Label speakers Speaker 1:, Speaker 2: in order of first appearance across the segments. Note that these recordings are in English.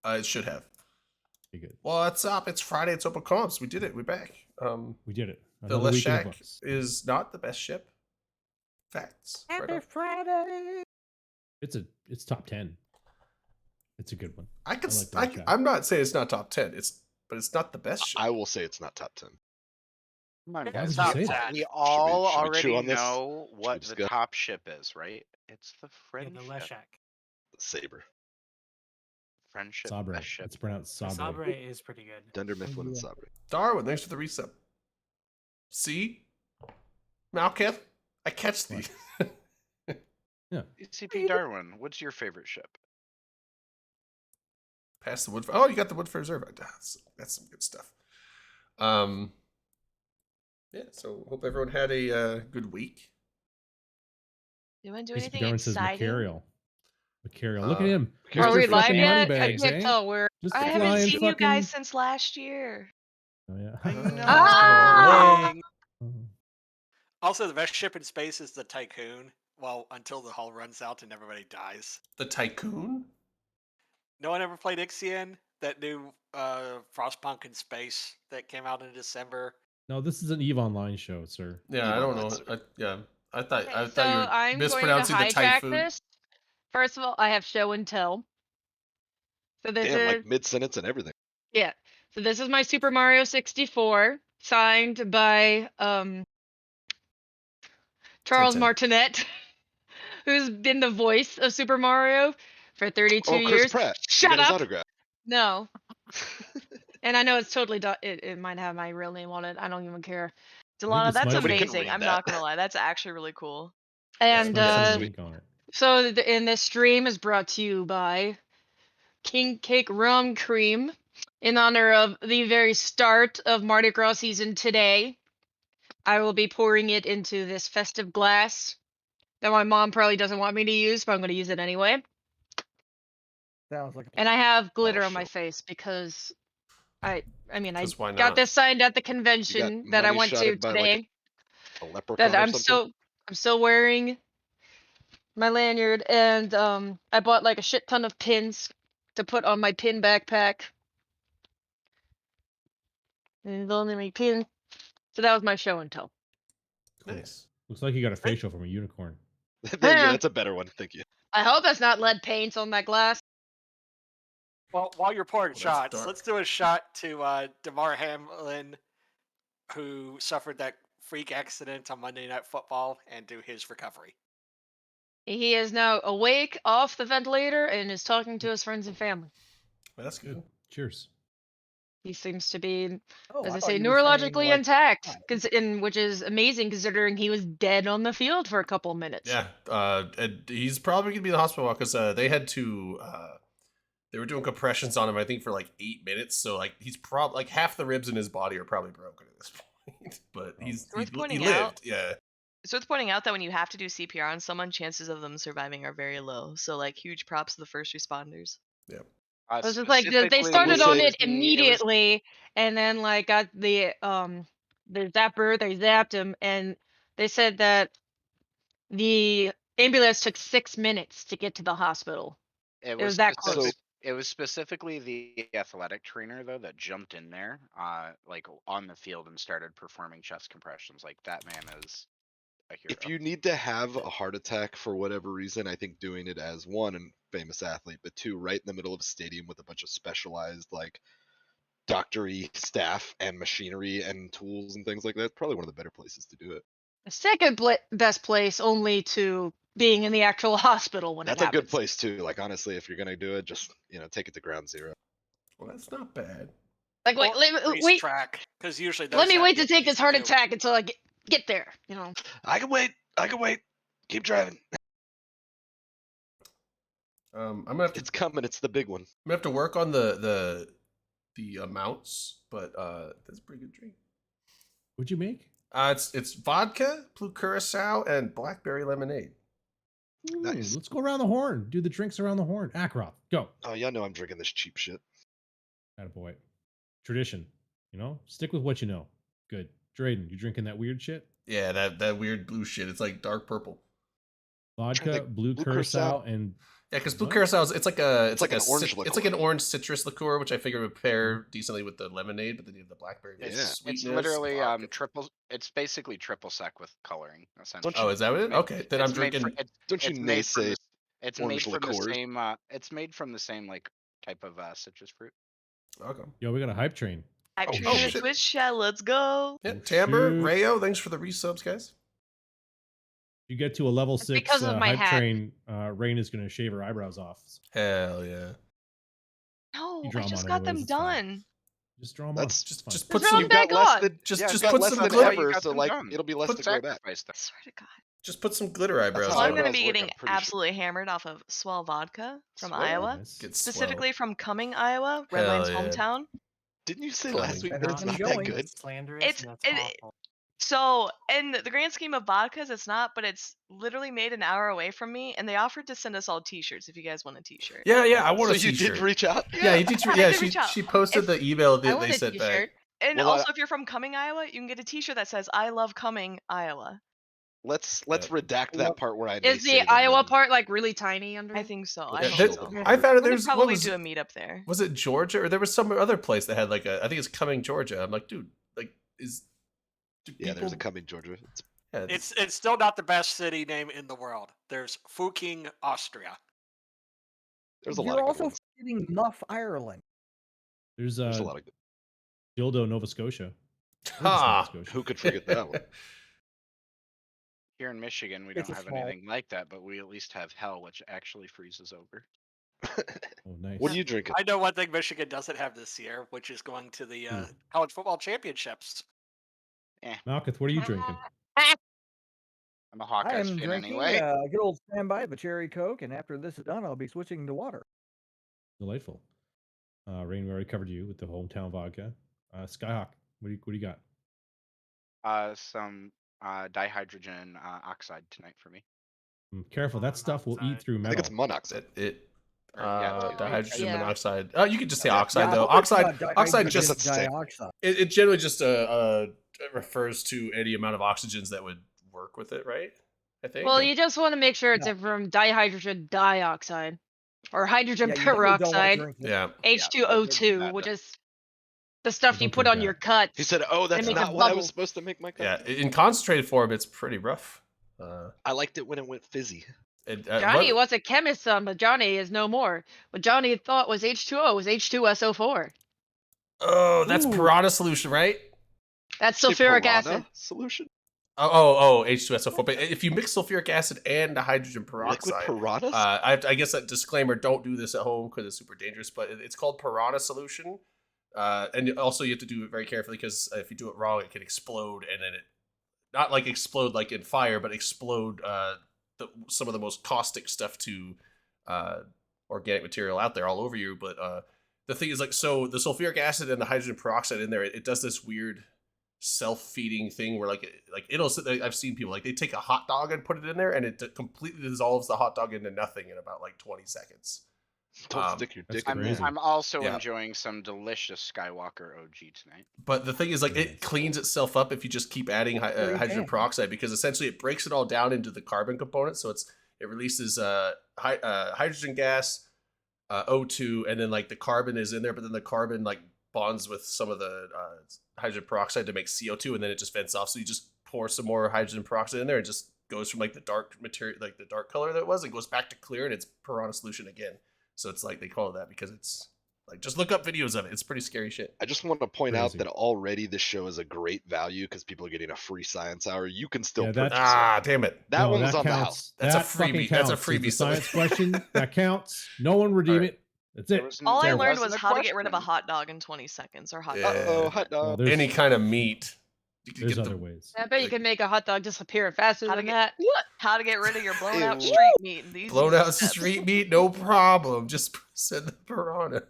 Speaker 1: It should have.
Speaker 2: Pretty good.
Speaker 1: What's up? It's Friday. It's open comps. We did it. We're back.
Speaker 2: We did it.
Speaker 1: The
Speaker 2: Another week in the
Speaker 1: Leshak
Speaker 2: books.
Speaker 1: is not the best ship. Facts. Right
Speaker 3: Happy
Speaker 1: on.
Speaker 3: Friday.
Speaker 2: It's top 10. It's a good one.
Speaker 1: I could.
Speaker 2: like the Leshak.
Speaker 1: I'm not saying it's not top 10. But it's not the best ship.
Speaker 4: I will say it's not top 10.
Speaker 3: Come on,
Speaker 2: Why
Speaker 3: guys.
Speaker 2: would you say
Speaker 3: Stop
Speaker 2: that?
Speaker 5: We all
Speaker 4: should we chew
Speaker 5: already
Speaker 4: on this?
Speaker 5: know
Speaker 4: Should we
Speaker 5: what the
Speaker 4: discuss?
Speaker 5: top ship is, right? It's the
Speaker 3: Yeah,
Speaker 5: friendship.
Speaker 3: the Leshak.
Speaker 4: Saber.
Speaker 5: Friendship.
Speaker 2: Sabre.
Speaker 5: Best ship.
Speaker 2: It's pronounced Sabre.
Speaker 3: Sabre is pretty good.
Speaker 4: Dunder Mifflin and Sabre.
Speaker 1: Darwin, thanks for the resub. See? Malketh, I catch these.
Speaker 5: CP Darwin, what's your favorite ship?
Speaker 1: Pass the wood. Oh, you got the Woodford Reserve. That's some good stuff. Yeah. So hope everyone had a good week.
Speaker 6: You want to do
Speaker 2: Casey
Speaker 6: anything
Speaker 2: Darwin says
Speaker 6: exciting?
Speaker 2: Macarial. Look at him.
Speaker 6: Are
Speaker 2: Mr.
Speaker 6: we live
Speaker 2: fucking
Speaker 6: yet?
Speaker 2: Moneybags,
Speaker 6: I can't
Speaker 2: eh?
Speaker 6: tell.
Speaker 2: Just
Speaker 6: I haven't
Speaker 2: flying
Speaker 6: seen you guys
Speaker 2: fucking-
Speaker 6: since last year.
Speaker 2: Oh, yeah.
Speaker 3: I know.
Speaker 6: Ah!
Speaker 3: Also, the best ship in space is the Tycoon. Well, until the hull runs out and everybody dies.
Speaker 1: The Tycoon?
Speaker 3: No one ever played Ixion, that new Frostpunk in space that came out in December.
Speaker 2: No, this is an EVE Online show, sir.
Speaker 1: Yeah, I don't know.
Speaker 4: Online,
Speaker 1: I thought
Speaker 6: Okay,
Speaker 1: you
Speaker 6: so
Speaker 1: were
Speaker 6: I'm going to
Speaker 1: mispronouncing the
Speaker 6: hijack
Speaker 1: typhoon.
Speaker 6: this. First of all, I have show and tell. So this
Speaker 4: Damn,
Speaker 6: is
Speaker 4: like mid-sentence and everything.
Speaker 6: yeah. So this is my Super Mario 64, signed by Charles
Speaker 1: 10.
Speaker 6: Martinet, who's been the voice of Super Mario for 32
Speaker 4: Oh, Chris
Speaker 6: years.
Speaker 4: Pratt. You
Speaker 6: Shut
Speaker 4: got his
Speaker 6: up.
Speaker 4: autograph.
Speaker 6: No. And I know it's totally it might have my real name on it. I don't even care.
Speaker 2: it's
Speaker 6: Delana, that's
Speaker 2: Mike-
Speaker 4: Nobody can
Speaker 6: amazing.
Speaker 4: read
Speaker 6: I'm
Speaker 4: that.
Speaker 6: not gonna lie. That's actually really cool.
Speaker 1: That's
Speaker 6: And
Speaker 1: nice.
Speaker 2: There's a
Speaker 1: Sweet.
Speaker 2: link on it.
Speaker 6: so in this stream is brought to you by King Cake Rum Cream in honor of the very start of Mardi Gras season today. I will be pouring it into this festive glass that my mom probably doesn't want me to use, but I'm going to use it anyway.
Speaker 3: Sounds like
Speaker 6: And I have glitter
Speaker 4: Oh,
Speaker 6: on my
Speaker 4: shit.
Speaker 6: face because I
Speaker 1: 'Cause why
Speaker 6: got
Speaker 1: not?
Speaker 6: this signed at the convention that I
Speaker 4: money
Speaker 6: went to
Speaker 4: shotted by, like,
Speaker 6: today.
Speaker 4: A leprechaun
Speaker 6: That
Speaker 4: or
Speaker 6: I'm
Speaker 4: something?
Speaker 6: still wearing my lanyard, and I bought like a shit ton of pins to put on my pin backpack. And only my pin. So that was my show and tell.
Speaker 2: Cool.
Speaker 1: Nice.
Speaker 2: Looks like you got a facial from a unicorn.
Speaker 4: There you go, that's a better one. Thank you.
Speaker 6: I hope that's not lead paint on that glass.
Speaker 3: Well, while you're pouring
Speaker 1: Well, that's
Speaker 3: shots,
Speaker 1: dark.
Speaker 3: let's do a shot to DeMar Hamlin, who suffered that freak accident on Monday Night Football, and do his recovery.
Speaker 6: He is now awake off the ventilator and is talking to his friends and family.
Speaker 1: Well, that's good.
Speaker 2: Cheers.
Speaker 6: He seems to be,
Speaker 3: Oh,
Speaker 6: as I say, neurologically intact, which is amazing considering he was dead on the field for a couple of minutes.
Speaker 1: Yeah. And he's probably gonna be in the hospital because they had to. They were doing compressions on him, I think, for like 8 minutes. So like he's probably like half the ribs in his body are probably broken at this point. But
Speaker 6: It's
Speaker 1: he
Speaker 6: worth pointing
Speaker 1: lived.
Speaker 6: out.
Speaker 1: Yeah.
Speaker 6: It's worth pointing out that when you have to do CPR on someone, chances of them surviving are very low. So, like, huge props to the first responders.
Speaker 1: Yeah.
Speaker 6: I was just like, they started on it immediately, and then like got the zapper, they zapped him, and they said that the ambulance took 6 minutes to get to the hospital.
Speaker 5: It
Speaker 6: was that close.
Speaker 5: specific- It was specifically the athletic trainer though that jumped in there, like on the field and started performing chest compressions. Like that man is a hero.
Speaker 4: If you need to have a heart attack for whatever reason, I think doing it as one, a famous athlete, but two, right in the middle of a stadium with a bunch of specialized like doctory staff and machinery and tools and things like that, probably one of the better places to do it.
Speaker 6: The second best place, only to being in the actual hospital when
Speaker 4: That's
Speaker 6: it
Speaker 4: a
Speaker 6: happens.
Speaker 4: good place too. Like honestly, if you're gonna do it, just take it to ground zero.
Speaker 1: Well, that's not bad.
Speaker 6: Like, wait,
Speaker 3: track, because usually
Speaker 6: let me
Speaker 3: those
Speaker 6: wait to
Speaker 3: have
Speaker 6: take this heart
Speaker 3: too.
Speaker 6: attack until I get there. You know.
Speaker 4: I can wait. Keep driving.
Speaker 1: I'm gonna have to.
Speaker 4: It's coming. It's the big one.
Speaker 1: I'm gonna have to work on the amounts, but that's a pretty good drink.
Speaker 2: What'd you make?
Speaker 1: It's vodka, blue curacao, and blackberry lemonade.
Speaker 4: Nice.
Speaker 2: Let's go around the horn. Do the drinks around the horn. Ackroth, go.
Speaker 4: Oh, y'all know I'm drinking this cheap shit.
Speaker 2: Attaboy. Tradition. Stick with what you know. Good. Drayden, you drinking that weird shit?
Speaker 1: Yeah, that weird blue shit. It's like dark purple.
Speaker 2: Vodka, blue curacao, and
Speaker 1: Yeah, because blue
Speaker 2: What?
Speaker 1: curacao is it's like a
Speaker 4: It's like an orange
Speaker 1: it's like an
Speaker 4: liqueur.
Speaker 1: orange citrus liqueur, which I figure would pair decently with the lemonade, but then you have the blackberry
Speaker 4: Yeah.
Speaker 5: It's
Speaker 1: sweetness.
Speaker 5: literally
Speaker 1: vodka.
Speaker 5: triple. It's basically triple sec with coloring. Essentially.
Speaker 1: Oh, is that what it?
Speaker 5: Made-
Speaker 1: Okay, then I'm
Speaker 5: it's made
Speaker 1: drinking.
Speaker 4: Don't you
Speaker 5: It's made from
Speaker 4: naysay
Speaker 5: the, it's
Speaker 4: orange
Speaker 5: made from the
Speaker 4: liqueurs?
Speaker 5: same. It's made from the same like type of citrus fruit.
Speaker 1: Okay.
Speaker 2: Yo, we got a hype train.
Speaker 7: Hype
Speaker 1: Oh,
Speaker 7: train
Speaker 1: oh,
Speaker 7: in the
Speaker 1: shit.
Speaker 7: Twitch chat. Let's go.
Speaker 1: Yeah,
Speaker 2: Oh,
Speaker 1: Timber,
Speaker 2: shoot.
Speaker 1: Rayo, thanks for the resubs, guys.
Speaker 2: You get to a level
Speaker 6: It's
Speaker 2: 6
Speaker 6: because of my
Speaker 2: hype
Speaker 6: hat.
Speaker 2: train. Rain is gonna shave her eyebrows off.
Speaker 1: Hell yeah.
Speaker 7: No,
Speaker 2: You
Speaker 7: I
Speaker 2: draw 'em
Speaker 7: just
Speaker 2: on
Speaker 7: got
Speaker 2: anyways,
Speaker 7: them
Speaker 2: it's fine.
Speaker 7: done.
Speaker 2: Just draw them
Speaker 4: That's-
Speaker 2: off.
Speaker 1: Just
Speaker 2: It's fine.
Speaker 1: just put
Speaker 6: Just
Speaker 1: some
Speaker 6: roll 'em back
Speaker 4: less
Speaker 6: on.
Speaker 4: than
Speaker 1: Just-
Speaker 4: yeah,
Speaker 1: just
Speaker 4: got
Speaker 1: put
Speaker 4: less
Speaker 1: some
Speaker 4: than
Speaker 1: glitter-
Speaker 4: ever,
Speaker 5: got
Speaker 4: so
Speaker 5: them
Speaker 4: like
Speaker 5: done.
Speaker 4: it'll be less
Speaker 5: Put
Speaker 4: to grow back.
Speaker 5: sacrifice them.
Speaker 7: I swear to God.
Speaker 1: just put some glitter eyebrows
Speaker 4: how
Speaker 7: So I'm
Speaker 1: on.
Speaker 7: gonna
Speaker 4: eyebrows
Speaker 7: be
Speaker 4: work,
Speaker 7: getting
Speaker 4: I'm pretty sure.
Speaker 7: absolutely hammered off of Swell Vodka from
Speaker 4: Swell?
Speaker 7: Iowa.
Speaker 2: Nice.
Speaker 1: Get
Speaker 7: Specifically
Speaker 1: swell.
Speaker 7: from Cumming, Iowa,
Speaker 1: Hell
Speaker 7: Redline's
Speaker 1: yeah.
Speaker 7: hometown.
Speaker 4: Didn't you say
Speaker 1: Coming.
Speaker 4: last week
Speaker 8: Better
Speaker 4: that's
Speaker 8: than
Speaker 4: not that
Speaker 8: going.
Speaker 4: good?
Speaker 8: That's slanderous.
Speaker 7: It's
Speaker 8: and that's
Speaker 7: it,
Speaker 8: awful.
Speaker 7: so in the grand scheme of vodkas, it's not, but it's literally made an hour away from me, and they offered to send us all T-shirts if you guys want a T-shirt.
Speaker 1: Yeah, yeah, I want
Speaker 4: So
Speaker 1: a
Speaker 4: you
Speaker 1: t-shirt.
Speaker 4: did reach out?
Speaker 1: Yeah, you did.
Speaker 7: I
Speaker 1: Yeah,
Speaker 7: did reach out.
Speaker 1: she posted
Speaker 7: If-
Speaker 1: the email
Speaker 6: I
Speaker 1: that
Speaker 6: want
Speaker 1: they
Speaker 6: a
Speaker 1: sent back.
Speaker 6: t-shirt.
Speaker 7: And
Speaker 4: Well,
Speaker 7: also, if you're from Cumming, Iowa, you can get a T-shirt that says "I love Cumming, Iowa."
Speaker 4: Let's
Speaker 1: Yeah.
Speaker 4: redact that part where I
Speaker 6: Is
Speaker 4: naysay
Speaker 6: the
Speaker 4: them
Speaker 6: Iowa
Speaker 4: and-
Speaker 6: part like really tiny under?
Speaker 7: I think so.
Speaker 4: Well,
Speaker 7: I
Speaker 1: Yeah,
Speaker 7: hope
Speaker 1: that-
Speaker 7: so.
Speaker 1: I found it.
Speaker 7: We
Speaker 1: There's
Speaker 7: could
Speaker 1: what
Speaker 7: probably
Speaker 1: was,
Speaker 7: do a meetup there.
Speaker 1: was it Georgia or there was some other place that had like a I think it's Cumming, Georgia. I'm like, dude, like is do
Speaker 4: Yeah, there's a
Speaker 1: people-
Speaker 4: Cumming, Georgia. It's
Speaker 1: yeah,
Speaker 3: It's still not the best city name in the world. There's Fuking, Austria.
Speaker 4: there's a
Speaker 8: You're
Speaker 4: lot of good
Speaker 8: also
Speaker 4: ones.
Speaker 8: forgetting Muff, Ireland.
Speaker 2: There's
Speaker 4: There's a lot of good.
Speaker 2: Dildo, Nova Scotia.
Speaker 1: Ha!
Speaker 2: Nova Scotia.
Speaker 4: Who could forget that one?
Speaker 5: Here in Michigan, we
Speaker 8: It's
Speaker 5: don't
Speaker 8: a
Speaker 5: have
Speaker 8: small-
Speaker 5: anything like that, but we at least have hell, which actually freezes over.
Speaker 2: Oh, nice.
Speaker 4: What are you drinking?
Speaker 3: I know one thing Michigan doesn't have this year, which is going to the college football championships.
Speaker 2: Malkith, what are you drinking?
Speaker 5: I'm a
Speaker 8: I
Speaker 5: Hawkeyes
Speaker 8: am
Speaker 5: fan
Speaker 8: drinking
Speaker 5: anyway.
Speaker 8: a good old standby of a cherry Coke, and after this is done, I'll be switching to water.
Speaker 2: Delightful. Rain, we already covered you with the hometown vodka. Skyhawk, what do you got?
Speaker 5: Some dihydrogen oxide tonight for me.
Speaker 2: Careful, that stuff will eat through
Speaker 4: I
Speaker 2: metal.
Speaker 4: think it's monoxide.
Speaker 1: It
Speaker 5: Yeah,
Speaker 1: dihydrogen
Speaker 6: yeah.
Speaker 1: monoxide. Oh, you could just say oxide
Speaker 8: Yeah,
Speaker 1: though.
Speaker 8: I thought
Speaker 1: Oxide
Speaker 8: it was
Speaker 1: oxide
Speaker 8: dihydrogen
Speaker 1: just
Speaker 4: That's the same.
Speaker 8: dioxide.
Speaker 1: it generally just refers to any amount of oxygens that would work with it, right? I think.
Speaker 6: Well, you just want to make sure it's
Speaker 8: Yeah.
Speaker 6: from dihydrogen dioxide or hydrogen
Speaker 8: Yeah, you definitely don't want to
Speaker 6: peroxide,
Speaker 8: drink it.
Speaker 1: yeah.
Speaker 6: H2O2,
Speaker 5: bad
Speaker 6: which
Speaker 5: though.
Speaker 6: is the stuff
Speaker 2: Yeah,
Speaker 6: you
Speaker 2: don't
Speaker 6: put
Speaker 2: drink
Speaker 6: on
Speaker 2: that.
Speaker 6: your cuts.
Speaker 4: He said, "Oh, that's
Speaker 6: make a
Speaker 4: not what I
Speaker 6: bubble.
Speaker 4: was supposed to make my
Speaker 1: Yeah,
Speaker 4: cocktail."
Speaker 1: in concentrated form, it's pretty rough.
Speaker 4: I liked it when it went fizzy.
Speaker 6: Johnny was a chemist, son, but Johnny is no more. What Johnny thought was H2O was H2SO4.
Speaker 1: Oh, that's
Speaker 8: Ooh.
Speaker 1: piranha solution, right?
Speaker 6: That's
Speaker 4: Say
Speaker 6: sulfuric
Speaker 4: piranha
Speaker 6: acid.
Speaker 4: solution.
Speaker 1: Oh, H2SO4. But if you mix sulfuric acid and the hydrogen
Speaker 4: Liquid
Speaker 1: peroxide,
Speaker 4: piranhas.
Speaker 1: I guess that disclaimer: don't do this at home because it's super dangerous. But it's called piranha solution, and also you have to do it very carefully because if you do it wrong, it can explode, and then it not like explode like in fire, but explode some of the most caustic stuff to organic material out there all over you. But the thing is, like, so the sulfuric acid and the hydrogen peroxide in there, it does this weird self-feeding thing where like it'll I've seen people like they take a hot dog and put it in there and it completely dissolves the hot dog into nothing in about like 20 seconds.
Speaker 4: Don't
Speaker 1: um,
Speaker 4: stick your
Speaker 2: that's
Speaker 4: dick in
Speaker 2: crazy.
Speaker 4: there.
Speaker 5: I'm also
Speaker 1: Yeah.
Speaker 5: enjoying some delicious Skywalker OG tonight.
Speaker 1: But the thing is, like,
Speaker 2: Nice.
Speaker 1: it cleans itself up if you just keep adding
Speaker 8: Sure you
Speaker 1: hydrogen
Speaker 8: can.
Speaker 1: peroxide because essentially it breaks it all down into the carbon components. So it releases hydrogen gas, O2, and then like the carbon is in there, but then the carbon like bonds with some of the hydrogen peroxide to make CO2, and then it just vents off. So you just pour some more hydrogen peroxide in there, and it just goes from like the dark material, like the dark color that it was, it goes back to clear, and it's piranha solution again. So it's like they call it that because it's like just look up videos of it. It's pretty scary shit.
Speaker 4: I just want to point out
Speaker 2: Crazy.
Speaker 4: that already this show is a great value because people are getting a free science hour. You can still
Speaker 2: Yeah,
Speaker 4: purchase
Speaker 1: Ah,
Speaker 4: it.
Speaker 1: damn it.
Speaker 4: That
Speaker 2: No,
Speaker 4: one was
Speaker 2: that
Speaker 4: on the
Speaker 2: counts.
Speaker 4: house.
Speaker 1: That's a
Speaker 2: That fucking
Speaker 1: freebie. That's a
Speaker 2: counts. It's
Speaker 1: freebie,
Speaker 2: a
Speaker 1: so-
Speaker 2: science question that counts. No one redeem
Speaker 1: Alright.
Speaker 2: it. That's it.
Speaker 7: All I
Speaker 2: There
Speaker 7: learned
Speaker 5: wasn't
Speaker 7: was
Speaker 5: a
Speaker 7: how to get rid of a
Speaker 5: question.
Speaker 7: hot dog in 20 seconds or hot
Speaker 1: Yeah.
Speaker 7: dog.
Speaker 4: Uh-oh, hot
Speaker 2: Well,
Speaker 4: dog.
Speaker 2: there's
Speaker 1: Any kind of meat. You can
Speaker 2: there's
Speaker 1: get
Speaker 2: other
Speaker 1: the,
Speaker 2: ways.
Speaker 6: I bet you can make a hot dog disappear faster
Speaker 7: How to
Speaker 6: than
Speaker 7: get
Speaker 6: that.
Speaker 7: How to get rid of your blown out
Speaker 4: Ew.
Speaker 7: street meat. These
Speaker 1: blown
Speaker 7: are the
Speaker 1: out
Speaker 7: steps.
Speaker 1: street meat, no problem. Just send the piranha.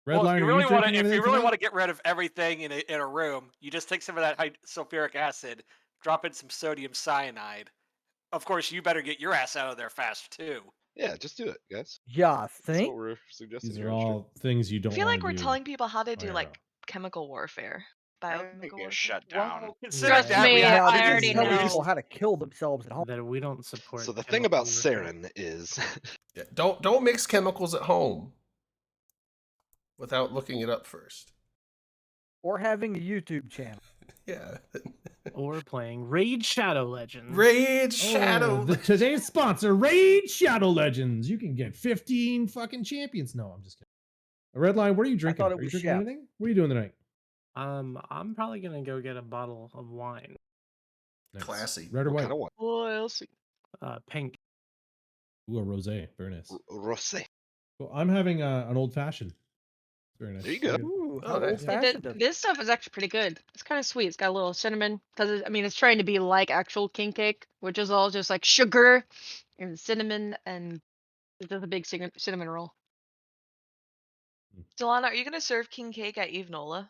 Speaker 2: Redline,
Speaker 3: Well, if you really
Speaker 2: want
Speaker 3: want
Speaker 2: to,
Speaker 3: to, if you really want to get rid of everything in a room, you just take some of that sulfuric acid, drop in some sodium cyanide. Of course, you better get your ass out of there fast too.
Speaker 4: Yeah, just do it, guys.
Speaker 8: Yeah,
Speaker 4: That's
Speaker 8: think.
Speaker 4: what we're suggesting.
Speaker 2: These
Speaker 4: here
Speaker 2: are
Speaker 4: on the stream.
Speaker 2: all things you
Speaker 7: I
Speaker 2: don't
Speaker 7: feel
Speaker 2: want
Speaker 7: like
Speaker 2: to
Speaker 7: we're
Speaker 2: do.
Speaker 7: telling people how to do
Speaker 2: IRL.
Speaker 7: like chemical warfare,
Speaker 5: I
Speaker 7: biochemical
Speaker 5: get
Speaker 7: warfare.
Speaker 5: shut down.
Speaker 3: Well, consider
Speaker 6: Trust
Speaker 3: that
Speaker 6: me,
Speaker 3: we
Speaker 6: I
Speaker 3: have
Speaker 8: they
Speaker 6: already
Speaker 8: just tell
Speaker 6: know.
Speaker 8: people how to kill themselves at home.
Speaker 9: That we don't support.
Speaker 4: So the thing about
Speaker 9: chemical warfare.
Speaker 4: sarin is
Speaker 1: Yeah, don't mix chemicals at home without looking it up first.
Speaker 8: Or having a YouTube channel.
Speaker 1: Yeah.
Speaker 9: Or playing Raid Shadow Legends.
Speaker 1: Raid Shadow.
Speaker 2: Today's sponsor, Raid Shadow Legends. You can get 15 fucking champions. No, I'm just kidding. Redline, what are you drinking?
Speaker 8: thought it
Speaker 2: Are you
Speaker 8: was
Speaker 2: drinking
Speaker 8: Shep.
Speaker 2: anything? What are you doing tonight?
Speaker 9: I'm probably gonna go get a bottle of wine.
Speaker 2: Nice.
Speaker 1: Classy.
Speaker 2: Red or
Speaker 4: What
Speaker 2: white?
Speaker 4: kind of one?
Speaker 7: Boy, I'll see.
Speaker 9: Pink.
Speaker 2: Ooh, a rosé. Very nice.
Speaker 4: Rosé.
Speaker 2: Well, I'm having an old fashioned. Very nice.
Speaker 4: There you
Speaker 2: Very
Speaker 4: go.
Speaker 2: good.
Speaker 8: Ooh,
Speaker 1: Oh,
Speaker 8: how
Speaker 1: nice.
Speaker 8: old-fashioned.
Speaker 6: This stuff is actually pretty good. It's kind of sweet. It's got a little cinnamon because I mean it's trying to be like actual king cake, which is all just like sugar and cinnamon, and it's just a big cinnamon roll.
Speaker 7: Delana, are you gonna serve king cake at Eve Nola?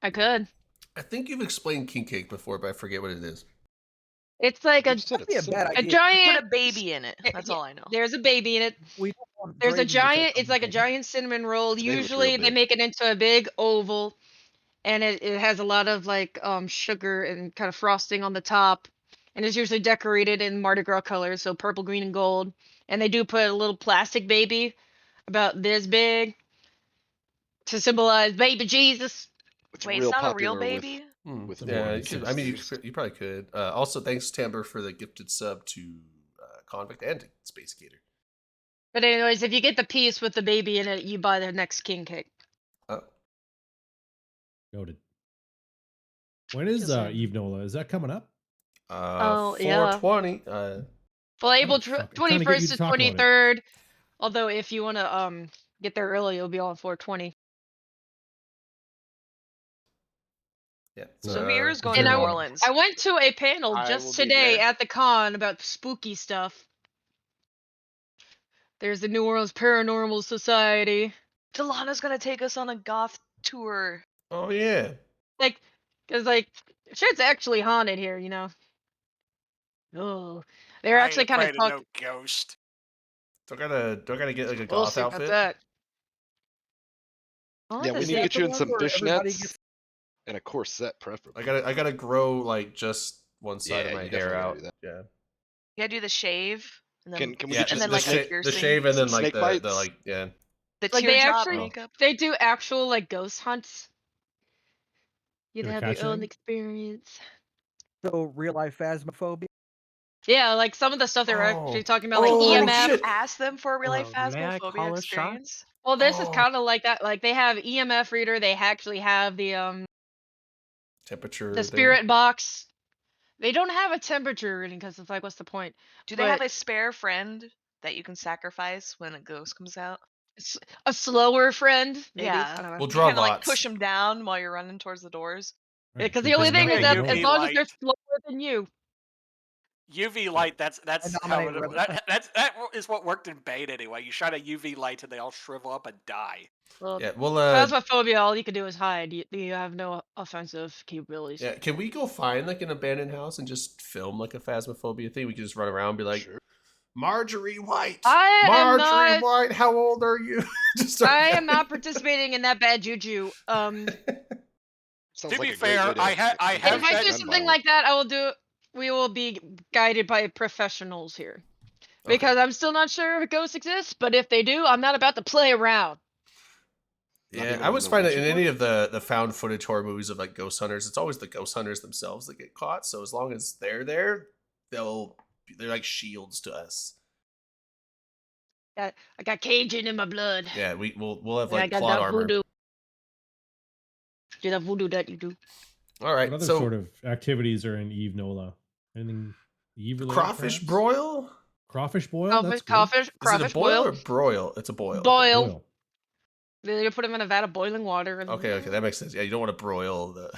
Speaker 6: I could.
Speaker 1: I think you've explained king cake before, but I forget what it is.
Speaker 6: It's like
Speaker 4: You
Speaker 6: a
Speaker 4: just said
Speaker 8: That'd be
Speaker 4: it's
Speaker 8: a bad
Speaker 4: similar.
Speaker 6: a
Speaker 8: idea.
Speaker 6: giant.
Speaker 7: Put a baby in it. That's
Speaker 6: yeah,
Speaker 7: all I know.
Speaker 6: There's a baby in it.
Speaker 8: We don't want
Speaker 6: There's a
Speaker 8: Drayden to take
Speaker 6: giant. It's
Speaker 8: on
Speaker 6: like a
Speaker 8: the-
Speaker 6: giant cinnamon roll.
Speaker 4: It's made with real
Speaker 6: Usually they
Speaker 4: big.
Speaker 6: make it into a big oval, and it has a lot of like sugar and kind of frosting on the top, and it's usually decorated in Mardi Gras colors, so purple, green, and gold. And they do put a little plastic baby about this big to symbolize baby Jesus.
Speaker 4: It's
Speaker 7: Wait,
Speaker 4: real
Speaker 7: it's not a
Speaker 4: popular
Speaker 7: real baby?
Speaker 4: with
Speaker 2: Some
Speaker 1: Yeah,
Speaker 2: kids.
Speaker 1: I mean,
Speaker 4: kids.
Speaker 1: you probably could. Also, thanks Timber for the gifted sub to Convict and to Space Gator.
Speaker 6: But anyways, if you get the piece with the baby in it, you buy the next king cake.
Speaker 1: Oh,
Speaker 2: Noted. When is
Speaker 6: Just saying.
Speaker 2: Eve Nola? Is that coming up?
Speaker 6: Oh, yeah.
Speaker 1: 420.
Speaker 6: Well, April
Speaker 2: fuck, I'm trying to get you
Speaker 6: 21st
Speaker 2: to
Speaker 6: to
Speaker 2: talk about it.
Speaker 6: 23rd. Although if you want to get there early, it'll be on 420.
Speaker 1: Yeah.
Speaker 7: So
Speaker 1: uh,
Speaker 7: Mirror's going
Speaker 6: And
Speaker 7: to
Speaker 6: I
Speaker 7: New
Speaker 6: w-
Speaker 7: Orleans.
Speaker 6: I went to a panel
Speaker 5: I will
Speaker 6: just
Speaker 5: be
Speaker 6: today
Speaker 5: there.
Speaker 6: at the con about spooky stuff. There's the New Orleans Paranormal Society.
Speaker 7: Delana's gonna take us on a goth tour.
Speaker 1: Oh yeah.
Speaker 6: Like, cause like shit's actually haunted here, you know. Oh, they're
Speaker 3: I
Speaker 6: actually
Speaker 3: ain't
Speaker 6: kind of
Speaker 3: afraid
Speaker 6: talking.
Speaker 3: of no ghost.
Speaker 1: Don't gotta get like a
Speaker 6: We'll
Speaker 1: goth
Speaker 6: see about
Speaker 1: outfit.
Speaker 6: that. I'll have
Speaker 4: Yeah,
Speaker 6: to
Speaker 4: we
Speaker 6: see.
Speaker 4: need to get you in
Speaker 8: the
Speaker 4: some
Speaker 8: one where everybody
Speaker 4: fishnets
Speaker 8: gets-
Speaker 4: and a corset, preferably.
Speaker 1: I gotta grow like just one side of
Speaker 4: Yeah,
Speaker 1: my
Speaker 4: you
Speaker 1: hair
Speaker 4: definitely gotta
Speaker 1: out.
Speaker 4: do that.
Speaker 1: Yeah.
Speaker 7: You gotta do the shave. And then
Speaker 4: Can we
Speaker 1: Yeah,
Speaker 4: get you
Speaker 7: and
Speaker 4: some
Speaker 7: then like
Speaker 4: snake-
Speaker 7: the
Speaker 1: the
Speaker 7: piercing.
Speaker 1: shave and then
Speaker 4: some
Speaker 1: like
Speaker 4: snake
Speaker 1: the
Speaker 4: bites?
Speaker 1: like yeah.
Speaker 7: The
Speaker 6: Like they
Speaker 7: teardrop
Speaker 6: actually
Speaker 7: makeup.
Speaker 6: they do actual like ghost hunts. You'd
Speaker 2: Gonna
Speaker 6: have
Speaker 2: catch
Speaker 6: your own
Speaker 2: anything?
Speaker 6: experience.
Speaker 8: So real life phasmophobia.
Speaker 6: Yeah, like some of the stuff they were
Speaker 1: Oh.
Speaker 6: actually talking about, like
Speaker 1: Oh,
Speaker 6: EMF.
Speaker 1: shit.
Speaker 7: Ask them for a real life
Speaker 9: May I
Speaker 7: phasmophobia
Speaker 9: call a shot?
Speaker 7: experience.
Speaker 6: Well, this is
Speaker 1: Oh.
Speaker 6: kind of like that. Like they have EMF reader. They actually have the
Speaker 1: Temperature.
Speaker 6: the
Speaker 1: thing.
Speaker 6: spirit box. They don't have a temperature reading because it's like, what's the point?
Speaker 7: Do they have
Speaker 6: But
Speaker 7: a spare friend that you can sacrifice when a ghost comes out?
Speaker 6: a slower friend, maybe.
Speaker 7: Yeah.
Speaker 6: I don't know.
Speaker 1: We'll
Speaker 7: You
Speaker 1: draw
Speaker 7: kind of like
Speaker 1: lots.
Speaker 7: push them down while you're running towards the doors.
Speaker 2: Alright,
Speaker 6: Because
Speaker 2: so
Speaker 6: the only
Speaker 2: bring
Speaker 6: thing
Speaker 2: back
Speaker 6: is
Speaker 2: the
Speaker 6: that
Speaker 3: UV
Speaker 6: as
Speaker 2: gold.
Speaker 6: long as they're
Speaker 3: light.
Speaker 6: slower than you,
Speaker 3: UV light. That's how
Speaker 8: nominate
Speaker 3: it,
Speaker 8: Red-
Speaker 3: that is what worked in Bane anyway. You shine a UV light and they all shrivel up and die.
Speaker 6: well,
Speaker 1: Yeah. Well.
Speaker 6: phasmophobia, all you can do is hide. You have no offensive capabilities.
Speaker 1: Yeah. Can we go find like an abandoned house and just film like a phasmophobia thing? We can just run around and be like,
Speaker 4: Sure.
Speaker 1: Marjorie White.
Speaker 6: I am
Speaker 1: Marjorie
Speaker 6: not.
Speaker 1: White. How old are you? Just start
Speaker 6: I am
Speaker 1: yelling.
Speaker 6: not participating in that bad juju.
Speaker 4: Sounds
Speaker 3: To
Speaker 4: like
Speaker 3: be
Speaker 4: a great
Speaker 3: fair,
Speaker 4: way to
Speaker 3: I
Speaker 6: If
Speaker 3: have
Speaker 6: I
Speaker 3: bet-
Speaker 6: do
Speaker 4: gun
Speaker 6: something
Speaker 4: violence.
Speaker 6: like that, I will do. We will be guided by professionals here,
Speaker 1: Okay.
Speaker 6: because I'm still not sure if ghosts exist. But if they do, I'm not about to play around.
Speaker 4: Not
Speaker 1: Yeah,
Speaker 4: even
Speaker 1: I
Speaker 4: on
Speaker 1: always
Speaker 4: the
Speaker 1: find that
Speaker 4: Ouija
Speaker 1: in any
Speaker 4: board?
Speaker 1: of the found footage horror movies of like ghost hunters, it's always the ghost hunters themselves that get caught. So as long as they're there, they're like shields to us.
Speaker 6: I got Cajun in my blood.
Speaker 1: Yeah, we'll have
Speaker 6: And I
Speaker 1: like
Speaker 6: got
Speaker 1: plot
Speaker 6: that
Speaker 1: armor.
Speaker 6: voodoo. Do that voodoo that you do.
Speaker 1: All right,
Speaker 2: What other
Speaker 1: so
Speaker 2: sort of activities are in Eve Nola? Anything Eve related?
Speaker 1: crawfish
Speaker 2: perhaps?
Speaker 1: broil.
Speaker 2: Crawfish boil?
Speaker 6: Crawfish,
Speaker 2: That's good.
Speaker 6: crawfish,
Speaker 1: Is it a
Speaker 6: crawfish
Speaker 1: boil
Speaker 6: boil.
Speaker 1: or broil? It's a boil.
Speaker 6: Boil.
Speaker 2: Boil.
Speaker 6: They put them in a vat of boiling water. And
Speaker 1: Okay, that makes sense. Yeah, you don't want to broil the.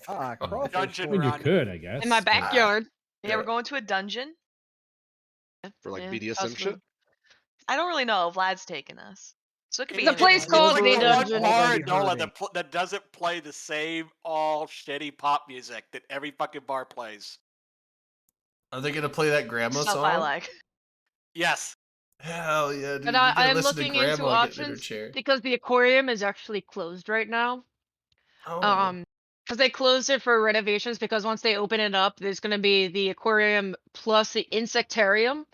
Speaker 8: Ah,
Speaker 1: Oh.
Speaker 8: crawfish.
Speaker 3: Dungeon
Speaker 2: I mean, you
Speaker 3: run.
Speaker 2: could, I guess.
Speaker 6: in my
Speaker 2: but-
Speaker 6: backyard.
Speaker 7: Yeah, we're going to a dungeon.
Speaker 4: For like
Speaker 6: Yeah,
Speaker 4: BDSM
Speaker 6: possibly.
Speaker 4: shit?
Speaker 7: I don't really know. Vlad's taking us. So it could be
Speaker 6: It's a place
Speaker 7: anything.
Speaker 6: called
Speaker 3: It's
Speaker 6: the
Speaker 3: the
Speaker 6: dungeon.
Speaker 3: one bar
Speaker 8: Already
Speaker 3: in Nola
Speaker 8: hurting.
Speaker 3: that doesn't play the same all shitty pop music that every fucking bar plays.
Speaker 1: Are they gonna play that grandma
Speaker 7: Stuff
Speaker 1: song?
Speaker 7: I like.
Speaker 3: Yes.
Speaker 1: Hell yeah, dude!
Speaker 6: But
Speaker 1: you
Speaker 6: I
Speaker 1: gotta
Speaker 6: am
Speaker 1: listen to
Speaker 6: looking into
Speaker 1: grandma getting in her
Speaker 6: options
Speaker 1: chair.
Speaker 6: because the aquarium is actually closed right now.
Speaker 1: Oh.
Speaker 6: Because they closed it for renovations, because once they open it up, there's going to be the aquarium plus the insectarium.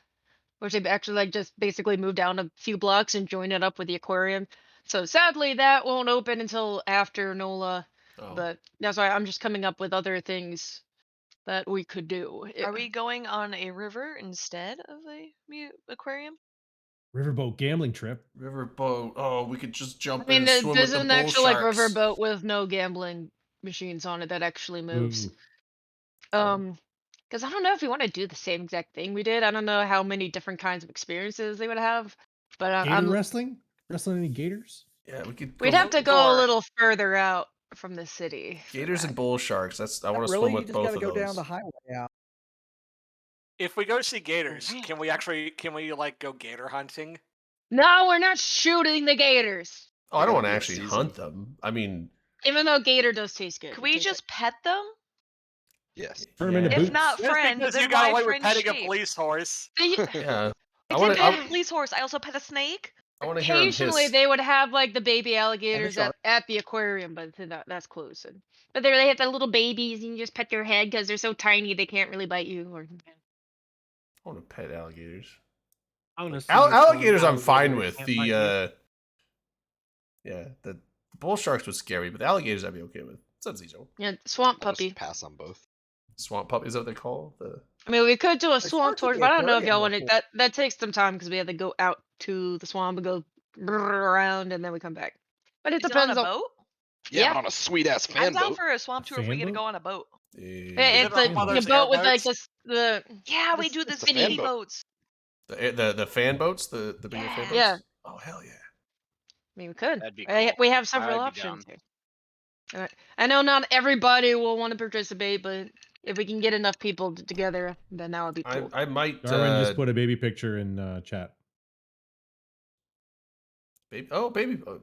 Speaker 6: which they actually like just basically moved down a few blocks and joined it up with the aquarium. So sadly, that won't open until after NOLA.
Speaker 1: Oh.
Speaker 6: But that's why I'm just coming up with other things that we could do.
Speaker 7: Are we going on a river instead of a aquarium?
Speaker 2: Riverboat gambling trip.
Speaker 1: Riverboat. Oh, we could just
Speaker 6: I
Speaker 1: jump
Speaker 6: mean,
Speaker 1: in and swim with
Speaker 6: there's
Speaker 1: the
Speaker 6: an
Speaker 1: bull
Speaker 6: actual like
Speaker 1: sharks.
Speaker 6: riverboat with no gambling machines on it that actually moves.
Speaker 2: Ooh.
Speaker 6: Because I don't know if we want to do the same exact thing we did. I don't know how many different kinds of experiences they would have, but
Speaker 2: Gator wrestling? Wrestling any gators?
Speaker 1: Yeah, we could.
Speaker 6: we'd
Speaker 1: go
Speaker 6: have to go a
Speaker 3: Gore.
Speaker 6: little further out from the city. for
Speaker 1: Gators
Speaker 6: that.
Speaker 1: and bull sharks. That's I want to
Speaker 8: Really,
Speaker 1: swim
Speaker 8: you
Speaker 1: with
Speaker 8: just
Speaker 1: both
Speaker 8: gotta
Speaker 1: of
Speaker 8: go
Speaker 1: those.
Speaker 8: down the highway out.
Speaker 3: If we go see gators,
Speaker 6: man.
Speaker 3: can we like go gator hunting?
Speaker 6: No, we're not shooting the gators.
Speaker 1: Oh, I
Speaker 4: They
Speaker 1: don't
Speaker 4: gotta
Speaker 1: want to
Speaker 4: be in
Speaker 1: actually
Speaker 4: season.
Speaker 1: hunt them. I mean,
Speaker 6: Even though gator does taste good.
Speaker 7: Can
Speaker 6: it
Speaker 7: we
Speaker 6: tastes
Speaker 7: just pet them?
Speaker 4: Yes.
Speaker 2: Turn 'em into
Speaker 1: yeah.
Speaker 7: If
Speaker 2: boots.
Speaker 7: not
Speaker 3: Just
Speaker 7: friend,
Speaker 3: because
Speaker 7: then
Speaker 3: you got
Speaker 7: why
Speaker 3: away with
Speaker 7: friend
Speaker 3: petting a
Speaker 7: sheep?
Speaker 3: police horse.
Speaker 6: like,
Speaker 1: Yeah.
Speaker 7: I
Speaker 1: I
Speaker 7: did
Speaker 1: want to.
Speaker 7: pet a
Speaker 6: I-
Speaker 7: police horse. I also pet a snake.
Speaker 1: I want to hear him
Speaker 6: occasionally
Speaker 1: hiss.
Speaker 6: they would have like the baby alligators
Speaker 8: shark.
Speaker 6: at the aquarium, but that's close. But they have the little babies, and you just pet their head because they're so tiny they can't really bite you. Or
Speaker 1: I want to pet alligators.
Speaker 9: I want to see
Speaker 1: Alligators, I'm fine with.
Speaker 9: Can't
Speaker 1: The
Speaker 9: bite you.
Speaker 1: yeah, the bull sharks was scary, but the alligators I'd be okay with. Subzizo.
Speaker 6: yeah, swamp
Speaker 4: I'll just
Speaker 6: puppy.
Speaker 4: pass on both.
Speaker 1: Swamp pup is that what they call the?
Speaker 6: I mean, we could do a
Speaker 8: They
Speaker 6: swamp
Speaker 8: started
Speaker 6: tour,
Speaker 8: the
Speaker 6: but I don't know if
Speaker 8: aquarium
Speaker 6: y'all want it.
Speaker 8: before.
Speaker 6: That takes some time because we have to go out to the swamp and go around, and then we come back. But it
Speaker 7: Is it on a
Speaker 6: depends on.
Speaker 7: boat?
Speaker 4: Yeah,
Speaker 6: Yeah.
Speaker 4: but on a sweet ass
Speaker 7: I'm
Speaker 4: fan
Speaker 7: down
Speaker 4: boat.
Speaker 7: for a swamp tour if we
Speaker 2: fan
Speaker 7: get to
Speaker 2: boat?
Speaker 7: go on a boat.
Speaker 6: It's
Speaker 3: it
Speaker 6: like
Speaker 3: on one of
Speaker 6: a
Speaker 3: those
Speaker 6: boat with like
Speaker 3: airboats?
Speaker 6: this
Speaker 7: Yeah, we
Speaker 6: This-
Speaker 7: do the
Speaker 4: it's the
Speaker 7: spinny
Speaker 4: fan boat.
Speaker 7: boats.
Speaker 1: the fan boats, the bigger fan boats.
Speaker 6: Yeah.
Speaker 1: Oh hell yeah!
Speaker 6: I mean, we could.
Speaker 5: That'd be
Speaker 6: I-
Speaker 5: cool.
Speaker 6: We have several
Speaker 5: I'd be
Speaker 6: options here. Alright. I know not everybody will want to participate, but if we can get enough people together, then that would be cool.
Speaker 1: I might.
Speaker 2: Darwin just put a baby picture in chat.
Speaker 1: Baby. Oh baby. Oh,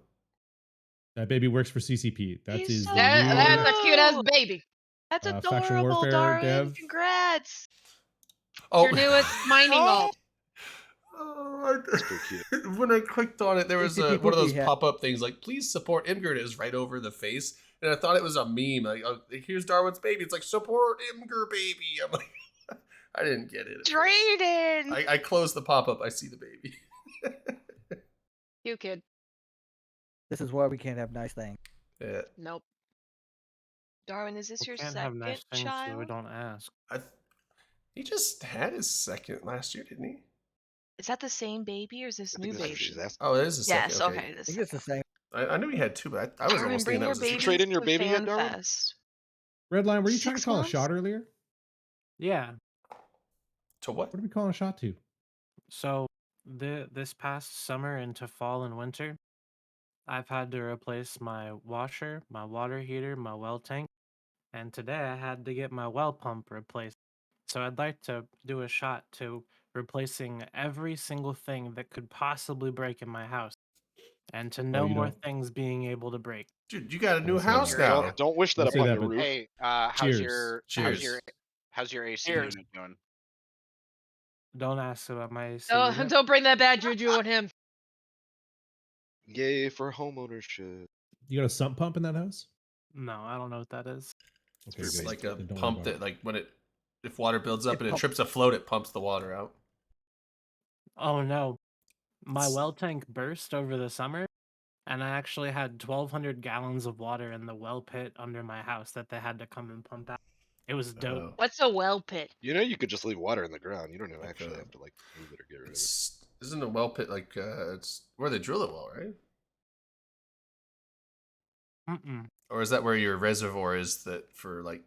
Speaker 2: That baby works for CCP. That's
Speaker 7: He's
Speaker 2: his
Speaker 7: so
Speaker 6: That's
Speaker 2: new
Speaker 6: a cute ass baby.
Speaker 7: That's
Speaker 2: Faction
Speaker 7: adorable,
Speaker 2: Warfare
Speaker 7: Darwin.
Speaker 2: dev.
Speaker 7: Congrats.
Speaker 1: oh.
Speaker 6: Your newest mining vault.
Speaker 1: Oh,
Speaker 4: It's pretty cute.
Speaker 1: when I clicked on it, there was
Speaker 8: CCP
Speaker 1: one of those
Speaker 8: cookie hat.
Speaker 1: pop-up things like "Please support Imgur." And it was right over the face, and I thought it was a meme. Like, oh, here's Darwin's baby. It's like support Imgur baby. I'm like, I didn't get it. at first.
Speaker 7: Drayden.
Speaker 1: I closed the pop-up. I see the baby.
Speaker 6: Cute kid.
Speaker 8: This is why we can't have nice things.
Speaker 1: Yeah,
Speaker 6: Nope.
Speaker 7: Darwin, is this
Speaker 9: We
Speaker 7: your
Speaker 9: can't
Speaker 7: second
Speaker 9: have nice things, so
Speaker 7: child?
Speaker 9: we don't ask.
Speaker 1: he just had his second last year, didn't he?
Speaker 7: Is that the same baby or is this
Speaker 4: I
Speaker 7: new
Speaker 4: think that's what
Speaker 7: baby?
Speaker 4: she's asking.
Speaker 1: Oh, it is his
Speaker 7: Yes.
Speaker 1: second.
Speaker 7: Okay.
Speaker 8: I
Speaker 7: This
Speaker 8: think it's the same.
Speaker 1: I knew he had two, but I was
Speaker 7: Darwin,
Speaker 1: almost
Speaker 7: bring
Speaker 1: thinking that
Speaker 7: your
Speaker 1: was his
Speaker 7: baby
Speaker 1: second.
Speaker 4: trade in your
Speaker 7: to
Speaker 4: baby yet,
Speaker 7: Fan
Speaker 4: Darwin?
Speaker 7: Fest.
Speaker 2: Redline, were you trying to
Speaker 7: 6
Speaker 2: call
Speaker 7: months?
Speaker 2: a shot earlier?
Speaker 9: Yeah.
Speaker 1: To what?
Speaker 2: What are we calling a shot to?
Speaker 9: So this past summer into fall and winter, I've had to replace my washer, my water heater, my well tank, and today I had to get my well pump replaced. So I'd like to do a shot to replacing every single thing that could possibly break in my house, and to no
Speaker 2: you
Speaker 9: more
Speaker 2: don't-
Speaker 9: things being able to break.
Speaker 1: Dude, you got a new
Speaker 2: Don't say
Speaker 1: house
Speaker 2: that.
Speaker 1: now.
Speaker 4: Don't wish that
Speaker 2: Don't say
Speaker 4: upon
Speaker 2: that,
Speaker 4: your
Speaker 2: but-
Speaker 4: roof.
Speaker 5: Hey,
Speaker 2: Cheers.
Speaker 5: how's your AC
Speaker 3: Cheers.
Speaker 5: unit doing?
Speaker 9: Don't ask about my AC.
Speaker 6: Oh,
Speaker 9: unit.
Speaker 6: don't bring that bad juju on him.
Speaker 4: Yay for homeownership.
Speaker 2: You got a sump pump in that house?
Speaker 9: No, I don't know what that is.
Speaker 2: Okay,
Speaker 1: It's
Speaker 2: good.
Speaker 1: like a
Speaker 2: Then don't worry
Speaker 1: pump
Speaker 2: about
Speaker 1: that,
Speaker 2: it.
Speaker 1: like, if water builds up
Speaker 8: It
Speaker 1: and it
Speaker 8: pump-
Speaker 1: trips a float, it pumps the water out.
Speaker 9: Oh no. My
Speaker 1: It's-
Speaker 9: well tank burst over the summer, and I actually had 1,200 gallons of water in the well pit under my house that they had to come and pump out. It was dope.
Speaker 1: Oh.
Speaker 6: What's a well pit?
Speaker 4: You know you could just leave water in the ground. You don't even
Speaker 1: Like
Speaker 4: actually
Speaker 1: a-
Speaker 4: have to like move it or get rid of it.
Speaker 1: Isn't a well pit like it's where they drill the well, right?
Speaker 9: Mm-mm.
Speaker 1: Or is that where your reservoir is that for like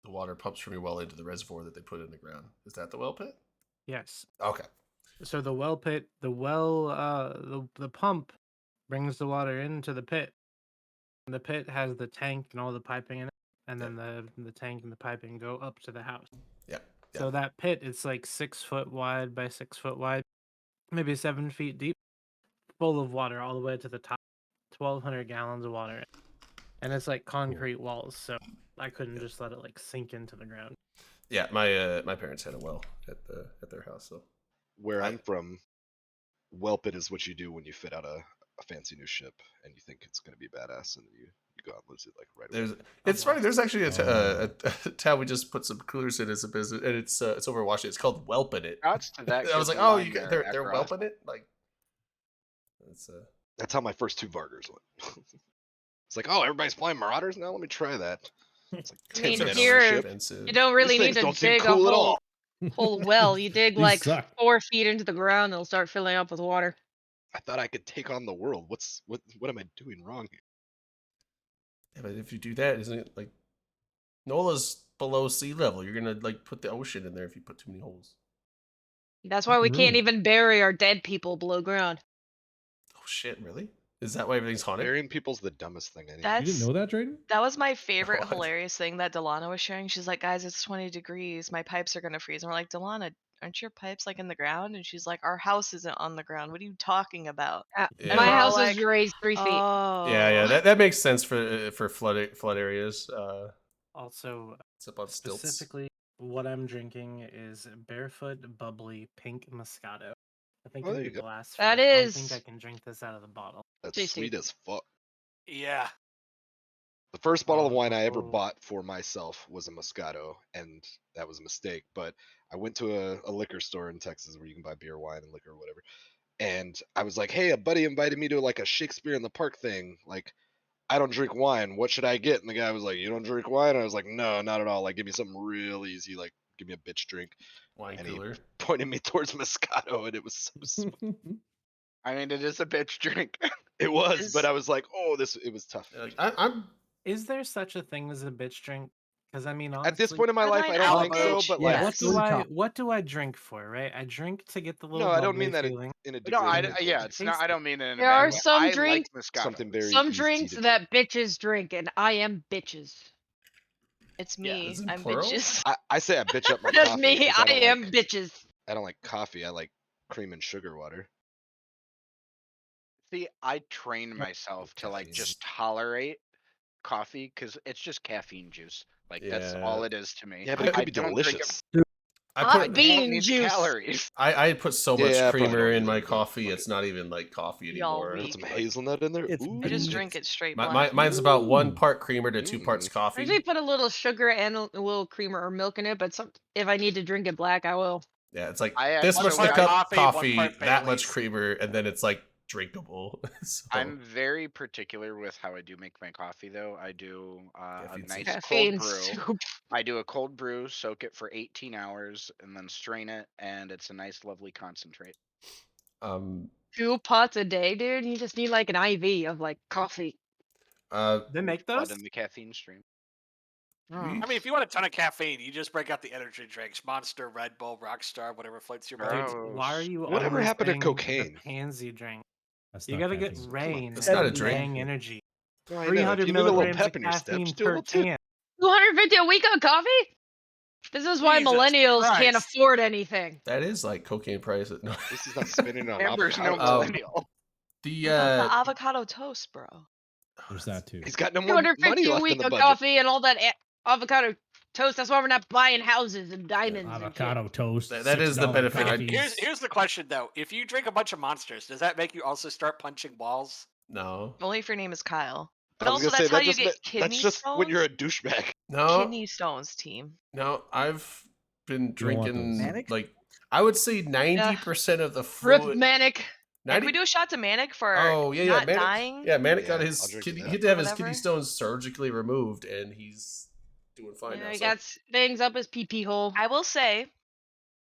Speaker 1: the water pumps from your well into the reservoir that they put in the ground? Is that the well pit?
Speaker 9: Yes.
Speaker 1: Okay.
Speaker 9: So the well pit, the pump brings the water into the pit. And the pit has the tank and all the piping in it, and then the tank and the piping go up to the house.
Speaker 1: Yeah.
Speaker 9: So that pit is like 6 foot wide by 6 foot wide, maybe 7 feet deep, full of water all the way to the top. 1,200 gallons of water, and it's like concrete walls, so I couldn't just let it like sink into the ground.
Speaker 1: Yeah, my parents had a well at their house, so
Speaker 4: Where I'm from, well pit is what you do when you fit out a fancy new ship and you think it's gonna be badass, and then you go out and lose it like right away.
Speaker 1: There's, it's funny. There's actually a town we just put some coolers in as a business, and it's over in Washington. It's called Whelping It.
Speaker 5: Shouts to that
Speaker 1: I was
Speaker 5: kid's
Speaker 1: like, oh,
Speaker 5: line
Speaker 1: you
Speaker 5: there,
Speaker 1: they're
Speaker 5: Ackross.
Speaker 1: whelping it, like. It's
Speaker 4: That's how my first 2 Vargers went. It's like, oh, everybody's flying Marauders now. Let me try that. It's like
Speaker 6: I
Speaker 4: 10
Speaker 6: mean,
Speaker 4: minutes
Speaker 6: here-
Speaker 4: on the ship.
Speaker 1: expensive.
Speaker 6: You don't really
Speaker 4: These
Speaker 6: need
Speaker 4: things
Speaker 6: to
Speaker 4: don't seem
Speaker 6: dig
Speaker 4: cool
Speaker 6: a
Speaker 4: at all.
Speaker 6: whole well. You dig
Speaker 2: These
Speaker 6: like
Speaker 2: suck.
Speaker 6: 4 feet into the ground, it'll start filling up with water.
Speaker 4: I thought I could take on the world. What am I doing wrong here?
Speaker 1: Yeah, but if you do that, isn't it like Nola's below sea level? You're gonna like put the ocean in there if you put too many holes.
Speaker 6: That's why we can't
Speaker 2: Ruined.
Speaker 6: even bury our dead people below ground.
Speaker 1: Oh shit! Really? Is that why everything's haunted?
Speaker 4: Burying people's the dumbest thing anyway.
Speaker 2: You didn't know that, Drayden?
Speaker 7: That was my favorite
Speaker 1: What?
Speaker 7: hilarious thing that Delana was sharing. She's like, guys, it's 20 degrees. My pipes are gonna freeze. And we're like, Delana, aren't your pipes like in the ground? And she's like, our house isn't on the ground. What are you talking about?
Speaker 1: Yeah.
Speaker 6: My
Speaker 7: we're all
Speaker 6: house
Speaker 7: like,
Speaker 6: is raised 3 feet.
Speaker 7: Oh.
Speaker 1: Yeah, that makes sense for flood areas.
Speaker 9: Also,
Speaker 1: It's up on stilts.
Speaker 9: specifically, what I'm drinking is Barefoot Bubbly Pink Moscato. I think
Speaker 4: Oh,
Speaker 9: in
Speaker 4: there
Speaker 9: the
Speaker 4: you go.
Speaker 9: glass.
Speaker 6: That
Speaker 9: fridge. I don't
Speaker 6: is-
Speaker 9: think I can drink this out of the bottle.
Speaker 4: That's
Speaker 6: tasty.
Speaker 4: sweet as fuck.
Speaker 3: Yeah.
Speaker 4: The first bottle of wine I ever
Speaker 9: Oh.
Speaker 4: bought for myself was a Moscato, and that was a mistake. But I went to a liquor store in Texas where you can buy beer, wine, and liquor or whatever. And I was like, hey, a buddy invited me to like a Shakespeare in the Park thing. Like, I don't drink wine. What should I get? And the guy was like, you don't drink wine? And I was like, no, not at all. Like, give me something real easy. Like, give me a bitch drink.
Speaker 1: Wine
Speaker 4: And he
Speaker 1: cooler.
Speaker 4: pointed me towards Moscato, and it was so sweet.
Speaker 5: I mean, it is a bitch drink.
Speaker 4: It was,
Speaker 7: Is-
Speaker 4: but I was like, oh, it was tough.
Speaker 1: Like, I'm
Speaker 9: Is there such a thing as a bitch drink? Because I mean, honestly,
Speaker 4: At this point in my
Speaker 7: Red
Speaker 4: life,
Speaker 7: Wine
Speaker 4: I don't think so,
Speaker 7: Alpha,
Speaker 4: but
Speaker 8: yeah.
Speaker 4: like,
Speaker 9: what do I drink for? Right, I drink to get the little.
Speaker 4: no, I don't
Speaker 9: bubbly
Speaker 4: mean that
Speaker 9: feeling.
Speaker 4: in a
Speaker 5: No,
Speaker 4: degrading way.
Speaker 5: yeah, it's not. I don't mean it in a
Speaker 6: There
Speaker 5: bad
Speaker 6: are
Speaker 5: way.
Speaker 6: some
Speaker 5: I
Speaker 6: drinks-
Speaker 5: like Moscato.
Speaker 4: Something very
Speaker 6: Some
Speaker 4: easy
Speaker 6: drinks
Speaker 4: to
Speaker 6: that bitches drink, and I am bitches.
Speaker 7: It's
Speaker 5: Yeah,
Speaker 7: me.
Speaker 1: is it
Speaker 7: I'm
Speaker 1: plural?
Speaker 7: bitches.
Speaker 4: I say I bitch up my
Speaker 6: That's
Speaker 4: coffee.
Speaker 6: me.
Speaker 4: 'cause
Speaker 6: I
Speaker 4: don't
Speaker 6: am
Speaker 4: like-
Speaker 6: bitches.
Speaker 4: I don't like coffee. I like cream and sugar water.
Speaker 5: See, I train myself to like
Speaker 4: Caffeine.
Speaker 5: just tolerate coffee because it's just caffeine juice. Like that's
Speaker 1: Yeah.
Speaker 5: all it is to me.
Speaker 4: Yeah, but it could
Speaker 5: I
Speaker 4: be
Speaker 5: don't drink it-
Speaker 4: delicious.
Speaker 1: I
Speaker 6: Hot
Speaker 1: put
Speaker 5: I don't
Speaker 6: bean
Speaker 5: need the
Speaker 6: juice.
Speaker 5: calories.
Speaker 1: I put so
Speaker 4: Yeah,
Speaker 1: much
Speaker 4: I probably
Speaker 1: creamer
Speaker 4: don't
Speaker 1: in
Speaker 4: do
Speaker 1: my
Speaker 4: that, but
Speaker 1: coffee.
Speaker 4: fuck
Speaker 1: It's
Speaker 4: it.
Speaker 1: not even like coffee
Speaker 7: Y'all
Speaker 1: anymore.
Speaker 7: weak.
Speaker 4: Put some hazelnut in there.
Speaker 8: It's
Speaker 4: Ooh.
Speaker 7: I just
Speaker 8: Mm.
Speaker 7: drink it straight
Speaker 1: My,
Speaker 7: black.
Speaker 1: mine's about 1
Speaker 2: Ooh.
Speaker 1: part creamer to 2 parts
Speaker 4: Mm.
Speaker 6: I
Speaker 1: coffee.
Speaker 6: usually put a little sugar and a little creamer or milk in it, but if I need to drink it black, I will.
Speaker 1: Yeah, it's like
Speaker 5: I
Speaker 1: this much
Speaker 5: actually-
Speaker 1: the cup
Speaker 3: coffee, 1
Speaker 1: coffee,
Speaker 3: part
Speaker 1: that much
Speaker 3: Baileys.
Speaker 1: creamer, and then it's like drinkable. So,
Speaker 5: I'm very particular with how I do make my coffee, though. I do a
Speaker 1: Caffeine soup.
Speaker 5: nice
Speaker 6: Caffeine
Speaker 5: cold brew.
Speaker 6: soup.
Speaker 5: I do a cold brew, soak it for 18 hours, and then strain it, and it's a nice, lovely concentrate.
Speaker 6: 2 pots a day, dude. You just need like an IV of like coffee.
Speaker 9: They make
Speaker 5: Blood
Speaker 9: those.
Speaker 5: in the caffeine stream.
Speaker 1: we-
Speaker 3: I mean, if you want a ton of caffeine, you just break out the energy drinks: Monster, Red Bull, Rockstar, whatever floats your boat.
Speaker 5: Bro.
Speaker 9: Dude, why are you
Speaker 4: Whatever
Speaker 9: always
Speaker 4: happened to
Speaker 9: saying
Speaker 4: cocaine?
Speaker 9: The pansy drink.
Speaker 2: That's
Speaker 9: You
Speaker 2: not
Speaker 9: gotta get
Speaker 2: caffeine.
Speaker 9: rain.
Speaker 1: It's not a
Speaker 9: and
Speaker 1: drink.
Speaker 9: Bang energy.
Speaker 4: No, I know. If
Speaker 9: 300
Speaker 4: you need a little
Speaker 9: milligrams
Speaker 4: pep
Speaker 9: of
Speaker 4: in your step,
Speaker 9: caffeine
Speaker 4: just do a
Speaker 9: per
Speaker 4: little tip.
Speaker 9: can.
Speaker 6: 250 a week on coffee? This is why
Speaker 3: Jesus
Speaker 6: millennials can't
Speaker 3: Christ.
Speaker 6: afford anything.
Speaker 1: that is like cocaine price. No.
Speaker 4: This is not spinning on
Speaker 5: Amber's no
Speaker 4: avocado.
Speaker 5: millennial.
Speaker 1: The
Speaker 7: What about the avocado toast, bro?
Speaker 2: There's that too.
Speaker 4: He's got no more money
Speaker 6: 250 a
Speaker 4: left in
Speaker 6: week
Speaker 4: the
Speaker 6: of
Speaker 4: budget.
Speaker 6: coffee and all that avocado toast. That's why we're not buying houses and diamonds. and shit.
Speaker 2: Avocado toast.
Speaker 1: That is the
Speaker 2: $6
Speaker 1: benefit.
Speaker 2: coffees.
Speaker 3: Here's the question though: if you drink a bunch of monsters, does that make you also start punching walls?
Speaker 1: No,
Speaker 7: Only if your name is Kyle. But
Speaker 4: I was
Speaker 7: also,
Speaker 4: gonna say
Speaker 7: that's how
Speaker 4: that
Speaker 7: you
Speaker 4: just
Speaker 7: get
Speaker 4: that's
Speaker 7: kidney
Speaker 4: just
Speaker 7: stones.
Speaker 4: when you're a douchebag.
Speaker 1: no,
Speaker 7: Kidney stones, team.
Speaker 1: no. I've been
Speaker 2: don't want
Speaker 1: drinking
Speaker 2: those.
Speaker 8: Manic?
Speaker 1: like I would say 90% of the
Speaker 6: Rip
Speaker 1: fluid.
Speaker 6: Manic.
Speaker 7: Hey, can we do a shot to Manic for
Speaker 1: Oh yeah, yeah,
Speaker 7: not
Speaker 1: Manic.
Speaker 7: dying?
Speaker 1: Yeah, Manic
Speaker 4: Yeah,
Speaker 1: got his
Speaker 4: I'll drink
Speaker 1: kidney.
Speaker 4: that.
Speaker 1: He had to have his
Speaker 7: Whatever.
Speaker 1: kidney stones surgically removed, and he's doing fine
Speaker 6: Yeah,
Speaker 1: now.
Speaker 6: he
Speaker 1: so-
Speaker 6: got things up his pee hole.
Speaker 7: I will say,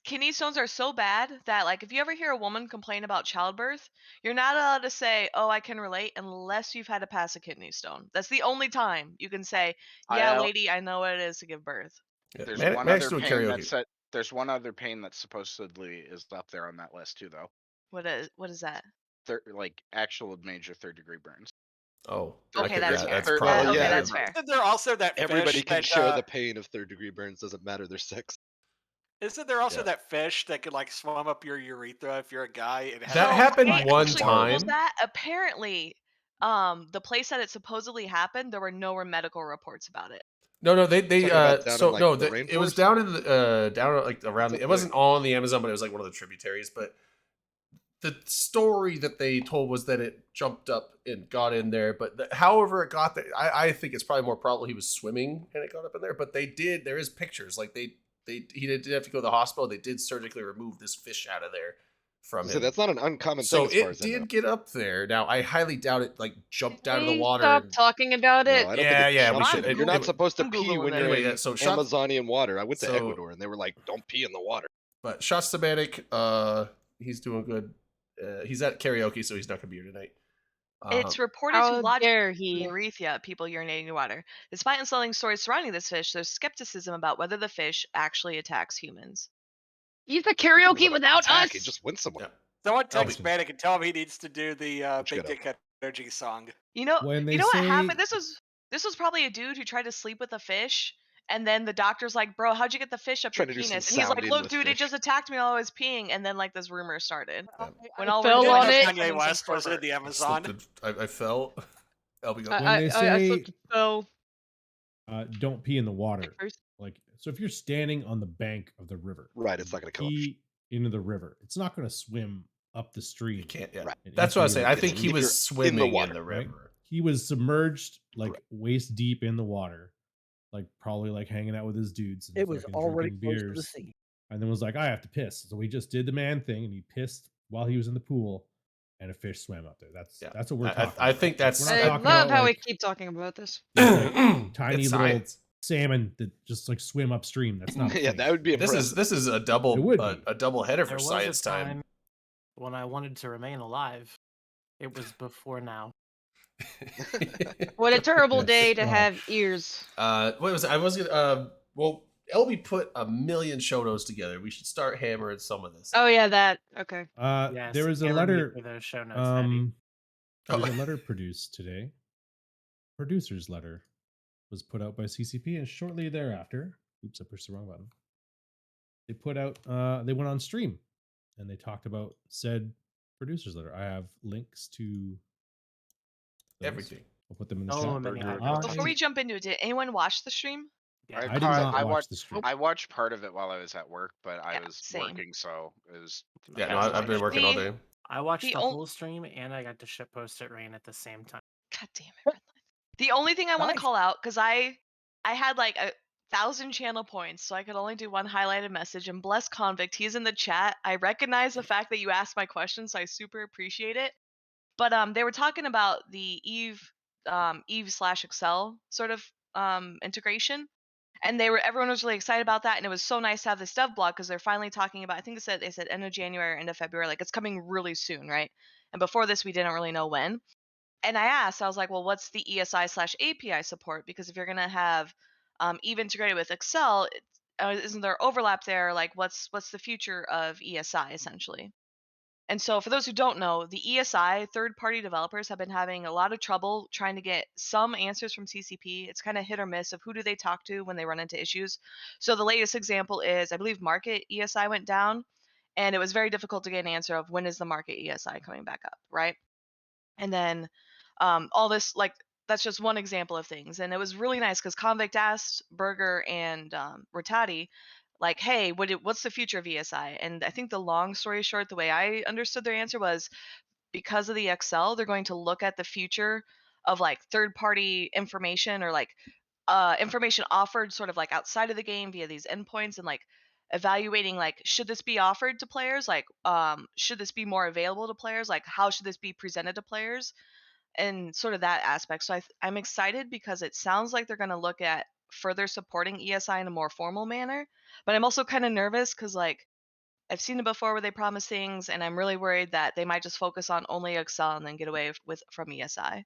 Speaker 7: kidney stones are so bad that, like, if you ever hear a woman complain about childbirth, you're not allowed to say, "Oh, I can relate," unless you've had to pass a kidney stone. That's the only time you can say, "Yeah,
Speaker 5: I'll-
Speaker 7: lady, I know what it is to give birth."
Speaker 1: Yeah,
Speaker 5: There's
Speaker 1: Manic-
Speaker 5: one
Speaker 1: Manic's
Speaker 5: other
Speaker 1: doing
Speaker 5: pain
Speaker 1: karaoke.
Speaker 5: that's there's one other pain that supposedly is up there on that list too, though.
Speaker 7: What is that?
Speaker 5: Like actual major third-degree burns.
Speaker 1: Oh,
Speaker 7: Okay, that's fair.
Speaker 1: that's
Speaker 5: That-
Speaker 1: probably
Speaker 7: okay,
Speaker 4: yeah.
Speaker 7: that's fair.
Speaker 3: Isn't there also that
Speaker 4: Everybody
Speaker 3: fish
Speaker 4: can
Speaker 3: that,
Speaker 4: share the pain of third-degree burns. Doesn't matter their sex.
Speaker 3: Isn't there also
Speaker 1: Yeah.
Speaker 3: that fish that could like swim up your urethra if you're a guy? And
Speaker 1: That
Speaker 3: has-
Speaker 1: happened
Speaker 7: I
Speaker 1: one
Speaker 7: actually
Speaker 1: time.
Speaker 7: Googled that. Apparently, the place that it supposedly happened, there were no medical reports about it.
Speaker 1: No, they
Speaker 4: Talking about down
Speaker 1: so
Speaker 4: in, like,
Speaker 1: no,
Speaker 4: the
Speaker 1: it was
Speaker 4: rainforest?
Speaker 1: down in the down like around.
Speaker 4: What's
Speaker 1: It
Speaker 4: up
Speaker 1: wasn't on the Amazon, but it was like one of the tributaries. But the story that they told was that it jumped up and got in there, but however it got there, I think it's probably more probable he was swimming and it got up in there. But there is pictures, like he didn't have to go to the hospital. They did surgically remove this fish out of there from
Speaker 4: So
Speaker 1: him.
Speaker 4: that's not an uncommon
Speaker 1: So
Speaker 4: thing as far
Speaker 1: it
Speaker 4: as I know.
Speaker 1: did get up there. Now I highly doubt it like jumped out of the
Speaker 6: Please
Speaker 1: water.
Speaker 6: stop
Speaker 1: and-
Speaker 6: talking about
Speaker 4: No,
Speaker 6: it.
Speaker 4: I don't
Speaker 1: Yeah,
Speaker 4: think it
Speaker 1: yeah, we
Speaker 4: jumped
Speaker 1: should-
Speaker 4: in.
Speaker 1: it-
Speaker 4: You're not
Speaker 1: it-
Speaker 4: supposed to
Speaker 7: I'm
Speaker 4: pee
Speaker 7: Googling
Speaker 4: when
Speaker 7: that.
Speaker 4: you're
Speaker 1: Anyway,
Speaker 4: in
Speaker 1: yeah, so shots-
Speaker 4: Amazonian water. I went to
Speaker 1: so-
Speaker 4: Ecuador and they were like, "Don't pee in the water."
Speaker 1: But Shots to Manic, he's doing good. He's at karaoke, so he's not gonna be here tonight.
Speaker 7: It's reported
Speaker 6: How
Speaker 7: to lodge
Speaker 6: dare he?
Speaker 7: urethra people urinating in water. Despite installing stories surrounding this fish, there's skepticism about whether the fish actually attacks humans.
Speaker 6: He's a
Speaker 4: It was
Speaker 6: karaoke
Speaker 4: an
Speaker 6: without
Speaker 4: attack.
Speaker 6: us.
Speaker 4: He just went somewhere.
Speaker 1: Yeah.
Speaker 3: Someone text
Speaker 1: Elby.
Speaker 3: Manic and tell him he needs to do the
Speaker 4: What you
Speaker 3: Big
Speaker 4: got,
Speaker 3: Dick Energy song.
Speaker 7: You know,
Speaker 2: When they
Speaker 7: you know what
Speaker 2: say-
Speaker 7: happened? This was probably a dude who tried to sleep with a fish, and then the doctor's like, "Bro, how'd you get the fish up
Speaker 4: Trying
Speaker 7: your
Speaker 4: to do some
Speaker 7: penis?" And he's like,
Speaker 4: sounding
Speaker 7: "Look,
Speaker 4: with
Speaker 7: dude, it
Speaker 4: fish.
Speaker 7: just attacked me while I was peeing." And then like this rumor started.
Speaker 1: Yeah.
Speaker 7: When
Speaker 6: I
Speaker 7: all
Speaker 6: fell
Speaker 7: we're doing
Speaker 6: on
Speaker 7: is
Speaker 6: it.
Speaker 7: finding
Speaker 3: Kanye
Speaker 7: some
Speaker 3: West was in
Speaker 7: pervert.
Speaker 3: the
Speaker 1: I
Speaker 3: Amazon.
Speaker 1: slipped I fell. Elby go.
Speaker 2: When they
Speaker 6: I
Speaker 2: say
Speaker 6: slipped and fell.
Speaker 2: don't pee in the water,
Speaker 6: First.
Speaker 2: like so if you're standing on the bank of the river,
Speaker 4: Right, it's not gonna come up.
Speaker 2: pee into the river. It's not going to swim up the stream.
Speaker 1: You can't. Yeah,
Speaker 4: Right.
Speaker 2: and
Speaker 1: that's
Speaker 2: into
Speaker 1: what I was saying.
Speaker 2: your-
Speaker 1: I think
Speaker 4: It's
Speaker 1: he
Speaker 4: if
Speaker 1: was
Speaker 4: you're
Speaker 1: swimming in
Speaker 4: water,
Speaker 1: the
Speaker 2: right?
Speaker 1: river.
Speaker 2: He was submerged like
Speaker 4: Correct.
Speaker 2: waist deep in the water, like probably like hanging out with his dudes. And
Speaker 8: It was
Speaker 2: fucking
Speaker 8: already
Speaker 2: drinking
Speaker 8: close to the
Speaker 2: beers,
Speaker 8: sea.
Speaker 2: and then was like, I have to piss. So he just did the man thing, and he pissed while he was in the pool, and a fish swam up there. That's
Speaker 1: Yeah.
Speaker 2: that's what we're
Speaker 1: I-
Speaker 2: talking.
Speaker 1: I
Speaker 2: about.
Speaker 1: think that's-
Speaker 2: We're not
Speaker 6: I
Speaker 2: talking
Speaker 6: love
Speaker 2: about,
Speaker 6: how we
Speaker 2: like,
Speaker 6: keep talking about this.
Speaker 2: tiny
Speaker 1: It's
Speaker 2: little
Speaker 1: science.
Speaker 2: salmon that just like swim upstream. That's not. A
Speaker 4: Yeah,
Speaker 2: thing.
Speaker 4: that would be impressive.
Speaker 1: This is a
Speaker 2: It
Speaker 1: double
Speaker 2: would
Speaker 1: a double header
Speaker 9: There
Speaker 1: for
Speaker 9: was
Speaker 1: science
Speaker 9: a
Speaker 1: time.
Speaker 9: time when I wanted to remain alive. It was before now.
Speaker 6: What a terrible
Speaker 2: Yes.
Speaker 6: day to
Speaker 2: Oh.
Speaker 6: have ears.
Speaker 1: What was it? I was gonna well, LB put a million show notes together. We should start hammering some of this.
Speaker 6: Oh yeah, that. Okay.
Speaker 9: Yes,
Speaker 2: There was a
Speaker 9: killing me
Speaker 2: letter.
Speaker 9: for those show notes, Maddie.
Speaker 2: There was
Speaker 1: Oh.
Speaker 2: a letter produced today. Producer's letter was put out by CCP, and shortly thereafter, oops, I pushed the wrong button. They put out. They went on stream, and they talked about said producer's letter. I have links to those.
Speaker 1: Everything.
Speaker 2: I'll put them in the
Speaker 9: Oh,
Speaker 2: chat.
Speaker 9: many
Speaker 4: Burger.
Speaker 9: icons.
Speaker 7: Before we jump into it, did anyone watch the stream?
Speaker 9: Yeah.
Speaker 2: I did not
Speaker 5: I
Speaker 2: watch
Speaker 5: watched-
Speaker 2: the stream.
Speaker 5: I watched part of it while I was at work, but I
Speaker 7: Yeah,
Speaker 5: was
Speaker 7: same.
Speaker 5: working, so it was.
Speaker 1: Yeah, no,
Speaker 5: I
Speaker 1: I've been working all
Speaker 7: The-
Speaker 1: day.
Speaker 9: I watched
Speaker 7: The
Speaker 9: the
Speaker 7: ol-
Speaker 9: whole stream and I got to shitpost it rain at the same time.
Speaker 7: God damn it. Redline. The only thing I want to
Speaker 8: Nice.
Speaker 7: call out, because I had like 1,000 channel points, so I could only do one highlighted message. And bless Convict, he's in the chat. I recognize the fact that you asked my question, so I super appreciate it. But they were talking about the Eve/Excel sort of integration. And everyone was really excited about that, and it was so nice to have this dev blog because they're finally talking about. I think they said end of January, end of February, like it's coming really soon, right? And before this, we didn't really know when. And I was like, well, what's the ESI/API support? Because if you're gonna have Eve integrated with Excel, isn't there overlap there? Like, what's the future of ESI essentially? And so, for those who don't know, the ESI third-party developers have been having a lot of trouble trying to get some answers from CCP. It's kind of hit or miss of who do they talk to when they run into issues. So the latest example is, I believe, Market ESI went down, and it was very difficult to get an answer of when is the Market ESI coming back up, right? And then all this, like, that's just one example of things. And it was really nice because Convict asked Burger and Rotati, like, hey, what's the future of ESI? And I think the long story short, the way I understood their answer was because of the Excel, they're going to look at the future of like third-party information or like information offered sort of like outside of the game via these endpoints and like evaluating like should this be offered to players, like should this be more available to players, like how should this be presented to players, and sort of that aspect. So I'm excited because it sounds like they're going to look at further supporting ESI in a more formal manner. But I'm also kind of nervous because like I've seen it before where they promise things, and I'm really worried that they might just focus on only Excel and then get away from ESI.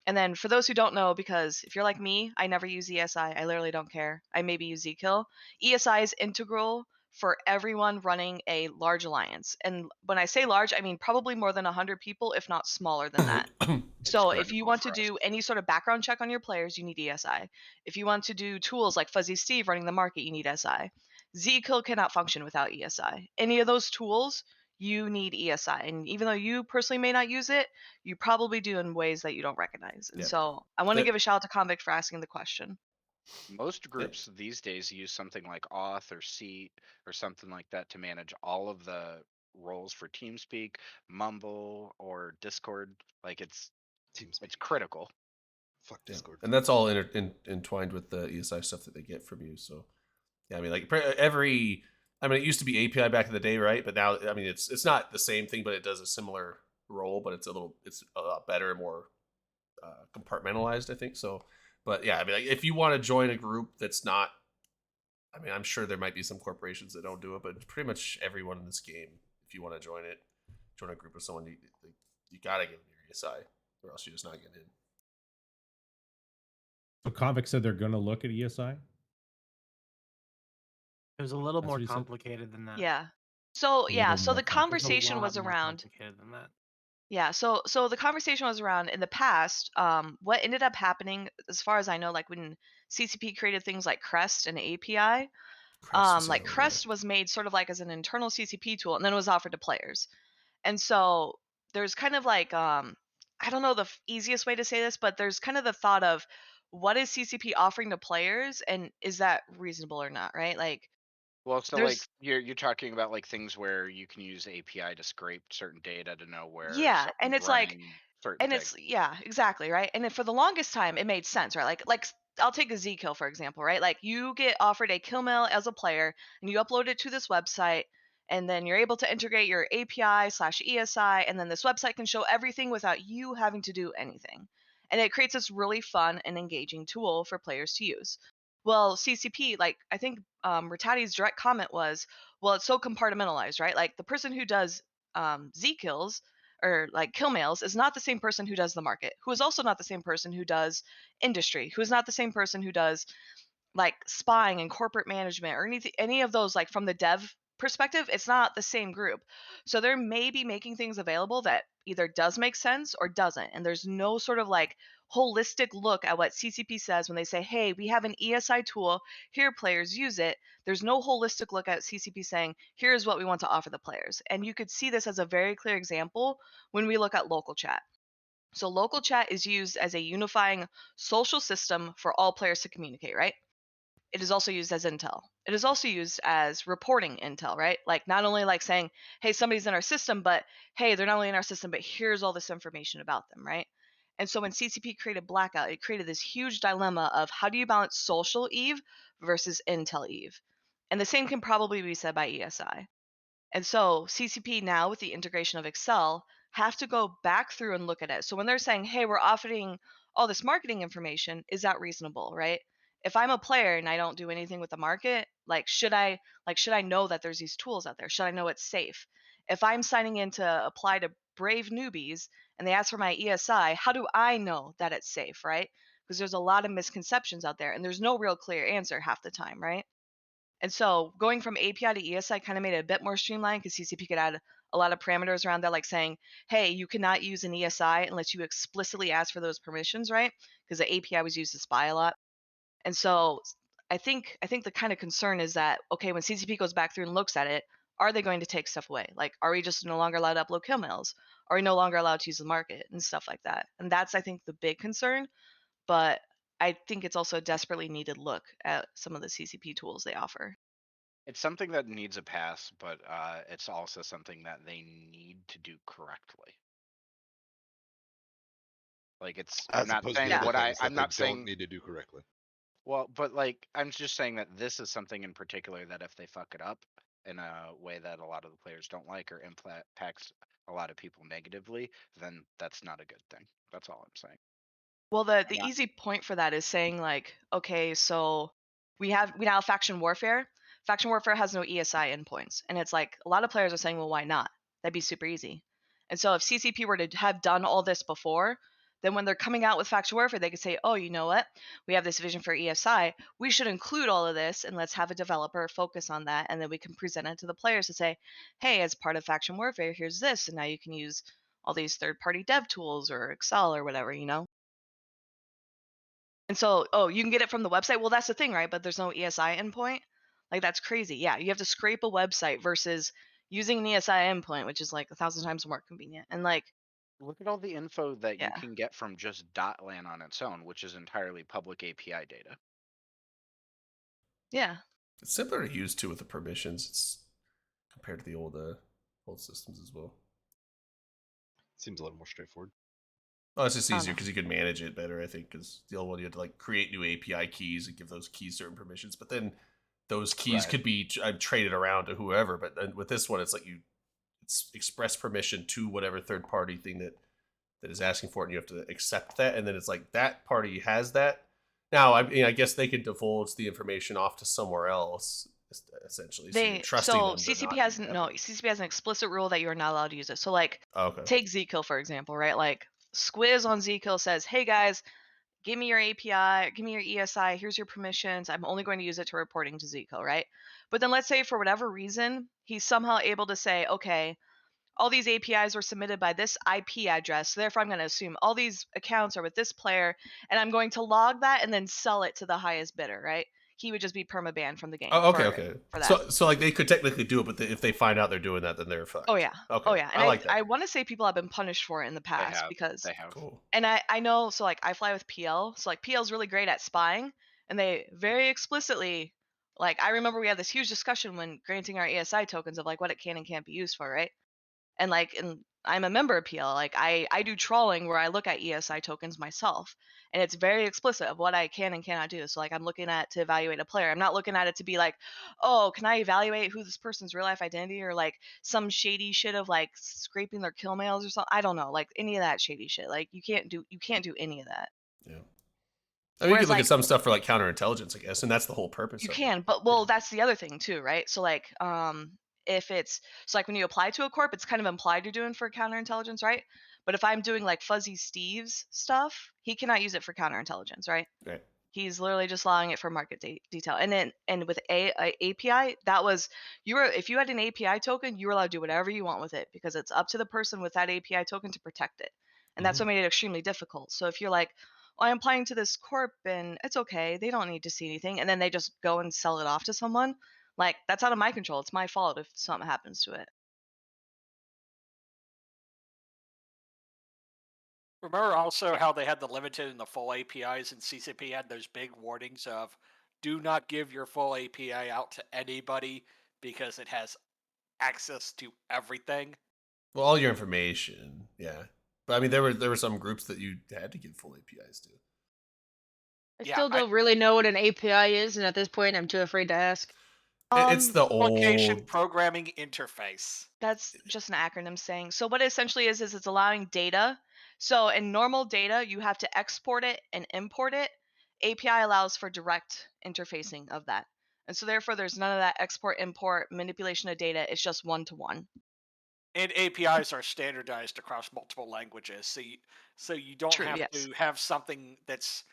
Speaker 7: And then for those who don't know, because if you're like me, I never use ESI. I literally don't care. I maybe use Zkill. ESI is integral for everyone running a large alliance. And when I say large, I mean probably more than 100 people, if not smaller than that. So if you want to do any sort of background check on your players, you need ESI. If you want to do tools like Fuzzy Steve running the market, you need SI. Zkill cannot function without ESI. Any of those tools, you need ESI. And even though you personally may not use it, you probably do in ways that you don't recognize. And
Speaker 1: Yeah.
Speaker 7: so I want to
Speaker 1: The-
Speaker 7: give a shout out to Convict for asking the question.
Speaker 5: Most groups these days use something like Auth or Seat or something like that to manage all of the roles for TeamSpeak, Mumble, or Discord. Like it's
Speaker 4: TeamSpeak.
Speaker 5: critical.
Speaker 4: Fuck
Speaker 1: Yeah.
Speaker 4: Discord.
Speaker 1: And that's all entwined with the ESI stuff that they get from you. So, yeah, I mean, like every, I mean, it used to be API back in the day, right? But now, I mean, it's not the same thing, but it does a similar role, but it's a lot better, more compartmentalized, I think. So, but yeah, I mean, like, if you want to join a group that's not, I mean, I'm sure there might be some corporations that don't do it, but pretty much everyone in this game, if you want to join a group with someone, you gotta give them your ESI, or else you're just not getting in.
Speaker 2: So Convict said they're going to look at ESI.
Speaker 9: It was a little
Speaker 2: That's
Speaker 9: more
Speaker 2: what he said?
Speaker 9: complicated than that.
Speaker 7: Yeah. So
Speaker 2: A
Speaker 7: yeah,
Speaker 2: little
Speaker 7: so
Speaker 2: more
Speaker 7: the
Speaker 2: complicated.
Speaker 9: It was a
Speaker 7: conversation
Speaker 9: lot
Speaker 7: was
Speaker 9: more
Speaker 7: around.
Speaker 9: complicated than that.
Speaker 7: Yeah, so the conversation was around in the past. What ended up happening, as far as I know, like when CCP created things like Crest and API,
Speaker 1: Crest
Speaker 7: like Crest was made sort of like as an internal CCP tool, and then it was offered to players. And so there's kind of like I don't know the easiest way to say this, but there's kind of the thought of what is CCP offering to players, and is that reasonable or not, right? Like
Speaker 5: Well, so like
Speaker 7: there's
Speaker 5: you're talking about like things where you can use API to scrape certain data to know where
Speaker 7: yeah, and
Speaker 5: someone's
Speaker 7: it's like
Speaker 5: running certain
Speaker 7: and
Speaker 5: things.
Speaker 7: it's yeah, exactly, right? And then for the longest time it made sense, right? I'll take a Z kill for example, right? Like you get offered a kill mail as a player and you upload it to this website and then you're able to integrate your API/ESI and then this website can show everything without you having to do anything. And it creates this really fun and engaging tool for players to use. Well, CCP, like I think Ratati's direct comment was, well, it's so compartmentalized, right? Like the person who does Z kills or like kill mails is not the same person who does the market, who is also not the same person who does industry, who is not the same person who does like spying and corporate management or any of those like from the dev perspective. It's not the same group. So they're maybe making things available that either does make sense or doesn't, and there's no sort of like holistic look at what CCP says when they say, hey, we have an ESI tool here, players use it. There's no holistic look at CCP saying here's what we want to offer the players. And you could see this as a very clear example when we look at local chat. So local chat is used as a unifying social system for all players to communicate, right? It is also used as intel. It is also used as reporting intel, right? Like not only like saying, hey, somebody's in our system, but hey, they're not only in our system, but here's all this information about them, right? And so when CCP created Blackout, it created this huge dilemma of how do you balance social Eve versus intel Eve? And the same can probably be said by ESI. And so CCP now with the integration of Excel have to go back through and look at it. So when they're saying, "Hey, we're offering all this marketing information, is that reasonable?" right? If I'm a player and I don't do anything with the market, should I know that there's these tools out there? Should I know it's safe? If I'm signing in to apply to Brave newbies and they ask for my ESI, how do I know that it's safe, right? Because there's a lot of misconceptions out there and there's no real clear answer half the time, right? And so going from API to ESI kind of made it a bit more streamlined because CCP could add a lot of parameters around that, like saying, hey, you cannot use an ESI unless you explicitly ask for those permissions, right? Because the API was used to spy a lot. And so I think the kind of concern is that, okay, when CCP goes back through and looks at it, are they going to take stuff away? Like, are we just no longer allowed to upload kill mails? Are we no longer allowed to use the market and stuff like that? And that's, I think, the big concern. But I think it's also a desperately needed look at some of the CCP tools they offer.
Speaker 5: It's something that needs a pass, but it's also something that they need to do correctly. Like it's, I'm
Speaker 4: As
Speaker 5: not
Speaker 4: opposed
Speaker 5: saying
Speaker 4: to the
Speaker 5: what
Speaker 4: things
Speaker 5: I'm
Speaker 4: that
Speaker 5: not
Speaker 4: they don't
Speaker 5: saying.
Speaker 4: need to do correctly.
Speaker 5: Well, but like I'm just saying that this is something in particular that if they fuck it up in a way that a lot of the players don't like or impacts a lot of people negatively, then that's not a good thing. That's all I'm saying.
Speaker 7: Well, the
Speaker 5: And
Speaker 7: easy point for that is saying like, okay, so we now have faction warfare. Faction warfare has no ESI endpoints, and it's like a lot of players are saying, well, why not? That'd be super easy. And so if CCP were to have done all this before, then when they're coming out with faction warfare, they could say, oh, you know what? We have this vision for ESI. We should include all of this, and let's have a developer focus on that, and then we can present it to the players to say, hey, as part of faction warfare, here's this, and now you can use all these third-party dev tools or Excel or whatever, you know. And so, oh, you can get it from the website. Well, that's the thing, right? But there's no ESI endpoint. Like that's crazy. Yeah, you have to scrape a website versus using an ESI endpoint, which is like 1,000 times more convenient. And like,
Speaker 5: look at all the info that you
Speaker 7: yeah,
Speaker 5: can get from just .lan on its own, which is entirely public API data.
Speaker 7: yeah,
Speaker 1: It's simpler to use too with the permissions. It's compared to the old both systems as well.
Speaker 4: Seems a little more straightforward.
Speaker 1: Well, it's just
Speaker 6: I don't
Speaker 1: easier
Speaker 6: know.
Speaker 1: because you could manage it better, I think. Because the old one, you had to like create new API keys and give those keys certain permissions, but then those keys
Speaker 4: Right.
Speaker 1: could be traded around to whoever. But then with this one, it's like it's express permission to whatever third party thing that is asking for it, and you have to accept that. And then it's like that party has that. Now, I mean, I guess they could divulge the information off to somewhere else, essentially. So you're trusting them to
Speaker 7: CCP
Speaker 1: not
Speaker 7: has
Speaker 1: do that.
Speaker 7: no CCP has an explicit rule that you are not allowed to use it. So like
Speaker 1: Okay.
Speaker 7: take Zkill for example, right? Like Squiz on Zkill says, "Hey guys, give me your API, give me your ESI, here's your permissions. I'm only going to use it to reporting to Zkill," right? But then let's say for whatever reason, he's somehow able to say, "Okay, all these APIs were submitted by this IP address, so therefore I'm going to assume all these accounts are with this player, and I'm going to log that and then sell it to the highest bidder," right? He would just be permabanned from the game
Speaker 1: Oh, okay,
Speaker 7: for
Speaker 1: okay.
Speaker 7: that.
Speaker 1: So like they could technically do it, but if they find out they're doing that, then they're fucked.
Speaker 7: Oh yeah.
Speaker 1: Okay.
Speaker 7: Oh yeah. And
Speaker 1: I like that.
Speaker 7: I want to say people have been punished for it in the
Speaker 5: They
Speaker 7: past
Speaker 5: have.
Speaker 7: because
Speaker 5: They have.
Speaker 1: Cool.
Speaker 7: and I know, so like I fly with PL, so like PL's really great at spying, and they very explicitly, like I remember we had this huge discussion when granting our ESI tokens of like what it can and can't be used for, right? And I'm a member of PL. Like I do trawling where I look at ESI tokens myself, and it's very explicit of what I can and cannot do. So like I'm looking at to evaluate a player. I'm not looking at it to be like, oh, can I evaluate who this person's real life identity or like some shady shit of like scraping their kill mails or something. I don't know, like any of that shady shit. Like you can't do any of that.
Speaker 1: Yeah. I mean, you
Speaker 7: Whereas
Speaker 1: could look
Speaker 7: like
Speaker 1: at some stuff for like counterintelligence, I guess, and that's the whole purpose
Speaker 7: you
Speaker 1: of
Speaker 7: can,
Speaker 1: it.
Speaker 7: but well, that's the other thing too, right? So like if it's so like when you apply to a corp, it's kind of implied you're doing for counterintelligence, right? But if I'm doing like Fuzzy Steve's stuff, he cannot use it for counterintelligence, right?
Speaker 1: Right.
Speaker 7: He's literally just allowing it for market detail. And then and with a API, that was you were if you had an API token, you were allowed to do whatever you want with it because it's up to the person with that API token to protect it. And that's what made it extremely difficult. So if you're like, "Oh, I'm applying to this corp and it's okay, they don't need to see anything," and then they just go and sell it off to someone, like that's out of my control. It's my fault if something happens to it.
Speaker 3: Remember also how they had the limited and the full APIs, and CCP had those big warnings of do not give your full API out to anybody because it has access to everything.
Speaker 1: Well, all your information, yeah. But I mean, there were some groups that you had to give full APIs to.
Speaker 6: I
Speaker 3: Yeah,
Speaker 6: still don't really know what an API is, and at this point, I'm too afraid to ask.
Speaker 1: It's the
Speaker 3: Application
Speaker 1: old.
Speaker 3: Programming Interface.
Speaker 7: That's just an acronym saying. So what it essentially is it's allowing data. So in normal data, you have to export it and import it. API allows for direct interfacing of that. And so therefore there's none of that export import manipulation of data. It's just one to one.
Speaker 3: And APIs are standardized across multiple languages, so you don't
Speaker 7: True,
Speaker 3: have
Speaker 7: yes.
Speaker 3: to have something that's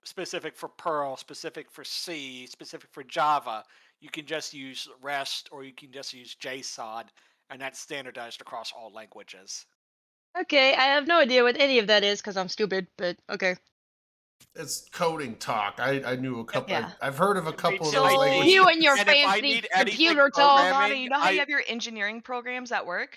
Speaker 3: specific for Perl, specific for C, specific for Java. You can just use REST or you can just use JSON, and that's standardized across all languages.
Speaker 6: Okay, I have no idea what any of that is because I'm stupid, but okay.
Speaker 1: It's coding talk. I knew a couple.
Speaker 7: Yeah.
Speaker 1: I've heard of a couple of
Speaker 3: So
Speaker 1: those
Speaker 7: So
Speaker 1: languages.
Speaker 6: You and your
Speaker 3: And if I
Speaker 6: fancy
Speaker 3: need anything
Speaker 6: computer talk.
Speaker 7: Lonnie, you know how you
Speaker 3: I
Speaker 7: have your engineering programs at work?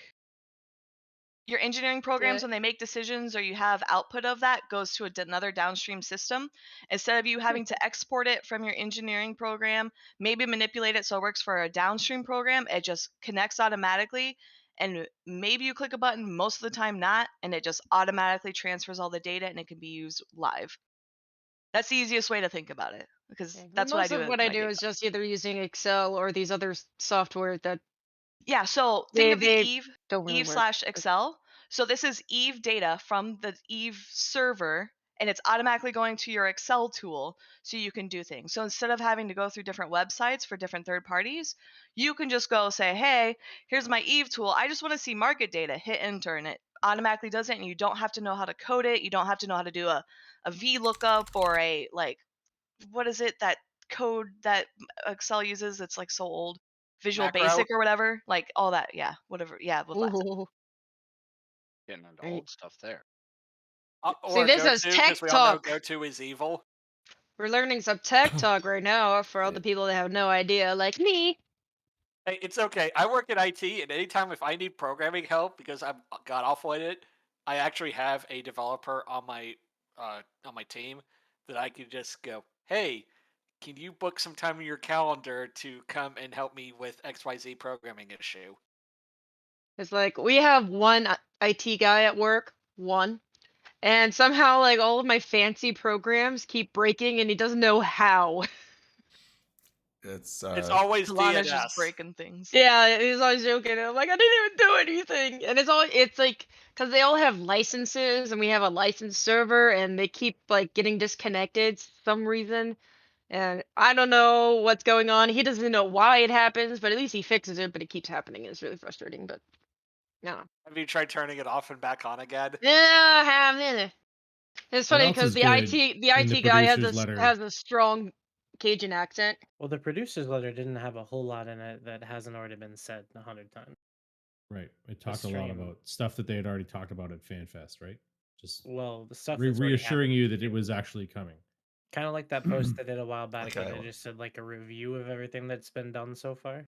Speaker 7: Your engineering programs,
Speaker 6: Yeah.
Speaker 7: when they make decisions or you have output of that, goes to another downstream system. Instead of you having to export it from your engineering program, maybe manipulate it so it works for a downstream program, it just connects automatically. And maybe you click a button, most of the time not, and it just automatically transfers all the data and it can be used live. That's the easiest way to think about it because
Speaker 6: Yeah,
Speaker 7: that's what I
Speaker 6: most
Speaker 7: do.
Speaker 6: of
Speaker 7: at
Speaker 6: what I
Speaker 7: my
Speaker 6: do
Speaker 7: day
Speaker 6: is
Speaker 7: job.
Speaker 6: just either using Excel or these other software that
Speaker 7: Yeah, so think of the
Speaker 6: they
Speaker 7: Eve
Speaker 6: don't really work.
Speaker 7: Eve / Excel. So this is Eve data from the Eve server, and it's automatically going to your Excel tool so you can do things. So instead of having to go through different websites for different third parties, you can just go say, "Hey, here's my Eve tool. I just want to see market data." Hit enter, and it automatically does it, and you don't have to know how to code it. You don't have to know how to do a VLOOKUP or a like what is it that code that Excel uses? It's like so old. Visual
Speaker 3: Macro.
Speaker 7: Basic or whatever, like all that. Yeah, whatever. Yeah, with lots of
Speaker 6: Ooh.
Speaker 5: Getting into
Speaker 6: Right.
Speaker 5: old stuff there.
Speaker 6: See,
Speaker 3: Or
Speaker 6: this is
Speaker 3: GoTo,
Speaker 6: tech
Speaker 3: because we all know
Speaker 6: talk.
Speaker 3: GoTo is evil.
Speaker 6: We're learning some tech talk right now for all
Speaker 1: Yeah.
Speaker 6: the people that have no idea, like me.
Speaker 3: Hey, it's okay. I work in IT, and anytime if I need programming help because I'm god awful at it, I actually have a developer on my team that I can just go, "Hey, can you book some time in your calendar to come and help me with XYZ programming issue?"
Speaker 6: It's like we have one IT guy at work, one, and somehow like all of my fancy programs keep breaking, and he doesn't know how.
Speaker 1: It's
Speaker 3: It's always
Speaker 7: Alana's just
Speaker 3: DNS.
Speaker 7: breaking things.
Speaker 6: Yeah, he's always joking. And I'm like, I didn't even do anything. And it's like, because they all have licenses and we have a licensed server and they keep like getting disconnected for some reason. And I don't know what's going on. He doesn't know why it happens, but at least he fixes it, but it keeps happening. It's really frustrating, but no.
Speaker 3: Have you tried turning it off and back on again?
Speaker 6: Yeah, I have. It's
Speaker 2: What
Speaker 6: funny
Speaker 2: else
Speaker 6: because
Speaker 2: is
Speaker 6: the
Speaker 2: good
Speaker 6: the
Speaker 2: in the
Speaker 6: IT guy
Speaker 2: producer's letter?
Speaker 6: has a strong Cajun accent.
Speaker 9: Well, the producer's letter didn't have a whole lot in it that hasn't already been said 100 times.
Speaker 2: Right. It talked a lot
Speaker 9: stream.
Speaker 2: about stuff that they had already talked about at FanFest, right? Just
Speaker 9: Well, the stuff that's
Speaker 2: reassuring you that it was actually coming.
Speaker 9: kind of like that post I did a while back
Speaker 1: Like
Speaker 9: where
Speaker 1: Iowa.
Speaker 9: they just said like a review of everything that's been done so far.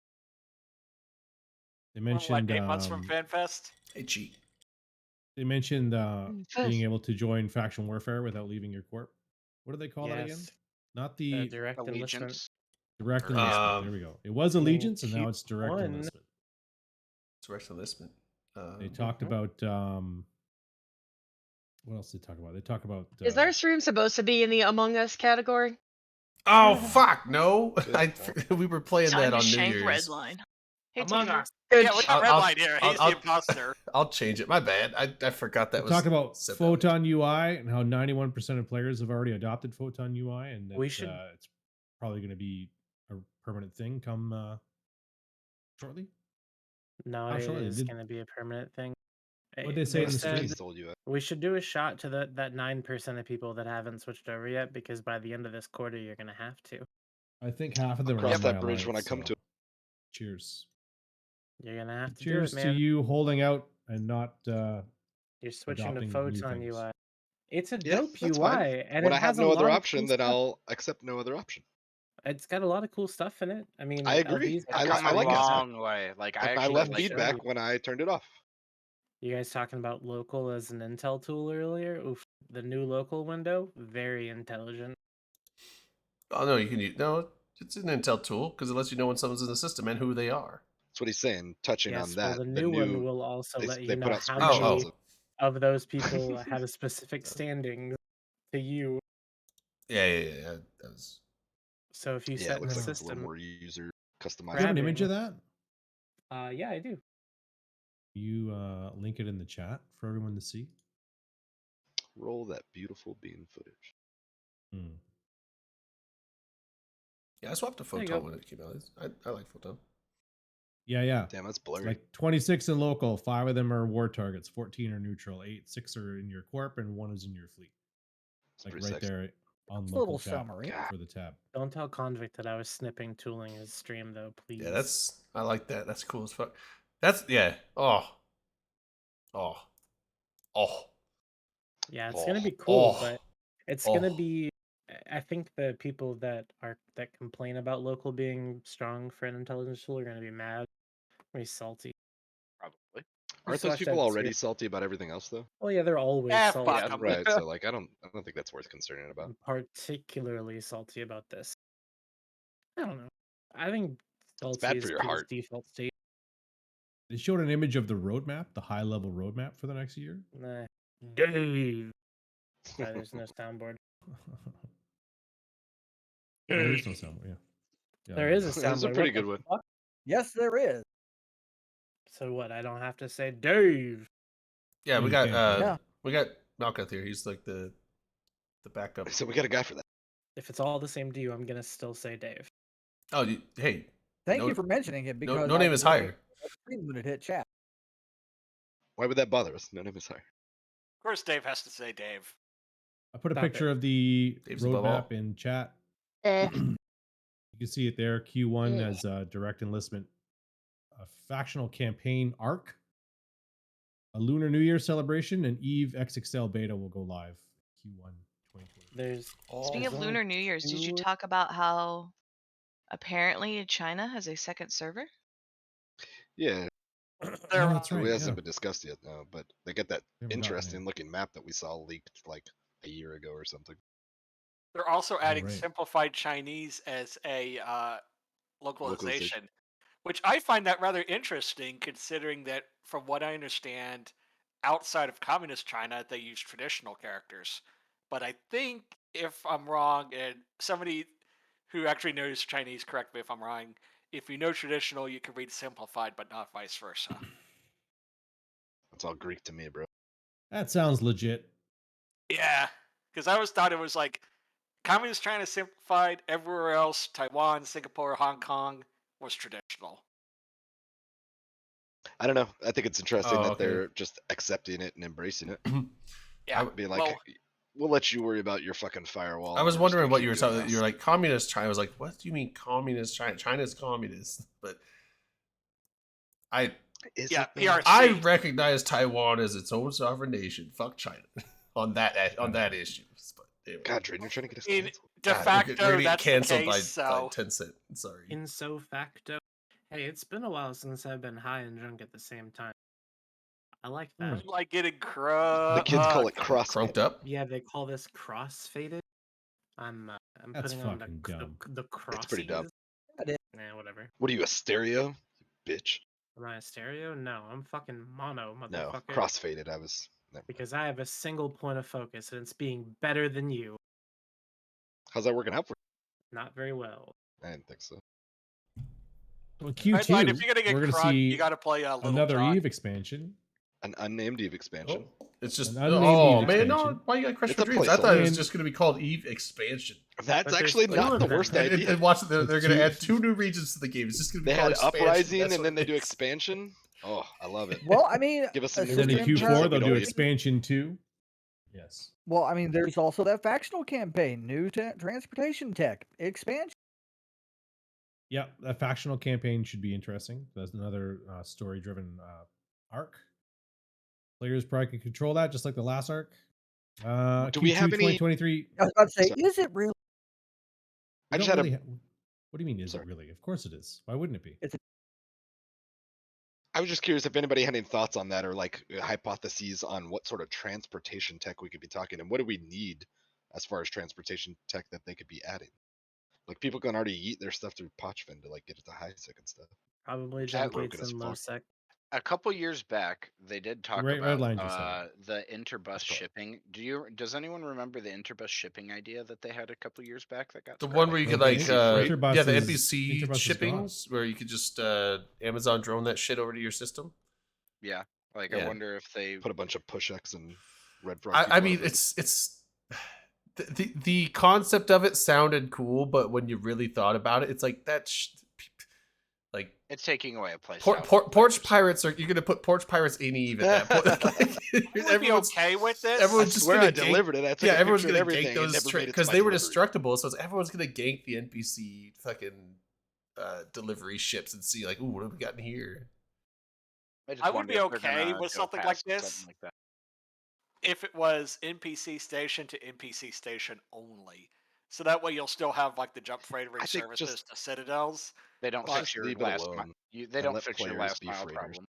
Speaker 2: They
Speaker 3: What,
Speaker 2: mentioned
Speaker 3: 8 months from FanFest?
Speaker 1: Hey, cheat.
Speaker 2: they mentioned
Speaker 6: Fest.
Speaker 2: being able to join faction warfare without leaving your corp. What do they call that again?
Speaker 9: Yes,
Speaker 2: Not the
Speaker 9: direct enlistment.
Speaker 5: Allegiance.
Speaker 2: direct
Speaker 1: Um,
Speaker 2: enlistment. There we go. It was
Speaker 9: in
Speaker 2: allegiance, and now it's direct
Speaker 9: Q1.
Speaker 2: enlistment.
Speaker 1: Direct enlistment.
Speaker 2: They talked
Speaker 9: Mhm.
Speaker 2: about what else did they talk about? They talk about
Speaker 6: Is our stream supposed to be in the Among Us category?
Speaker 1: Oh fuck no!
Speaker 4: Good
Speaker 1: We were playing
Speaker 7: Time
Speaker 1: that
Speaker 7: to
Speaker 1: on New
Speaker 7: shank
Speaker 1: Year's.
Speaker 7: Redline. Hey,
Speaker 9: Among
Speaker 7: Tamer.
Speaker 9: Us.
Speaker 6: Good
Speaker 3: Yeah, we
Speaker 6: sh-
Speaker 3: got
Speaker 1: I'll-
Speaker 3: Redline here.
Speaker 1: I'll-
Speaker 3: He's
Speaker 1: I'll-
Speaker 3: the imposter.
Speaker 1: I'll change it. My bad. I forgot that
Speaker 2: They
Speaker 1: was.
Speaker 2: talked about
Speaker 1: said that way.
Speaker 2: Photon UI and how 91% of players have already adopted Photon UI, and that,
Speaker 9: We should-
Speaker 2: it's probably going to be a permanent thing come shortly.
Speaker 9: No,
Speaker 2: How
Speaker 9: it
Speaker 2: shortly?
Speaker 9: is
Speaker 2: Did-
Speaker 9: going to be a permanent thing.
Speaker 2: What'd they say in the
Speaker 9: said
Speaker 2: stream?
Speaker 4: He's told you.
Speaker 9: we should do a shot to that 9% of people that haven't switched over yet, because by the end of this quarter, you're going to have to.
Speaker 2: I think half of them are
Speaker 4: Cross
Speaker 2: in
Speaker 4: that
Speaker 2: my
Speaker 4: bridge when I
Speaker 2: alliance,
Speaker 4: come
Speaker 2: so
Speaker 4: to it.
Speaker 2: cheers.
Speaker 9: You're going to have to
Speaker 2: Cheers
Speaker 9: do it,
Speaker 2: to
Speaker 9: man.
Speaker 2: you holding out and not
Speaker 9: You're switching to
Speaker 2: adopting new
Speaker 9: Photon
Speaker 2: things.
Speaker 9: UI. It's a
Speaker 4: Yeah,
Speaker 9: dope
Speaker 4: that's
Speaker 9: UI,
Speaker 4: fine.
Speaker 9: and
Speaker 4: When
Speaker 9: it
Speaker 4: I have
Speaker 9: has
Speaker 4: no
Speaker 9: a
Speaker 4: other
Speaker 9: lot of
Speaker 4: option,
Speaker 9: cool
Speaker 4: then
Speaker 9: stuff.
Speaker 4: I'll accept no other option.
Speaker 9: It's got a lot of cool stuff in it. I mean,
Speaker 4: I agree.
Speaker 9: LB's
Speaker 5: It's
Speaker 4: I
Speaker 5: come
Speaker 4: I
Speaker 5: a
Speaker 4: like it.
Speaker 5: long way. Like I
Speaker 4: I
Speaker 5: actually
Speaker 4: left
Speaker 5: like
Speaker 4: feedback when I turned it off.
Speaker 9: You guys talking about local as an Intel tool earlier? Oof, the new local window, very intelligent.
Speaker 1: Oh no, you can use no. It's an Intel tool because it lets you know when someone's in the system and who they are.
Speaker 4: That's what he's saying. Touching on
Speaker 9: Yes, well,
Speaker 4: that,
Speaker 9: the new one will also let
Speaker 4: they
Speaker 9: you
Speaker 4: put
Speaker 9: know
Speaker 4: out
Speaker 9: how
Speaker 1: screenshots
Speaker 9: many
Speaker 1: of-
Speaker 9: of those people have a specific standing to you.
Speaker 1: Yeah. That was.
Speaker 9: So if you
Speaker 4: Yeah,
Speaker 9: set
Speaker 4: it
Speaker 9: in the
Speaker 4: looks like it's a little
Speaker 9: system,
Speaker 4: more user
Speaker 2: Do
Speaker 4: customized.
Speaker 2: you have an image of that?
Speaker 9: yeah, I do.
Speaker 2: You link it in the chat for everyone to see.
Speaker 4: Roll that beautiful bean footage.
Speaker 2: Hmm.
Speaker 1: Yeah, I swapped to
Speaker 9: There you
Speaker 1: Photon
Speaker 9: go.
Speaker 1: when it came out. I like Photon.
Speaker 2: Yeah.
Speaker 4: Damn, that's blurry.
Speaker 2: Like 26 in local, 5 of them are war targets, 14 are neutral, 6 are in your corp, and 1 is in your fleet.
Speaker 4: It's
Speaker 2: Like
Speaker 4: pretty
Speaker 2: right
Speaker 4: sexy.
Speaker 2: there on
Speaker 8: It's a
Speaker 2: local
Speaker 8: little
Speaker 2: chat
Speaker 8: summary.
Speaker 2: for the tab.
Speaker 9: Don't tell Convict that I was snipping tooling his stream, though, please.
Speaker 1: Yeah, I like that. That's cool as fuck. That's yeah. Oh.
Speaker 9: Yeah, it's gonna be cool, but it's gonna
Speaker 1: Oh.
Speaker 9: be. I think the people that complain about local being strong for an intelligence tool are gonna be mad, very salty.
Speaker 5: probably.
Speaker 4: Aren't
Speaker 9: Just
Speaker 4: those
Speaker 9: watch
Speaker 4: people
Speaker 9: that
Speaker 4: already
Speaker 9: series.
Speaker 4: salty about everything else though?
Speaker 9: Oh yeah, they're always salty.
Speaker 3: fuck 'em.
Speaker 4: Right. So like, I don't think that's worth concerning about.
Speaker 9: I'm particularly salty about this. I don't know. I think salty
Speaker 4: bad
Speaker 9: is
Speaker 4: for your
Speaker 9: people's
Speaker 4: heart.
Speaker 9: default state.
Speaker 2: They showed an image of the roadmap, the high level roadmap for the next year.
Speaker 9: Nah. Dave. Sorry, there's no soundboard.
Speaker 2: There is no soundboard, yeah.
Speaker 9: There is a
Speaker 4: That's
Speaker 9: soundboard.
Speaker 4: a pretty
Speaker 9: What the
Speaker 4: good one.
Speaker 9: fuck?
Speaker 8: Yes, there is.
Speaker 9: So what? I don't have to say Dave.
Speaker 1: Yeah, we
Speaker 2: You
Speaker 1: got
Speaker 2: can't,
Speaker 8: yeah.
Speaker 1: we got Malkuth here. He's like the backup.
Speaker 4: So we got a guy for that.
Speaker 9: If it's all the same to you, I'm gonna still say Dave.
Speaker 1: Oh, hey.
Speaker 8: Thank
Speaker 1: No-
Speaker 8: you for mentioning it because
Speaker 1: no
Speaker 8: I
Speaker 1: name
Speaker 8: was
Speaker 1: is
Speaker 8: looking
Speaker 1: higher.
Speaker 8: at the screen when it hit chat.
Speaker 4: Why would that bother us? No name is higher.
Speaker 3: Of course, Dave has to say Dave.
Speaker 2: I put a
Speaker 9: Stop
Speaker 2: picture of the
Speaker 1: Dave's above all.
Speaker 2: roadmap in chat.
Speaker 6: Eh.
Speaker 2: You can see it there. Q1
Speaker 6: Yeah.
Speaker 2: as direct enlistment, a factional campaign arc, a Lunar New Year celebration, and Eve XXL beta will go live Q1 2020.
Speaker 9: There's
Speaker 7: Speaking of
Speaker 9: There's
Speaker 7: Lunar
Speaker 9: only
Speaker 7: New Year's, did you
Speaker 9: two-
Speaker 7: talk about how apparently China has a second server?
Speaker 4: Yeah,
Speaker 1: They're-
Speaker 2: Oh, that's
Speaker 4: it
Speaker 2: right.
Speaker 4: hasn't
Speaker 2: Yeah.
Speaker 4: been discussed yet, though. But they get that
Speaker 2: We haven't gotten
Speaker 4: interesting
Speaker 2: it.
Speaker 4: looking map that we saw leaked like a year ago or something.
Speaker 3: They're also adding
Speaker 2: right.
Speaker 3: simplified Chinese as a localization, Which I find that rather interesting, considering that, from what I understand, outside of communist China, they use traditional characters. But I think, if I'm wrong, and somebody who actually knows Chinese, correct me if I'm wrong, if you know traditional, you can read simplified, but not vice versa.
Speaker 4: It's all Greek to me, bro.
Speaker 2: That sounds legit.
Speaker 3: Yeah, because I always thought it was like communist China simplified, everywhere else, Taiwan, Singapore, Hong Kong, was traditional.
Speaker 4: I don't know. I think it's interesting
Speaker 1: Oh,
Speaker 4: that
Speaker 1: okay.
Speaker 4: they're just accepting it and embracing it.
Speaker 3: Yeah,
Speaker 4: Being like,
Speaker 3: well,
Speaker 4: we'll let you worry about your fucking firewall.
Speaker 1: I was
Speaker 4: and we're just
Speaker 1: wondering
Speaker 4: gonna
Speaker 1: what
Speaker 4: keep
Speaker 1: you were
Speaker 4: doing
Speaker 1: talking.
Speaker 4: us."
Speaker 1: You're like communist China. I was like, what do you mean communist China? China's communist, but I
Speaker 4: Is
Speaker 3: yeah,
Speaker 4: it though?
Speaker 3: PRC.
Speaker 1: I recognize Taiwan as its own sovereign nation. Fuck China on that issue. But anyway.
Speaker 4: God, Drain, you're trying to get us
Speaker 3: In
Speaker 4: canceled.
Speaker 3: de
Speaker 1: God, we're
Speaker 3: facto,
Speaker 1: gonna get
Speaker 3: that's the
Speaker 1: canceled
Speaker 3: case.
Speaker 1: by
Speaker 3: So
Speaker 1: Tencent. Sorry.
Speaker 9: In so facto. Hey, it's been a while since I've been high and drunk at the same time. I like that.
Speaker 3: I'm like getting
Speaker 4: The kids call it cross.
Speaker 1: Crunked up.
Speaker 9: Yeah, they call this cross-faded. I'm
Speaker 2: That's
Speaker 9: putting on
Speaker 2: fucking
Speaker 9: the
Speaker 2: dumb.
Speaker 9: crossies.
Speaker 4: It's pretty dumb.
Speaker 9: Nah, whatever.
Speaker 4: What are you, a stereo? Bitch.
Speaker 9: Am I a stereo? No, I'm fucking mono,
Speaker 4: No,
Speaker 9: motherfucker.
Speaker 4: crossfaded. I was. Never mind.
Speaker 9: Because I have a single point of focus, and it's being better than you.
Speaker 4: How's that working out for
Speaker 9: Not very well.
Speaker 4: you? I didn't think so.
Speaker 2: Well,
Speaker 3: Red Line,
Speaker 2: Q2,
Speaker 3: if you're gonna get
Speaker 2: we're gonna
Speaker 3: crunk,
Speaker 2: see
Speaker 3: you gotta play Little
Speaker 2: another
Speaker 3: John.
Speaker 2: Eve expansion.
Speaker 4: An unnamed Eve expansion.
Speaker 1: Oh, it's just
Speaker 2: An unnamed
Speaker 1: oh
Speaker 2: Eve
Speaker 1: man, no!
Speaker 2: expansion.
Speaker 1: Why you got Crush
Speaker 4: It's
Speaker 1: for
Speaker 4: a
Speaker 1: Dreams? I thought it was
Speaker 2: placeholder.
Speaker 1: just gonna be called Eve Expansion.
Speaker 4: That's
Speaker 9: But there's
Speaker 4: actually
Speaker 9: two
Speaker 4: not
Speaker 9: of
Speaker 4: the
Speaker 9: them.
Speaker 4: worst
Speaker 1: And,
Speaker 4: idea.
Speaker 1: and watch, they're
Speaker 2: It's
Speaker 1: gonna
Speaker 2: two-
Speaker 1: add 2 new regions to the game. It's just gonna be
Speaker 4: They
Speaker 1: called
Speaker 4: had
Speaker 1: Expansion.
Speaker 4: Uprising
Speaker 1: That's
Speaker 4: and
Speaker 1: what
Speaker 4: then they
Speaker 1: it
Speaker 4: do
Speaker 1: is.
Speaker 4: expansion. Oh, I love it.
Speaker 8: Well, I mean,
Speaker 4: Give us some
Speaker 2: And
Speaker 4: new
Speaker 2: then in
Speaker 4: regions.
Speaker 2: Q4, they'll do
Speaker 4: Good.
Speaker 2: expansion 2. Yes.
Speaker 8: Well, I mean, there's also that factional campaign, new transportation tech expansion.
Speaker 2: Yeah, that factional campaign should be interesting. That's another story-driven arc. Players probably can control that, just like the last arc.
Speaker 4: Do we have any-
Speaker 2: 2023?
Speaker 8: I was about to say,
Speaker 4: Sorry.
Speaker 8: is it really?
Speaker 2: We
Speaker 4: I just
Speaker 2: don't
Speaker 4: had
Speaker 2: really what do you mean? Is
Speaker 4: Sorry.
Speaker 2: it really? Of course it is. Why wouldn't it be?
Speaker 4: I was just curious if anybody had any thoughts on that or like hypotheses on what sort of transportation tech we could be talking and what do we need as far as transportation tech that they could be adding. Like people can already eat their stuff through Pochvin to like get it to HiSec and stuff.
Speaker 9: Probably
Speaker 4: That's
Speaker 9: jump
Speaker 4: broken
Speaker 9: gates
Speaker 4: as
Speaker 9: and
Speaker 4: fuck.
Speaker 9: low sec.
Speaker 5: A couple years back, they did talk
Speaker 2: Red
Speaker 5: about
Speaker 2: Line just said
Speaker 5: the interbus
Speaker 4: That's probably-
Speaker 5: shipping. Does anyone remember the interbus shipping idea that they had a couple years back that got
Speaker 1: The
Speaker 5: scrapped?
Speaker 1: one where you could
Speaker 2: Okay.
Speaker 1: like
Speaker 2: Interbus
Speaker 1: yeah, the
Speaker 2: is-
Speaker 1: NPC
Speaker 2: Interbus is
Speaker 1: shippings where you could just Amazon drone that shit over to your system.
Speaker 5: Yeah, like
Speaker 1: Yeah.
Speaker 5: I wonder if they
Speaker 4: Put a bunch of push X and Red Frog.
Speaker 1: I
Speaker 4: people
Speaker 1: mean,
Speaker 4: out of it.
Speaker 1: it's the concept of it sounded cool, but when you really thought about it, it's like that. Like
Speaker 5: it's taking away a place.
Speaker 1: porch pirates are you're gonna put porch pirates in Eve at that point.
Speaker 3: I would be
Speaker 1: everyone's
Speaker 3: okay with this.
Speaker 1: everyone's
Speaker 4: I
Speaker 1: just
Speaker 4: swear
Speaker 1: gonna
Speaker 4: I
Speaker 1: gank-
Speaker 4: delivered it. I took
Speaker 1: yeah,
Speaker 4: a
Speaker 1: everyone's
Speaker 4: picture
Speaker 1: gonna
Speaker 4: and
Speaker 1: gank
Speaker 4: everything. It
Speaker 1: those
Speaker 4: never made it to
Speaker 1: because
Speaker 4: my
Speaker 1: they were
Speaker 4: delivery.
Speaker 1: destructible. So everyone's gonna gank the NPC fucking delivery ships and see like, ooh, what have we got in here?
Speaker 3: I would be okay with something like this. If it was NPC station to NPC station only. So that way you'll still have like the jump freightering
Speaker 4: I think
Speaker 3: services
Speaker 4: just-
Speaker 3: to citadels.
Speaker 5: They don't
Speaker 4: Well,
Speaker 5: fix
Speaker 4: just
Speaker 5: your
Speaker 4: leave it
Speaker 5: last
Speaker 4: alone
Speaker 5: mile. They
Speaker 4: and
Speaker 5: don't
Speaker 4: let
Speaker 5: fix your
Speaker 4: players
Speaker 5: last
Speaker 4: be
Speaker 5: mile
Speaker 4: freighters.
Speaker 5: problem.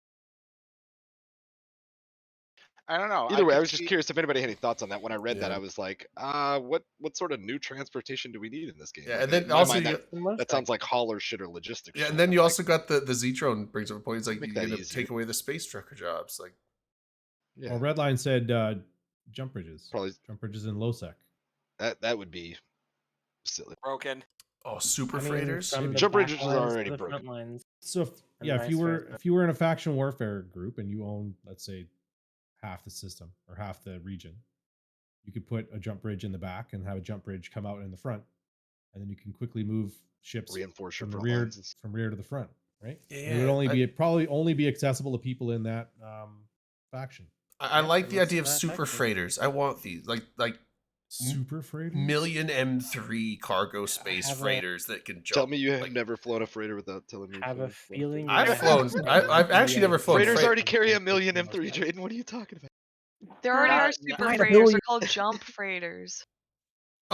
Speaker 5: I don't know.
Speaker 4: Either way, I
Speaker 5: could
Speaker 4: was just
Speaker 5: see-
Speaker 4: curious if anybody had any thoughts on that. When I read that,
Speaker 1: Yeah.
Speaker 4: I was like, what sort of new transportation do we need in this game?
Speaker 1: Yeah,
Speaker 4: Like,
Speaker 1: and then
Speaker 4: in my
Speaker 1: also
Speaker 4: mind,
Speaker 1: you-
Speaker 4: that sounds like hauler shit or logistics.
Speaker 1: Yeah,
Speaker 4: shit.
Speaker 1: and then
Speaker 4: I'm
Speaker 1: you
Speaker 4: like,
Speaker 1: also got the Zetron brings up a point. It's like
Speaker 4: Make
Speaker 1: you're
Speaker 4: that
Speaker 1: gonna
Speaker 4: easier.
Speaker 1: take away the space trucker jobs. Like
Speaker 4: yeah,
Speaker 2: Well, Redline said jump bridges.
Speaker 4: probably
Speaker 2: Jump bridges in low sec.
Speaker 4: that would be silly.
Speaker 3: Broken.
Speaker 1: oh, super
Speaker 9: I mean,
Speaker 1: freighters.
Speaker 9: from the
Speaker 4: Jump
Speaker 9: back
Speaker 4: bridges is
Speaker 9: lines to
Speaker 4: already
Speaker 9: the
Speaker 4: broken.
Speaker 9: front lines.
Speaker 2: So
Speaker 9: And
Speaker 2: if
Speaker 9: vice
Speaker 2: you were
Speaker 9: versa.
Speaker 2: if you were in a faction warfare group and you own, let's say, half the system or half the region, you could put a jump bridge in the back and have a jump bridge come out in the front, and then you can quickly move ships
Speaker 4: Reinforce your
Speaker 2: from the
Speaker 4: front
Speaker 2: rear
Speaker 4: lines and
Speaker 2: from rear to the front, right? And it
Speaker 1: Yeah,
Speaker 2: would only
Speaker 1: I-
Speaker 2: be probably only be accessible to people in that faction.
Speaker 1: I
Speaker 9: Yeah,
Speaker 1: like
Speaker 9: it
Speaker 1: the
Speaker 9: looks
Speaker 1: idea of
Speaker 9: that
Speaker 1: super
Speaker 9: effective.
Speaker 1: freighters. I want these like
Speaker 2: Super freighters.
Speaker 1: million M3 cargo space
Speaker 9: have a-
Speaker 1: freighters that can jump.
Speaker 4: Tell me you have
Speaker 1: like-
Speaker 4: never flown a freighter without telling me.
Speaker 9: Have
Speaker 4: you've
Speaker 9: a
Speaker 4: never flown
Speaker 9: feeling
Speaker 4: freighter.
Speaker 1: I've flown. I've actually never flown.
Speaker 4: Freighters
Speaker 1: freight-
Speaker 4: already carry a million M3, Drayden. What are you talking about?
Speaker 7: There already
Speaker 3: Not-
Speaker 7: are
Speaker 3: not-
Speaker 7: super
Speaker 8: Nine
Speaker 7: freighters. They're
Speaker 8: billion.
Speaker 7: called jump freighters.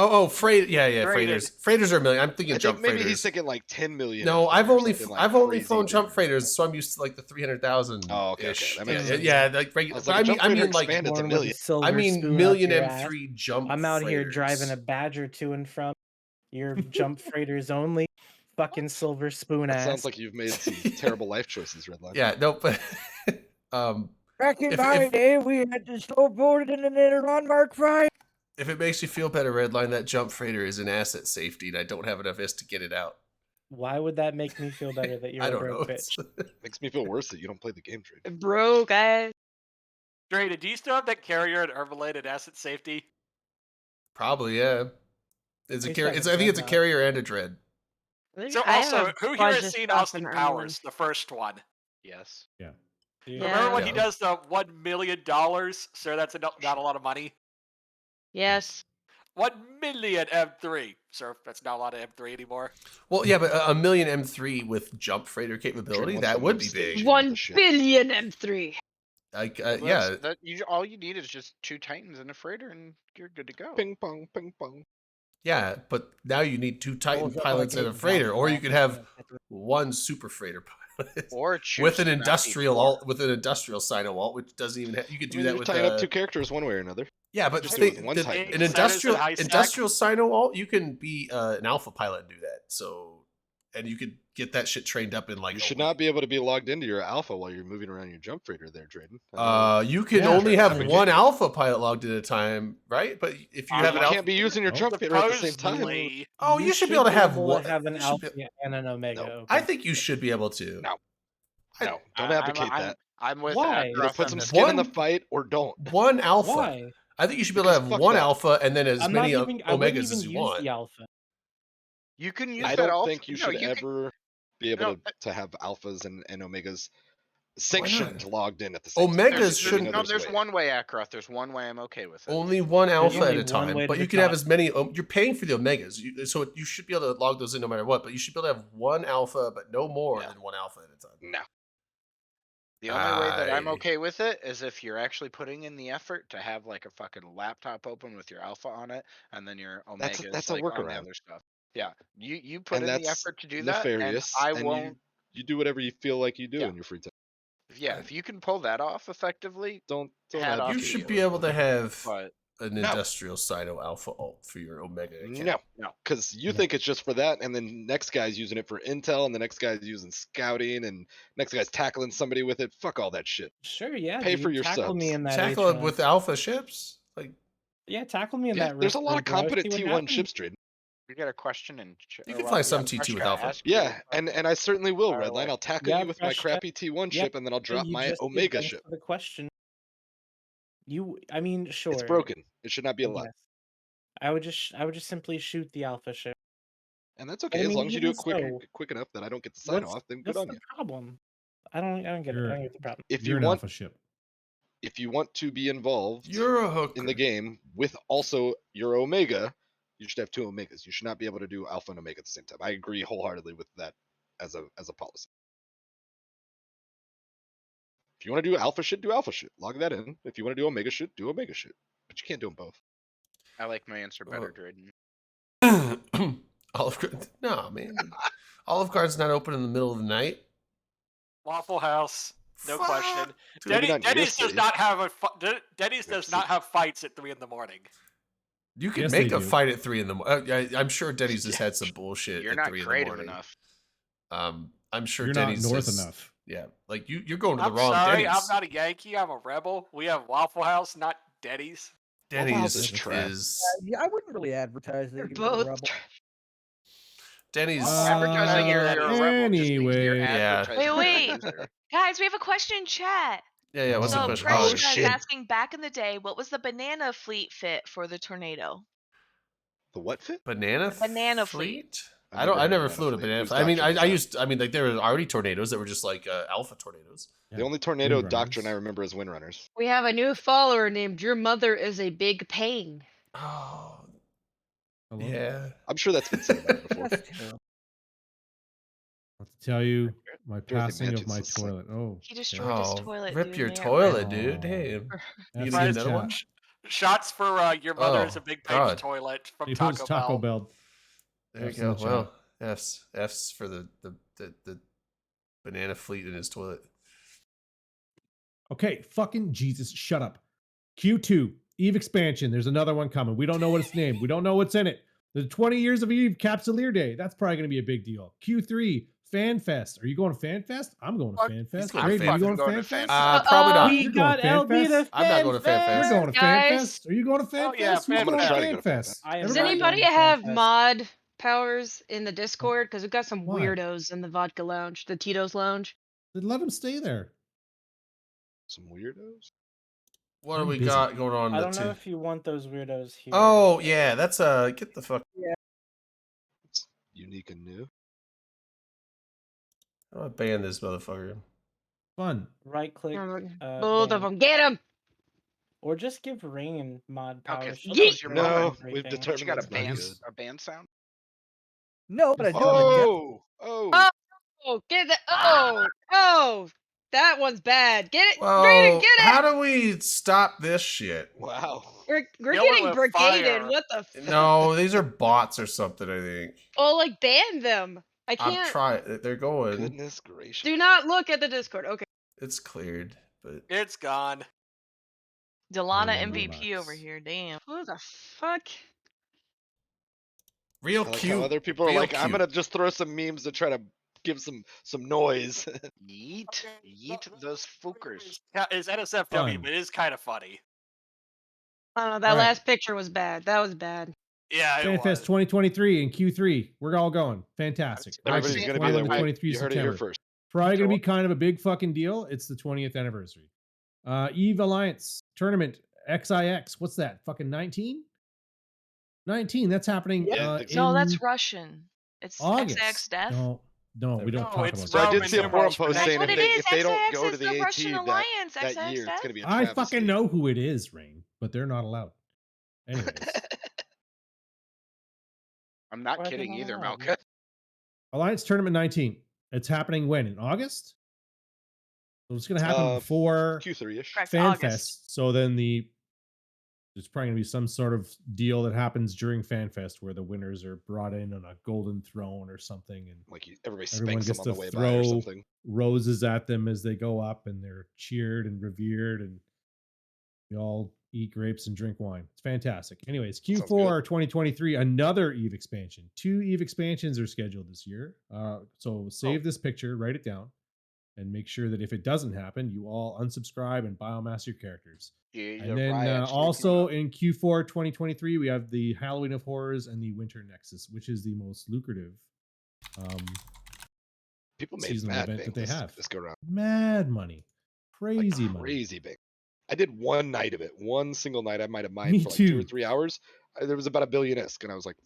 Speaker 1: Oh, freight. Yeah,
Speaker 3: Freightered.
Speaker 1: freighters. Freighters are a million. I'm thinking
Speaker 4: I
Speaker 1: jump
Speaker 4: think maybe
Speaker 1: freighters.
Speaker 4: he's thinking like 10 million.
Speaker 1: No,
Speaker 4: M3
Speaker 1: I've
Speaker 4: or
Speaker 1: only
Speaker 4: something like
Speaker 1: I've only
Speaker 4: crazy
Speaker 1: flown jump
Speaker 4: big.
Speaker 1: freighters, so I'm used to like the 300,000.
Speaker 4: Oh, okay, okay,
Speaker 1: ish.
Speaker 4: that makes
Speaker 1: Yeah,
Speaker 4: sense.
Speaker 1: yeah, like
Speaker 4: I
Speaker 1: regular.
Speaker 4: was
Speaker 1: But
Speaker 4: like, a jump
Speaker 1: I
Speaker 4: freighter
Speaker 1: mean, like
Speaker 4: expanded to
Speaker 9: Born with a
Speaker 4: million.
Speaker 9: silver
Speaker 1: I mean,
Speaker 9: spoon up
Speaker 1: million
Speaker 9: your ass.
Speaker 1: M3 jump.
Speaker 9: I'm out here
Speaker 1: freighters.
Speaker 9: driving a Badger to and from your jump freighters only. fucking silver spoon
Speaker 4: That
Speaker 9: ass.
Speaker 4: sounds like you've made some terrible life choices, Redline.
Speaker 1: Yeah, no, but
Speaker 8: Back in
Speaker 1: If-
Speaker 8: my
Speaker 1: if-
Speaker 8: day, we had to snowboard it and then it on Mark Fry.
Speaker 1: if it makes you feel better, Redline, that jump freighter is an asset safety, and I don't have enough S to get it out.
Speaker 9: Why would that make me feel better that you're
Speaker 1: I
Speaker 9: a
Speaker 1: don't know.
Speaker 9: broke bitch?
Speaker 4: Makes me feel worse that you don't play the game, Drayden.
Speaker 6: Bro, guys.
Speaker 3: Drayden, do you still have that carrier and related asset safety?
Speaker 1: Probably, yeah. It's a
Speaker 9: He's
Speaker 1: carrier.
Speaker 9: got
Speaker 1: It's
Speaker 9: a
Speaker 1: I think it's a
Speaker 9: dreadnought.
Speaker 1: carrier and a dread.
Speaker 3: So
Speaker 6: I have
Speaker 3: also,
Speaker 6: a
Speaker 3: who here
Speaker 6: bunch
Speaker 3: has
Speaker 6: of
Speaker 3: seen
Speaker 6: stuff
Speaker 3: Austin
Speaker 6: in
Speaker 3: Powers,
Speaker 6: Erlen.
Speaker 3: the first one?
Speaker 5: Yes.
Speaker 2: Yeah.
Speaker 3: Remember when he
Speaker 1: Yeah.
Speaker 3: does the $1 million? Sir, that's not a lot of money.
Speaker 6: Yes.
Speaker 3: 1 million M3. Sir, that's not a lot of M3 anymore.
Speaker 1: Well, yeah, but a million M3 with jump freighter capability,
Speaker 4: wants
Speaker 1: that
Speaker 4: to
Speaker 1: would
Speaker 4: move
Speaker 1: be
Speaker 4: stage.
Speaker 1: big.
Speaker 4: One
Speaker 6: 1
Speaker 4: the ship.
Speaker 6: billion M3.
Speaker 1: Like,
Speaker 5: Well,
Speaker 1: yeah,
Speaker 5: all you need is just 2 Titans and a freighter, and you're good to go.
Speaker 4: Ping pong, ping pong.
Speaker 1: yeah, but now you need 2 Titan
Speaker 8: Bullshit
Speaker 1: pilots and a
Speaker 8: arcade
Speaker 1: freighter,
Speaker 8: jump
Speaker 1: or you
Speaker 8: off
Speaker 1: could
Speaker 8: the
Speaker 1: have
Speaker 8: center.
Speaker 1: 1 super freighter pilot
Speaker 5: Or choose
Speaker 1: with an
Speaker 5: to not be
Speaker 1: industrial
Speaker 5: poor.
Speaker 1: with an industrial Sino-Alt, which doesn't even have, you could do that
Speaker 4: You're
Speaker 1: with
Speaker 4: tying up 2 characters one way or another.
Speaker 1: yeah, but
Speaker 4: Just
Speaker 1: the
Speaker 4: do it
Speaker 1: thing,
Speaker 4: with one
Speaker 1: the-
Speaker 4: Titan.
Speaker 1: an
Speaker 3: Eight centers and high stack.
Speaker 1: industrial Sino-Alt, you can be an alpha pilot and do that. So, and you could get that shit trained up in like
Speaker 4: You
Speaker 1: a
Speaker 4: should
Speaker 1: week.
Speaker 4: not be able to be logged into your alpha while you're moving around your jump freighter there, Drayden.
Speaker 1: You can
Speaker 2: Yeah,
Speaker 1: only have
Speaker 4: that's
Speaker 1: one
Speaker 4: ridiculous.
Speaker 1: alpha pilot logged at a time, right? But if you have an
Speaker 4: you
Speaker 1: alpha,
Speaker 4: can't be using your
Speaker 2: Oh.
Speaker 4: jump freighter at the same time.
Speaker 3: Supposedly,
Speaker 1: oh, you should be able to have one.
Speaker 9: have an
Speaker 1: you should
Speaker 9: alpha
Speaker 1: be-
Speaker 9: and an omega.
Speaker 4: No.
Speaker 9: open.
Speaker 1: I think you should be able to.
Speaker 4: No.
Speaker 1: I-
Speaker 4: No, don't
Speaker 5: I-
Speaker 4: advocate
Speaker 5: I'm,
Speaker 4: that.
Speaker 5: I'm with
Speaker 9: Why?
Speaker 4: Either
Speaker 5: Atroth
Speaker 4: put
Speaker 5: on
Speaker 4: some
Speaker 5: this.
Speaker 4: skin in the
Speaker 1: One-
Speaker 4: fight or don't.
Speaker 1: One alpha.
Speaker 9: Why?
Speaker 1: I think you should be able to
Speaker 4: Because
Speaker 1: have
Speaker 4: fuck
Speaker 1: one
Speaker 4: that.
Speaker 1: alpha and then as
Speaker 9: I'm
Speaker 1: many
Speaker 9: not even, I wouldn't
Speaker 1: omegas
Speaker 9: even
Speaker 1: as you
Speaker 9: use
Speaker 1: want.
Speaker 9: the alpha.
Speaker 5: You can use
Speaker 4: I
Speaker 5: that
Speaker 4: don't
Speaker 5: alpha.
Speaker 4: think you
Speaker 5: no,
Speaker 4: should
Speaker 5: you can-
Speaker 4: ever be able
Speaker 5: No,
Speaker 4: to have alphas and omegas sanctioned logged in at the same
Speaker 1: Omegas
Speaker 4: time.
Speaker 5: there's,
Speaker 1: shouldn't-
Speaker 5: no,
Speaker 4: There's
Speaker 5: there's
Speaker 4: way.
Speaker 5: one way, Atroth. There's one way I'm okay with it.
Speaker 1: Only one alpha
Speaker 9: only
Speaker 1: at a
Speaker 9: one
Speaker 1: time,
Speaker 9: way to
Speaker 1: but
Speaker 9: the
Speaker 1: you can have
Speaker 9: top.
Speaker 1: as many. You're paying for the omegas, so you should be able to log those in no matter what. But you should be able to have one alpha, but no more
Speaker 4: Yeah.
Speaker 1: than one alpha at a time.
Speaker 5: No. The only way that I'm
Speaker 1: I-
Speaker 5: okay with it is if you're actually putting in the effort to have like a fucking laptop open with your alpha on it, and then your omega
Speaker 4: that's a
Speaker 5: like on the
Speaker 4: workaround.
Speaker 5: other stuff. Yeah, you put
Speaker 4: And
Speaker 5: in the
Speaker 4: that's
Speaker 5: effort to do that,
Speaker 4: nefarious.
Speaker 5: and I
Speaker 4: and
Speaker 5: won't.
Speaker 4: You do whatever you feel like you do
Speaker 5: Yeah.
Speaker 4: in your free time.
Speaker 5: Yeah, if you can pull that off effectively,
Speaker 4: Don't
Speaker 5: Hat off
Speaker 1: You
Speaker 5: to
Speaker 1: should
Speaker 5: you.
Speaker 1: be able to have
Speaker 5: but
Speaker 1: an
Speaker 5: No.
Speaker 1: industrial Sino alpha alt for your omega account.
Speaker 4: No,
Speaker 5: No.
Speaker 4: because you
Speaker 2: No.
Speaker 4: think it's just for that, and then next guy's using it for intel, and the next guy's using scouting, and next guy's tackling somebody with it. Fuck all that shit.
Speaker 9: Sure, yeah.
Speaker 4: Pay
Speaker 9: dude,
Speaker 4: for your
Speaker 9: tackle me
Speaker 4: subs.
Speaker 9: in that
Speaker 1: Tackle it
Speaker 9: H1.
Speaker 1: with alpha ships. Like
Speaker 9: Yeah, tackle me in
Speaker 4: Yeah,
Speaker 9: that.
Speaker 4: there's a
Speaker 9: rift
Speaker 4: lot of
Speaker 9: bridge, let's
Speaker 4: competent
Speaker 9: see what
Speaker 4: T1
Speaker 9: happens.
Speaker 4: ships, Drayden.
Speaker 5: you got a question and
Speaker 1: You can fly some T2 with alpha.
Speaker 4: Yeah, and I certainly will,
Speaker 5: Fire
Speaker 4: Redline.
Speaker 5: away.
Speaker 4: I'll tackle
Speaker 9: Yeah,
Speaker 4: you with my
Speaker 9: fresh
Speaker 4: crappy T1
Speaker 9: Yep.
Speaker 4: ship, and then I'll drop
Speaker 9: You
Speaker 4: my
Speaker 9: just did,
Speaker 4: Omega
Speaker 9: thanks
Speaker 4: ship.
Speaker 9: for the question. I mean, sure.
Speaker 4: It's broken. It should not be
Speaker 9: I
Speaker 4: allowed.
Speaker 9: guess. I would just simply shoot the alpha ship.
Speaker 4: And that's
Speaker 9: I
Speaker 4: okay, as
Speaker 9: mean,
Speaker 4: long as you do
Speaker 9: even
Speaker 4: it
Speaker 9: so,
Speaker 4: quick enough that I don't get the sign
Speaker 9: What's,
Speaker 4: off, then good
Speaker 9: what's
Speaker 4: on
Speaker 9: the
Speaker 4: you.
Speaker 9: problem? I don't get it. I don't get the problem.
Speaker 4: If
Speaker 2: You're
Speaker 4: you
Speaker 2: an
Speaker 4: want
Speaker 2: alpha ship.
Speaker 4: if you want to be involved
Speaker 1: you're a hooker.
Speaker 4: in the game with also your Omega, you should have 2 Omegas. You should not be able to do Alpha and Omega at the same time. I agree wholeheartedly with that as a policy. If you want to do Alpha shit, do Alpha shit. Log that in. If you want to do Omega shit, do Omega shit. But you can't do them both.
Speaker 5: I like my answer better,
Speaker 1: Oh.
Speaker 5: Drayden.
Speaker 1: Olive Garden. No, man. Olive Garden's not open in the middle of the night.
Speaker 3: Waffle House, no
Speaker 1: Fuck.
Speaker 3: question.
Speaker 4: Maybe not in your
Speaker 3: Denny's does
Speaker 4: city.
Speaker 3: not have Denny's
Speaker 4: Your
Speaker 3: does not
Speaker 4: city.
Speaker 3: have fights at 3 in the morning.
Speaker 1: You can
Speaker 2: Yes,
Speaker 1: make
Speaker 2: they
Speaker 1: a
Speaker 2: do.
Speaker 1: fight at 3 in the morning. I'm sure Denny's has had some bullshit
Speaker 5: You're
Speaker 1: at
Speaker 5: not
Speaker 1: 3 in the
Speaker 5: creative
Speaker 1: morning.
Speaker 5: enough.
Speaker 1: I'm sure
Speaker 2: You're
Speaker 1: Denny's
Speaker 2: not north
Speaker 1: has-
Speaker 2: enough.
Speaker 1: Yeah, like you're going to the
Speaker 3: I'm
Speaker 1: wrong
Speaker 3: sorry,
Speaker 1: Denny's.
Speaker 3: I'm not a Yankee. I'm a rebel. We have Waffle House, not Denny's.
Speaker 1: Denny's
Speaker 4: Waffle House is trash.
Speaker 8: Yeah, I wouldn't really advertise that.
Speaker 6: They're
Speaker 8: you're a
Speaker 6: both
Speaker 8: rebel.
Speaker 1: Denny's.
Speaker 5: Advertising you're a rebel just means you're
Speaker 2: Anyway.
Speaker 1: Yeah.
Speaker 5: advertising
Speaker 7: Wait,
Speaker 5: you're a
Speaker 7: wait.
Speaker 5: loser.
Speaker 7: Guys, we have a question in chat.
Speaker 1: Yeah. What's the
Speaker 7: So
Speaker 1: question?
Speaker 7: Precious
Speaker 1: Oh
Speaker 7: is
Speaker 1: shit!
Speaker 7: asking, back in the day, what was the banana fleet fit for the Tornado?
Speaker 4: The what fit?
Speaker 1: Banana.
Speaker 7: Banana
Speaker 1: fleet.
Speaker 4: I've
Speaker 1: I don't. I
Speaker 4: heard
Speaker 1: never
Speaker 4: of
Speaker 1: flew in a
Speaker 4: fleet.
Speaker 1: banana.
Speaker 4: Who's
Speaker 1: Fleet. I mean,
Speaker 4: doctrine is
Speaker 1: I
Speaker 4: that?
Speaker 1: used. I mean, like there were already tornadoes that were just like alpha tornadoes.
Speaker 4: The only tornado
Speaker 2: Windrunners.
Speaker 4: doctrine I remember is Windrunners.
Speaker 6: We have a new follower named Your Mother is a Big Pain.
Speaker 1: Oh
Speaker 2: Hello?
Speaker 1: yeah.
Speaker 4: I'm sure that's been said about before.
Speaker 8: That's terrible.
Speaker 2: I'll tell you my
Speaker 4: Dorothy
Speaker 2: passing of
Speaker 4: Mansions
Speaker 2: my
Speaker 4: was like-
Speaker 2: toilet. Oh,
Speaker 7: He destroyed his
Speaker 1: Oh,
Speaker 7: toilet.
Speaker 1: rip
Speaker 7: dude,
Speaker 1: your
Speaker 7: may it
Speaker 1: toilet,
Speaker 7: rip.
Speaker 1: dude.
Speaker 2: Oh.
Speaker 1: Damn.
Speaker 2: That's
Speaker 1: You
Speaker 2: the
Speaker 1: need another
Speaker 2: chat.
Speaker 1: one?
Speaker 3: Shots for your mother is
Speaker 1: Oh,
Speaker 3: a big pain's
Speaker 1: God.
Speaker 3: toilet from
Speaker 2: It was
Speaker 3: Taco Bell.
Speaker 1: There you
Speaker 2: F's in
Speaker 1: go.
Speaker 2: the chat.
Speaker 1: Well, F's for the banana fleet in his toilet.
Speaker 2: Okay, fucking Jesus, shut up. Q2, Eve expansion. There's another one coming. We don't know what it's named. We don't know what's in it. The 20 years of Eve Capsuleer Day. That's probably going to be a big deal. Q3 Fan Fest. Are you going to Fan Fest? I'm going to
Speaker 3: Fuck,
Speaker 2: Fan
Speaker 1: he's
Speaker 2: Fest.
Speaker 1: going to
Speaker 2: Raven,
Speaker 1: Fan
Speaker 2: you
Speaker 1: Fest.
Speaker 2: going to Fan Fest?
Speaker 1: Probably not.
Speaker 2: You're going to Fan Fest?
Speaker 1: I'm not going to Fan Fest.
Speaker 2: You're going to Fan Fest? Are you going to Fan
Speaker 3: Oh, yeah,
Speaker 2: Fest? Who's
Speaker 3: Fan
Speaker 2: going to
Speaker 4: Fest. I'm gonna try to
Speaker 2: Fan
Speaker 4: go to Fan
Speaker 2: Fest?
Speaker 9: I am
Speaker 6: Does
Speaker 9: not
Speaker 2: Everybody?
Speaker 6: anybody
Speaker 9: going to Fan
Speaker 6: have
Speaker 9: Fest.
Speaker 6: mod powers in the Discord? Because we've got some
Speaker 2: Why?
Speaker 6: weirdos in the Vodka Lounge, the Tito's Lounge.
Speaker 2: Then let him stay there.
Speaker 4: Some weirdos.
Speaker 1: What do
Speaker 2: I'm
Speaker 1: we
Speaker 2: busy.
Speaker 1: got going on?
Speaker 9: I
Speaker 1: in
Speaker 9: don't
Speaker 1: the
Speaker 9: know if you want those weirdos here.
Speaker 1: Oh yeah, that's get the fuck.
Speaker 4: It's unique and new.
Speaker 1: I'm gonna ban this motherfucker.
Speaker 2: Fun.
Speaker 9: Right click.
Speaker 6: Both of
Speaker 9: ban.
Speaker 6: them. Get them.
Speaker 9: Or just give Rain mod
Speaker 5: Okay,
Speaker 9: powers.
Speaker 5: so
Speaker 9: She'll
Speaker 5: those
Speaker 9: just
Speaker 5: your
Speaker 9: run
Speaker 4: No,
Speaker 9: everything.
Speaker 4: we've
Speaker 5: But
Speaker 4: determined
Speaker 5: you got a
Speaker 4: that's not
Speaker 5: band,
Speaker 4: good.
Speaker 5: a band sound.
Speaker 8: No, but I do have a depth.
Speaker 4: Oh,
Speaker 6: Oh, get that. Oh, that one's bad. Get it, Raiden,
Speaker 1: Well,
Speaker 6: get it.
Speaker 1: how do we stop this shit?
Speaker 4: wow.
Speaker 6: We're
Speaker 3: Kill it
Speaker 6: getting
Speaker 3: with
Speaker 6: brigaded.
Speaker 3: fire.
Speaker 6: What the?
Speaker 1: No, these are bots or something. I think.
Speaker 6: Oh, like ban them. I
Speaker 1: I'm
Speaker 6: can't.
Speaker 1: trying. They're going.
Speaker 4: Goodness gracious.
Speaker 6: Do not look at the Discord. Okay.
Speaker 1: It's cleared, but
Speaker 3: It's gone.
Speaker 7: Delana
Speaker 2: Million
Speaker 7: MVP over
Speaker 2: Robux.
Speaker 7: here. Damn.
Speaker 6: Who the fuck?
Speaker 1: real
Speaker 4: I like
Speaker 1: cute.
Speaker 4: how other people are
Speaker 1: real
Speaker 4: like, I'm
Speaker 1: cute.
Speaker 4: gonna just throw some memes to try to give some noise.
Speaker 5: Yeet, yeet those fookers.
Speaker 3: It's NSFW,
Speaker 2: Fun.
Speaker 3: but it is kind of funny.
Speaker 6: I don't know. That
Speaker 2: Alright.
Speaker 6: last picture was bad. That was bad.
Speaker 3: Yeah, it
Speaker 2: FanFest
Speaker 3: was.
Speaker 2: 2023 in Q3. We're all going. Fantastic.
Speaker 4: Everybody's
Speaker 2: Awesome.
Speaker 4: gonna be there.
Speaker 2: 21 to
Speaker 4: Wait,
Speaker 2: 23
Speaker 4: you heard it here
Speaker 2: September.
Speaker 4: first.
Speaker 2: Probably going to
Speaker 5: So-
Speaker 2: be kind of a big fucking deal. It's the 20th anniversary. Eve Alliance Tournament XIX. What's that? Fucking 19? 19. That's happening
Speaker 4: Yeah, I think so.
Speaker 7: No,
Speaker 2: in
Speaker 7: that's Russian. It's
Speaker 2: August.
Speaker 7: XX Death.
Speaker 2: No, we don't
Speaker 3: No,
Speaker 2: talk
Speaker 3: it's
Speaker 2: about
Speaker 4: So I
Speaker 3: Roman
Speaker 4: did see a
Speaker 3: numerals
Speaker 4: forum post
Speaker 3: for
Speaker 4: saying
Speaker 7: That's
Speaker 4: if
Speaker 7: what it
Speaker 4: they,
Speaker 7: is.
Speaker 4: if they don't
Speaker 7: XX
Speaker 4: go to
Speaker 7: is
Speaker 4: the
Speaker 7: the
Speaker 4: AT
Speaker 7: Russian
Speaker 4: that,
Speaker 7: Alliance.
Speaker 4: that
Speaker 7: XX
Speaker 4: year, it's
Speaker 7: Death.
Speaker 4: gonna be a
Speaker 2: I
Speaker 4: travesty.
Speaker 2: fucking know who it is, Rain, but they're not allowed. Anyways,
Speaker 5: I'm not
Speaker 9: Why are they
Speaker 5: kidding
Speaker 9: not
Speaker 5: either,
Speaker 9: allowed?
Speaker 5: Malka.
Speaker 2: Alliance Tournament 19. It's happening when? In August? So it's going to happen before
Speaker 4: Q3-ish.
Speaker 7: Correct.
Speaker 2: Fan
Speaker 7: August.
Speaker 2: Fest. So then there's probably going to be some sort of deal that happens during Fan Fest where the winners are brought in on a golden throne or something, and
Speaker 4: Like everybody
Speaker 2: everyone
Speaker 4: spanks them
Speaker 2: gets
Speaker 4: on
Speaker 2: to
Speaker 4: the way by or
Speaker 2: throw
Speaker 4: something.
Speaker 2: roses at them as they go up, and they're cheered and revered, and we all eat grapes and drink wine. It's fantastic. Anyways,
Speaker 4: Sounds
Speaker 2: Q4 2023, another Eve expansion. 2 Eve expansions are scheduled this year. So save this picture, write it down, and make sure that if it doesn't happen, you all unsubscribe and biomass your characters.
Speaker 5: Yeah,
Speaker 2: And then also in Q4 2023, we have the Halloween of Horrors and the Winter Nexus, which is the most lucrative
Speaker 4: People made
Speaker 2: seasonal
Speaker 4: mad
Speaker 2: event
Speaker 4: bank
Speaker 2: that they have.
Speaker 4: this go round.
Speaker 2: Mad money. Crazy
Speaker 4: Like
Speaker 2: money.
Speaker 4: crazy big. I did one night of it. One single night. I might have mined
Speaker 2: Me
Speaker 4: for like 2 or
Speaker 2: too.
Speaker 4: 3 hours. There was about $1 billion isk, and I was like,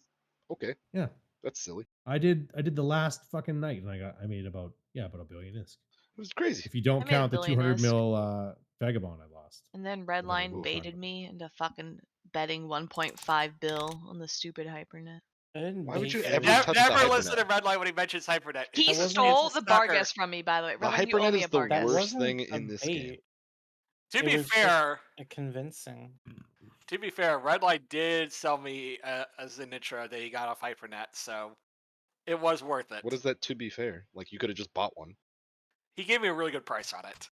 Speaker 4: okay,
Speaker 2: Yeah.
Speaker 4: that's silly.
Speaker 2: I did the last fucking night, and I made about $1 billion isk.
Speaker 4: It was crazy.
Speaker 2: If you don't
Speaker 7: I made
Speaker 2: count the 200
Speaker 7: $1 billion
Speaker 2: mil vagabond I lost.
Speaker 7: And then
Speaker 2: Whatever
Speaker 7: Redline
Speaker 2: we'll
Speaker 7: baited
Speaker 2: find.
Speaker 7: me into fucking betting 1.5 bill on the stupid hypernet.
Speaker 9: I didn't
Speaker 4: Why would
Speaker 9: bait
Speaker 4: you
Speaker 9: you.
Speaker 4: ever
Speaker 3: Never,
Speaker 4: touch the
Speaker 3: never
Speaker 4: hypernet?
Speaker 3: listen to Redline when he mentions Hypernet.
Speaker 7: He
Speaker 3: It's a-
Speaker 7: stole
Speaker 3: it's a
Speaker 7: the
Speaker 3: sucker.
Speaker 7: Bargas from me, by the way.
Speaker 4: The
Speaker 7: Redline, you owe
Speaker 4: hypernet
Speaker 7: me
Speaker 4: is
Speaker 7: a
Speaker 4: the
Speaker 7: Bargas.
Speaker 9: That
Speaker 4: worst
Speaker 9: wasn't
Speaker 4: thing
Speaker 9: a
Speaker 4: in this game.
Speaker 9: bait.
Speaker 3: To
Speaker 9: It
Speaker 3: be
Speaker 9: was just
Speaker 3: fair,
Speaker 9: a convincing.
Speaker 3: Redline did sell me a Zenitra that he got off Hypernet, so it was worth it.
Speaker 4: What is that to be fair? Like you could have just bought one.
Speaker 3: He gave me a really good price on it.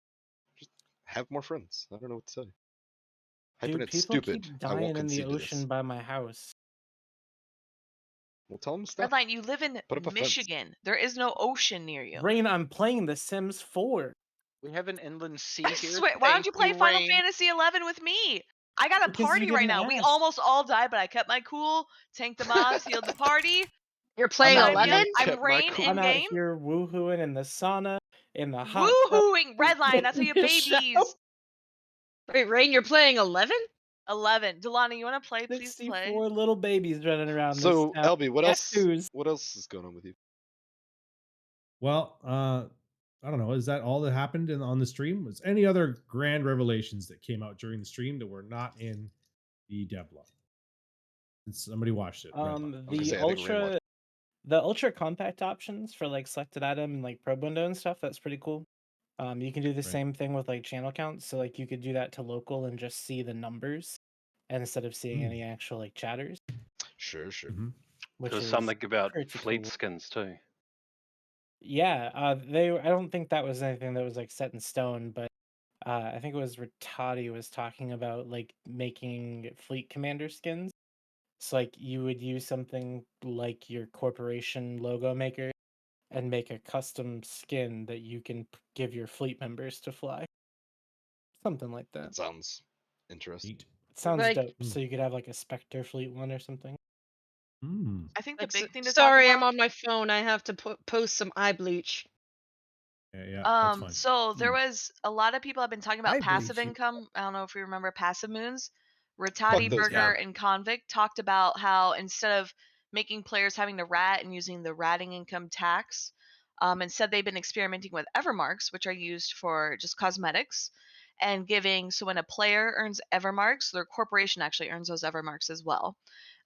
Speaker 4: Have more friends. I don't know what to say.
Speaker 9: Dude,
Speaker 4: Hypernet's
Speaker 9: people
Speaker 4: stupid.
Speaker 9: keep
Speaker 4: I
Speaker 9: dying
Speaker 4: won't
Speaker 9: in the
Speaker 4: concede to
Speaker 9: ocean
Speaker 4: this.
Speaker 9: by my house.
Speaker 4: We'll tell them stuff.
Speaker 7: Redline, you live in
Speaker 4: Put up a fence.
Speaker 7: Michigan. There is no ocean near you.
Speaker 9: Rain, I'm playing The Sims 4.
Speaker 5: We have an inland sea
Speaker 7: I
Speaker 5: here.
Speaker 7: swear, why don't
Speaker 5: Thank
Speaker 7: you play Final
Speaker 5: Rain.
Speaker 7: Fantasy 11 with me? I got a
Speaker 9: Because you
Speaker 7: party right
Speaker 9: didn't
Speaker 7: now. We
Speaker 9: ask.
Speaker 7: almost all died, but I kept my cool, tanked the mobs, healed the party.
Speaker 6: You're playing
Speaker 9: out
Speaker 6: 11?
Speaker 9: here.
Speaker 7: I'm
Speaker 4: Kept my
Speaker 7: Rain
Speaker 4: cool.
Speaker 7: in
Speaker 9: I'm out
Speaker 7: game.
Speaker 9: here woohooing in the sauna, in the hot tub.
Speaker 7: Woohooing Redline. That's how you
Speaker 9: taking a shower.
Speaker 7: babies.
Speaker 6: Wait, Rain, you're playing 11?
Speaker 7: 11. Delana, you want to play? Please play.
Speaker 9: 64 little babies running around
Speaker 4: So
Speaker 9: this town.
Speaker 4: LB, what else?
Speaker 9: Tattoos.
Speaker 4: What else is going on with you?
Speaker 2: Well, I don't know. Is that all that happened on the stream? Was any other grand revelations that came out during the stream that were not in the devlog? And somebody watched it. Redline.
Speaker 4: I was gonna
Speaker 9: The
Speaker 4: say, I think Rain watched.
Speaker 9: ultra compact options for like selected item and like probe window and stuff, that's pretty cool. You can do the same thing with like channel counts. So like you could do that to local and just see the numbers instead of seeing any actual like chatters.
Speaker 4: Sure.
Speaker 2: Mhm.
Speaker 9: Which
Speaker 10: There's
Speaker 9: is
Speaker 10: something about
Speaker 9: pretty
Speaker 10: fleet
Speaker 9: cool.
Speaker 10: skins too.
Speaker 9: Yeah, I don't think that was anything that was like set in stone, but I think it was Ritati was talking about like making fleet commander skins It's like you would use something like your corporation logo maker and make a custom skin that you can give your fleet members to fly. Something like that.
Speaker 4: That sounds interesting.
Speaker 2: Neat.
Speaker 9: It sounds
Speaker 6: Like-
Speaker 9: dope.
Speaker 2: Hmm.
Speaker 9: So you could have like a Spectre fleet one or something.
Speaker 2: Hmm.
Speaker 7: I think the
Speaker 6: Like,
Speaker 7: big thing to talk
Speaker 6: sorry, I'm
Speaker 7: about.
Speaker 6: on my phone. I have to post some eye bleach.
Speaker 2: Yeah, that's fine.
Speaker 7: So there
Speaker 2: Hmm.
Speaker 7: was a lot of people have been talking about
Speaker 8: Eye
Speaker 7: passive
Speaker 8: bleach.
Speaker 7: income. I don't know if you remember Passive Moons.
Speaker 4: Fuck
Speaker 7: Ratati
Speaker 4: those
Speaker 7: Burger
Speaker 1: guys.
Speaker 7: and Convict talked about how instead of making players having to rat and using the ratting income tax, instead they've been experimenting with Evermarks, which are used for just cosmetics, and giving. So when a player earns Evermarks, their corporation actually earns those Evermarks as well,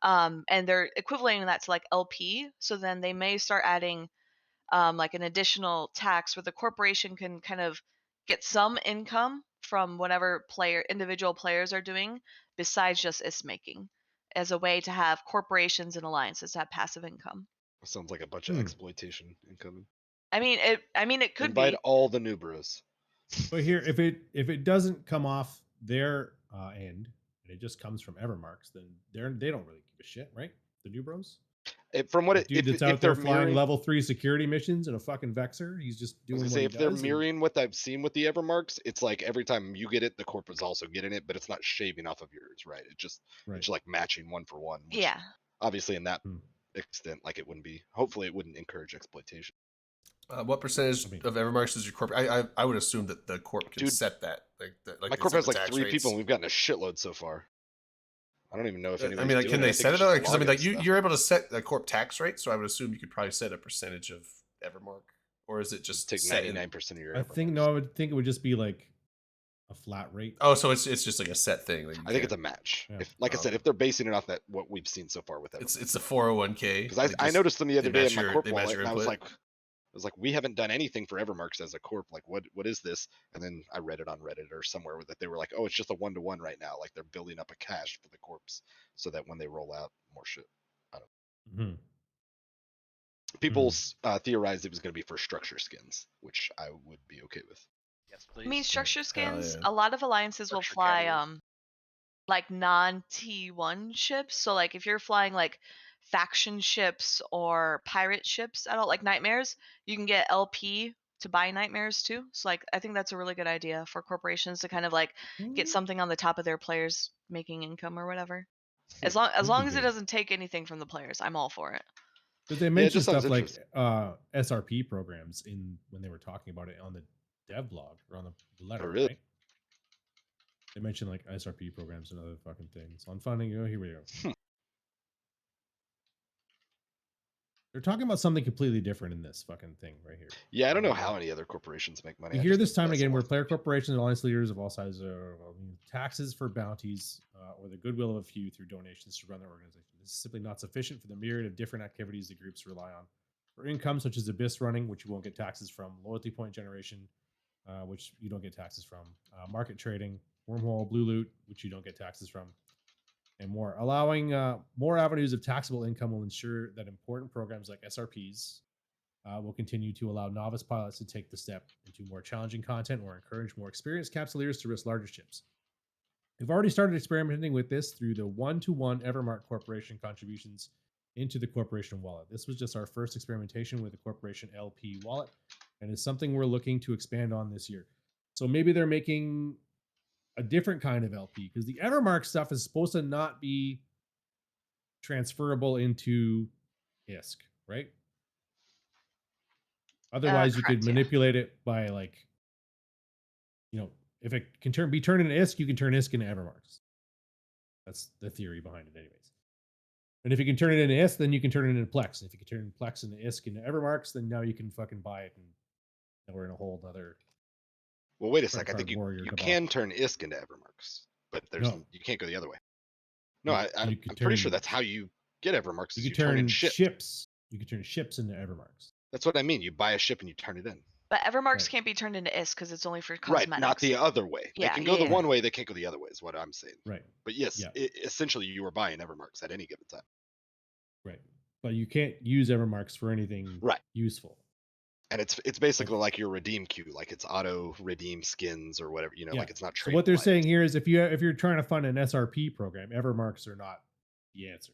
Speaker 7: and they're equivalent that to like LP. So then they may start adding like an additional tax where the corporation can kind of get some income from whatever individual players are doing besides just IS making, as a way to have corporations and alliances to have passive income.
Speaker 4: Sounds like a bunch of exploitation incoming.
Speaker 7: I mean it could
Speaker 4: Invite
Speaker 7: be.
Speaker 4: all the new bros.
Speaker 2: But here, if it doesn't come off their end and it just comes from Evermarks, then they don't really give a shit, right? The new bros.
Speaker 4: From what
Speaker 2: Dude that's out there flying level 3 security missions in a fucking Vexor, he's just
Speaker 4: I
Speaker 2: doing
Speaker 4: was
Speaker 2: what
Speaker 4: gonna say,
Speaker 2: he
Speaker 4: if they're
Speaker 2: does. and-
Speaker 4: mirroring what I've seen with the Evermarks, it's like every time you get it, the corp is also getting it, but it's not shaving off of yours, right? It's
Speaker 2: right.
Speaker 4: like matching one for one. Which
Speaker 7: Yeah.
Speaker 4: Obviously, in that
Speaker 2: Hmm.
Speaker 4: extent, like it wouldn't be. Hopefully, it wouldn't encourage exploitation.
Speaker 1: What percentage
Speaker 2: I mean-
Speaker 1: of Evermarks is your corp? I would assume that the corp can
Speaker 4: Dude,
Speaker 1: set that. Like
Speaker 4: My
Speaker 1: they
Speaker 4: corp
Speaker 1: set
Speaker 4: has
Speaker 1: the
Speaker 4: like
Speaker 1: tax
Speaker 4: 3
Speaker 1: rates.
Speaker 4: people, and we've gotten a shitload so far. I don't even know if
Speaker 1: I
Speaker 4: anybody's
Speaker 1: mean, like,
Speaker 4: doing
Speaker 1: can they
Speaker 4: I think
Speaker 1: set
Speaker 4: it's
Speaker 1: it?
Speaker 4: just
Speaker 1: Because I mean,
Speaker 4: login
Speaker 1: like
Speaker 4: stuff.
Speaker 1: you're able to set the corp tax rate, so I would assume you could probably set a percentage of Evermark, or is it just
Speaker 4: take
Speaker 1: set in-
Speaker 4: 99% of your.
Speaker 2: I think
Speaker 4: Evermarks.
Speaker 2: no, I would think it would just be like a flat rate.
Speaker 1: Oh, so it's just like a set thing. Like you
Speaker 4: I think it's a
Speaker 1: can't-
Speaker 4: match.
Speaker 2: Yeah.
Speaker 4: If, like I
Speaker 1: Oh,
Speaker 4: said,
Speaker 1: okay.
Speaker 4: if they're basing it off that what we've seen so far with Evermarks.
Speaker 1: it's a 401k.
Speaker 4: Because I noticed them the other day in my corp wallet, and I was
Speaker 1: input.
Speaker 4: like, we haven't done anything for Evermarks as a corp. Like, what is this? And then I read it on Reddit or somewhere that they were like, oh, it's just a 1-to-1 right now. Like they're building up a cache for the corps so that when they roll out more shit.
Speaker 2: Mhm.
Speaker 4: People theorized it was going to be for structure skins, which I would be okay with.
Speaker 5: Yes,
Speaker 7: I mean,
Speaker 5: please.
Speaker 7: structure skins,
Speaker 1: yeah.
Speaker 7: a lot of alliances will
Speaker 5: Structure
Speaker 7: fly
Speaker 5: catalyst.
Speaker 7: like non T1 ships. So like if you're flying like faction ships or pirate ships at all, like nightmares, you can get LP to buy nightmares too. So like I think that's a really good idea for corporations to kind of like get something on the top of their players making income or whatever. As long
Speaker 2: Would be
Speaker 7: as it
Speaker 2: good.
Speaker 7: doesn't take anything from the players, I'm all for it.
Speaker 2: But they
Speaker 4: it
Speaker 2: mentioned
Speaker 4: just sounds
Speaker 2: stuff like SRP programs in when they were talking about it on the dev blog or on the letter,
Speaker 4: really?
Speaker 2: right? They mentioned like SRP programs and other fucking things on funding. Oh, here we go. They're talking about something completely different in this fucking thing right here.
Speaker 4: Yeah, I don't know how any other corporations make money.
Speaker 2: We
Speaker 4: I
Speaker 2: hear
Speaker 4: just
Speaker 2: this
Speaker 4: think
Speaker 2: time and
Speaker 4: that's
Speaker 2: again
Speaker 4: the
Speaker 2: where
Speaker 4: one.
Speaker 2: player corporations and alliance leaders of all sizes are taxes for bounties or the goodwill of a few through donations to run their organization. This is simply not sufficient for the myriad of different activities the groups rely on. For income such as Abyss running, which you won't get taxes from, loyalty point generation, which you don't get taxes from, market trading, wormhole, blue loot, which you don't get taxes from, and more. Allowing more avenues of taxable income will ensure that important programs like SRPs will continue to allow novice pilots to take the step into more challenging content or encourage more experienced capsuleers to risk larger ships. We've already started experimenting with this through the 1-to-1 Evermark Corporation contributions into the corporation wallet. This was just our first experimentation with the corporation LP wallet, and it's something we're looking to expand on this year. So maybe they're making a different kind of LP because the Evermark stuff is supposed to not be transferable into ISK, right? Otherwise, you could
Speaker 7: Correct, yeah.
Speaker 2: manipulate it by like, if it can be turned into ISK, you can turn ISK into Evermarks. That's the theory behind it, anyways. And if you can turn it into ISK, then you can turn it into Plex. And if you can turn Plex into ISK into Evermarks, then now you can fucking buy it, and we're in a whole other.
Speaker 4: Well, wait a
Speaker 2: Credit
Speaker 4: sec. I think
Speaker 2: card warrior
Speaker 4: you
Speaker 2: debacle.
Speaker 4: can turn ISK into Evermarks, but
Speaker 2: No.
Speaker 4: you can't go the other way. No,
Speaker 2: Yeah,
Speaker 4: I'm
Speaker 2: you could
Speaker 4: pretty sure
Speaker 2: turn-
Speaker 4: that's how you get Evermarks.
Speaker 2: You
Speaker 4: is
Speaker 2: could
Speaker 4: turn in
Speaker 2: turn
Speaker 4: ship.
Speaker 2: ships. You could turn ships into Evermarks.
Speaker 4: That's what I mean. You buy a ship and you turn it in.
Speaker 7: But Evermarks
Speaker 2: Right.
Speaker 7: can't be turned into ISK because it's only for
Speaker 4: Right,
Speaker 7: cosmetics.
Speaker 4: not the other way.
Speaker 7: Yeah,
Speaker 4: they can go
Speaker 7: yeah,
Speaker 4: the
Speaker 7: yeah.
Speaker 4: one way, they can't go the other way, is what I'm saying.
Speaker 2: Right.
Speaker 4: But yes,
Speaker 2: Yeah.
Speaker 4: Essentially you are buying Evermarks at any given time.
Speaker 2: Right. But you can't use Evermarks for anything
Speaker 4: Right.
Speaker 2: useful.
Speaker 4: And it's basically like your redeem queue, like it's auto redeem skins or whatever, like it's not
Speaker 2: So
Speaker 4: trade.
Speaker 2: what they're saying here is if you're trying to fund an SRP program, Evermarks are not the answer.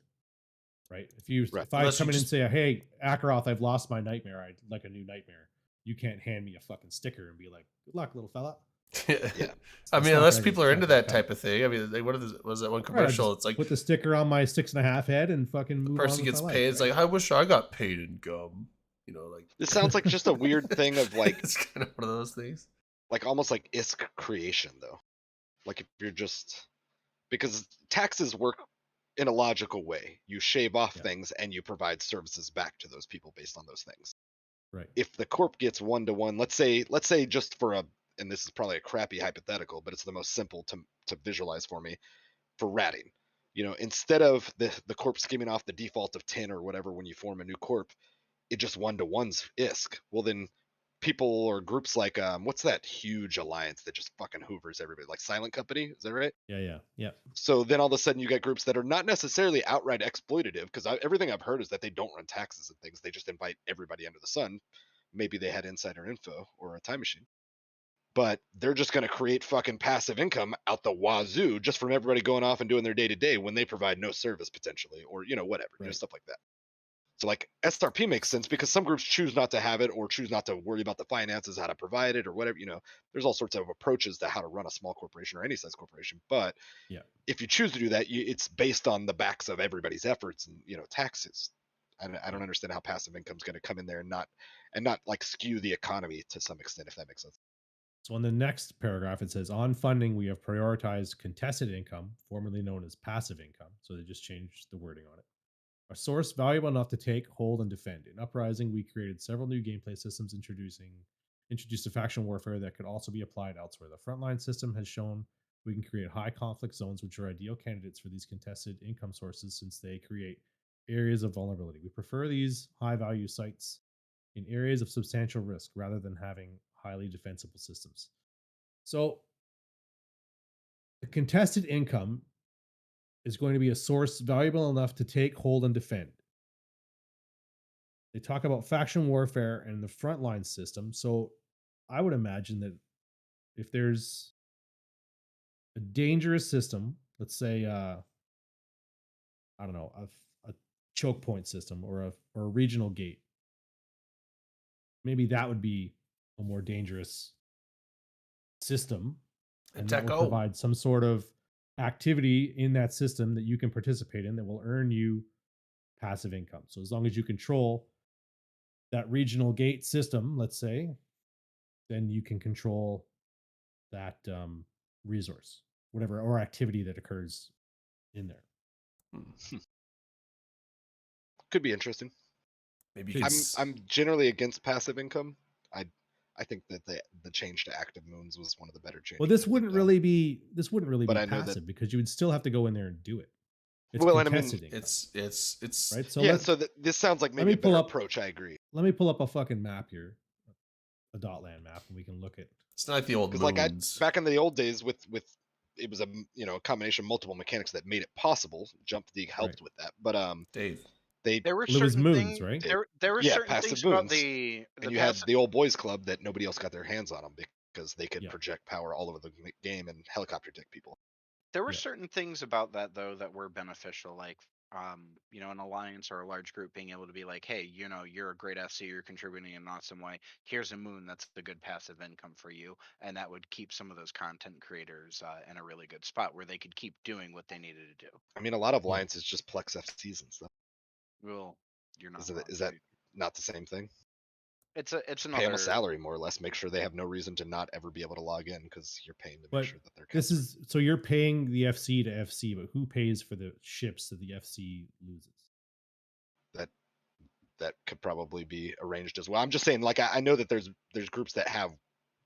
Speaker 2: right? If
Speaker 4: Right.
Speaker 2: I
Speaker 1: Unless you
Speaker 2: come in and
Speaker 1: just-
Speaker 2: say, "Hey, Akaroth, I've lost my nightmare. I'd like a new nightmare." You can't hand me a fucking sticker and be like, "Good luck, little fella."
Speaker 4: Yeah.
Speaker 1: I
Speaker 2: It's
Speaker 1: mean,
Speaker 2: not
Speaker 1: unless
Speaker 2: gonna-
Speaker 1: people
Speaker 2: it's
Speaker 1: are
Speaker 2: not
Speaker 1: into
Speaker 2: gonna
Speaker 1: that
Speaker 2: cut.
Speaker 1: type of thing. I mean, what was that one
Speaker 2: Right, I
Speaker 1: commercial?
Speaker 2: just
Speaker 1: It's like
Speaker 2: put the sticker on my 6.5 head and fucking
Speaker 1: the
Speaker 2: move
Speaker 1: person
Speaker 2: on with
Speaker 1: gets
Speaker 2: my life,
Speaker 1: paid. It's
Speaker 2: right?
Speaker 1: like, I wish I got paid in gum. You know, like
Speaker 4: This sounds like just a weird thing of like
Speaker 1: it's kind of one of those things.
Speaker 4: almost like ISK creation though. Like if you're just because taxes work in a logical way. You shave off
Speaker 2: Yeah.
Speaker 4: things and you provide services back to those people based on those things.
Speaker 2: Right.
Speaker 4: If the corp gets 1-to-1, let's say just for and this is probably a crappy hypothetical, but it's the most simple to visualize for me, for ratting. You know, instead of the corp skimming off the default of 10 or whatever when you form a new corp, it just 1-to-1's ISK. Well then people or groups like what's that huge alliance that just fucking hoovers everybody, like Silent Company, is that right?
Speaker 2: Yeah.
Speaker 4: So then all of a sudden you get groups that are not necessarily outright exploitative, because everything I've heard is that they don't run taxes and things. They just invite everybody under the sun. Maybe they had insider info or a time machine, but they're just going to create fucking passive income out the wazoo just from everybody going off and doing their day to day when they provide no service potentially, or whatever,
Speaker 2: Right.
Speaker 4: stuff like that. So like SRP makes sense because some groups choose not to have it or choose not to worry about the finances, how to provide it or whatever. There's all sorts of approaches to how to run a small corporation or any size corporation. But
Speaker 2: Yeah.
Speaker 4: if you choose to do that, it's based on the backs of everybody's efforts and taxes. I don't understand how passive income is going to come in there and not like skew the economy to some extent, if that makes sense.
Speaker 2: So in the next paragraph, it says, on funding, we have prioritized contested income, formerly known as passive income. So they just changed the wording on it. A source valuable enough to take, hold, and defend. In Uprising, we created several new gameplay systems introduced a faction warfare that could also be applied elsewhere. The frontline system has shown we can create high conflict zones, which are ideal candidates for these contested income sources since they create areas of vulnerability. We prefer these high value sites in areas of substantial risk rather than having highly defensible systems. So the contested income is going to be a source valuable enough to take, hold, and defend. They talk about faction warfare and the frontline system. So I would imagine that if there's a dangerous system, let's say, I don't know, a choke point system or a regional gate, maybe that would be a more dangerous system, and that will
Speaker 1: Techo.
Speaker 2: provide some sort of activity in that system that you can participate in that will earn you passive income. So as long as you control that regional gate system, let's say, then you can control that resource, whatever, or activity that occurs in there.
Speaker 4: Could be interesting.
Speaker 1: Maybe you
Speaker 2: I'm-
Speaker 1: could
Speaker 4: I'm generally against passive income. I think that the change to active moons was one of the better changes.
Speaker 2: Well, this
Speaker 4: that
Speaker 2: wouldn't
Speaker 4: they've done.
Speaker 2: really be
Speaker 4: But
Speaker 2: be
Speaker 4: I know that-
Speaker 2: passive because you would still have to go in there and do it. It's
Speaker 4: Well, and I mean,
Speaker 2: contested income,
Speaker 1: it's
Speaker 2: right? So
Speaker 4: yeah,
Speaker 2: let's,
Speaker 4: so this sounds like
Speaker 2: let
Speaker 4: maybe
Speaker 2: me
Speaker 4: a
Speaker 2: pull
Speaker 4: better
Speaker 2: up-
Speaker 4: approach. I agree.
Speaker 2: let me pull up a fucking map here, a Dotland map, and we can look at.
Speaker 1: it's not like the old
Speaker 4: Because like
Speaker 1: moons.
Speaker 4: back in the old days with it was a combination of multiple mechanics that made it possible. Jump League helped
Speaker 2: Right.
Speaker 4: with that, but
Speaker 1: Dave.
Speaker 5: There were
Speaker 2: Well, it was
Speaker 5: certain
Speaker 2: moons,
Speaker 5: things,
Speaker 2: right?
Speaker 5: There were
Speaker 4: Yeah,
Speaker 5: certain
Speaker 4: passive
Speaker 5: things about
Speaker 4: moons.
Speaker 5: the
Speaker 4: and you had
Speaker 5: passive.
Speaker 4: the old boys club that nobody else got their hands on them because they could
Speaker 2: Yeah.
Speaker 4: project power all over the game and helicopter dick people.
Speaker 5: There were
Speaker 2: Yeah.
Speaker 5: certain things about that though that were beneficial, like an alliance or a large group being able to be like, hey, you're a great FC, you're contributing in an awesome way. Here's a moon that's a good passive income for you, and that would keep some of those content creators in a really good spot where they could keep doing what they needed to do.
Speaker 4: I mean, a lot of
Speaker 2: Yeah.
Speaker 4: alliances just plex FCs and stuff.
Speaker 5: Well, you're not.
Speaker 4: Is, it,
Speaker 5: wrong,
Speaker 4: is that
Speaker 5: dude.
Speaker 4: not the same thing?
Speaker 5: It's
Speaker 4: Pay them
Speaker 5: another
Speaker 4: a salary more or less. Make sure they have no reason to not ever be able to log in because you're paying to make
Speaker 2: But
Speaker 4: sure that they're.
Speaker 2: this is so you're paying the FC to FC, but who pays for the ships that the FC loses?
Speaker 4: that could probably be arranged as well. I'm just saying, like I know that there's groups that have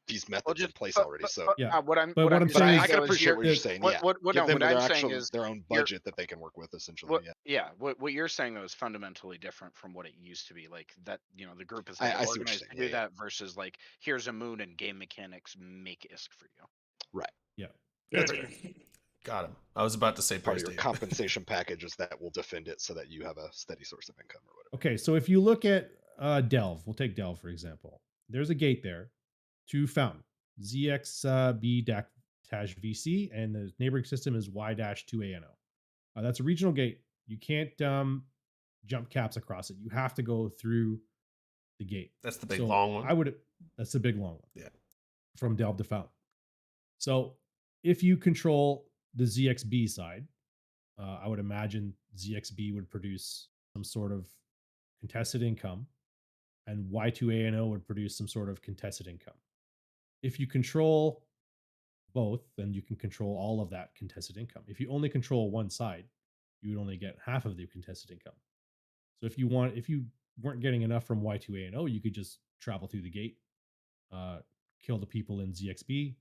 Speaker 4: these methods in place already. So
Speaker 2: Yeah.
Speaker 5: what I'm
Speaker 2: But what I'm
Speaker 4: but
Speaker 2: saying
Speaker 4: I
Speaker 2: is
Speaker 4: can
Speaker 5: though is
Speaker 4: appreciate what you're
Speaker 2: that-
Speaker 4: saying.
Speaker 5: What,
Speaker 4: Yeah,
Speaker 5: what,
Speaker 4: give
Speaker 5: no,
Speaker 4: them
Speaker 5: what I'm
Speaker 4: their
Speaker 5: saying
Speaker 4: actual
Speaker 5: is
Speaker 4: their own
Speaker 5: you're-
Speaker 4: budget that they can work with essentially.
Speaker 5: what,
Speaker 4: Yeah.
Speaker 5: what you're saying though is fundamentally different from what it used to be. Like that, the group is
Speaker 4: I
Speaker 5: like
Speaker 4: see what you're
Speaker 5: organized
Speaker 4: saying,
Speaker 5: to do
Speaker 4: yeah, yeah.
Speaker 5: that versus like here's a moon and game mechanics make ISK for you.
Speaker 2: Yeah.
Speaker 4: That's fair.
Speaker 1: Got him. I was about to say
Speaker 4: Part
Speaker 1: price
Speaker 4: of your
Speaker 1: Dave.
Speaker 4: compensation packages that will defend it so that you have a steady source of income or whatever.
Speaker 2: Okay, so if you look at Delve, we'll take Delve for example. There's a gate there to Fountain, ZXB-Taj VC, and the neighboring system is Y-2ANO. That's a regional gate. You can't jump caps across it. You have to go through the gate.
Speaker 1: That's the big
Speaker 2: So
Speaker 1: long one.
Speaker 2: That's the big long one.
Speaker 1: Yeah.
Speaker 2: From Delve to Fountain. So if you control the ZXB side, I would imagine ZXB would produce some sort of contested income, and Y2ANO would produce some sort of contested income. If you control both, then you can control all of that contested income. If you only control one side, you would only get half of the contested income. So if you weren't getting enough from Y2ANO, you could just travel through the gate, kill the people in ZXB,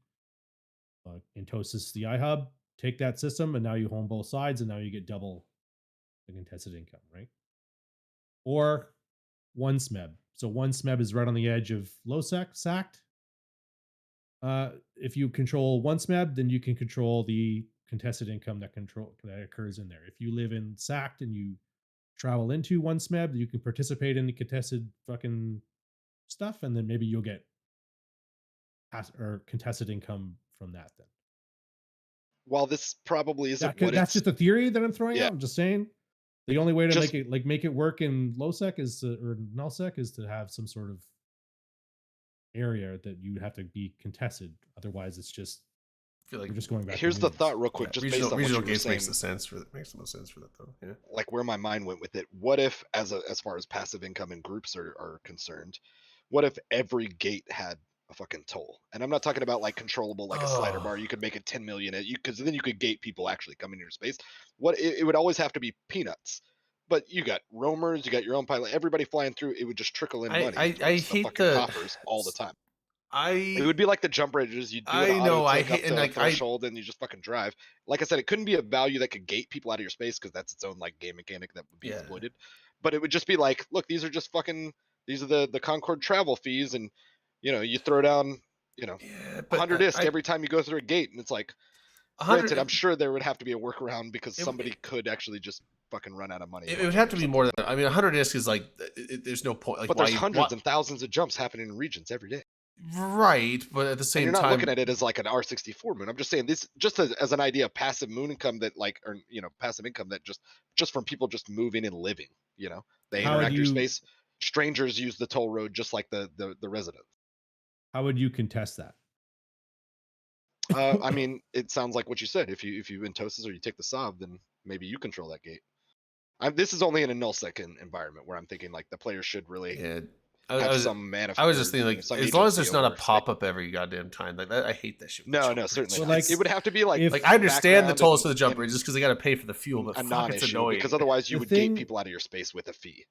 Speaker 2: Entosis the iHub, take that system, and now you home both sides, and now you get double the contested income, right? Or one SMEB. So one SMEB is right on the edge of low sacked. If you control one SMEB, then you can control the contested income that occurs in there. If you live in sacked and you travel into one SMEB, you can participate in the contested fucking stuff, and then maybe you'll get contested income from that. Then,
Speaker 4: While this probably isn't
Speaker 2: that's just a theory that I'm throwing
Speaker 4: Yeah.
Speaker 2: out. I'm just saying the only way to
Speaker 4: Just-
Speaker 2: make it work in low sec or null sec is to have some sort of area that you have to be contested. Otherwise, it's just
Speaker 1: I feel like
Speaker 2: we're just going back.
Speaker 4: Here's
Speaker 2: to
Speaker 4: the
Speaker 2: moons.
Speaker 4: thought, real quick,
Speaker 1: yeah,
Speaker 4: just
Speaker 1: regional,
Speaker 4: based on
Speaker 1: regional
Speaker 4: what you were
Speaker 1: gates makes
Speaker 4: saying.
Speaker 1: makes the most sense for that though. Yeah.
Speaker 4: Like where my mind went with it. What if, as far as passive income and groups are concerned, what if every gate had a fucking toll? And I'm not talking about like controllable, like a slider
Speaker 1: Oh.
Speaker 4: bar. You could make it 10 million. Because then you could gate people actually coming into your space. It would always have to be peanuts. But you got roamers, you got your own pilot, everybody flying through. It would just trickle in money.
Speaker 1: I
Speaker 4: towards the
Speaker 1: hate
Speaker 4: fucking
Speaker 1: the
Speaker 4: coffers all the time. It
Speaker 1: I
Speaker 4: would be like the jump bridges. You do
Speaker 1: I
Speaker 4: an
Speaker 1: know,
Speaker 4: auto
Speaker 1: I
Speaker 4: click up
Speaker 1: hate-
Speaker 4: to
Speaker 1: and,
Speaker 4: a
Speaker 1: like,
Speaker 4: threshold, and you just fucking drive. Like I said, it couldn't be a value that could gate people out of your space because that's its own like game mechanic that would be
Speaker 1: Yeah.
Speaker 4: exploited. But it would just be like, look, these are just fucking. These are the Concord travel fees, and you throw down
Speaker 1: yeah,
Speaker 4: 100
Speaker 1: but
Speaker 4: ISK every time you go through a gate, and it's like,
Speaker 1: 100
Speaker 4: granted, I'm sure there would have to be a workaround because
Speaker 1: It-
Speaker 4: somebody could actually just fucking run out of money.
Speaker 1: it
Speaker 4: one
Speaker 1: would
Speaker 4: day
Speaker 1: have
Speaker 4: or
Speaker 1: to be
Speaker 4: something.
Speaker 1: more than that. I mean, 100 ISK is like there's no point. Like,
Speaker 4: But there's
Speaker 1: why-
Speaker 4: hundreds
Speaker 1: why-
Speaker 4: and thousands of jumps happening in regions every day.
Speaker 1: right, but at the
Speaker 4: And
Speaker 1: same
Speaker 4: you're not
Speaker 1: time,
Speaker 4: looking at it as like an R64 moon. I'm just saying this just as an idea of passive moon income that like, or passive income that just from people just moving and living. They
Speaker 2: How would
Speaker 4: interact your
Speaker 2: you-
Speaker 4: space. Strangers use the toll road just like the residents.
Speaker 2: How would you contest that?
Speaker 4: I mean, it sounds like what you said. If you Entosis or you take the Sov, then maybe you control that gate. This is only in a null-sec environment where I'm thinking like the player should really
Speaker 1: yeah,
Speaker 4: have some mana.
Speaker 1: I was just thinking like
Speaker 4: some
Speaker 1: as long as
Speaker 4: agency
Speaker 1: there's not a
Speaker 4: over space.
Speaker 1: pop up every goddamn time like that, I hate that shit. with the
Speaker 4: No,
Speaker 1: jump
Speaker 4: no,
Speaker 1: bridge.
Speaker 4: certainly
Speaker 2: So,
Speaker 4: not.
Speaker 2: like,
Speaker 4: It would have to be like
Speaker 2: if-
Speaker 1: Like I understand the
Speaker 4: background
Speaker 1: tolls for the jump
Speaker 4: and
Speaker 1: bridge just because they got to pay for the fuel, but
Speaker 4: a
Speaker 1: fuck, it's
Speaker 4: non-issue
Speaker 1: annoying.
Speaker 4: because otherwise you
Speaker 2: The
Speaker 4: would
Speaker 2: thing-
Speaker 4: gate people out of your space with a fee.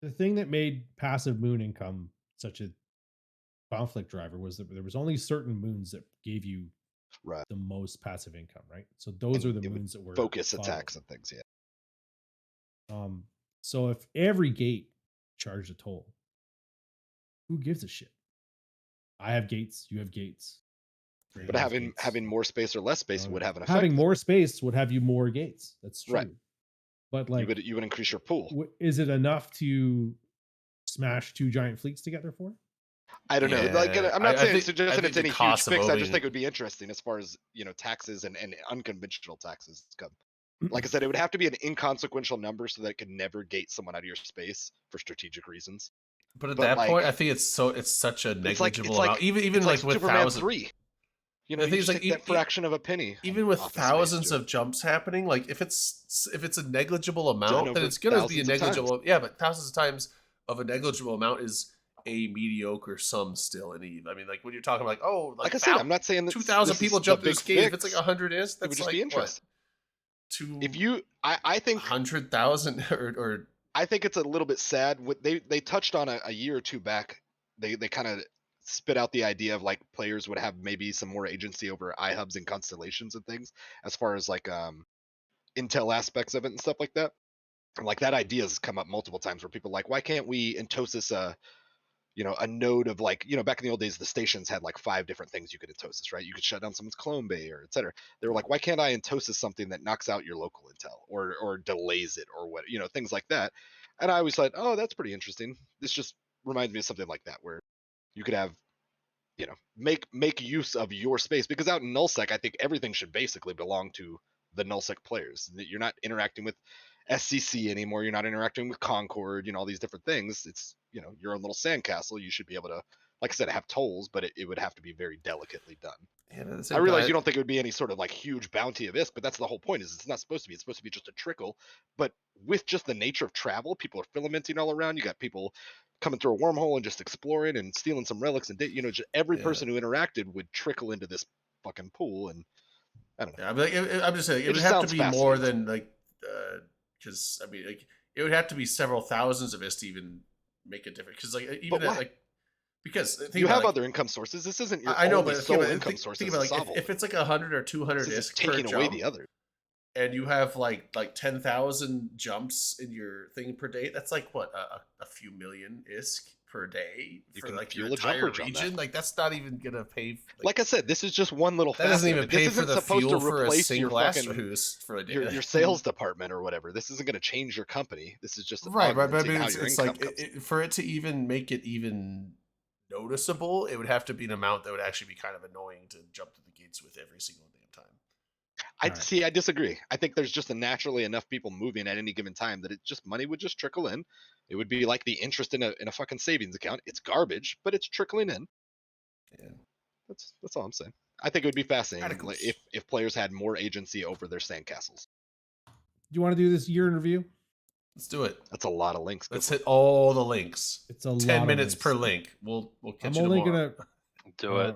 Speaker 2: The thing that made passive moon income such a conflict driver was that there was only certain moons that gave you
Speaker 4: Right.
Speaker 2: the most passive income, right? So those
Speaker 4: And
Speaker 2: are the
Speaker 4: it would
Speaker 2: moons that were
Speaker 4: Focus
Speaker 2: followed.
Speaker 4: attacks and things, yeah.
Speaker 2: So if every gate charged a toll, who gives a shit? I have gates, you have gates. Ray
Speaker 4: But
Speaker 2: has
Speaker 4: having
Speaker 2: gates.
Speaker 4: having more space or less space would have an effect.
Speaker 2: Having more space would have you more gates. That's true.
Speaker 4: Right.
Speaker 2: But like,
Speaker 4: you would increase your pool.
Speaker 2: is it enough to smash two giant fleets together for?
Speaker 4: I don't know. Like,
Speaker 1: Yeah,
Speaker 4: I'm not
Speaker 1: I
Speaker 4: saying
Speaker 1: think-
Speaker 4: suggesting
Speaker 1: I think
Speaker 4: it's
Speaker 1: the
Speaker 4: any huge
Speaker 1: cost of
Speaker 4: fix. I
Speaker 1: owning
Speaker 4: just
Speaker 1: it-
Speaker 4: think it would be interesting as far as taxes and unconventional taxes come. Like I said, it would have to be an inconsequential number so that it could never gate someone out of your space for strategic reasons.
Speaker 1: But at
Speaker 4: but,
Speaker 1: that
Speaker 4: like-
Speaker 1: point, I think it's such a
Speaker 4: It's like
Speaker 1: negligible amount. Even
Speaker 4: it's
Speaker 1: like with
Speaker 4: Superman
Speaker 1: thousands,
Speaker 4: 3.
Speaker 1: The
Speaker 4: You
Speaker 1: thing
Speaker 4: you
Speaker 1: is,
Speaker 4: just
Speaker 1: like,
Speaker 4: take that
Speaker 1: e-
Speaker 4: fraction of a penny.
Speaker 1: even with
Speaker 4: off the space,
Speaker 1: thousands
Speaker 4: dude.
Speaker 1: of jumps happening, like if it's a negligible amount,
Speaker 4: over
Speaker 1: then it's gonna be a
Speaker 4: thousands of times.
Speaker 1: negligible. Yeah, but thousands of times of a negligible amount is a mediocre sum still in Eve. I mean, like when you're talking like, oh,
Speaker 4: Like I said, I'm not saying that
Speaker 1: 2,000 people jump through this gate. If it's like 100 is,
Speaker 4: it would
Speaker 1: that's
Speaker 4: just
Speaker 1: like
Speaker 4: be interesting.
Speaker 1: What,
Speaker 4: If you, I think
Speaker 1: 100,000 or
Speaker 4: I think it's a little bit sad. What they touched on a year or two back. They kind of spit out the idea of like players would have maybe some more agency over iHubs and constellations and things as far as like intel aspects of it and stuff like that. And like that idea has come up multiple times where people are like, why can't we Entosis a node of like, back in the old days, the stations had like 5 different things you could Entosis, right? You could shut down someone's clone bay or et cetera. They were like, why can't I Entosis something that knocks out your local intel or delays it or what, things like that. And I always thought, oh, that's pretty interesting. This just reminds me of something like that where you could have, make use of your space, because out in nullsec, I think everything should basically belong to the nullsec players. That you're not interacting with SCC anymore. You're not interacting with Concord, all these different things. It's, your own little sandcastle. You should be able to, like I said, have tolls, but it would have to be very delicately done.
Speaker 1: And at the
Speaker 4: I
Speaker 1: same
Speaker 4: realize
Speaker 1: time,
Speaker 4: you don't think it would be any sort of like huge bounty of ISK, but that's the whole point. Is it's not supposed to be. It's supposed to be just a trickle. But with just the nature of travel, people are filamenting all around. You got people coming through a wormhole and just exploring and stealing some relics, and just every
Speaker 1: Yeah.
Speaker 4: person who interacted would trickle into this fucking pool. And I don't know.
Speaker 1: Yeah, I mean, I'm just saying it would
Speaker 4: just
Speaker 1: have
Speaker 4: sounds
Speaker 1: to be more
Speaker 4: fascinating.
Speaker 1: than because I mean, it would have to be several thousands of ISK to even make a difference. Because even
Speaker 4: But why?
Speaker 1: because think
Speaker 4: You
Speaker 1: about,
Speaker 4: have other income sources. This isn't your
Speaker 1: I know,
Speaker 4: only
Speaker 1: but
Speaker 4: sole
Speaker 1: think
Speaker 4: income source.
Speaker 1: think
Speaker 4: as
Speaker 1: about
Speaker 4: a
Speaker 1: if it's like 100 or 200
Speaker 4: this is
Speaker 1: ISK per
Speaker 4: taking away
Speaker 1: jump,
Speaker 4: the other.
Speaker 1: and you have like 10,000 jumps in your thing per day, that's like what a few million ISK per day
Speaker 4: You
Speaker 1: for
Speaker 4: can
Speaker 1: like your
Speaker 4: fuel a jump
Speaker 1: entire
Speaker 4: bridge on that.
Speaker 1: region. Like that's not even gonna pay.
Speaker 4: Like I said, this is just one little.
Speaker 1: that doesn't
Speaker 4: facet of
Speaker 1: even
Speaker 4: it. This
Speaker 1: pay for
Speaker 4: isn't
Speaker 1: the
Speaker 4: supposed
Speaker 1: fuel
Speaker 4: to
Speaker 1: for a
Speaker 4: replace your
Speaker 1: single
Speaker 4: fucking
Speaker 1: Astrohoos for a day.
Speaker 4: your sales department or whatever. This isn't going to change your company. This is just
Speaker 1: Right, but I
Speaker 4: augmenting
Speaker 1: mean,
Speaker 4: how
Speaker 1: it's,
Speaker 4: your
Speaker 1: it's
Speaker 4: income
Speaker 1: like
Speaker 4: comes in.
Speaker 1: for it to even make it even noticeable, it would have to be an amount that would actually be kind of annoying to jump to the gates with every single damn time.
Speaker 2: Alright.
Speaker 4: I disagree. I think there's just naturally enough people moving at any given time that money would just trickle in. It would be like the interest in a fucking savings account. It's garbage, but it's trickling in.
Speaker 1: Yeah.
Speaker 4: That's all I'm saying. I think it would be fascinating
Speaker 1: Radicals.
Speaker 4: if players had more agency over their sandcastles.
Speaker 2: Do you want to do this year in review?
Speaker 1: Let's do it.
Speaker 4: That's a lot of links. Good
Speaker 1: Let's
Speaker 4: one.
Speaker 1: hit all the links.
Speaker 2: It's a lot
Speaker 1: 10
Speaker 2: of
Speaker 1: minutes
Speaker 2: links.
Speaker 1: per link. We'll catch
Speaker 2: I'm
Speaker 1: you
Speaker 2: only
Speaker 1: tomorrow.
Speaker 2: gonna
Speaker 10: Do it.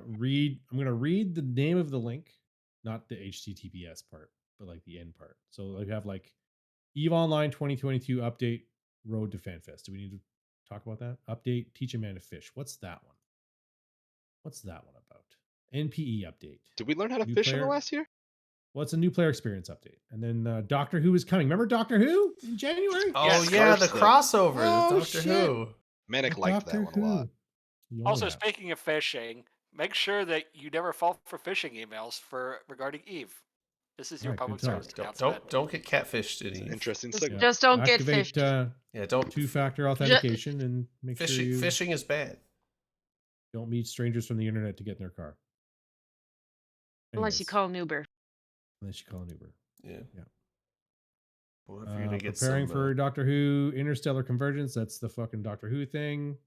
Speaker 2: I'm gonna read the name of the link, not the HTTPS part, but like the end part. So like you have like EVE Online 2022 update Road to FanFest. Do we need to talk about that? Update Teach a Man to Fish. What's that one? What's that one about? NPE update.
Speaker 4: Did we learn how to
Speaker 2: New
Speaker 4: fish in the
Speaker 2: player-
Speaker 4: last year?
Speaker 2: Well, it's a new player experience update. And then Doctor Who is coming. Remember Doctor Who in January?
Speaker 1: Oh
Speaker 4: Yes,
Speaker 1: yeah, the
Speaker 4: Scarf Slip.
Speaker 1: crossover.
Speaker 2: Oh,
Speaker 1: Doctor
Speaker 2: shit.
Speaker 1: Who.
Speaker 4: Manic liked
Speaker 2: Doctor
Speaker 4: that one a lot.
Speaker 2: You
Speaker 3: Also,
Speaker 2: only have-
Speaker 3: speaking of phishing, make sure that you never fall for phishing emails regarding Eve. This is your
Speaker 2: Alright, good
Speaker 3: public
Speaker 2: talk.
Speaker 3: service
Speaker 1: Don't
Speaker 3: announcement.
Speaker 1: don't get catfished.
Speaker 4: It's an
Speaker 1: Any
Speaker 4: interesting
Speaker 6: Just-
Speaker 4: signal.
Speaker 6: Just don't get
Speaker 2: Activate,
Speaker 6: fished.
Speaker 1: yeah, don't.
Speaker 2: two-factor authentication and make sure
Speaker 1: Fishing
Speaker 2: you
Speaker 1: fishing is bad.
Speaker 2: don't meet strangers from the internet to get in their car.
Speaker 6: Unless you
Speaker 2: Anyways,
Speaker 6: call an Uber.
Speaker 2: unless you call an Uber.
Speaker 1: Yeah.
Speaker 2: Yeah.
Speaker 1: Well, if you're gonna get
Speaker 2: Preparing
Speaker 1: some,
Speaker 2: for Doctor Who Interstellar Convergence. That's the fucking Doctor Who thing.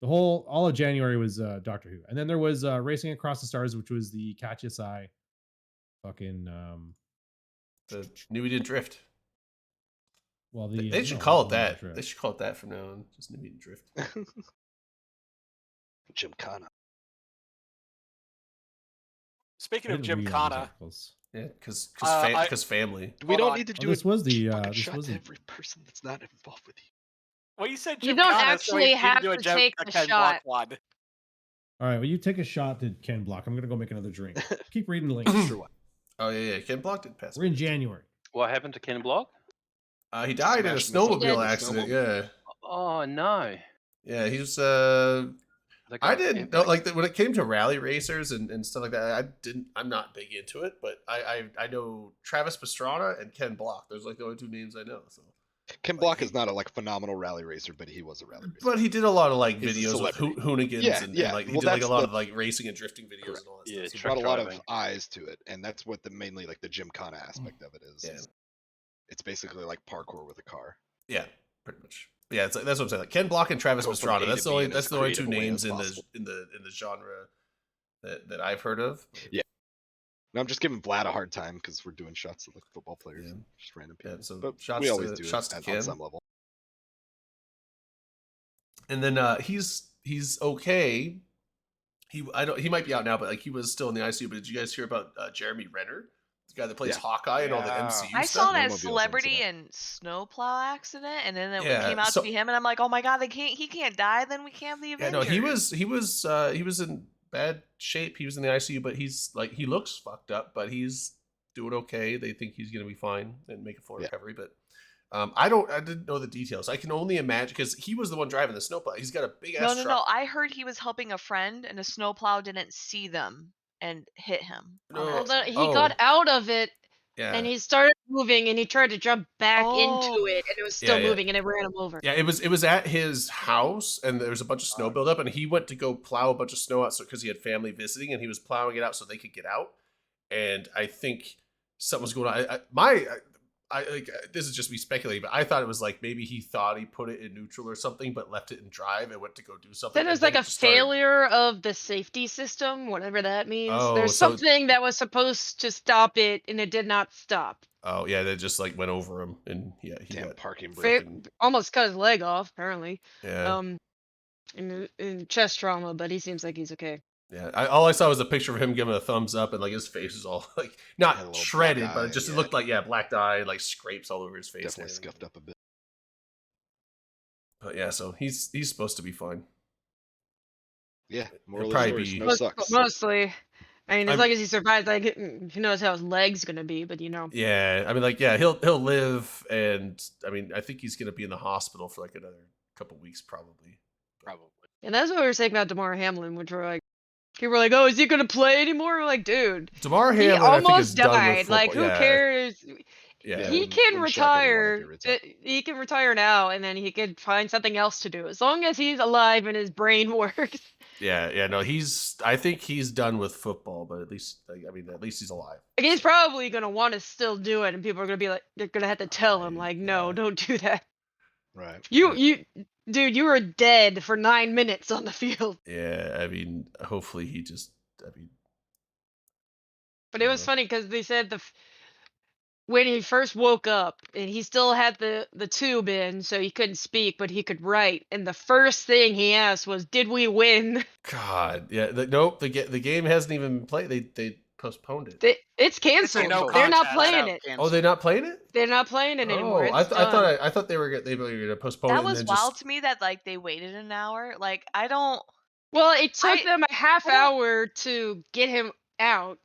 Speaker 2: All of January was Doctor Who, and then there was Racing Across the Stars, which was the Catch Us Eye. Fucking
Speaker 1: the New Drift.
Speaker 2: well,
Speaker 1: They should
Speaker 2: no,
Speaker 1: call it
Speaker 2: no,
Speaker 1: that.
Speaker 2: that's
Speaker 1: They should call it that from now on. Just New Drift.
Speaker 4: Gymkhana.
Speaker 3: Speaking
Speaker 2: I
Speaker 3: of
Speaker 2: didn't read all these
Speaker 3: Gymkhana,
Speaker 2: articles.
Speaker 1: Yeah, because
Speaker 3: I-
Speaker 1: family.
Speaker 4: We
Speaker 3: Hold
Speaker 4: don't
Speaker 3: on.
Speaker 4: need to
Speaker 2: Oh,
Speaker 4: do
Speaker 2: this
Speaker 4: a
Speaker 2: was the
Speaker 4: fucking
Speaker 2: this
Speaker 4: shot
Speaker 2: was
Speaker 4: to
Speaker 2: the,
Speaker 4: every person that's not involved with you.
Speaker 3: well, you said
Speaker 6: You don't
Speaker 3: Gymkhana, so we
Speaker 6: actually
Speaker 3: need
Speaker 6: have
Speaker 3: do a
Speaker 6: to
Speaker 3: Gym-
Speaker 6: take
Speaker 3: a
Speaker 6: the
Speaker 3: Ken Block
Speaker 6: shot.
Speaker 3: one.
Speaker 2: all right. Well, you take a shot to Ken Block. I'm gonna go make another drink. Keep reading the links.
Speaker 4: Sure, what?
Speaker 1: Oh yeah. Ken Block did pass.
Speaker 2: We're in January.
Speaker 10: What happened to Ken Block?
Speaker 1: He died in a
Speaker 4: Smashed himself
Speaker 1: snowmobile
Speaker 6: into a
Speaker 1: accident.
Speaker 4: snowmobile.
Speaker 1: Yeah.
Speaker 10: Oh no.
Speaker 1: Yeah, he's
Speaker 10: That
Speaker 1: I
Speaker 10: guy's
Speaker 1: didn't know,
Speaker 10: epic.
Speaker 1: like when it came to rally racers and stuff like that. I'm not big into it, but I know Travis Pastrana and Ken Block. There's like the only two names I know. So,
Speaker 4: Ken
Speaker 1: Like,
Speaker 4: Block
Speaker 1: he-
Speaker 4: is not a phenomenal rally racer, but he was a rally racer.
Speaker 1: but he did a lot of like
Speaker 4: He's a
Speaker 1: videos with
Speaker 4: celebrity.
Speaker 1: Hoonigans
Speaker 4: Yeah,
Speaker 1: and
Speaker 4: yeah.
Speaker 1: like he
Speaker 4: Well,
Speaker 1: did like a
Speaker 4: that's
Speaker 1: lot
Speaker 4: the-
Speaker 1: of like racing and drifting videos
Speaker 4: Correct.
Speaker 1: and all that
Speaker 10: Yeah,
Speaker 1: stuff. So,
Speaker 10: truck
Speaker 4: brought a lot of
Speaker 10: driving.
Speaker 4: eyes to it, and that's what the mainly like the Gymkhana aspect of it is.
Speaker 1: Yeah.
Speaker 4: It's basically like parkour with a car.
Speaker 1: yeah, pretty much. Yeah, that's what I'm saying. Like Ken Block and Travis
Speaker 4: Go from
Speaker 1: Pastrana.
Speaker 4: A
Speaker 1: That's
Speaker 4: to
Speaker 1: the only
Speaker 4: B in as
Speaker 1: two
Speaker 4: creative a way
Speaker 1: names
Speaker 4: as
Speaker 1: in
Speaker 4: possible.
Speaker 1: the genre that I've heard of.
Speaker 4: Yeah. And I'm just giving Vlad a hard time because we're doing shots at like football players,
Speaker 1: Yeah.
Speaker 4: and just random
Speaker 1: Yeah,
Speaker 4: people.
Speaker 1: so
Speaker 4: but
Speaker 1: shots
Speaker 4: we always
Speaker 1: to-
Speaker 4: do
Speaker 1: shots
Speaker 4: it
Speaker 1: to
Speaker 4: on
Speaker 1: Ken.
Speaker 4: some level.
Speaker 1: And then he's okay. He might be out now, but like he was still in the ICU. But did you guys hear about Jeremy Renner, the guy that plays
Speaker 4: Yeah.
Speaker 1: Hawkeye and all the
Speaker 3: Yeah.
Speaker 1: MCU
Speaker 7: I
Speaker 1: stuff?
Speaker 7: saw that
Speaker 4: Snowmobile
Speaker 7: celebrity
Speaker 4: things,
Speaker 7: in snowplow accident, and then it
Speaker 1: Yeah,
Speaker 7: came out
Speaker 1: so-
Speaker 7: to be him, and I'm like, oh my god, he can't die. Then we can't have the
Speaker 1: Yeah,
Speaker 7: Avengers.
Speaker 1: no, he was in bad shape. He was in the ICU, but he's like he looks fucked up, but he's doing okay. They think he's gonna be fine and make a full
Speaker 4: Yeah.
Speaker 1: recovery. But I didn't know the details. I can only imagine because he was the one driving the snowplow. He's got a big ass
Speaker 7: No.
Speaker 1: truck.
Speaker 7: I heard he was helping a friend, and a snowplow didn't see them and hit him. on
Speaker 1: No.
Speaker 6: Well,
Speaker 7: accident.
Speaker 6: then he got out of it
Speaker 1: Yeah,
Speaker 6: and he started moving and he tried to jump back into
Speaker 7: Oh.
Speaker 6: it and it was still
Speaker 1: Yeah, yeah.
Speaker 6: moving and it ran him over.
Speaker 1: yeah. It was at his house and there was a bunch of snow buildup and he went to go plow a bunch of snow out so because he had family visiting and he was plowing it out so they could get out. And I think something was going on. this is just me speculating, but I thought it was like maybe he thought he put it in neutral or something, but left it in drive and went to go do something.
Speaker 6: Then there's
Speaker 1: and
Speaker 6: like
Speaker 1: then
Speaker 6: a
Speaker 1: it just started-
Speaker 6: failure of the safety system, whatever that means.
Speaker 1: Oh,
Speaker 6: There's
Speaker 1: so-
Speaker 6: something that was supposed to stop it, and it did not stop.
Speaker 1: Oh yeah, they just like went over him, and yeah, he
Speaker 4: Damn
Speaker 1: got
Speaker 4: parking
Speaker 6: Fa-
Speaker 4: brake.
Speaker 6: almost cut his leg off, apparently.
Speaker 1: yeah.
Speaker 6: In chest trauma, but he seems like he's okay.
Speaker 1: Yeah, all I saw was a picture of him giving a thumbs up, and like his face was all like
Speaker 4: Had a
Speaker 1: not
Speaker 4: little
Speaker 1: shredded,
Speaker 4: black
Speaker 1: but
Speaker 4: eye,
Speaker 1: it just
Speaker 4: yeah.
Speaker 1: it looked like black eye, like scrapes all over his face. and
Speaker 4: Definitely
Speaker 1: everything.
Speaker 4: scuffed up a bit.
Speaker 1: But yeah, so he's supposed to be fine.
Speaker 4: Yeah, more
Speaker 1: It'll
Speaker 4: or less
Speaker 1: probably
Speaker 4: stories,
Speaker 1: be-
Speaker 4: no sucks.
Speaker 6: Mostly. I mean, as
Speaker 1: I'm-
Speaker 6: long as he survives, like who knows how his leg's gonna be, but you know.
Speaker 1: Yeah, I mean, like, yeah, he'll live, and I mean, I think he's gonna be in the hospital for like another couple weeks, probably.
Speaker 5: Probably.
Speaker 6: And that's what we were saying about DeMar Hamlin, which were like, people were like, "Oh, is he gonna play anymore?" We're like, dude,
Speaker 1: Damar
Speaker 6: he
Speaker 1: Hamlin, I think, is
Speaker 6: almost
Speaker 1: done with
Speaker 6: died. Like,
Speaker 1: football.
Speaker 6: who
Speaker 1: Yeah,
Speaker 6: cares?
Speaker 1: Yeah,
Speaker 4: Yeah,
Speaker 6: He
Speaker 4: wouldn't-
Speaker 6: can
Speaker 4: wouldn't shock anyone if
Speaker 6: retire.
Speaker 4: he retired.
Speaker 6: He can retire now, and then he could find something else to do. As long as he's alive and his brain works.
Speaker 1: yeah. No, I think he's done with football, but at least, like, I mean, at least he's alive.
Speaker 6: Like, he's probably gonna want to still do it, and people are gonna be like, they're gonna have to tell him, like, no,
Speaker 1: Yeah.
Speaker 6: don't do that.
Speaker 4: Right.
Speaker 6: Dude, you were dead for 9 minutes on the field.
Speaker 1: Yeah, I mean, hopefully he just, I mean,
Speaker 6: But it was funny because they said when he first woke up and he still had the tube in, so he couldn't speak, but he could write. And the first thing he asked was, "Did we win?"
Speaker 1: God, yeah, nope, the game hasn't even been played. They postponed it.
Speaker 6: It's canceled.
Speaker 3: no
Speaker 6: They're not
Speaker 3: contest.
Speaker 6: playing it.
Speaker 1: Oh, they're not playing it?
Speaker 6: They're not playing it anymore.
Speaker 1: Oh,
Speaker 6: It's
Speaker 1: I
Speaker 6: done.
Speaker 1: thought they were gonna postpone it.
Speaker 7: That
Speaker 1: and
Speaker 7: was
Speaker 1: then
Speaker 7: wild
Speaker 1: just,
Speaker 7: to me that like they waited an hour. Like I don't.
Speaker 6: Well, it took
Speaker 7: I-
Speaker 6: them a half
Speaker 7: I don't-
Speaker 6: hour to get him out,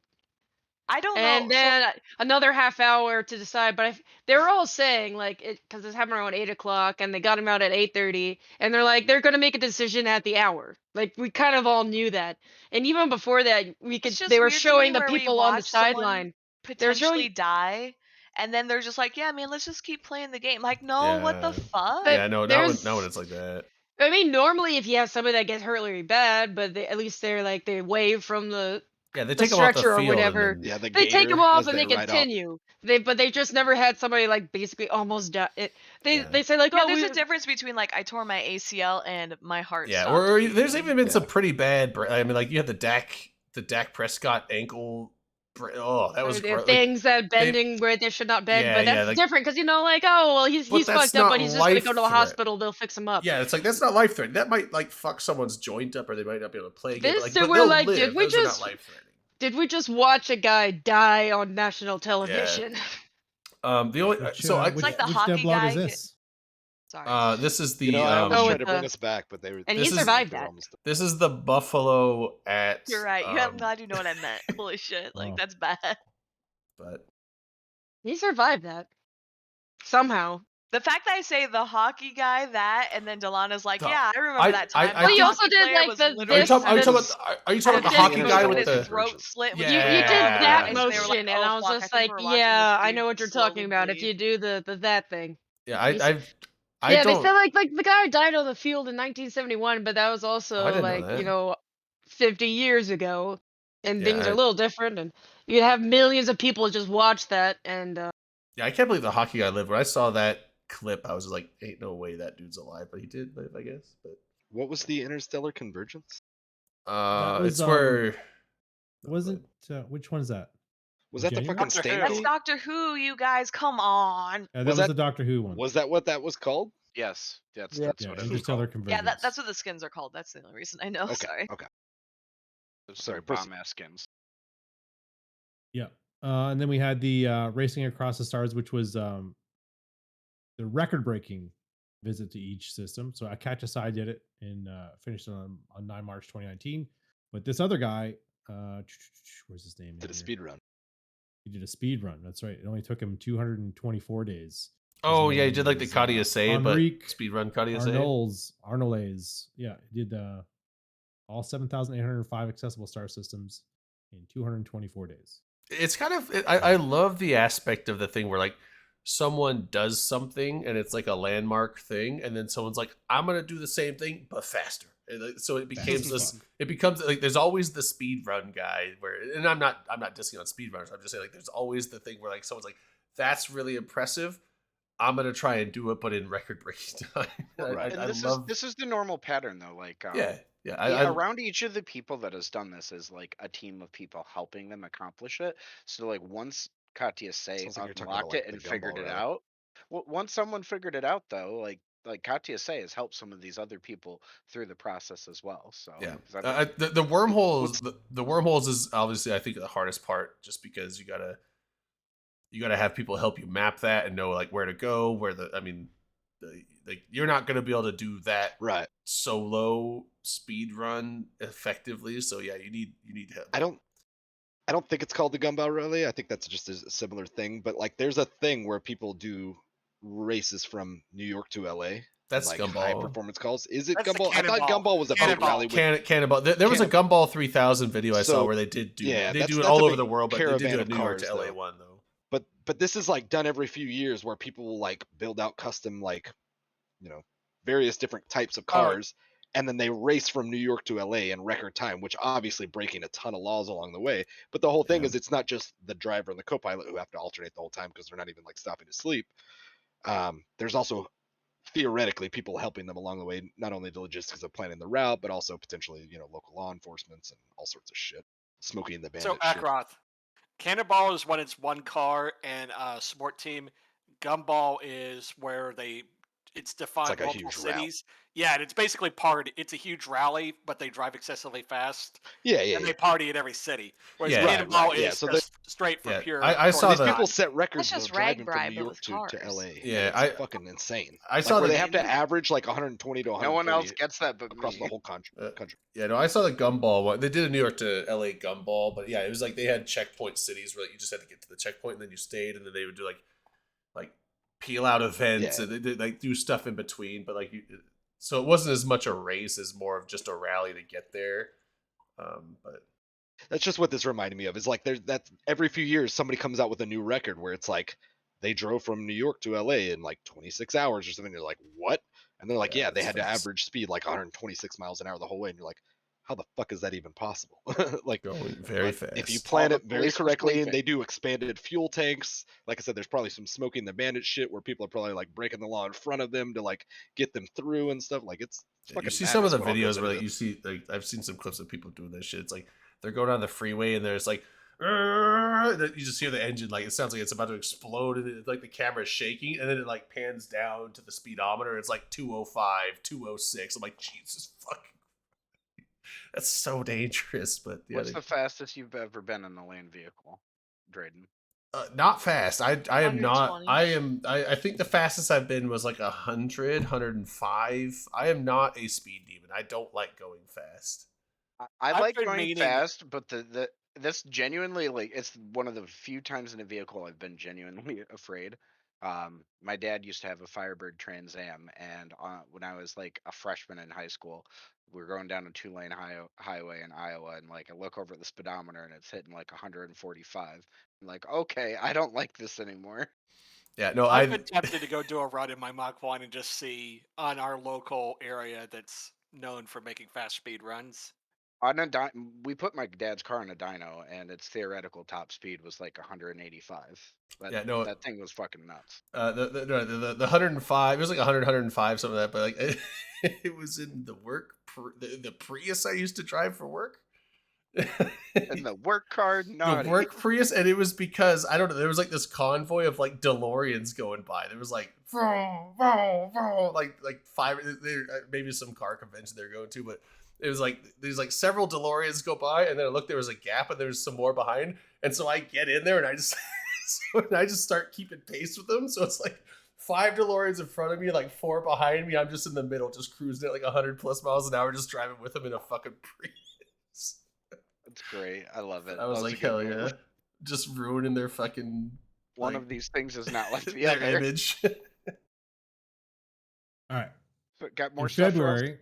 Speaker 7: I don't know.
Speaker 6: and
Speaker 7: so-
Speaker 6: then another half hour to decide. But they were all saying like it because this happened around 8 o'clock, and they got him out at 8:30, and they're like they're gonna make a decision at the hour. Like we kind of all knew that, and even before that,
Speaker 7: It's just
Speaker 6: they were
Speaker 7: weird to
Speaker 6: showing
Speaker 7: me
Speaker 6: the
Speaker 7: where we
Speaker 6: people on the
Speaker 7: watched someone
Speaker 6: sideline.
Speaker 7: potentially die, and then they're just like, yeah, man, let's just keep playing the game. Like, no, what the
Speaker 1: Yeah.
Speaker 7: fuck?
Speaker 1: yeah, no,
Speaker 6: there's-
Speaker 1: now when it's like that.
Speaker 6: I mean, normally if you have somebody that gets hurt really bad, but at least they're like they wave from the
Speaker 1: Yeah, they
Speaker 6: the
Speaker 1: take him off the
Speaker 6: stretcher or
Speaker 1: field. and
Speaker 6: whatever.
Speaker 1: then-
Speaker 4: Yeah, the
Speaker 6: they take
Speaker 4: gator
Speaker 6: them off
Speaker 4: as
Speaker 6: and they
Speaker 4: ride off.
Speaker 6: continue. But they just never had somebody like basically almost die. They
Speaker 1: Yeah.
Speaker 6: say like,
Speaker 7: Yeah,
Speaker 6: oh,
Speaker 7: there's
Speaker 6: we,
Speaker 7: a difference between like I tore my ACL and my heart.
Speaker 1: Yeah,
Speaker 7: stopped
Speaker 1: or there's
Speaker 7: beating.
Speaker 1: even been some
Speaker 4: Yeah.
Speaker 1: pretty bad. I mean, like you had the Dak Prescott ankle. Oh, that was
Speaker 6: there are
Speaker 1: gross.
Speaker 6: things that bending where they should not bend,
Speaker 1: Yeah,
Speaker 6: but
Speaker 1: yeah,
Speaker 6: that's
Speaker 1: like-
Speaker 6: different because you know, like, oh well, he's
Speaker 1: But that's
Speaker 6: fucked up,
Speaker 1: not
Speaker 6: but he's just gonna go to the
Speaker 1: life-threat.
Speaker 6: hospital. They'll fix him up.
Speaker 1: Yeah, it's like that's not life threatening. That might like fuck someone's joint up, or they might not be able to play again.
Speaker 6: This-
Speaker 1: Like,
Speaker 6: so
Speaker 1: but
Speaker 6: we're
Speaker 1: they'll
Speaker 6: like,
Speaker 1: live.
Speaker 6: did we
Speaker 1: Those are
Speaker 6: just-
Speaker 1: not life threatening.
Speaker 6: Did we just watch a guy die on national television?
Speaker 1: The only
Speaker 2: Which,
Speaker 1: so I
Speaker 2: which,
Speaker 7: like the
Speaker 2: which
Speaker 7: hockey
Speaker 2: devlog
Speaker 7: guy
Speaker 2: is
Speaker 7: get-
Speaker 2: this?
Speaker 7: Sorry.
Speaker 1: this is the
Speaker 4: You know, I always
Speaker 6: Oh,
Speaker 4: try
Speaker 6: with
Speaker 4: to bring
Speaker 6: the-
Speaker 4: us back, but they were.
Speaker 6: And
Speaker 1: he
Speaker 4: this is-
Speaker 6: survived
Speaker 4: they're
Speaker 6: that.
Speaker 4: almost-
Speaker 1: this is the Buffalo at.
Speaker 7: You're right. I'm
Speaker 1: um,
Speaker 7: glad you know what I meant. Holy shit! Like
Speaker 2: Oh.
Speaker 7: that's bad.
Speaker 1: But
Speaker 6: He survived that somehow.
Speaker 7: The fact that I say the hockey guy that, and then Delana's like,
Speaker 1: The-
Speaker 7: yeah, I remember
Speaker 1: I-
Speaker 7: that
Speaker 1: I-
Speaker 7: time.
Speaker 1: I
Speaker 7: the
Speaker 1: think-
Speaker 6: you also
Speaker 7: hockey
Speaker 6: did,
Speaker 7: player
Speaker 6: like,
Speaker 7: was
Speaker 6: the-
Speaker 1: are you
Speaker 7: literally
Speaker 6: this-
Speaker 1: talking? Are you talking
Speaker 6: this-
Speaker 1: about? Are you talking about the
Speaker 6: this
Speaker 1: hockey
Speaker 6: motion
Speaker 1: guy
Speaker 6: with
Speaker 1: with
Speaker 6: his
Speaker 1: the?
Speaker 7: throat slit?
Speaker 6: You
Speaker 7: with
Speaker 6: did
Speaker 7: the
Speaker 1: Yeah.
Speaker 6: that
Speaker 7: and they were
Speaker 6: motion,
Speaker 7: like,
Speaker 6: and
Speaker 7: "Oh,
Speaker 6: I was
Speaker 7: fuck,
Speaker 6: just
Speaker 7: think
Speaker 6: like,
Speaker 7: we're watching
Speaker 6: yeah,
Speaker 7: this
Speaker 6: I
Speaker 7: dude
Speaker 6: know what you're
Speaker 7: slowly
Speaker 6: talking about. If
Speaker 7: bleed."
Speaker 6: you do the that thing.
Speaker 1: Yeah, I
Speaker 6: Yeah, they
Speaker 1: don't.
Speaker 6: said like the guy died on the field in 1971, but that was
Speaker 1: Oh, I
Speaker 6: also
Speaker 1: didn't know
Speaker 6: like
Speaker 1: that.
Speaker 6: you know 50 years ago, and
Speaker 1: Yeah,
Speaker 6: things are a little different, and you have millions of people just watch that, and
Speaker 1: Yeah, I can't believe the hockey guy lived. When I saw that clip, I was just like, "Ain't no way that dude's alive," but he did live, I guess. But
Speaker 4: What was the interstellar convergence?
Speaker 2: was,
Speaker 1: it's where
Speaker 2: Wasn't which one is that?
Speaker 4: Was that the
Speaker 2: January?
Speaker 4: fucking
Speaker 3: Doctor
Speaker 4: stain
Speaker 3: Who.
Speaker 7: That's
Speaker 4: gate?
Speaker 7: Doctor Who, you guys. Come on.
Speaker 2: That
Speaker 4: Was
Speaker 2: was
Speaker 4: that-
Speaker 2: the Doctor Who one.
Speaker 4: Was that what that was called?
Speaker 5: Yes, that's
Speaker 8: Yeah.
Speaker 5: that's
Speaker 2: yeah,
Speaker 5: what it was
Speaker 2: Interstellar
Speaker 5: called.
Speaker 2: Convergence.
Speaker 7: Yeah, that's what the skins are called. That's the only reason I know.
Speaker 4: Okay.
Speaker 7: Sorry.
Speaker 4: Okay.
Speaker 5: Those
Speaker 4: Sorry,
Speaker 5: are
Speaker 4: proceed.
Speaker 5: bomb ass skins.
Speaker 2: Yeah. And then we had the Racing Across the Stars, which was the record-breaking visit to each system. So Akacha Sai did it and finished on 9 March 2019. But this other guy, where's his name?
Speaker 4: Did a
Speaker 2: in here?
Speaker 4: speed run.
Speaker 2: He did a speed run. That's right. It only took him 224 days.
Speaker 1: oh
Speaker 2: His
Speaker 1: yeah, he
Speaker 2: name
Speaker 1: did like the
Speaker 2: is,
Speaker 1: Kadia Say, but
Speaker 2: Enrique
Speaker 1: speed run Kadia Say.
Speaker 2: Arnolds. Yeah, he did all 7,805 accessible star systems in 224 days.
Speaker 1: It's kind of I love the aspect of the thing where like someone does something and it's like a landmark thing, and then someone's like, I'm gonna do the same thing but faster. And so it becomes
Speaker 2: Fast as
Speaker 1: this.
Speaker 2: fuck.
Speaker 1: It becomes like there's always the speed run guy where, and I'm not dissing on speed runners. I'm just saying like there's always the thing where like someone's like, that's really impressive. I'm gonna try and do it, but in record-breaking time.
Speaker 4: Right.
Speaker 5: And
Speaker 1: I
Speaker 5: this
Speaker 1: love.
Speaker 5: is the normal pattern though. Like
Speaker 1: Yeah, yeah.
Speaker 5: around each of the people that has done this is like a team of people helping them accomplish it. So like once Katya Say
Speaker 4: Sounds like you're talking about,
Speaker 5: unlocked
Speaker 4: like,
Speaker 5: it
Speaker 4: the
Speaker 5: and figured
Speaker 4: Gumball
Speaker 5: it
Speaker 4: rally.
Speaker 5: out, once someone figured it out though, like Katya Say has helped some of these other people through the process as well. So
Speaker 1: Yeah,
Speaker 5: 'cause I've been-
Speaker 1: the wormholes.
Speaker 4: What's-
Speaker 1: The wormholes is obviously I think the hardest part, just because you gotta have people help you map that and know like where to go, like you're not gonna be able to do that
Speaker 4: Right.
Speaker 1: solo speed run effectively. So yeah, you need help.
Speaker 4: I don't think it's called the Gumball Rally. I think that's just a similar thing. But like, there's a thing where people do races from New York to LA.
Speaker 1: That's
Speaker 4: like
Speaker 1: Gumball.
Speaker 4: high performance calls. Is it
Speaker 3: That's the
Speaker 4: Gumball? I thought
Speaker 3: Cannonball.
Speaker 4: Gumball was a boat
Speaker 3: Cannonball.
Speaker 4: rally with
Speaker 1: Cannonball. There was a Gumball 3000 video I saw
Speaker 4: So,
Speaker 1: where they did do.
Speaker 4: yeah,
Speaker 1: they
Speaker 4: that's-
Speaker 1: do it
Speaker 4: that's
Speaker 1: all
Speaker 4: a
Speaker 1: over
Speaker 4: big
Speaker 1: the world, but they did
Speaker 4: caravan
Speaker 1: do a
Speaker 4: of
Speaker 1: New York
Speaker 4: cars,
Speaker 1: to LA
Speaker 4: though.
Speaker 1: one though.
Speaker 4: but this is like done every few years where people will like build out custom like, you know, various different types of cars, and then they race from New York to LA in record time, which obviously breaking a ton of laws along the way. But the whole thing
Speaker 1: Yeah.
Speaker 4: is it's not just the driver and the co-pilot who have to alternate the whole time because they're not even like stopping to sleep. There's also theoretically people helping them along the way, not only the logistics of planning the route, but also potentially, you know, local law enforcements and all sorts of shit. Smoking the bandit
Speaker 3: So
Speaker 4: shit.
Speaker 3: Akroth, Cannonball is when it's one car and a sport team. Gumball is where it's defined
Speaker 4: like a
Speaker 3: multiple
Speaker 4: huge route.
Speaker 3: cities. Yeah, and it's basically it's a huge rally, but they drive excessively fast.
Speaker 4: Yeah,
Speaker 3: And they party at every city. Whereas
Speaker 1: Yeah.
Speaker 4: Right,
Speaker 3: Cannonball
Speaker 4: right, yeah,
Speaker 3: is
Speaker 4: so
Speaker 3: just straight for
Speaker 1: yeah,
Speaker 3: pure.
Speaker 1: I saw
Speaker 4: These
Speaker 1: the-
Speaker 4: people set records
Speaker 7: just
Speaker 4: though, driving
Speaker 7: rag
Speaker 4: from New
Speaker 7: bribe, but
Speaker 4: York
Speaker 7: with
Speaker 4: to
Speaker 7: cars.
Speaker 4: LA.
Speaker 1: Yeah,
Speaker 4: and it's fucking insane.
Speaker 1: I
Speaker 4: Like,
Speaker 1: saw
Speaker 4: where
Speaker 1: the-
Speaker 4: they have to average like 120 to 130
Speaker 5: no one else gets that but
Speaker 4: across
Speaker 5: me.
Speaker 4: the whole country.
Speaker 1: Yeah, no, I saw the Gumball one. They did a New York to LA Gumball, but yeah, it was like they had checkpoint cities where you just had to get to the checkpoint and then you stayed, and then they would do like peel out events
Speaker 4: Yeah.
Speaker 1: and they like do stuff in between. But so it wasn't as much a race as more of just a rally to get there. But
Speaker 4: That's just what this reminded me of. Is like there's that every few years somebody comes out with a new record where it's like they drove from New York to LA in like 26 hours or something. You're like, what? And they're like,
Speaker 1: Yeah,
Speaker 4: yeah, they
Speaker 1: that's
Speaker 4: had to
Speaker 1: fast.
Speaker 4: average speed like 126 miles an hour the whole way. And you're like, how the fuck is that even possible? Like,
Speaker 1: going very
Speaker 4: but
Speaker 1: fast.
Speaker 4: if you plan
Speaker 5: the
Speaker 4: it very
Speaker 5: police were
Speaker 4: correctly and
Speaker 5: sleeping.
Speaker 4: they do expanded fuel tanks, like I said, there's probably some smoking the bandit shit where people are probably like breaking the law in front of them to like get them through and stuff. Like it's
Speaker 1: Yeah,
Speaker 4: fucking
Speaker 1: you see some of
Speaker 4: madness
Speaker 1: the
Speaker 4: what all goes
Speaker 1: videos where
Speaker 4: into
Speaker 1: like, you
Speaker 4: this.
Speaker 1: see I've seen some clips of people doing this shit. It's like they're going down the freeway and there's like you just hear the engine like it sounds like it's about to explode and like the camera is shaking and then it like pans down to the speedometer. It's like 205, 206. I'm like, Jesus fuck. That's so dangerous. But yeah,
Speaker 5: What's the fastest you've ever been in a land vehicle, Drayden?
Speaker 1: not fast. I am not.
Speaker 7: 120.
Speaker 1: I think the fastest I've been was like 100, 105. I am not a speed demon. I don't like going fast.
Speaker 5: I
Speaker 3: I've
Speaker 5: like
Speaker 3: been
Speaker 5: going
Speaker 3: meaning-
Speaker 5: fast, but this genuinely like it's one of the few times in a vehicle I've been genuinely afraid. My dad used to have a Firebird Trans Am, and when I was like a freshman in high school, we were going down a 2-lane highway in Iowa, and like I look over at the speedometer and it's hitting like 145. I'm like, okay, I don't like this anymore.
Speaker 1: Yeah, no,
Speaker 3: I've been tempted to go do a run in my Mach 1 and just see on our local area that's known for making fast speed runs.
Speaker 5: On a we put my dad's car in a dyno, and its theoretical top speed was like 185. That thing was fucking nuts.
Speaker 1: The 105. It was like 100, 105, something like that. But like it was in the the Prius I used to drive for work.
Speaker 5: And the work car,
Speaker 1: The work Prius, and it was because I don't know. There was like this convoy of like DeLoreans going by. There was like like five, maybe some car convention they're going to, but it was like there's like several DeLoreans go by, and then I look, there was a gap, and there's some more behind, and so I get in there and I just start keeping pace with them. So it's like 5 DeLoreans in front of me, like 4 behind me. I'm just in the middle, just cruising at like 100 plus miles an hour, just driving with them in a fucking Prius.
Speaker 5: That's great. I love it.
Speaker 1: I was
Speaker 5: That
Speaker 1: like,
Speaker 5: a good
Speaker 1: hell
Speaker 5: move.
Speaker 1: yeah, just ruining their fucking
Speaker 5: One
Speaker 1: like,
Speaker 5: of these things is not like the
Speaker 1: their
Speaker 5: other.
Speaker 1: image.
Speaker 2: All right.
Speaker 5: So got more
Speaker 2: In
Speaker 5: stuff for us?
Speaker 2: February.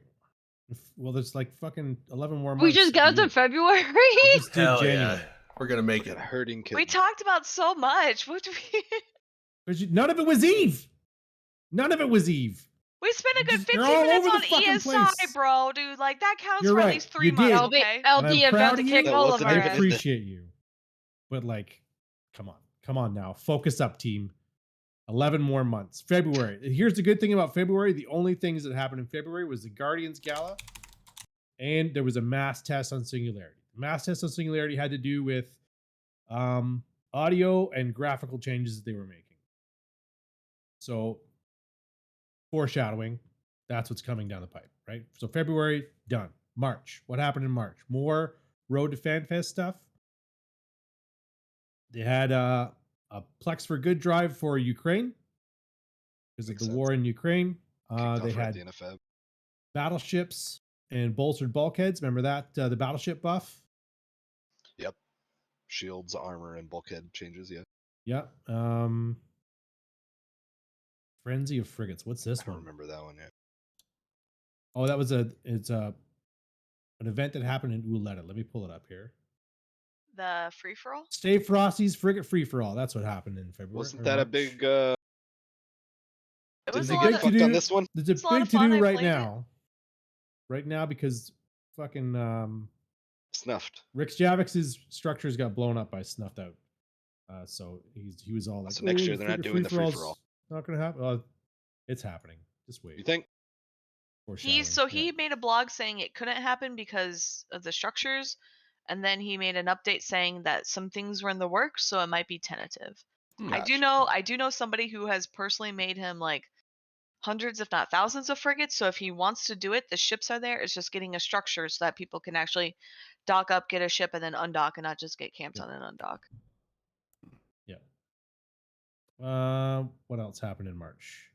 Speaker 2: Well, there's like fucking 11 more months.
Speaker 6: We just got to February.
Speaker 2: We just did
Speaker 1: Hell
Speaker 2: January.
Speaker 1: yeah, we're gonna make it.
Speaker 4: Hurting kids.
Speaker 7: We talked about so much. What do we?
Speaker 2: None of it was Eve. None of it was Eve.
Speaker 7: We spent a good
Speaker 2: Just- you're
Speaker 7: 15
Speaker 2: all
Speaker 7: minutes
Speaker 2: over
Speaker 7: on
Speaker 2: the fucking
Speaker 7: ESI,
Speaker 2: place.
Speaker 7: bro, dude. Like that counts
Speaker 2: You're
Speaker 7: for
Speaker 2: right,
Speaker 7: at least 3
Speaker 2: you
Speaker 7: months.
Speaker 2: did.
Speaker 6: LD,
Speaker 7: Okay.
Speaker 2: And I'm
Speaker 6: LD about
Speaker 2: proud
Speaker 6: to
Speaker 2: of
Speaker 6: kick
Speaker 2: you.
Speaker 4: That
Speaker 6: all of
Speaker 4: wasn't
Speaker 6: our
Speaker 2: I
Speaker 4: even
Speaker 6: ass.
Speaker 4: in the-
Speaker 2: appreciate you. But like, come on. Come on now. Focus up, team. 11 more months. February. Here's the good thing about February. The only things that happened in February was the Guardians Gala, and there was a mass test on Singularity. The mass test on Singularity had to do with audio and graphical changes that they were making. So, foreshadowing, that's what's coming down the pipe, right? So February, done. March. What happened in March? More Road to FanFest stuff. They had a Plex for Good drive for Ukraine because of
Speaker 4: Makes
Speaker 2: the
Speaker 4: sense.
Speaker 2: war in Ukraine.
Speaker 4: Kicked off
Speaker 2: They
Speaker 4: right at
Speaker 2: had
Speaker 4: the NFF.
Speaker 2: battleships and bolstered bulkheads. Remember that? The battleship buff?
Speaker 4: Yep. Shields, armor, and bulkhead changes. Yeah.
Speaker 2: Yep. Frenzy of Frigates. What's
Speaker 4: I
Speaker 2: this
Speaker 4: don't
Speaker 2: one?
Speaker 4: remember that one yet.
Speaker 2: Oh, that was an event that happened in Uletta. Let me pull it up here.
Speaker 7: The free for all.
Speaker 2: Stay Frosty's Frigate Free for All. That's what happened in February.
Speaker 4: Wasn't
Speaker 2: or
Speaker 4: that a
Speaker 2: March.
Speaker 4: big?
Speaker 7: It was
Speaker 2: There's
Speaker 7: a
Speaker 2: a
Speaker 7: lot
Speaker 2: big
Speaker 7: of.
Speaker 2: to
Speaker 4: fucked
Speaker 2: do
Speaker 4: on this one?
Speaker 2: There's a
Speaker 7: It's a lot
Speaker 2: big
Speaker 7: of
Speaker 2: to
Speaker 7: fun.
Speaker 2: do
Speaker 7: I
Speaker 2: right
Speaker 7: played it.
Speaker 2: now. Right now because fucking
Speaker 4: Snuffed.
Speaker 2: Rick Javix's structures got blown up by Snuffed Out. So he was all like,
Speaker 4: So next
Speaker 2: "Oh,
Speaker 4: year they're not
Speaker 2: Frigate
Speaker 4: doing the
Speaker 2: Free-for-All's
Speaker 4: free-for-all."
Speaker 2: Not gonna happen. It's happening. Just wait.
Speaker 4: You think?
Speaker 2: Foreshadowing.
Speaker 7: He made a blog saying it couldn't happen because of the structures, and then he made an update saying that some things were in the works, so it might be tentative. I do know somebody who has personally made him like hundreds, if not thousands, of frigates. So if he wants to do it, the ships are there. It's just getting a structure so that people can actually dock up, get a ship, and then undock, and not just get camped on an undock.
Speaker 2: Yeah. What else happened in March?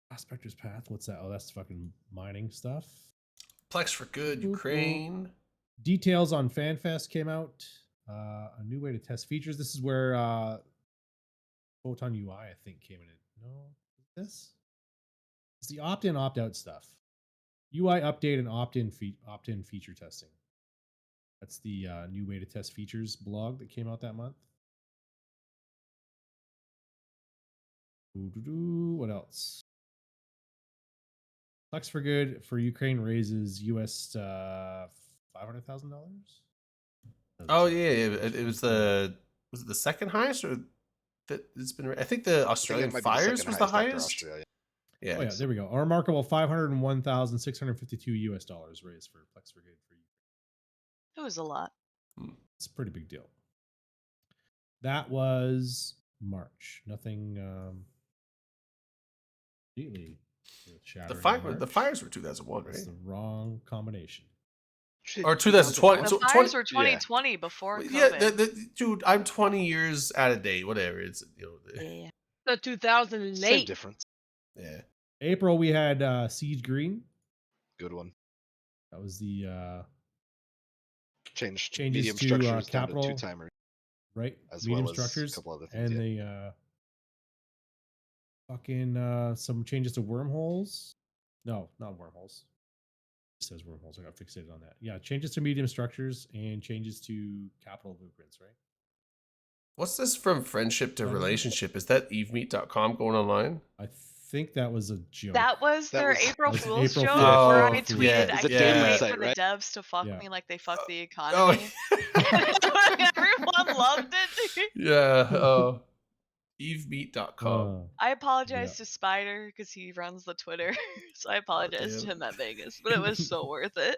Speaker 2: Prospector's Path. What's that? Oh, that's fucking mining stuff.
Speaker 1: Plex for Good, Ukraine.
Speaker 2: Details on FanFest came out. A new way to test features. This is where Photon UI, I think, came in. No, this? It's the opt-in, opt-out stuff. UI update and opt-in feature testing. That's the new way to test features blog that came out that month. What else? Plex for Good for Ukraine raises US $500,000.
Speaker 1: Oh yeah, it was it the second highest or that it's been? I think the Australian
Speaker 4: might be the
Speaker 1: Fires
Speaker 4: second
Speaker 1: was the
Speaker 4: after
Speaker 1: highest.
Speaker 4: Australia.
Speaker 1: Yeah.
Speaker 2: Oh yeah, there we go. A remarkable $501,652 raised for Plex for Good for Ukraine.
Speaker 7: It was a lot.
Speaker 2: It's a pretty big deal. That was March. Nothing completely
Speaker 1: The
Speaker 2: shattering.
Speaker 1: fires were 2001, right?
Speaker 2: That's the wrong combination.
Speaker 4: Shit,
Speaker 1: Or 2020.
Speaker 7: The
Speaker 1: So
Speaker 7: fires
Speaker 1: 20
Speaker 7: were 2020 before
Speaker 1: Yeah,
Speaker 7: COVID.
Speaker 1: dude, I'm 20 years out of date. Whatever. It's
Speaker 7: Yeah.
Speaker 6: The
Speaker 4: Same
Speaker 6: 2008.
Speaker 4: difference.
Speaker 1: yeah.
Speaker 2: April we had Siege Green.
Speaker 4: Good one.
Speaker 2: That was the
Speaker 4: Changed
Speaker 2: changes
Speaker 4: medium
Speaker 2: to,
Speaker 4: structures down to
Speaker 2: capital,
Speaker 4: two-timer.
Speaker 2: right?
Speaker 4: As
Speaker 2: Medium
Speaker 4: well as a
Speaker 2: structures.
Speaker 4: couple other things,
Speaker 2: And
Speaker 4: yeah.
Speaker 2: they some changes to wormholes. No, not wormholes. It says wormholes. I got fixated on that. Yeah, changes to medium structures and changes to capital blueprints, right?
Speaker 1: What's this from friendship to relationship? Is that evemeet.com going online?
Speaker 2: I think that was a joke.
Speaker 7: That was
Speaker 4: That
Speaker 7: their
Speaker 4: was-
Speaker 7: April
Speaker 2: That was
Speaker 7: Fool's
Speaker 2: April
Speaker 7: joke
Speaker 2: Fool's.
Speaker 7: where
Speaker 1: Oh,
Speaker 7: I
Speaker 2: yeah.
Speaker 7: tweeted,
Speaker 1: It's
Speaker 7: I
Speaker 1: a
Speaker 7: can't
Speaker 1: dating
Speaker 7: wait
Speaker 4: site,
Speaker 7: for the
Speaker 4: right?
Speaker 7: devs to fuck
Speaker 2: Yeah.
Speaker 7: me like they fuck the
Speaker 1: Oh,
Speaker 7: economy. Everyone loved it.
Speaker 1: yeah. Oh. evemeet.com.
Speaker 7: I apologize
Speaker 2: Yeah.
Speaker 7: to Spider because he runs the Twitter, so I apologize to
Speaker 1: damn.
Speaker 7: him at Vegas, but it was so worth it.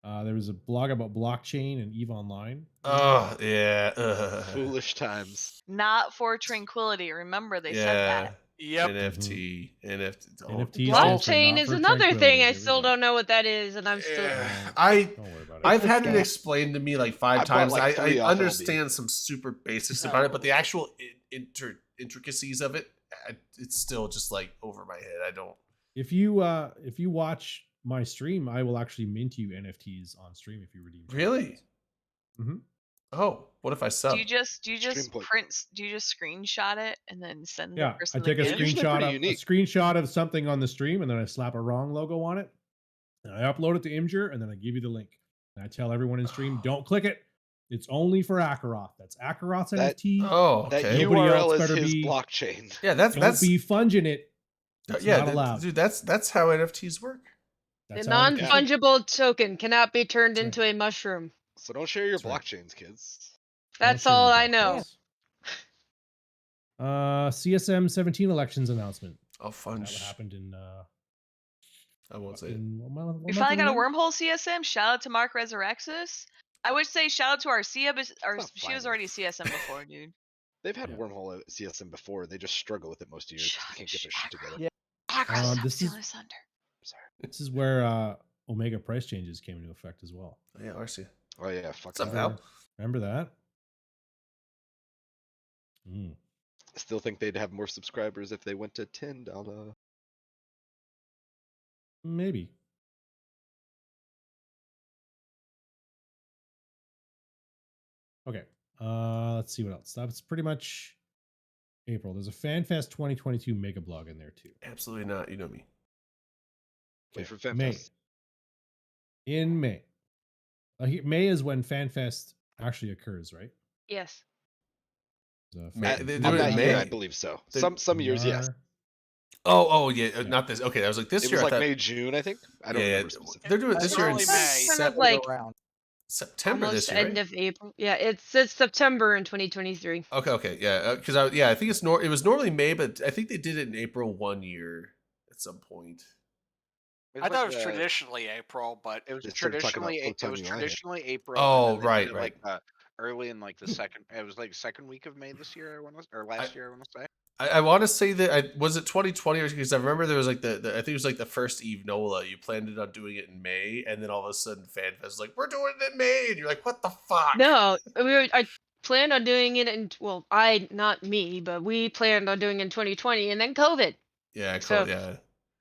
Speaker 2: There was a blog about blockchain and EVE Online.
Speaker 1: Oh, yeah.
Speaker 4: Foolish times.
Speaker 7: Not for tranquility. Remember, they said
Speaker 1: Yeah.
Speaker 7: that.
Speaker 3: Yep.
Speaker 1: NFT.
Speaker 2: NFT
Speaker 1: Don't-
Speaker 2: stands for
Speaker 6: Blockchain
Speaker 2: not
Speaker 6: is
Speaker 2: for
Speaker 6: another thing.
Speaker 2: tranquility.
Speaker 6: I
Speaker 2: Here we
Speaker 6: still
Speaker 2: go.
Speaker 6: don't know what that is, and I'm still.
Speaker 1: Yeah,
Speaker 2: Don't worry about it.
Speaker 1: I've had it
Speaker 8: Scam.
Speaker 1: explained to me like 5
Speaker 4: I bought,
Speaker 1: times.
Speaker 4: like, 3
Speaker 1: I
Speaker 4: off
Speaker 1: understand some super basics about it, but the actual intricacies of it, it's still just like over my head. I don't.
Speaker 2: If you watch my stream, I will actually mint you NFTs on stream if you redeem.
Speaker 1: Really?
Speaker 2: Mhm.
Speaker 1: Oh, what if I sub?
Speaker 7: Do you just
Speaker 4: Stream point.
Speaker 7: do you just screenshot it and then send
Speaker 2: Yeah,
Speaker 7: the person
Speaker 2: I take
Speaker 7: the
Speaker 2: a
Speaker 7: gift?
Speaker 4: Usually
Speaker 2: screenshot
Speaker 4: pretty
Speaker 2: of
Speaker 4: unique.
Speaker 2: something on the stream, and then I slap a wrong logo on it, and I upload it to Imgur, and then I give you the link. And I tell everyone in stream, don't click it. It's only for Akaroth. That's Akaroth's
Speaker 4: That-
Speaker 2: NFT.
Speaker 1: Oh,
Speaker 4: That
Speaker 1: okay.
Speaker 2: Nobody
Speaker 4: URL
Speaker 2: else
Speaker 4: is
Speaker 2: better
Speaker 4: his
Speaker 2: be-
Speaker 4: blockchain.
Speaker 1: Yeah,
Speaker 2: Don't
Speaker 1: that's
Speaker 2: be funging it. It's
Speaker 1: yeah,
Speaker 2: not allowed.
Speaker 1: dude. That's how NFTs work.
Speaker 6: The
Speaker 2: That's how NFTs work.
Speaker 6: non-fungible token cannot be turned
Speaker 2: That's right.
Speaker 6: into a mushroom.
Speaker 4: So don't share your
Speaker 2: That's right.
Speaker 4: blockchains, kids.
Speaker 6: That's
Speaker 2: share your
Speaker 6: all I
Speaker 2: thoughts,
Speaker 6: know.
Speaker 2: yes. CSM 17 elections announcement.
Speaker 1: Oh, fun.
Speaker 2: That what happened in
Speaker 1: I won't say it.
Speaker 2: in what month
Speaker 7: We finally got a
Speaker 2: again?
Speaker 7: wormhole CSM. Shout out to Mark Resurrexus. I would say shout out to Arcia, but
Speaker 4: not
Speaker 7: she was
Speaker 4: finally.
Speaker 7: already CSM before, dude.
Speaker 4: They've had
Speaker 2: Yeah.
Speaker 4: wormhole at CSM before. They just struggle with it most years. 'Cause they can't get their shit together.
Speaker 8: Yeah.
Speaker 7: Agro,
Speaker 2: this
Speaker 7: stealing
Speaker 2: is-
Speaker 7: his thunder.
Speaker 4: Sorry.
Speaker 2: This is where Omega price changes came into effect as well.
Speaker 1: Oh, yeah, RC.
Speaker 4: Oh yeah, fuck
Speaker 1: What's up,
Speaker 4: that.
Speaker 1: Val?
Speaker 2: Remember that? Mm.
Speaker 4: I still think they'd have more subscribers if they went to $10.
Speaker 2: Maybe. Okay. Let's see what else. That's pretty much April. There's a FanFest 2022 mega blog in there too.
Speaker 1: Absolutely not. You know me.
Speaker 4: Wait for
Speaker 2: May.
Speaker 4: FanFest.
Speaker 2: In May. May is when FanFest actually occurs, right?
Speaker 6: Yes.
Speaker 1: May-
Speaker 2: FanFest
Speaker 1: they
Speaker 2: in
Speaker 1: do
Speaker 4: On
Speaker 1: it in
Speaker 4: that
Speaker 1: May?
Speaker 4: year, I believe so.
Speaker 1: They-
Speaker 4: Some years,
Speaker 2: We
Speaker 4: yes.
Speaker 2: are-
Speaker 1: Oh, yeah,
Speaker 2: Yeah.
Speaker 1: not this. Okay, I was like, this
Speaker 4: It
Speaker 1: year
Speaker 4: was
Speaker 1: I
Speaker 4: like
Speaker 1: thought.
Speaker 4: May, June, I think. I don't
Speaker 1: Yeah,
Speaker 4: remember specifically.
Speaker 1: they're doing it
Speaker 3: It's
Speaker 1: this year in
Speaker 3: early May.
Speaker 6: Kind of
Speaker 1: Sep-
Speaker 6: like
Speaker 8: around.
Speaker 1: September
Speaker 6: almost
Speaker 1: this year,
Speaker 6: end
Speaker 1: right?
Speaker 6: of April. Yeah, it's September in 2023.
Speaker 1: Okay, yeah, because I think it was normally May, but I think they did it in April one year at some point.
Speaker 3: I thought it was traditionally April, but
Speaker 4: It was traditionally April.
Speaker 1: Oh,
Speaker 4: and then they
Speaker 1: right,
Speaker 4: did it,
Speaker 1: right.
Speaker 4: like early in like the second. It was like second week of May this year. I want to, or last year. I want to say.
Speaker 1: I want to say that was it 2020 because I remember there was like the I think it was like the first Eve Nola. You planned on doing it in May, and then all of a sudden FanFest was like, we're doing it in May, and you're like, what the fuck?
Speaker 6: No, I planned on doing it in not me, but we planned on doing it in 2020, and then COVID.
Speaker 1: Yeah,
Speaker 6: So-
Speaker 1: yeah.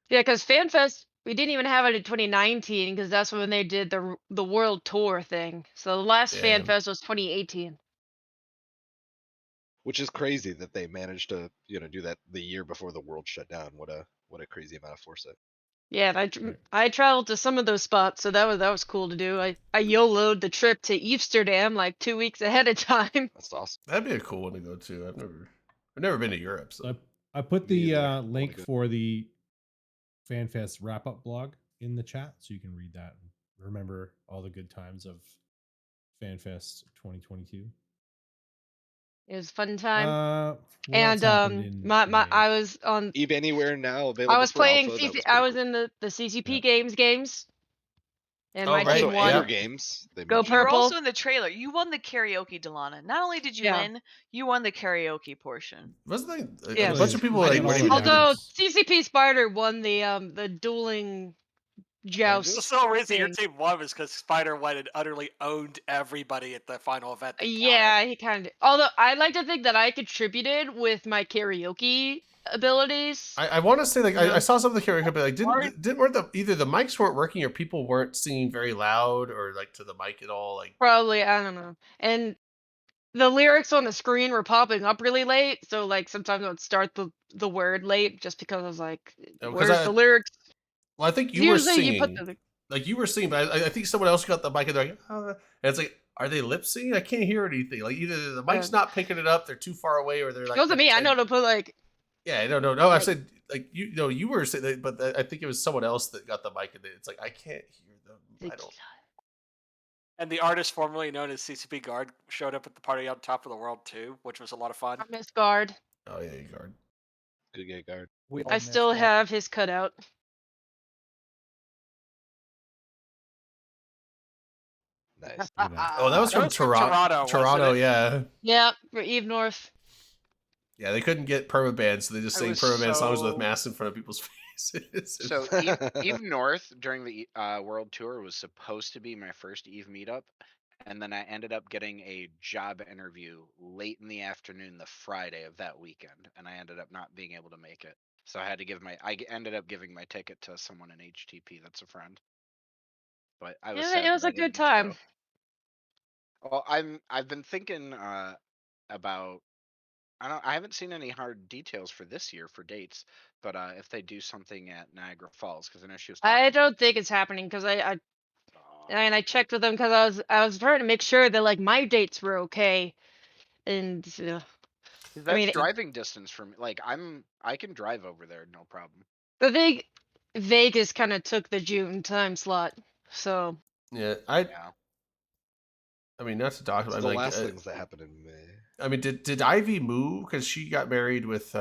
Speaker 6: Yeah, because FanFest we didn't even have it in 2019 because that's when they did the world tour thing. So the last
Speaker 1: Yeah.
Speaker 6: FanFest was 2018.
Speaker 4: Which is crazy that they managed to do that the year before the world shut down. What a crazy amount of foresight.
Speaker 6: Yeah, and
Speaker 2: Right.
Speaker 6: I traveled to some of those spots, so that was cool to do. I YOLO'd the trip to Amsterdam like 2 weeks ahead of time.
Speaker 4: That's awesome.
Speaker 1: That'd be a cool one to go to. I've never been to Europe, so
Speaker 2: So I put
Speaker 4: Me
Speaker 2: the
Speaker 4: either. I wanna
Speaker 2: link
Speaker 4: go.
Speaker 2: for the FanFest wrap up blog in the chat so you can read that and remember all the good times of FanFest 2022.
Speaker 6: It was a fun time.
Speaker 2: What
Speaker 6: And
Speaker 2: else happened in
Speaker 6: my
Speaker 2: May?
Speaker 6: I was on
Speaker 4: Eve Anywhere now available.
Speaker 6: I was
Speaker 4: for
Speaker 6: playing
Speaker 4: alpha. That
Speaker 6: CC,
Speaker 4: was
Speaker 6: I
Speaker 4: pretty
Speaker 6: was
Speaker 4: cool.
Speaker 6: in the CCP
Speaker 2: Yeah.
Speaker 6: games. And
Speaker 1: Oh,
Speaker 6: my
Speaker 1: right.
Speaker 6: team
Speaker 4: Also,
Speaker 6: won.
Speaker 4: Anger
Speaker 1: Yeah.
Speaker 4: Games. They
Speaker 6: Go
Speaker 4: mentioned.
Speaker 7: You were
Speaker 6: Purple.
Speaker 7: also in the trailer. You won the karaoke, Delana. Not only did you
Speaker 6: Yeah.
Speaker 7: win, you won the karaoke portion.
Speaker 1: wasn't there
Speaker 6: Yeah.
Speaker 1: a bunch of people
Speaker 4: I
Speaker 1: like
Speaker 4: didn't
Speaker 1: winning
Speaker 4: see that.
Speaker 1: medals?
Speaker 6: Although CCP Spider won the dueling joust.
Speaker 3: the sole reason your
Speaker 6: thing.
Speaker 3: team won was because Spider went and utterly owned everybody at the final event. that
Speaker 6: Yeah,
Speaker 3: counted.
Speaker 6: he kind of. Although I like to think that I contributed with my karaoke abilities.
Speaker 1: I want to say like
Speaker 6: Yeah.
Speaker 1: I saw some of the karaoke, but like
Speaker 3: Right.
Speaker 1: weren't either the mics weren't working or people weren't singing very loud or like to the mic at all. Like
Speaker 6: Probably, I don't know. And the lyrics on the screen were popping up really late, so like sometimes I would start the word late just because I was like,
Speaker 1: Oh, 'cause
Speaker 6: "Where's
Speaker 1: I-
Speaker 6: the lyrics?"
Speaker 1: well, I think you were
Speaker 6: Usually
Speaker 1: singing.
Speaker 6: you put the
Speaker 1: Like you were singing, but I think someone else got the mic and they're like, and it's like, are they lip singing? I can't hear anything. Like either the mic's not picking it up, they're too far away, or they're like.
Speaker 6: it wasn't me. I know to put like
Speaker 1: Yeah, no. I said like you were saying, that, but I think it was someone else that got the mic, and it's like I can't hear them. I don't.
Speaker 3: And the artist formerly known as CCP Guard showed up at the party on top of the world too, which was a lot of fun.
Speaker 6: I miss Guard.
Speaker 1: Oh yeah, you guard.
Speaker 4: Good gay guard.
Speaker 8: We all
Speaker 6: I
Speaker 8: missed
Speaker 6: still
Speaker 8: that.
Speaker 6: have his cutout.
Speaker 4: Nice.
Speaker 1: Oh, that was
Speaker 3: That
Speaker 1: from
Speaker 3: was from
Speaker 1: Toronto.
Speaker 3: Toronto, wasn't
Speaker 1: Toronto,
Speaker 3: it?
Speaker 1: yeah.
Speaker 6: Yeah, for Eve North.
Speaker 1: Yeah, they couldn't get permaban, so they just
Speaker 5: I
Speaker 1: sang
Speaker 5: was
Speaker 1: permaban songs with
Speaker 5: so-
Speaker 1: masks in front of people's faces.
Speaker 5: So Eve North during the world tour was supposed to be my first Eve meetup, and then I ended up getting a job interview late in the afternoon the Friday of that weekend, and I ended up not being able to make it. So I had to ended up giving my ticket to someone in HTP that's a friend. But I was
Speaker 6: Yeah,
Speaker 5: sad
Speaker 6: it was
Speaker 5: that
Speaker 6: a
Speaker 5: I
Speaker 6: good
Speaker 5: didn't
Speaker 6: time.
Speaker 5: show. Well, I've been thinking about I haven't seen any hard details for this year for dates, but if they do something at Niagara Falls, because I know she was
Speaker 6: I
Speaker 5: talking.
Speaker 6: don't think it's happening because
Speaker 5: Aw.
Speaker 6: and I checked with them because I was trying to make sure that like my dates were okay, and
Speaker 5: 'Cause
Speaker 6: I
Speaker 5: that's
Speaker 6: mean,
Speaker 5: driving distance from like I can drive over there, no problem.
Speaker 6: the thing Vegas kind of took the June time slot, so
Speaker 1: yeah,
Speaker 5: Yeah.
Speaker 1: I mean, not to talk
Speaker 4: It's
Speaker 1: about
Speaker 4: the
Speaker 1: like,
Speaker 4: last things that happened in May.
Speaker 1: I mean, did Ivy move because she got married with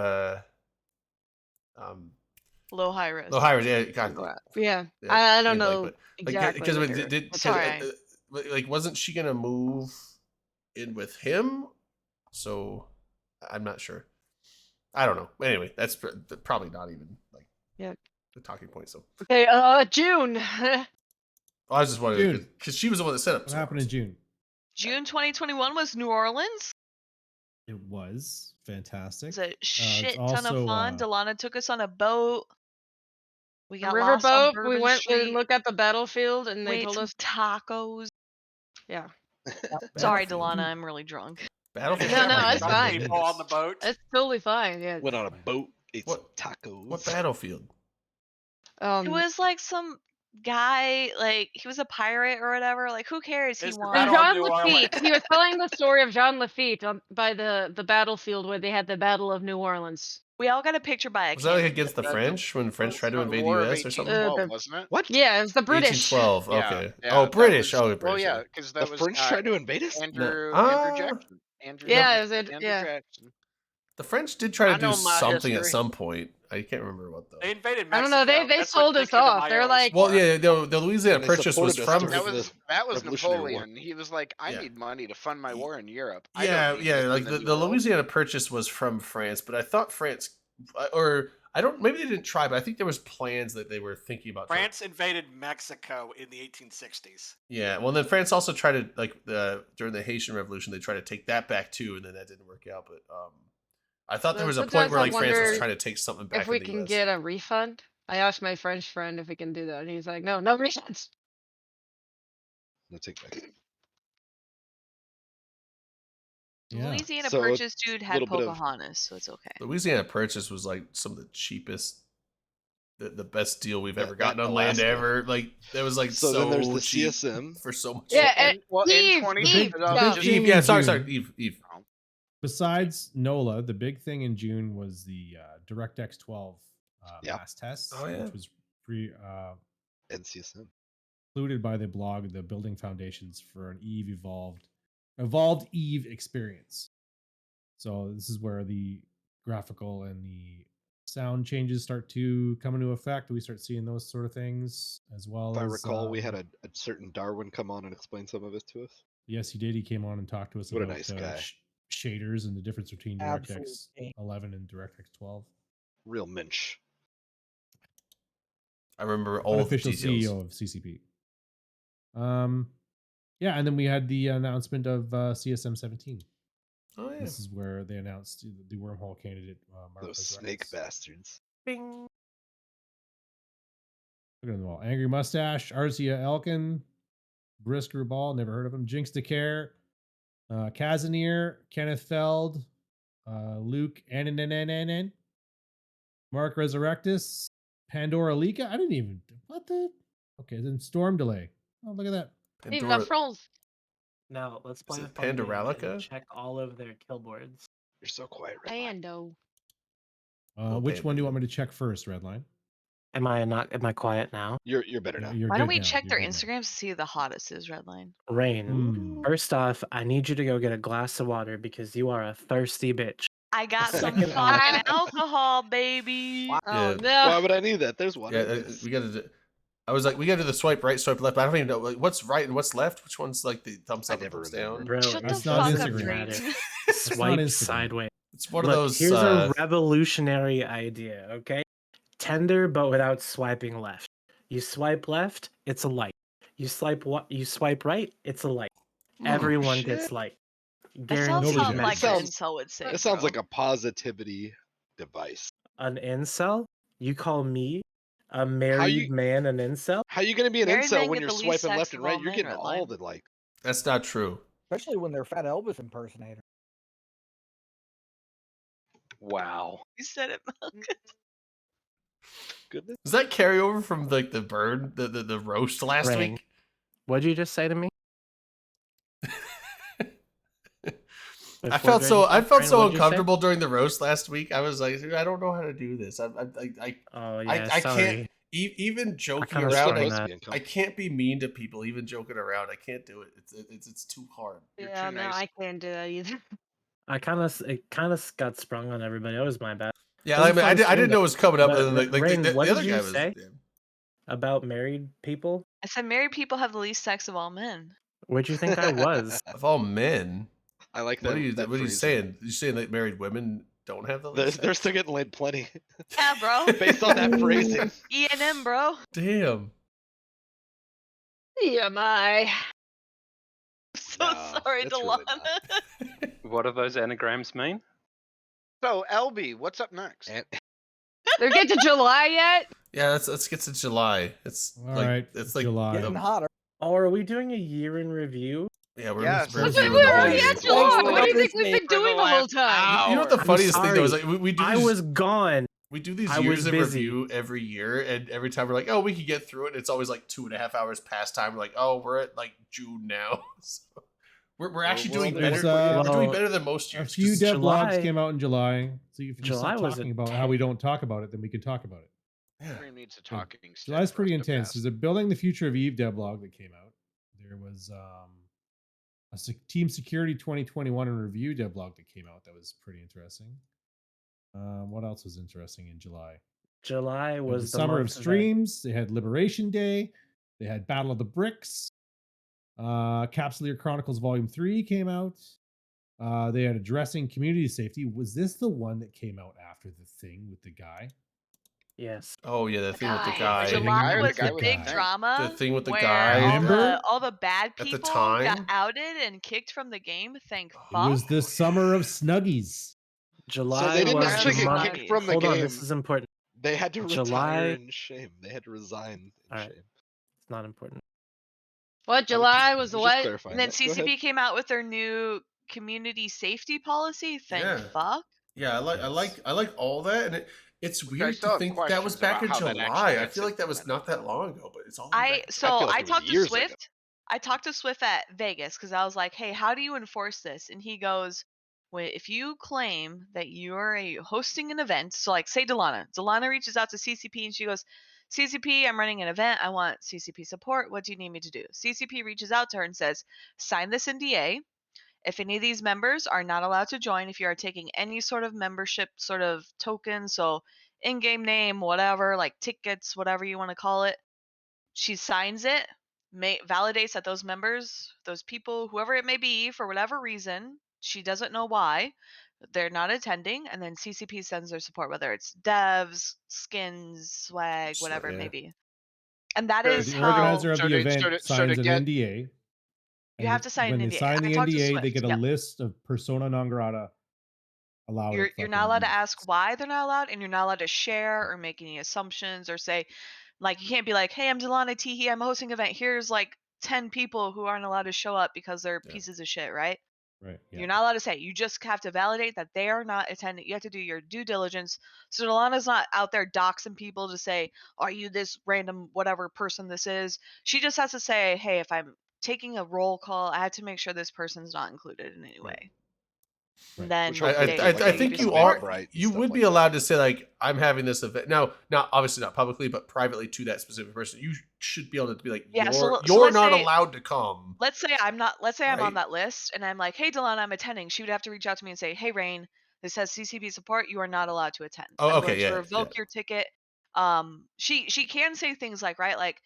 Speaker 7: Low high risk.
Speaker 1: oh, Hires, yeah, God,
Speaker 6: Yeah,
Speaker 1: yeah,
Speaker 6: I don't
Speaker 1: yeah, like,
Speaker 6: know
Speaker 1: but,
Speaker 6: exactly.
Speaker 1: because
Speaker 6: what
Speaker 1: did,
Speaker 6: they're-
Speaker 1: did
Speaker 6: it's
Speaker 1: cause,
Speaker 6: alright.
Speaker 1: like wasn't she gonna move in with him? So I'm not sure. I don't know. Anyway, that's probably not even like
Speaker 6: Yeah.
Speaker 1: the talking point. So
Speaker 6: Okay, June.
Speaker 1: I was just wondering
Speaker 2: June.
Speaker 1: because she was the one that set up.
Speaker 2: What happened in June?
Speaker 7: June 2021 was New Orleans.
Speaker 2: It was fantastic.
Speaker 7: It was a shit ton
Speaker 2: also,
Speaker 7: of fun. Delana took us on a boat. We got
Speaker 6: Riverboat.
Speaker 7: lost on
Speaker 6: We
Speaker 7: Bourbon
Speaker 6: went
Speaker 7: Street.
Speaker 6: and looked at the battlefield, and
Speaker 7: We
Speaker 6: they
Speaker 7: ate
Speaker 6: told
Speaker 7: some
Speaker 6: us,
Speaker 7: tacos.
Speaker 6: yeah.
Speaker 7: Sorry,
Speaker 1: Battlefield.
Speaker 7: Delana, I'm really drunk.
Speaker 1: Battlefield.
Speaker 6: No, no,
Speaker 1: Oh my
Speaker 6: it's fine.
Speaker 3: People on the boat.
Speaker 6: It's totally fine. Yeah.
Speaker 4: Went on a boat, ate some
Speaker 1: What-
Speaker 4: tacos.
Speaker 1: What battlefield?
Speaker 7: It was like some guy, like he was a pirate or whatever. Like who cares? He
Speaker 3: It's the
Speaker 7: won.
Speaker 3: Battle of
Speaker 6: Jean
Speaker 3: New
Speaker 6: Lafitte.
Speaker 3: Orleans.
Speaker 6: He was telling the story of Jean Lafitte by the battlefield where they had the Battle of New Orleans.
Speaker 7: We all got a picture by a
Speaker 1: Was that like
Speaker 7: cannon.
Speaker 1: against the French when the French tried to invade
Speaker 5: War of
Speaker 1: U.S. or something?
Speaker 5: 1812,
Speaker 6: the-
Speaker 5: wasn't it?
Speaker 4: What?
Speaker 6: Yeah, it was the British.
Speaker 1: 1812.
Speaker 5: Yeah,
Speaker 1: Okay.
Speaker 5: yeah,
Speaker 1: Oh,
Speaker 5: that
Speaker 1: British.
Speaker 5: was-
Speaker 1: Oh,
Speaker 5: Well,
Speaker 1: British.
Speaker 5: yeah, because that
Speaker 4: The
Speaker 5: was
Speaker 4: French tried to invade us?
Speaker 5: Andrew
Speaker 1: Ah.
Speaker 5: Jackson. Andrew
Speaker 6: Yeah,
Speaker 5: Jackson.
Speaker 6: it was
Speaker 5: Andrew
Speaker 6: yeah.
Speaker 5: Jackson.
Speaker 1: The French did try
Speaker 5: I
Speaker 1: to do
Speaker 5: know my
Speaker 1: something at
Speaker 5: history.
Speaker 1: some point. I can't remember what though.
Speaker 3: They invaded
Speaker 6: I
Speaker 3: Mexico.
Speaker 6: don't know. They
Speaker 3: That's what
Speaker 6: sold us
Speaker 3: Cinco de
Speaker 6: off. They're
Speaker 3: Mayo is
Speaker 6: like,
Speaker 1: Well,
Speaker 3: for.
Speaker 1: yeah, the Louisiana
Speaker 4: And they
Speaker 1: Purchase was
Speaker 4: supported us
Speaker 1: from.
Speaker 4: during
Speaker 5: That
Speaker 4: the
Speaker 5: was
Speaker 4: Revolutionary War.
Speaker 5: Napoleon. He was like, I
Speaker 1: Yeah.
Speaker 5: need money to fund my war in Europe. I
Speaker 1: Yeah,
Speaker 5: don't need
Speaker 1: yeah,
Speaker 5: it
Speaker 1: like
Speaker 5: in
Speaker 1: the
Speaker 5: New World."
Speaker 1: Louisiana Purchase was from France, but I thought France, or I don't, maybe they didn't try, but I think there was plans that they were thinking about. trying-
Speaker 3: France invaded Mexico in the 1860s.
Speaker 1: Yeah, well, then France also tried to like during the Haitian Revolution, they tried to take that back too, and then that didn't work out. But I thought there was a point
Speaker 6: Sometimes
Speaker 1: where
Speaker 6: I
Speaker 1: like France was
Speaker 6: wonder
Speaker 1: trying to take something back.
Speaker 6: if we
Speaker 1: in the
Speaker 6: can
Speaker 1: US.
Speaker 6: get a refund. I asked my French friend if we can do that, and he's like, no refunds.
Speaker 4: No take back.
Speaker 2: Yeah.
Speaker 7: Louisiana
Speaker 4: So,
Speaker 7: Purchase dude had
Speaker 4: little bit of-
Speaker 7: Pocahontas, so it's okay.
Speaker 1: Louisiana Purchase was like some of the cheapest, the best deal we've ever gotten
Speaker 4: that
Speaker 1: on land
Speaker 4: Alaska.
Speaker 1: ever. Like that was like
Speaker 4: So
Speaker 1: so,
Speaker 4: then there's the
Speaker 1: cheap
Speaker 4: CSM.
Speaker 1: for so much.
Speaker 6: Yeah,
Speaker 1: shit.
Speaker 6: and
Speaker 5: Well, in
Speaker 6: Eve,
Speaker 5: 20
Speaker 6: Eve,
Speaker 5: no,
Speaker 6: no.
Speaker 5: just-
Speaker 2: Big
Speaker 1: Eve,
Speaker 2: thing
Speaker 1: yeah,
Speaker 2: in
Speaker 1: sorry,
Speaker 2: June-
Speaker 1: Eve.
Speaker 2: Besides NOLA, the big thing in June was the DirectX 12
Speaker 4: Yep.
Speaker 2: mass test,
Speaker 1: Oh, yeah.
Speaker 2: which was free,
Speaker 4: NCSM.
Speaker 2: included by the blog, the Building Foundations for an Eve evolved Eve experience. So this is where the graphical and the sound changes start to come into effect. We start seeing those sort of things as well.
Speaker 4: If I
Speaker 2: as,
Speaker 4: recall, we had a certain Darwin come on and explain some of it to us.
Speaker 2: Yes, he did. He came on and talked to us
Speaker 4: What a
Speaker 2: about
Speaker 4: nice guy.
Speaker 2: Shaders and the difference between DirectX
Speaker 8: Absolutely.
Speaker 2: 11 and DirectX 12.
Speaker 4: Real minch.
Speaker 1: I remember all the
Speaker 2: Unofficial
Speaker 1: details.
Speaker 2: CEO of CCP. Yeah, and then we had the announcement of CSM 17.
Speaker 1: Oh yeah.
Speaker 2: This is where they announced the wormhole candidate. Mark
Speaker 4: Those snake
Speaker 2: Resurrects.
Speaker 4: bastards.
Speaker 9: Bing.
Speaker 2: Look at them all. Angry Mustache, Arzia Elkin, Brisker Ball, never heard of him. Jinx DeCare, Kazanier, Kenneth Feld, Luke Anananan, Mark Resurrectus, Pandora Lika. I didn't even. What the? Okay, then Storm Delay. Oh, look at that.
Speaker 6: Vive
Speaker 1: Pandora-
Speaker 6: la France.
Speaker 9: Now let's play
Speaker 1: it
Speaker 9: a fun game and
Speaker 1: Pandoralica?
Speaker 9: check all of their kill boards.
Speaker 4: You're so quiet, Redline.
Speaker 6: Pando.
Speaker 2: Which one do you want me to check first, Redline?
Speaker 9: Am I quiet now?
Speaker 4: You're better now.
Speaker 2: You're
Speaker 7: Why don't
Speaker 2: good
Speaker 7: we
Speaker 2: now.
Speaker 7: check
Speaker 2: You're
Speaker 7: their
Speaker 2: good now.
Speaker 7: Instagrams to see who the hottest is, Redline?
Speaker 9: Rain.
Speaker 2: Hmm.
Speaker 9: First off, I need you to go get a glass of water because you are a thirsty bitch.
Speaker 7: I got some
Speaker 9: Second off-
Speaker 7: fucking alcohol, baby.
Speaker 6: Oh
Speaker 1: Yeah.
Speaker 6: no.
Speaker 4: Why would I need that? There's water.
Speaker 1: Yeah,
Speaker 4: in this.
Speaker 1: we got to. I was like, we got to do the swipe right, swipe left. But I don't even know like, what's right and what's left. Which one's like the thumbs
Speaker 4: I
Speaker 1: up and
Speaker 4: never
Speaker 1: thumbs
Speaker 4: remember.
Speaker 1: down?
Speaker 9: Bro,
Speaker 7: Shut
Speaker 9: it
Speaker 7: the
Speaker 2: That's not
Speaker 7: fuck up,
Speaker 2: Instagram.
Speaker 7: Dream.
Speaker 9: matter.
Speaker 2: not
Speaker 9: Swipe
Speaker 2: Instagram.
Speaker 9: sideways.
Speaker 1: It's one
Speaker 9: Look,
Speaker 1: of those.
Speaker 9: here's a revolutionary idea, okay? Tender, but without swiping left. You swipe left, it's a light. You swipe right, it's a light. Everyone
Speaker 4: shit.
Speaker 9: gets light.
Speaker 7: That sounds
Speaker 2: Nobody
Speaker 7: something
Speaker 2: does.
Speaker 7: like
Speaker 4: That
Speaker 7: an
Speaker 4: sounds-
Speaker 7: incel would say.
Speaker 4: That sounds
Speaker 7: bro.
Speaker 4: like a positivity device.
Speaker 9: An incel? You call me, a married
Speaker 4: you-
Speaker 9: man, an incel?
Speaker 4: How you gonna be an
Speaker 7: Married
Speaker 4: incel
Speaker 7: men
Speaker 4: when
Speaker 7: get
Speaker 4: you're
Speaker 7: the least
Speaker 4: swiping
Speaker 7: sex
Speaker 4: left
Speaker 7: of
Speaker 4: and right?
Speaker 7: all
Speaker 4: You're
Speaker 7: men,
Speaker 4: getting
Speaker 7: Redline.
Speaker 4: all the like.
Speaker 1: That's not true.
Speaker 8: Especially when they're Fat Elvis impersonator.
Speaker 4: Wow.
Speaker 7: You said it.
Speaker 4: Goodness.
Speaker 1: Does that carry over from like the burn, the roast last
Speaker 9: Rain.
Speaker 1: week?
Speaker 9: What'd you just say to me?
Speaker 1: I
Speaker 9: Before
Speaker 1: felt so
Speaker 9: Dragon Rain, what'd you say?
Speaker 1: uncomfortable during the roast last week. I was like, I don't know how to do this. I
Speaker 9: Oh
Speaker 1: I
Speaker 9: yeah,
Speaker 1: can't
Speaker 9: sorry.
Speaker 1: even joking
Speaker 9: kinda
Speaker 4: They're
Speaker 1: around,
Speaker 9: find
Speaker 4: supposed to
Speaker 9: that-
Speaker 4: be
Speaker 1: I
Speaker 4: uncomfortable.
Speaker 1: can't be mean to people. Even joking around, I can't do it. It's too hard.
Speaker 5: You're
Speaker 6: Yeah,
Speaker 5: too
Speaker 6: no,
Speaker 5: nice.
Speaker 6: I can't do that either.
Speaker 9: it kind of got sprung on everybody. It was my bad.
Speaker 1: Yeah,
Speaker 9: It was
Speaker 1: I
Speaker 9: a
Speaker 1: mean,
Speaker 9: fun
Speaker 1: I
Speaker 9: stream,
Speaker 1: didn't know it was coming up.
Speaker 9: but
Speaker 1: And then, like
Speaker 9: Rain,
Speaker 1: the
Speaker 9: what
Speaker 1: other
Speaker 9: did
Speaker 1: guy
Speaker 9: you
Speaker 1: was.
Speaker 9: say?
Speaker 1: Yeah.
Speaker 9: About married people?
Speaker 7: I said married people have the least sex of all men.
Speaker 9: Where'd you think I was?
Speaker 1: Of all men,
Speaker 4: I like
Speaker 1: what
Speaker 4: that.
Speaker 1: are you?
Speaker 4: that
Speaker 1: What are you
Speaker 4: phrasing.
Speaker 1: saying? You saying that married women don't have the
Speaker 4: They're,
Speaker 1: least
Speaker 4: they're
Speaker 1: sex?
Speaker 4: still getting laid plenty
Speaker 7: Yeah, bro.
Speaker 4: based on that phrasing.
Speaker 7: E&M, bro.
Speaker 1: Damn.
Speaker 6: TMI.
Speaker 7: So
Speaker 4: No,
Speaker 7: sorry,
Speaker 4: it's really
Speaker 7: Delana.
Speaker 10: What do those anagrams mean?
Speaker 5: So, LB, what's up next?
Speaker 4: And
Speaker 6: They're get to July yet?
Speaker 1: Yeah, let's get to July. It's
Speaker 2: All
Speaker 1: like
Speaker 2: right,
Speaker 1: it's like
Speaker 2: July.
Speaker 8: Getting hotter.
Speaker 9: Oh, are we doing a year in review?
Speaker 1: yeah, we're
Speaker 5: Yes.
Speaker 1: we're
Speaker 6: But
Speaker 1: reviewing
Speaker 6: we're
Speaker 1: the whole
Speaker 6: already
Speaker 1: year.
Speaker 6: at July. What do you think
Speaker 8: This
Speaker 6: we've been
Speaker 5: For the
Speaker 6: doing the whole
Speaker 5: last
Speaker 6: time?
Speaker 1: You know what the
Speaker 9: I'm
Speaker 1: funniest thing though is
Speaker 9: sorry.
Speaker 1: like we do
Speaker 9: I
Speaker 1: these,
Speaker 9: was gone.
Speaker 1: we do these
Speaker 9: I
Speaker 1: years
Speaker 9: was
Speaker 1: of
Speaker 9: busy.
Speaker 1: review every year, and every time we're like, oh, we could get through it. And it's always like 2.5 hours past time. We're like, oh, we're at like June now. So we're actually
Speaker 4: well,
Speaker 1: doing
Speaker 2: there's,
Speaker 1: better. We're doing
Speaker 2: well,
Speaker 1: better than most
Speaker 2: A
Speaker 1: years.
Speaker 2: few
Speaker 1: 'cause
Speaker 2: devlogs
Speaker 9: July-
Speaker 2: came out in July. So if you
Speaker 9: July
Speaker 2: start
Speaker 9: was a
Speaker 2: talking about how we don't talk about it, then we can talk about it.
Speaker 1: yeah.
Speaker 5: Stream needs a talking stick
Speaker 2: July's
Speaker 5: for
Speaker 2: pretty
Speaker 5: us to
Speaker 2: intense.
Speaker 5: pass.
Speaker 2: There's a Building the Future of Eve devlog that came out. There was Team Security 2021 and review devlog that came out that was pretty interesting. What else was interesting in July?
Speaker 9: July
Speaker 2: It
Speaker 9: was
Speaker 2: was
Speaker 9: the
Speaker 2: the summer of
Speaker 9: month that-
Speaker 2: streams. They had Liberation Day. They had Battle of the Bricks. Capsuleer Chronicles Volume 3 came out. They had Addressing Community Safety. Was this the one that came out after the thing with the guy?
Speaker 9: Yes.
Speaker 1: Oh yeah, the thing with the
Speaker 6: Guy.
Speaker 1: guy.
Speaker 2: July
Speaker 7: July
Speaker 5: or the
Speaker 7: was
Speaker 5: guy
Speaker 7: the
Speaker 5: with
Speaker 7: big
Speaker 5: the thing?
Speaker 7: drama.
Speaker 1: The thing with the
Speaker 7: where
Speaker 1: guy.
Speaker 2: Remember?
Speaker 7: all the bad
Speaker 1: At the
Speaker 7: people
Speaker 1: time?
Speaker 7: got outed and kicked from the game. Thank
Speaker 2: It
Speaker 7: fuck.
Speaker 2: was the summer of Snuggies.
Speaker 9: July
Speaker 4: didn't
Speaker 9: was
Speaker 5: actually
Speaker 9: the
Speaker 5: get
Speaker 9: month.
Speaker 5: kicked from the
Speaker 9: Hold on,
Speaker 4: game.
Speaker 9: this is important.
Speaker 4: They had to
Speaker 9: July-
Speaker 4: retire in shame. They had to resign in
Speaker 9: Alright.
Speaker 4: shame.
Speaker 9: It's not important.
Speaker 6: What July was
Speaker 4: just
Speaker 6: what?
Speaker 4: clarifying
Speaker 7: And then
Speaker 4: that. Go ahead.
Speaker 7: CCP came out with their new community safety policy. Thank
Speaker 1: Yeah.
Speaker 7: fuck.
Speaker 1: Yeah, I like all that, and it's
Speaker 5: I
Speaker 1: weird
Speaker 5: still
Speaker 1: to
Speaker 5: have
Speaker 1: think that was
Speaker 5: questions
Speaker 1: back in
Speaker 5: about how that
Speaker 1: July.
Speaker 5: actually
Speaker 1: I
Speaker 5: gets
Speaker 1: feel like that was not that
Speaker 5: implemented.
Speaker 1: long ago, but it's all the way back-
Speaker 7: So
Speaker 4: feel like
Speaker 7: I
Speaker 4: it was
Speaker 7: talked to
Speaker 4: years ago.
Speaker 7: Swift. I talked to Swift at Vegas because I was like, "Hey, how do you enforce this?" And he goes, "Wait, if you claim that you're hosting an event, so like say Delana reaches out to CCP and she goes, CCP, I'm running an event. I want CCP support. What do you need me to do?" CCP reaches out to her and says, "Sign this NDA. If any of these members are not allowed to join, if you are taking any sort of membership sort of token, so in-game name, whatever, like tickets, whatever you want to call it, she signs it, validates that those members, those people, whoever it may be, for whatever reason, she doesn't know why, they're not attending, and then CCP sends their support, whether it's devs, skins, swag, whatever it may
Speaker 1: yeah.
Speaker 7: be. And that
Speaker 5: So
Speaker 7: is
Speaker 2: The
Speaker 7: how
Speaker 2: organizer of
Speaker 5: so
Speaker 2: the
Speaker 5: to-
Speaker 2: event
Speaker 5: so to
Speaker 2: signs an
Speaker 5: get-
Speaker 2: NDA.
Speaker 7: You have to sign
Speaker 2: when
Speaker 7: an
Speaker 2: they
Speaker 7: NDA.
Speaker 2: sign
Speaker 7: I
Speaker 2: the
Speaker 7: talked to
Speaker 2: NDA, they
Speaker 7: Swift,
Speaker 2: get a
Speaker 7: yep.
Speaker 2: list of persona non grata allowed. at
Speaker 7: You're not
Speaker 2: fucking
Speaker 7: allowed to
Speaker 2: events.
Speaker 7: ask why they're not allowed, and you're not allowed to share or make any assumptions or say, like, you can't be like, "Hey, I'm Delana Teehee, I'm hosting an event. Here's like 10 people who aren't allowed to show up because they're
Speaker 1: Yeah.
Speaker 7: pieces of shit," right?
Speaker 2: Right. Yeah.
Speaker 7: You're not allowed to say it. You just have to validate that they are not attending. You have to do your due diligence. So Delana's not out there doxing people to say, "Are you this random whatever person this is?" She just has to say, "Hey, if I'm taking a roll call, I have to make sure this person's not included in any
Speaker 1: Right.
Speaker 7: way."
Speaker 2: Right.
Speaker 7: And then
Speaker 5: Which
Speaker 1: I,
Speaker 5: hopefully
Speaker 7: they-
Speaker 1: I, I,
Speaker 5: like
Speaker 1: I
Speaker 5: a
Speaker 1: think you
Speaker 5: Eventbrite
Speaker 1: are.
Speaker 5: and
Speaker 1: You
Speaker 5: stuff
Speaker 1: would
Speaker 5: like
Speaker 1: be
Speaker 5: that.
Speaker 1: allowed to say like, "I'm having this event." Now, not obviously not publicly, but privately to that specific person. You should be able to be like,
Speaker 7: Yeah, so
Speaker 1: "You're
Speaker 7: l- so
Speaker 1: you're
Speaker 7: let's
Speaker 1: not
Speaker 7: say-
Speaker 1: allowed to come."
Speaker 7: let's say I'm not. Let's say I'm on
Speaker 1: Right.
Speaker 7: that list, and I'm like, "Hey, Delana, I'm attending." She would have to reach out to me and say, "Hey, Rain, this has CCP support. You are not allowed to attend.
Speaker 1: Oh,
Speaker 7: I'm
Speaker 1: okay,
Speaker 7: going
Speaker 1: yeah,
Speaker 7: to revoke
Speaker 1: yeah.
Speaker 7: your ticket." She can say things like, right, like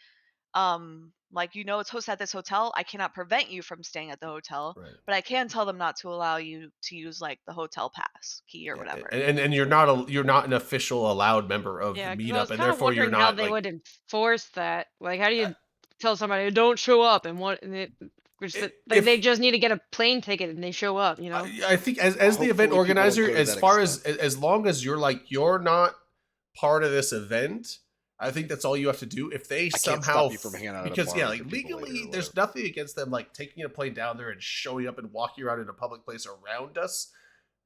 Speaker 7: it's hosted at this hotel. I cannot prevent you from staying at the hotel,
Speaker 1: Right.
Speaker 7: but I can tell them not to allow you to use like the hotel pass key or
Speaker 1: Yeah,
Speaker 7: whatever.
Speaker 1: and you're not an official allowed member of
Speaker 6: Yeah,
Speaker 1: the
Speaker 6: 'cause I was
Speaker 1: meetup, and
Speaker 6: kind of
Speaker 1: therefore you're
Speaker 6: wondering how
Speaker 1: not
Speaker 6: they
Speaker 1: like.
Speaker 6: would enforce that. Like, how do you tell somebody don't show up and what? And it, which
Speaker 1: I-
Speaker 6: like they
Speaker 1: if-
Speaker 6: just need to get a plane ticket and they show up. You know.
Speaker 1: I think as the event
Speaker 4: Hopefully people don't
Speaker 1: organizer,
Speaker 4: go to
Speaker 1: as
Speaker 4: that
Speaker 1: far
Speaker 4: extent.
Speaker 1: as long as you're like you're not part of this event, I think that's all you have to do. If they
Speaker 4: can't
Speaker 1: somehow
Speaker 4: stop you from hanging out at a
Speaker 1: because
Speaker 4: bar
Speaker 1: yeah,
Speaker 4: with
Speaker 1: like
Speaker 4: your people later
Speaker 1: legally,
Speaker 4: or
Speaker 1: there's
Speaker 4: whatever.
Speaker 1: nothing against them like taking a plane down there and showing up and walking around in a public place around us,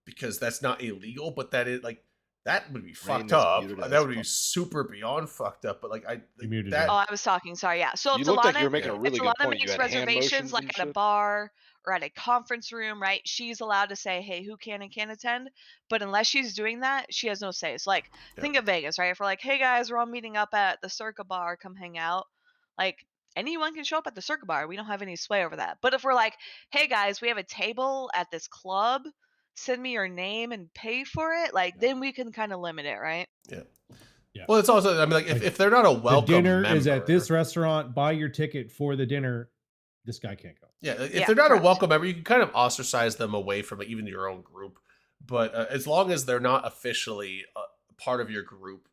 Speaker 1: because that's not illegal. But that is like That would be fucked
Speaker 4: is
Speaker 1: up.
Speaker 4: muted
Speaker 1: That
Speaker 4: as
Speaker 1: would be
Speaker 4: fuck.
Speaker 1: super beyond fucked up. But like
Speaker 2: You muted
Speaker 1: that,
Speaker 7: Oh, I was talking. Sorry. Yeah. So
Speaker 4: You looked like you were
Speaker 7: Talana,
Speaker 4: making a really good
Speaker 7: Talana
Speaker 4: point. You
Speaker 7: makes
Speaker 4: had hand
Speaker 7: reservations
Speaker 4: motions
Speaker 7: like
Speaker 4: and
Speaker 7: at a
Speaker 4: shit.
Speaker 7: bar or at a conference room, right? She's allowed to say, "Hey, who can and can't attend?" But unless she's doing that, she has no say. So like, think of Vegas, right? If we're like, "Hey guys, we're all meeting up at the Circa bar. Come hang out." Like anyone can show up at the Circa bar. We don't have any sway over that. But if we're like, "Hey guys, we have a table at this club. Send me your name and pay for it," like then we can kind of limit it, right?
Speaker 1: yeah.
Speaker 2: Yeah.
Speaker 1: Well, it's also, I mean, like if they're not a
Speaker 2: The
Speaker 1: welcome
Speaker 2: dinner
Speaker 1: member,
Speaker 2: is at this restaurant. Buy your ticket for the dinner. This guy can't go.
Speaker 1: Yeah, if
Speaker 7: Yeah,
Speaker 1: they're not
Speaker 7: correct.
Speaker 1: a welcome member, you can kind of ostracize them away from even your own group. But as long as they're not officially part of your group,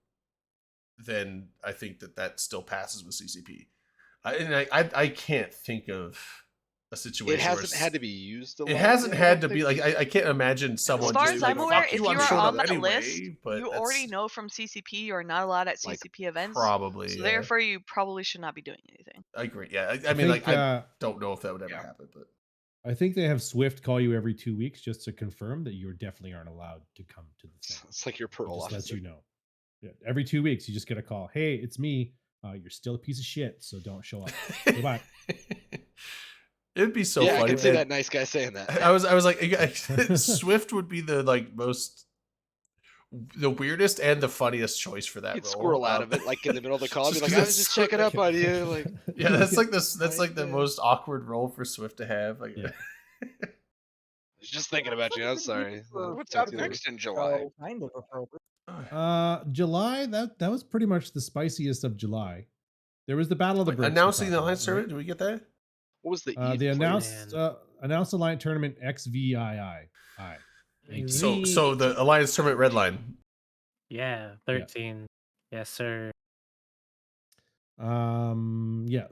Speaker 1: then I think that still passes with CCP. I can't think of a situation.
Speaker 4: It
Speaker 1: where
Speaker 4: hasn't had to be used a lot.
Speaker 1: It hasn't
Speaker 4: yet, I
Speaker 1: had to
Speaker 4: don't
Speaker 1: be
Speaker 4: think.
Speaker 1: like I can't imagine someone
Speaker 7: As far
Speaker 1: just
Speaker 7: as
Speaker 1: being
Speaker 7: I'm
Speaker 1: like,
Speaker 7: aware,
Speaker 1: "Fuck
Speaker 7: if
Speaker 1: you, I'm
Speaker 7: you're
Speaker 1: showing
Speaker 7: on
Speaker 1: up
Speaker 7: that
Speaker 1: anyway,"
Speaker 7: list,
Speaker 1: but
Speaker 7: you already
Speaker 1: that's
Speaker 7: know from CCP you're not allowed at
Speaker 4: Like,
Speaker 7: CCP events.
Speaker 1: probably.
Speaker 7: So
Speaker 1: Yeah.
Speaker 7: therefore, you probably should not be doing anything.
Speaker 1: I agree. Yeah, I mean, like
Speaker 2: think,
Speaker 1: I don't know if that would ever
Speaker 5: yeah.
Speaker 1: happen, but
Speaker 2: I think they have Swift call you every 2 weeks just to confirm that you definitely aren't allowed to come to the thing.
Speaker 4: It's like your
Speaker 2: It
Speaker 4: parole
Speaker 2: just lets
Speaker 4: officer.
Speaker 2: you know. Yeah, every 2 weeks, you just get a call. Hey, it's me. You're still a piece of shit, so don't show up. Goodbye.
Speaker 1: It'd be so
Speaker 4: yeah,
Speaker 1: funny.
Speaker 4: I can see
Speaker 1: man.
Speaker 4: that nice guy saying that.
Speaker 1: I was like, Swift would be the the weirdest and the funniest choice for that
Speaker 4: You'd
Speaker 1: role.
Speaker 4: squirrel out of it, like in the middle of the call, and be
Speaker 1: just
Speaker 4: like,
Speaker 1: 'cause
Speaker 4: "I was
Speaker 1: it's
Speaker 4: just
Speaker 1: so-
Speaker 4: checking up on you." Like,
Speaker 1: Yeah, that's like this. That's
Speaker 4: Right
Speaker 1: like the
Speaker 4: there.
Speaker 1: most awkward role for Swift to have. Like,
Speaker 2: Yeah.
Speaker 4: I was just thinking about you. I'm sorry.
Speaker 5: What's
Speaker 4: Talk
Speaker 5: up
Speaker 4: to you later.
Speaker 5: next in July?
Speaker 8: So kind of appropriate.
Speaker 2: July, that was pretty much the spiciest of July. There was the Battle of the
Speaker 1: Wait,
Speaker 2: Bricks. we
Speaker 1: announcing
Speaker 2: talked
Speaker 1: the
Speaker 2: about,
Speaker 1: Alliance
Speaker 2: right?
Speaker 1: tournament. Did we get that?
Speaker 4: What was the
Speaker 2: They announced
Speaker 9: Man.
Speaker 2: announced Alliance Tournament XVII.
Speaker 1: So the Alliance tournament red line.
Speaker 9: Yeah, 13. Yes, sir.
Speaker 2: Yeah,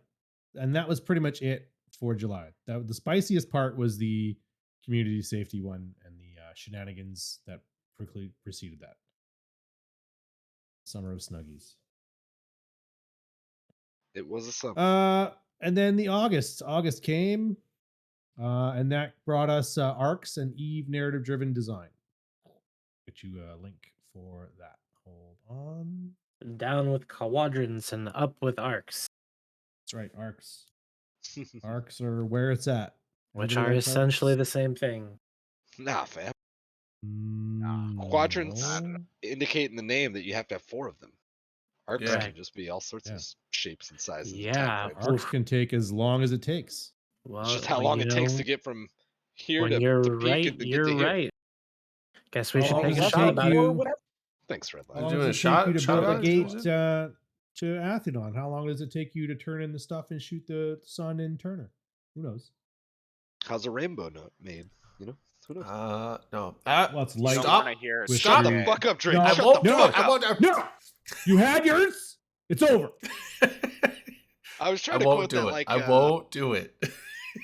Speaker 2: and that was pretty much it for July. The spiciest part was the community safety one and the shenanigans that preceded that. Summer of Snuggies.
Speaker 4: It was a summer.
Speaker 2: And then the August came, and that brought us Arcs and Eve narrative driven design. Get you a link for that. Hold on.
Speaker 9: Down with quadrants and up with arcs,
Speaker 2: That's right, Arcs. Arcs are where it's at.
Speaker 9: which
Speaker 2: Everybody
Speaker 9: are
Speaker 2: likes
Speaker 9: essentially
Speaker 2: Arcs?
Speaker 9: the same thing.
Speaker 4: Nah, fam.
Speaker 2: Quadrants
Speaker 4: Quadrants indicate in the name that you have to have 4 of them. Arcs
Speaker 9: Yeah.
Speaker 4: can just be all sorts
Speaker 2: Yeah.
Speaker 4: of shapes and sizes. and
Speaker 9: Yeah,
Speaker 4: time frames.
Speaker 2: Arcs can take as long as it takes.
Speaker 9: Well,
Speaker 4: It's just how long it takes to get from here
Speaker 9: when
Speaker 4: to
Speaker 9: you're
Speaker 4: the peak
Speaker 9: right,
Speaker 4: and to get
Speaker 9: you're
Speaker 4: to here.
Speaker 9: right. Guess we
Speaker 2: How
Speaker 9: should
Speaker 2: long
Speaker 9: make
Speaker 2: does
Speaker 9: a
Speaker 2: it
Speaker 9: shot
Speaker 2: take
Speaker 9: about
Speaker 2: you-
Speaker 9: it.
Speaker 8: Whatever.
Speaker 4: Thanks, Redline.
Speaker 2: How
Speaker 1: Are you
Speaker 2: long
Speaker 1: doing a
Speaker 2: does it
Speaker 1: shot-
Speaker 2: take you to
Speaker 1: shot
Speaker 2: build a
Speaker 1: out?
Speaker 2: gate
Speaker 1: Is it?
Speaker 2: to Athenon? How long does it take you to turn in the stuff and shoot the sun in Turner? Who knows?
Speaker 4: How's a rainbow note made? You know, who knows?
Speaker 1: No.
Speaker 2: Well, it's
Speaker 5: You
Speaker 2: light.
Speaker 5: don't
Speaker 1: Stop.
Speaker 5: want to hear a
Speaker 2: With
Speaker 4: Shut the
Speaker 2: Sure.
Speaker 4: fuck up, Drake.
Speaker 2: No,
Speaker 1: I
Speaker 4: Shut
Speaker 1: won't
Speaker 4: the
Speaker 1: do
Speaker 4: fuck
Speaker 1: it. I
Speaker 4: up.
Speaker 1: won't.
Speaker 2: No, you had yours. It's over.
Speaker 4: I was
Speaker 1: I
Speaker 4: trying to
Speaker 1: won't
Speaker 4: quote
Speaker 1: do
Speaker 4: that
Speaker 1: it.
Speaker 4: like
Speaker 1: I won't do it.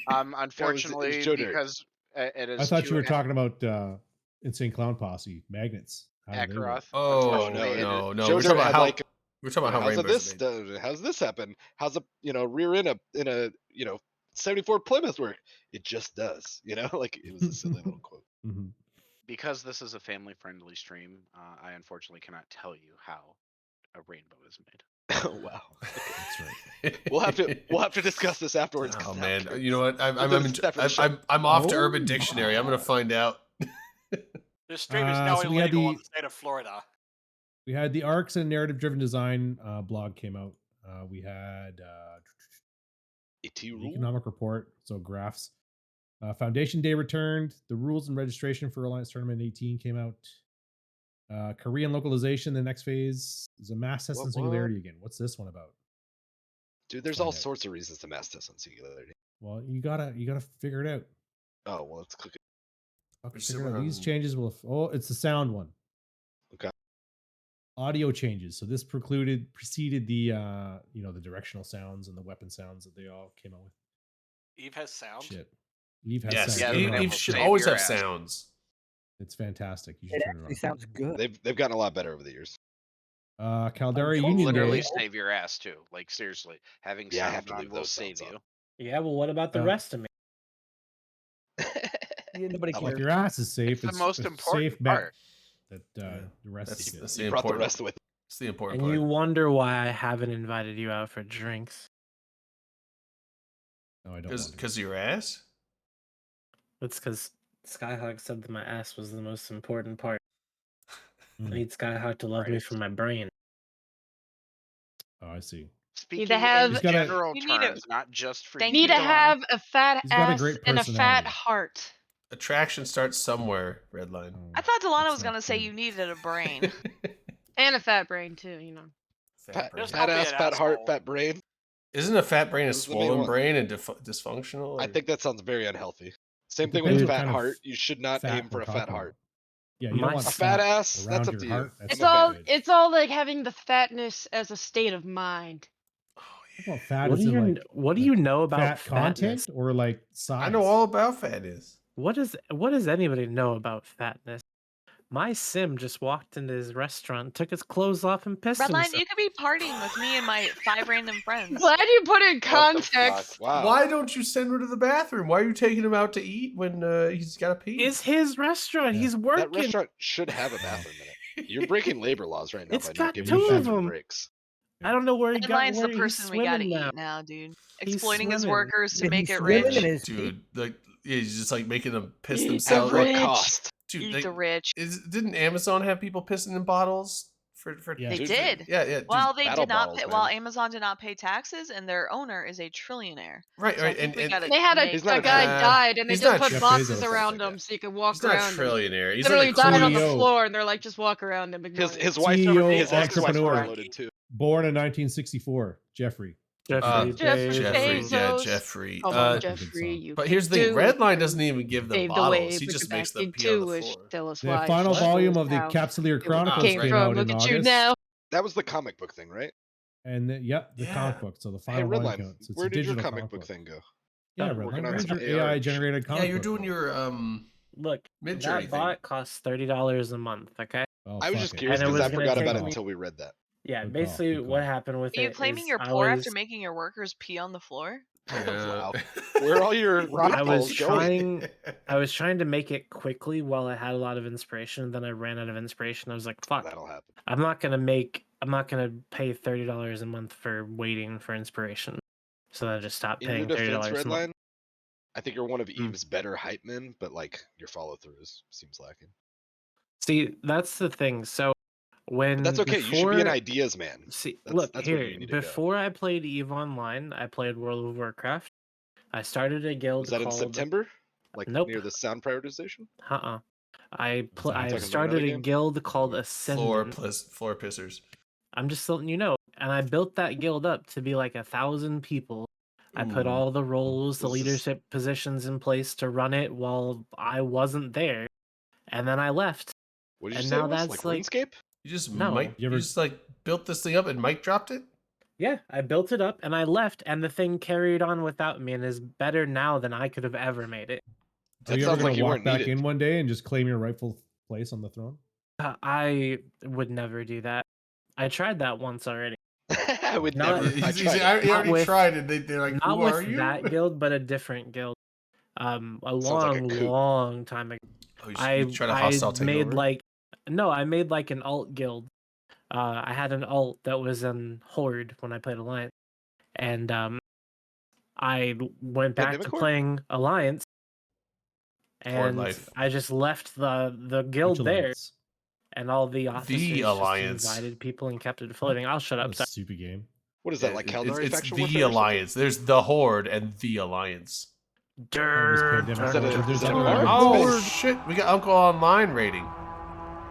Speaker 5: Unfortunately,
Speaker 4: Joe Dirt.
Speaker 5: because it is.
Speaker 2: I thought you were
Speaker 5: 2.5
Speaker 2: talking about Insane Clown Posse magnets. How do they work?
Speaker 5: Akaroth.
Speaker 1: Oh
Speaker 5: Unfortunately, it is-
Speaker 1: no.
Speaker 4: Joe
Speaker 1: We're
Speaker 4: Dirt
Speaker 1: talking about
Speaker 4: had
Speaker 1: how
Speaker 4: like,
Speaker 1: we're talking about how
Speaker 4: how's
Speaker 1: rainbows
Speaker 4: this?
Speaker 1: are made.
Speaker 4: How's this happen? How's a rear end in a 74 Plymouth work? It just does. Like it was a silly little quote.
Speaker 2: Mhm.
Speaker 5: Because this is a family-friendly stream, I unfortunately cannot tell you how a rainbow is made.
Speaker 4: Oh wow.
Speaker 2: That's right.
Speaker 4: We'll have to discuss this afterwards. 'cause
Speaker 1: Oh
Speaker 4: now
Speaker 1: man,
Speaker 4: I'm
Speaker 1: you know what?
Speaker 4: We'll do this separate show.
Speaker 1: I'm off to
Speaker 2: Oh
Speaker 1: Urban Dictionary. I'm gonna
Speaker 2: my.
Speaker 1: find out.
Speaker 3: This stream is now
Speaker 2: So we had
Speaker 3: illegal in
Speaker 2: the-
Speaker 3: the state of Florida.
Speaker 2: We had the Arcs and narrative driven design blog came out. We had
Speaker 4: Itty
Speaker 2: the
Speaker 4: rule.
Speaker 2: economic report, so graphs. Foundation Day returned. The rules and registration for Alliance Tournament 18 came out. Korean localization, the next phase is a mass test
Speaker 4: What,
Speaker 2: on Singularity again. What's this one about?
Speaker 4: Dude, there's
Speaker 2: find
Speaker 4: all
Speaker 2: out.
Speaker 4: sorts of reasons to mass test on Singularity.
Speaker 2: Well, you gotta figure it out.
Speaker 4: Oh well, let's click it.
Speaker 2: Fucking
Speaker 1: Which
Speaker 2: figure it out.
Speaker 1: one?
Speaker 2: These changes will. Oh, it's the sound one.
Speaker 4: Okay.
Speaker 2: Audio changes. So this preceded the the directional sounds and the weapon sounds that they all came out with.
Speaker 3: Eve has sound.
Speaker 2: Shit. Eve has
Speaker 1: Yes,
Speaker 2: sound.
Speaker 5: Yeah,
Speaker 2: Turn it
Speaker 1: Eve
Speaker 2: on.
Speaker 1: should
Speaker 5: save
Speaker 1: always
Speaker 5: your
Speaker 1: have
Speaker 5: ass.
Speaker 1: sounds.
Speaker 2: It's fantastic. You should
Speaker 8: It
Speaker 2: turn it
Speaker 8: actually
Speaker 2: on.
Speaker 8: sounds good.
Speaker 4: They've gotten a lot better over the years.
Speaker 2: Caldera
Speaker 8: Will
Speaker 2: Union
Speaker 5: Literally
Speaker 2: Day.
Speaker 5: save your ass too. Like seriously, having
Speaker 4: Yeah, I have
Speaker 5: sound
Speaker 4: to
Speaker 5: on
Speaker 4: leave
Speaker 5: will
Speaker 4: those
Speaker 5: save
Speaker 4: sounds
Speaker 5: you.
Speaker 9: Yeah, well, what about the
Speaker 2: Uh,
Speaker 9: rest of me?
Speaker 8: Yeah, nobody
Speaker 4: Not
Speaker 8: cares.
Speaker 2: If your ass is safe,
Speaker 5: It's the most
Speaker 2: a
Speaker 5: important
Speaker 2: safe bet
Speaker 5: part.
Speaker 2: That
Speaker 1: Yeah,
Speaker 2: the rest
Speaker 1: that's-
Speaker 2: is good.
Speaker 1: that's
Speaker 4: You
Speaker 1: the
Speaker 4: brought the
Speaker 1: important-
Speaker 4: rest with.
Speaker 1: It's the important
Speaker 9: And
Speaker 1: part.
Speaker 9: you wonder why I haven't invited you out for drinks.
Speaker 2: No, I don't want to.
Speaker 1: Because your ass?
Speaker 9: That's because Skyhawk said that my ass was the most important part.
Speaker 2: Mm.
Speaker 9: I need Skyhawk to love me
Speaker 5: Right.
Speaker 9: for my brain.
Speaker 2: Oh, I see.
Speaker 5: Speaking
Speaker 6: have-
Speaker 5: in
Speaker 2: He's got a-
Speaker 5: general
Speaker 7: You need a-
Speaker 5: terms, not just for
Speaker 7: Thank
Speaker 5: you.
Speaker 6: Need to
Speaker 7: Joanna.
Speaker 6: have a fat
Speaker 2: He's got a
Speaker 6: ass
Speaker 2: great
Speaker 6: and a fat
Speaker 2: personality.
Speaker 6: heart.
Speaker 1: Attraction starts somewhere, Redline.
Speaker 2: Oh,
Speaker 7: I thought Delana
Speaker 2: that's
Speaker 7: was
Speaker 2: not
Speaker 7: gonna say
Speaker 2: good.
Speaker 7: you needed a brain.
Speaker 6: And a fat brain too, you know.
Speaker 1: Fat brain.
Speaker 3: Just
Speaker 4: Fat
Speaker 3: don't be
Speaker 4: ass,
Speaker 3: an
Speaker 4: fat heart,
Speaker 3: asshole.
Speaker 4: fat brain.
Speaker 1: Isn't a fat brain a
Speaker 4: Those are the main
Speaker 1: swollen
Speaker 4: ones.
Speaker 1: brain and dysfunctional?
Speaker 4: I
Speaker 1: or-
Speaker 4: think that sounds very unhealthy. Same
Speaker 2: It
Speaker 4: thing with
Speaker 2: depends
Speaker 4: a
Speaker 2: what
Speaker 4: fat
Speaker 2: kind of
Speaker 4: heart. You should not
Speaker 2: fat
Speaker 4: aim for
Speaker 2: we're
Speaker 4: a fat
Speaker 2: talking
Speaker 4: heart.
Speaker 2: about. Yeah, you
Speaker 9: My
Speaker 2: don't want
Speaker 4: A
Speaker 9: s-
Speaker 4: fat
Speaker 2: fat
Speaker 4: ass,
Speaker 2: around
Speaker 4: that's up
Speaker 2: your
Speaker 4: to
Speaker 2: heart.
Speaker 4: you.
Speaker 2: That's
Speaker 6: It's
Speaker 4: I'm a
Speaker 2: not
Speaker 6: all
Speaker 2: good.
Speaker 6: it's all like having the fatness as a state of mind.
Speaker 1: Oh,
Speaker 2: Well, fat
Speaker 9: What
Speaker 2: is
Speaker 9: do
Speaker 2: in
Speaker 9: you
Speaker 2: like
Speaker 9: What do
Speaker 2: like
Speaker 9: you know about
Speaker 2: fat
Speaker 9: fatness?
Speaker 2: content or like size?
Speaker 1: I know all about fatness.
Speaker 9: What does anybody know about fatness? My sim just walked into his restaurant, took his clothes off, and pissed
Speaker 7: Redline,
Speaker 9: himself.
Speaker 7: you could be partying with me and my 5 random friends.
Speaker 6: Glad you put in
Speaker 4: What the
Speaker 6: context.
Speaker 4: fuck? Wow.
Speaker 1: Why don't you send him to the bathroom? Why are you taking him out to eat when he's got to pee?
Speaker 9: It's his restaurant.
Speaker 2: Yeah.
Speaker 9: He's
Speaker 4: That
Speaker 9: working.
Speaker 4: restaurant should have a bathroom in it. You're breaking labor laws right now
Speaker 9: It's
Speaker 4: by
Speaker 9: got
Speaker 4: not giving
Speaker 2: two
Speaker 4: him
Speaker 2: of
Speaker 4: bathroom
Speaker 9: them.
Speaker 4: breaks.
Speaker 9: I don't know where he got.
Speaker 7: Redline's
Speaker 9: Where
Speaker 7: the
Speaker 9: he's
Speaker 7: person we gotta
Speaker 9: swimming now.
Speaker 7: eat now, dude.
Speaker 9: He's
Speaker 7: Exploiting his
Speaker 9: swimming.
Speaker 7: workers to
Speaker 8: And
Speaker 7: make
Speaker 8: he's
Speaker 7: it
Speaker 8: swimming
Speaker 7: rich.
Speaker 8: in his
Speaker 1: Dude, he's just like making them piss
Speaker 6: Eat the
Speaker 4: At
Speaker 1: themselves.
Speaker 4: what
Speaker 6: rich.
Speaker 4: cost?
Speaker 1: Dude,
Speaker 7: Eat
Speaker 1: they-
Speaker 7: the rich.
Speaker 1: didn't Amazon have people pissing in bottles for?
Speaker 2: Yeah.
Speaker 7: They
Speaker 1: dude,
Speaker 7: did.
Speaker 1: Yeah, yeah. Dude,
Speaker 7: While they
Speaker 4: battle
Speaker 7: did not
Speaker 4: bottles,
Speaker 7: pay, while
Speaker 4: man.
Speaker 7: Amazon did not pay taxes, and their owner is a trillionaire.
Speaker 1: right,
Speaker 7: So I
Speaker 1: right,
Speaker 7: think
Speaker 1: and,
Speaker 7: we
Speaker 1: and
Speaker 7: gotta
Speaker 6: They had a,
Speaker 7: make
Speaker 4: He's not
Speaker 6: a
Speaker 4: a
Speaker 6: guy
Speaker 1: trillionaire.
Speaker 6: died and they
Speaker 1: He's
Speaker 6: just
Speaker 1: not
Speaker 6: put
Speaker 2: Jeff
Speaker 6: boxes
Speaker 2: Bezos.
Speaker 6: around
Speaker 4: Like
Speaker 6: him
Speaker 4: that.
Speaker 6: so you could walk
Speaker 1: he's not a
Speaker 6: around him.
Speaker 1: trillionaire. He's
Speaker 6: Literally
Speaker 1: like a
Speaker 6: died on the
Speaker 2: CEO.
Speaker 6: floor and they're like, just walk around him. Ignore
Speaker 4: His
Speaker 6: him.
Speaker 4: wife,
Speaker 2: CEO,
Speaker 4: his ex-wife's
Speaker 2: entrepreneur.
Speaker 4: front-loaded too.
Speaker 2: Born in 1964, Jeffrey.
Speaker 9: Jeffrey
Speaker 6: Jeffrey
Speaker 9: Bezos.
Speaker 1: Jeffrey, yeah,
Speaker 6: Bezos.
Speaker 1: Jeffrey.
Speaker 6: Come
Speaker 2: Uh,
Speaker 6: on,
Speaker 2: Good
Speaker 6: Jeffrey.
Speaker 2: song.
Speaker 6: You
Speaker 1: But
Speaker 6: can
Speaker 1: here's the thing:
Speaker 6: do it.
Speaker 1: Redline doesn't even give them
Speaker 6: Pave the way,
Speaker 1: bottles. He
Speaker 6: but
Speaker 1: just
Speaker 6: you're
Speaker 1: makes
Speaker 6: back
Speaker 1: them pee on
Speaker 6: into
Speaker 1: the
Speaker 6: it.
Speaker 1: floor.
Speaker 6: Tell us
Speaker 2: The
Speaker 6: why.
Speaker 2: final
Speaker 6: Show us
Speaker 2: volume of the
Speaker 6: how.
Speaker 2: Capsuleer
Speaker 6: Where we
Speaker 2: Chronicles
Speaker 6: came
Speaker 2: came
Speaker 6: from.
Speaker 2: out
Speaker 6: Look
Speaker 2: in
Speaker 6: at you
Speaker 2: August.
Speaker 6: now.
Speaker 4: That was the comic book thing, right?
Speaker 2: And the
Speaker 1: Yeah.
Speaker 2: comic book. So the
Speaker 4: Hey,
Speaker 2: final volume
Speaker 4: Redline,
Speaker 2: counts. It's
Speaker 4: where
Speaker 2: a
Speaker 4: did your
Speaker 2: digital
Speaker 4: comic book
Speaker 2: book.
Speaker 4: thing go?
Speaker 2: Yeah,
Speaker 9: I'm
Speaker 2: Redline.
Speaker 4: working on
Speaker 2: Where's
Speaker 4: some
Speaker 2: your
Speaker 4: AR
Speaker 2: AI
Speaker 4: shit.
Speaker 2: generated
Speaker 1: Yeah,
Speaker 2: comic
Speaker 1: you're
Speaker 2: book
Speaker 1: doing
Speaker 2: book?
Speaker 1: your
Speaker 9: Look,
Speaker 1: Mid-journey
Speaker 9: that bot costs $30 a month. Okay.
Speaker 2: Oh,
Speaker 4: I was
Speaker 2: fuck
Speaker 4: just
Speaker 2: it.
Speaker 4: curious
Speaker 9: And it
Speaker 4: because I
Speaker 9: was gonna
Speaker 4: forgot
Speaker 9: take
Speaker 4: about it
Speaker 9: me-
Speaker 4: until we read that.
Speaker 9: Yeah,
Speaker 2: Good call,
Speaker 9: basically
Speaker 2: good
Speaker 9: what
Speaker 2: call.
Speaker 9: happened with
Speaker 7: Are you
Speaker 9: it
Speaker 7: claiming
Speaker 9: is
Speaker 7: you're
Speaker 9: I
Speaker 7: poor
Speaker 9: was,
Speaker 7: after making your workers pee on the floor?
Speaker 4: Wow. Where are all your
Speaker 9: I
Speaker 4: loopholes
Speaker 9: was
Speaker 4: going?
Speaker 9: trying to make it quickly while I had a lot of inspiration. Then I ran out of inspiration. I was like, "Fuck!
Speaker 4: That'll happen.
Speaker 9: I'm not gonna pay $30 a month for waiting for inspiration." So then I just stopped
Speaker 4: In your
Speaker 9: paying
Speaker 4: defense,
Speaker 9: $30 a month.
Speaker 4: Redline, I think you're one of
Speaker 9: Hmm.
Speaker 4: Eve's better hype men, but like your follow through seems lacking.
Speaker 9: See, that's the thing. So when
Speaker 4: But that's okay. You should be an
Speaker 9: before-
Speaker 4: ideas man.
Speaker 9: See,
Speaker 4: That's-
Speaker 9: look
Speaker 4: that's where
Speaker 9: here.
Speaker 4: you need to go.
Speaker 9: Before I played EVE Online, I played World of Warcraft. I started a guild
Speaker 4: Was that in
Speaker 9: called.
Speaker 4: September? Like
Speaker 9: Nope.
Speaker 4: near the sound prioritization?
Speaker 9: I
Speaker 2: that
Speaker 9: I
Speaker 4: talking
Speaker 9: started
Speaker 4: vanilla
Speaker 9: a
Speaker 4: game?
Speaker 9: guild called
Speaker 1: floor
Speaker 9: Ascendant.
Speaker 1: floor pissers.
Speaker 9: I'm just letting you know. And I built that guild up to be like 1,000 people. I put
Speaker 1: Ooh.
Speaker 9: all the roles, the
Speaker 4: Was this-
Speaker 9: leadership positions in place to run it while I wasn't there. And then I left.
Speaker 4: What did you
Speaker 9: And
Speaker 4: say?
Speaker 9: now
Speaker 4: It was?
Speaker 9: that's
Speaker 4: Like
Speaker 9: like-
Speaker 4: RuneScape?
Speaker 1: You just
Speaker 9: No.
Speaker 1: you
Speaker 2: ever-
Speaker 1: just like built this thing up and Mike dropped it.
Speaker 9: Yeah, I built it up and I left, and the thing carried on without me and is better now than I could have ever made it.
Speaker 2: Are
Speaker 4: That
Speaker 2: you ever
Speaker 4: sounds
Speaker 2: going
Speaker 4: like
Speaker 2: to
Speaker 4: you
Speaker 2: walk
Speaker 4: weren't
Speaker 2: back
Speaker 4: needed.
Speaker 2: in one day and just claim your rightful place on the throne?
Speaker 9: I would never do that. I tried that once already.
Speaker 4: I would
Speaker 9: Not-
Speaker 4: never. I tried it.
Speaker 1: He
Speaker 9: Not
Speaker 1: already
Speaker 9: with-
Speaker 1: tried it. They're like,
Speaker 9: Not
Speaker 1: who are
Speaker 9: with
Speaker 1: you?
Speaker 9: that guild, but a different guild. A
Speaker 4: Sounds like a
Speaker 9: long,
Speaker 4: coup.
Speaker 9: long time ago.
Speaker 1: Oh, you
Speaker 9: I
Speaker 1: tried a hostile
Speaker 9: made
Speaker 1: takeover?
Speaker 9: I made like an alt guild. I had an alt that was in Horde when I played Alliance, and I went back to
Speaker 4: Mimic Horde?
Speaker 9: playing Alliance,
Speaker 1: Horde
Speaker 9: and
Speaker 1: life.
Speaker 9: I just left the guild
Speaker 2: Which
Speaker 9: there,
Speaker 2: alliance?
Speaker 9: and all the officers just
Speaker 1: Alliance.
Speaker 9: invited people and kept it floating. I'll shut
Speaker 2: What
Speaker 9: up.
Speaker 2: a
Speaker 9: sorry.
Speaker 2: stupid game.
Speaker 4: What is that, like Caldari
Speaker 1: it's
Speaker 4: faction
Speaker 1: the
Speaker 4: warfare or something?
Speaker 1: Alliance. There's the Horde and the Alliance.
Speaker 2: pandemic
Speaker 4: Is that a- is that a
Speaker 2: Horde.
Speaker 4: bar?
Speaker 1: Oh
Speaker 4: Space.
Speaker 1: shit! We got Uncle Online rating.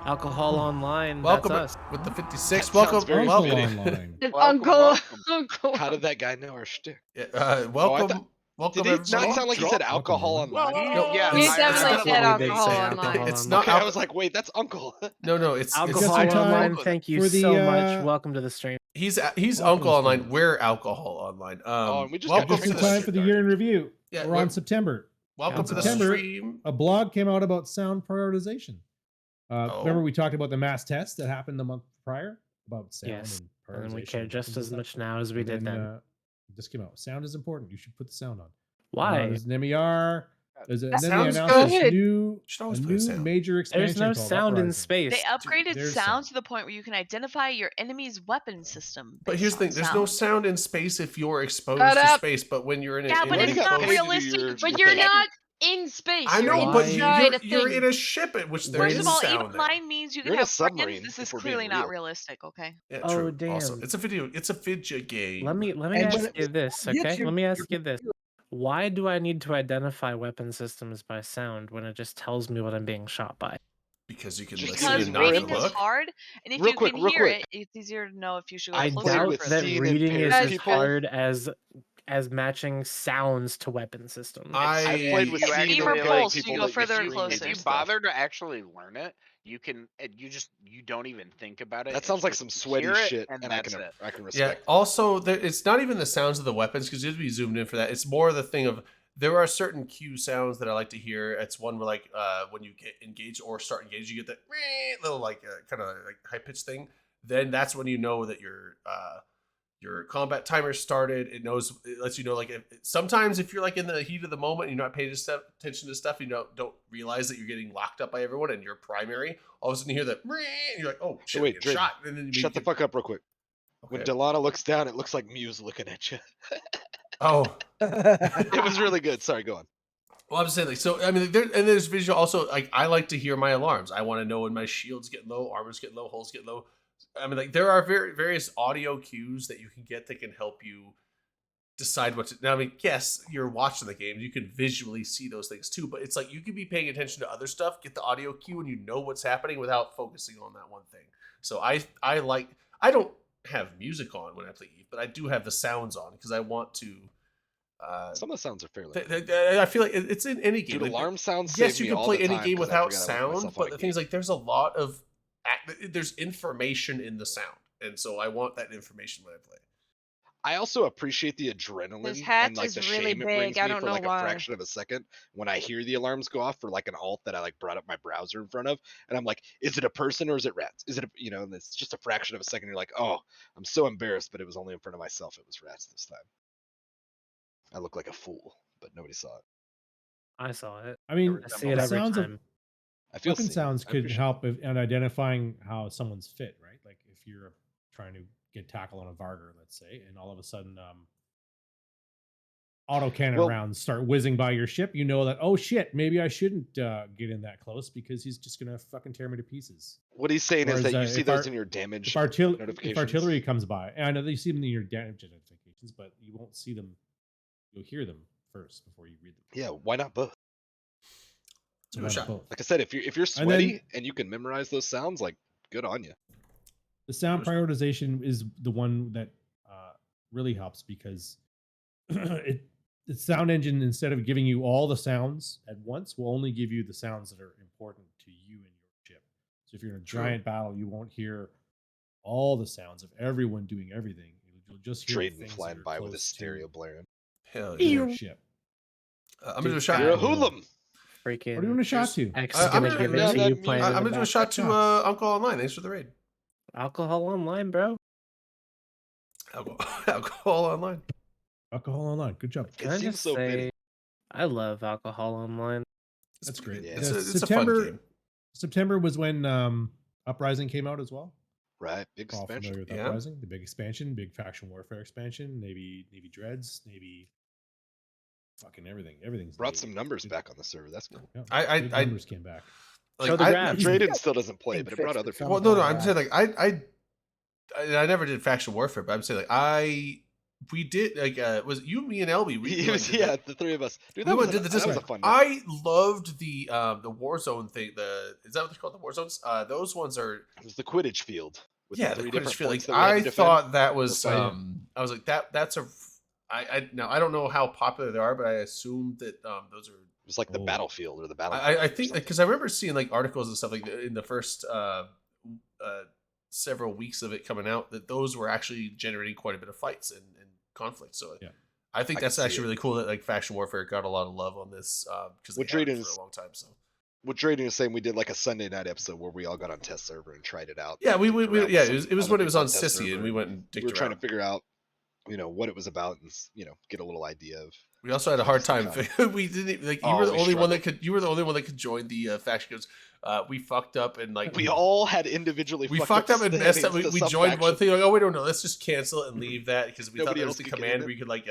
Speaker 9: Alcohol online.
Speaker 1: Welcome
Speaker 9: that's us.
Speaker 1: with the 56.
Speaker 4: That
Speaker 1: Welcome,
Speaker 4: sounds very
Speaker 2: Uncle
Speaker 1: welcome.
Speaker 2: Online.
Speaker 6: And
Speaker 5: Welcome,
Speaker 6: Uncle,
Speaker 5: welcome.
Speaker 6: Uncle.
Speaker 4: How did that guy know our shtick?
Speaker 1: Welcome, welcome
Speaker 4: Did it
Speaker 1: everybody.
Speaker 4: not sound like he said alcohol
Speaker 2: Welcome,
Speaker 4: online?
Speaker 1: No,
Speaker 5: Yeah,
Speaker 6: He
Speaker 1: it's-
Speaker 6: definitely
Speaker 1: it's
Speaker 6: said
Speaker 1: not-
Speaker 9: did
Speaker 6: alcohol
Speaker 9: say
Speaker 6: online.
Speaker 9: alcohol
Speaker 1: It's
Speaker 9: online.
Speaker 1: not
Speaker 4: Okay, I
Speaker 1: al-
Speaker 4: was like, wait, that's uncle.
Speaker 1: No, it's
Speaker 9: Alcohol
Speaker 2: some time
Speaker 9: online. Thank you
Speaker 2: for the,
Speaker 9: so much. Welcome to the stream.
Speaker 1: he's
Speaker 2: Welcome
Speaker 1: Uncle
Speaker 2: to
Speaker 1: Online.
Speaker 2: the-
Speaker 1: We're Alcohol Online.
Speaker 4: and we just got
Speaker 1: welcome
Speaker 2: Just
Speaker 1: to
Speaker 2: in
Speaker 1: the
Speaker 2: time
Speaker 1: stream.
Speaker 2: for the year in review.
Speaker 1: Yeah,
Speaker 2: We're on September.
Speaker 1: Welcome to the
Speaker 2: September.
Speaker 1: stream.
Speaker 2: A blog came out about sound prioritization.
Speaker 1: Oh.
Speaker 2: Remember we talked about the mass test that happened the month prior about sound
Speaker 9: Yes,
Speaker 2: and
Speaker 9: And
Speaker 2: prioritization.
Speaker 9: we care
Speaker 2: of
Speaker 9: just
Speaker 2: weapons
Speaker 9: as
Speaker 2: and
Speaker 9: much
Speaker 2: stuff.
Speaker 9: now as we
Speaker 2: And
Speaker 9: did then.
Speaker 2: it just came out. Sound is important. You should put the sound on.
Speaker 9: Why?
Speaker 2: There's an MER. And then
Speaker 6: That
Speaker 2: they
Speaker 1: sounds
Speaker 2: announced this
Speaker 6: good.
Speaker 2: new,
Speaker 1: Should
Speaker 2: a
Speaker 1: always put a
Speaker 2: new
Speaker 1: sound.
Speaker 2: major expansion.
Speaker 9: There's no
Speaker 2: called
Speaker 9: sound in
Speaker 2: Uprising.
Speaker 9: space.
Speaker 7: They upgraded
Speaker 2: there's
Speaker 7: sound
Speaker 2: sound.
Speaker 7: to the point where you can identify your enemy's weapon system.
Speaker 1: But
Speaker 7: based
Speaker 1: here's the
Speaker 7: on
Speaker 1: thing: there's no
Speaker 7: sound.
Speaker 1: sound in space if you're exposed
Speaker 6: Shut
Speaker 1: to
Speaker 6: up.
Speaker 1: space. But when you're in
Speaker 6: Yeah,
Speaker 1: an
Speaker 6: but
Speaker 4: What do
Speaker 6: it's
Speaker 4: you got
Speaker 6: not
Speaker 4: paid to do
Speaker 6: realistic.
Speaker 4: your-
Speaker 6: But
Speaker 4: your
Speaker 6: you're
Speaker 4: thing?
Speaker 6: not in space.
Speaker 1: I
Speaker 6: You're
Speaker 1: know, but
Speaker 6: inside a
Speaker 1: you're
Speaker 6: thing.
Speaker 1: in a ship at which there
Speaker 7: First
Speaker 1: is
Speaker 7: of all,
Speaker 1: sound
Speaker 7: even
Speaker 1: there.
Speaker 7: mine means you
Speaker 4: You're
Speaker 7: can
Speaker 4: in a
Speaker 7: have friends.
Speaker 4: submarine,
Speaker 7: This
Speaker 4: if
Speaker 7: is
Speaker 4: we're being
Speaker 7: clearly not
Speaker 4: real.
Speaker 7: realistic. Okay.
Speaker 1: Yeah,
Speaker 9: Oh,
Speaker 1: true. Also,
Speaker 9: damn.
Speaker 1: it's a video. It's a video game.
Speaker 9: Let me
Speaker 8: And
Speaker 9: ask
Speaker 8: when it
Speaker 9: you this,
Speaker 8: hits
Speaker 9: okay?
Speaker 8: you,
Speaker 9: Let me ask
Speaker 8: you're
Speaker 9: you this. Why do I need to identify weapon systems by sound when it just tells me what I'm being shot by?
Speaker 1: Because you can
Speaker 4: Just
Speaker 1: listen
Speaker 7: Because
Speaker 1: and
Speaker 4: you're
Speaker 1: not
Speaker 7: reading is
Speaker 1: look.
Speaker 7: hard, and if
Speaker 4: Real
Speaker 7: you
Speaker 4: quick,
Speaker 7: can
Speaker 4: real
Speaker 7: hear
Speaker 4: quick.
Speaker 7: it, it's easier to know if you should go
Speaker 9: I
Speaker 7: closer
Speaker 4: played
Speaker 7: or
Speaker 9: doubt
Speaker 4: with
Speaker 7: further.
Speaker 9: that
Speaker 4: seeing
Speaker 9: reading is
Speaker 4: impaired
Speaker 9: as
Speaker 4: people.
Speaker 9: hard as matching sounds to weapon systems.
Speaker 4: I've played with
Speaker 5: You
Speaker 4: seeing
Speaker 5: actually,
Speaker 7: Femur
Speaker 4: impaired
Speaker 7: pulse,
Speaker 4: people
Speaker 7: you go
Speaker 4: that
Speaker 7: further or
Speaker 4: scream
Speaker 7: closer.
Speaker 5: if
Speaker 4: and
Speaker 5: you
Speaker 4: stuff.
Speaker 5: bother to actually learn it, you can. You don't even think about it.
Speaker 4: That
Speaker 5: it's
Speaker 4: sounds like
Speaker 5: just
Speaker 4: some
Speaker 5: you
Speaker 4: sweaty
Speaker 5: hear it,
Speaker 4: shit,
Speaker 5: and
Speaker 4: and I
Speaker 5: that's
Speaker 4: can
Speaker 5: it.
Speaker 4: I can
Speaker 1: Yeah.
Speaker 4: respect.
Speaker 1: Also, it's not even the sounds of the weapons because you have to be zoomed in for that. It's more the thing of there are certain cue sounds that I like to hear. It's one where like when you get engaged or start engaged, you get that little like kind of like high pitched thing. Then that's when you know that your combat timer started. It lets you know like sometimes if you're like in the heat of the moment and you're not paying attention to stuff, you don't realize that you're getting locked up by everyone and you're primary. All of a sudden you hear that and you're like, oh shit,
Speaker 4: Wait,
Speaker 1: I get
Speaker 4: Drake,
Speaker 1: shot. And then you
Speaker 4: Shut the fuck up real quick. When
Speaker 1: Okay.
Speaker 4: Delana looks down, it looks like Muse looking at you.
Speaker 1: Oh,
Speaker 4: It was really good. Sorry, go on.
Speaker 1: well, I'm saying like so. I mean, there's visual also. Like I like to hear my alarms. I want to know when my shields get low, armors get low, hulls get low. I mean, like there are various audio cues that you can get that can help you decide what to. Now, I mean, yes, you're watching the game, you can visually see those things too. But it's like you could be paying attention to other stuff, get the audio cue, and you know what's happening without focusing on that one thing. So I like. I don't have music on when I play Eve, but I do have the sounds on because I want to.
Speaker 4: Some of the sounds are fairly.
Speaker 1: I feel like it's in any game.
Speaker 4: Dude,
Speaker 1: Like,
Speaker 4: alarm sounds.
Speaker 1: yes,
Speaker 4: save
Speaker 1: you
Speaker 4: me
Speaker 1: can
Speaker 4: all
Speaker 1: play
Speaker 4: the
Speaker 1: any
Speaker 4: time
Speaker 1: game
Speaker 4: 'cause I
Speaker 1: without
Speaker 4: forgot I locked
Speaker 1: sound,
Speaker 4: myself
Speaker 1: but
Speaker 4: out
Speaker 1: the
Speaker 4: of
Speaker 1: thing is,
Speaker 4: games.
Speaker 1: like, there's a lot of there's information in the sound, and so I want that information when I play.
Speaker 4: I also appreciate the adrenaline
Speaker 6: This hat
Speaker 4: and like
Speaker 6: is
Speaker 4: the
Speaker 6: really
Speaker 4: shame it
Speaker 6: big.
Speaker 4: brings
Speaker 6: I
Speaker 4: me
Speaker 6: don't
Speaker 4: for
Speaker 6: know
Speaker 4: like
Speaker 6: why.
Speaker 4: a fraction of a second when I hear the alarms go off for like an alt that I like brought up my browser in front of, and I'm like, is it a person or is it rats? Is it and it's just a fraction of a second. You're like, oh, I'm so embarrassed, but it was only in front of myself. It was rats this time. I look like a fool, but nobody saw it.
Speaker 9: I saw it.
Speaker 2: I mean,
Speaker 9: I see it
Speaker 2: the
Speaker 9: every
Speaker 2: sounds
Speaker 9: time.
Speaker 2: of
Speaker 4: I feel
Speaker 2: weapon
Speaker 4: seen.
Speaker 2: sounds
Speaker 4: I
Speaker 2: could
Speaker 4: appreciate
Speaker 2: help in identifying how someone's fit, right? Like if you're trying to get tackle on a Vargar, let's say, and all of a sudden autocannon
Speaker 4: Well-
Speaker 2: rounds start whizzing by your ship, you know that, oh shit, maybe I shouldn't get in that close because he's just gonna fucking tear me to pieces.
Speaker 4: What he's saying is
Speaker 2: Whereas,
Speaker 4: that you see
Speaker 2: if
Speaker 4: those
Speaker 2: our-
Speaker 4: in your damage
Speaker 2: If artillery
Speaker 4: notifications.
Speaker 2: comes by, and I know that you see them in your damage notifications, but you won't see them. You'll hear them first before you read them.
Speaker 4: Yeah, why not both?
Speaker 2: So
Speaker 1: Do a
Speaker 2: why not
Speaker 1: shot.
Speaker 2: both?
Speaker 4: Like I said, if you're
Speaker 2: And then-
Speaker 4: sweaty and you can memorize those sounds, like good on you.
Speaker 2: The sound prioritization is the one that really helps because the sound engine, instead of giving you all the sounds at once, will only give you the sounds that are important to you and your ship. So if you're in a
Speaker 1: True.
Speaker 2: giant battle, you won't hear all the sounds of everyone doing everything. You'll just hear the
Speaker 4: Drayden
Speaker 2: things that
Speaker 4: flying
Speaker 2: are
Speaker 4: by with
Speaker 2: close
Speaker 4: his
Speaker 2: to
Speaker 4: stereo blaring.
Speaker 1: Hell
Speaker 2: your
Speaker 1: yeah.
Speaker 2: ship.
Speaker 1: I'm gonna do a shot.
Speaker 4: You're a
Speaker 2: Yeah.
Speaker 4: hoolum.
Speaker 9: Freaking
Speaker 2: What do you want a shot to?
Speaker 9: X
Speaker 1: I'm
Speaker 9: is gonna
Speaker 1: gonna-
Speaker 9: give
Speaker 4: yeah,
Speaker 9: it to
Speaker 4: that
Speaker 9: you
Speaker 4: means-
Speaker 9: playing.
Speaker 1: I'm
Speaker 9: in the
Speaker 1: gonna do a shot to
Speaker 2: Shots.
Speaker 1: Uncle Online. Thanks for the raid.
Speaker 9: Alcohol Online, bro.
Speaker 1: Alcohol Online.
Speaker 2: Alcohol Online. Good job.
Speaker 9: Can
Speaker 4: It
Speaker 9: I
Speaker 4: seems
Speaker 9: just
Speaker 4: so
Speaker 9: say,
Speaker 4: fitting.
Speaker 9: I love Alcohol Online.
Speaker 2: That's great.
Speaker 4: Yeah.
Speaker 1: It's
Speaker 2: Yeah,
Speaker 1: a fun
Speaker 2: September
Speaker 1: game.
Speaker 2: September was when Uprising came out as well.
Speaker 4: Right, big
Speaker 2: We're all familiar
Speaker 4: expansion.
Speaker 2: with
Speaker 1: Yeah.
Speaker 2: Uprising, the big expansion, big faction warfare expansion, Navy Dreads, Navy, fucking everything. Everything's
Speaker 4: Brought
Speaker 2: Navy.
Speaker 4: some numbers
Speaker 2: Good-
Speaker 4: back on the server. That's cool.
Speaker 2: Yeah,
Speaker 1: I-
Speaker 2: big
Speaker 1: I-
Speaker 2: numbers came back.
Speaker 1: Like,
Speaker 9: Show the
Speaker 1: I-
Speaker 9: graph.
Speaker 4: Drayden still doesn't play,
Speaker 8: Big
Speaker 4: but it brought
Speaker 8: fix
Speaker 4: other
Speaker 8: to
Speaker 4: people.
Speaker 1: Well,
Speaker 8: come
Speaker 1: no,
Speaker 8: back.
Speaker 1: I'm saying like I never did faction warfare, but I'm saying like we did like was it you, me, and LB? We went and did
Speaker 4: Yeah,
Speaker 1: that.
Speaker 4: the three of us. Dude,
Speaker 1: We
Speaker 4: that was,
Speaker 1: went and did
Speaker 4: that
Speaker 1: this
Speaker 4: was a
Speaker 1: one.
Speaker 4: fun. night.
Speaker 1: I loved the Warzone thing. Is that what they're called? The Warzones? Those ones are
Speaker 4: It was the Quidditch field. With
Speaker 1: yeah,
Speaker 4: the
Speaker 1: the
Speaker 4: three
Speaker 1: Quidditch
Speaker 4: different
Speaker 1: field.
Speaker 4: points
Speaker 1: Like,
Speaker 4: that we had to
Speaker 1: I
Speaker 4: defend.
Speaker 1: thought that was
Speaker 2: That's right.
Speaker 1: I was like that's a now I don't know how popular they are, but I assume that those are.
Speaker 4: It was like the
Speaker 2: Oh.
Speaker 4: battlefield or the battle.
Speaker 1: I think because I remember seeing like articles and stuff like in the first several weeks of it coming out that those were actually generating quite a bit of fights and conflict. So
Speaker 2: Yeah.
Speaker 1: I think
Speaker 4: I can
Speaker 1: that's
Speaker 4: see
Speaker 1: actually
Speaker 4: it.
Speaker 1: really cool that like faction warfare got a lot of love on this because
Speaker 4: What
Speaker 1: they had it
Speaker 4: Drayden's-
Speaker 1: for a long time. So
Speaker 4: What Drayden is saying, we did like a Sunday night episode where we all got on test server and tried it out.
Speaker 1: yeah, we
Speaker 4: Dicked around with
Speaker 1: yeah
Speaker 4: some
Speaker 1: it was
Speaker 4: other
Speaker 1: when it was
Speaker 4: people
Speaker 1: on
Speaker 4: test
Speaker 1: Sissy
Speaker 4: server,
Speaker 1: and we went and
Speaker 4: we
Speaker 1: dicked
Speaker 4: were trying
Speaker 1: around.
Speaker 4: to figure out what it was about and get a little idea of.
Speaker 1: We also had a hard time.
Speaker 4: Honestly,
Speaker 1: We didn't like. You
Speaker 4: Oh,
Speaker 1: were the
Speaker 4: we
Speaker 1: only one that
Speaker 4: struggled.
Speaker 1: could. You were the only one that could join the faction. Because we fucked up and like
Speaker 4: We all had individually.
Speaker 1: we fucked up and messed up.
Speaker 4: standings
Speaker 1: We
Speaker 4: to some
Speaker 1: joined one
Speaker 4: faction.
Speaker 1: thing like, oh, we don't know. Let's just cancel it and leave that because we thought
Speaker 4: Nobody
Speaker 1: that was
Speaker 4: else
Speaker 1: the
Speaker 4: could get in
Speaker 1: command
Speaker 4: it.
Speaker 1: where you could like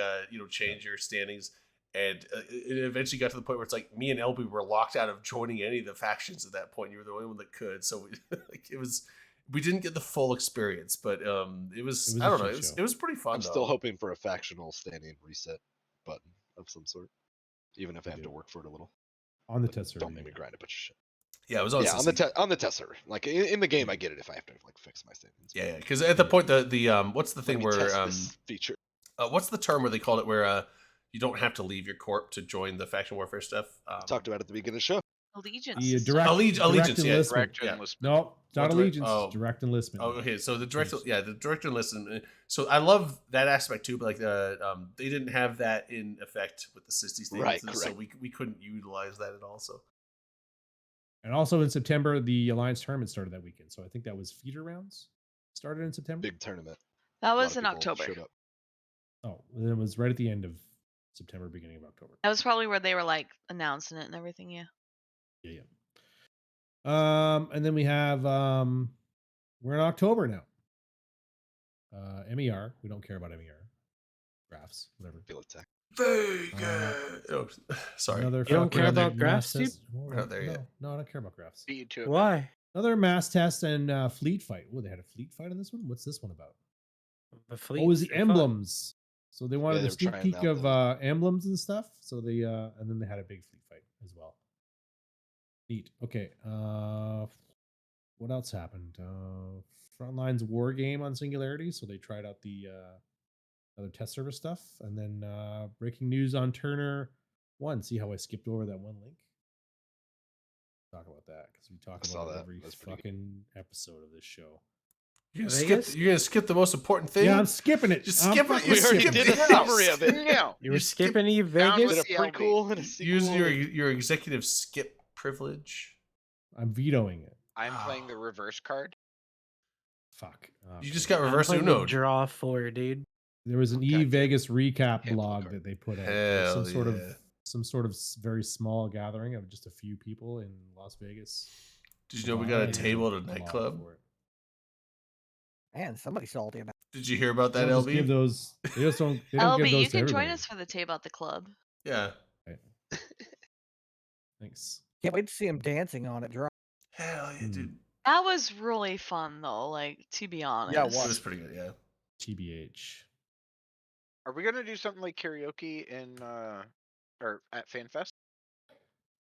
Speaker 1: change your standings. And it eventually got to the point where it's like me and LB were locked out of joining any of the factions at that point. You were the only one that could. So we didn't get the full experience, but it was
Speaker 2: a
Speaker 1: I don't know.
Speaker 2: shit show.
Speaker 1: It was pretty fun.
Speaker 4: I'm
Speaker 1: though.
Speaker 4: still hoping for a factional standing reset button of some sort, even if I have
Speaker 2: do.
Speaker 4: to work for it a little.
Speaker 2: On the
Speaker 4: But
Speaker 2: test server.
Speaker 4: Don't make me grind a bunch of shit.
Speaker 1: Yeah, it was on
Speaker 4: Yeah, on the
Speaker 1: CC.
Speaker 4: on the test server. Like in the game, I get it if I have to like fix my standings.
Speaker 1: Yeah, because at the point the what's the
Speaker 4: Let
Speaker 1: thing
Speaker 4: me
Speaker 1: where
Speaker 4: test this feature.
Speaker 1: what's the term where they called it where you don't have to leave your corp to join the faction warfare stuff.
Speaker 4: Talked about it at the beginning of the show.
Speaker 7: Allegiance.
Speaker 2: The direct,
Speaker 1: Allegiance, yeah.
Speaker 2: enlistment.
Speaker 5: Direct
Speaker 1: Yeah.
Speaker 5: enlistment.
Speaker 2: No, it's not
Speaker 1: Oh, direct-
Speaker 2: allegiance.
Speaker 1: oh.
Speaker 2: It's direct enlistment.
Speaker 1: Oh, okay. So the
Speaker 2: Yes.
Speaker 1: direct enlistment. So I love that aspect too, but like they didn't have that in effect with the 60 states,
Speaker 4: Right,
Speaker 1: so
Speaker 4: correct.
Speaker 1: we couldn't utilize that at all. So
Speaker 2: And also in September, the Alliance tournament started that weekend. So I think that was feeder rounds started in September.
Speaker 4: Big tournament.
Speaker 7: That
Speaker 4: A lot
Speaker 7: was
Speaker 4: of
Speaker 7: in
Speaker 4: people
Speaker 7: October.
Speaker 4: showed up.
Speaker 2: Oh, and it was right at the end of September, beginning of October.
Speaker 7: That was probably where they were like announcing it and everything. Yeah.
Speaker 2: Yeah. And then we have we're in October now. MER. We don't care about MER. Graphs, whatever.
Speaker 4: Field attack.
Speaker 1: Vegas. Oh, sorry.
Speaker 2: Another
Speaker 9: You don't care
Speaker 2: fucking
Speaker 9: about
Speaker 2: mass
Speaker 9: graphs, dude?
Speaker 2: test. Hold
Speaker 1: We're not
Speaker 2: on.
Speaker 1: there yet.
Speaker 2: No, I don't care about graphs.
Speaker 5: Beat you to it.
Speaker 9: Why?
Speaker 2: Another mass test and fleet fight. Oh, they had a fleet fight in this one. What's this one about?
Speaker 9: The fleet.
Speaker 2: Oh, it was the
Speaker 9: pretty fun.
Speaker 2: emblems. So they wanted
Speaker 4: they
Speaker 2: a
Speaker 4: were
Speaker 2: sneak
Speaker 4: trying
Speaker 2: peek
Speaker 4: out
Speaker 2: of
Speaker 4: the-
Speaker 2: emblems and stuff. So they and then they had a big fleet fight as well. Neat. Okay. What else happened? Frontlines war game on Singularity. So they tried out the other test service stuff, and then breaking news on Turner 1. See how I skipped over that one link? Talk about that because we talk
Speaker 4: I saw
Speaker 2: about it
Speaker 4: that.
Speaker 2: every
Speaker 4: That's pretty good.
Speaker 2: fucking episode of this show.
Speaker 9: Vegas?
Speaker 1: You're gonna skip the most important thing.
Speaker 2: Yeah, I'm skipping it.
Speaker 1: Just
Speaker 2: I'm
Speaker 1: skip it.
Speaker 2: fucking
Speaker 1: You
Speaker 4: We already
Speaker 1: skip
Speaker 4: did
Speaker 1: the
Speaker 4: a summary
Speaker 1: house.
Speaker 4: of it.
Speaker 5: Yeah.
Speaker 9: You were
Speaker 1: skip-
Speaker 9: skipping Eve
Speaker 5: Down
Speaker 9: Vegas?
Speaker 5: with
Speaker 4: Did a prequel and a sequel.
Speaker 1: Use your executive skip privilege.
Speaker 2: I'm vetoing it.
Speaker 5: I'm playing the reverse card.
Speaker 2: Fuck.
Speaker 1: You just
Speaker 2: Okay.
Speaker 1: got
Speaker 9: I'm
Speaker 1: reverse
Speaker 9: playing the
Speaker 1: Uno.
Speaker 9: draw 4, dude.
Speaker 2: There was an
Speaker 4: God
Speaker 2: E
Speaker 4: damn.
Speaker 2: Vegas recap
Speaker 4: Handful
Speaker 2: blog
Speaker 4: card.
Speaker 2: that they put out.
Speaker 1: Hell
Speaker 2: Some sort
Speaker 1: yeah.
Speaker 2: of very small gathering of just a few people in Las Vegas.
Speaker 1: Did you know we
Speaker 2: Blog
Speaker 1: got a
Speaker 2: and
Speaker 1: table at a
Speaker 2: blog
Speaker 1: nightclub?
Speaker 2: for it.
Speaker 8: Man, somebody's salty about
Speaker 1: Did you hear about
Speaker 2: They
Speaker 1: that,
Speaker 2: don't just give
Speaker 1: LB?
Speaker 2: those. They just don't. They don't
Speaker 7: LB,
Speaker 2: give those
Speaker 7: you
Speaker 2: to
Speaker 7: can join
Speaker 2: everybody.
Speaker 7: us for the table at the club.
Speaker 1: Yeah.
Speaker 2: Thanks.
Speaker 8: Can't wait to see him dancing on it. Draw.
Speaker 1: Hell yeah, dude.
Speaker 7: That was really fun though. Like to be honest.
Speaker 8: it
Speaker 1: It
Speaker 8: was.
Speaker 1: was pretty good. Yeah.
Speaker 2: TBH.
Speaker 5: Are we gonna do something like karaoke in or at FanFest?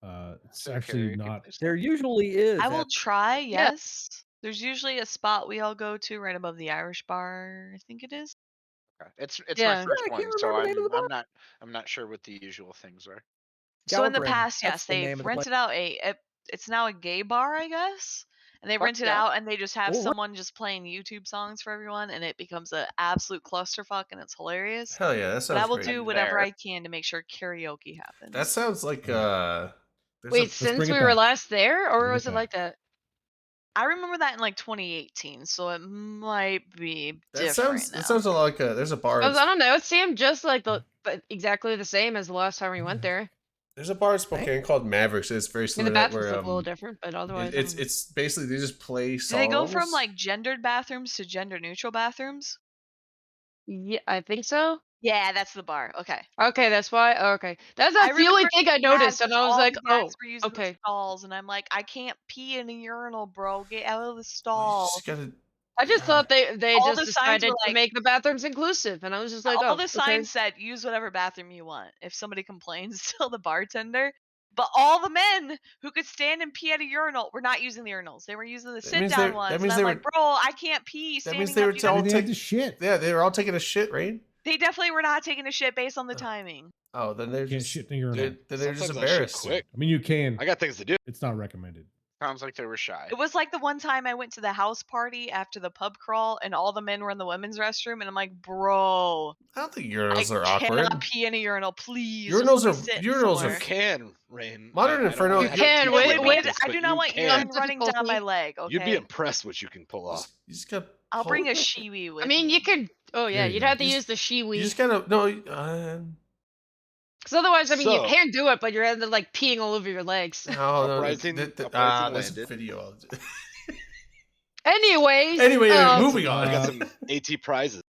Speaker 2: It's
Speaker 5: So
Speaker 2: actually
Speaker 5: karaoke
Speaker 2: not.
Speaker 5: place?
Speaker 8: There usually is.
Speaker 7: I will
Speaker 8: at-
Speaker 7: try. Yes. There's usually a spot we all go to right above the Irish bar. I think it is.
Speaker 5: Okay. It's
Speaker 6: Yeah.
Speaker 5: my first
Speaker 8: Yeah, I
Speaker 5: one,
Speaker 8: can't
Speaker 5: so
Speaker 8: remember the name of the
Speaker 5: I'm not sure what the usual things are.
Speaker 7: So in the
Speaker 8: Gallagher,
Speaker 7: past,
Speaker 8: that's
Speaker 7: yes,
Speaker 8: the name
Speaker 7: they've
Speaker 8: of the place.
Speaker 7: rented out it's now a gay bar, I guess. And they
Speaker 5: Fuck
Speaker 7: rent it
Speaker 5: yeah.
Speaker 7: out and they just have
Speaker 8: Oh, what?
Speaker 7: someone just playing YouTube songs for everyone and it becomes an absolute clusterfuck and it's hilarious.
Speaker 1: Hell yeah, that
Speaker 7: But
Speaker 1: sounds
Speaker 7: I will
Speaker 1: great.
Speaker 7: do whatever
Speaker 5: There.
Speaker 7: I can to make sure karaoke happens.
Speaker 1: That sounds like there's
Speaker 6: Wait,
Speaker 1: a,
Speaker 6: since
Speaker 2: bring it
Speaker 6: we were
Speaker 2: back.
Speaker 6: last there, or
Speaker 2: Bring it
Speaker 6: was it like
Speaker 2: back.
Speaker 6: that?
Speaker 7: I remember that in like 2018, so it might be
Speaker 1: that
Speaker 7: different
Speaker 1: sounds
Speaker 7: now.
Speaker 1: that sounds a lot like there's a bar.
Speaker 6: I don't know. It seemed just like but exactly the same as the last time we went there.
Speaker 1: There's a bar in Spokane called Mavericks. It's very
Speaker 6: I mean,
Speaker 1: similar
Speaker 6: the
Speaker 1: to that
Speaker 6: bathrooms
Speaker 1: where
Speaker 6: look a little different, but otherwise,
Speaker 1: it's basically they just play
Speaker 7: Do
Speaker 1: songs.
Speaker 7: they go from like gendered bathrooms to gender neutral bathrooms?
Speaker 6: yeah, I think so.
Speaker 7: Yeah, that's the bar. Okay.
Speaker 6: Okay, that's why. Okay, that's
Speaker 7: I
Speaker 6: the only
Speaker 7: remember
Speaker 6: thing I
Speaker 7: Bad,
Speaker 6: noticed, and I was
Speaker 7: all
Speaker 6: like,
Speaker 7: the
Speaker 6: oh,
Speaker 7: guys were using the
Speaker 6: okay.
Speaker 7: stalls, and I'm like, I can't pee in a urinal, bro. Get out of the
Speaker 1: You
Speaker 7: stall.
Speaker 1: just gotta-
Speaker 6: I just thought they
Speaker 7: All
Speaker 6: just
Speaker 7: the signs
Speaker 6: decided
Speaker 7: were
Speaker 6: to
Speaker 7: like-
Speaker 6: make the bathrooms inclusive, and I was just like,
Speaker 7: All
Speaker 6: oh,
Speaker 7: the
Speaker 6: okay.
Speaker 7: signs said use whatever bathroom you want. If somebody complains, tell the bartender. But all the men who could stand and pee at a urinal were not using the urinals. They were using the
Speaker 1: That
Speaker 7: sit
Speaker 1: means
Speaker 7: down
Speaker 1: they're-
Speaker 7: ones.
Speaker 1: that
Speaker 7: And
Speaker 1: means
Speaker 7: I'm
Speaker 1: they
Speaker 7: like,
Speaker 1: were-
Speaker 7: bro, I can't pee
Speaker 1: that
Speaker 7: standing
Speaker 1: means they
Speaker 7: up.
Speaker 1: were
Speaker 7: You
Speaker 1: tell-
Speaker 7: gotta
Speaker 2: Maybe
Speaker 1: all
Speaker 2: they
Speaker 1: take-
Speaker 2: had to shit.
Speaker 1: Yeah, they were all taking a shit, right?
Speaker 7: They definitely were not taking a shit based on the timing.
Speaker 1: Oh, then they're
Speaker 2: Can't
Speaker 1: just
Speaker 2: shit in your
Speaker 1: they're,
Speaker 2: urinal.
Speaker 1: then they're just
Speaker 4: Sometimes I shit
Speaker 1: embarrassed.
Speaker 4: quick.
Speaker 2: I mean, you can.
Speaker 4: I got things to do.
Speaker 2: It's not recommended.
Speaker 5: Sounds like they were shy.
Speaker 7: It was like the one time I went to the house party after the pub crawl and all the men were in the women's restroom and I'm like, bro,
Speaker 1: I don't think
Speaker 7: I
Speaker 1: urinals are
Speaker 7: cannot
Speaker 1: awkward.
Speaker 7: pee in a urinal, please. just
Speaker 1: Urinals
Speaker 7: let me
Speaker 1: are-
Speaker 7: sit
Speaker 1: urinals are
Speaker 7: somewhere.
Speaker 4: You can, Rain.
Speaker 1: Modern
Speaker 4: I don't
Speaker 1: Inferno-
Speaker 4: wanna
Speaker 1: You
Speaker 4: have
Speaker 6: can,
Speaker 4: to
Speaker 6: wait,
Speaker 4: teach you
Speaker 6: wait,
Speaker 4: about this,
Speaker 7: I do
Speaker 4: but
Speaker 7: not
Speaker 4: you
Speaker 7: want
Speaker 4: can.
Speaker 7: urine running down my leg, okay?
Speaker 4: You'd be impressed what you can pull off.
Speaker 1: You just got
Speaker 7: I'll bring a
Speaker 1: Hold-
Speaker 7: shiwi with
Speaker 6: I mean,
Speaker 7: me.
Speaker 6: you could. Oh yeah,
Speaker 2: There you
Speaker 6: you'd
Speaker 2: go.
Speaker 6: have to
Speaker 1: You
Speaker 6: use the
Speaker 1: You
Speaker 6: shiwi.
Speaker 1: just gotta no.
Speaker 6: Because otherwise, I mean, you
Speaker 4: So-
Speaker 6: can do it, but you're end up like peeing all over your legs.
Speaker 1: No, no,
Speaker 4: Uprising-
Speaker 1: there's a
Speaker 4: Uprising
Speaker 1: video.
Speaker 6: Anyways.
Speaker 1: Anyway, moving on.
Speaker 4: I got some AT prizes.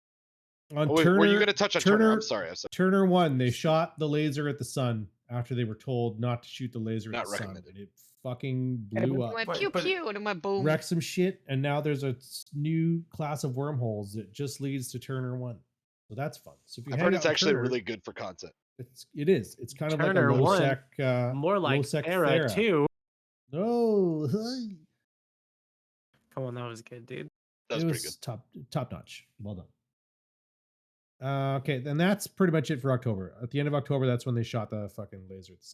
Speaker 2: On
Speaker 4: Oh, wait,
Speaker 2: Turner,
Speaker 4: were you gonna touch on Turner? I'm sorry.
Speaker 2: Turner 1, they shot the laser at the sun after they were told not to shoot the laser
Speaker 4: Not
Speaker 2: at the sun.
Speaker 4: recommended.
Speaker 2: And it fucking
Speaker 8: And it
Speaker 2: blew
Speaker 6: It
Speaker 2: up.
Speaker 6: went
Speaker 1: But-
Speaker 6: pew
Speaker 1: but-
Speaker 6: pew and it went boom.
Speaker 2: Wrecked some shit, and now there's a new class of wormholes that just leads to Turner 1. So that's fun. So if you
Speaker 4: I've
Speaker 2: hang
Speaker 4: heard
Speaker 2: out
Speaker 4: it's
Speaker 2: with
Speaker 4: actually
Speaker 2: Turner,
Speaker 4: really good for content.
Speaker 2: it is. It's kind of
Speaker 9: Turner
Speaker 2: like a low
Speaker 9: 1,
Speaker 2: sec,
Speaker 9: More like
Speaker 2: low sec
Speaker 9: Era
Speaker 2: Thera.
Speaker 9: 2.
Speaker 2: No,
Speaker 9: Come on, that was good, dude.
Speaker 4: That was
Speaker 2: it
Speaker 4: pretty
Speaker 2: was
Speaker 4: good.
Speaker 2: top notch. Well done. Okay, then that's pretty much it for October. At the end of October, that's when they shot the fucking laser at the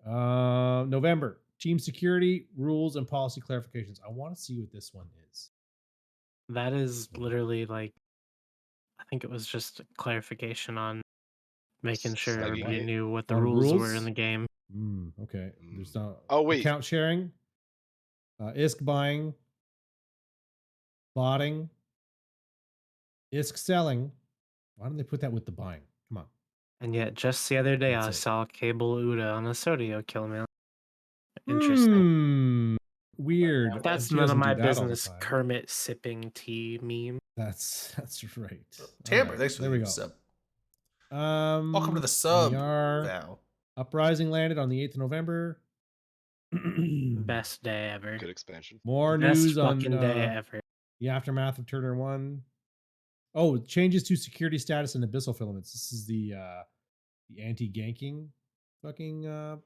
Speaker 2: sun. November, team security rules and policy clarifications. I want to see what this one is.
Speaker 9: That is literally like, I think it was just a clarification on making sure
Speaker 4: Slugging
Speaker 9: everybody
Speaker 4: it?
Speaker 9: knew what the
Speaker 2: On
Speaker 9: rules were
Speaker 2: rules?
Speaker 9: in the game.
Speaker 2: Okay. There's not.
Speaker 4: Oh, wait.
Speaker 2: Account sharing, ISK buying, botting, ISK selling. Why don't they put that with the buying? Come on.
Speaker 9: And yet, just the other day, I
Speaker 2: That's it.
Speaker 9: saw Cable Uda on a Sodio kill mail. Interesting.
Speaker 2: Weird.
Speaker 9: That's
Speaker 2: She
Speaker 9: none of
Speaker 2: doesn't do
Speaker 9: my
Speaker 2: that all the
Speaker 9: business.
Speaker 2: time.
Speaker 9: Kermit sipping tea meme.
Speaker 2: That's right.
Speaker 1: Tamper,
Speaker 2: Alright,
Speaker 1: thanks for
Speaker 2: there
Speaker 1: the
Speaker 2: we go.
Speaker 1: sub.
Speaker 2: Welcome
Speaker 1: Welcome to the sub,
Speaker 2: We are
Speaker 1: Val.
Speaker 2: Uprising landed on the 8th of November.
Speaker 9: Best day ever.
Speaker 4: Good expansion.
Speaker 2: More
Speaker 9: Best
Speaker 2: news on
Speaker 9: fucking day ever.
Speaker 2: the aftermath of Turner 1. Oh, changes to security status in Abyssal Filaments. This is the anti-ganking fucking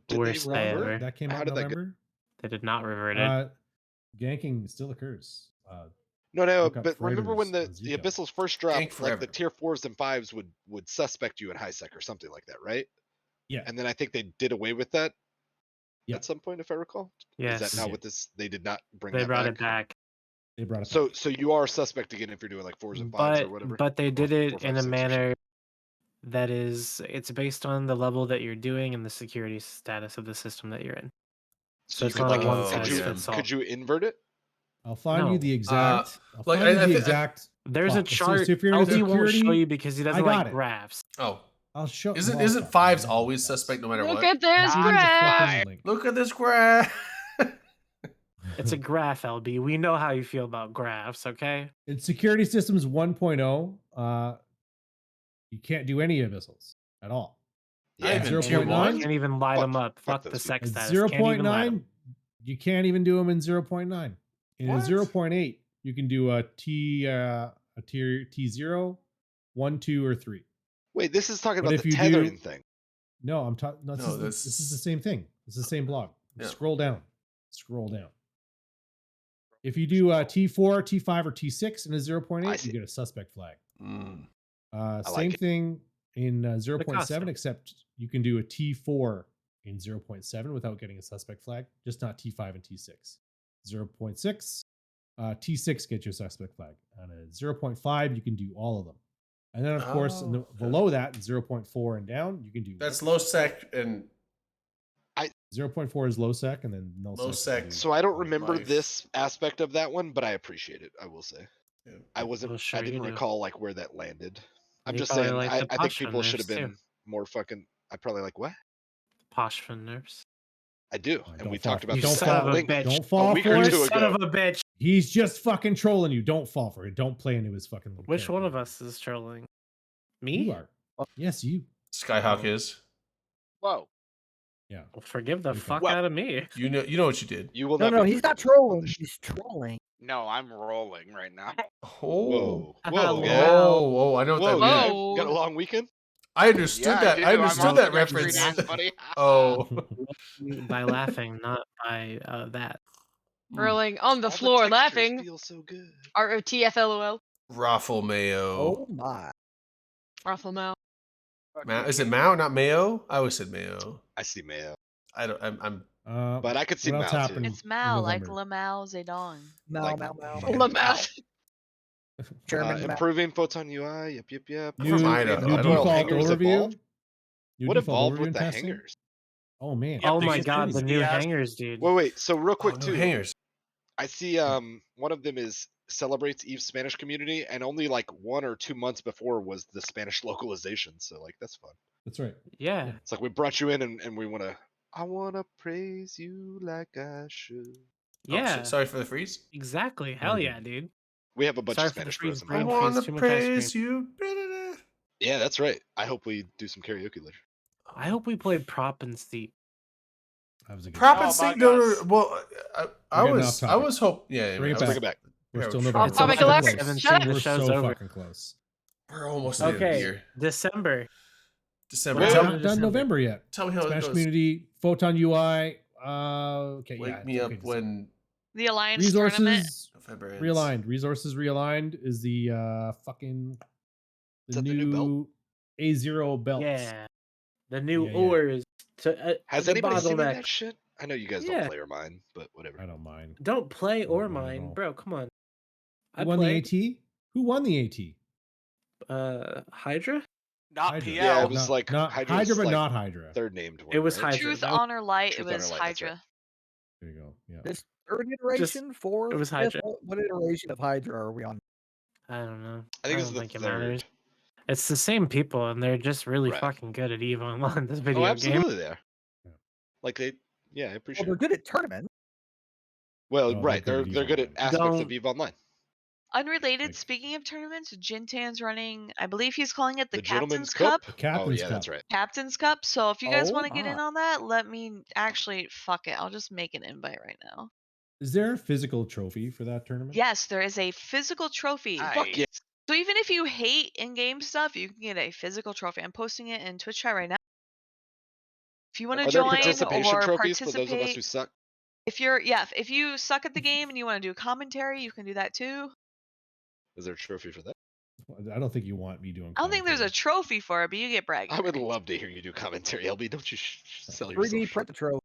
Speaker 4: Did
Speaker 9: Worst
Speaker 4: they
Speaker 9: day
Speaker 4: revert?
Speaker 9: ever.
Speaker 2: that came
Speaker 4: How
Speaker 2: out in
Speaker 4: did that go?
Speaker 2: November.
Speaker 9: They did not revert it.
Speaker 2: Ganking still occurs.
Speaker 4: No,
Speaker 2: Look up
Speaker 4: but remember when
Speaker 2: Freighters
Speaker 4: the
Speaker 2: on Zico.
Speaker 4: Abyssals first dropped,
Speaker 1: Gank
Speaker 4: like the
Speaker 1: forever.
Speaker 4: tier 4s and 5s would suspect you in high sec or something like that, right?
Speaker 2: Yeah.
Speaker 4: And then I think they did away with that
Speaker 2: Yeah.
Speaker 4: at some point, if I recall.
Speaker 9: Yes.
Speaker 4: Is that now
Speaker 2: Yeah.
Speaker 4: what this? They did not bring
Speaker 9: They
Speaker 4: that
Speaker 9: brought
Speaker 4: back.
Speaker 9: it back.
Speaker 2: They brought it
Speaker 4: So
Speaker 2: back.
Speaker 4: so you are suspect again if you're doing like 4s and 5s or whatever.
Speaker 9: But they did
Speaker 4: Or
Speaker 9: it
Speaker 4: 4, 5,
Speaker 9: in a
Speaker 4: 6 or something.
Speaker 9: manner that is, it's based on the level that you're doing and the security status of the system that you're in.
Speaker 4: So you
Speaker 9: it's
Speaker 4: could
Speaker 9: not
Speaker 4: like
Speaker 9: a one
Speaker 1: Oh,
Speaker 9: size
Speaker 4: could you
Speaker 1: yeah.
Speaker 9: fits all.
Speaker 4: could you invert it?
Speaker 2: I'll find you
Speaker 9: No.
Speaker 2: the exact. I'll
Speaker 1: like,
Speaker 2: find you
Speaker 1: I
Speaker 2: the
Speaker 1: thi-
Speaker 2: exact.
Speaker 9: There's a
Speaker 2: fuck. So
Speaker 9: chart.
Speaker 2: if you're in
Speaker 9: LD won't show
Speaker 2: security,
Speaker 9: you because he doesn't
Speaker 2: I got
Speaker 9: like
Speaker 2: it.
Speaker 9: graphs.
Speaker 1: Oh,
Speaker 2: I'll show.
Speaker 1: isn't
Speaker 2: well,
Speaker 1: isn't
Speaker 2: fuck,
Speaker 1: fives
Speaker 2: I have
Speaker 1: always
Speaker 2: the
Speaker 1: suspect no matter
Speaker 6: Look
Speaker 1: what?
Speaker 6: at this
Speaker 2: Find the
Speaker 6: graph.
Speaker 2: fucking link.
Speaker 1: Look at this graph.
Speaker 9: It's a graph, LB. We know how you feel about graphs, okay?
Speaker 2: In security systems 1.0, you can't do any abyssals at all.
Speaker 1: I
Speaker 2: At
Speaker 1: even
Speaker 9: Can't
Speaker 1: tier
Speaker 9: even-
Speaker 2: 0.9,
Speaker 9: Can't even light
Speaker 4: Fuck-
Speaker 9: them up.
Speaker 4: fuck
Speaker 9: Fuck the
Speaker 4: those
Speaker 9: sex
Speaker 2: at
Speaker 9: status. Can't even light 'em.
Speaker 2: 0.9, you can't even do them in 0.9. And in
Speaker 1: What?
Speaker 2: 0.8, you can do a tier T0, 1, 2, or 3.
Speaker 4: Wait, this is talking
Speaker 2: But
Speaker 4: about
Speaker 2: if
Speaker 4: the
Speaker 2: you do-
Speaker 4: tethering thing.
Speaker 2: No, I'm talking. No,
Speaker 1: No,
Speaker 2: this is the
Speaker 1: this-
Speaker 2: same thing. This is the same blog.
Speaker 1: Yeah.
Speaker 2: Scroll down. Scroll down. If you do T4, T5, or T6 in a
Speaker 4: I
Speaker 2: 0.8,
Speaker 4: see.
Speaker 2: you get a suspect flag.
Speaker 1: Mm.
Speaker 4: like
Speaker 2: Same
Speaker 4: it.
Speaker 2: thing in 0.7,
Speaker 9: Picasso.
Speaker 2: except you can do a T4 in 0.7 without getting a suspect flag, just not T5 and T6. 0.6, T6 gets you a suspect flag. And at 0.5, you can do all of them. And then, of course,
Speaker 1: Oh, okay.
Speaker 2: below that, 0.4 and down, you can do
Speaker 1: That's low sec and
Speaker 2: 0.4 is low sec, and then null
Speaker 1: Low
Speaker 2: sec.
Speaker 1: sec.
Speaker 4: So I don't remember
Speaker 1: Life.
Speaker 4: this aspect of that one, but I appreciate it. I will say.
Speaker 1: Yeah.
Speaker 4: I wasn't.
Speaker 9: Well, sure
Speaker 4: I
Speaker 9: you
Speaker 4: didn't
Speaker 9: do.
Speaker 4: recall like where that landed. I'm
Speaker 9: You
Speaker 4: just
Speaker 9: probably
Speaker 4: saying.
Speaker 9: like
Speaker 4: I
Speaker 9: the
Speaker 4: think
Speaker 9: posh
Speaker 4: people should have
Speaker 9: nerfs, too.
Speaker 4: been more fucking. I probably like what?
Speaker 9: Posh fin nerfs.
Speaker 4: I do,
Speaker 2: Oh,
Speaker 4: and
Speaker 2: don't
Speaker 4: we
Speaker 2: fall
Speaker 4: talked
Speaker 2: for
Speaker 4: about
Speaker 2: it.
Speaker 9: You
Speaker 4: this
Speaker 2: Don't
Speaker 9: son
Speaker 2: fall-
Speaker 9: of a
Speaker 4: link
Speaker 9: bitch.
Speaker 2: Don't fall
Speaker 4: week
Speaker 2: for
Speaker 4: or
Speaker 2: it.
Speaker 4: two
Speaker 9: You son
Speaker 4: ago.
Speaker 9: of a bitch.
Speaker 2: He's just fucking trolling you. Don't fall for it. Don't play into his fucking little
Speaker 9: Which one
Speaker 2: character.
Speaker 9: of us is trolling? Me?
Speaker 2: You are. Yes, you.
Speaker 1: Skyhawk is.
Speaker 5: Whoa.
Speaker 2: Yeah.
Speaker 9: Well, forgive the
Speaker 2: Okay.
Speaker 9: fuck
Speaker 4: Well-
Speaker 9: out of me.
Speaker 1: You know what you did.
Speaker 4: You will
Speaker 8: No,
Speaker 4: not.
Speaker 8: no,
Speaker 4: be
Speaker 8: he's not
Speaker 4: forgiven on
Speaker 8: trolling.
Speaker 4: this
Speaker 8: He's trolling.
Speaker 5: No, I'm rolling right now.
Speaker 1: Oh.
Speaker 4: Whoa, whoa,
Speaker 9: Whoa.
Speaker 4: yeah.
Speaker 1: Oh, I know what
Speaker 4: Whoa,
Speaker 1: that
Speaker 4: yeah.
Speaker 1: means.
Speaker 6: Whoa.
Speaker 4: Got a long weekend?
Speaker 1: I understood
Speaker 5: Yeah,
Speaker 1: that.
Speaker 5: I,
Speaker 1: I
Speaker 5: do. I'm
Speaker 1: understood
Speaker 5: off
Speaker 1: that
Speaker 5: the next 3
Speaker 1: reference.
Speaker 5: days, buddy.
Speaker 1: Oh.
Speaker 9: By laughing, not by that.
Speaker 6: Rolling on the
Speaker 4: All
Speaker 6: floor
Speaker 4: textures
Speaker 6: laughing.
Speaker 4: Feel so good.
Speaker 6: ROTFLOL.
Speaker 1: Raffle Mayo.
Speaker 8: Oh my.
Speaker 6: Raffle Mao.
Speaker 1: Is it Mao, not Mayo? I always said Mayo.
Speaker 4: I see Mayo,
Speaker 1: I don't. I'm.
Speaker 4: but I could see
Speaker 2: what else
Speaker 4: Mao
Speaker 2: happened?
Speaker 4: too.
Speaker 7: It's Mao, like
Speaker 2: November.
Speaker 7: Lamau Zedong.
Speaker 8: Mao,
Speaker 4: Like,
Speaker 8: Mao, Mao.
Speaker 4: fucking
Speaker 6: Lamau.
Speaker 8: German Mao.
Speaker 4: Improving Photon UI. Yep.
Speaker 1: New- From Idaho.
Speaker 2: new
Speaker 1: I don't know.
Speaker 2: default
Speaker 4: Hangers
Speaker 2: overview.
Speaker 4: evolved?
Speaker 2: New
Speaker 4: What
Speaker 2: default
Speaker 4: evolved
Speaker 2: overview
Speaker 4: with
Speaker 2: and
Speaker 4: the
Speaker 2: testing?
Speaker 4: hangers?
Speaker 2: Oh man.
Speaker 3: Yep,
Speaker 9: Oh
Speaker 3: they
Speaker 9: my
Speaker 3: just
Speaker 9: god, the
Speaker 3: didn't
Speaker 9: new
Speaker 3: see us.
Speaker 9: hangers, dude.
Speaker 4: Wait. So real quick
Speaker 1: Oh, no
Speaker 4: too.
Speaker 1: hangers.
Speaker 4: I see. One of them is celebrates Eve's Spanish community, and only like 1 or 2 months before was the Spanish localization. So like that's fun.
Speaker 2: That's right.
Speaker 9: Yeah.
Speaker 4: It's like we brought you in and we want to. I want to praise you like I should.
Speaker 1: Oh,
Speaker 9: Yeah.
Speaker 1: shit, sorry for the freeze.
Speaker 9: Exactly. Hell
Speaker 2: Mhm.
Speaker 9: yeah, dude.
Speaker 4: We have a bunch
Speaker 9: Sorry
Speaker 4: of
Speaker 9: for the
Speaker 4: Spanish
Speaker 9: freeze
Speaker 4: bros. in
Speaker 9: brain.
Speaker 4: my
Speaker 1: I
Speaker 9: Brain
Speaker 4: life.
Speaker 9: freeze,
Speaker 1: want
Speaker 9: too
Speaker 1: to
Speaker 9: much ice
Speaker 1: praise you.
Speaker 4: Yeah, that's right. I hope we do some karaoke later.
Speaker 9: I hope we play prop and seat.
Speaker 2: That was a good.
Speaker 1: Prop
Speaker 3: Oh
Speaker 1: and
Speaker 3: my
Speaker 1: seat. No,
Speaker 3: gosh.
Speaker 1: well, I
Speaker 2: We're getting
Speaker 1: was,
Speaker 2: off
Speaker 1: I
Speaker 2: topic.
Speaker 1: was hope. Yeah,
Speaker 2: Bring it
Speaker 1: I was-
Speaker 2: back.
Speaker 4: Bring it back.
Speaker 2: We're
Speaker 1: Yeah,
Speaker 2: still
Speaker 1: we're
Speaker 2: November.
Speaker 6: Topic
Speaker 2: We're so
Speaker 6: alert.
Speaker 2: close.
Speaker 6: Shut up.
Speaker 2: We're
Speaker 9: The show's
Speaker 2: so
Speaker 9: over.
Speaker 2: fucking close.
Speaker 1: We're almost at the end of the
Speaker 9: Okay.
Speaker 1: year.
Speaker 9: December.
Speaker 1: December.
Speaker 2: We're
Speaker 9: What
Speaker 1: Tell,
Speaker 9: happened
Speaker 2: not
Speaker 9: in
Speaker 2: done
Speaker 9: December?
Speaker 2: November yet.
Speaker 1: tell me how it
Speaker 2: Smash
Speaker 1: goes.
Speaker 2: Community, Photon UI. Okay,
Speaker 1: Wake
Speaker 2: yeah.
Speaker 1: me
Speaker 2: it's
Speaker 1: up
Speaker 2: okay to say.
Speaker 1: when
Speaker 7: The Alliance tournament.
Speaker 2: Resources
Speaker 1: November ends.
Speaker 2: realigned. Resources realigned is the fucking
Speaker 4: Is that the new belt?
Speaker 2: A0 belt.
Speaker 9: Yeah. The new
Speaker 2: Yeah, yeah.
Speaker 9: ores to
Speaker 4: Has
Speaker 9: the
Speaker 4: anybody seen
Speaker 9: bottleneck.
Speaker 4: that shit? I know you guys
Speaker 9: Yeah.
Speaker 4: don't play or mine, but whatever.
Speaker 2: I don't mind.
Speaker 9: Don't play
Speaker 2: I
Speaker 9: or
Speaker 2: don't mind at all.
Speaker 9: mine, bro. Come on.
Speaker 2: Who
Speaker 9: I
Speaker 2: won
Speaker 9: played.
Speaker 2: the AT? Who won the AT?
Speaker 9: Hydra.
Speaker 3: Not
Speaker 2: Hydra.
Speaker 3: PL.
Speaker 4: Yeah, it was
Speaker 2: Not,
Speaker 4: like
Speaker 2: not
Speaker 4: Hydra's
Speaker 2: Hydra, but
Speaker 4: like
Speaker 2: not Hydra.
Speaker 4: third named one.
Speaker 9: It was
Speaker 4: right?
Speaker 9: Hydra.
Speaker 7: Truth,
Speaker 9: That was-
Speaker 7: Honor, Light.
Speaker 4: Truth,
Speaker 7: It was
Speaker 4: Honor, Light, that's right.
Speaker 7: Hydra.
Speaker 2: There you go. Yeah.
Speaker 8: This third iteration, fourth,
Speaker 9: it was
Speaker 8: fifth,
Speaker 9: Hydra.
Speaker 8: what iteration of Hydra are we on?
Speaker 9: I don't know.
Speaker 4: I think
Speaker 9: I
Speaker 4: it's
Speaker 9: don't
Speaker 4: the
Speaker 9: think it
Speaker 4: third.
Speaker 9: matters. It's the same people, and they're just really
Speaker 4: Right.
Speaker 9: fucking good at EVE Online. This
Speaker 4: Oh,
Speaker 9: video game.
Speaker 4: absolutely, they are.
Speaker 2: Yeah.
Speaker 4: Like they, yeah, I
Speaker 8: Well,
Speaker 4: appreciate.
Speaker 8: they're
Speaker 4: it.
Speaker 8: good at tournament.
Speaker 4: Well,
Speaker 2: No,
Speaker 4: right,
Speaker 2: they're
Speaker 4: they're
Speaker 2: good at
Speaker 4: good
Speaker 2: Eve
Speaker 4: at aspects of
Speaker 9: Don't-
Speaker 4: EVE Online.
Speaker 7: Unrelated,
Speaker 2: Like-
Speaker 7: speaking of tournaments, Jintan's running, I believe he's calling it the,
Speaker 4: Gentleman's
Speaker 7: Captain's Cup.
Speaker 2: The
Speaker 4: Oh
Speaker 2: Captain's
Speaker 4: yeah,
Speaker 2: Cup.
Speaker 4: that's right.
Speaker 7: Captain's Cup. So if you guys
Speaker 8: Oh
Speaker 7: want to get in
Speaker 8: my.
Speaker 7: on that, let me actually fuck it. I'll just make an invite right now.
Speaker 2: Is there a physical trophy for that tournament?
Speaker 7: Yes, there is a physical trophy.
Speaker 4: Fuck yeah.
Speaker 7: So even if you hate in-game stuff, you can get a physical trophy. I'm posting it in Twitch chat right now. If you want to
Speaker 4: Are there
Speaker 7: join
Speaker 4: participation
Speaker 7: or
Speaker 4: trophies for
Speaker 7: participate,
Speaker 4: those of us who suck?
Speaker 7: if you suck at the game and you want to do commentary, you can do that too.
Speaker 4: Is there a trophy for that?
Speaker 2: I don't think you want me doing.
Speaker 7: I don't think there's a
Speaker 2: commentary.
Speaker 7: trophy for it, but you get bragging.
Speaker 4: I would
Speaker 7: rights.
Speaker 4: love to hear you do commentary, LB. Don't you sell yourself
Speaker 8: 3D
Speaker 4: short.
Speaker 8: print the trophy.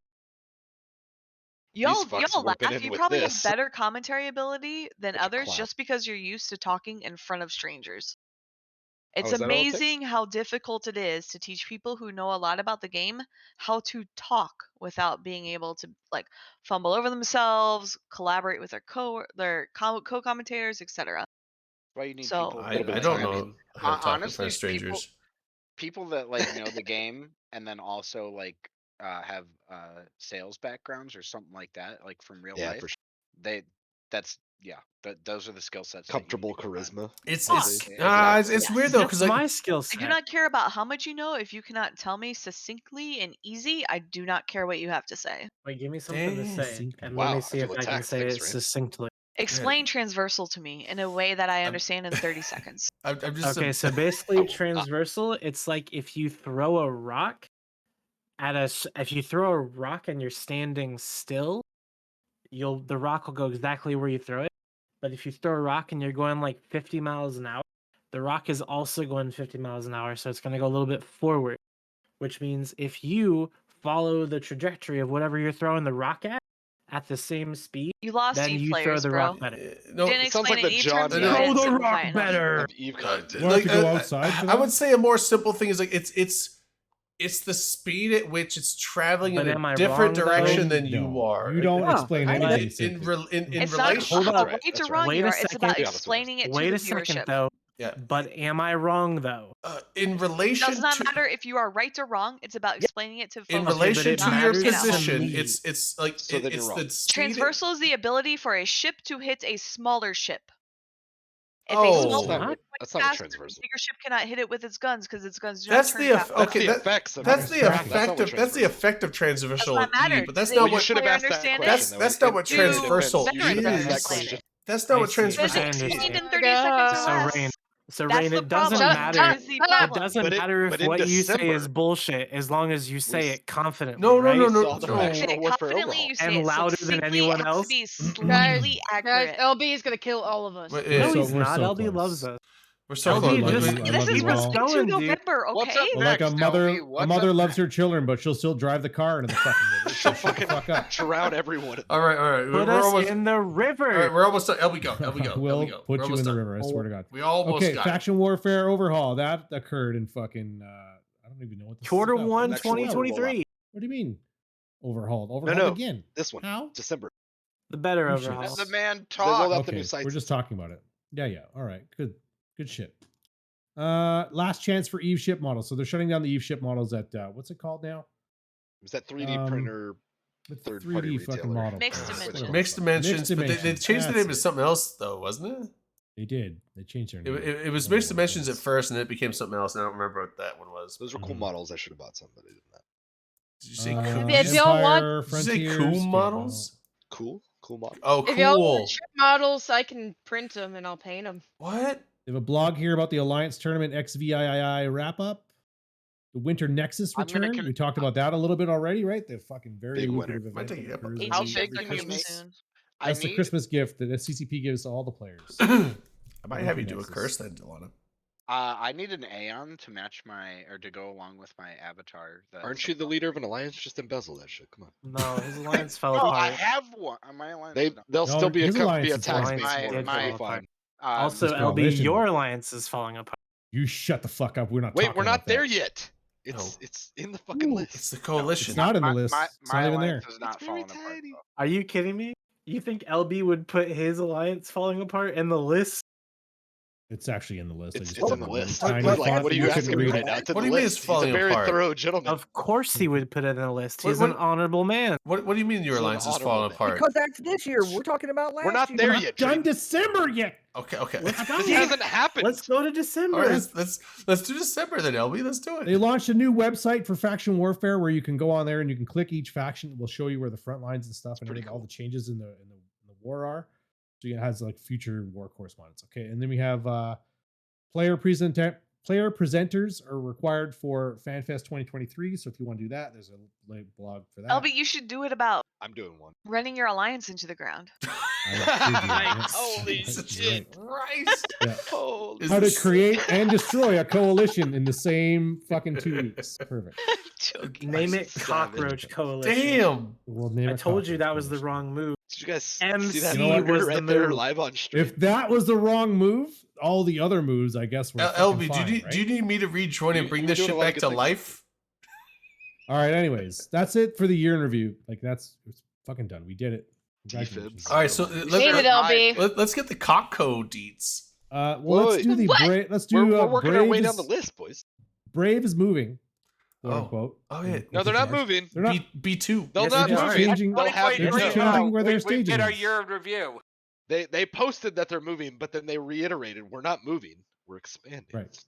Speaker 7: Y'all,
Speaker 4: fucks
Speaker 7: y'all
Speaker 4: whipping
Speaker 7: laugh.
Speaker 4: in
Speaker 7: You
Speaker 4: with
Speaker 7: probably
Speaker 4: this.
Speaker 7: have better commentary ability than
Speaker 4: Bunch of
Speaker 7: others
Speaker 4: clout.
Speaker 7: just because you're used to talking in front of strangers. It's
Speaker 4: is that all it takes?
Speaker 7: amazing how difficult it is to teach people who know a lot about the game how to talk without being able to like fumble over themselves, collaborate with their co-commentators, etc.
Speaker 5: Why you need
Speaker 7: So-
Speaker 5: people?
Speaker 1: I,
Speaker 4: Little bit
Speaker 1: I
Speaker 4: of
Speaker 1: don't
Speaker 4: time.
Speaker 1: know
Speaker 5: I mean,
Speaker 1: how to talk in
Speaker 5: honestly,
Speaker 1: front of strangers.
Speaker 5: people that like know the game and then also like have sales backgrounds or something like that, like from real
Speaker 4: Yeah,
Speaker 5: life.
Speaker 4: for sure.
Speaker 5: Those are the skill sets. that you
Speaker 4: Comfortable
Speaker 5: need to find.
Speaker 4: charisma.
Speaker 1: It's
Speaker 7: Fuck.
Speaker 1: it's weird though
Speaker 9: That's
Speaker 1: because like
Speaker 9: my skill
Speaker 7: I
Speaker 9: set.
Speaker 7: do not care about how much you know. If you cannot tell me succinctly and easy, I do not care what you have to say.
Speaker 9: Wait, give me something to
Speaker 1: Dang.
Speaker 9: say, and
Speaker 4: Wow,
Speaker 9: let
Speaker 4: I
Speaker 9: me see
Speaker 4: feel
Speaker 9: if I can
Speaker 4: attacked.
Speaker 9: say
Speaker 4: Thanks,
Speaker 9: it
Speaker 4: Rain.
Speaker 9: succinctly.
Speaker 7: Explain transversal to me in a way that I
Speaker 1: I'm-
Speaker 7: understand in 30 seconds.
Speaker 1: I'm just
Speaker 9: Okay, so basically transversal, it's like if you throw a rock if you throw a rock and you're standing still, the rock will go exactly where you throw it. But if you throw a rock and you're going like 50 miles an hour, the rock is also going 50 miles an hour, so it's going to go a little bit forward. Which means if you follow the trajectory of whatever you're throwing the rock at the same speed,
Speaker 7: You lost
Speaker 9: then
Speaker 7: Eve
Speaker 9: you throw
Speaker 7: players,
Speaker 9: the
Speaker 7: bro.
Speaker 9: rock better.
Speaker 1: no,
Speaker 7: Didn't
Speaker 4: it sounds
Speaker 7: explain
Speaker 4: like
Speaker 7: in
Speaker 4: the
Speaker 7: E
Speaker 4: John
Speaker 7: terms. you
Speaker 1: Throw
Speaker 7: didn't
Speaker 1: the
Speaker 7: simplify
Speaker 9: rock
Speaker 7: enough.
Speaker 9: better.
Speaker 4: Of EVE content.
Speaker 2: We'll have to go outside for
Speaker 1: I
Speaker 2: that?
Speaker 1: would say a more simple thing is like it's the speed at which it's traveling
Speaker 9: But
Speaker 1: in
Speaker 9: am
Speaker 1: a
Speaker 9: I
Speaker 1: different
Speaker 9: wrong, though?
Speaker 1: direction than you
Speaker 2: No,
Speaker 1: are.
Speaker 2: You don't
Speaker 8: Huh,
Speaker 2: explain
Speaker 8: kinda.
Speaker 2: anything.
Speaker 1: in
Speaker 2: simply.
Speaker 1: in
Speaker 7: It's not
Speaker 1: relation.
Speaker 9: Hold
Speaker 7: about
Speaker 9: up.
Speaker 7: how right
Speaker 4: That's
Speaker 7: or
Speaker 4: right.
Speaker 7: wrong
Speaker 9: Wait
Speaker 7: you
Speaker 9: a
Speaker 7: are. It's about
Speaker 9: second.
Speaker 4: The opposite way.
Speaker 7: explaining it
Speaker 9: Wait
Speaker 7: to
Speaker 9: a
Speaker 7: the
Speaker 9: second,
Speaker 7: viewership.
Speaker 9: though.
Speaker 1: Yeah.
Speaker 9: But am I wrong, though?
Speaker 1: In
Speaker 7: It
Speaker 1: relation
Speaker 7: does not
Speaker 1: to
Speaker 7: matter if you are right or wrong. It's about explaining it to folks
Speaker 1: in
Speaker 7: who do
Speaker 1: relation
Speaker 9: it
Speaker 1: to
Speaker 7: not
Speaker 1: your
Speaker 9: matters
Speaker 7: understand at home.
Speaker 1: position,
Speaker 9: me.
Speaker 1: it's like
Speaker 4: So then you're
Speaker 1: it's
Speaker 4: wrong.
Speaker 1: the speed.
Speaker 7: Transversal is the ability for a ship to hit a smaller ship. If a
Speaker 1: Oh.
Speaker 7: smaller
Speaker 4: That's
Speaker 7: ship
Speaker 4: not
Speaker 7: is
Speaker 4: what.
Speaker 7: going
Speaker 4: That's not what
Speaker 7: faster, the
Speaker 4: transversal.
Speaker 7: bigger ship cannot hit it with its guns because its guns do
Speaker 1: That's
Speaker 7: not
Speaker 1: the
Speaker 7: turn
Speaker 1: eff-
Speaker 7: fast.
Speaker 4: That's
Speaker 1: okay.
Speaker 4: the
Speaker 1: That,
Speaker 4: effects of
Speaker 1: that's the
Speaker 4: transversal. That's not what
Speaker 1: effective. That's the
Speaker 4: transversal.
Speaker 1: effective transversal
Speaker 7: Does not matter.
Speaker 1: E, but that's
Speaker 7: Does
Speaker 1: not
Speaker 7: it
Speaker 4: Well, you
Speaker 1: what
Speaker 4: should have
Speaker 7: clear
Speaker 4: asked that
Speaker 7: understanding?
Speaker 4: question.
Speaker 1: That's
Speaker 4: though.
Speaker 1: not what
Speaker 7: To
Speaker 1: transversal
Speaker 7: better
Speaker 4: You should have asked that
Speaker 1: is.
Speaker 4: question.
Speaker 1: That's not
Speaker 9: I
Speaker 1: what
Speaker 9: see.
Speaker 1: transversal
Speaker 9: I
Speaker 7: Just explain
Speaker 9: understand.
Speaker 7: in 30 seconds or
Speaker 6: So
Speaker 7: less.
Speaker 9: Rain. So
Speaker 7: That's
Speaker 9: Rain,
Speaker 7: the
Speaker 9: it doesn't
Speaker 7: problem.
Speaker 9: matter.
Speaker 7: That is the
Speaker 9: It
Speaker 7: problem.
Speaker 9: doesn't
Speaker 4: But
Speaker 9: matter
Speaker 4: but
Speaker 9: if
Speaker 4: in
Speaker 9: what you say is
Speaker 4: December-
Speaker 9: bullshit, as long as you say
Speaker 4: s-
Speaker 9: it confidently.
Speaker 1: No, no,
Speaker 9: right?
Speaker 1: no, no,
Speaker 4: saw the
Speaker 1: no.
Speaker 4: faction-
Speaker 7: Say it
Speaker 4: Warfare
Speaker 7: confidently,
Speaker 4: Overhaul.
Speaker 7: you say
Speaker 9: And
Speaker 7: it
Speaker 9: louder than
Speaker 7: succinctly,
Speaker 9: anyone
Speaker 7: it has
Speaker 9: else.
Speaker 7: to be slightly
Speaker 6: Guys,
Speaker 7: accurate.
Speaker 6: LB is gonna kill all of us.
Speaker 1: Wait,
Speaker 9: No,
Speaker 1: yeah,
Speaker 9: he's
Speaker 2: we're
Speaker 9: not.
Speaker 2: so
Speaker 9: LB
Speaker 2: close.
Speaker 9: loves us.
Speaker 1: we're so
Speaker 9: LB,
Speaker 2: I love
Speaker 9: just
Speaker 2: you. I
Speaker 7: This
Speaker 2: love
Speaker 7: is
Speaker 2: you
Speaker 7: for
Speaker 2: all.
Speaker 9: going, dude.
Speaker 7: November,
Speaker 5: What's
Speaker 7: okay?
Speaker 5: up
Speaker 2: Well, like a
Speaker 5: next,
Speaker 2: mother,
Speaker 5: LB?
Speaker 2: a
Speaker 5: What's
Speaker 2: mother
Speaker 5: up
Speaker 2: loves
Speaker 5: next?
Speaker 2: her children, but she'll still drive the car into the fucking river. So shut the fuck up.
Speaker 4: Drown everyone.
Speaker 1: All right, all right.
Speaker 9: Put
Speaker 1: we're
Speaker 9: us
Speaker 1: almost.
Speaker 9: in the river.
Speaker 1: All right, we're almost done. LB go. LB go.
Speaker 2: We'll
Speaker 1: LB go.
Speaker 2: put
Speaker 1: We're
Speaker 2: you in
Speaker 1: almost
Speaker 2: the
Speaker 1: done.
Speaker 2: river. I swear to God.
Speaker 1: We almost
Speaker 2: Okay,
Speaker 1: got it.
Speaker 2: Faction Warfare Overhaul. That occurred in fucking. I don't even know what this
Speaker 9: Quarter
Speaker 2: is about.
Speaker 9: 1,
Speaker 4: Next one.
Speaker 9: 2023.
Speaker 2: What do you mean? Overhauled? Overhauled
Speaker 4: no.
Speaker 2: again?
Speaker 4: This one.
Speaker 2: How?
Speaker 4: December.
Speaker 9: The better
Speaker 2: You should.
Speaker 9: overhaul.
Speaker 5: Let the man
Speaker 4: They rolled
Speaker 5: talk.
Speaker 4: out the new
Speaker 2: Okay,
Speaker 4: sites.
Speaker 2: we're just talking about it. Yeah. All right, good shit. Last chance for Eve ship models. So they're shutting down the Eve ship models at what's it called now?
Speaker 4: Was that 3D
Speaker 2: Um,
Speaker 4: printer
Speaker 2: With
Speaker 4: third-party
Speaker 2: 3D fucking
Speaker 4: retailer?
Speaker 2: model.
Speaker 7: Mixed
Speaker 2: place,
Speaker 7: Dimensions.
Speaker 2: whatever the
Speaker 1: Mixed
Speaker 2: fuck.
Speaker 1: Dimensions, but they
Speaker 2: Dimensions,
Speaker 1: changed the
Speaker 2: that's
Speaker 1: name to
Speaker 2: it.
Speaker 1: something else though, wasn't it?
Speaker 2: They did. They changed their name.
Speaker 1: It was
Speaker 2: I don't know
Speaker 1: Mixed
Speaker 2: what it
Speaker 1: Dimensions at
Speaker 2: was.
Speaker 1: first, and then it became something else. And I don't remember what that one was.
Speaker 4: Those were cool
Speaker 2: Mhm.
Speaker 4: models. I should have bought some, but I did not.
Speaker 1: Did you say
Speaker 2: Uh,
Speaker 1: cool?
Speaker 6: If y'all want-
Speaker 2: Empire,
Speaker 1: Did you say
Speaker 2: Frontiers,
Speaker 1: cool
Speaker 2: okay,
Speaker 1: models?
Speaker 4: Cool models.
Speaker 1: Oh,
Speaker 6: If y'all
Speaker 1: cool.
Speaker 6: want ship models, I can print them and I'll paint them.
Speaker 1: What?
Speaker 2: They have a blog here about the Alliance Tournament XVII wrap up. The Winter Nexus
Speaker 5: I'm gonna
Speaker 2: return. We talked about that a little bit already, right? The fucking very
Speaker 4: Big winner.
Speaker 2: lucrative
Speaker 1: Might
Speaker 2: event.
Speaker 1: take
Speaker 2: that
Speaker 1: it up a
Speaker 2: occurs
Speaker 1: little.
Speaker 5: I'll
Speaker 2: every
Speaker 5: take the
Speaker 2: Christmas.
Speaker 5: new
Speaker 7: soon.
Speaker 5: I
Speaker 2: That's the
Speaker 5: need.
Speaker 2: Christmas gift that CCP gives to all the players.
Speaker 1: I might have you do a
Speaker 2: Nexus.
Speaker 1: curse then, Delana.
Speaker 5: I need an Aeon to match or to go along with my avatar.
Speaker 4: Aren't you the leader of an alliance? Just embezzle that shit. Come on.
Speaker 9: No, his alliance fell
Speaker 5: Oh, I
Speaker 9: apart.
Speaker 5: have one. My alliance.
Speaker 4: They'll
Speaker 2: No,
Speaker 4: still be
Speaker 2: his alliance
Speaker 4: be a
Speaker 2: is
Speaker 4: tax
Speaker 9: fine.
Speaker 4: base
Speaker 9: Alliance
Speaker 4: for
Speaker 9: did
Speaker 4: it.
Speaker 9: fall
Speaker 4: It'll be
Speaker 9: apart.
Speaker 4: fine.
Speaker 9: Also,
Speaker 2: This
Speaker 9: LB,
Speaker 2: coalition.
Speaker 9: your alliance is falling apart.
Speaker 2: You shut the fuck up. We're not
Speaker 4: Wait,
Speaker 2: talking
Speaker 4: we're not
Speaker 2: about
Speaker 4: there
Speaker 2: that.
Speaker 4: yet. It's in the fucking
Speaker 2: Ooh,
Speaker 4: list.
Speaker 1: It's the coalition.
Speaker 2: It's not in the
Speaker 5: My-
Speaker 2: list.
Speaker 5: my-
Speaker 2: It's not
Speaker 5: my
Speaker 2: even there.
Speaker 5: alliance is not
Speaker 4: It's very
Speaker 5: falling apart,
Speaker 4: tiny.
Speaker 5: though.
Speaker 9: Are you kidding me? You think LB would put his alliance falling apart in the list?
Speaker 2: It's actually in the list. I
Speaker 4: It's
Speaker 2: just
Speaker 4: in
Speaker 2: put
Speaker 4: the
Speaker 2: it in
Speaker 4: list.
Speaker 2: tiny
Speaker 1: What-
Speaker 2: font
Speaker 4: What are
Speaker 2: and
Speaker 4: you
Speaker 2: couldn't
Speaker 4: asking me
Speaker 2: read
Speaker 4: right
Speaker 2: it.
Speaker 4: now? It's in
Speaker 1: What
Speaker 4: the
Speaker 1: do you mean
Speaker 4: list.
Speaker 1: it's
Speaker 4: He's a
Speaker 1: falling
Speaker 4: very
Speaker 1: apart?
Speaker 4: thorough gentleman.
Speaker 9: Of course he would put it in the list.
Speaker 1: What-
Speaker 9: He's
Speaker 1: what-
Speaker 9: an honorable man.
Speaker 1: What do you mean your
Speaker 4: He's an
Speaker 1: alliance is
Speaker 4: honorable
Speaker 1: falling
Speaker 4: man.
Speaker 1: apart?
Speaker 8: Because that's this year. We're talking about last
Speaker 4: We're not
Speaker 8: year.
Speaker 4: there
Speaker 2: We're not
Speaker 4: yet.
Speaker 2: done
Speaker 4: Tree.
Speaker 2: December yet.
Speaker 1: Okay.
Speaker 2: Let's go.
Speaker 4: This hasn't happened.
Speaker 9: Let's go to
Speaker 1: All
Speaker 9: December.
Speaker 1: right, let's do December then, LB. Let's do
Speaker 2: They
Speaker 1: it.
Speaker 2: launched a new website for faction warfare where you can go on there and you can click each faction. It will show you where the front lines and stuff and
Speaker 4: pretty
Speaker 2: everything, all
Speaker 4: cool.
Speaker 2: the changes in the war are. So it has like future war correspondence. Okay, and then we have player presenters are required for FanFest 2023. So if you want to do that, there's a blog for that.
Speaker 7: LB, you should do it about
Speaker 4: I'm doing one.
Speaker 7: running your alliance into the ground.
Speaker 2: I did do that.
Speaker 4: Nice. Holy
Speaker 2: That's
Speaker 4: shit.
Speaker 2: right.
Speaker 1: Christ.
Speaker 2: Yeah.
Speaker 4: Holy
Speaker 1: Is
Speaker 2: How to
Speaker 1: this-
Speaker 2: create and destroy a coalition in the same fucking 2 weeks. Perfect.
Speaker 7: Joking.
Speaker 9: Name it
Speaker 4: Savage.
Speaker 9: Cockroach Coalition.
Speaker 1: Damn.
Speaker 2: We'll name
Speaker 9: I
Speaker 2: it
Speaker 9: told you
Speaker 2: Cockroach
Speaker 9: that was the
Speaker 2: Coalition.
Speaker 9: wrong move.
Speaker 4: Did you guys see
Speaker 9: MC
Speaker 4: that
Speaker 2: was
Speaker 4: fucker
Speaker 9: the
Speaker 4: right there
Speaker 9: move.
Speaker 4: live on stream?
Speaker 2: If that was the wrong move, all the other moves, I guess, were
Speaker 1: LB,
Speaker 2: fine,
Speaker 1: do you need me to rejoin and
Speaker 4: You-
Speaker 1: bring
Speaker 4: you
Speaker 1: this
Speaker 4: were doing
Speaker 1: shit
Speaker 4: a lot of
Speaker 1: back
Speaker 4: good
Speaker 1: to
Speaker 4: things.
Speaker 1: life?
Speaker 2: All right. Anyways, that's it for the year in review. Like it's fucking done. We did it. Congratulations.
Speaker 4: Defibs.
Speaker 1: All right, so
Speaker 6: Hate
Speaker 1: let's
Speaker 6: it, LB.
Speaker 1: let's get the Cockco deets.
Speaker 2: Well,
Speaker 4: Wait,
Speaker 2: let's do the
Speaker 7: what?
Speaker 2: Brave. Let's do.
Speaker 4: We're working our way
Speaker 2: Brave
Speaker 4: down the
Speaker 2: is-
Speaker 4: list, boys.
Speaker 2: Brave is moving. Quote
Speaker 1: Oh.
Speaker 2: unquote.
Speaker 1: Oh, yeah.
Speaker 4: No, they're not moving.
Speaker 2: They're not.
Speaker 1: B2.
Speaker 4: They'll
Speaker 9: Yes,
Speaker 4: not
Speaker 9: they
Speaker 2: They're
Speaker 9: are.
Speaker 2: just
Speaker 4: move.
Speaker 2: changing.
Speaker 4: They'll have
Speaker 2: They're just
Speaker 4: no.
Speaker 2: changing where their
Speaker 3: we
Speaker 2: staging
Speaker 3: did our
Speaker 2: is.
Speaker 3: year in review.
Speaker 4: They posted that they're moving, but then they reiterated, "We're not moving. We're expanding."
Speaker 2: Right.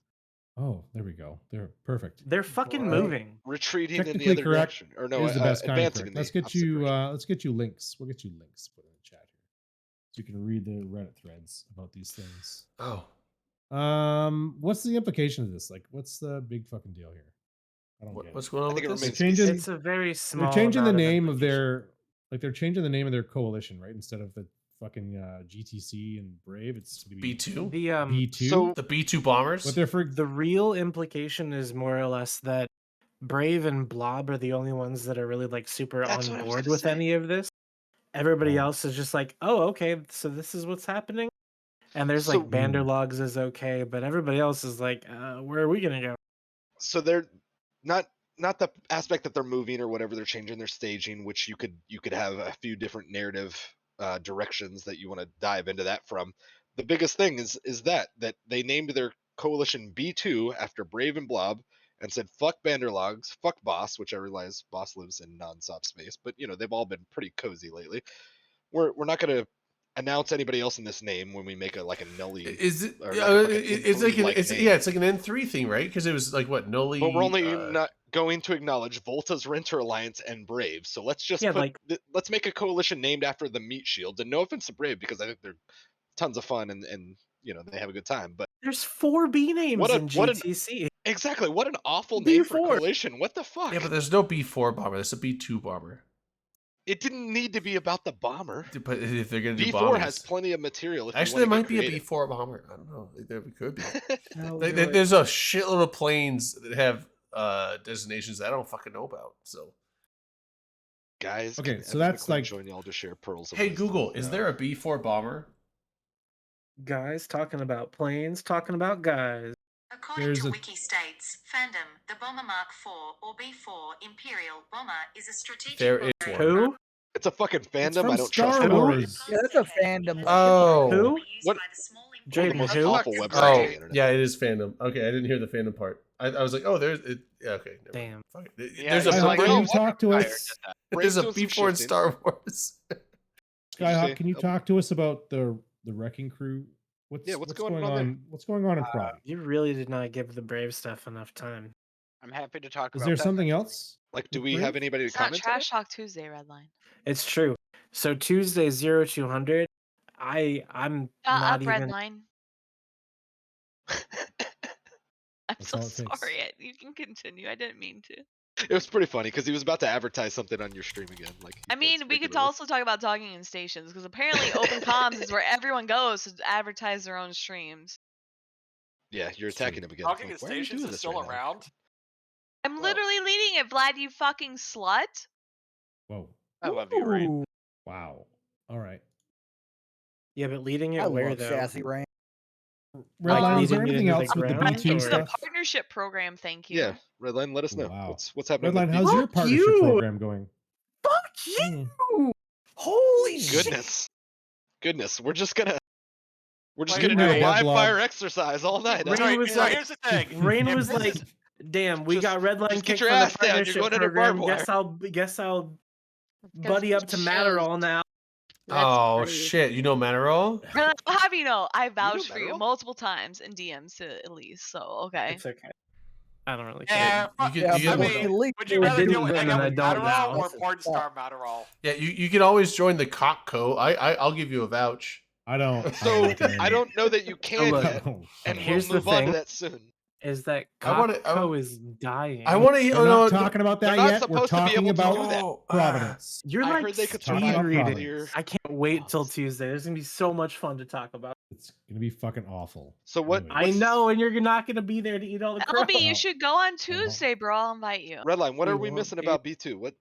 Speaker 2: Oh, there we go. They're perfect.
Speaker 9: They're fucking
Speaker 4: Right.
Speaker 9: moving.
Speaker 4: Retreating in the
Speaker 2: Technically
Speaker 4: other
Speaker 2: correct
Speaker 4: direction, or no,
Speaker 2: is the best kind of
Speaker 4: advancing
Speaker 2: correct.
Speaker 4: in the
Speaker 2: Let's get
Speaker 4: opposite
Speaker 2: you.
Speaker 4: direction.
Speaker 2: Let's get you links. We'll get you links put in the chat here, so you can read the Reddit threads about these things.
Speaker 1: Oh.
Speaker 2: What's the implication of this? Like, what's the big fucking deal here? I don't get it.
Speaker 1: What's going on
Speaker 4: I think
Speaker 1: with
Speaker 4: it
Speaker 1: this?
Speaker 4: remains-
Speaker 2: Changing.
Speaker 9: It's a very small.
Speaker 2: They're changing the
Speaker 9: amount
Speaker 2: name of
Speaker 9: implication.
Speaker 2: their. Like they're changing the name of their coalition, right? Instead of the fucking GTC and Brave, it's gonna be
Speaker 1: B2?
Speaker 9: The
Speaker 2: B2.
Speaker 4: So
Speaker 1: The B2 bombers?
Speaker 2: but they're for
Speaker 9: the real implication is more or less that Brave and Blob are the only ones that are really like super
Speaker 4: That's what I
Speaker 9: on
Speaker 4: was
Speaker 9: board
Speaker 4: gonna
Speaker 9: with
Speaker 4: say.
Speaker 9: any of this. Everybody
Speaker 2: Oh.
Speaker 9: else is just like, oh, okay, so this is what's happening. And there's
Speaker 4: So-
Speaker 9: like Banderlogs is okay, but everybody else is like, where are we gonna go?
Speaker 4: so they're not the aspect that they're moving or whatever. They're changing their staging, which you could have a few different narrative directions that you want to dive into that from. The biggest thing is that they named their coalition B2 after Brave and Blob and said fuck Banderlogs, fuck Boss, which I realize Boss lives in non-soft space, but they've all been pretty cozy lately. We're not gonna announce anybody else in this name when we make a Nully.
Speaker 1: Is it?
Speaker 4: Or like a fucking
Speaker 1: It's like
Speaker 4: N3-like name.
Speaker 1: it's like an N3 thing, right? Because it was like what Nully.
Speaker 4: But we're only not going to acknowledge Volta's Renter Alliance and Brave. So let's just
Speaker 9: Yeah, like-
Speaker 4: let's make a coalition named after the Meat Shield. And no offense to Brave, because I think they're tons of fun and they have a good time. But
Speaker 9: There's 4 B names
Speaker 4: What a-
Speaker 9: in
Speaker 4: what an-
Speaker 9: GTC.
Speaker 4: exactly, what an awful name for a
Speaker 9: B4.
Speaker 4: coalition. What the fuck?
Speaker 1: Yeah, but there's no B4 bomber. There's a B2 bomber.
Speaker 4: It didn't need to be about the bomber.
Speaker 1: But if they're gonna do
Speaker 4: B4
Speaker 1: bombers,
Speaker 4: has plenty of material. If you
Speaker 1: actually, there
Speaker 4: wanna
Speaker 1: might
Speaker 4: get
Speaker 1: be a
Speaker 4: creative.
Speaker 1: B4 bomber. I don't know. There could be.
Speaker 9: No,
Speaker 1: There's a shitload of planes that have designations that I don't fucking know about. So,
Speaker 4: Guys,
Speaker 2: Okay,
Speaker 4: can
Speaker 2: so
Speaker 4: Evan
Speaker 2: that's
Speaker 4: McClure
Speaker 2: like-
Speaker 4: join y'all to share pearls. Of
Speaker 1: hey
Speaker 4: wisdom?
Speaker 1: Google, is there a B4 bomber?
Speaker 9: Guys talking about planes, talking about guys.
Speaker 11: According
Speaker 2: There's
Speaker 11: to
Speaker 2: a-
Speaker 11: Wiki States, fandom, the Bomber Mark IV or B4 Imperial Bomber is a strategic
Speaker 1: There
Speaker 11: bomber
Speaker 1: is one.
Speaker 9: Who?
Speaker 4: It's a fucking
Speaker 2: It's
Speaker 4: fandom.
Speaker 2: from
Speaker 4: I don't trust
Speaker 2: Star
Speaker 4: it.
Speaker 2: Wars.
Speaker 8: Yeah, that's a fandom.
Speaker 1: Oh.
Speaker 9: Who?
Speaker 4: What? One of the
Speaker 9: Jaden,
Speaker 4: most
Speaker 9: who?
Speaker 4: awful
Speaker 5: Fucking
Speaker 4: websites on
Speaker 1: Oh,
Speaker 4: the internet.
Speaker 1: yeah, it is fandom. Okay, I didn't hear the fandom part. I was like, oh, there's it. Yeah, okay. Never mind.
Speaker 9: Damn.
Speaker 1: Fuck it.
Speaker 5: Yeah,
Speaker 1: There's
Speaker 5: he's
Speaker 1: a
Speaker 2: Skyhawk,
Speaker 5: like,
Speaker 2: can
Speaker 5: oh,
Speaker 2: you
Speaker 5: what
Speaker 2: talk to
Speaker 5: Empire
Speaker 2: us?
Speaker 5: did that.
Speaker 1: there's a
Speaker 4: Brave's doing some
Speaker 1: P4 in
Speaker 4: shifting.
Speaker 1: Star Wars.
Speaker 2: Skyhawk, can you
Speaker 4: Oh.
Speaker 2: talk to us about the wrecking crew? What's
Speaker 4: going on there?
Speaker 2: What's going on in Prague?
Speaker 9: You really did not give the Brave stuff enough time.
Speaker 5: I'm happy to talk
Speaker 2: Is
Speaker 5: about
Speaker 2: there
Speaker 5: that
Speaker 2: something
Speaker 5: next
Speaker 2: else?
Speaker 4: Like, do
Speaker 2: with
Speaker 4: we have
Speaker 2: Brave?
Speaker 4: anybody to
Speaker 7: It's not
Speaker 4: comment on
Speaker 7: Trash
Speaker 4: it?
Speaker 7: Talk Tuesday, Redline.
Speaker 9: It's true. So Tuesday 0200. I'm
Speaker 7: Shut
Speaker 9: not
Speaker 7: up,
Speaker 9: even.
Speaker 7: Redline. I'm
Speaker 2: That's
Speaker 7: so
Speaker 2: all it takes.
Speaker 7: sorry. You can continue. I didn't mean to.
Speaker 4: It was pretty funny because he was about to advertise something on your stream again. Like, he
Speaker 7: I
Speaker 4: does
Speaker 7: mean, we could
Speaker 4: regularly.
Speaker 7: also talk about talking in stations because apparently Open Comms is where everyone goes to advertise their own streams.
Speaker 4: Yeah, you're attacking him again.
Speaker 3: Talking
Speaker 4: Like,
Speaker 3: in
Speaker 4: why are you
Speaker 3: stations
Speaker 4: doing
Speaker 3: is
Speaker 4: this
Speaker 3: still
Speaker 4: right now?
Speaker 3: around.
Speaker 7: I'm
Speaker 5: Whoa.
Speaker 7: literally leading it, Vlad. You fucking slut.
Speaker 2: Whoa.
Speaker 5: I love you, Rain.
Speaker 9: Ooh.
Speaker 2: Wow. All right.
Speaker 9: Yeah, but leading
Speaker 8: I
Speaker 9: it where
Speaker 8: love
Speaker 9: though?
Speaker 8: Sassy Rain.
Speaker 2: Redline, is there
Speaker 9: leading it
Speaker 2: anything
Speaker 9: into the
Speaker 2: else with the
Speaker 9: ground,
Speaker 2: B2
Speaker 9: or-
Speaker 2: stuff?
Speaker 7: Partnership program, thank you.
Speaker 4: Yeah, Redline, let us know.
Speaker 2: Wow.
Speaker 4: What's happening?
Speaker 2: Redline,
Speaker 4: with
Speaker 2: how's
Speaker 4: B2?
Speaker 2: your
Speaker 9: Fuck
Speaker 2: partnership
Speaker 9: you!
Speaker 2: program going?
Speaker 9: Fuck
Speaker 2: Hmm.
Speaker 9: you! Holy shit!
Speaker 4: Goodness, we're just gonna
Speaker 3: Wait,
Speaker 4: do
Speaker 2: Give
Speaker 4: a
Speaker 2: me a
Speaker 3: wait,
Speaker 2: head
Speaker 4: live
Speaker 2: blog.
Speaker 4: fire exercise all night. huh?
Speaker 9: Rain
Speaker 3: Sorry,
Speaker 9: was
Speaker 3: so
Speaker 9: like-
Speaker 3: here's the thing.
Speaker 9: Rain
Speaker 3: If
Speaker 9: was
Speaker 3: this
Speaker 9: like,
Speaker 3: is-
Speaker 9: "Damn, we
Speaker 4: just-
Speaker 9: got Redline
Speaker 4: just get
Speaker 9: kicked
Speaker 4: your
Speaker 9: from the
Speaker 4: ass down, you're
Speaker 9: partnership
Speaker 4: going under
Speaker 9: program.
Speaker 4: barbed
Speaker 9: Guess I'll
Speaker 6: Because
Speaker 9: buddy up to
Speaker 6: he
Speaker 9: Matterall now."
Speaker 6: That's
Speaker 1: Oh
Speaker 6: funny.
Speaker 1: shit! You know Matterall?
Speaker 7: I'll have you know, I vouched for you
Speaker 4: Meryl?
Speaker 7: multiple times in DMs to Elise, so okay.
Speaker 9: It's okay. I don't really
Speaker 3: Yeah,
Speaker 9: care.
Speaker 1: You
Speaker 3: fuck-
Speaker 1: could-
Speaker 8: Yeah,
Speaker 1: you
Speaker 3: I
Speaker 1: could-
Speaker 8: but
Speaker 3: mean,
Speaker 8: Elite
Speaker 3: would you
Speaker 8: was
Speaker 9: I
Speaker 3: rather
Speaker 9: didn't
Speaker 3: deal with
Speaker 9: then,
Speaker 3: hang out
Speaker 9: and I
Speaker 3: with
Speaker 9: don't
Speaker 3: Matterall
Speaker 9: now.
Speaker 3: or porn star Matterall?
Speaker 1: Yeah, you can always join the cock co. I'll give you a vouch.
Speaker 2: I don't.
Speaker 4: So
Speaker 2: I'm not
Speaker 4: I
Speaker 2: in.
Speaker 4: don't know that you can
Speaker 9: look,
Speaker 4: yet,
Speaker 2: Oh,
Speaker 4: and
Speaker 9: Here's
Speaker 4: we'll
Speaker 9: the
Speaker 4: move on to
Speaker 9: thing.
Speaker 4: that soon.
Speaker 9: Is that
Speaker 1: I wanna-
Speaker 9: Costco is dying?
Speaker 1: I want to.
Speaker 2: We're not talking about
Speaker 4: They're
Speaker 2: that
Speaker 4: not
Speaker 2: yet. We're
Speaker 4: supposed to be
Speaker 2: talking
Speaker 4: able to
Speaker 2: about
Speaker 4: do that.
Speaker 2: Providence.
Speaker 9: You're
Speaker 4: I
Speaker 9: like
Speaker 4: heard they could
Speaker 2: Talking
Speaker 9: speed
Speaker 2: about
Speaker 9: reading.
Speaker 2: Providence.
Speaker 9: I can't wait till Tuesday. There's gonna be so much fun to talk about.
Speaker 2: It's gonna be fucking awful.
Speaker 4: So what?
Speaker 2: Anyway.
Speaker 9: I know, and you're not gonna be there to eat all the crap.
Speaker 7: LB, you
Speaker 2: Well,
Speaker 7: should go on
Speaker 2: won't.
Speaker 7: Tuesday, bro. I'll invite you.
Speaker 4: Redline, what
Speaker 9: We
Speaker 4: are we
Speaker 9: won't,
Speaker 4: missing
Speaker 9: dude.
Speaker 4: about B2?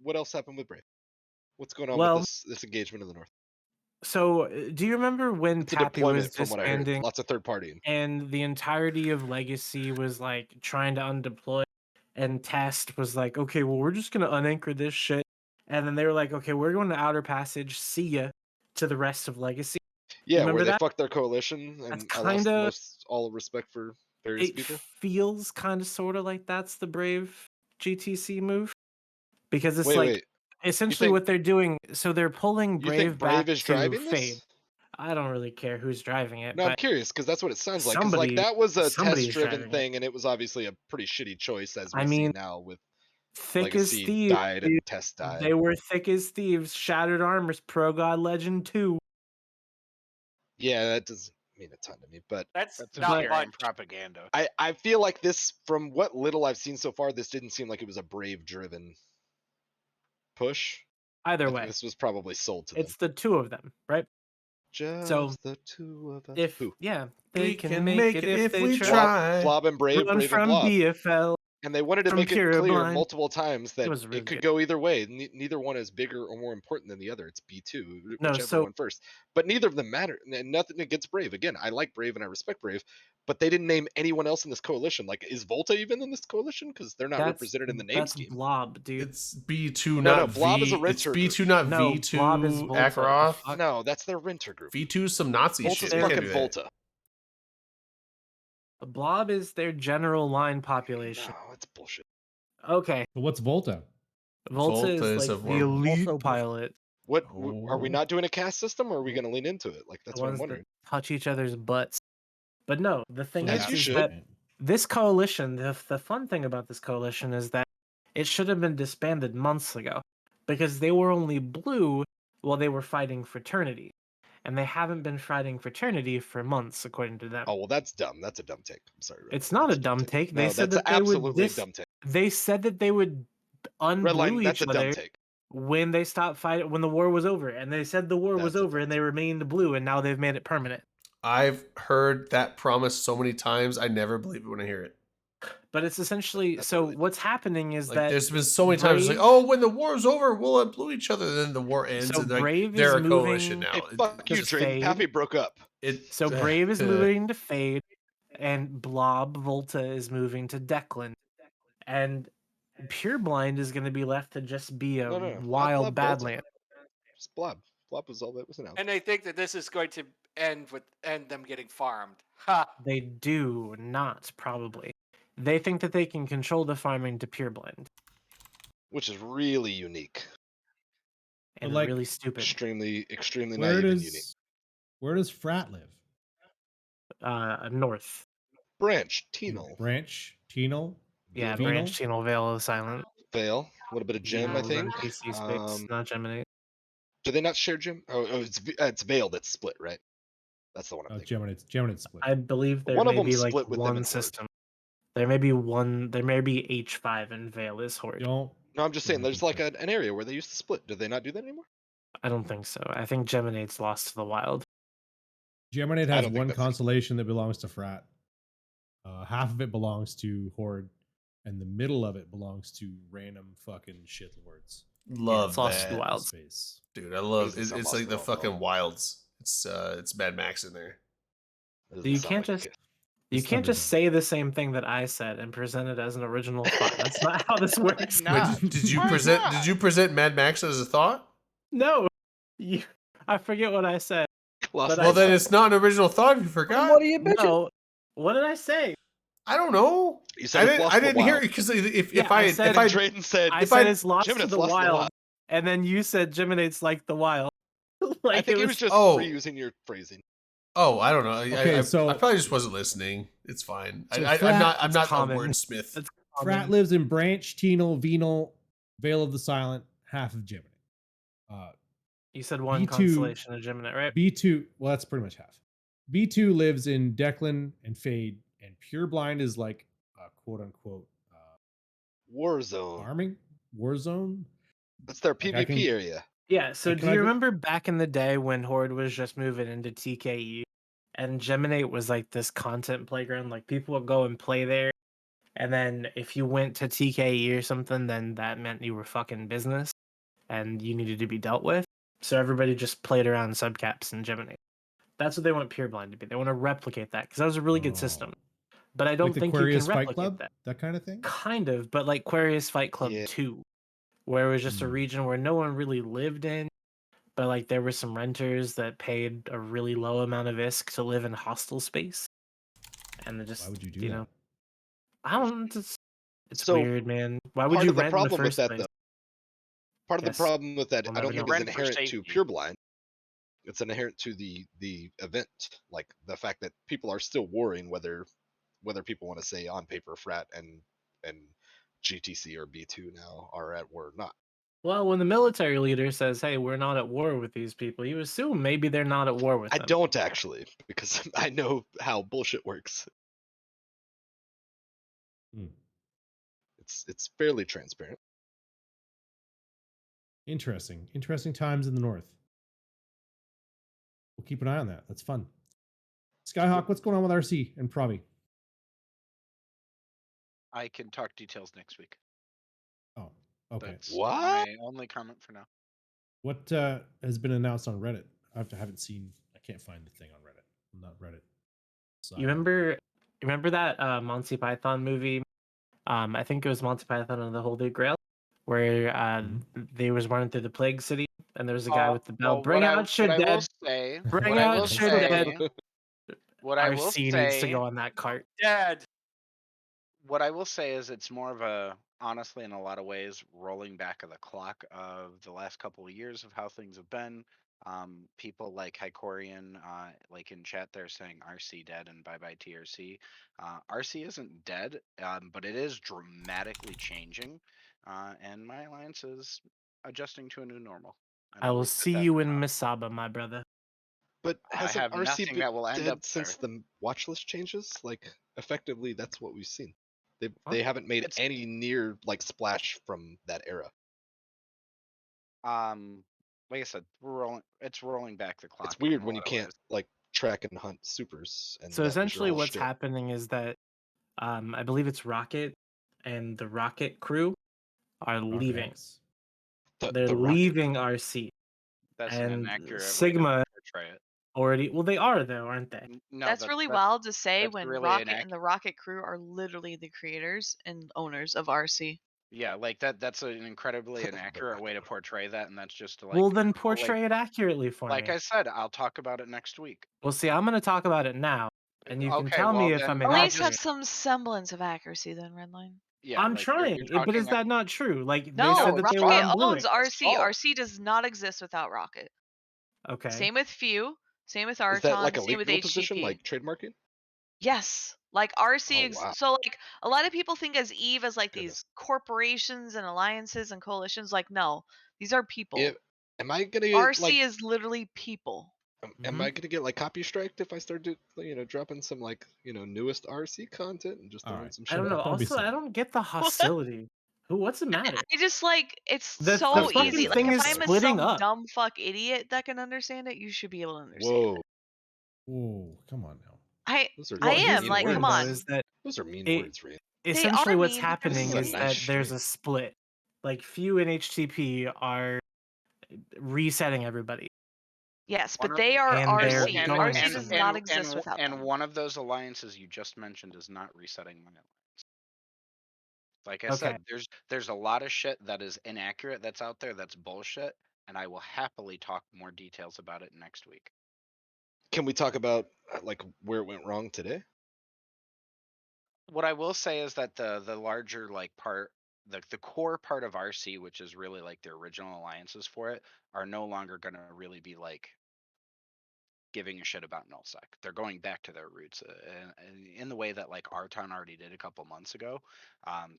Speaker 4: What else happened with Brave? What's going on
Speaker 9: Well-
Speaker 4: with this engagement in the north?
Speaker 9: So, do you remember when
Speaker 4: It's a
Speaker 9: Pappy was
Speaker 4: deployment, from what I heard.
Speaker 9: disbanding,
Speaker 4: Lots of third partying.
Speaker 9: and the entirety of Legacy was like trying to undeploy, and Test was like, "Okay, well, we're just gonna unanchor this shit," and then they were like, "Okay, we're going to Outer Passage. See ya," to the rest of Legacy.
Speaker 4: Yeah,
Speaker 9: remember
Speaker 4: where they
Speaker 9: that?
Speaker 4: fucked their coalition,
Speaker 9: That's
Speaker 4: and I lost
Speaker 9: kinda-
Speaker 4: most all respect for various
Speaker 9: It
Speaker 4: people.
Speaker 9: feels kind of sort of like that's the Brave GTC move, because it's
Speaker 4: Wait,
Speaker 9: like
Speaker 4: wait.
Speaker 9: essentially
Speaker 4: think-
Speaker 9: what they're doing. So they're pulling
Speaker 4: You
Speaker 9: Brave
Speaker 4: think Brave
Speaker 9: back
Speaker 4: is
Speaker 9: to
Speaker 4: driving
Speaker 9: Fade.
Speaker 4: this?
Speaker 9: I don't really care who's driving it,
Speaker 4: No, I'm
Speaker 9: but
Speaker 4: curious because that's what it sounds like. Because
Speaker 9: somebody-
Speaker 4: like that was a
Speaker 9: somebody is
Speaker 4: test-driven
Speaker 9: driving it.
Speaker 4: thing, and it was obviously a pretty shitty choice, as we
Speaker 9: I
Speaker 4: see
Speaker 9: mean,
Speaker 4: now with
Speaker 9: thick as
Speaker 4: Legacy
Speaker 9: thieves.
Speaker 4: died
Speaker 9: dude.
Speaker 4: and Test died.
Speaker 9: They were thick as thieves. Shattered Armors, Pro God Legend 2.
Speaker 4: Yeah, that doesn't mean a ton to me, but
Speaker 3: That's
Speaker 5: That's
Speaker 3: not
Speaker 5: Imperium
Speaker 3: much.
Speaker 5: propaganda.
Speaker 4: I feel like this, from what little I've seen so far, this didn't seem like it was a Brave-driven push. I
Speaker 9: Either
Speaker 4: think
Speaker 9: way,
Speaker 4: this was probably sold to them.
Speaker 9: it's the two of them, right?
Speaker 4: Just the two of us.
Speaker 9: If
Speaker 4: Who?
Speaker 9: yeah, they
Speaker 1: We
Speaker 9: can make it if they
Speaker 1: we
Speaker 9: try.
Speaker 1: try.
Speaker 4: Blob and Brave,
Speaker 9: Run
Speaker 4: Brave and
Speaker 9: from
Speaker 4: Blob.
Speaker 9: BFL.
Speaker 4: And they wanted to
Speaker 9: from
Speaker 4: make it
Speaker 9: Pure
Speaker 4: clear
Speaker 9: Blind.
Speaker 4: multiple times that
Speaker 9: was
Speaker 4: it
Speaker 9: really
Speaker 4: could
Speaker 9: good.
Speaker 4: go either way. Neither one is bigger or more important than the other. It's B2,
Speaker 9: No,
Speaker 4: whichever
Speaker 9: so-
Speaker 4: one first. But neither of them matter. And nothing against Brave. Again, I like Brave and I respect Brave, but they didn't name anyone else in this coalition. Like, is Volta even in this coalition? Because they're not represented in the name
Speaker 9: that's
Speaker 4: scheme.
Speaker 9: Blob, dude.
Speaker 1: It's B2,
Speaker 4: No,
Speaker 1: not
Speaker 4: no, Blob
Speaker 1: V.
Speaker 4: is a
Speaker 1: It's
Speaker 4: Renter
Speaker 1: B2,
Speaker 4: group.
Speaker 1: not
Speaker 9: No,
Speaker 1: V2.
Speaker 9: Blob is Volta.
Speaker 1: Akaroth.
Speaker 9: Fuck.
Speaker 4: No, that's their Renter group.
Speaker 1: V2's some Nazi
Speaker 4: Volta's
Speaker 1: shit. They can't
Speaker 4: fucking
Speaker 1: do that.
Speaker 4: Volta.
Speaker 9: Blob is their general line population.
Speaker 4: No, it's bullshit.
Speaker 9: Okay,
Speaker 2: But what's Volta?
Speaker 9: Volta
Speaker 1: Volta is
Speaker 9: is
Speaker 1: a
Speaker 9: like the
Speaker 1: worm.
Speaker 9: elite
Speaker 8: Also-
Speaker 9: pilot,
Speaker 4: What are we
Speaker 1: Oh.
Speaker 4: not doing a caste system, or are we going to lean into it? Like, that's
Speaker 9: the
Speaker 4: what I'm
Speaker 9: ones
Speaker 4: wondering.
Speaker 9: that touch each other's butts. But no, the thing
Speaker 4: As
Speaker 9: is,
Speaker 4: you
Speaker 9: is
Speaker 4: should.
Speaker 9: that this coalition, the fun thing about this coalition is that it should have been disbanded months ago because they were only blue while they were fighting fraternity. And they haven't been fighting fraternity for months, according to them.
Speaker 4: Oh well, that's dumb. That's a dumb take. I'm sorry. Red
Speaker 9: It's
Speaker 4: Line,
Speaker 9: not
Speaker 4: that's
Speaker 9: a dumb take.
Speaker 4: No,
Speaker 9: They said
Speaker 4: that's
Speaker 9: that they would
Speaker 4: absolutely a
Speaker 9: dis-
Speaker 4: dumb take.
Speaker 9: They said that they would
Speaker 4: Red
Speaker 9: unblue
Speaker 4: Line, that's
Speaker 9: each
Speaker 4: a dumb
Speaker 9: other
Speaker 4: take.
Speaker 9: when they stopped fighting, when the war was over. And they said the war was
Speaker 4: That's a
Speaker 9: over and they remained blue, and now they've made it permanent.
Speaker 1: I've heard that promise so many times. I never believe it when I hear it.
Speaker 9: But it's essentially
Speaker 4: That's
Speaker 9: so
Speaker 4: really
Speaker 9: what's happening is
Speaker 1: Like,
Speaker 9: that
Speaker 1: there's been so many times, it's like,
Speaker 9: Brave-
Speaker 1: oh, when the war's over, we'll unblue each other. Then the war ends,
Speaker 9: So
Speaker 1: and like,
Speaker 9: Brave
Speaker 1: they're
Speaker 9: is
Speaker 1: a coalition
Speaker 9: moving-
Speaker 1: now.
Speaker 4: Hey, fuck you,
Speaker 9: just
Speaker 4: Drayden.
Speaker 9: fade.
Speaker 4: Pappy broke up.
Speaker 9: So Brave is moving to Fade, and Blob Volta is moving to Declan, and Pure Blind is going to be left to just be a
Speaker 4: No, no, no. I
Speaker 9: wild
Speaker 4: love Volta.
Speaker 9: badland.
Speaker 4: Just Blob. Blob was all that was announced.
Speaker 3: And they think that this is going to end them getting farmed. Ha!
Speaker 9: They do not, probably. They think that they can control the farming to Pureblind.
Speaker 4: Which is really unique.
Speaker 9: And
Speaker 2: like,
Speaker 9: really stupid.
Speaker 4: Extremely
Speaker 2: Where
Speaker 4: naive and unique.
Speaker 2: does Frat live?
Speaker 9: North.
Speaker 4: Branch, Tenal.
Speaker 2: Branch, Tenal.
Speaker 9: Yeah,
Speaker 2: Venal?
Speaker 9: Branch, Tenal, Vale of the Silent.
Speaker 4: Vale. A little bit of Gem, I
Speaker 9: Venal's
Speaker 4: think.
Speaker 9: NPC space, not Geminate.
Speaker 4: Do they not share Gem? Oh, it's Vale that's split, right? That's the one I'm thinking.
Speaker 2: Geminate's split.
Speaker 9: I believe there
Speaker 4: One of
Speaker 9: may
Speaker 4: them
Speaker 9: be like
Speaker 4: split with them
Speaker 9: one
Speaker 4: and Horde.
Speaker 9: system. There may be H5 and Vale is Horde.
Speaker 2: Don't.
Speaker 4: No, I'm just saying
Speaker 2: Yeah,
Speaker 4: there's
Speaker 2: I
Speaker 4: like
Speaker 2: think
Speaker 4: an area where they used to split. Do they not do that anymore?
Speaker 9: I don't think so. I think Geminate's lost to the wild.
Speaker 2: Geminate
Speaker 4: I
Speaker 2: has
Speaker 4: don't think
Speaker 2: one
Speaker 4: that's-
Speaker 2: constellation that belongs to Frat. Half of it belongs to Horde, and the middle of it belongs to random fucking shitlords.
Speaker 1: Love
Speaker 9: it's lost to
Speaker 1: that.
Speaker 9: the wild.
Speaker 2: Space.
Speaker 1: Dude, I love
Speaker 4: doesn't sound
Speaker 1: it's
Speaker 4: lost
Speaker 1: like
Speaker 4: at
Speaker 1: the
Speaker 4: all, though.
Speaker 1: fucking wilds. It's Mad Max in there.
Speaker 4: That doesn't
Speaker 9: You
Speaker 4: sound
Speaker 9: can't
Speaker 4: like
Speaker 9: just
Speaker 4: it.
Speaker 9: you
Speaker 2: It's
Speaker 9: can't just
Speaker 2: Thunderdome.
Speaker 9: say the same thing that I said and present it as an original thought. That's not how this works.
Speaker 5: Nah.
Speaker 1: Wait, did you
Speaker 5: Why
Speaker 1: present
Speaker 5: not?
Speaker 1: did you present Mad Max as a thought?
Speaker 9: No, I forget what I said.
Speaker 4: Lost
Speaker 9: But
Speaker 1: Well,
Speaker 9: I-
Speaker 1: then it's not an original thought if you
Speaker 8: Then
Speaker 1: forgot.
Speaker 8: what are you bitching?
Speaker 9: No, what did I say?
Speaker 1: I don't know.
Speaker 4: You said it's lost
Speaker 1: I
Speaker 4: to the
Speaker 1: didn't hear it
Speaker 4: wild.
Speaker 1: because if
Speaker 9: Yeah,
Speaker 1: I
Speaker 9: I said-
Speaker 1: if I
Speaker 4: Drayden said,
Speaker 9: I
Speaker 1: if
Speaker 9: said
Speaker 1: I-
Speaker 9: it's lost to
Speaker 4: Geminate's
Speaker 9: the
Speaker 4: lost to the
Speaker 9: wild,
Speaker 4: wild.
Speaker 9: and then you said Geminate's like the wild. like
Speaker 4: I think he was just
Speaker 1: Oh.
Speaker 4: reusing your phrasing.
Speaker 1: oh I don't know.
Speaker 2: Okay, so-
Speaker 1: I probably just wasn't listening. It's fine.
Speaker 2: So
Speaker 1: I'm
Speaker 2: Frat-
Speaker 1: not
Speaker 9: It's
Speaker 1: a
Speaker 9: common.
Speaker 1: wordsmith.
Speaker 9: It's
Speaker 2: Frat
Speaker 9: common.
Speaker 2: lives in Branch, Tenal, Venal, Vale of the Silent, half of Geminate.
Speaker 9: You said one
Speaker 2: B2
Speaker 9: constellation of Geminate, right?
Speaker 2: B2, well, that's pretty much half. B2 lives in Declan and Fade, and Pureblind is like quote unquote
Speaker 4: Warzone.
Speaker 2: farming war zone.
Speaker 4: That's their
Speaker 2: Like, I
Speaker 4: PvP
Speaker 2: can-
Speaker 4: area.
Speaker 9: Yeah, so
Speaker 2: Like,
Speaker 9: do
Speaker 2: can I
Speaker 9: you
Speaker 2: go-
Speaker 9: remember back in the day when Horde was just moving into TKE and Geminate was like this content playground? Like people would go and play there. And then if you went to TKE or something, then that meant you were fucking business and you needed to be dealt with. So everybody just played around subcaps in Geminate. That's what they want Pureblind to be. They want to replicate that because that was a really good system. But I don't
Speaker 2: Like the
Speaker 9: think you can
Speaker 2: Aquarius Fight
Speaker 9: replicate
Speaker 2: Club,
Speaker 9: that.
Speaker 2: kind of thing.
Speaker 9: Kind of, but like Quarius Fight Club
Speaker 4: Yeah.
Speaker 9: 2, where it was just a
Speaker 2: Hmm.
Speaker 9: region where no one really lived in, but like there were some renters that paid a really low amount of ISK to live in hostile space. And it just,
Speaker 2: Why would you do
Speaker 9: you
Speaker 2: that?
Speaker 9: know, I don't know. It's
Speaker 4: So,
Speaker 9: weird, man. Why would
Speaker 4: Part
Speaker 9: you
Speaker 4: of the
Speaker 9: rent in the
Speaker 4: problem with
Speaker 9: first
Speaker 4: that,
Speaker 9: place?
Speaker 4: though, part of
Speaker 9: Yes.
Speaker 4: the problem with that,
Speaker 9: We'll
Speaker 4: I don't
Speaker 9: never
Speaker 4: think
Speaker 9: know.
Speaker 4: is
Speaker 5: Rent for
Speaker 4: inherent to
Speaker 5: safety.
Speaker 4: Pureblind. It's inherent to the event, like the fact that people are still warring whether people want to say on paper Frat and GTC or B2 now are at war or not.
Speaker 9: Well, when the military leader says, "Hey, we're not at war with these people," you assume maybe they're not at war with
Speaker 4: I
Speaker 9: them.
Speaker 4: don't actually, because I know how bullshit works.
Speaker 2: Hmm.
Speaker 4: It's fairly transparent.
Speaker 2: Interesting times in the north. We'll keep an eye on that. That's fun. Skyhawk, what's going on with RC and Provi?
Speaker 5: I can talk details next week.
Speaker 2: Oh, okay.
Speaker 5: That's
Speaker 4: What?
Speaker 5: my only comment for now.
Speaker 2: What has been announced on Reddit? I haven't seen. I can't find the thing on Reddit. I'm not Reddit. So
Speaker 9: You remember that Monty Python movie? I think it was Monty Python and the Holy Grail, where they was running through the plague city, and there was a guy with the bell.
Speaker 5: Well,
Speaker 9: Bring
Speaker 5: what
Speaker 9: out Sure
Speaker 5: what I will
Speaker 9: Dead.
Speaker 5: say,
Speaker 9: Bring
Speaker 5: what I will
Speaker 9: out Sure Dead.
Speaker 5: say, what I will
Speaker 9: RC needs to
Speaker 5: say,
Speaker 9: go on that cart.
Speaker 3: Dead.
Speaker 5: what I will say is it's more of a, honestly, in a lot of ways, rolling back of the clock of the last couple of years of how things have been. People like Hycorian, like in chat, they're saying RC dead and bye bye TRC. RC isn't dead, but it is dramatically changing, and my alliance is adjusting to a new normal. And
Speaker 9: I
Speaker 5: I'll
Speaker 9: will
Speaker 5: leave it at
Speaker 9: see
Speaker 5: that
Speaker 9: you
Speaker 5: for
Speaker 9: in
Speaker 5: now.
Speaker 9: Misaba, my brother.
Speaker 4: But
Speaker 5: I
Speaker 4: hasn't
Speaker 5: have
Speaker 4: RC
Speaker 5: nothing
Speaker 4: been
Speaker 5: that will end
Speaker 4: dead
Speaker 5: up
Speaker 4: since
Speaker 5: there.
Speaker 4: the watch list changes? Like, effectively, that's what we've seen.
Speaker 9: Huh?
Speaker 4: They haven't made
Speaker 5: It's-
Speaker 4: any near like splash from that era.
Speaker 5: Like I said, it's rolling back the clock.
Speaker 4: It's weird
Speaker 5: in a
Speaker 4: when you
Speaker 5: lot of
Speaker 4: can't
Speaker 5: ways.
Speaker 4: like track and hunt supers. And
Speaker 9: So
Speaker 4: that was your
Speaker 9: essentially,
Speaker 4: whole
Speaker 9: what's
Speaker 4: shtick.
Speaker 9: happening is that I believe it's Rocket and the Rocket crew are leaving.
Speaker 2: X.
Speaker 9: They're
Speaker 4: The Rocket-
Speaker 9: leaving RC.
Speaker 5: That's an
Speaker 9: and
Speaker 5: inaccurate
Speaker 9: Sigma
Speaker 5: way to portray it.
Speaker 9: already. Well, they are though, aren't they?
Speaker 5: No,
Speaker 7: That's really wild to say
Speaker 5: that's
Speaker 7: when
Speaker 5: really
Speaker 7: Rocket
Speaker 5: inaccurate.
Speaker 7: and the Rocket crew are literally the creators and owners of RC.
Speaker 5: Yeah, like that's an incredibly inaccurate way to portray that, and that's just to like.
Speaker 9: Well, then
Speaker 5: like,
Speaker 9: portray it accurately for
Speaker 5: like
Speaker 9: me.
Speaker 5: I said, I'll talk about it next week.
Speaker 9: Well, see, I'm gonna talk about it now, and you can
Speaker 5: Okay,
Speaker 9: tell me
Speaker 5: well
Speaker 9: if
Speaker 5: then
Speaker 9: I'm
Speaker 7: At
Speaker 5: I'll
Speaker 7: least have
Speaker 9: inaccurate.
Speaker 5: just
Speaker 7: some semblance of accuracy then, Redline.
Speaker 5: yeah.
Speaker 9: I'm
Speaker 5: like
Speaker 9: trying,
Speaker 5: you're
Speaker 9: but is
Speaker 5: talking.
Speaker 9: that not true? Like they
Speaker 7: No,
Speaker 9: said that they were
Speaker 7: Rocket
Speaker 9: on Blue
Speaker 7: owns
Speaker 9: Wing.
Speaker 7: RC.
Speaker 5: Oh.
Speaker 7: RC does not exist without Rocket.
Speaker 9: Okay.
Speaker 7: Same with Few. Same with
Speaker 4: Is that like
Speaker 7: Arton.
Speaker 4: a
Speaker 7: Same with
Speaker 4: legal position,
Speaker 7: HGP.
Speaker 4: like trademarking?
Speaker 7: Yes. Like RC.
Speaker 4: Oh, wow.
Speaker 7: So like a lot of people think as Eve as like
Speaker 4: Goodness.
Speaker 7: these corporations and alliances and coalitions. Like no, these are people.
Speaker 4: Am I gonna get
Speaker 7: RC
Speaker 4: like?
Speaker 7: is literally people.
Speaker 4: Am I gonna get like copy striked if I start to dropping some like newest RC content and just throwing
Speaker 2: Alright.
Speaker 4: some
Speaker 9: I
Speaker 4: shit
Speaker 9: don't know.
Speaker 4: out?
Speaker 2: Don't be
Speaker 9: Also, I
Speaker 2: silly.
Speaker 9: don't get the hostility. What's the matter?
Speaker 7: I just like it's
Speaker 9: The
Speaker 7: so
Speaker 4: fucking
Speaker 7: easy. Like
Speaker 9: thing
Speaker 7: if
Speaker 9: is
Speaker 7: I'm
Speaker 9: splitting
Speaker 7: some
Speaker 9: up.
Speaker 7: dumb fuck idiot that can understand it, you should be able to understand
Speaker 4: Whoa,
Speaker 7: it.
Speaker 2: Whoa, come on now.
Speaker 4: those are
Speaker 7: I
Speaker 9: Here's
Speaker 7: am
Speaker 9: the
Speaker 7: like,
Speaker 9: thing,
Speaker 7: come
Speaker 9: though,
Speaker 7: on.
Speaker 9: is that
Speaker 4: those are mean
Speaker 9: it
Speaker 4: words, Ray.
Speaker 9: essentially
Speaker 7: are
Speaker 9: what's
Speaker 7: mean, but they're
Speaker 9: happening
Speaker 4: This is
Speaker 9: is
Speaker 4: a
Speaker 9: that
Speaker 4: nice
Speaker 9: there's
Speaker 4: stream.
Speaker 9: a split. Like Few and HTP are resetting everybody.
Speaker 7: Yes,
Speaker 5: One
Speaker 7: but
Speaker 5: of-
Speaker 7: they are
Speaker 9: And they're
Speaker 7: RC.
Speaker 9: going
Speaker 7: RC
Speaker 9: to-
Speaker 7: does not exist without
Speaker 5: and
Speaker 7: them.
Speaker 5: one of those alliances you just mentioned is not resetting my alliance. Like I
Speaker 9: Okay.
Speaker 5: said, there's a lot of shit that is inaccurate that's out there that's bullshit, and I will happily talk more details about it next week.
Speaker 4: Can we talk about like where it went wrong today?
Speaker 5: What I will say is that the larger like part, the core part of RC, which is really like the original alliances for it, are no longer going to really be like giving a shit about nullsec. They're going back to their roots in the way that like Arton already did a couple months ago.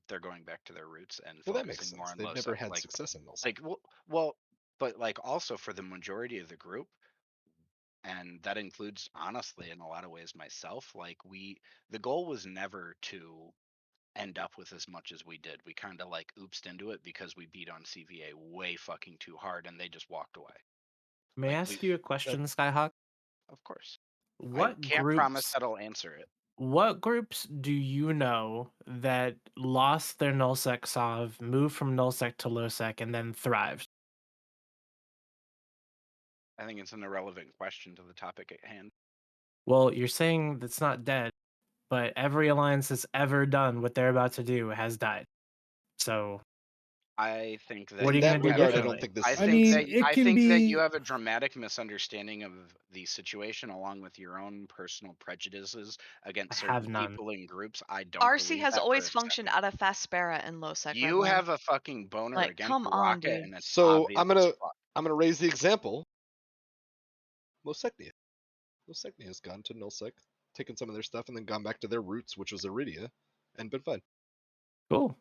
Speaker 5: They're going back to their roots and
Speaker 4: Well, that makes
Speaker 5: focusing more
Speaker 4: sense.
Speaker 5: on
Speaker 4: They've never
Speaker 5: LoSec.
Speaker 4: had
Speaker 5: Like,
Speaker 4: success in nullsec.
Speaker 5: like well, but like also for the majority of the group, and that includes honestly in a lot of ways myself. Like the goal was never to end up with as much as we did. We kind of like oopsed into it because we beat on CVA way fucking too hard, and they just walked away.
Speaker 9: May I
Speaker 5: Like,
Speaker 9: ask you a question, Skyhawk?
Speaker 5: Of course.
Speaker 9: What
Speaker 5: I can't promise
Speaker 9: groups
Speaker 5: that I'll answer it.
Speaker 9: What groups do you know that lost their nullsec sov, moved from nullsec to lowsec, and then thrived?
Speaker 5: I think it's an irrelevant question to the topic at hand.
Speaker 9: Well, you're saying that's not dead, but every alliance that's ever done what they're about to do has died. So
Speaker 5: I think that
Speaker 9: what are you
Speaker 4: In
Speaker 9: going
Speaker 4: that
Speaker 9: to do
Speaker 4: regard, I
Speaker 9: differently?
Speaker 4: don't think this
Speaker 5: I
Speaker 4: is.
Speaker 2: I
Speaker 5: think
Speaker 2: mean,
Speaker 5: that
Speaker 2: it
Speaker 5: I
Speaker 2: can
Speaker 5: think that you
Speaker 2: be-
Speaker 5: have a dramatic misunderstanding of the situation, along with your own personal prejudices against
Speaker 9: I have
Speaker 5: certain
Speaker 9: none.
Speaker 5: people and groups. I don't.
Speaker 7: RC
Speaker 5: believe
Speaker 7: has
Speaker 5: that for
Speaker 7: always
Speaker 5: a
Speaker 7: functioned
Speaker 5: second.
Speaker 7: out of Fastspera and Lowsec.
Speaker 5: You
Speaker 7: Redline.
Speaker 5: have a fucking boner
Speaker 7: Like,
Speaker 5: against
Speaker 7: come on,
Speaker 5: Rocket,
Speaker 7: dude.
Speaker 5: and it's
Speaker 4: So
Speaker 5: obvious
Speaker 4: I'm
Speaker 5: as
Speaker 4: gonna
Speaker 5: fuck.
Speaker 4: raise the example. Losecnia. Losecnia has gone to nullsec, taken some of their stuff, and then gone back to their roots, which was Iridia, and been fine.
Speaker 9: Cool.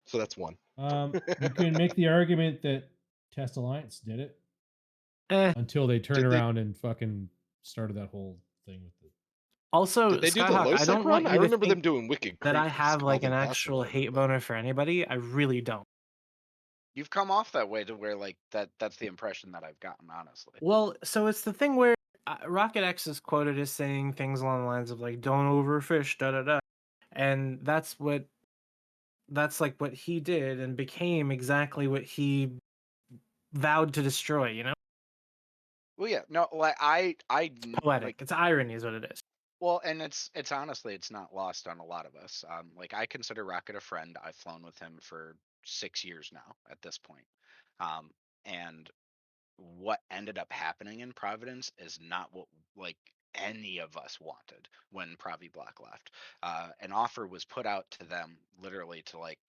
Speaker 4: So that's one.
Speaker 2: You can make the argument that Test Alliance did it until they turned
Speaker 4: Did they-
Speaker 2: around and fucking started that whole thing with it.
Speaker 9: Also,
Speaker 4: Did they do the
Speaker 9: Skyhawk, I
Speaker 4: lowsec
Speaker 9: don't
Speaker 4: run?
Speaker 9: want
Speaker 4: I
Speaker 9: you to
Speaker 4: remember them
Speaker 9: think
Speaker 4: doing Wicked
Speaker 9: that I
Speaker 4: Creepers
Speaker 9: have
Speaker 4: and
Speaker 9: like
Speaker 4: all
Speaker 9: an
Speaker 4: the
Speaker 9: actual
Speaker 4: Vassal
Speaker 9: hate
Speaker 4: run,
Speaker 9: boner for anybody. I really don't.
Speaker 5: You've come off that way to where like that's the impression that I've gotten, honestly.
Speaker 9: Well, so it's the thing where Rocket X is quoted as saying things along the lines of like "Don't overfish," da da da, and that's like what he did and became exactly what he vowed to destroy. You know,
Speaker 5: Well, yeah, no, like
Speaker 9: poetic.
Speaker 5: like
Speaker 9: It's irony, is what it is.
Speaker 5: well, and it's honestly it's not lost on a lot of us. Like I consider Rocket a friend. I've flown with him for 6 years now at this point. And what ended up happening in Providence is not what like any of us wanted when Pravi Block left. An offer was put out to them literally to like,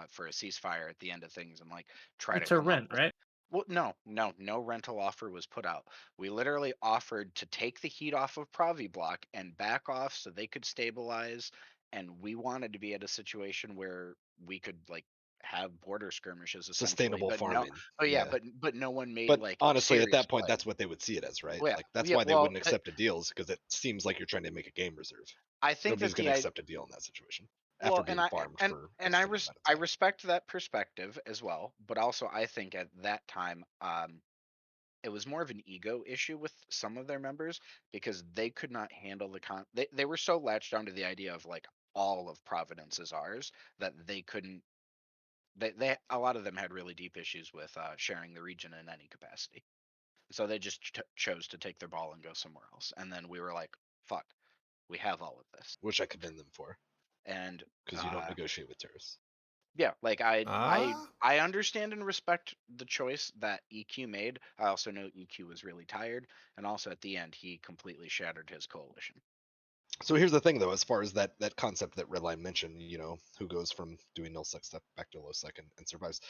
Speaker 5: for a ceasefire at the end of things and like try to
Speaker 9: It's a
Speaker 5: come up
Speaker 9: rent,
Speaker 5: with
Speaker 9: right?
Speaker 5: well, no rental offer was put out. We literally offered to take the heat off of Pravi Block and back off so they could stabilize. And we wanted to be at a situation where we could like have border skirmishes essentially.
Speaker 4: sustainable
Speaker 5: But no,
Speaker 4: farming.
Speaker 5: oh yeah, but no one made
Speaker 4: But
Speaker 5: like
Speaker 4: honestly, at
Speaker 5: serious
Speaker 4: that point,
Speaker 5: play.
Speaker 4: that's what they would see it as, right?
Speaker 5: Well, yeah,
Speaker 4: Like that's
Speaker 5: yeah,
Speaker 4: why they
Speaker 5: well,
Speaker 4: wouldn't accept the deals because it seems like you're trying to make a game reserve.
Speaker 5: I think
Speaker 4: Nobody's
Speaker 5: that
Speaker 4: going to accept a deal in that situation after
Speaker 5: well,
Speaker 4: being farmed for
Speaker 5: and
Speaker 4: extended amount of
Speaker 5: I
Speaker 4: time.
Speaker 5: respect that perspective as well. But also, I think at that time, it was more of an ego issue with some of their members because they could not handle they were so latched onto the idea of like all of Providence is ours that they couldn't they a lot of them had really deep issues with sharing the region in any capacity. So they just chose to take their ball and go somewhere else. And then we were like, fuck, we have all of this.
Speaker 4: Which I commend them for,
Speaker 5: And
Speaker 4: because you don't negotiate with terrorists.
Speaker 5: Yeah, like
Speaker 1: Ah,
Speaker 5: I understand and respect the choice that EQ made. I also know EQ was really tired, and also at the end he completely shattered his coalition.
Speaker 4: So here's the thing, though, as far as that concept that Redline mentioned, who goes from doing null sec stuff back to low sec and survives.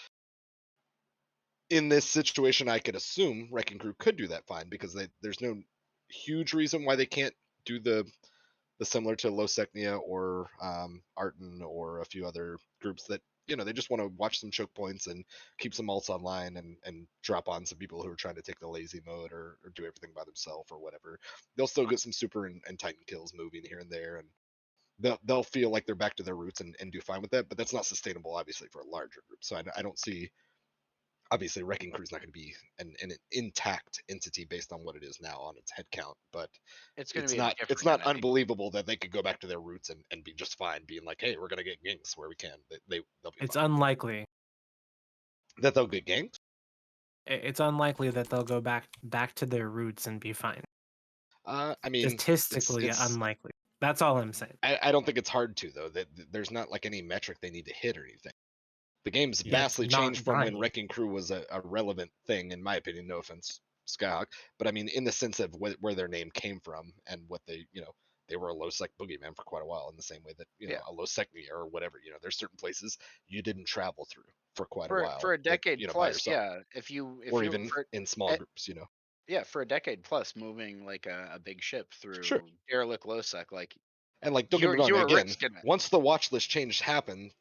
Speaker 4: In this situation, I could assume Wrecking Crew could do that fine because there's no huge reason why they can't do the similar to Losecnia or Arton or a few other groups that they just want to watch some choke points and keep some alts online and drop on some people who are trying to take the lazy mode or do everything by themselves or whatever. They'll still get some super and Titan kills moving here and there, and they'll feel like they're back to their roots and do fine with that. But that's not sustainable, obviously, for a larger group. So I don't see. Obviously, Wrecking Crew is not going to be an intact entity based on what it is now on its head count, but
Speaker 5: It's going
Speaker 4: it's
Speaker 5: to be a
Speaker 4: not
Speaker 5: different entity.
Speaker 4: unbelievable that they could go back to their roots and be just fine, being like, hey, we're going to get ganks where we can. They'll be
Speaker 9: It's
Speaker 4: fine.
Speaker 9: unlikely.
Speaker 4: That they'll get ganks.
Speaker 9: It's unlikely that they'll go back to their roots and be fine.
Speaker 4: I mean,
Speaker 9: Statistically
Speaker 4: it's
Speaker 9: unlikely. That's all I'm saying.
Speaker 4: I don't think it's hard to, though. That there's not like any metric they need to hit or anything. The game's
Speaker 9: Yeah,
Speaker 4: vastly
Speaker 9: not
Speaker 4: changed from when
Speaker 9: dying.
Speaker 4: Wrecking Crew was a relevant thing, in my opinion. No offense, Skyhawk, but I mean, in the sense of where their name came from and what they were a low sec boogeyman for quite a while, in the same way that
Speaker 5: Yeah.
Speaker 4: a low secnia or whatever. There's certain places you didn't travel through for quite
Speaker 5: For
Speaker 4: a while.
Speaker 5: a decade
Speaker 4: by
Speaker 5: plus,
Speaker 4: yourself,
Speaker 5: yeah. If
Speaker 4: or
Speaker 5: you
Speaker 4: even
Speaker 5: for,
Speaker 4: in small
Speaker 5: eh,
Speaker 4: groups.
Speaker 5: yeah, for a decade plus, moving like a big ship through
Speaker 4: Sure.
Speaker 5: derelict Losec, like
Speaker 4: And like, don't get me wrong,
Speaker 5: you were
Speaker 4: again,
Speaker 5: risking it.
Speaker 4: once the watch list change happened,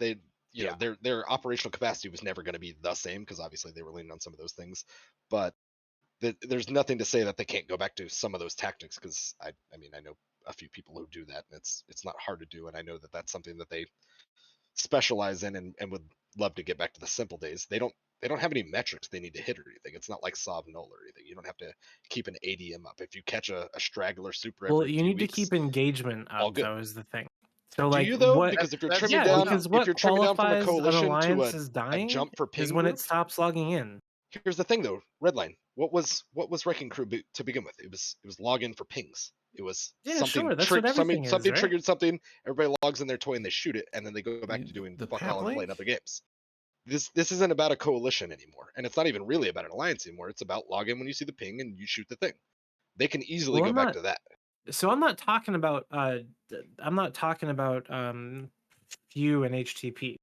Speaker 5: Yeah.
Speaker 4: their operational capacity was never going to be the same because obviously they were leaning on some of those things, but there's nothing to say that they can't go back to some of those tactics because I mean, I know a few people who do that, and it's not hard to do, and I know that that's something that they specialize in and would love to get back to the simple days. They don't have any metrics they need to hit or anything. It's not like Sov Null or anything. You don't have to keep an ADM up. If you catch a straggler super
Speaker 9: Well,
Speaker 4: every
Speaker 9: you
Speaker 4: few
Speaker 9: need to
Speaker 4: weeks,
Speaker 9: keep engagement
Speaker 4: all
Speaker 9: up,
Speaker 4: good.
Speaker 9: though, is the thing. So,
Speaker 4: Do
Speaker 9: like,
Speaker 4: you though?
Speaker 9: what?
Speaker 4: Because if you're
Speaker 5: That's
Speaker 4: trimming
Speaker 9: Yeah,
Speaker 4: down,
Speaker 9: because
Speaker 4: if
Speaker 9: what
Speaker 4: you're trimming down from a
Speaker 9: qualifies an
Speaker 4: coalition to
Speaker 9: alliance
Speaker 4: a
Speaker 9: as dying
Speaker 4: jump for
Speaker 9: is
Speaker 4: ping
Speaker 9: when it
Speaker 4: group,
Speaker 9: stops logging in.
Speaker 4: here's the thing though, Redline. What was Wrecking Crew to begin with? It was login for pings. It was
Speaker 9: Yeah, sure. That's what everything is,
Speaker 4: something
Speaker 9: right?
Speaker 4: triggered something. Everybody logs in their toy and they shoot it, and then they go back to doing
Speaker 1: the
Speaker 4: fuck
Speaker 1: Pap
Speaker 4: all and playing
Speaker 1: Link?
Speaker 4: other games. This isn't about a coalition anymore, and it's not even really about an alliance anymore. It's about log in when you see the ping and you shoot the thing. They can easily
Speaker 9: Well,
Speaker 4: go back to that.
Speaker 9: So I'm not talking about I'm not talking about Few and HTP.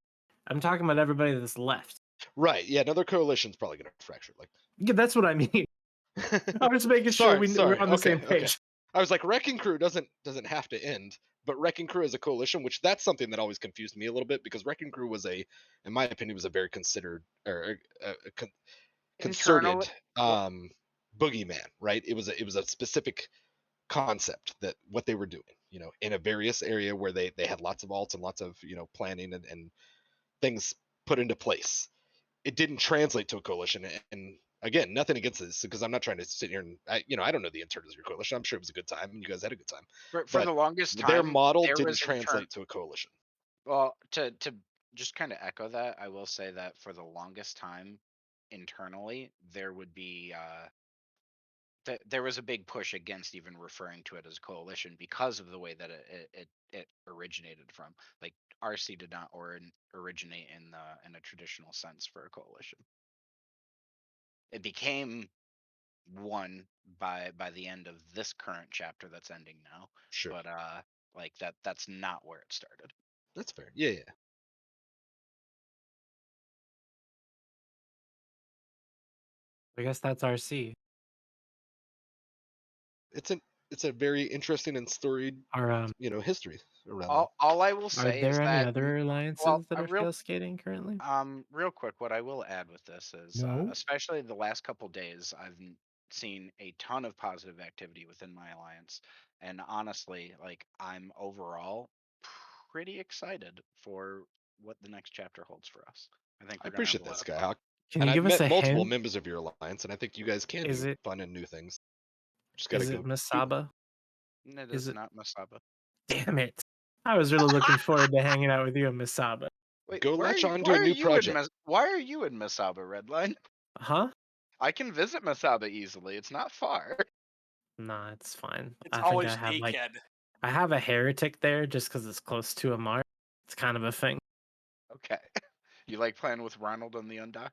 Speaker 9: I'm talking about everybody that's left.
Speaker 4: Right? Yeah. Another coalition's probably gonna fracture. Like,
Speaker 9: Yeah, that's what I mean. I'm just making sure
Speaker 4: sorry,
Speaker 9: we're on the
Speaker 4: okay,
Speaker 9: same page.
Speaker 4: okay. I was like, Wrecking Crew doesn't have to end, but Wrecking Crew as a coalition, which that's something that always confused me a little bit because Wrecking Crew was in my opinion, was a very considered or
Speaker 5: internal.
Speaker 4: concerted boogeyman, right? It was a specific concept that what they were doing, in a various area where they had lots of alts and lots of planning and things put into place. It didn't translate to a coalition, and again, nothing against this because I'm not trying to sit here and I don't know the internals of your coalition. I'm sure it was a good time and you guys had a good time,
Speaker 5: For
Speaker 4: but
Speaker 5: the longest time,
Speaker 4: their model
Speaker 5: there
Speaker 4: didn't
Speaker 5: was
Speaker 4: translate to a coalition.
Speaker 5: Well, to just kind of echo that, I will say that for the longest time, internally, there would be there was a big push against even referring to it as coalition because of the way that it originated from. Like RC did not originate in a traditional sense for a coalition. It became one by the end of this current chapter that's ending now.
Speaker 4: Sure.
Speaker 5: But like that's not where it started.
Speaker 4: That's fair. Yeah.
Speaker 9: I guess that's RC.
Speaker 4: It's a very interesting and storied
Speaker 9: Are
Speaker 4: history around
Speaker 5: All I will
Speaker 9: are
Speaker 5: say
Speaker 9: there
Speaker 5: is
Speaker 9: any
Speaker 5: that
Speaker 9: other alliances
Speaker 5: well,
Speaker 9: that
Speaker 5: a
Speaker 9: are
Speaker 5: real
Speaker 9: cascading currently?
Speaker 5: real quick, what I will add with this is
Speaker 2: No.
Speaker 5: especially the last couple days, I've seen a ton of positive activity within my alliance, and honestly, like I'm overall pretty excited for what the next chapter holds for us. I think
Speaker 4: I
Speaker 5: we're gonna have
Speaker 4: appreciate
Speaker 5: a
Speaker 4: that,
Speaker 5: lot of fun.
Speaker 4: Skyhawk.
Speaker 9: Can
Speaker 4: And
Speaker 9: you
Speaker 4: I've
Speaker 9: give us
Speaker 4: met
Speaker 9: a
Speaker 4: multiple
Speaker 9: hint?
Speaker 4: members of your alliance, and I think you guys can
Speaker 9: Is
Speaker 4: do
Speaker 9: it
Speaker 4: fun and new things. Just gotta
Speaker 9: is
Speaker 4: go
Speaker 9: it
Speaker 4: do them.
Speaker 9: Masaba?
Speaker 5: And it
Speaker 9: Is
Speaker 5: is
Speaker 9: it?
Speaker 5: not Masaba.
Speaker 9: Damn it! I was really looking forward to hanging out with you and Masaba.
Speaker 5: Wait,
Speaker 4: Go latch on to a new project.
Speaker 5: Why are you in Masaba, Redline?
Speaker 9: Huh?
Speaker 5: I can visit Masaba easily. It's not far.
Speaker 9: Nah, it's fine.
Speaker 3: It's
Speaker 9: I think
Speaker 3: always
Speaker 9: I have like
Speaker 3: naked.
Speaker 9: I have a heretic there just because it's close to a mart. It's kind of a thing.
Speaker 5: Okay. You like playing with Ronald on the undock?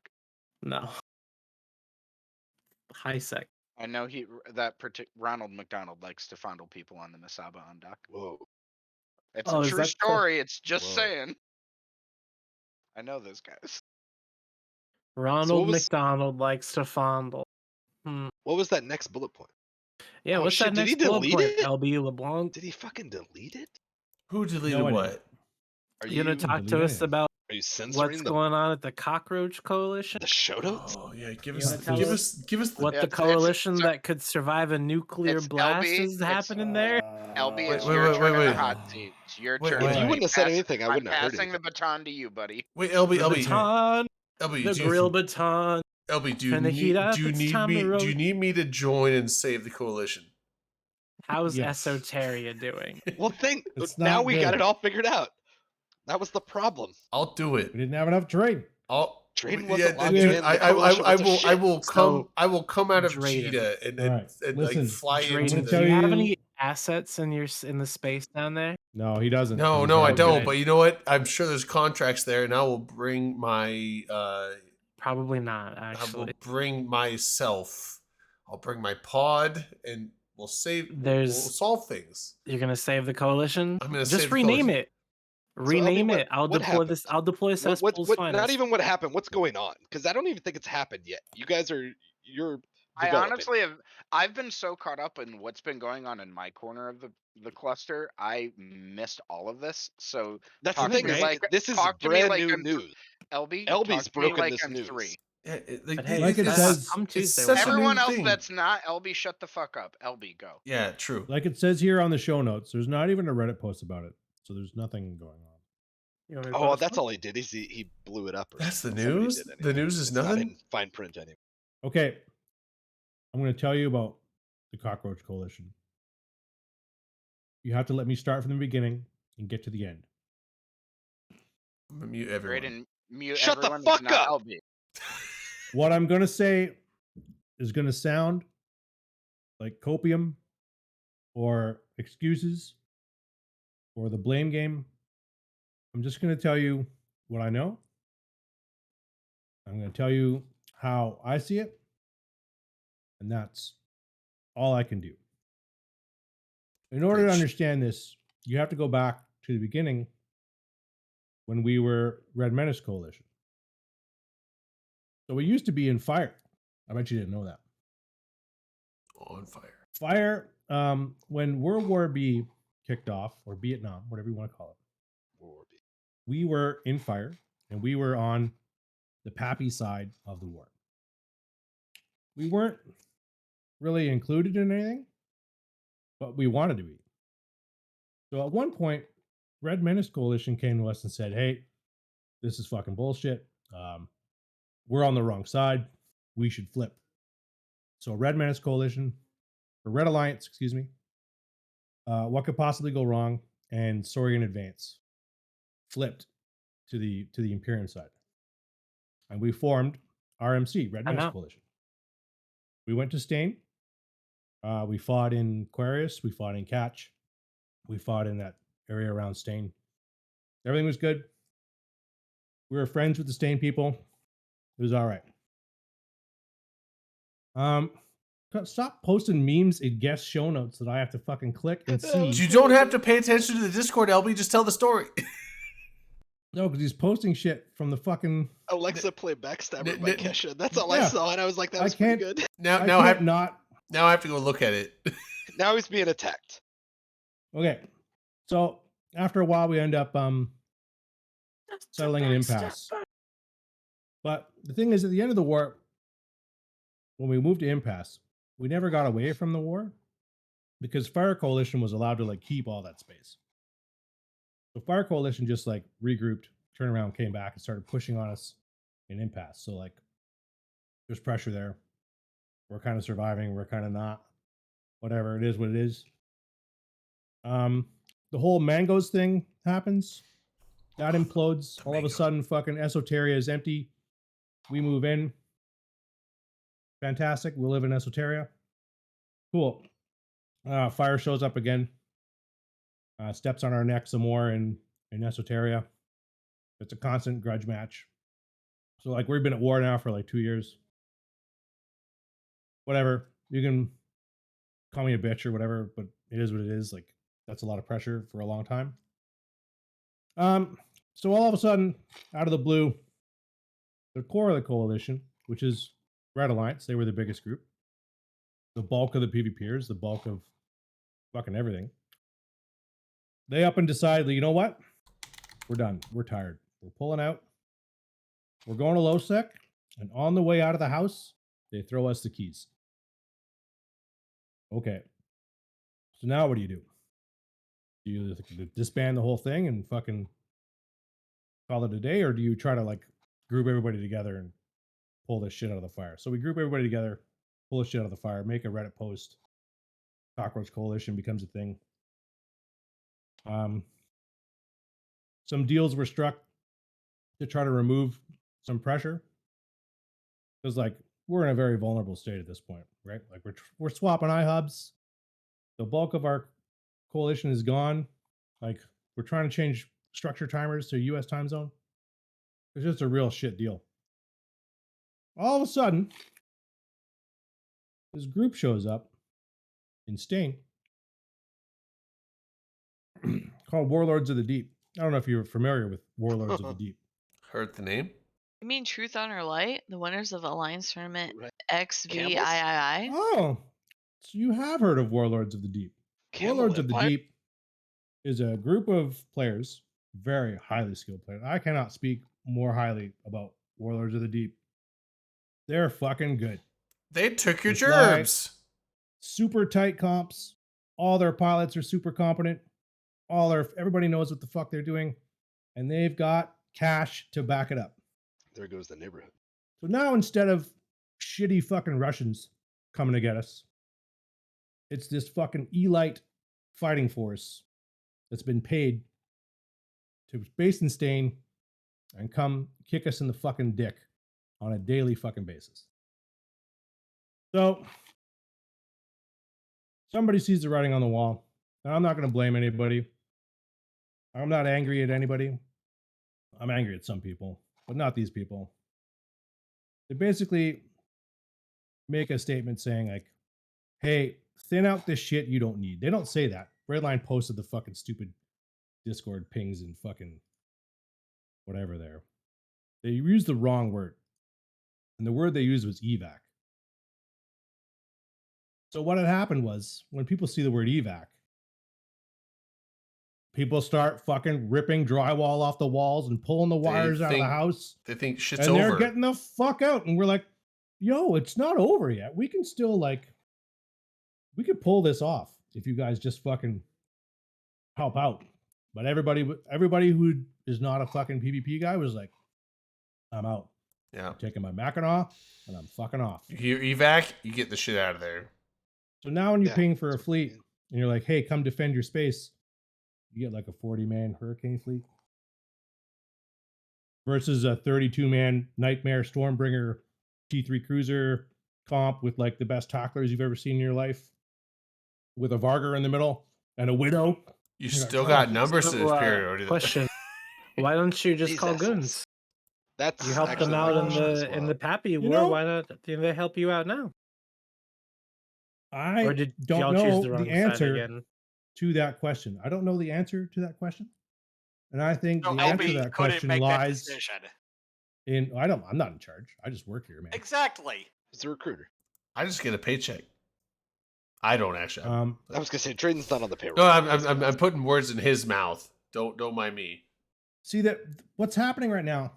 Speaker 9: No. High sec.
Speaker 5: I know Ronald McDonald likes to fondle people on the Masaba undock.
Speaker 4: Whoa.
Speaker 5: It's
Speaker 9: Oh,
Speaker 5: a
Speaker 9: is
Speaker 5: true
Speaker 9: that cool?
Speaker 5: story. It's just
Speaker 4: Whoa.
Speaker 5: saying. I know those guys.
Speaker 9: Ronald
Speaker 4: was-
Speaker 9: McDonald likes to fondle.
Speaker 4: What was that next bullet point?
Speaker 9: Yeah,
Speaker 4: Oh,
Speaker 9: what's
Speaker 4: shit,
Speaker 9: that
Speaker 4: did he
Speaker 9: next bullet
Speaker 4: delete
Speaker 9: point?
Speaker 4: it?
Speaker 9: LB LeBlanc.
Speaker 4: Did he fucking delete it?
Speaker 1: Who deleted
Speaker 2: No idea.
Speaker 1: what?
Speaker 4: Are
Speaker 9: You gonna talk to
Speaker 2: delete
Speaker 9: us
Speaker 2: anything.
Speaker 9: about
Speaker 4: Are you censoring
Speaker 9: what's
Speaker 4: the,
Speaker 9: going on at the Cockroach Coalition?
Speaker 4: the show notes?
Speaker 1: Oh yeah, give
Speaker 9: You
Speaker 1: us,
Speaker 9: wanna tell
Speaker 1: give
Speaker 9: us
Speaker 1: us, give us the.
Speaker 9: What
Speaker 5: Yeah,
Speaker 9: the
Speaker 5: it's-
Speaker 9: coalition
Speaker 5: it's-
Speaker 9: that could survive a nuclear
Speaker 5: it's
Speaker 9: blast
Speaker 5: LB,
Speaker 9: is
Speaker 5: it's-
Speaker 9: happening there?
Speaker 5: LB, it's
Speaker 1: Wait,
Speaker 5: your
Speaker 1: wait,
Speaker 5: turn
Speaker 1: wait,
Speaker 5: in the
Speaker 1: wait.
Speaker 5: hot seat. It's your
Speaker 1: Wait,
Speaker 5: turn.
Speaker 1: wait.
Speaker 4: If you
Speaker 1: I'm
Speaker 4: wouldn't have said anything, I
Speaker 5: I'm
Speaker 4: wouldn't have heard
Speaker 5: passing the
Speaker 4: anything.
Speaker 5: baton to you, buddy.
Speaker 1: Wait, LB,
Speaker 9: The
Speaker 1: LB,
Speaker 9: baton,
Speaker 1: LB,
Speaker 9: the
Speaker 1: do
Speaker 9: grill
Speaker 1: you,
Speaker 9: baton.
Speaker 1: LB, do you
Speaker 9: Turn the heat
Speaker 1: need,
Speaker 9: up,
Speaker 1: do you
Speaker 9: it's
Speaker 1: need
Speaker 9: time to
Speaker 1: me, do you
Speaker 9: roast.
Speaker 1: need me to join and save the coalition?
Speaker 9: How's
Speaker 2: Yes.
Speaker 9: Esoteria doing?
Speaker 4: Well,
Speaker 2: It's
Speaker 4: now
Speaker 2: not
Speaker 4: we got
Speaker 2: good.
Speaker 4: it all figured out. That was the problem.
Speaker 1: I'll do it.
Speaker 2: We didn't have enough trade.
Speaker 1: I'll.
Speaker 4: Drayden
Speaker 1: Yeah,
Speaker 4: wasn't logged
Speaker 1: dude,
Speaker 4: in. The coalition
Speaker 1: I
Speaker 4: was a
Speaker 1: will, I
Speaker 4: shit.
Speaker 1: will come, I will come out of
Speaker 9: Drayden.
Speaker 1: Cheetah and,
Speaker 2: Alright,
Speaker 1: and
Speaker 2: listen,
Speaker 1: like fly
Speaker 9: Drayden,
Speaker 1: into
Speaker 2: gonna
Speaker 9: do
Speaker 2: tell
Speaker 9: you
Speaker 1: the.
Speaker 9: have
Speaker 2: you-
Speaker 9: any assets in the space down there?
Speaker 2: No, he doesn't.
Speaker 1: No,
Speaker 2: He's
Speaker 1: no, I
Speaker 2: not
Speaker 1: don't.
Speaker 2: good.
Speaker 1: But you know what? I'm sure there's contracts there, and I will bring my.
Speaker 9: Probably not,
Speaker 1: I will
Speaker 9: actually.
Speaker 1: bring myself. I'll bring my pod, and we'll save. We'll
Speaker 9: There's-
Speaker 1: solve things.
Speaker 9: You're gonna save the coalition?
Speaker 1: I'm gonna
Speaker 9: Just
Speaker 1: save the
Speaker 9: rename
Speaker 1: coalition.
Speaker 9: it. Rename
Speaker 4: what-
Speaker 9: it. I'll
Speaker 4: what
Speaker 9: deploy this.
Speaker 4: happened?
Speaker 9: I'll deploy Cesspool's
Speaker 4: Not
Speaker 9: finest.
Speaker 4: even what happened. What's going on? Because I don't even think it's happened yet. You're.
Speaker 5: I
Speaker 4: developing.
Speaker 5: honestly have. I've been so caught up in what's been going on in my corner of the cluster. I missed all of this. So
Speaker 4: That's
Speaker 5: talk
Speaker 4: the
Speaker 5: to
Speaker 4: thing.
Speaker 5: me
Speaker 4: Is
Speaker 5: like-
Speaker 4: this is
Speaker 5: talk to me
Speaker 4: brand
Speaker 5: like
Speaker 4: new
Speaker 5: I'm-
Speaker 4: news.
Speaker 5: LB,
Speaker 4: LB's
Speaker 5: talk to me
Speaker 4: broken
Speaker 5: like
Speaker 4: this
Speaker 5: I'm
Speaker 4: news.
Speaker 5: 3.
Speaker 1: Yeah,
Speaker 9: But hey,
Speaker 2: Like it
Speaker 9: that's-
Speaker 2: says-
Speaker 9: come
Speaker 1: it's
Speaker 9: Tuesday.
Speaker 1: such
Speaker 9: we'll
Speaker 1: a
Speaker 9: talk.
Speaker 5: Everyone
Speaker 1: new
Speaker 5: else
Speaker 1: thing.
Speaker 5: that's not LB, shut the fuck up. LB, go.
Speaker 1: Yeah, true.
Speaker 2: Like it says here on the show notes, there's not even a Reddit post about it. So there's nothing going on.
Speaker 9: You want me to
Speaker 4: Oh,
Speaker 9: post
Speaker 4: that's
Speaker 9: one?
Speaker 4: all he did. Is he blew it up. Or
Speaker 1: That's the
Speaker 4: something. Somebody
Speaker 1: news?
Speaker 4: did anyway.
Speaker 1: The news is
Speaker 4: It's not
Speaker 1: nothing?
Speaker 4: in fine print anymore.
Speaker 2: Okay. I'm going to tell you about the Cockroach Coalition. You have to let me start from the beginning and get to the end.
Speaker 1: I'm gonna mute everyone.
Speaker 5: Brayden, mute
Speaker 4: Shut the
Speaker 5: everyone that's
Speaker 4: fuck
Speaker 5: not
Speaker 4: up!
Speaker 5: LB.
Speaker 2: What I'm going to say is going to sound like copium or excuses or the blame game. I'm just going to tell you what I know. I'm going to tell you how I see it. And that's all I can do. In order to
Speaker 1: Preach.
Speaker 2: understand this, you have to go back to the beginning when we were Red Menace Coalition. So we used to be in Fire. I bet you didn't know that.
Speaker 1: On fire.
Speaker 2: Fire, when World War B kicked off, or Vietnam, whatever you want to call it, we were in Fire, and we were on the Pappy side of the war. We weren't really included in anything, but we wanted to be. So at one point, Red Menace Coalition came to us and said, hey, this is fucking bullshit. We're on the wrong side. We should flip. So Red Menace Coalition, or Red Alliance, excuse me. What could possibly go wrong? And Sorry in Advance flipped to the Imperium side. And we formed RMC, Red
Speaker 9: I'm
Speaker 2: Menace
Speaker 9: out.
Speaker 2: Coalition. We went to Stain. We fought in Aquarius. We fought in Catch. We fought in that area around Stain. Everything was good. We were friends with the Stain people. It was all right. Stop posting memes and guest show notes that I have to fucking click and see.
Speaker 1: You don't have to pay attention to the Discord, LB. Just tell the story.
Speaker 2: No, because he's posting shit from the fucking.
Speaker 4: Alexa play Backstabber by
Speaker 1: n-
Speaker 4: Kesha. That's all I
Speaker 2: yeah.
Speaker 4: saw, and I was like, that
Speaker 2: I
Speaker 4: was pretty
Speaker 2: can't-
Speaker 4: good.
Speaker 1: Now,
Speaker 2: I
Speaker 1: now I
Speaker 2: can't
Speaker 1: have
Speaker 2: not.
Speaker 1: now I have to go look at it.
Speaker 4: Now he's being attacked.
Speaker 2: Okay, so after a while, we end up settling an impasse. But the thing is, at the end of the war, when we moved to impasse, we never got away from the war because Fire Coalition was allowed to like keep all that space. So Fire Coalition just like regrouped, turned around, came back, and started pushing on us in impasse. So like, there's pressure there. We're kind of surviving. We're kind of not. Whatever it is, what it is. The whole mangoes thing happens. That implodes.
Speaker 1: The
Speaker 2: All of a
Speaker 1: mangoes.
Speaker 2: sudden, fucking Esoteria is empty. We move in. Fantastic. We live in Esoteria. Cool. Fire shows up again. Steps on our neck some more in Esoteria. It's a constant grudge match. So like we've been at war now for like 2 years. Whatever. You can call me a bitch or whatever, but it is what it is. Like that's a lot of pressure for a long time. So all of a sudden, out of the blue, the core of the coalition, which is Red Alliance, they were the biggest group. The bulk of the PvPers, the bulk of fucking everything. They up and decide, you know what? We're done. We're tired. We're pulling out. We're going to low sec, and on the way out of the house, they throw us the keys. Okay. So now what do? Do you disband the whole thing and fucking call it a day, or do you try to like group everybody together and pull this shit out of the fire? So we group everybody together, pull this shit out of the fire, make a Reddit post. Cockroach Coalition becomes a thing. Some deals were struck to try to remove some pressure, because like we're in a very vulnerable state at this point, right? Like we're swapping iHubs. The bulk of our coalition is gone. Like we're trying to change structure timers to US time zone. It's just a real shit deal. All of a sudden, this group shows up in Stain called Warlords of the Deep. I don't know if you're familiar with Warlords of the Deep.
Speaker 1: Heard the name?
Speaker 7: You mean Truth, Honor, Light? The winners of Alliance Tournament
Speaker 4: Right.
Speaker 7: XVIII?
Speaker 2: Oh, so you have heard of Warlords of the Deep. Warlords of the Deep is a group of players, very highly skilled players. I cannot speak more highly about Warlords of the Deep. They're fucking good.
Speaker 1: They took your
Speaker 2: They fly
Speaker 1: gerbs.
Speaker 2: super tight comps. All their pilots are super competent. Everybody knows what the fuck they're doing, and they've got cash to back it up.
Speaker 4: There goes the neighborhood.
Speaker 2: So now instead of shitty fucking Russians coming to get us, it's this fucking elite fighting force that's been paid to base in Stain and come kick us in the fucking dick on a daily fucking basis. So somebody sees the writing on the wall. And I'm not going to blame anybody. I'm not angry at anybody. I'm angry at some people, but not these people. They basically make a statement saying like, hey, thin out this shit you don't need. They don't say that. Redline posted the fucking stupid Discord pings and fucking whatever there. They used the wrong word. And the word they used was evac. So what had happened was when people see the word evac, people start fucking ripping drywall off the walls and pulling the wires out of the house.
Speaker 1: They think shit's
Speaker 2: and
Speaker 1: over.
Speaker 2: they're getting the fuck out. And we're like, yo, it's not over yet. We can still we could pull this off if you guys just fucking help out. But everybody who is not a fucking PvP guy was like, I'm out.
Speaker 1: Yeah.
Speaker 2: I'm taking my Mackinac and I'm fucking off.
Speaker 1: You hear evac, you get the shit out of there.
Speaker 2: So now when you
Speaker 4: Yeah,
Speaker 2: ping for a
Speaker 4: that's what I
Speaker 2: fleet
Speaker 4: mean.
Speaker 2: and you're like, hey, come defend your space, you get like a 40-man Hurricane fleet versus a 32-man Nightmare Stormbringer T3 cruiser comp with like the best tacklers you've ever seen in your life, with a Vargar in the middle and a Widow.
Speaker 1: You
Speaker 2: You're like,
Speaker 1: still
Speaker 2: oh,
Speaker 1: got numbers to
Speaker 9: So,
Speaker 1: this period.
Speaker 9: question: why don't you just
Speaker 4: These
Speaker 9: call
Speaker 4: assholes.
Speaker 9: Guns?
Speaker 4: That's
Speaker 9: You helped
Speaker 4: actually
Speaker 9: them
Speaker 4: my
Speaker 9: out in
Speaker 4: question as
Speaker 9: the
Speaker 4: well.
Speaker 9: Pappy
Speaker 2: You
Speaker 9: War.
Speaker 2: know-
Speaker 9: Why not? Did they help you out now?
Speaker 2: I
Speaker 9: Or did
Speaker 2: don't
Speaker 9: y'all
Speaker 2: know
Speaker 9: choose the
Speaker 2: the
Speaker 9: wrong side
Speaker 2: answer
Speaker 9: again?
Speaker 2: to that question. I don't know the answer to that question. And I think
Speaker 3: So
Speaker 2: the answer to
Speaker 3: LB
Speaker 2: that
Speaker 3: couldn't
Speaker 2: question
Speaker 3: make that
Speaker 2: lies
Speaker 3: decision.
Speaker 2: in I'm not in charge. I just work here, man.
Speaker 3: Exactly.
Speaker 4: He's a recruiter.
Speaker 1: I just get a paycheck. I don't actually.
Speaker 2: Um,
Speaker 4: I was gonna say Drayden's not on the payroll.
Speaker 1: No, I'm putting words in his mouth. Don't mind me.
Speaker 2: see that what's happening right now.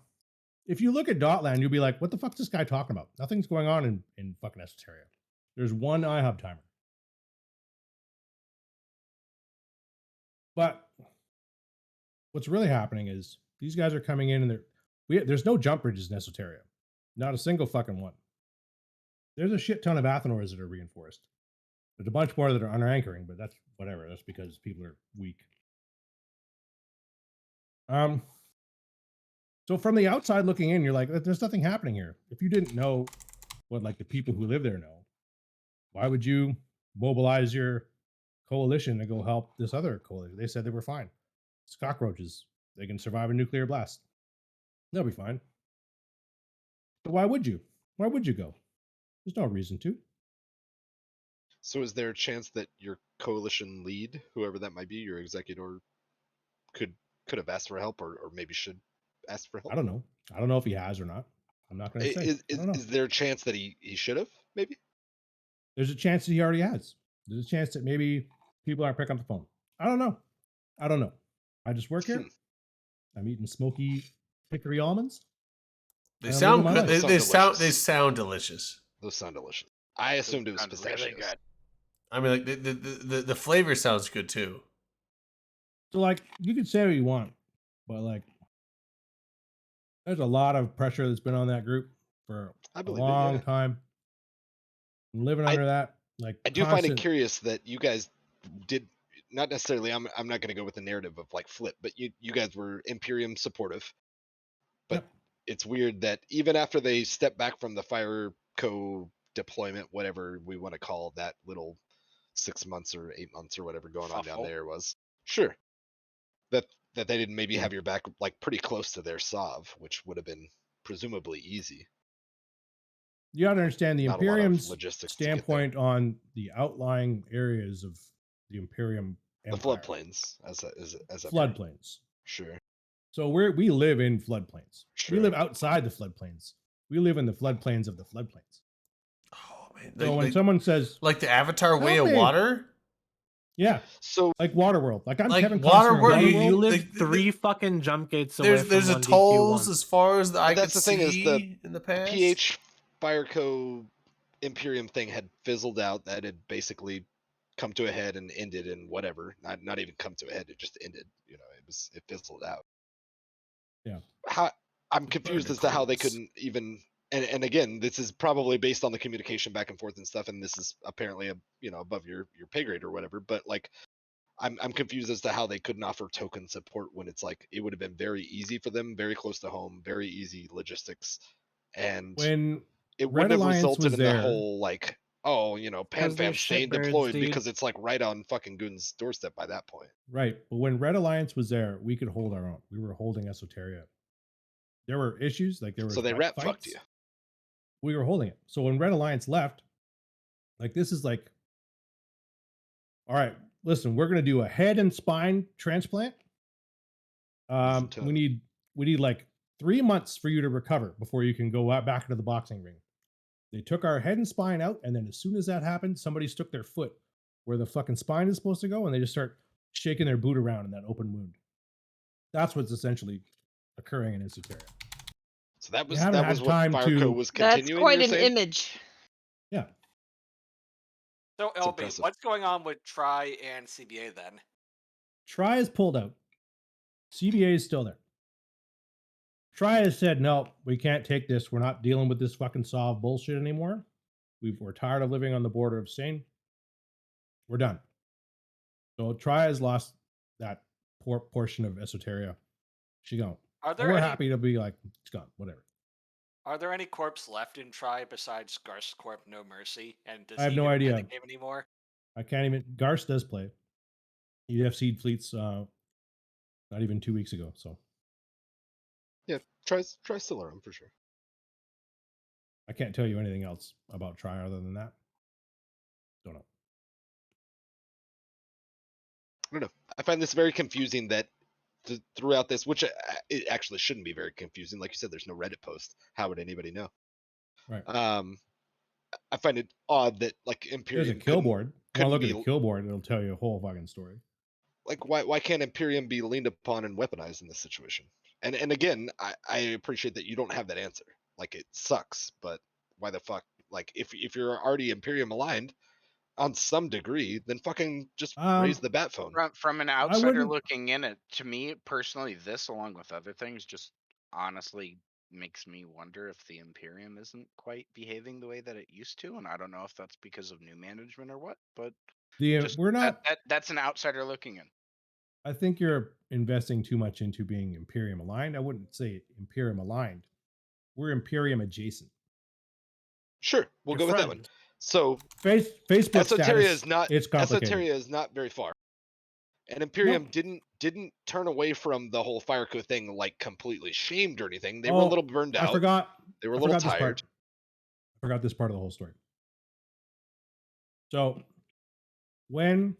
Speaker 2: If you look at Dotland, you'll be like, what the fuck's this guy talking about? Nothing's going on in fucking Esoteria. There's one iHub timer. But what's really happening is these guys are coming in and there's no jump bridges in Esoteria. Not a single fucking one. There's a shit ton of Athenors that are reinforced. There's a bunch more that are under-anchoring, but that's whatever. That's because people are weak. So from the outside looking in, you're like, there's nothing happening here. If you didn't know what like the people who live there know, why would you mobilize your coalition to go help this other coalition? They said they were fine. It's cockroaches. They can survive a nuclear blast. They'll be fine. So why would you? Why would you go? There's no reason to.
Speaker 4: So is there a chance that your coalition lead, whoever that might be, your executor, could have asked for help, or maybe should ask for help?
Speaker 2: I don't know. I don't know if he has or not. I'm not going to say. I don't know.
Speaker 4: Is there a chance that he should have? Maybe.
Speaker 2: There's a chance that he already has. There's a chance that maybe people aren't picking up the phone. I don't know. I don't know. I just work here. I'm eating smoky hickory almonds.
Speaker 1: They
Speaker 2: I'm
Speaker 1: sound
Speaker 2: living my
Speaker 1: good.
Speaker 2: life.
Speaker 1: They sound
Speaker 4: delicious.
Speaker 1: delicious.
Speaker 4: Those sound delicious. I assumed it was
Speaker 5: sound really
Speaker 4: pistachios.
Speaker 5: good.
Speaker 1: I mean, like the flavor sounds good too.
Speaker 2: So like you could say what you want, but like there's a lot of pressure that's been on that group for
Speaker 4: I
Speaker 2: a
Speaker 4: believe it,
Speaker 2: long
Speaker 4: yeah.
Speaker 2: time. I'm living under that. Like
Speaker 4: I do find it
Speaker 2: constant-
Speaker 4: curious that you guys did not necessarily. I'm not going to go with the narrative of like Flip, but you guys were Imperium supportive. But
Speaker 2: Yep.
Speaker 4: it's weird that even after they stepped back from the Fire Co deployment, whatever we want to call that little 6 months or 8 months or whatever going on down
Speaker 5: Fuffle.
Speaker 4: there was, sure, that they didn't maybe have your back like pretty close to their Sov, which would have been presumably easy.
Speaker 2: You got to understand the
Speaker 4: Not a lot of
Speaker 2: Imperium's
Speaker 4: logistics to get there.
Speaker 2: standpoint on the outlying areas of the Imperium
Speaker 4: The
Speaker 2: Empire.
Speaker 4: floodplains as a
Speaker 2: Floodplains.
Speaker 4: Sure.
Speaker 2: So we live in floodplains. We
Speaker 4: Sure.
Speaker 2: live outside the floodplains. We live in the floodplains of the floodplains.
Speaker 1: Oh man!
Speaker 2: So when someone says,
Speaker 1: like the Avatar Way
Speaker 2: Help
Speaker 1: of
Speaker 2: me.
Speaker 1: Water,
Speaker 2: yeah,
Speaker 4: So
Speaker 2: like Waterworld, like I'm
Speaker 1: Like
Speaker 2: Kevin
Speaker 1: Waterworld,
Speaker 2: Costner. in
Speaker 1: you
Speaker 9: You
Speaker 2: Waterworld,
Speaker 9: live
Speaker 1: like,
Speaker 9: 3 fucking jump gates away
Speaker 1: there's
Speaker 9: from
Speaker 1: a
Speaker 9: 1DQ1.
Speaker 1: tolls as far as the eye
Speaker 4: But
Speaker 1: could
Speaker 4: that's the thing is the
Speaker 1: see in the past.
Speaker 4: PH Fireco Imperium thing had fizzled out. That had basically come to a head and ended in whatever. Not even come to a head. It just ended. You know, it fizzled out.
Speaker 2: Yeah.
Speaker 4: I'm confused as to how they
Speaker 1: Barnacles.
Speaker 4: couldn't even. And again, this is probably based on the communication back and forth and stuff. And this is apparently above your pay grade or whatever. But like, I'm confused as to how they couldn't offer token support when it's like it would have been very easy for them, very close to home, very easy logistics, and
Speaker 2: when
Speaker 4: it
Speaker 2: Red
Speaker 4: wouldn't have
Speaker 2: Alliance
Speaker 4: resulted
Speaker 2: was
Speaker 4: in
Speaker 2: there,
Speaker 4: the whole like, oh,
Speaker 9: Because they're
Speaker 4: PanFam staying
Speaker 9: shitbirds,
Speaker 4: deployed
Speaker 9: dude.
Speaker 4: because it's like right on fucking Goon's doorstep by that point.
Speaker 2: right? But when Red Alliance was there, we could hold our own. We were holding Esoteria. There were issues, like there were
Speaker 4: So they rat fucked
Speaker 2: fights.
Speaker 4: you.
Speaker 2: We were holding it. So when Red Alliance left, like this is like, all right, listen, we're gonna do a head and spine transplant.
Speaker 4: Listen to
Speaker 2: We need like 3 months for you to recover before you can go out back into the boxing ring. They took our head and spine out, and then as soon as that happened, somebody stuck their foot where the fucking spine is supposed to go, and they just start shaking their boot around in that open wound. That's what's essentially occurring in Esoteria.
Speaker 4: So that
Speaker 2: You
Speaker 4: was
Speaker 2: haven't
Speaker 4: that was
Speaker 2: had
Speaker 4: what
Speaker 2: time
Speaker 4: Fireco
Speaker 2: to-
Speaker 4: was
Speaker 6: That's
Speaker 4: continuing.
Speaker 6: quite
Speaker 4: you're
Speaker 6: an
Speaker 4: saying?
Speaker 6: image.
Speaker 2: Yeah.
Speaker 3: So
Speaker 4: It's
Speaker 3: LB,
Speaker 4: impressive.
Speaker 3: what's going on with Tri and CBA then?
Speaker 2: Tri is pulled out. CBA is still there. Tri has said, no, we can't take this. We're not dealing with this fucking Sov bullshit anymore. We're tired of living on the border of Sane. We're done. So Tri has lost that portion of Esoteria. She gone.
Speaker 3: Are
Speaker 2: And
Speaker 3: there
Speaker 2: we're
Speaker 3: any
Speaker 2: happy to be like, it's gone, whatever.
Speaker 3: Are there any corps left in Tri besides Garst Corp No Mercy? And does
Speaker 2: I have
Speaker 3: he
Speaker 2: no
Speaker 3: even play
Speaker 2: idea.
Speaker 3: the game anymore?
Speaker 2: I can't even. Garst does play. He left Seed Fleets not even 2 weeks ago. So
Speaker 4: Yeah, try still around for sure.
Speaker 2: I can't tell you anything else about Tri other than that. Don't know.
Speaker 4: I don't know. I find this very confusing that throughout this, which it actually shouldn't be very confusing. Like you said, there's no Reddit post. How would anybody know?
Speaker 2: Right.
Speaker 4: I find it odd that like Imperium
Speaker 2: There's a kill board.
Speaker 4: couldn't
Speaker 2: Look at
Speaker 4: be-
Speaker 2: the kill board. It'll tell you a whole fucking story.
Speaker 4: like why can't Imperium be leaned upon and weaponized in this situation? And again, I appreciate that you don't have that answer. Like it sucks, but why the fuck? Like if you're already Imperium aligned on some degree, then fucking just raise the bat phone.
Speaker 5: From an outsider
Speaker 2: wouldn't-
Speaker 5: looking in, it to me personally, this along with other things, just honestly makes me wonder if the Imperium isn't quite behaving the way that it used to, and I don't know if that's because of new management or what. But just
Speaker 2: We're not.
Speaker 5: that's an outsider looking in.
Speaker 2: I think you're investing too much into being Imperium aligned. I wouldn't say Imperium aligned. We're Imperium adjacent.
Speaker 4: Sure, we'll
Speaker 9: Your
Speaker 4: go with that one.
Speaker 9: friend.
Speaker 4: So
Speaker 2: Facebook
Speaker 4: Esoteria
Speaker 2: status,
Speaker 4: is not
Speaker 2: it's complicated.
Speaker 4: Esoteria is not very far. And Imperium didn't turn away from the whole Fireco thing like completely shamed or anything. They were a
Speaker 2: Oh,
Speaker 4: little burned
Speaker 2: I
Speaker 4: out.
Speaker 2: forgot.
Speaker 4: They were a
Speaker 2: I
Speaker 4: little
Speaker 2: forgot this
Speaker 4: tired.
Speaker 2: part. I forgot this part of the whole story. So when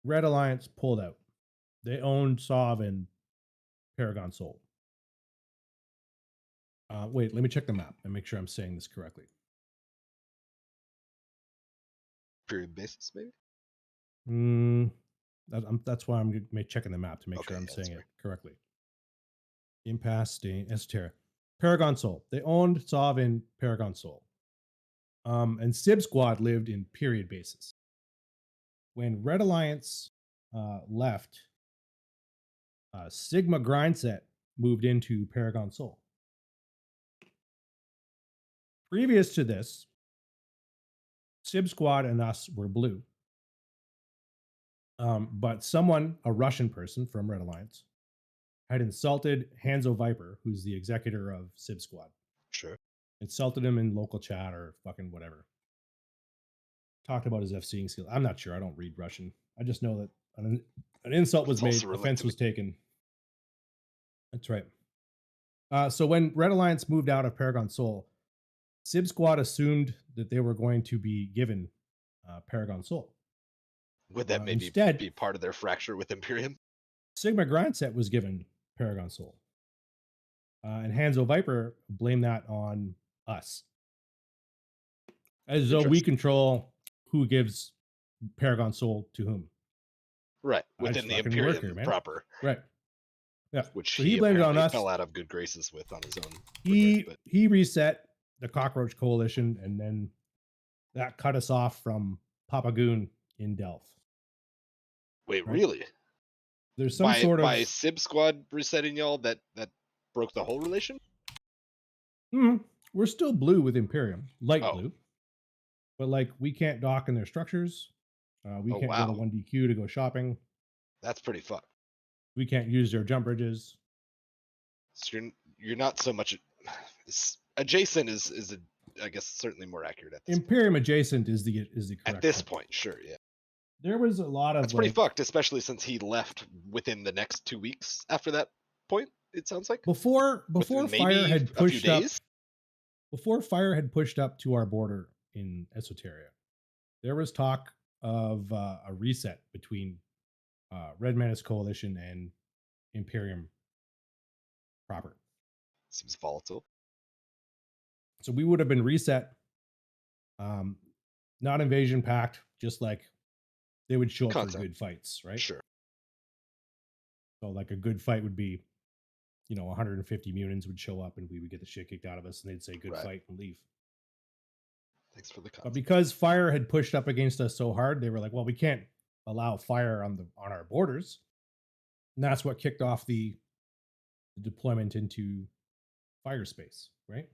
Speaker 2: Red Alliance pulled out, they owned Sov and Paragon Soul. Wait, let me check the map and make sure I'm saying this correctly.
Speaker 4: Period basis, maybe.
Speaker 2: That's why I'm checking the map to make sure
Speaker 4: Okay,
Speaker 2: I'm
Speaker 4: yeah,
Speaker 2: saying
Speaker 4: that's
Speaker 2: it correctly. Impasse, Esoterra. Paragon Soul. They owned Sov and Paragon Soul. And Sib Squad lived in period basis. When Red Alliance left, Sigma Grindset moved into Paragon Soul. Previous to this, Sib Squad and us were blue. But someone, a Russian person from Red Alliance, had insulted Hanzo Viper, who's the executor of Sib Squad.
Speaker 4: Sure.
Speaker 2: Insulted him in local chat or fucking whatever. Talked about his FCing skill. I'm not sure. I don't read Russian. I just know that an insult was
Speaker 4: It's
Speaker 2: made,
Speaker 4: also related
Speaker 2: offense
Speaker 4: to
Speaker 2: was taken. That's right. So when Red Alliance moved out of Paragon Soul, Sib Squad assumed that they were going to be given Paragon Soul.
Speaker 4: Would that maybe
Speaker 2: Instead,
Speaker 4: be part of their fracture with Imperium?
Speaker 2: Sigma Grindset was given Paragon Soul. And Hanzo Viper blamed that on us. As though we
Speaker 4: Interesting.
Speaker 2: control who gives Paragon Soul to whom.
Speaker 4: Right.
Speaker 2: I
Speaker 4: Within
Speaker 2: just
Speaker 4: the
Speaker 2: fucking work
Speaker 4: Imperium
Speaker 2: here, man.
Speaker 4: proper.
Speaker 2: Right. Yeah.
Speaker 4: Which
Speaker 2: So he blamed it on
Speaker 4: apparently
Speaker 2: us.
Speaker 4: fell out of good graces with on his own.
Speaker 2: He reset the Cockroach Coalition, and then that cut us off from Papa Goon in Delph.
Speaker 4: Wait,
Speaker 2: right?
Speaker 4: really?
Speaker 2: There's some sort of
Speaker 4: by Sib Squad resetting y'all that broke the whole relation?
Speaker 2: We're still blue with Imperium, light
Speaker 4: Oh.
Speaker 2: blue, but like we can't dock in their structures. We can't go to 1DQ to go shopping.
Speaker 4: That's pretty fucked.
Speaker 2: We can't use their jump bridges.
Speaker 4: So you're not so much adjacent is I guess certainly more accurate at this
Speaker 2: Imperium adjacent is the correct
Speaker 4: at this
Speaker 2: term.
Speaker 4: point, sure, yeah.
Speaker 2: There was a lot of
Speaker 4: That's pretty fucked, especially since he left within the next 2 weeks after that point, it sounds like.
Speaker 2: Before
Speaker 4: Within
Speaker 2: Fire
Speaker 4: maybe
Speaker 2: had
Speaker 4: a few
Speaker 2: pushed up
Speaker 4: days?
Speaker 2: before Fire had pushed up to our border in Esoteria, there was talk of a reset between Red Menace Coalition and Imperium proper.
Speaker 4: Seems volatile.
Speaker 2: So we would have been reset, not invasion pact, just like they would show up for good fights, right?
Speaker 4: Sure.
Speaker 2: So like a good fight would be, 150 mutants would show up and we would get the shit kicked out of us and they'd say good fight and leave.
Speaker 4: Thanks for the concept.
Speaker 2: But because Fire had pushed up against us so hard, they were like, well, we can't allow Fire on our borders. And that's what kicked off the deployment into Fire space, right?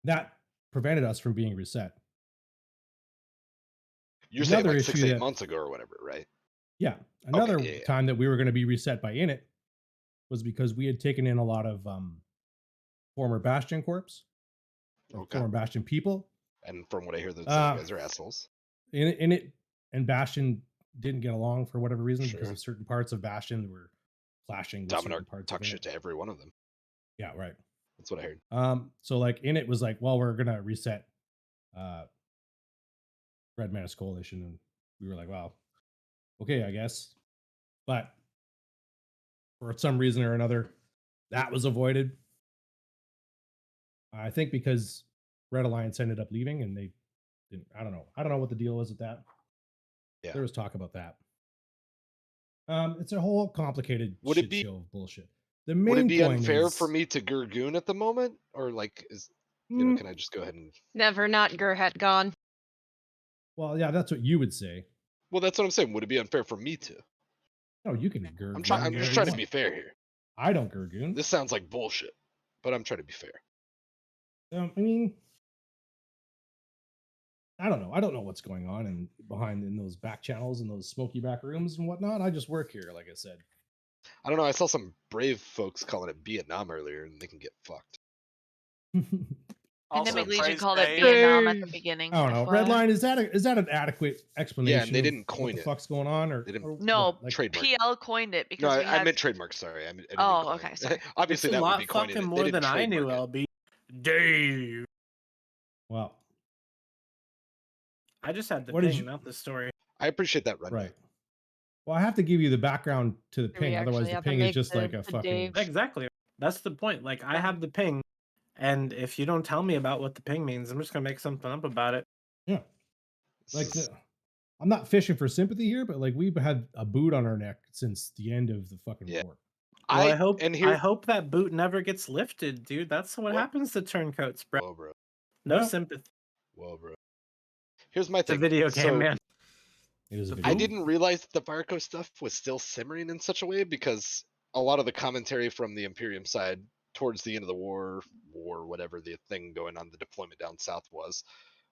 Speaker 2: That prevented us from being reset.
Speaker 4: You're saying
Speaker 2: Another
Speaker 4: like 6
Speaker 2: issue
Speaker 4: 8
Speaker 2: that-
Speaker 4: months ago or whatever, right?
Speaker 2: Yeah. Another
Speaker 4: yeah.
Speaker 2: time that we were going to be reset by Init was because we had taken in a lot of former Bastion corps, former Bastion people.
Speaker 4: And from what I hear, those guys are assholes.
Speaker 2: Init and Bastion didn't get along for whatever reason because
Speaker 4: Sure.
Speaker 2: of certain parts of Bastion were clashing with
Speaker 4: Dominar
Speaker 2: certain parts
Speaker 4: talk
Speaker 2: of
Speaker 4: shit
Speaker 2: Init.
Speaker 4: to every one of them.
Speaker 2: Yeah, right.
Speaker 4: That's what I heard.
Speaker 2: So like Init was like, well, we're gonna reset Red Menace Coalition, and we were like, well, okay, I guess. But for some reason or another, that was avoided. I think because Red Alliance ended up leaving and they didn't. I don't know what the deal was with that.
Speaker 4: Yeah.
Speaker 2: There was talk about that. It's a whole complicated
Speaker 4: Would it be-
Speaker 2: show of bullshit. The main
Speaker 4: Would it be
Speaker 2: point
Speaker 4: unfair
Speaker 2: is,
Speaker 4: for me to Gurgoon at the moment? Or like can I just go ahead and
Speaker 6: Never not Gurhat gone.
Speaker 2: Well, yeah, that's what you would say.
Speaker 4: Well, that's what I'm saying. Would it be unfair for me to?
Speaker 2: No, you can Gurgoon.
Speaker 4: I'm just
Speaker 2: whenever
Speaker 4: trying
Speaker 2: you
Speaker 4: to be
Speaker 2: want.
Speaker 4: fair here.
Speaker 2: I don't Gurgoon.
Speaker 4: This sounds like bullshit, but I'm trying to be fair.
Speaker 2: I mean, I don't know. I don't know what's going on in those back channels and those smoky back rooms and whatnot. I just work here, like I said.
Speaker 4: I don't know. I saw some brave folks calling it Vietnam earlier, and they can get fucked.
Speaker 3: Also,
Speaker 7: Endemic Legion
Speaker 3: praise
Speaker 7: called it
Speaker 3: Dave.
Speaker 7: Vietnam at the
Speaker 6: Boo.
Speaker 7: beginning.
Speaker 2: I don't know.
Speaker 7: FYI.
Speaker 2: Redline, is that an adequate explanation?
Speaker 4: Yeah, and they
Speaker 2: of
Speaker 4: didn't
Speaker 2: what
Speaker 4: coin
Speaker 2: the
Speaker 4: it.
Speaker 2: fuck's going on, or
Speaker 4: They didn't
Speaker 2: or
Speaker 7: No,
Speaker 2: what? Like,
Speaker 4: trademark.
Speaker 7: PL coined it
Speaker 4: No,
Speaker 7: because we
Speaker 4: I
Speaker 7: had.
Speaker 4: meant trademark. Sorry, I didn't mean
Speaker 7: Oh,
Speaker 4: coin
Speaker 7: okay,
Speaker 4: it.
Speaker 7: sorry.
Speaker 4: Obviously,
Speaker 9: It's a
Speaker 4: that would
Speaker 9: lot
Speaker 4: be coining
Speaker 9: fucking
Speaker 4: it.
Speaker 9: more
Speaker 4: They didn't
Speaker 9: than I knew,
Speaker 4: trademark it.
Speaker 9: LB. Dave.
Speaker 2: wow,
Speaker 9: I just had the
Speaker 2: What did
Speaker 9: ping,
Speaker 2: you-
Speaker 9: not the story.
Speaker 4: I appreciate that, Redline.
Speaker 2: right. Well, I have to give you the background to the
Speaker 6: Do we
Speaker 2: ping, otherwise
Speaker 6: actually
Speaker 2: the
Speaker 6: have to
Speaker 2: ping is
Speaker 6: make
Speaker 2: just
Speaker 6: the-
Speaker 2: like a
Speaker 6: the
Speaker 2: fucking.
Speaker 6: Dave?
Speaker 9: Exactly. That's the point. Like, I have the ping, and if you don't tell me about what the ping means, I'm just gonna make something up about it.
Speaker 2: Yeah, like I'm not fishing for sympathy here, but like we've had a boot on our neck since the end of the fucking
Speaker 4: Yeah.
Speaker 2: war.
Speaker 9: Well, I
Speaker 4: here.
Speaker 9: hope that boot never gets lifted, dude. That's what happens to turncoats, bro.
Speaker 4: Whoa, bro.
Speaker 9: No
Speaker 2: Yeah.
Speaker 9: sympathy.
Speaker 4: Whoa, bro. Here's my
Speaker 9: It's a
Speaker 4: thing.
Speaker 9: video game,
Speaker 4: So,
Speaker 9: man.
Speaker 2: It is a
Speaker 4: I
Speaker 2: video.
Speaker 4: didn't realize that the Fireco stuff was still simmering in such a way because a lot of the commentary from the Imperium side towards the end of the war, whatever the thing going on, the deployment down south was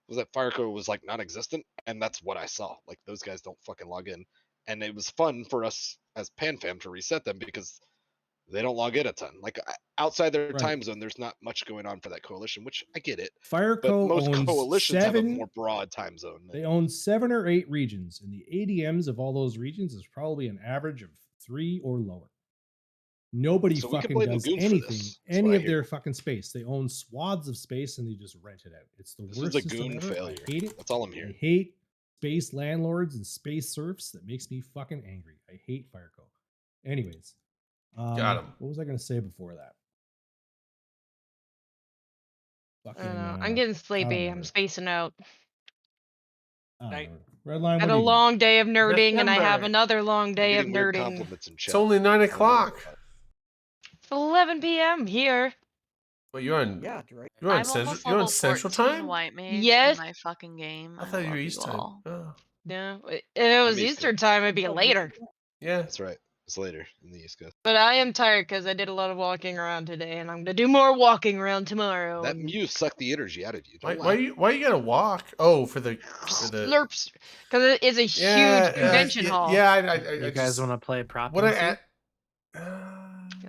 Speaker 4: that Fireco was like non-existent, and that's what I saw. Like those guys don't fucking log in, and it was fun for us as PanFam to reset them because they don't log in a ton. Like outside their
Speaker 2: Right.
Speaker 4: time zone, there's not much going on for that coalition, which I get it. But
Speaker 2: Fireco
Speaker 4: most
Speaker 2: owns
Speaker 4: coalitions have a
Speaker 2: 7.
Speaker 4: more broad time zone.
Speaker 2: They own 7 or 8 regions, and the ADMs of all those regions is probably an average of 3 or lower. Nobody
Speaker 4: So we can
Speaker 2: fucking
Speaker 4: blame
Speaker 2: does
Speaker 4: Lagoon for
Speaker 2: anything,
Speaker 4: this. That's
Speaker 2: any
Speaker 4: what I
Speaker 2: of their
Speaker 4: hear.
Speaker 2: fucking space. They own swaths of space and they just rent it out. It's the
Speaker 4: This is
Speaker 2: worst system
Speaker 4: Lagoon
Speaker 2: ever.
Speaker 4: failure.
Speaker 2: I hate it.
Speaker 4: That's all I'm
Speaker 2: I
Speaker 4: hearing.
Speaker 2: hate space landlords and space serfs. That makes me fucking angry. I hate Fireco. Anyways,
Speaker 1: Got 'em.
Speaker 2: What was I going to say before that?
Speaker 6: I
Speaker 2: Fucking,
Speaker 6: don't know. I'm getting sleepy. I'm
Speaker 2: remember.
Speaker 6: spacing out.
Speaker 2: I don't
Speaker 3: Night.
Speaker 2: remember. Redline,
Speaker 6: Had
Speaker 2: what
Speaker 6: a
Speaker 2: do you got?
Speaker 6: long day of nerding, and I have
Speaker 3: December.
Speaker 6: another long
Speaker 4: I'm
Speaker 6: day of
Speaker 4: getting weird
Speaker 6: nerding.
Speaker 4: compliments in chat.
Speaker 1: It's only 9
Speaker 4: I don't know
Speaker 1: o'clock.
Speaker 4: about that.
Speaker 6: It's 11 p.m. here.
Speaker 1: But you're on.
Speaker 8: Yeah, Drake.
Speaker 1: You're on
Speaker 7: I'm
Speaker 1: Central.
Speaker 7: almost
Speaker 1: You're on
Speaker 7: level
Speaker 1: Central
Speaker 7: 14
Speaker 1: time.
Speaker 7: white mage
Speaker 6: Yes.
Speaker 7: in my fucking game.
Speaker 1: I thought you were
Speaker 7: love
Speaker 1: East time.
Speaker 7: all.
Speaker 1: Oh,
Speaker 6: No, if it was
Speaker 4: Eastern.
Speaker 6: Eastern time, it'd be
Speaker 8: Oh,
Speaker 6: later.
Speaker 1: yeah.
Speaker 4: That's right. It's later in the East Coast.
Speaker 6: But I am tired because I did a lot of walking around today, and I'm gonna do more walking around tomorrow.
Speaker 4: That
Speaker 6: and
Speaker 4: Muse sucked the energy out of you.
Speaker 1: Why?
Speaker 4: Don't
Speaker 1: Why you gotta walk? Oh, for the
Speaker 6: slurps, because it is a huge
Speaker 1: yeah,
Speaker 6: convention
Speaker 1: yeah,
Speaker 6: hall.
Speaker 1: Yeah,
Speaker 9: You guys want to play prop?
Speaker 1: What
Speaker 9: and
Speaker 1: I
Speaker 9: see?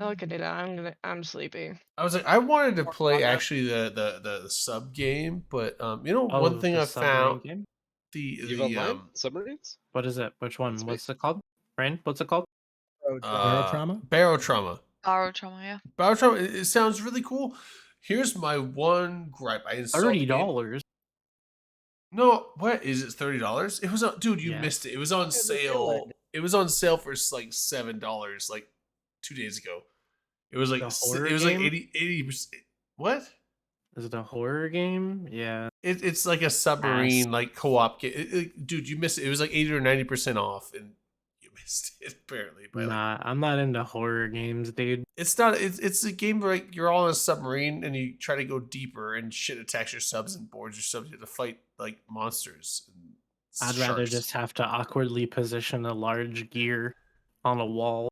Speaker 6: I could do that. I'm sleepy.
Speaker 1: I was like, I wanted to play actually the sub game, but you know, one thing
Speaker 9: the
Speaker 1: I
Speaker 9: submarine
Speaker 1: found
Speaker 9: game?
Speaker 4: Eve
Speaker 1: the
Speaker 4: Online? Submarines?
Speaker 9: What is it? Which one?
Speaker 4: Space.
Speaker 9: What's it called? Rain? What's it called?
Speaker 2: Barotrauma?
Speaker 1: Barotrauma.
Speaker 7: Barotrauma, yeah.
Speaker 1: Barotrauma. It sounds really cool. Here's my one gripe. I installed the game.
Speaker 9: $30.
Speaker 1: No, what is it? $30? It was on, dude. You
Speaker 9: Yes.
Speaker 1: missed it. It was on
Speaker 8: Yeah, they
Speaker 1: sale.
Speaker 8: did.
Speaker 1: It was on sale for like $7, like 2 days ago. It was like
Speaker 9: The horror
Speaker 1: it was like
Speaker 9: game?
Speaker 1: 80%. What?
Speaker 9: Is it a horror game? Yeah.
Speaker 1: It's like a submarine like co-op game. Dude, you missed it. It was like 80 or 90% off, and you missed it apparently. By like,
Speaker 9: Nah, I'm not into horror games, dude.
Speaker 1: it's not. It's a game where like, you're all on a submarine and you try to go deeper, and shit attacks your subs and boards your subs. You have to fight like monsters. And
Speaker 9: I'd rather
Speaker 1: sharks.
Speaker 9: just have to awkwardly position a large gear on a wall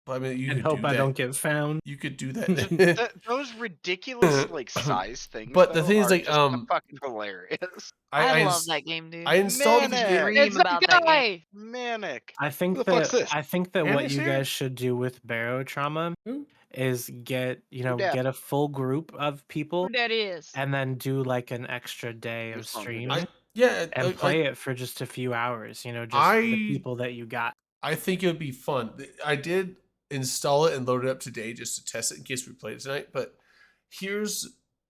Speaker 1: But I mean, you
Speaker 9: and
Speaker 1: could
Speaker 9: hope
Speaker 1: do
Speaker 9: I
Speaker 1: that.
Speaker 9: don't get found.
Speaker 1: You could do that.
Speaker 5: Those ridiculous like size things.
Speaker 1: But the
Speaker 5: though,
Speaker 1: thing is,
Speaker 5: are
Speaker 1: like,
Speaker 5: just fucking hilarious.
Speaker 7: I love
Speaker 1: ins-
Speaker 7: that game, dude.
Speaker 1: I installed the
Speaker 5: Manic.
Speaker 1: game.
Speaker 5: Dream
Speaker 6: It's
Speaker 7: about
Speaker 6: that
Speaker 7: that
Speaker 6: guy.
Speaker 5: Manic.
Speaker 9: I think
Speaker 4: Who the fuck's
Speaker 9: that
Speaker 4: this?
Speaker 9: I think that
Speaker 1: Yeah,
Speaker 9: what
Speaker 1: this
Speaker 9: you
Speaker 1: here?
Speaker 9: guys should do with Barotrauma
Speaker 2: Who?
Speaker 9: is get
Speaker 5: dat?
Speaker 9: get a full group of people
Speaker 6: Who that is?
Speaker 9: and then do like an extra day of
Speaker 5: Who's on
Speaker 9: stream
Speaker 5: Twitter?
Speaker 1: Yeah,
Speaker 9: and play it for just a few hours. Just the
Speaker 1: I-
Speaker 9: people that you got.
Speaker 1: I think it would be fun. I did install it and load it up today just to test it in case we play it tonight. But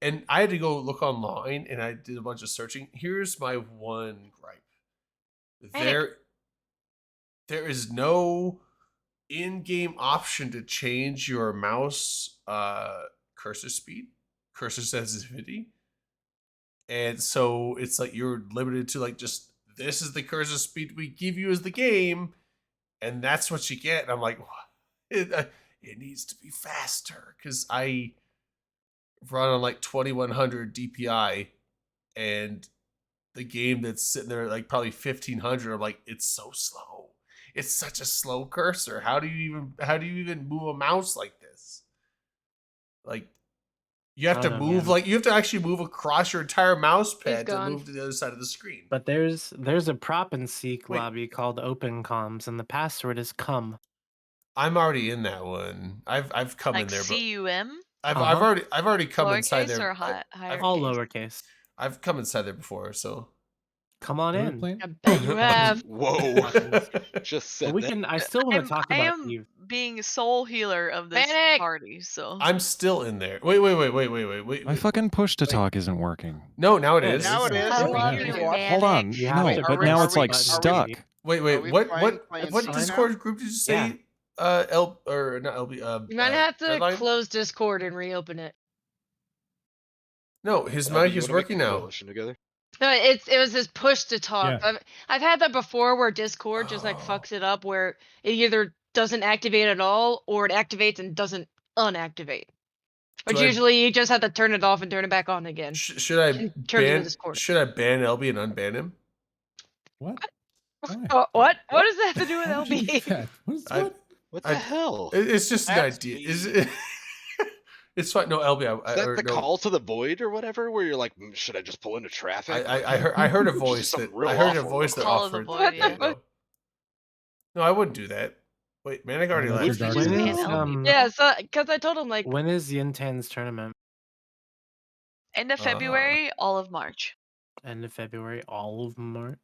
Speaker 1: and I had to go look online and I did a bunch of searching. Here's my one gripe. There is no in-game option to change your mouse cursor speed, cursor sensitivity. And so it's like you're limited to like just this is the cursor speed we give you as the game, and that's what you get. And I'm like, it needs to be faster because I run on like 2100 DPI, and the game that's sitting there like probably 1500. I'm like, it's so slow. It's such a slow cursor. How do you even move a mouse like this? Like, you have
Speaker 9: I
Speaker 1: to
Speaker 9: don't know,
Speaker 1: move
Speaker 9: man.
Speaker 1: like you have to actually move across your entire mouse pad to
Speaker 6: gone.
Speaker 1: move to the other side of the screen.
Speaker 9: But there's a prop and seek
Speaker 1: Wait.
Speaker 9: lobby called OpenComs, and the password is come.
Speaker 1: I'm already in that one. I've come
Speaker 7: Like
Speaker 1: in there, but
Speaker 7: CUM?
Speaker 1: I've already come inside
Speaker 7: Lowercase
Speaker 1: there.
Speaker 7: or higher?
Speaker 9: All
Speaker 7: case?
Speaker 9: lowercase.
Speaker 1: I've come inside there before, so
Speaker 9: Come on
Speaker 2: What are we
Speaker 9: in.
Speaker 2: playing?
Speaker 6: I bet you have.
Speaker 4: Whoa.
Speaker 9: Buttons.
Speaker 4: Just said
Speaker 9: But we
Speaker 4: that.
Speaker 9: can. I still want to talk
Speaker 7: I
Speaker 9: about
Speaker 7: am
Speaker 9: Eve.
Speaker 7: being sole healer of this
Speaker 6: Manic!
Speaker 7: party, so
Speaker 1: I'm still in there. Wait.
Speaker 11: My fucking push to
Speaker 1: Wait.
Speaker 11: talk isn't working.
Speaker 1: No, now it
Speaker 9: Yeah,
Speaker 1: is.
Speaker 5: Now it is.
Speaker 6: I
Speaker 2: Yeah,
Speaker 6: love
Speaker 2: yeah.
Speaker 6: you,
Speaker 8: What?
Speaker 11: Hold on.
Speaker 6: Manic.
Speaker 9: You have
Speaker 11: No,
Speaker 9: to
Speaker 11: but
Speaker 9: press
Speaker 11: now
Speaker 9: the
Speaker 11: it's like
Speaker 9: button.
Speaker 11: stuck.
Speaker 1: Wait.
Speaker 5: Are we
Speaker 1: What
Speaker 5: playing plain
Speaker 1: what
Speaker 5: sight
Speaker 1: Discord
Speaker 5: now?
Speaker 1: group did you say? L or not LB?
Speaker 6: You might have to
Speaker 1: Redline?
Speaker 6: close Discord and reopen it.
Speaker 1: No, his
Speaker 4: LB,
Speaker 1: mic
Speaker 4: you
Speaker 1: is
Speaker 4: wanna make a
Speaker 1: working now.
Speaker 4: coalition together?
Speaker 6: No, it was this push to talk.
Speaker 2: Yeah.
Speaker 6: I've had that before where Discord just like
Speaker 1: Oh.
Speaker 6: fucks it up where it either doesn't activate at all or it activates and doesn't unactivate. Which
Speaker 1: Do I-
Speaker 6: usually you just have to turn it off and turn it back on again.
Speaker 1: Should I
Speaker 6: In terms of the
Speaker 1: ban?
Speaker 6: Discord.
Speaker 1: Should I ban LB and unban him?
Speaker 2: What? Why?
Speaker 6: What? What does that have to do with
Speaker 2: How did you do
Speaker 6: LB?
Speaker 2: that? What is
Speaker 1: I-
Speaker 2: what?
Speaker 4: What
Speaker 1: I-
Speaker 4: the hell?
Speaker 1: It's just an
Speaker 3: That's
Speaker 1: idea.
Speaker 3: easy.
Speaker 1: Is it? It's fine. No, LB.
Speaker 4: Is that
Speaker 1: or
Speaker 4: the
Speaker 1: no,
Speaker 4: call to the void or whatever? Where you're like, should I just pull into traffic?
Speaker 1: I heard a voice
Speaker 4: Something
Speaker 1: that
Speaker 4: real
Speaker 1: I heard a
Speaker 4: awful.
Speaker 1: voice that
Speaker 7: Call of the
Speaker 1: offered.
Speaker 7: void,
Speaker 1: there
Speaker 6: yeah.
Speaker 1: you go. No, I wouldn't do that. Wait, Manic already
Speaker 2: that's
Speaker 1: left.
Speaker 2: your dark
Speaker 7: When
Speaker 2: side.
Speaker 7: is,
Speaker 6: Yeah, so because I told him like
Speaker 9: When is Yintan's tournament?
Speaker 7: End of February, all of March.
Speaker 9: End of February, all of March.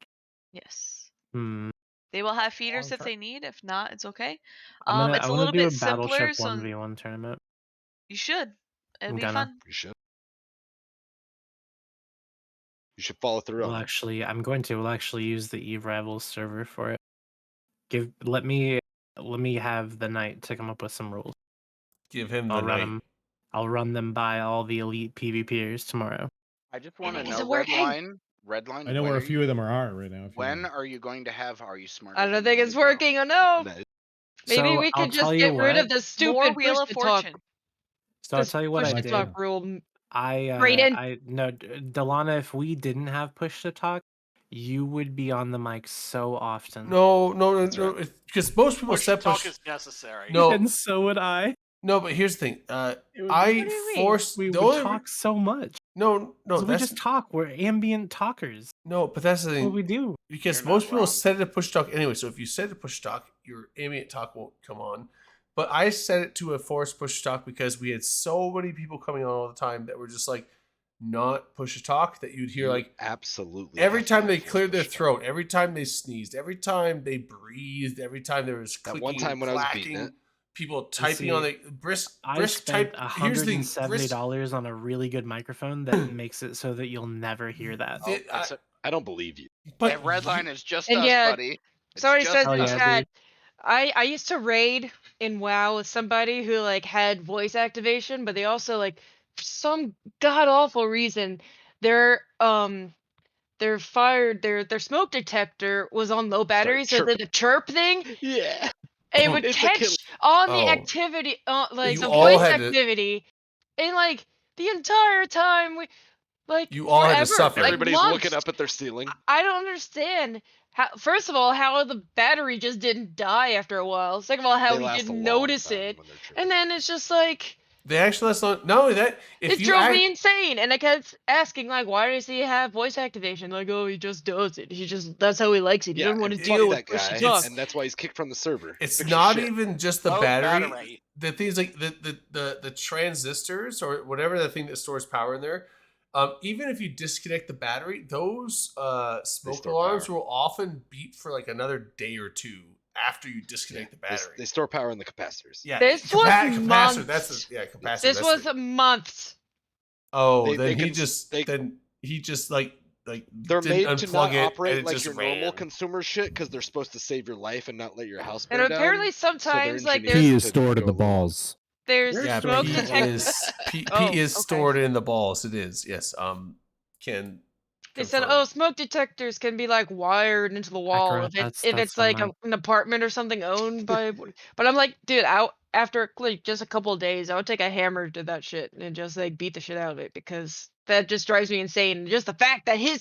Speaker 7: Yes.
Speaker 9: Hmm.
Speaker 7: They will have feeders
Speaker 8: Long
Speaker 7: if
Speaker 8: time.
Speaker 7: they need. If not, it's okay.
Speaker 9: I'm gonna,
Speaker 7: It's
Speaker 9: I
Speaker 7: a
Speaker 9: wanna
Speaker 7: little
Speaker 9: do
Speaker 7: bit
Speaker 9: a Battleship
Speaker 7: simpler, so
Speaker 9: 1v1 tournament.
Speaker 7: you should. It'd
Speaker 9: I'm
Speaker 7: be
Speaker 9: gonna.
Speaker 7: fun.
Speaker 4: You should. You should follow through
Speaker 9: We'll
Speaker 4: on it.
Speaker 9: actually, I'm going to. We'll actually use the Eve Rivals server for it. Let me have the night to come up with some rules.
Speaker 1: Give him the
Speaker 9: I'll run
Speaker 1: night.
Speaker 9: them. I'll run them by all the elite PvPers tomorrow.
Speaker 5: I just want to
Speaker 6: Is
Speaker 5: know,
Speaker 6: it working?
Speaker 5: Redline.
Speaker 2: I know
Speaker 5: when
Speaker 2: where a
Speaker 5: are
Speaker 2: few of them are right now. if you
Speaker 5: When
Speaker 2: know.
Speaker 5: are you going to have Are You Smart?
Speaker 6: I don't think it's working. Oh no!
Speaker 4: Nice.
Speaker 6: Maybe
Speaker 9: So,
Speaker 6: we
Speaker 9: I'll
Speaker 6: could
Speaker 9: tell
Speaker 6: just
Speaker 9: you
Speaker 6: get rid of
Speaker 9: what.
Speaker 6: the
Speaker 7: More
Speaker 6: stupid
Speaker 7: Wheel
Speaker 6: push
Speaker 7: of
Speaker 6: to talk.
Speaker 7: Fortune.
Speaker 9: So I'll
Speaker 6: This
Speaker 9: tell you what
Speaker 6: push
Speaker 9: I
Speaker 6: to
Speaker 9: did.
Speaker 6: talk rule.
Speaker 9: I
Speaker 6: in.
Speaker 9: no Delana, if we didn't have push to talk, you would be on the mic so often.
Speaker 1: No,
Speaker 4: That's right.
Speaker 1: because most people
Speaker 3: Push
Speaker 1: set
Speaker 3: talk
Speaker 1: push.
Speaker 3: is necessary.
Speaker 1: No,
Speaker 9: And so would I.
Speaker 1: no, but here's the thing.
Speaker 9: It would-
Speaker 1: I
Speaker 6: What do you mean?
Speaker 1: forced
Speaker 9: we
Speaker 1: the
Speaker 9: would
Speaker 1: only
Speaker 9: talk so much.
Speaker 1: no,
Speaker 9: 'Cause we
Speaker 1: that's
Speaker 9: just talk. We're ambient talkers.
Speaker 1: no, but that's the
Speaker 9: That's what we
Speaker 1: thing.
Speaker 9: do.
Speaker 1: Because
Speaker 5: You're not
Speaker 1: most people
Speaker 5: wrong.
Speaker 1: set it to push talk anyway. So if you set it to push talk, your ambient talk won't come on. But I set it to a forced push talk because we had so many people coming on all the time that were just like not push talk that you'd hear
Speaker 4: You
Speaker 1: like
Speaker 4: absolutely.
Speaker 1: every
Speaker 4: have to
Speaker 1: time
Speaker 4: have
Speaker 1: they
Speaker 4: full
Speaker 1: cleared their
Speaker 4: push talk.
Speaker 1: throat, every time they sneezed, every time they breathed, every time there was
Speaker 4: That
Speaker 1: clicking,
Speaker 4: one time when I was beating
Speaker 1: clacking,
Speaker 4: it.
Speaker 1: people typing on
Speaker 9: see,
Speaker 1: the brisk
Speaker 9: I spent
Speaker 1: type. Here's the thing, brisk,
Speaker 9: $170 on a really good microphone that makes it so that you'll never hear that.
Speaker 5: Oh,
Speaker 1: the-
Speaker 5: that's
Speaker 4: I don't believe you.
Speaker 1: but
Speaker 5: Hey, Redline is just
Speaker 6: And
Speaker 5: us,
Speaker 6: yeah,
Speaker 5: buddy. It's
Speaker 6: Somebody
Speaker 5: just
Speaker 6: says
Speaker 9: Hell
Speaker 6: in
Speaker 5: us.
Speaker 9: yeah,
Speaker 6: chat,
Speaker 9: dude.
Speaker 6: I used to raid in WoW with somebody who like had voice activation, but they also like for some god awful reason their smoke detector was on low battery, so
Speaker 4: chirp.
Speaker 6: the chirp thing
Speaker 4: Yeah.
Speaker 6: it would
Speaker 4: It's a killer.
Speaker 6: catch on the
Speaker 1: Oh.
Speaker 6: activity, like
Speaker 1: You
Speaker 6: the
Speaker 1: all
Speaker 6: voice
Speaker 1: had to-
Speaker 6: activity, and like the entire time we like
Speaker 1: You all had to
Speaker 6: forever,
Speaker 1: suffer.
Speaker 6: like,
Speaker 4: Everybody's
Speaker 6: months.
Speaker 4: looking up at their ceiling.
Speaker 6: I don't understand how. First of all, how the battery just didn't die after a while. Second of all, how
Speaker 4: They
Speaker 6: we
Speaker 4: last a
Speaker 6: didn't
Speaker 4: long
Speaker 6: notice
Speaker 4: time
Speaker 6: it.
Speaker 4: when they're tripping.
Speaker 6: And then it's just like
Speaker 1: they actually that's not that if
Speaker 6: it
Speaker 1: you
Speaker 6: drove
Speaker 1: act,
Speaker 6: me insane. And I kept asking like, why does he have voice activation? Like, oh, he just does it. He just that's how he likes it. He
Speaker 4: Yeah,
Speaker 6: doesn't want to
Speaker 4: and
Speaker 6: deal
Speaker 4: fuck
Speaker 6: with
Speaker 4: that
Speaker 6: push to
Speaker 4: guy,
Speaker 6: talk.
Speaker 4: and that's why he's kicked from the server.
Speaker 1: it's
Speaker 4: Fix your
Speaker 1: not
Speaker 4: shit.
Speaker 1: even just the
Speaker 3: Low
Speaker 1: battery.
Speaker 3: battery.
Speaker 1: The things like the transistors or whatever the thing that stores power in there. Even if you disconnect the battery, those smoke
Speaker 4: store
Speaker 1: alarms
Speaker 4: power.
Speaker 1: will often beep for like another day or two after you disconnect the
Speaker 4: They,
Speaker 1: battery.
Speaker 4: they store power in the capacitors.
Speaker 1: Yeah,
Speaker 6: This was
Speaker 1: capacitor.
Speaker 6: months.
Speaker 1: That's the capacitor.
Speaker 6: This
Speaker 1: that's
Speaker 6: was
Speaker 1: the-
Speaker 6: months.
Speaker 1: oh,
Speaker 4: they-
Speaker 1: then
Speaker 4: they
Speaker 1: he
Speaker 4: can s-
Speaker 1: just
Speaker 4: they-
Speaker 1: then he just like
Speaker 4: They're
Speaker 1: didn't
Speaker 4: made to
Speaker 1: unplug
Speaker 4: not
Speaker 1: it, and
Speaker 4: operate
Speaker 1: it
Speaker 4: like
Speaker 1: just
Speaker 4: your normal
Speaker 1: ran.
Speaker 4: consumer shit because they're supposed to save your life and not let your house burn
Speaker 6: And apparently
Speaker 4: down.
Speaker 6: sometimes like
Speaker 4: engineered
Speaker 11: P
Speaker 6: there's
Speaker 11: is
Speaker 4: to
Speaker 11: stored in
Speaker 4: go
Speaker 11: the
Speaker 4: low.
Speaker 11: balls.
Speaker 6: there's
Speaker 1: Yeah,
Speaker 6: smoke
Speaker 1: P
Speaker 6: detectors.
Speaker 1: is P
Speaker 6: Oh,
Speaker 1: is
Speaker 6: okay.
Speaker 1: stored in the balls. It is yes. Can
Speaker 6: They said,
Speaker 1: confirm.
Speaker 6: "Oh, smoke detectors can be like wired into the wall
Speaker 9: Accurate,
Speaker 6: if
Speaker 9: that's-
Speaker 6: if
Speaker 9: that's
Speaker 6: it's like
Speaker 9: on
Speaker 6: an apartment or something owned by." But I'm like, dude, after like just a couple of days, I would take a hammer to that shit and just like beat the shit out of it because that just drives me insane. Just the fact that his.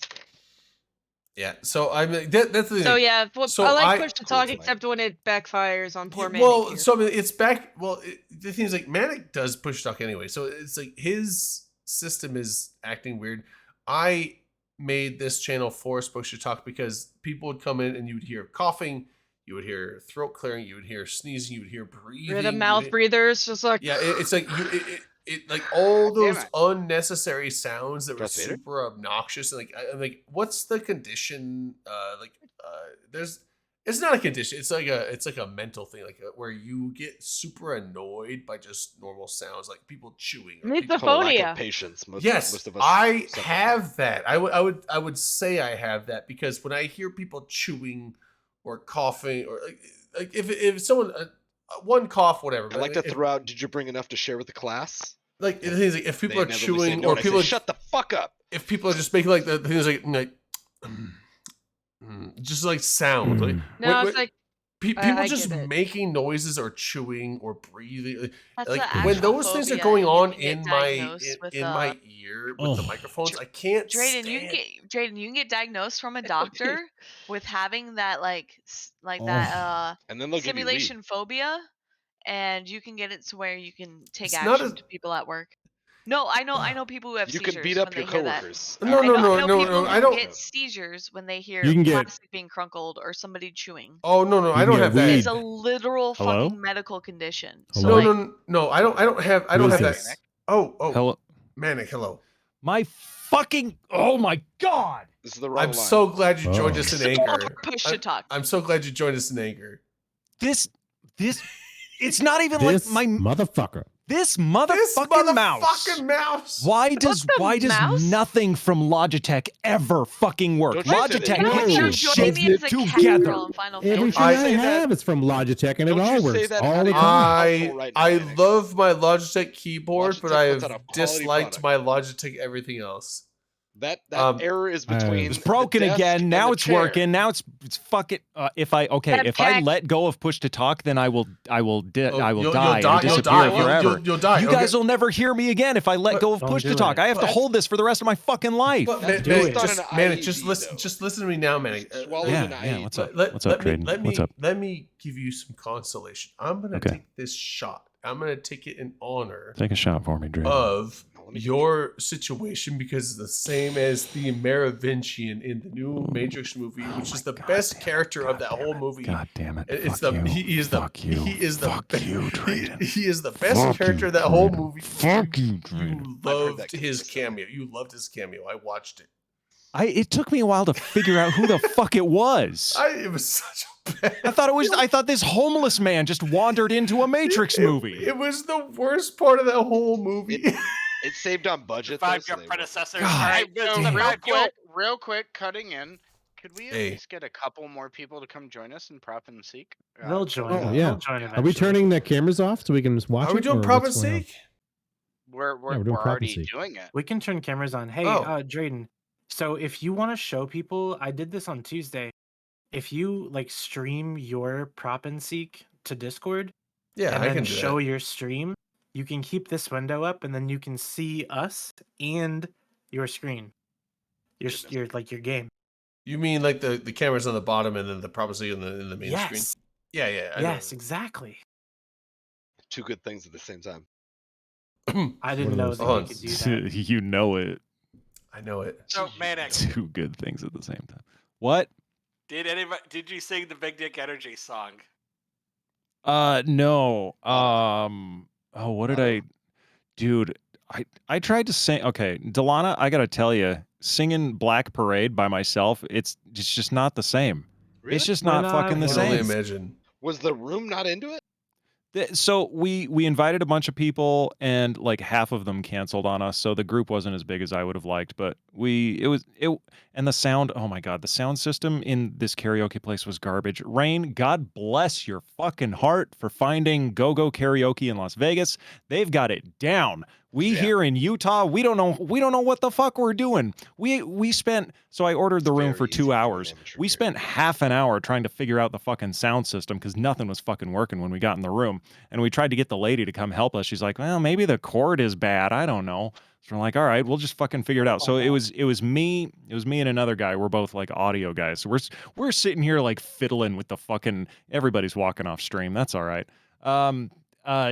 Speaker 1: Yeah, so I mean that's the thing.
Speaker 6: So yeah,
Speaker 1: So
Speaker 6: I like
Speaker 1: I-
Speaker 6: push to talk
Speaker 4: Cool.
Speaker 6: except when it backfires on poor man.
Speaker 1: well, so I mean, it's back. Well, the thing is, like, Manic does push talk anyway, so it's like his system is acting weird. I made this channel force push to talk because people would come in and you would hear coughing, you would hear throat clearing, you would hear sneezing, you would hear breathing.
Speaker 6: the
Speaker 1: you
Speaker 6: mouth
Speaker 1: would-
Speaker 6: breathers, just like
Speaker 1: Yeah, it's like it like all
Speaker 5: God damn
Speaker 1: those
Speaker 5: it.
Speaker 1: unnecessary sounds that were
Speaker 4: Darth Vader?
Speaker 1: super obnoxious. And like what's the condition? There's it's not a condition. It's like a mental thing, like where you get super annoyed by just normal sounds, like people chewing. Or people,
Speaker 4: Total lack
Speaker 6: Misophonia.
Speaker 4: of patience. Most
Speaker 1: yes,
Speaker 4: of us
Speaker 1: I
Speaker 4: suffer from.
Speaker 1: have that. I would say I have that because when I hear people chewing or coughing or like if someone one cough whatever.
Speaker 4: I like to
Speaker 1: if,
Speaker 4: throw out. Did you bring enough to share with the class?
Speaker 1: like the things like if people
Speaker 4: They
Speaker 1: are
Speaker 4: inevitably say
Speaker 1: chewing
Speaker 4: no,
Speaker 1: or
Speaker 4: and I say,
Speaker 1: people
Speaker 4: shut the fuck up.
Speaker 1: if people are just making like the things like just like sounds like
Speaker 6: No, it's like
Speaker 1: people
Speaker 6: I
Speaker 1: just
Speaker 6: get it.
Speaker 1: making noises or chewing or breathing
Speaker 7: That's
Speaker 1: like
Speaker 7: the
Speaker 1: when
Speaker 7: actual
Speaker 1: those things are
Speaker 7: phobia,
Speaker 1: going
Speaker 7: and you
Speaker 1: on
Speaker 7: can get
Speaker 1: in my
Speaker 7: diagnosed with,
Speaker 1: in my ear with the
Speaker 2: Oh.
Speaker 1: microphones I can't
Speaker 7: Drayden, you can
Speaker 1: stand
Speaker 7: get you can get diagnosed from a doctor with having that
Speaker 4: And then they'll give you weed.
Speaker 7: simulation phobia, and you can get it to where you can take
Speaker 1: It's not
Speaker 7: action
Speaker 1: a-
Speaker 7: to people at work. No, I know people who have
Speaker 4: You
Speaker 7: seizures
Speaker 4: can beat up
Speaker 7: when
Speaker 4: your
Speaker 7: they hear that.
Speaker 4: coworkers.
Speaker 1: No,
Speaker 7: I
Speaker 1: no,
Speaker 7: know,
Speaker 1: no,
Speaker 7: I know
Speaker 1: no,
Speaker 7: people
Speaker 1: no, I
Speaker 7: who
Speaker 1: don't-
Speaker 7: get seizures when they hear
Speaker 2: You can get-
Speaker 7: plastic being crunkled or somebody chewing.
Speaker 1: oh no I
Speaker 2: You
Speaker 1: don't
Speaker 2: can
Speaker 1: have
Speaker 2: get
Speaker 1: that
Speaker 7: It's
Speaker 2: weed.
Speaker 7: a literal
Speaker 11: Hello?
Speaker 7: fucking medical condition.
Speaker 2: Hello?
Speaker 7: So
Speaker 1: no
Speaker 7: like,
Speaker 1: no I don't have
Speaker 2: Who is
Speaker 1: that
Speaker 2: this?
Speaker 1: oh
Speaker 11: Hello.
Speaker 1: Manic hello
Speaker 11: My fucking. Oh my god.
Speaker 4: This is the wrong
Speaker 1: I'm
Speaker 4: line.
Speaker 1: so glad you joined
Speaker 2: Oh.
Speaker 1: us in
Speaker 7: Stop
Speaker 1: Anchor
Speaker 7: push to talk.
Speaker 1: I'm so glad you joined us in Anchor
Speaker 11: This. It's not even
Speaker 2: This
Speaker 11: like my.
Speaker 2: motherfucker.
Speaker 11: This
Speaker 1: this
Speaker 11: motherfucking mouse.
Speaker 1: motherfucking mouse
Speaker 11: Why does
Speaker 6: the mouse?
Speaker 11: nothing from Logitech ever fucking work?
Speaker 4: Don't you say that.
Speaker 11: Logitech
Speaker 4: You
Speaker 7: Because
Speaker 4: don't
Speaker 11: holds
Speaker 7: you're
Speaker 4: you
Speaker 11: shit
Speaker 7: joining me as a cat
Speaker 11: together.
Speaker 7: girl in Final
Speaker 2: Everything
Speaker 7: Fantasy.
Speaker 1: I
Speaker 2: I
Speaker 1: say
Speaker 2: have
Speaker 4: that-
Speaker 2: is from Logitech, and it
Speaker 4: Don't
Speaker 2: all
Speaker 4: you say
Speaker 2: works
Speaker 4: that
Speaker 2: all
Speaker 4: out of
Speaker 2: the
Speaker 4: your
Speaker 2: time.
Speaker 4: mouth right now,
Speaker 1: I
Speaker 4: Manic.
Speaker 1: love my Logitech keyboard, but
Speaker 4: Logitech
Speaker 1: I
Speaker 4: puts
Speaker 1: have
Speaker 4: out a quality
Speaker 1: disliked
Speaker 4: product.
Speaker 1: my Logitech everything else.
Speaker 4: That
Speaker 1: Um,
Speaker 4: error is
Speaker 2: I-
Speaker 4: between.
Speaker 11: It's
Speaker 4: the
Speaker 11: broken
Speaker 4: desk
Speaker 11: again.
Speaker 4: and
Speaker 11: Now
Speaker 4: the
Speaker 11: it's
Speaker 4: chair.
Speaker 11: working. Now it's fucking. If I
Speaker 6: Webpack.
Speaker 11: let go of push to talk, then I will
Speaker 1: you'll
Speaker 11: die and
Speaker 1: die,
Speaker 11: disappear forever.
Speaker 1: You'll die.
Speaker 11: You
Speaker 1: okay?
Speaker 11: guys will never hear me again if I let
Speaker 1: But-
Speaker 11: go of
Speaker 9: Don't
Speaker 11: push to
Speaker 9: do
Speaker 11: talk.
Speaker 9: it.
Speaker 11: I have to
Speaker 1: But-
Speaker 11: hold this for the rest of my fucking life.
Speaker 1: But
Speaker 9: Let's
Speaker 1: man,
Speaker 9: do it.
Speaker 1: just
Speaker 4: On an
Speaker 1: man,
Speaker 4: IED,
Speaker 1: just
Speaker 4: though.
Speaker 1: listen to me now, man.
Speaker 4: Swallow
Speaker 11: Yeah,
Speaker 4: an
Speaker 11: yeah,
Speaker 4: IED.
Speaker 11: what's up?
Speaker 1: What's up, Drayden?
Speaker 11: What's up?
Speaker 1: Let me give you some consolation. I'm gonna
Speaker 11: Okay.
Speaker 1: take this shot. I'm gonna take it in honor
Speaker 11: Take a shot for me, Drew.
Speaker 1: of
Speaker 4: No, let me get
Speaker 1: your situation because it's the same as the Merovingian in the new Matrix movie, which is the
Speaker 11: God
Speaker 1: best
Speaker 11: damn it,
Speaker 1: character of
Speaker 11: God
Speaker 1: that
Speaker 11: damn
Speaker 1: whole
Speaker 11: it,
Speaker 1: movie.
Speaker 11: God damn it!
Speaker 1: It's
Speaker 11: Fuck
Speaker 1: the
Speaker 11: you.
Speaker 1: he is the
Speaker 11: Fuck you.
Speaker 1: he is the
Speaker 11: Fuck you, Drayden.
Speaker 1: he is the best
Speaker 11: Fuck
Speaker 1: character
Speaker 11: you,
Speaker 1: of that whole
Speaker 11: Drayden.
Speaker 1: movie.
Speaker 11: Fuck you,
Speaker 1: You
Speaker 11: Drayden.
Speaker 4: I've heard
Speaker 1: loved
Speaker 4: that
Speaker 1: his
Speaker 4: consistently.
Speaker 1: cameo. You loved his cameo. I watched it.
Speaker 11: It took me a while to figure out who the fuck it was.
Speaker 1: It was such a bad.
Speaker 11: I thought this homeless man just wandered into a Matrix movie.
Speaker 1: It was the worst part of that whole movie.
Speaker 4: It saved on budget. though,
Speaker 3: Five
Speaker 4: so
Speaker 3: your
Speaker 4: they were-
Speaker 3: predecessors.
Speaker 11: God
Speaker 3: Alright,
Speaker 5: So
Speaker 3: Vince,
Speaker 5: real quick, cutting in. Could we at
Speaker 1: Hey.
Speaker 5: least get a couple more people to come join us in Prop and Seek?
Speaker 9: They'll join.
Speaker 2: Oh,
Speaker 9: They'll
Speaker 2: yeah.
Speaker 9: join
Speaker 2: Are we
Speaker 9: eventually.
Speaker 2: turning the cameras off so we can just watch
Speaker 1: Are we
Speaker 2: it?
Speaker 1: doing
Speaker 2: or
Speaker 1: Prop and
Speaker 2: what's going on?
Speaker 1: Seek?
Speaker 5: We're
Speaker 2: we're doing Prop and
Speaker 5: already
Speaker 2: Seek.
Speaker 5: doing it.
Speaker 9: We can turn cameras on. Hey,
Speaker 1: Oh.
Speaker 9: Drayden. So if you want to show people, I did this on Tuesday. If you like stream your Prop and Seek to Discord
Speaker 1: Yeah,
Speaker 9: and
Speaker 1: I
Speaker 9: then
Speaker 1: can do
Speaker 9: show
Speaker 1: that.
Speaker 9: your stream, you can keep this window up and then you can see us and your screen. Your like your game.
Speaker 1: You mean like the cameras on the bottom and then the prophecy in the main screen?
Speaker 9: Yes.
Speaker 1: Yeah, I know.
Speaker 9: Yes, exactly.
Speaker 4: Two good things at the same time.
Speaker 9: I didn't
Speaker 2: What are
Speaker 9: know
Speaker 2: those
Speaker 9: that
Speaker 1: Hold
Speaker 9: you
Speaker 1: on.
Speaker 9: could do that.
Speaker 11: You know it.
Speaker 1: I know it.
Speaker 3: So Manic,
Speaker 11: Two good things at the same time. What?
Speaker 3: did you sing the Big Dick Energy song?
Speaker 11: No. Oh, what did I, dude? I tried to sing. Okay, Delana, I gotta tell you, singing Black Parade by myself, it's just not the same.
Speaker 4: Really?
Speaker 11: It's just
Speaker 9: Why
Speaker 11: not
Speaker 9: not?
Speaker 11: fucking the
Speaker 1: I can only
Speaker 11: same.
Speaker 1: imagine.
Speaker 4: Was the room not into it?
Speaker 11: So we invited a bunch of people and like half of them canceled on us. So the group wasn't as big as I would have liked, but and the sound, oh my God, the sound system in this karaoke place was garbage. Rain, God bless your fucking heart for finding Go-Go Karaoke in Las Vegas. They've got it down. We
Speaker 4: Yeah.
Speaker 11: here in Utah, we don't know what the fuck we're doing. We spent, so I ordered the
Speaker 4: It's
Speaker 11: room
Speaker 4: very
Speaker 11: for
Speaker 4: easy
Speaker 11: 2
Speaker 4: to do an
Speaker 11: hours.
Speaker 4: amateur
Speaker 11: We spent
Speaker 4: karaoke.
Speaker 11: half an hour trying to figure out the fucking sound system because nothing was fucking working when we got in the room. And we tried to get the lady to come help us. She's like, well, maybe the cord is bad. I don't know. So we're like, all right, we'll just fucking figure it out. So it was me and another guy. We're both like audio guys. So we're sitting here like fiddling with the fucking, everybody's walking off stream. That's all right.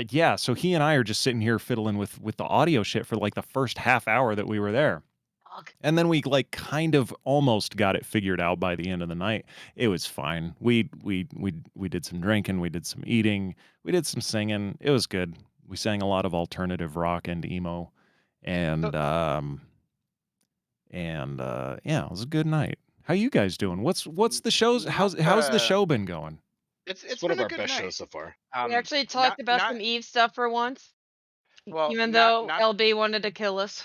Speaker 11: Yeah, so he and I are just sitting here fiddling with the audio shit for like the first half hour that we were there. And then we like kind of almost got it figured out by the end of the night. It was fine. We did some drinking, we did some eating, we did some singing. It was good. We sang a lot of alternative rock and emo, and yeah, it was a good night. How you guys doing? What's the shows? How's the show been going?
Speaker 5: It's
Speaker 4: one
Speaker 5: been
Speaker 4: of
Speaker 5: a
Speaker 4: our
Speaker 5: good
Speaker 4: best
Speaker 5: night.
Speaker 4: shows so far.
Speaker 6: We actually talked about
Speaker 5: not,
Speaker 6: some Eve stuff for once,
Speaker 5: well,
Speaker 6: even
Speaker 5: not,
Speaker 6: though
Speaker 5: not,
Speaker 6: LB wanted to kill us.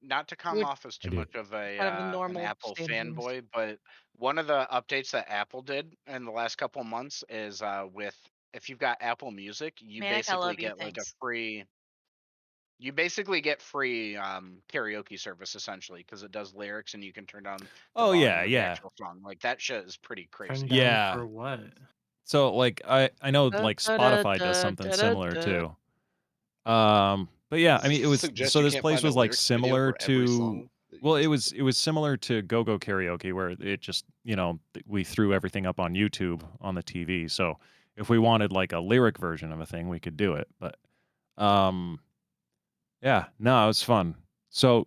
Speaker 5: not to come
Speaker 6: Which-
Speaker 5: off as
Speaker 2: I
Speaker 5: too
Speaker 2: do.
Speaker 5: much of a
Speaker 6: Kind of the
Speaker 5: an
Speaker 6: normal
Speaker 5: Apple
Speaker 6: state of things.
Speaker 5: fanboy, but one of the updates that Apple did in the last couple months is with if you've got Apple Music, you
Speaker 7: Manic, I
Speaker 5: basically
Speaker 7: love you,
Speaker 5: get like a
Speaker 7: thanks.
Speaker 5: free. You basically get free karaoke service essentially because it does lyrics and you can turn down the
Speaker 11: Oh
Speaker 5: volume
Speaker 11: yeah,
Speaker 5: of the
Speaker 11: yeah,
Speaker 5: actual song. Like that shit is pretty crazy.
Speaker 9: Turn down
Speaker 11: yeah.
Speaker 9: for what?
Speaker 11: So like I know like Spotify does something similar too. But yeah, I mean it was
Speaker 4: Suggest
Speaker 11: so
Speaker 4: you
Speaker 11: this
Speaker 4: can't
Speaker 11: place
Speaker 4: find a
Speaker 11: was like
Speaker 4: lyrics video
Speaker 11: similar
Speaker 4: for every
Speaker 11: to
Speaker 4: song that you
Speaker 11: well it
Speaker 4: listen
Speaker 11: was similar to Go-Go Karaoke where it just, we threw everything up on YouTube on the TV. So if we wanted like a lyric version of a thing, we could do it. But yeah, no, it was fun. So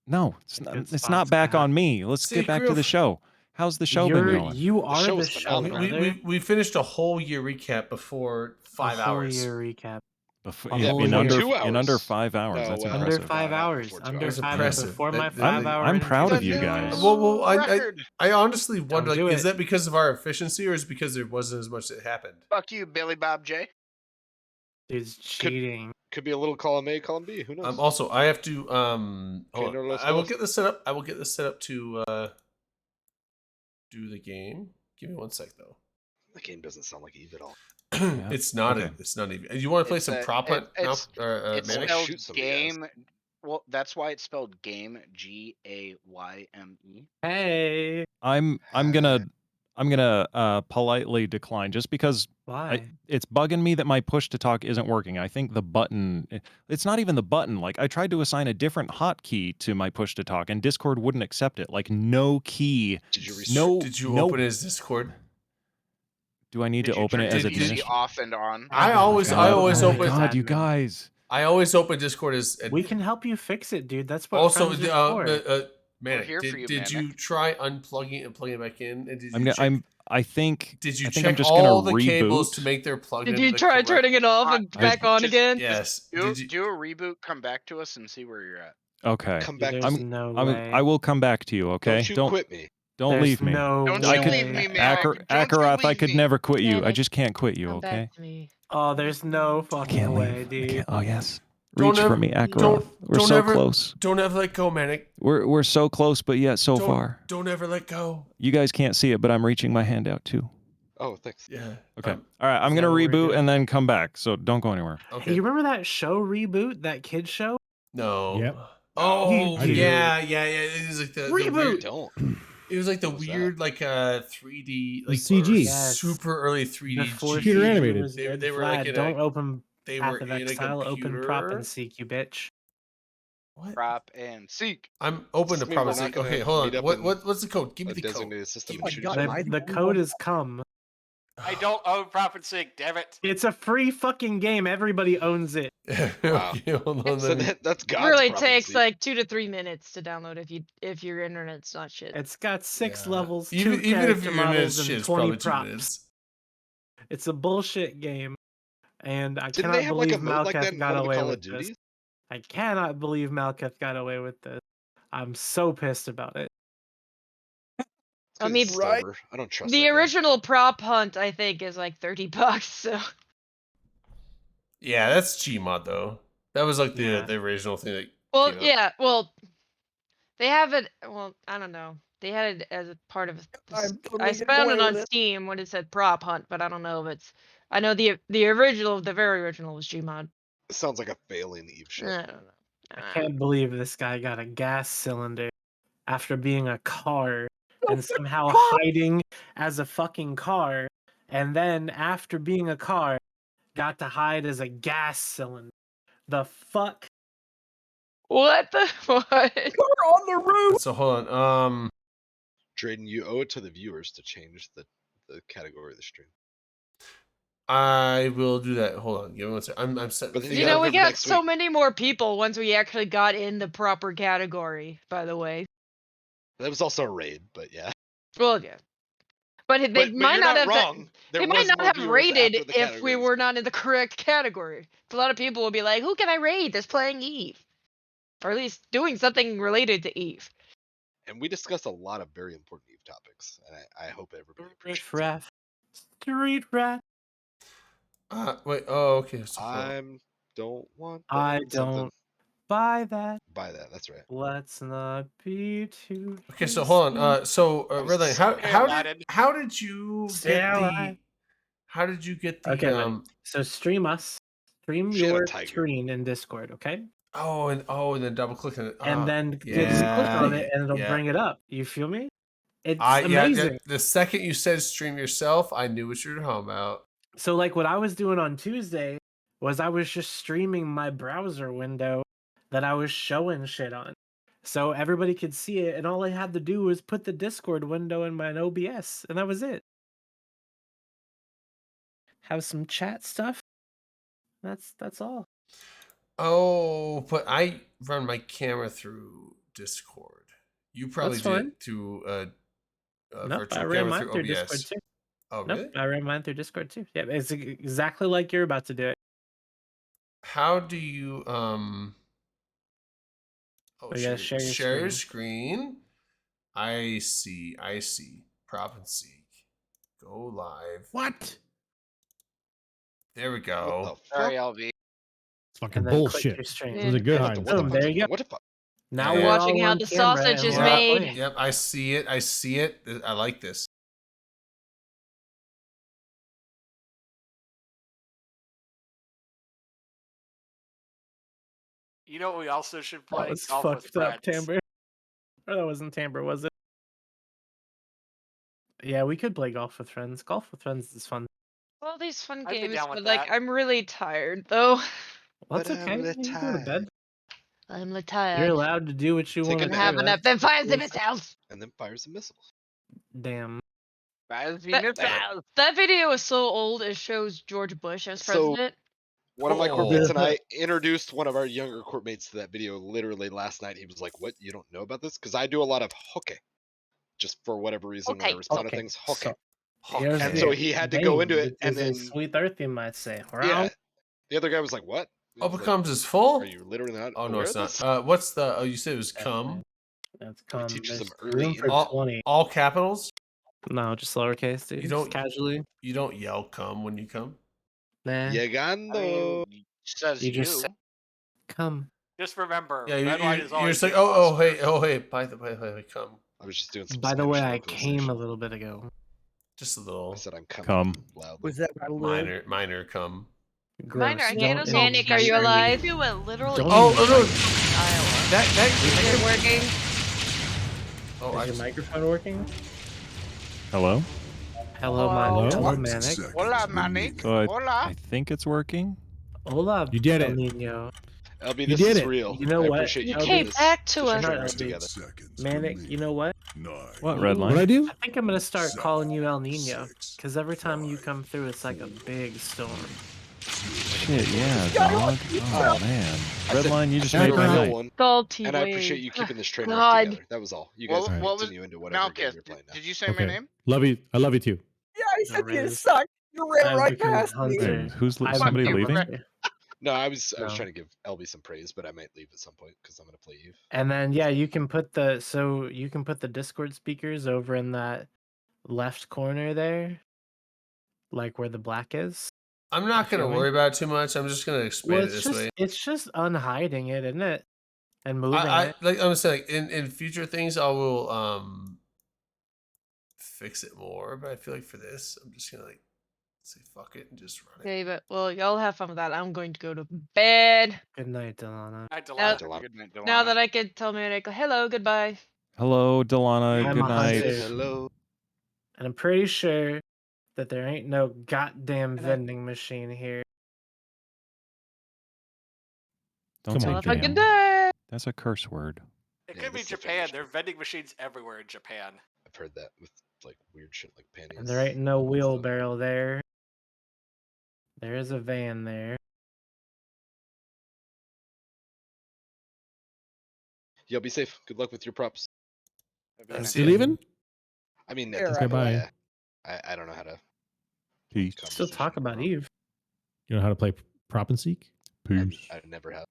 Speaker 11: no,
Speaker 9: Good
Speaker 11: it's
Speaker 9: spots
Speaker 11: not
Speaker 9: to
Speaker 11: back
Speaker 9: have.
Speaker 11: on me. Let's
Speaker 1: See,
Speaker 11: get back to the
Speaker 1: Griff,
Speaker 11: show. How's the show been going?
Speaker 9: You are
Speaker 4: show
Speaker 9: the
Speaker 4: was
Speaker 9: show,
Speaker 4: phenomenal.
Speaker 9: brother.
Speaker 1: we finished a whole year recap before 5
Speaker 9: a whole
Speaker 1: hours.
Speaker 9: year recap.
Speaker 11: Before,
Speaker 9: A
Speaker 11: in,
Speaker 9: whole
Speaker 11: in
Speaker 9: year.
Speaker 11: under
Speaker 4: 2
Speaker 11: in under
Speaker 4: hours.
Speaker 11: 5 hours.
Speaker 4: No,
Speaker 11: That's
Speaker 4: well,
Speaker 9: Under
Speaker 11: impressive.
Speaker 9: 5
Speaker 4: not
Speaker 9: hours.
Speaker 4: before 2
Speaker 9: Under
Speaker 4: hours.
Speaker 1: That's
Speaker 9: 5
Speaker 1: impressive.
Speaker 9: before my
Speaker 1: That-
Speaker 9: 5 hour.
Speaker 11: I'm proud of you
Speaker 5: The
Speaker 11: guys.
Speaker 5: new
Speaker 1: Well,
Speaker 5: record.
Speaker 1: I honestly wonder,
Speaker 9: Don't
Speaker 1: like,
Speaker 9: do
Speaker 1: is
Speaker 9: it.
Speaker 1: that because of our efficiency or is it because there wasn't as much that happened?
Speaker 5: Fuck you, Billy Bob J.
Speaker 9: Dude's cheating.
Speaker 4: Could be a little column A, column B. Who knows?
Speaker 1: Also, I have to hold
Speaker 4: no,
Speaker 1: on.
Speaker 4: let's
Speaker 1: I will
Speaker 4: go.
Speaker 1: get this set up. I will get this set up to do the game. Give me 1 sec though.
Speaker 4: The game doesn't sound like Eve at all.
Speaker 1: It's not.
Speaker 11: Okay.
Speaker 1: It's not even. You want to play
Speaker 5: It's
Speaker 1: some
Speaker 5: a-
Speaker 1: prop hunt?
Speaker 5: it's-
Speaker 1: Manic?
Speaker 5: It's spelled
Speaker 4: shoot somebody, guys.
Speaker 5: game. Well, that's why it's spelled game. GAYME.
Speaker 9: Hey.
Speaker 11: I'm gonna politely decline just because
Speaker 9: Why?
Speaker 11: it's bugging me that my push to talk isn't working. I think the button, it's not even the button. Like I tried to assign a different hotkey to my push to talk, and Discord wouldn't accept it. Like no key.
Speaker 4: Did you
Speaker 11: No.
Speaker 1: Did you
Speaker 11: no,
Speaker 1: open his Discord?
Speaker 11: Do I need
Speaker 5: Did
Speaker 11: to
Speaker 5: you
Speaker 11: open
Speaker 5: turn
Speaker 11: it as
Speaker 5: your
Speaker 11: a
Speaker 5: PC
Speaker 1: did-
Speaker 5: off and on?
Speaker 1: I always
Speaker 11: Oh
Speaker 1: open.
Speaker 11: God, you guys.
Speaker 1: I always open Discord as.
Speaker 9: We can help you fix it, dude. That's what
Speaker 1: Also,
Speaker 9: friends are for.
Speaker 1: Manic.
Speaker 5: here for you,
Speaker 1: Did you
Speaker 5: Manic.
Speaker 1: try unplugging it and plugging it back in? And did you check,
Speaker 11: I think.
Speaker 1: did you
Speaker 11: I think
Speaker 1: check
Speaker 11: I'm just
Speaker 1: all
Speaker 11: gonna
Speaker 1: the cables
Speaker 11: reboot.
Speaker 1: to make their plug?
Speaker 6: Did you try turning it off and
Speaker 11: I-
Speaker 6: back on
Speaker 5: just-
Speaker 6: again?
Speaker 1: Yes.
Speaker 5: Do,
Speaker 1: Did you?
Speaker 5: do a reboot, come back to us, and see where you're at.
Speaker 11: Okay.
Speaker 4: Come back.
Speaker 9: There's
Speaker 4: To
Speaker 9: no way.
Speaker 11: I will come back to you. Okay.
Speaker 4: Don't you quit me.
Speaker 11: Don't
Speaker 9: There's
Speaker 11: leave me.
Speaker 9: No
Speaker 5: Don't
Speaker 11: I
Speaker 5: you
Speaker 11: could-
Speaker 5: leave me, man.
Speaker 11: Akaroth, I could never quit you. I
Speaker 6: Manic,
Speaker 11: just can't quit you.
Speaker 6: Come
Speaker 11: Okay.
Speaker 6: back to me.
Speaker 9: Oh, there's no
Speaker 11: I
Speaker 9: fucking
Speaker 11: can't
Speaker 9: way,
Speaker 11: leave. I
Speaker 9: dude.
Speaker 11: can't. Oh yes.
Speaker 1: Don't
Speaker 11: Reach
Speaker 1: ever-
Speaker 11: for me, Akaroth.
Speaker 1: don't-
Speaker 11: We're
Speaker 1: don't
Speaker 11: so
Speaker 1: ever-
Speaker 11: close.
Speaker 1: Don't ever let go, Manic.
Speaker 11: We're so close, but yet so
Speaker 1: Don't-
Speaker 11: far.
Speaker 1: Don't ever let go.
Speaker 11: You guys can't see it, but I'm reaching my hand out too.
Speaker 4: Oh, thanks.
Speaker 1: Yeah.
Speaker 11: Okay.
Speaker 1: Um,
Speaker 11: All right. I'm
Speaker 9: is that
Speaker 11: gonna
Speaker 9: what we're
Speaker 11: reboot
Speaker 9: doing?
Speaker 11: and then come back. So don't go anywhere.
Speaker 1: okay.
Speaker 9: Hey, you remember that show Reboot? That kid show?
Speaker 2: Yep.
Speaker 1: No.
Speaker 9: You
Speaker 1: Oh
Speaker 2: do.
Speaker 1: yeah. It was like the
Speaker 9: Reboot!
Speaker 1: weird,
Speaker 4: Don't.
Speaker 1: it was like the
Speaker 4: What was that?
Speaker 1: weird 3D like
Speaker 2: CG.
Speaker 1: or
Speaker 9: Yes.
Speaker 1: super early 3D
Speaker 9: Before
Speaker 2: Computer
Speaker 1: CG.
Speaker 2: animated.
Speaker 9: was
Speaker 1: They-
Speaker 9: red
Speaker 1: they were,
Speaker 9: flag.
Speaker 1: like, in a-
Speaker 9: Don't open
Speaker 1: They
Speaker 9: Path
Speaker 1: were
Speaker 9: of
Speaker 1: in a
Speaker 9: Exile. Open Prop
Speaker 1: computer.
Speaker 9: and Seek, you bitch.
Speaker 1: What?
Speaker 5: Prop and seek.
Speaker 1: I'm open to
Speaker 4: Doesn't mean we're
Speaker 1: promise.
Speaker 4: not gonna
Speaker 1: Okay, hold
Speaker 4: meet
Speaker 1: on.
Speaker 4: up
Speaker 1: What's the code? Give me
Speaker 4: A
Speaker 1: the code.
Speaker 4: designated system.
Speaker 1: Give
Speaker 4: and
Speaker 1: me
Speaker 4: shoot
Speaker 8: God,
Speaker 4: you.
Speaker 8: my-
Speaker 9: The code is come.
Speaker 3: I don't own Prop and Sync, damn it.
Speaker 9: It's a free fucking game. Everybody owns it.
Speaker 4: Wow.
Speaker 1: Okay, hold on.
Speaker 4: So
Speaker 1: let me-
Speaker 4: that's
Speaker 6: It
Speaker 4: God's
Speaker 6: really
Speaker 4: prophecy.
Speaker 6: takes like 2 to 3 minutes to download if your internet's not shit.
Speaker 9: It's got 6
Speaker 1: Yeah.
Speaker 9: levels, 2
Speaker 1: even if
Speaker 9: character
Speaker 1: your
Speaker 9: models,
Speaker 1: internet's
Speaker 9: and
Speaker 1: shit, it's
Speaker 9: 20
Speaker 1: probably 2
Speaker 9: props.
Speaker 1: minutes.
Speaker 9: It's a bullshit game, and I
Speaker 4: Didn't
Speaker 9: cannot
Speaker 4: they have like
Speaker 9: believe
Speaker 4: a mode like that
Speaker 9: Malkath
Speaker 4: in
Speaker 9: got
Speaker 4: one of the
Speaker 9: away
Speaker 4: Call
Speaker 9: with
Speaker 4: of
Speaker 9: this.
Speaker 4: Duties?
Speaker 9: I cannot believe Malkath got away with this. I'm so pissed about it.
Speaker 4: It's
Speaker 6: I
Speaker 4: 'cause
Speaker 6: mean,
Speaker 4: he's
Speaker 8: right.
Speaker 4: sober. I don't trust
Speaker 6: The
Speaker 4: that guy.
Speaker 6: original prop hunt, I think, is like $30. So
Speaker 1: Yeah, that's Gmod though. That was like the
Speaker 9: Yeah.
Speaker 1: the original thing that
Speaker 6: well,
Speaker 1: came out.
Speaker 6: yeah, well, they have it. Well, I don't know. They had it as a part of.
Speaker 8: I'm totally
Speaker 6: I
Speaker 8: getting
Speaker 6: found it
Speaker 8: away
Speaker 6: on
Speaker 8: with it.
Speaker 6: Steam when it said prop hunt, but I don't know if it's. I know the original, the very original was Gmod.
Speaker 4: It sounds like a failing Eve shit.
Speaker 6: I don't know.
Speaker 9: I can't believe this guy got a gas cylinder after being a car and somehow hiding as a fucking car, and then after being a car, got to hide as a gas cylinder. The fuck?
Speaker 6: What the what?
Speaker 8: Car on the roof.
Speaker 1: So hold on.
Speaker 4: Drayden, you owe it to the viewers to change the category of the stream.
Speaker 1: I will do that. Hold on. Give me 1 second. I'm set.
Speaker 4: But then
Speaker 6: You
Speaker 4: you
Speaker 6: know,
Speaker 4: gotta
Speaker 6: we
Speaker 4: remember
Speaker 6: got
Speaker 4: next
Speaker 6: so
Speaker 4: week.
Speaker 6: many more people once we actually got in the proper category. By the way,
Speaker 4: That was also a raid, but yeah.
Speaker 6: well, yeah, But they
Speaker 5: But
Speaker 6: might
Speaker 5: you're
Speaker 6: not
Speaker 5: not
Speaker 6: have.
Speaker 5: wrong. There
Speaker 6: They might
Speaker 5: was
Speaker 6: not
Speaker 5: more
Speaker 6: have
Speaker 5: viewers
Speaker 6: rated
Speaker 5: after the
Speaker 6: if we
Speaker 5: category
Speaker 6: were
Speaker 5: was
Speaker 6: not in the correct category. A lot of people would be like, "Who can I raid that's playing Eve?" Or at least doing something related to Eve.
Speaker 4: And we discussed a lot of very important Eve topics, and I hope everybody appreciates
Speaker 9: Riff raff. Street rat.
Speaker 1: Wait. Oh, okay.
Speaker 4: it.
Speaker 1: So, hold on.
Speaker 4: I don't want
Speaker 9: I
Speaker 4: that something.
Speaker 9: don't buy that.
Speaker 4: Buy that. That's right.
Speaker 9: Let's not be too.
Speaker 1: Okay, so hold on.
Speaker 9: hasty.
Speaker 1: So
Speaker 4: That was
Speaker 1: Redline,
Speaker 4: so
Speaker 3: Hey, Aladdin.
Speaker 1: how did you
Speaker 9: Stay
Speaker 1: get the
Speaker 9: alive.
Speaker 1: how did you get the
Speaker 9: Okay, buddy. So stream us. Stream
Speaker 4: She had a
Speaker 9: your
Speaker 4: tiger.
Speaker 9: screen in Discord, okay?
Speaker 1: and then double click on it.
Speaker 9: And then just click on it and it'll bring it up. You feel me? It's amazing.
Speaker 1: The second you said stream yourself, I knew what you were talking about.
Speaker 9: So like what I was doing on Tuesday was I was just streaming my browser window that I was showing shit on. So everybody could see it, and all I had to do was put the Discord window in my OBS, and that was it. Have some chat stuff. That's all.
Speaker 1: Oh, but I run my camera through Discord. You probably
Speaker 9: That's
Speaker 1: did
Speaker 9: fine.
Speaker 1: it through
Speaker 9: Nope,
Speaker 1: virtual
Speaker 9: I ran
Speaker 1: camera
Speaker 9: mine
Speaker 1: through
Speaker 9: through
Speaker 1: OBS.
Speaker 9: Discord too.
Speaker 1: Oh,
Speaker 9: Nope,
Speaker 1: really?
Speaker 9: I ran mine through Discord too. Yeah, it's exactly like you're about to do it.
Speaker 1: How do you
Speaker 9: Oh, you gotta share your
Speaker 1: screen. I see. Prop and seek. Go live.
Speaker 2: What?
Speaker 1: There we
Speaker 4: What
Speaker 1: go.
Speaker 4: the
Speaker 5: Sorry,
Speaker 4: fuck?
Speaker 5: LV.
Speaker 2: It's fucking
Speaker 9: And then click
Speaker 2: bullshit.
Speaker 9: your stream.
Speaker 2: It was a good
Speaker 4: What
Speaker 2: hide.
Speaker 4: the,
Speaker 2: and
Speaker 4: what the
Speaker 9: Boom,
Speaker 2: stuff.
Speaker 9: there you go.
Speaker 4: What the fuck?
Speaker 9: Now
Speaker 1: Yeah.
Speaker 9: we're
Speaker 6: Watching
Speaker 9: all
Speaker 6: how
Speaker 9: on
Speaker 6: the
Speaker 9: camera
Speaker 6: sausage
Speaker 9: and
Speaker 6: is
Speaker 9: we're all
Speaker 6: made.
Speaker 9: playing.
Speaker 1: Yep, I see it. I like this.
Speaker 3: You know what we also should
Speaker 9: That
Speaker 3: play?
Speaker 9: was
Speaker 3: Golf with
Speaker 9: fucked up,
Speaker 3: Friends.
Speaker 9: Timber. Or that wasn't Timber, was it? Yeah, we could play Golf with Friends. Golf with Friends is fun.
Speaker 6: Well, these fun
Speaker 3: I'd be
Speaker 6: games,
Speaker 3: down with
Speaker 6: but like
Speaker 3: that.
Speaker 6: I'm really tired though.
Speaker 9: Well, that's
Speaker 4: But
Speaker 9: okay.
Speaker 4: I'm
Speaker 9: You can go to bed.
Speaker 6: I'm
Speaker 9: You're
Speaker 6: tired.
Speaker 9: allowed to do what you
Speaker 4: Take
Speaker 9: want
Speaker 4: a
Speaker 9: to
Speaker 6: And
Speaker 9: do.
Speaker 6: have enough
Speaker 9: That's
Speaker 6: vampires in
Speaker 9: cool.
Speaker 6: his house.
Speaker 4: And then fires some missiles.
Speaker 9: Damn.
Speaker 6: That video is so old it shows George Bush as
Speaker 4: So-
Speaker 6: president.
Speaker 4: One of my
Speaker 1: Cool.
Speaker 4: courtmates and I introduced one of our younger courtmates to that video literally last night. He was like, "What? You don't know about this?" Because I do a lot of hockey, just for whatever reason when I
Speaker 6: Okay.
Speaker 4: respond to things. Hockey.
Speaker 9: Here's
Speaker 4: And
Speaker 9: the
Speaker 4: so he had to go into it,
Speaker 9: which
Speaker 4: and
Speaker 9: is a
Speaker 4: then
Speaker 9: Sweet Earth, you might say.
Speaker 4: yeah, the other guy was like, "What?" He
Speaker 1: Oh,
Speaker 4: was like,
Speaker 1: becomes is full.
Speaker 4: Are you literally not?
Speaker 1: Oh no,
Speaker 4: aware
Speaker 1: it's
Speaker 4: of
Speaker 1: not.
Speaker 4: this?
Speaker 1: What's the? Oh, you said it was come.
Speaker 9: That's
Speaker 4: We
Speaker 9: come.
Speaker 4: teach
Speaker 9: There's
Speaker 4: them early
Speaker 9: room for
Speaker 1: All,
Speaker 9: 20.
Speaker 1: all capitals.
Speaker 9: No, just lowercase, dude.
Speaker 1: You
Speaker 9: Just
Speaker 1: don't-
Speaker 9: casually.
Speaker 1: You don't yell come when you come.
Speaker 9: Nah.
Speaker 4: Llegando.
Speaker 5: Says
Speaker 9: You
Speaker 5: you.
Speaker 9: just come.
Speaker 3: Just remember,
Speaker 1: Yeah,
Speaker 3: red light is
Speaker 1: you're
Speaker 3: always
Speaker 1: just like,
Speaker 3: the
Speaker 1: oh
Speaker 3: boss
Speaker 1: hey,
Speaker 3: first.
Speaker 1: By the way, come.
Speaker 4: I was just doing some.
Speaker 9: By the way,
Speaker 4: Spanish
Speaker 9: I came a
Speaker 4: localization.
Speaker 9: little bit ago.
Speaker 1: Just a little
Speaker 4: I said I'm coming
Speaker 11: Come.
Speaker 4: loudly.
Speaker 8: Was that where I live?
Speaker 1: minor come.
Speaker 7: Minor, I
Speaker 6: Don't
Speaker 7: hate us all
Speaker 6: panic, are you
Speaker 7: teaching
Speaker 6: alive?
Speaker 7: you a literal
Speaker 9: Don't
Speaker 1: Oh,
Speaker 7: English
Speaker 1: no.
Speaker 7: language Iowa.
Speaker 1: That
Speaker 6: Is it working?
Speaker 1: Oh,
Speaker 9: Is your microphone working?
Speaker 11: Hello?
Speaker 9: Hello,
Speaker 2: Hello?
Speaker 9: Hello, Manic.
Speaker 5: Hola, Manic.
Speaker 11: So I
Speaker 5: Hola.
Speaker 11: think it's working.
Speaker 9: Hola,
Speaker 2: You did
Speaker 9: El
Speaker 2: it.
Speaker 9: Nino.
Speaker 4: LB,
Speaker 2: You
Speaker 4: this
Speaker 2: did
Speaker 4: is
Speaker 2: it.
Speaker 4: real.
Speaker 9: You know
Speaker 4: I
Speaker 9: what?
Speaker 4: appreciate
Speaker 6: You
Speaker 4: you
Speaker 9: came
Speaker 4: doing this.
Speaker 6: back to
Speaker 4: to
Speaker 6: us.
Speaker 4: string
Speaker 9: Not
Speaker 4: us
Speaker 9: LB.
Speaker 4: together.
Speaker 9: Manic, you know what?
Speaker 11: What,
Speaker 9: Ooh.
Speaker 11: red
Speaker 2: What I
Speaker 11: line?
Speaker 2: do?
Speaker 9: I think I'm gonna start calling you El Nino, because every time you come through, it's like a big storm.
Speaker 11: Shit, yeah, dog. Oh, man.
Speaker 4: I
Speaker 11: Red
Speaker 4: said,
Speaker 11: line, you just
Speaker 4: "You're
Speaker 11: made
Speaker 4: a
Speaker 11: my
Speaker 4: real
Speaker 11: night.
Speaker 4: one,
Speaker 6: Salty
Speaker 4: and I
Speaker 6: wave.
Speaker 4: appreciate you keeping this train wreck
Speaker 6: God.
Speaker 4: together. That was all. You guys
Speaker 5: What,
Speaker 4: can
Speaker 5: what was
Speaker 4: continue into whatever game
Speaker 5: Malchus?
Speaker 4: you're playing now.
Speaker 5: Did you say my
Speaker 2: Okay.
Speaker 5: name?
Speaker 2: Love you. I love you too.
Speaker 8: Yeah, he said you
Speaker 9: Riz.
Speaker 8: suck. You ran
Speaker 9: I've
Speaker 8: right
Speaker 9: become
Speaker 8: past me.
Speaker 9: Hunter.
Speaker 11: Wait, who's
Speaker 9: I've
Speaker 11: somebody
Speaker 9: become
Speaker 11: leaving?
Speaker 9: Hunter.
Speaker 4: No, I was
Speaker 9: No.
Speaker 4: trying to give LB some praise, but I might leave at some point because I'm gonna play Eve.
Speaker 9: And then yeah, you can put the Discord speakers over in that left corner there, like where the black is.
Speaker 1: I'm not gonna
Speaker 9: Feel me?
Speaker 1: worry about it too much. I'm just gonna expand
Speaker 9: Well,
Speaker 1: it this way.
Speaker 9: it's just unhiding it, isn't it? And moving
Speaker 1: I
Speaker 9: it.
Speaker 1: like I'm saying in future things I will fix it more, but I feel like for this I'm just gonna like say fuck it and just run it.
Speaker 6: Okay, but well, y'all have fun with that. I'm going to go to bed.
Speaker 9: Good night, Delana.
Speaker 3: Night,
Speaker 6: Now,
Speaker 3: Delana.
Speaker 5: Good night, Delana.
Speaker 6: now that I can tell Manic hello, goodbye.
Speaker 11: Hello, Delana.
Speaker 9: I'm
Speaker 11: Good
Speaker 9: a
Speaker 11: night.
Speaker 9: hunter.
Speaker 4: Hello.
Speaker 9: And I'm pretty sure that there ain't no goddamn
Speaker 6: Good night.
Speaker 9: vending machine here.
Speaker 11: Don't
Speaker 2: Come
Speaker 11: say
Speaker 2: on.
Speaker 6: Have a good
Speaker 11: damn.
Speaker 6: day.
Speaker 11: That's a curse word.
Speaker 3: It
Speaker 4: Yeah,
Speaker 3: could be
Speaker 4: this is a
Speaker 3: Japan.
Speaker 4: finish.
Speaker 3: There are vending machines everywhere in Japan.
Speaker 4: I've heard that with like weird shit like panties.
Speaker 9: And there ain't no wheelbarrow there. There is a van there.
Speaker 4: Y'all be safe. Good luck with your props.
Speaker 5: Have a good night.
Speaker 1: See
Speaker 2: You
Speaker 1: ya.
Speaker 2: leaving?
Speaker 4: I mean, at
Speaker 8: Here,
Speaker 4: this
Speaker 2: Okay,
Speaker 4: point,
Speaker 2: bye.
Speaker 4: yeah. I don't know how to.
Speaker 11: Peace.
Speaker 9: Still talk about Eve.
Speaker 2: You know how to play prop and seek?
Speaker 11: Peace.
Speaker 4: I never have.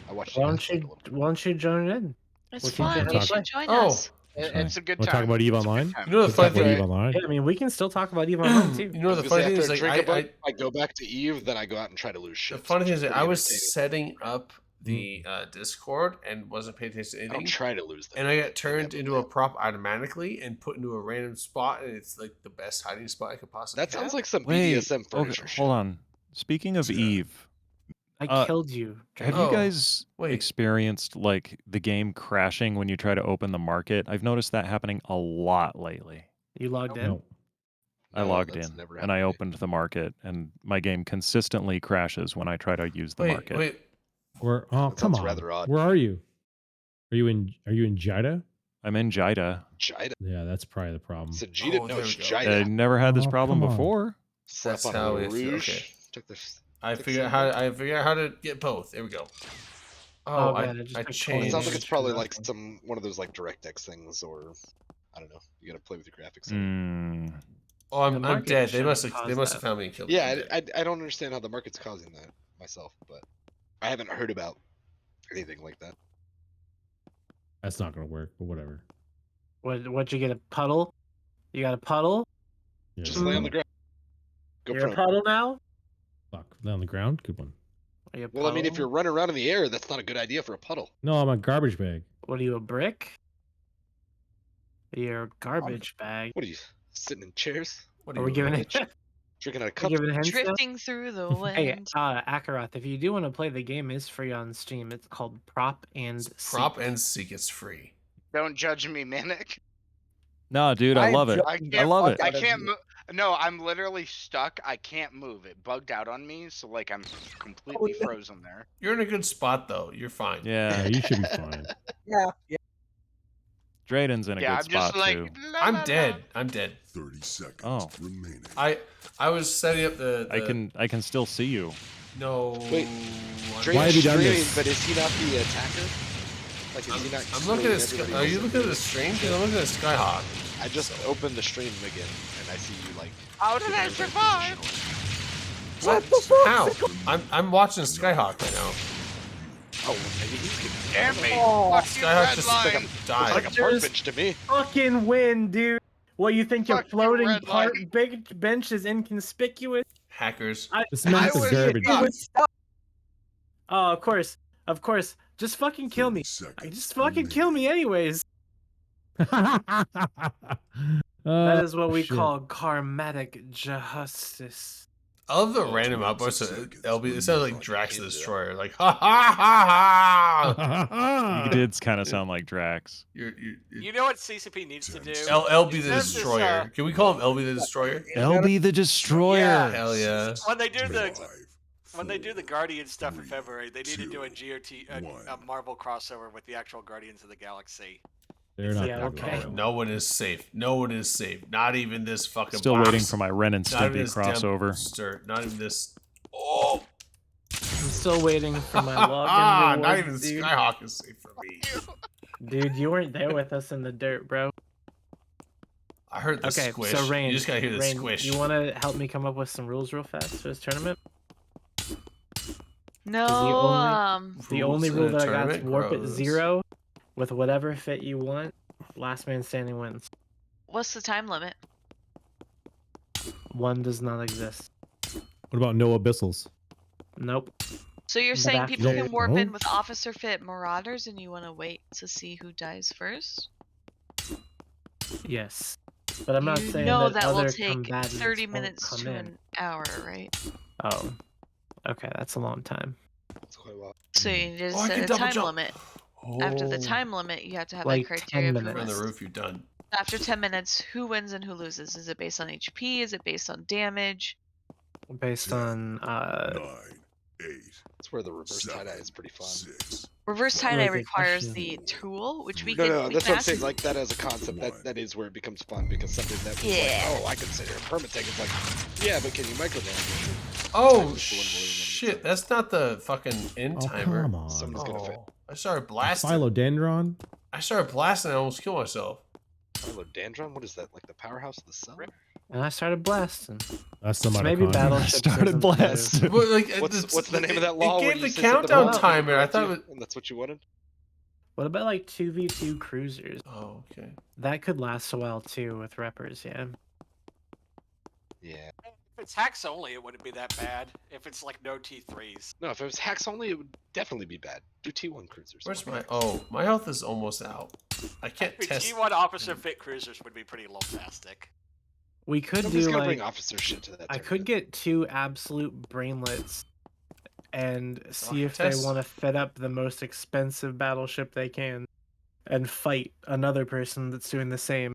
Speaker 4: I watched.
Speaker 9: Why
Speaker 4: it
Speaker 9: don't
Speaker 4: play it a
Speaker 9: you
Speaker 4: little bit.
Speaker 9: why don't you join in?
Speaker 7: It's
Speaker 9: We'll teach you
Speaker 7: fun.
Speaker 9: how
Speaker 7: You
Speaker 9: to
Speaker 7: should
Speaker 9: play.
Speaker 7: join
Speaker 1: Oh,
Speaker 7: us.
Speaker 5: It's a good
Speaker 2: Wanna
Speaker 5: time.
Speaker 2: talk about Eve
Speaker 5: It's a good
Speaker 2: Online?
Speaker 5: time.
Speaker 1: you know the
Speaker 2: Let's
Speaker 1: funny
Speaker 2: talk about
Speaker 1: thing.
Speaker 2: Eve Online.
Speaker 9: Yeah, I mean, we can still talk about Eve Online too.
Speaker 1: You know
Speaker 4: I
Speaker 1: the
Speaker 4: was
Speaker 1: funny
Speaker 4: gonna
Speaker 1: thing
Speaker 4: say,
Speaker 1: is
Speaker 4: after
Speaker 1: like
Speaker 4: I drink a
Speaker 1: I
Speaker 4: bunch, I go back to Eve, then I go out and try to lose
Speaker 1: the
Speaker 4: shit.
Speaker 1: funny thing is that I was
Speaker 4: entertaining.
Speaker 1: setting up the Discord and wasn't paying attention to
Speaker 4: I don't
Speaker 1: anything.
Speaker 4: try to lose them.
Speaker 1: And I got turned into a prop automatically and put into a random spot, and it's like the best hiding spot I could possibly
Speaker 4: That sounds
Speaker 1: have.
Speaker 4: like some
Speaker 11: Wait.
Speaker 4: BDSM
Speaker 11: Okay,
Speaker 4: furniture shit.
Speaker 11: hold on. Speaking of Eve,
Speaker 9: I killed you.
Speaker 11: have
Speaker 1: Oh,
Speaker 11: you guys
Speaker 1: wait.
Speaker 11: experienced like the game crashing when you try to open the market? I've noticed that happening a lot lately.
Speaker 9: You logged in?
Speaker 2: No.
Speaker 11: I
Speaker 4: No,
Speaker 11: logged
Speaker 4: that's
Speaker 11: in
Speaker 4: never
Speaker 11: and I
Speaker 4: happened to me.
Speaker 11: opened the market, and my game consistently crashes when I try to use the
Speaker 1: Wait,
Speaker 11: market.
Speaker 1: wait.
Speaker 2: Or
Speaker 4: That
Speaker 2: come
Speaker 4: sounds
Speaker 2: on.
Speaker 4: rather odd.
Speaker 2: Where are you? Are you in Jida?
Speaker 11: I'm in Jida.
Speaker 4: Jida.
Speaker 2: Yeah, that's probably the problem.
Speaker 4: Sajida,
Speaker 1: Oh,
Speaker 4: no,
Speaker 1: there
Speaker 4: it's
Speaker 1: we go.
Speaker 4: Jida.
Speaker 11: I never had this
Speaker 2: Oh,
Speaker 11: problem
Speaker 2: come on.
Speaker 11: before.
Speaker 4: Slap
Speaker 1: That's
Speaker 4: on
Speaker 1: how
Speaker 4: a
Speaker 1: it feels.
Speaker 4: rouge.
Speaker 1: Okay.
Speaker 4: Took this.
Speaker 1: I
Speaker 4: took
Speaker 1: figured out how to get both. There we go.
Speaker 9: Oh,
Speaker 1: Oh,
Speaker 9: God, it just
Speaker 1: I
Speaker 9: took
Speaker 4: It
Speaker 9: 20
Speaker 1: changed.
Speaker 4: sounds like
Speaker 9: minutes
Speaker 4: it's
Speaker 9: for
Speaker 4: probably
Speaker 9: that
Speaker 4: like
Speaker 9: one.
Speaker 4: one of those like DirectX things, or I don't know. You gotta play with your graphics.
Speaker 11: Mm.
Speaker 1: Oh,
Speaker 9: The
Speaker 1: I'm
Speaker 9: market
Speaker 1: dead. They
Speaker 9: shouldn't
Speaker 1: must have
Speaker 9: cause that.
Speaker 1: found me and killed me.
Speaker 4: Yeah,
Speaker 1: I'm dead.
Speaker 4: I don't understand how the market's causing that myself, but I haven't heard about anything like that.
Speaker 2: That's not gonna work, but whatever.
Speaker 9: What you get a puddle? You got a puddle?
Speaker 2: Yeah,
Speaker 4: Just
Speaker 2: no
Speaker 4: lay on the
Speaker 2: problem.
Speaker 4: ground. Go
Speaker 9: You're a
Speaker 4: prone.
Speaker 9: puddle now?
Speaker 2: Fuck. Lay on the ground? Good one.
Speaker 9: Are you a
Speaker 4: Well, I mean, if you're
Speaker 9: puddle?
Speaker 4: running around in the air, that's not a good idea for a puddle.
Speaker 2: No, I'm a garbage bag.
Speaker 9: What are you, a brick? You're a garbage bag.
Speaker 4: What are you sitting in chairs?
Speaker 1: What
Speaker 9: Are we
Speaker 1: you,
Speaker 9: giving
Speaker 1: a
Speaker 9: it?
Speaker 1: bitch?
Speaker 4: Drinking out of
Speaker 9: We
Speaker 4: cups?
Speaker 9: giving hints now?
Speaker 7: Drifting through the
Speaker 9: Hey,
Speaker 7: wind.
Speaker 9: Akaroth, if you do want to play, the game is free on Steam. It's called Prop and
Speaker 1: It's Prop
Speaker 9: Seek.
Speaker 1: and Seek. It's free.
Speaker 5: Don't judge me, Manic.
Speaker 11: No, dude, I
Speaker 8: am
Speaker 11: love it.
Speaker 5: I
Speaker 8: joking
Speaker 5: can't.
Speaker 11: I love
Speaker 8: the
Speaker 11: it.
Speaker 8: fuck
Speaker 5: I
Speaker 8: out of
Speaker 5: can't
Speaker 8: you.
Speaker 5: move. No, I'm literally stuck. I can't move. It bugged out on me, so like I'm completely
Speaker 8: no.
Speaker 5: frozen there.
Speaker 1: You're in a good spot though. You're fine.
Speaker 2: Yeah,
Speaker 11: Yeah,
Speaker 2: you should be fine.
Speaker 8: Yeah, yeah.
Speaker 11: Drayden's in a
Speaker 5: Yeah,
Speaker 11: good
Speaker 5: I'm just
Speaker 11: spot
Speaker 5: like.
Speaker 11: too.
Speaker 5: la, la,
Speaker 1: I'm
Speaker 5: la.
Speaker 1: dead. I'm dead.
Speaker 12: 30 seconds
Speaker 11: Oh.
Speaker 12: remaining.
Speaker 1: I was setting up the
Speaker 11: I can still see you.
Speaker 1: no.
Speaker 4: Wait,
Speaker 1: I'm-
Speaker 4: Drake
Speaker 2: Why have you done
Speaker 4: streaming,
Speaker 2: this?
Speaker 4: but is he not the attacker? Like, is he not?
Speaker 1: I'm looking at.
Speaker 4: screwing everybody
Speaker 1: Are you
Speaker 4: else
Speaker 1: looking at
Speaker 4: over?
Speaker 1: the stream? Because I'm looking at Skyhawk.
Speaker 4: I just opened the stream again, and I see you like.
Speaker 5: How did
Speaker 4: giving
Speaker 5: I
Speaker 4: everybody
Speaker 5: survive?
Speaker 4: positional.
Speaker 1: What?
Speaker 8: the fuck?
Speaker 1: How? I'm watching Skyhawk right now.
Speaker 4: Oh, maybe he's getting
Speaker 5: Damn me!
Speaker 8: Oh.
Speaker 5: Fuck you,
Speaker 1: Skyhawk just
Speaker 5: Redline.
Speaker 1: like
Speaker 4: Looks
Speaker 1: died.
Speaker 4: like a park
Speaker 9: Just-
Speaker 4: bench to me.
Speaker 9: Fucking win, dude. What, you think your
Speaker 5: Fuck you,
Speaker 9: floating
Speaker 5: Redline.
Speaker 9: part big bench is inconspicuous?
Speaker 1: Hackers.
Speaker 2: This map is
Speaker 5: was-
Speaker 2: garbage.
Speaker 8: It was stuck.
Speaker 9: Oh, of course. Of course. Just fucking kill me.
Speaker 12: 30 seconds
Speaker 9: Just fucking
Speaker 12: remaining.
Speaker 9: kill me anyways. That is what we call karmatic justice.
Speaker 1: I love the
Speaker 12: Oh,
Speaker 1: random
Speaker 12: 20
Speaker 1: outbursts of
Speaker 12: seconds
Speaker 1: LB. It sounds like
Speaker 12: remaining.
Speaker 1: Drax the
Speaker 4: Can't do that.
Speaker 1: Destroyer. Like ha ha ha ha.
Speaker 11: You did kind of sound like Drax.
Speaker 1: You're
Speaker 3: You know what CCP needs to do?
Speaker 1: LB the
Speaker 3: Instead of this,
Speaker 1: Destroyer. Can we call him LB the Destroyer?
Speaker 11: LB the Destroyer.
Speaker 3: Yeah.
Speaker 1: Hell yeah.
Speaker 3: When they do the
Speaker 12: 5,
Speaker 3: when they do the
Speaker 12: 4,
Speaker 3: Guardian stuff in
Speaker 12: 3,
Speaker 3: February, they need to do a
Speaker 12: 2,
Speaker 3: a
Speaker 12: 1.
Speaker 3: Marvel crossover with the actual Guardians of the Galaxy.
Speaker 2: They're not
Speaker 9: Yeah,
Speaker 2: gonna
Speaker 9: okay.
Speaker 2: go.
Speaker 1: No one is safe. No one is safe. Not even this fucking.
Speaker 11: Still
Speaker 1: box.
Speaker 11: waiting for my Ren and
Speaker 1: Not even
Speaker 11: Stimpy
Speaker 1: this
Speaker 11: crossover.
Speaker 1: Dempster. Not even this. Oh.
Speaker 9: I'm still waiting for my
Speaker 1: Ah,
Speaker 9: login
Speaker 1: not
Speaker 9: rewards,
Speaker 1: even
Speaker 9: dude.
Speaker 1: Skyhawk is safe for me.
Speaker 9: Dude, you weren't there with us in the dirt, bro.
Speaker 1: I heard the
Speaker 9: Okay,
Speaker 1: squish.
Speaker 9: so Rain,
Speaker 1: You just gotta hear the
Speaker 9: Rain,
Speaker 1: squish.
Speaker 9: you want to help me come up with some rules real fast for this tournament?
Speaker 7: No,
Speaker 9: only- The
Speaker 1: Rules
Speaker 9: only
Speaker 1: in
Speaker 9: rule
Speaker 1: a
Speaker 9: that I got is
Speaker 1: tournament?
Speaker 9: warp at
Speaker 1: Gross.
Speaker 9: 0 with whatever fit you want. Last man standing wins.
Speaker 7: what's the time limit?
Speaker 9: 1 does not exist.
Speaker 2: What about no abyssals?
Speaker 9: Nope.
Speaker 7: So you're
Speaker 9: But
Speaker 7: saying
Speaker 9: after
Speaker 7: people
Speaker 2: you-
Speaker 7: can warp in
Speaker 2: Oh.
Speaker 7: with officer fit marauders, and you want to wait to see who dies first?
Speaker 9: Yes. But I'm not
Speaker 7: you
Speaker 9: saying
Speaker 7: know
Speaker 9: that,
Speaker 7: that will
Speaker 9: other
Speaker 7: take
Speaker 9: combatants
Speaker 7: 30
Speaker 9: won't
Speaker 7: minutes
Speaker 9: come
Speaker 7: to
Speaker 9: in.
Speaker 7: an hour, right?
Speaker 9: Oh. Okay, that's a long time.
Speaker 4: That's quite a lot.
Speaker 7: So you just
Speaker 1: Oh, I
Speaker 7: set
Speaker 1: can
Speaker 7: a
Speaker 1: double
Speaker 7: time
Speaker 1: jump.
Speaker 7: limit. After the
Speaker 1: Oh.
Speaker 7: time limit, you have to have
Speaker 9: Like
Speaker 7: that
Speaker 9: 10
Speaker 7: criteria. of who
Speaker 9: minutes.
Speaker 1: On the
Speaker 7: wins.
Speaker 1: roof, you're done.
Speaker 7: After 10 minutes, who wins and who loses? Is it based on HP? Is it based on damage?
Speaker 9: Based
Speaker 12: 10,
Speaker 9: on
Speaker 12: 9, 8,
Speaker 4: That's where the reverse
Speaker 12: 7,
Speaker 4: tie dye is pretty fun.
Speaker 12: 6.
Speaker 7: Reverse tie
Speaker 9: Oh,
Speaker 7: dye
Speaker 9: good
Speaker 7: requires
Speaker 9: question.
Speaker 7: the tool, which we
Speaker 4: No,
Speaker 7: can.
Speaker 4: no,
Speaker 7: we
Speaker 4: that's
Speaker 7: can
Speaker 4: what I'm saying.
Speaker 7: ask-
Speaker 4: Like that as a concept, that is where it becomes fun because something that was
Speaker 7: Yeah.
Speaker 4: like, oh, I consider a permatech. It's like, yeah, but can you microdamage?
Speaker 1: Oh
Speaker 4: just the one volume
Speaker 1: shit! That's not the fucking end
Speaker 2: Oh,
Speaker 1: timer.
Speaker 2: come on.
Speaker 4: Somebody's gonna fit.
Speaker 1: Oh, I started
Speaker 2: A
Speaker 1: blasting.
Speaker 2: philodendron?
Speaker 1: I started blasting. I almost killed myself.
Speaker 4: Philodendron? What is that? Like the powerhouse of the sun?
Speaker 9: And I started blasting.
Speaker 2: That's the
Speaker 9: So maybe
Speaker 2: mitochondria.
Speaker 9: Battleships
Speaker 11: Started
Speaker 9: isn't
Speaker 11: blast.
Speaker 9: the-
Speaker 1: Well, like,
Speaker 4: What's the name of that law?
Speaker 1: It
Speaker 4: where
Speaker 1: gave
Speaker 4: you
Speaker 1: the
Speaker 4: say something
Speaker 1: countdown
Speaker 4: about
Speaker 1: timer. I
Speaker 4: to
Speaker 1: thought it
Speaker 4: you,
Speaker 1: was.
Speaker 4: and that's what you wanted.
Speaker 9: What about like 2v2 cruisers?
Speaker 1: Oh, okay.
Speaker 9: That could last a while too with reppers, yeah.
Speaker 4: Yeah.
Speaker 3: If it's hacks only, it wouldn't be that bad. If it's like no T3s.
Speaker 4: No, if it was hacks only, it would definitely be bad. Do T1 cruisers.
Speaker 1: Where's my? Oh, my health is almost out. I can't
Speaker 3: I mean,
Speaker 1: test.
Speaker 3: T1 officer fit cruisers would be pretty low-tastic.
Speaker 9: We could
Speaker 4: Nobody's
Speaker 9: do
Speaker 4: gonna
Speaker 9: like
Speaker 4: bring officer shit to that.
Speaker 9: I could get 2 absolute brainlets and see
Speaker 1: Oh,
Speaker 9: if
Speaker 1: test.
Speaker 9: they want to fit up the most expensive battleship they can and fight another person that's doing the same.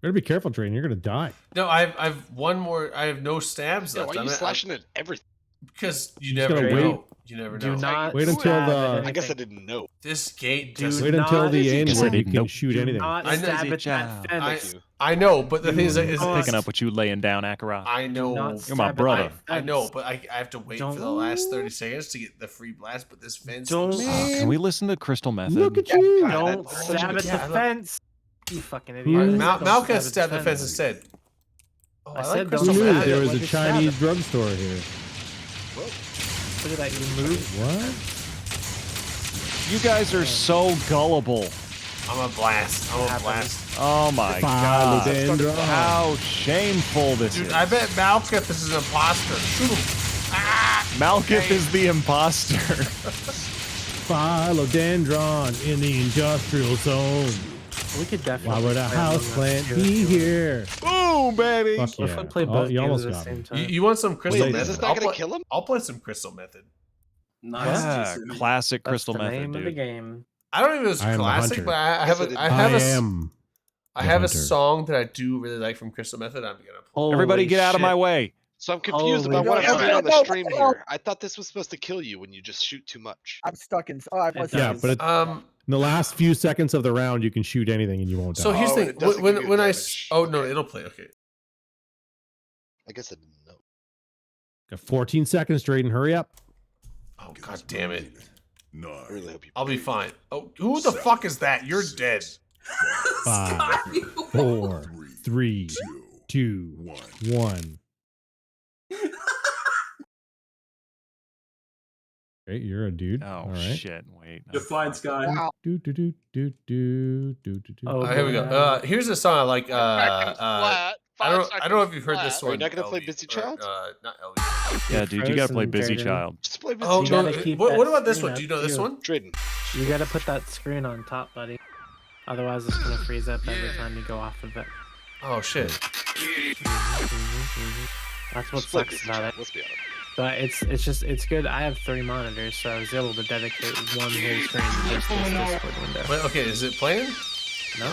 Speaker 2: Better be careful, Drain. You're gonna die.
Speaker 1: No, I've one more. I have no stabs
Speaker 4: Yeah,
Speaker 1: left.
Speaker 4: why are you slashing at everything?
Speaker 1: Because you
Speaker 2: Just
Speaker 1: never
Speaker 2: gotta
Speaker 1: know.
Speaker 2: wait.
Speaker 1: You never
Speaker 9: Do
Speaker 1: know.
Speaker 9: not
Speaker 2: Wait until
Speaker 9: stab
Speaker 2: the-
Speaker 9: at
Speaker 4: I guess I
Speaker 9: anything.
Speaker 4: didn't know.
Speaker 1: This gate
Speaker 9: Do
Speaker 1: doesn't.
Speaker 2: Wait until
Speaker 9: not-
Speaker 2: the
Speaker 11: Yes,
Speaker 2: end
Speaker 11: I
Speaker 2: where
Speaker 11: did.
Speaker 2: you can
Speaker 11: Nope.
Speaker 2: shoot
Speaker 9: Do
Speaker 2: anything.
Speaker 9: not
Speaker 1: I know-
Speaker 9: stab
Speaker 11: Easy
Speaker 9: at
Speaker 11: job.
Speaker 9: that fence.
Speaker 4: Thank you.
Speaker 1: I know, but the thing is,
Speaker 9: Do not-
Speaker 11: Picking up what you laying down, Akarat.
Speaker 1: I
Speaker 9: Do
Speaker 1: know.
Speaker 9: not
Speaker 11: You're my
Speaker 9: stab at
Speaker 11: brother.
Speaker 9: that
Speaker 1: I know,
Speaker 9: fence.
Speaker 1: but I have to wait for the
Speaker 9: Don't-
Speaker 1: last 30 seconds to get the free blast. But this fence.
Speaker 9: Don't-
Speaker 1: looks-
Speaker 11: Can we listen to Crystal Method?
Speaker 2: Look at you.
Speaker 4: God,
Speaker 9: Don't
Speaker 4: that's such a
Speaker 9: stab
Speaker 4: good-
Speaker 9: at
Speaker 1: yeah, I
Speaker 9: the
Speaker 1: love-
Speaker 9: fence. You fucking
Speaker 2: Who-
Speaker 9: idiot.
Speaker 1: Mal-
Speaker 9: Don't
Speaker 1: Malka
Speaker 9: stab
Speaker 1: stabbed
Speaker 9: at
Speaker 1: the fence instead. Oh,
Speaker 9: I
Speaker 1: I
Speaker 9: said
Speaker 1: like
Speaker 9: don't
Speaker 2: Who
Speaker 1: Crystal
Speaker 9: stab
Speaker 2: knew
Speaker 1: Method.
Speaker 2: there
Speaker 9: it.
Speaker 2: was
Speaker 9: What
Speaker 2: a
Speaker 9: you stab
Speaker 2: Chinese
Speaker 9: at?
Speaker 2: drugstore here?
Speaker 9: Look at that. You moved.
Speaker 2: What?
Speaker 11: You guys are so gullible.
Speaker 1: I'm a blast. I'm a
Speaker 9: Happens.
Speaker 1: blast.
Speaker 11: Oh my god.
Speaker 2: Philodendron.
Speaker 11: How shameful this
Speaker 1: Dude,
Speaker 11: is.
Speaker 1: I bet Malkith is an imposter. Shoot him. Ah!
Speaker 11: Malkith
Speaker 1: Okay.
Speaker 11: is the imposter.
Speaker 2: Philodendron in the industrial zone.
Speaker 9: We could definitely.
Speaker 2: Why would a
Speaker 9: play
Speaker 2: house
Speaker 9: Among Us
Speaker 2: plant
Speaker 9: too,
Speaker 2: be
Speaker 9: if you want.
Speaker 2: here?
Speaker 11: Boom, baby.
Speaker 2: Fuck
Speaker 9: What
Speaker 2: yeah.
Speaker 9: if we play
Speaker 2: Oh,
Speaker 9: both
Speaker 2: you
Speaker 9: games
Speaker 2: almost
Speaker 9: at the
Speaker 2: got
Speaker 9: same
Speaker 2: me.
Speaker 9: time?
Speaker 1: You want some Crystal
Speaker 2: Wait,
Speaker 1: Method?
Speaker 4: is this
Speaker 1: I'll
Speaker 4: not gonna
Speaker 1: play-
Speaker 4: kill him?
Speaker 1: I'll play some Crystal Method.
Speaker 11: Yeah, classic
Speaker 9: That's
Speaker 11: Crystal
Speaker 9: the
Speaker 11: Method,
Speaker 9: name of the
Speaker 11: dude.
Speaker 9: game.
Speaker 1: I don't even know if it's
Speaker 2: I am the
Speaker 1: classic,
Speaker 2: hunter.
Speaker 1: but I
Speaker 4: Yes,
Speaker 1: have
Speaker 4: it
Speaker 1: a, I
Speaker 4: is.
Speaker 1: have
Speaker 2: I
Speaker 1: a, s-
Speaker 2: am.
Speaker 1: I
Speaker 2: the
Speaker 1: have a
Speaker 2: hunter.
Speaker 1: song that I do really like from Crystal Method. I'm gonna.
Speaker 11: Everybody
Speaker 9: Holy
Speaker 11: get out of my
Speaker 9: shit.
Speaker 11: way.
Speaker 4: So I'm confused
Speaker 9: Holy
Speaker 4: about what
Speaker 8: crap.
Speaker 4: happened on the
Speaker 8: No,
Speaker 4: stream
Speaker 8: no.
Speaker 4: here. I thought this was supposed to kill you when you just shoot too much.
Speaker 8: I'm stuck in. Oh, I was
Speaker 2: Yeah,
Speaker 8: stuck
Speaker 2: but
Speaker 8: in-
Speaker 2: it, in the last few seconds of the round, you can shoot anything and you won't die.
Speaker 1: So here's
Speaker 4: Oh,
Speaker 1: the
Speaker 4: and
Speaker 1: thing.
Speaker 4: it doesn't
Speaker 1: When
Speaker 4: give you
Speaker 1: when I
Speaker 4: damage.
Speaker 1: oh no,
Speaker 4: Okay.
Speaker 1: it'll play. Okay.
Speaker 4: I guess I didn't know.
Speaker 2: Got 14 seconds, Drayden. Hurry up.
Speaker 1: Oh god damn it.
Speaker 12: 9.
Speaker 4: I really hope you.
Speaker 1: I'll be fine. Oh, who the fuck is that? You're dead.
Speaker 2: 5, 4, 3, 2,
Speaker 12: 1.
Speaker 2: 1. Okay, you're a dude.
Speaker 11: Oh
Speaker 2: All right.
Speaker 11: shit! Wait.
Speaker 13: You're fine, Sky.
Speaker 8: Wow.
Speaker 2: Do do do do do do do do.
Speaker 9: Oh,
Speaker 1: Here we go.
Speaker 9: God.
Speaker 1: Here's a song I like.
Speaker 4: Seconds
Speaker 1: I
Speaker 4: flat,
Speaker 1: don't.
Speaker 4: 5
Speaker 1: I don't know if you've heard
Speaker 4: seconds
Speaker 1: this
Speaker 4: flat. Are
Speaker 1: one.
Speaker 4: you not gonna play
Speaker 1: LB,
Speaker 4: Busy
Speaker 1: or,
Speaker 4: Child?
Speaker 1: Not LB.
Speaker 11: Yeah, dude, you gotta play
Speaker 9: Frozen,
Speaker 11: Busy
Speaker 9: Drayden.
Speaker 11: Child.
Speaker 4: Just play Busy
Speaker 1: Oh
Speaker 9: You
Speaker 4: Child.
Speaker 9: gotta
Speaker 1: no!
Speaker 9: keep
Speaker 1: What,
Speaker 9: that
Speaker 1: what about this
Speaker 9: screen
Speaker 1: one? Do you
Speaker 9: up,
Speaker 1: know this
Speaker 9: too.
Speaker 1: one?
Speaker 4: Drayden.
Speaker 9: You gotta put that screen on top, buddy. Otherwise, it's gonna freeze up every time you go off of it.
Speaker 1: Oh shit!
Speaker 9: That's what
Speaker 4: Just play
Speaker 9: sucks
Speaker 4: Busy
Speaker 9: about
Speaker 4: Child.
Speaker 9: it.
Speaker 4: Let's be honest.
Speaker 9: But it's good. I have 3 monitors, so I was able to dedicate one whole screen to just this Discord window.
Speaker 1: Wait, okay, is it playing?
Speaker 9: No?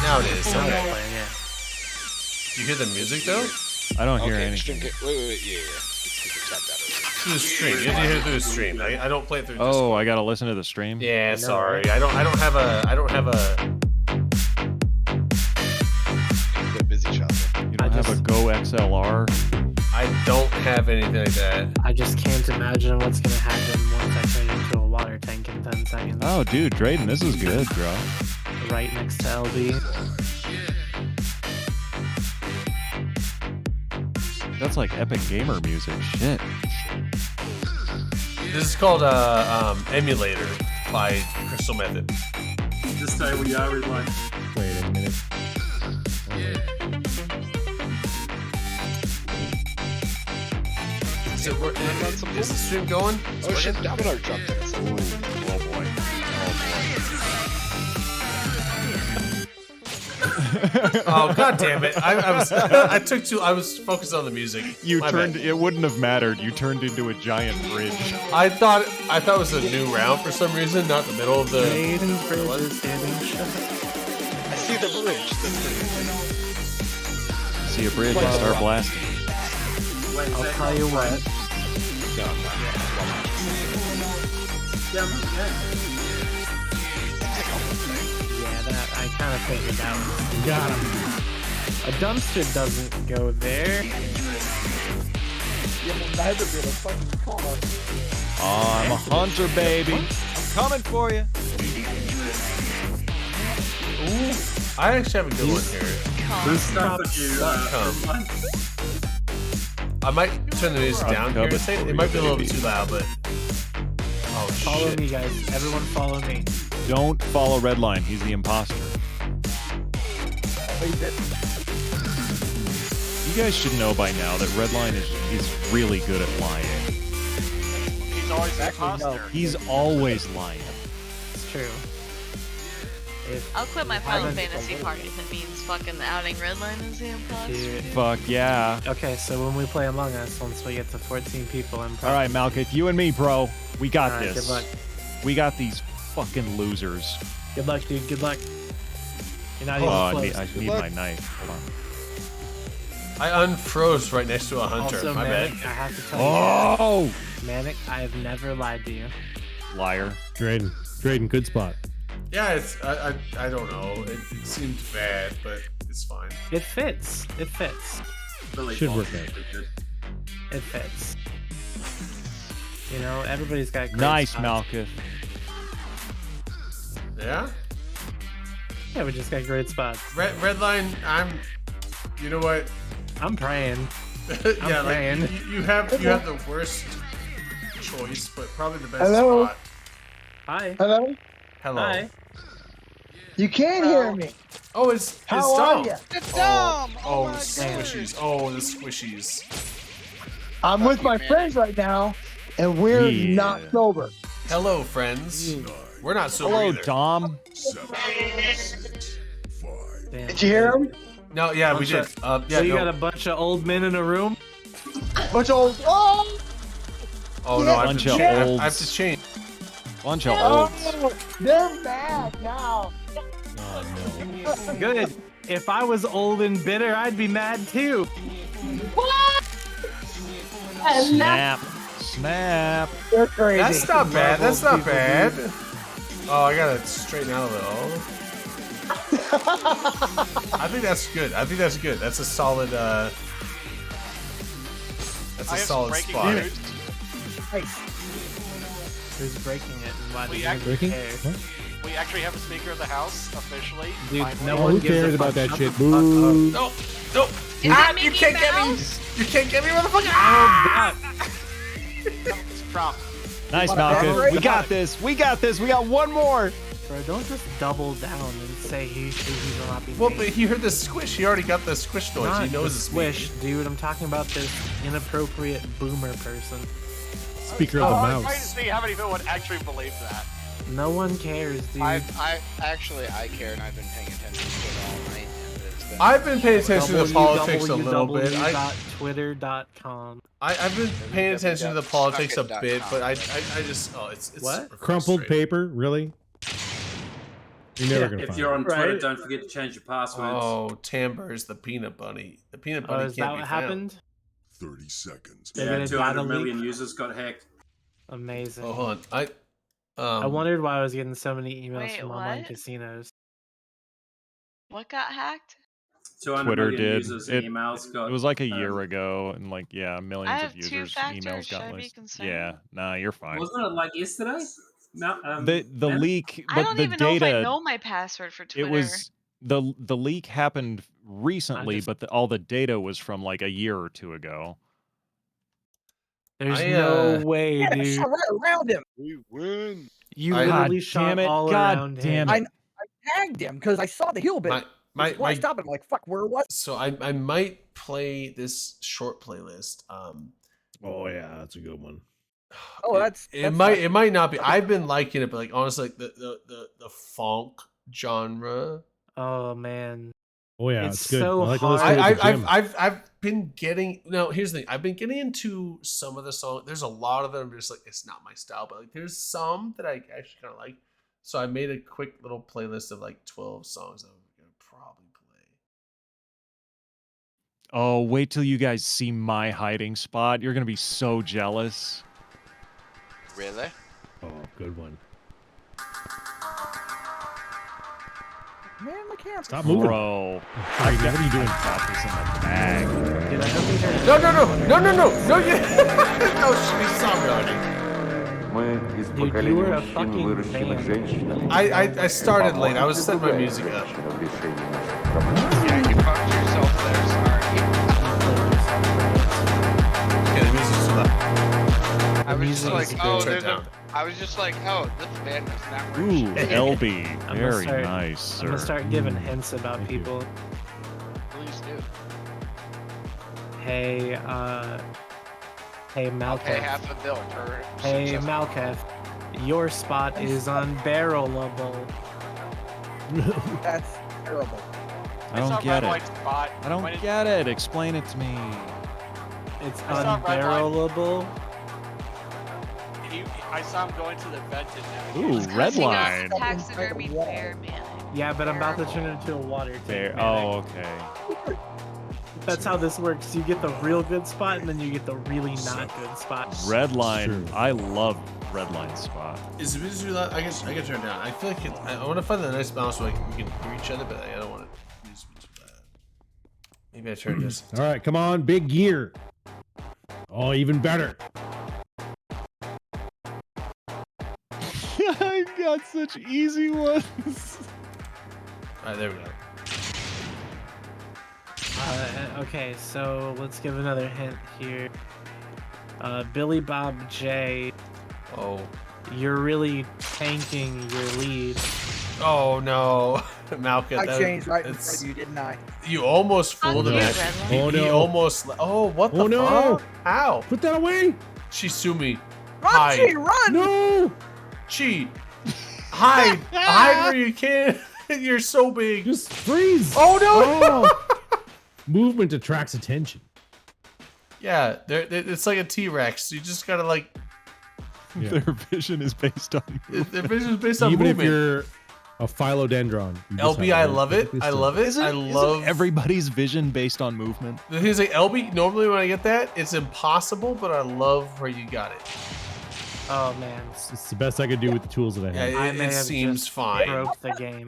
Speaker 1: Now it is.
Speaker 9: Now
Speaker 1: Okay.
Speaker 9: it's playing, yeah.
Speaker 1: You hear the music though?
Speaker 11: I don't hear
Speaker 4: Okay,
Speaker 11: anything.
Speaker 4: wait, yeah. It's 'cause we tapped out already.
Speaker 1: Through the stream. You have to hear it through the stream. I don't play it through.
Speaker 11: Oh, I gotta listen to the stream.
Speaker 1: Yeah,
Speaker 9: know,
Speaker 1: sorry.
Speaker 9: right?
Speaker 1: I don't have a.
Speaker 4: Play Busy Child.
Speaker 11: You don't have a Go XLR.
Speaker 1: I don't have anything like that.
Speaker 9: I just can't imagine what's gonna happen once I turn into a water tank in 10 seconds.
Speaker 11: Oh, dude, Drayden, this is good, bro.
Speaker 9: Right next to LB.
Speaker 11: That's like epic gamer music. Shit.
Speaker 1: This is called Emulator by Crystal Method.
Speaker 13: This time we are in line.
Speaker 2: Wait a minute. Oh, wait.
Speaker 1: Is it working? Is the stream going? It's
Speaker 4: Oh shit,
Speaker 1: working?
Speaker 4: Dominar dropped it.
Speaker 11: Oh boy.
Speaker 1: Oh god damn it! I was focused on the music.
Speaker 11: You
Speaker 1: My
Speaker 11: turned.
Speaker 1: bad.
Speaker 11: It wouldn't have mattered. You turned into a giant bridge.
Speaker 1: I thought it was a new round for some reason, not the middle of the.
Speaker 9: Drayden's bridge is getting shut.
Speaker 4: I see the bridge. That's the
Speaker 11: See a bridge and start blasting.
Speaker 9: I'll tell you what.
Speaker 4: No, I'm not.
Speaker 9: Yeah, that I kind of figured out.
Speaker 2: Got him.
Speaker 9: A dumpster doesn't go there.
Speaker 8: You will never be able to fucking call us.
Speaker 11: Oh, I'm a hunter, baby. Coming for you.
Speaker 1: Ooh, I actually have a good one here.
Speaker 13: This stuff that you,
Speaker 1: I might turn the music down here. It might be a little bit too loud, but oh
Speaker 9: Follow
Speaker 1: shit!
Speaker 9: me, guys. Everyone follow me.
Speaker 11: Don't follow Redline. He's the imposter. You guys should know by now that Redline is really good at lying.
Speaker 3: He's always the imposter.
Speaker 11: He's always lying.
Speaker 9: It's true. If
Speaker 7: I'll quit my
Speaker 9: you
Speaker 7: Final
Speaker 9: haven't-
Speaker 7: Fantasy party if it means fucking outing Redline as the imposter.
Speaker 9: Dude.
Speaker 11: Fuck yeah.
Speaker 9: Okay, so when we play Among Us, once we get to 14 people, I'm
Speaker 11: All right, Malkith, you and me, bro. We got
Speaker 9: All right,
Speaker 11: this.
Speaker 9: good luck.
Speaker 11: We got these fucking losers.
Speaker 9: Good luck, dude. Good luck. You're not
Speaker 11: Oh, I
Speaker 9: even
Speaker 11: need,
Speaker 9: close.
Speaker 11: I need my knife. Hold on.
Speaker 1: I unfroze right next to a hunter.
Speaker 9: Also,
Speaker 1: My
Speaker 9: Manic,
Speaker 1: bad.
Speaker 9: I have to tell
Speaker 11: Oh!
Speaker 9: you, Manic, I have never lied to you.
Speaker 11: Liar.
Speaker 2: Drayden, good spot.
Speaker 1: Yeah, it's I don't know. It seems bad, but it's fine.
Speaker 9: It fits. It fits.
Speaker 2: Should work out.
Speaker 9: It fits. You know, everybody's got great
Speaker 11: Nice,
Speaker 9: spots.
Speaker 11: Malkith.
Speaker 1: Yeah.
Speaker 9: Yeah, we just got great spots.
Speaker 1: Redline. You know what?
Speaker 9: I'm praying.
Speaker 1: Yeah, like
Speaker 9: praying.
Speaker 1: you have the worst choice, but probably the best
Speaker 14: Hello?
Speaker 1: spot.
Speaker 9: Hi.
Speaker 14: Hello?
Speaker 1: Hello.
Speaker 9: Hi.
Speaker 14: You can't hear me.
Speaker 1: Oh, it's
Speaker 14: How
Speaker 1: Dom.
Speaker 14: are ya?
Speaker 8: It's Dom!
Speaker 1: Oh, the squishies. Oh, the squishies.
Speaker 14: I'm with my friends right now, and we're
Speaker 11: Yeah.
Speaker 14: not sober.
Speaker 1: Hello, friends. We're not sober
Speaker 11: Hello,
Speaker 1: either.
Speaker 11: Dom.
Speaker 12: 7, 6, 5.
Speaker 9: Damn.
Speaker 14: Did you hear him?
Speaker 1: No, yeah, we
Speaker 9: Bunch
Speaker 1: did.
Speaker 9: of-
Speaker 1: Yeah,
Speaker 9: so you
Speaker 1: no.
Speaker 9: got a bunch of old men in a room?
Speaker 14: Bunch of old. Oh!
Speaker 1: Oh no, I have
Speaker 11: Bunch
Speaker 1: to
Speaker 11: of
Speaker 1: change. I
Speaker 11: olds.
Speaker 1: have to change.
Speaker 11: Bunch of olds.
Speaker 14: Oh! They're mad now.
Speaker 9: Good. If I was old and bitter, I'd be mad too.
Speaker 11: Snap. Snap.
Speaker 14: They're crazy.
Speaker 1: That's not bad. That's not
Speaker 9: Marvel
Speaker 1: bad.
Speaker 9: people
Speaker 1: Oh, I gotta straighten out a little. I think that's good. I think that's good. That's a solid. That's
Speaker 3: I
Speaker 1: a
Speaker 3: have some
Speaker 1: solid
Speaker 3: breaking
Speaker 1: spot.
Speaker 3: news.
Speaker 9: Who's breaking it and why
Speaker 3: We
Speaker 9: do you
Speaker 3: actually
Speaker 9: even care?
Speaker 2: What?
Speaker 3: We actually have a Speaker of the House officially.
Speaker 9: Dude,
Speaker 3: finally.
Speaker 9: no
Speaker 2: Oh,
Speaker 9: one
Speaker 2: who
Speaker 9: gives
Speaker 2: cares
Speaker 9: a
Speaker 2: about
Speaker 9: fuck.
Speaker 2: that
Speaker 9: Shut
Speaker 2: shit?
Speaker 9: the fuck up.
Speaker 2: Boo.
Speaker 1: No, no.
Speaker 7: Is that
Speaker 1: You
Speaker 7: Mickey
Speaker 1: can't get me.
Speaker 7: Mouse?
Speaker 1: You can't get me, motherfucker.
Speaker 9: Oh,
Speaker 1: Ah!
Speaker 9: God.
Speaker 3: It's Trump.
Speaker 11: Nice,
Speaker 14: What a
Speaker 11: Malkith.
Speaker 14: bad
Speaker 11: We got this. We got this. We got one more.
Speaker 9: Bro, don't just double down and say he will not be
Speaker 1: Well,
Speaker 9: made.
Speaker 1: but he heard the squish. He already got the squish noise.
Speaker 9: Not
Speaker 1: He knows
Speaker 9: the
Speaker 1: it's
Speaker 9: swish, dude. I'm talking about this inappropriate boomer person.
Speaker 2: Speaker of the
Speaker 3: I'm trying to
Speaker 2: mouse.
Speaker 3: see how many people would actually believe that.
Speaker 9: No one cares, dude.
Speaker 5: I care, and I've been paying attention to it all night. And it's been
Speaker 1: I've been paying attention to the politics a little bit.
Speaker 9: www.twitter.com.
Speaker 1: I've been paying attention to the politics a bit, but I just it's
Speaker 9: What?
Speaker 1: super
Speaker 2: Crumpled
Speaker 1: frustrating.
Speaker 2: paper? Really? You're never gonna
Speaker 13: If
Speaker 2: find
Speaker 13: you're
Speaker 2: it.
Speaker 13: on Twitter,
Speaker 9: Right.
Speaker 13: don't forget to change your passwords.
Speaker 1: Oh, Tambur's the peanut bunny. The peanut
Speaker 9: Oh,
Speaker 1: bunny
Speaker 9: is
Speaker 1: can't
Speaker 9: that
Speaker 1: be
Speaker 9: what
Speaker 1: found.
Speaker 9: happened?
Speaker 12: 30 seconds.
Speaker 9: They're
Speaker 13: Yeah,
Speaker 9: gonna
Speaker 13: 200
Speaker 9: data
Speaker 13: million
Speaker 9: leak?
Speaker 13: users got hacked.
Speaker 9: Amazing.
Speaker 1: Oh, hold on.
Speaker 9: I wondered why I was getting so many emails
Speaker 7: Wait,
Speaker 9: from online
Speaker 7: what?
Speaker 9: casinos.
Speaker 7: What got hacked?
Speaker 13: 200
Speaker 11: Twitter
Speaker 13: million
Speaker 11: did.
Speaker 13: users
Speaker 11: It,
Speaker 13: emails got.
Speaker 11: it was like a year ago, and like millions
Speaker 7: I
Speaker 11: of
Speaker 7: have two
Speaker 11: users
Speaker 7: factors.
Speaker 11: emails
Speaker 7: Should I
Speaker 11: got
Speaker 7: be
Speaker 11: listed.
Speaker 7: concerned?
Speaker 11: Yeah, nah, you're fine.
Speaker 13: Wasn't it like yesterday? No,
Speaker 11: The
Speaker 13: Ben?
Speaker 11: leak,
Speaker 7: I
Speaker 11: but
Speaker 7: don't
Speaker 11: the
Speaker 7: even know if I
Speaker 11: data.
Speaker 7: know my password for Twitter.
Speaker 11: It was the leak happened recently,
Speaker 9: just-
Speaker 11: but all the data was from like a year or two ago.
Speaker 9: There's
Speaker 1: I,
Speaker 9: no
Speaker 1: uh,
Speaker 9: way,
Speaker 8: Yeah, I
Speaker 9: dude.
Speaker 8: shot right around him.
Speaker 4: We win.
Speaker 9: You
Speaker 1: I-
Speaker 9: literally
Speaker 11: God
Speaker 9: shot
Speaker 11: damn it,
Speaker 9: all
Speaker 11: God
Speaker 9: around
Speaker 11: damn
Speaker 9: him.
Speaker 11: it.
Speaker 8: I tagged him because I saw the heel bit.
Speaker 1: My
Speaker 8: Why stop it? I'm like, fuck, where was
Speaker 1: So I might play this short playlist.
Speaker 2: Oh yeah, that's a good one.
Speaker 8: Oh, that's
Speaker 1: it might not be. I've been liking it, but like honestly, like the funk genre.
Speaker 9: Oh man.
Speaker 2: Oh yeah,
Speaker 9: It's
Speaker 2: it's, good.
Speaker 9: so
Speaker 2: I like to
Speaker 9: hard.
Speaker 2: listen to it at the gym.
Speaker 1: I've been getting. No, here's the thing. I've been getting into some of the songs. There's a lot of them. Just like it's not my style, but like there's some that I actually kind of like. So I made a quick little playlist of like 12 songs that I'm gonna probably play.
Speaker 11: Oh, wait till you guys see my hiding spot. You're gonna be so jealous.
Speaker 5: Really?
Speaker 2: Oh, good one.
Speaker 8: Man, my camera.
Speaker 2: Stop moving.
Speaker 11: Bro,
Speaker 2: What are you doing?
Speaker 11: got this in the bag.
Speaker 9: Dude, I hope you heard
Speaker 1: No, you. No, shit, saw me already.
Speaker 9: Dude, you were a fucking man.
Speaker 1: I started late. I was setting my music up.
Speaker 5: Yeah, you fucked yourself there. Sorry.
Speaker 1: Yeah, the music's too loud.
Speaker 5: I was just
Speaker 1: music
Speaker 5: like,
Speaker 1: is
Speaker 5: oh,
Speaker 1: good.
Speaker 5: there's
Speaker 1: Turn
Speaker 5: a. I was just like, oh, this band does not work.
Speaker 11: Ooh,
Speaker 5: shit.
Speaker 11: LB.
Speaker 9: I'm gonna
Speaker 11: Very
Speaker 9: start-
Speaker 11: nice,
Speaker 9: I'm gonna
Speaker 11: sir.
Speaker 9: start giving hints about
Speaker 2: Thank you.
Speaker 9: people.
Speaker 5: Please do.
Speaker 9: Hey, hey
Speaker 5: I'll pay
Speaker 9: Malkev.
Speaker 5: half a bill per.
Speaker 9: Hey
Speaker 5: successful-
Speaker 9: Malkev. Your spot is unbarrelable.
Speaker 8: That's terrible.
Speaker 11: I don't get it.
Speaker 3: Spot.
Speaker 11: I don't
Speaker 3: When it-
Speaker 11: get it. Explain it to me.
Speaker 9: It's
Speaker 3: I saw Redline.
Speaker 9: unbarrelable.
Speaker 3: I saw him going to the vent and
Speaker 11: Ooh,
Speaker 3: navigate.
Speaker 11: red
Speaker 7: He got
Speaker 11: line.
Speaker 7: taxidermy bear man.
Speaker 9: Yeah, but I'm about to turn it into a water tank.
Speaker 11: There.
Speaker 9: man.
Speaker 11: Oh, okay.
Speaker 9: That's how this works. You get the real good spot, and then you get the really not good spot.
Speaker 11: Red line.
Speaker 2: Sure.
Speaker 11: I love red line spot.
Speaker 1: Is the music too loud? I can turn it down. I feel like I want to find a nice balance where we can hear each other, but I don't want it to be too loud. Maybe I turn this.
Speaker 2: All right, come on, big gear. Oh, even better.
Speaker 11: I got such easy ones.
Speaker 1: All right, there we go.
Speaker 9: Okay, so let's give another hint here. Billy Bob J,
Speaker 1: Oh.
Speaker 9: you're really tanking your lead.
Speaker 1: Oh no, Malka.
Speaker 8: I
Speaker 1: that-
Speaker 8: changed right in
Speaker 1: it's-
Speaker 8: front of you, didn't I?
Speaker 1: You almost fooled him.
Speaker 7: you,
Speaker 1: Actually.
Speaker 7: Redline.
Speaker 2: Oh,
Speaker 1: He
Speaker 2: no.
Speaker 1: almost. Oh, what the
Speaker 2: Oh, no.
Speaker 1: fuck? How?
Speaker 2: Put that away.
Speaker 1: Shisumi.
Speaker 8: Run,
Speaker 1: Hide.
Speaker 8: Chi, run!
Speaker 2: No.
Speaker 1: Chi. Hide. Hide where you can. You're so big.
Speaker 2: Just freeze.
Speaker 1: Oh no.
Speaker 2: Oh. Movement attracts attention.
Speaker 1: Yeah, it's like a T-Rex. You just gotta like.
Speaker 2: Yeah.
Speaker 11: Their vision is based on.
Speaker 1: Their vision is based on
Speaker 2: Even
Speaker 1: movement.
Speaker 2: if you're a philodendron. you just
Speaker 1: LB,
Speaker 2: have
Speaker 1: I
Speaker 2: one
Speaker 1: love it.
Speaker 2: perfectly
Speaker 1: I
Speaker 2: still.
Speaker 1: love it. I
Speaker 11: Isn't
Speaker 1: love
Speaker 11: everybody's vision based on movement.
Speaker 1: The thing is, like LB. Normally, when I get that, it's impossible. But I love where you got it.
Speaker 9: Oh man,
Speaker 2: It's the best I could do with the tools that I have.
Speaker 1: Yeah,
Speaker 9: I
Speaker 1: it,
Speaker 9: may
Speaker 1: it
Speaker 9: have
Speaker 1: seems
Speaker 9: just
Speaker 1: fine.
Speaker 9: broke the game.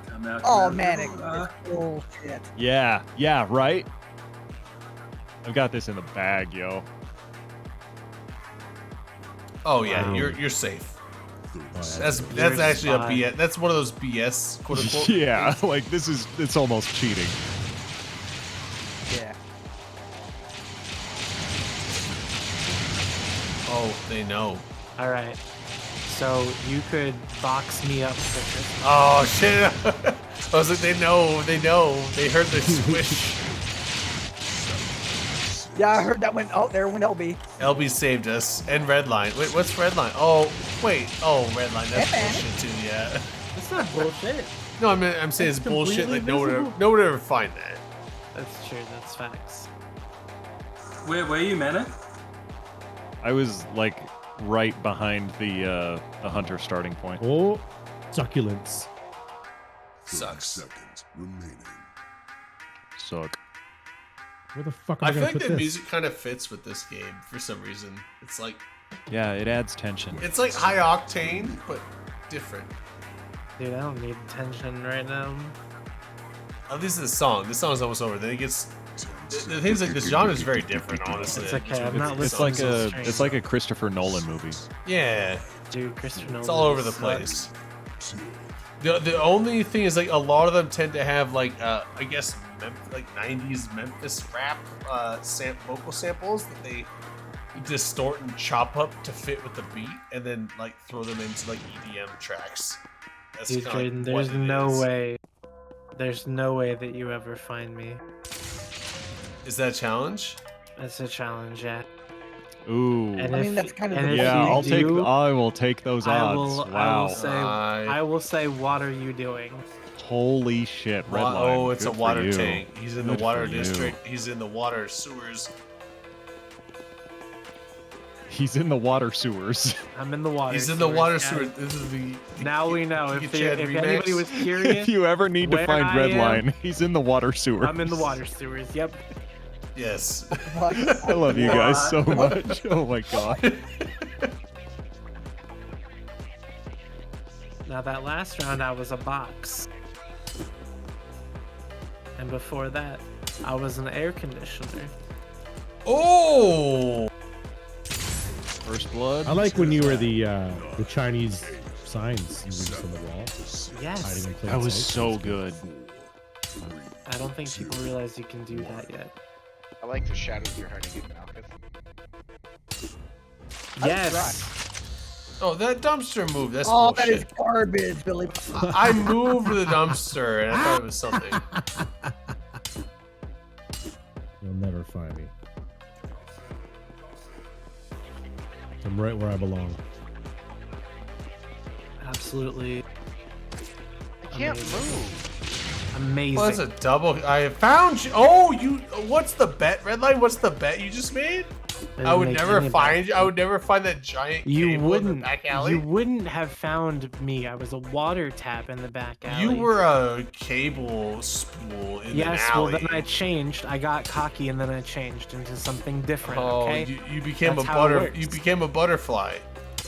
Speaker 13: Come out,
Speaker 8: Oh
Speaker 13: come out.
Speaker 8: man, it's bullshit.
Speaker 11: Yeah, right? I've got this in the bag, yo.
Speaker 1: Oh yeah,
Speaker 2: Wow.
Speaker 1: you're safe.
Speaker 12: 30
Speaker 2: yeah.
Speaker 1: That's
Speaker 12: seconds.
Speaker 1: actually a
Speaker 9: fine.
Speaker 1: BS. That's one of those BS quote unquote.
Speaker 11: Yeah, like it's almost cheating.
Speaker 8: Yeah.
Speaker 1: Oh, they know.
Speaker 9: All right, so you could box me up for Christmas.
Speaker 1: Oh shit! I was like, they know. They heard the swish.
Speaker 8: Yeah, I heard that went. Oh, there went LB.
Speaker 1: LB saved us. And Redline. Wait, what's Redline? Oh, wait. Oh, Redline. That's
Speaker 8: Yeah.
Speaker 1: bullshit too. Yeah.
Speaker 9: It's not bullshit.
Speaker 1: No, I'm saying it's
Speaker 9: It's
Speaker 1: bullshit.
Speaker 9: completely
Speaker 1: Like no
Speaker 9: visible.
Speaker 1: one would ever find that.
Speaker 9: That's true. That's facts.
Speaker 13: Where were you, Mana?
Speaker 11: I was like right behind the hunter starting point.
Speaker 2: Oh, succulents.
Speaker 12: 30
Speaker 1: Sucks.
Speaker 12: seconds remaining.
Speaker 11: Suck.
Speaker 2: Where the fuck am I
Speaker 1: I feel
Speaker 2: gonna
Speaker 1: like
Speaker 2: put
Speaker 1: the
Speaker 2: this?
Speaker 1: music kind of fits with this game for some reason. It's like
Speaker 11: Yeah, it adds tension.
Speaker 1: high octane, but different.
Speaker 9: Dude, I don't need tension right now.
Speaker 1: At least the song. This song's almost over. Then it gets. The things like this genre is very different, honestly.
Speaker 9: It's okay, I'm not
Speaker 11: It's
Speaker 9: listening
Speaker 11: like
Speaker 9: to
Speaker 11: a
Speaker 9: this
Speaker 11: it's like a Christopher Nolan movie.
Speaker 1: Yeah,
Speaker 9: Dude, Christopher Nolan.
Speaker 1: it's all over the
Speaker 9: sucks.
Speaker 1: place. The only thing is like a lot of them tend to have like I guess like 90s Memphis rap vocal samples that they distort and chop up to fit with the beat, and then like throw them into like EDM tracks. That's
Speaker 9: Dude,
Speaker 1: kinda, like,
Speaker 9: Drayden,
Speaker 1: what
Speaker 9: there's
Speaker 1: it
Speaker 9: no
Speaker 1: is.
Speaker 9: way. There's no way that you ever find me.
Speaker 1: Is that a challenge?
Speaker 9: That's a challenge, yeah.
Speaker 11: Ooh.
Speaker 9: And
Speaker 8: I mean,
Speaker 9: if-
Speaker 8: that's kind of
Speaker 9: and
Speaker 8: the
Speaker 9: if
Speaker 11: Yeah,
Speaker 9: you
Speaker 11: I'll take.
Speaker 9: do,
Speaker 11: I will take those
Speaker 9: I
Speaker 11: odds.
Speaker 9: will,
Speaker 11: Wow.
Speaker 9: I will say, what are you doing?
Speaker 11: Holy shit, red line.
Speaker 1: Oh, it's
Speaker 11: Good
Speaker 1: a
Speaker 11: for
Speaker 1: water
Speaker 11: you.
Speaker 1: tank. He's in
Speaker 11: Good
Speaker 1: the water
Speaker 11: for you.
Speaker 1: district. He's in the water sewers.
Speaker 11: He's in the water sewers.
Speaker 9: I'm in the water.
Speaker 1: He's in the water
Speaker 9: guys.
Speaker 1: sewers. This is the
Speaker 9: Now we know. If,
Speaker 1: Kiki
Speaker 9: there-
Speaker 1: Chad
Speaker 9: if
Speaker 1: remix.
Speaker 9: anybody was
Speaker 11: if
Speaker 9: curious,
Speaker 11: you ever need to
Speaker 9: where
Speaker 11: find
Speaker 9: I
Speaker 11: red
Speaker 9: am,
Speaker 11: line, he's in the water sewers.
Speaker 9: I'm in the water sewers. Yep.
Speaker 1: Yes.
Speaker 11: I love you guys so much. Oh my god.
Speaker 9: Now that last round, I was a box, and before that, I was an air conditioner.
Speaker 1: Oh,
Speaker 11: First blood.
Speaker 2: I like when you were the Chinese signs you used on the wall.
Speaker 9: Yes.
Speaker 2: Hiding in plain
Speaker 11: That was
Speaker 2: sight.
Speaker 11: so good.
Speaker 9: I don't think people realize you can do that yet.
Speaker 5: I like the shadows you're hiding in Malkuth.
Speaker 9: Yes.
Speaker 1: Oh, that dumpster move. That's
Speaker 8: Oh, that
Speaker 1: bullshit.
Speaker 8: is garbage, Billy.
Speaker 1: I moved the dumpster and I thought it was something.
Speaker 2: You'll never find me. I'm right where I belong.
Speaker 9: Absolutely.
Speaker 5: I can't
Speaker 9: Amazing.
Speaker 5: move.
Speaker 9: Amazing.
Speaker 1: Well, that's a double. I found you. Oh, you. What's the bet, Redline? What's the bet you just made?
Speaker 9: Didn't
Speaker 1: I would
Speaker 9: make
Speaker 1: never
Speaker 9: any
Speaker 1: find
Speaker 9: bet.
Speaker 1: you. I would never find that giant
Speaker 9: You
Speaker 1: cable in
Speaker 9: wouldn't.
Speaker 1: the back alley.
Speaker 9: You wouldn't have found me. I was a water tap in the back alley.
Speaker 1: You were a cable spool in
Speaker 9: Yes.
Speaker 1: an
Speaker 9: Well,
Speaker 1: alley.
Speaker 9: then I changed. I got cocky, and then I changed into something different.
Speaker 1: Oh,
Speaker 9: Okay.
Speaker 1: you became
Speaker 9: That's
Speaker 1: a
Speaker 9: how it
Speaker 1: butter.
Speaker 9: works.
Speaker 1: You became a butterfly.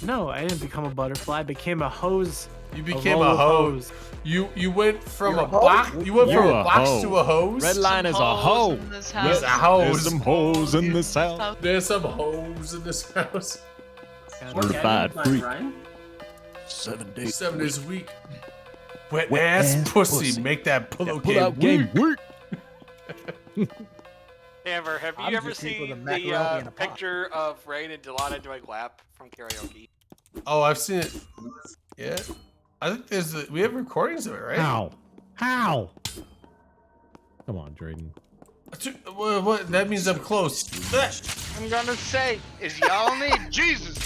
Speaker 9: No, I didn't become a butterfly. I became a hose.
Speaker 1: You became
Speaker 9: roll
Speaker 1: a
Speaker 9: of
Speaker 1: hose. You went from
Speaker 8: You're
Speaker 1: a
Speaker 8: a hose?
Speaker 1: box. You went
Speaker 11: You're
Speaker 1: from
Speaker 11: a
Speaker 1: a box
Speaker 11: hoe.
Speaker 1: to a hose.
Speaker 11: Red line is a
Speaker 7: Hoes
Speaker 11: hoe.
Speaker 7: in this
Speaker 1: He's
Speaker 7: house.
Speaker 1: a
Speaker 11: There's
Speaker 1: hose.
Speaker 11: some hoes in this house.
Speaker 1: There's some hoes in this house.
Speaker 11: Certified
Speaker 13: Like
Speaker 11: freak.
Speaker 13: Ryan?
Speaker 11: 7 days.
Speaker 1: 7 days a week. Wet,
Speaker 11: Wet
Speaker 1: ass,
Speaker 11: ass
Speaker 1: pussy.
Speaker 11: pussy.
Speaker 1: Make that pillow
Speaker 11: Pull
Speaker 1: game
Speaker 11: out game
Speaker 1: weak.
Speaker 11: work.
Speaker 3: Amber, have
Speaker 8: I'm
Speaker 3: you ever
Speaker 8: just here for
Speaker 3: seen
Speaker 8: the
Speaker 3: the
Speaker 8: macaroni in a pot.
Speaker 3: picture of Rain and Delana doing lap from karaoke?
Speaker 1: Oh, I've seen it. Yeah. I think we have recordings of it, right?
Speaker 2: How? How? Come on, Drayden.
Speaker 1: What? That means I'm close.
Speaker 5: I'm gonna say is y'all need Jesus.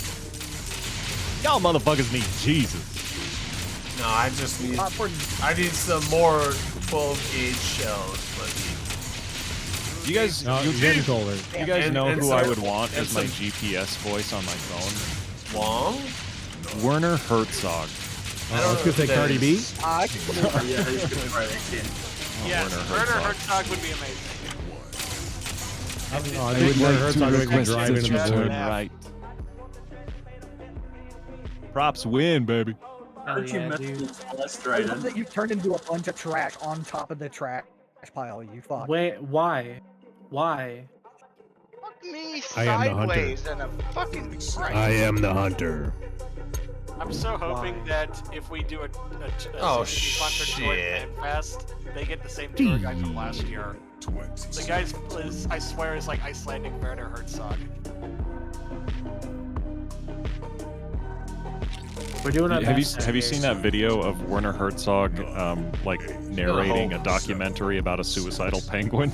Speaker 11: Y'all motherfuckers need Jesus.
Speaker 1: No, I just need.
Speaker 8: Not for
Speaker 1: I need some more 12 gauge shells, buddy.
Speaker 11: You guys,
Speaker 2: No,
Speaker 11: you,
Speaker 2: you're getting colder.
Speaker 11: you guys
Speaker 1: And-
Speaker 11: know
Speaker 1: and
Speaker 11: who I
Speaker 1: some-
Speaker 11: would want
Speaker 1: and
Speaker 11: as my
Speaker 1: some-
Speaker 11: GPS voice on my phone?
Speaker 1: Long?
Speaker 11: Werner Herzog.
Speaker 2: I was gonna say Cardi B.
Speaker 8: I can believe it.
Speaker 13: Yeah, he's good for it.
Speaker 3: Yes,
Speaker 11: Werner
Speaker 3: Werner
Speaker 11: Herzog.
Speaker 3: Herzog would be amazing.
Speaker 2: I would like Herzog to make me drive into the
Speaker 3: Yeah.
Speaker 2: void.
Speaker 11: Right. Props win, baby.
Speaker 13: How did you
Speaker 9: yeah,
Speaker 13: miss
Speaker 9: dude.
Speaker 13: this
Speaker 8: I love
Speaker 13: illustrated?
Speaker 8: that you turned into a bunch of trash on top of the trash pile. You fuck.
Speaker 9: Wait, why? Why?
Speaker 5: Fuck me
Speaker 2: I am the hunter.
Speaker 5: sideways and a fucking Christ.
Speaker 2: am the hunter.
Speaker 3: I'm so hoping
Speaker 9: Why?
Speaker 3: that if we do a
Speaker 1: Oh,
Speaker 3: sponsored tour
Speaker 1: shit.
Speaker 3: at Fan Fest, they get the same tour guide from last year. The guy's is, I swear, is like Icelandic Werner Herzog.
Speaker 9: We're doing our
Speaker 11: Have you
Speaker 9: best.
Speaker 11: have you
Speaker 9: here.
Speaker 11: seen that video of Werner Herzog like narrating a documentary about a suicidal penguin?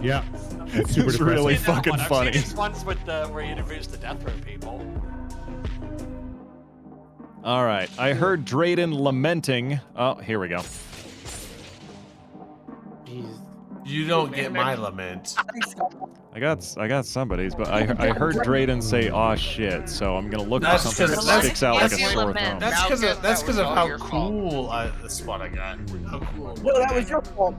Speaker 2: Yeah. It's super
Speaker 11: It's
Speaker 2: depressing.
Speaker 11: really
Speaker 3: Seen that
Speaker 11: fucking
Speaker 3: one. I've
Speaker 11: funny.
Speaker 3: seen his ones with the where he interviews the death row people.
Speaker 11: All right, I heard Drayden lamenting. Oh, here we go.
Speaker 9: Jeez.
Speaker 1: You don't get my lament.
Speaker 11: I got somebody's, but I heard Drayden say "aw shit," so I'm gonna look for
Speaker 1: That's
Speaker 11: something that
Speaker 1: 'cause that's-
Speaker 11: sticks out like a
Speaker 7: that's-
Speaker 11: sore
Speaker 7: lament.
Speaker 11: thumb.
Speaker 1: That's because
Speaker 5: Malkuth,
Speaker 1: of
Speaker 5: that was all
Speaker 1: how
Speaker 5: your fault.
Speaker 1: cool the spot I got. How cool.
Speaker 8: No, that was your fault.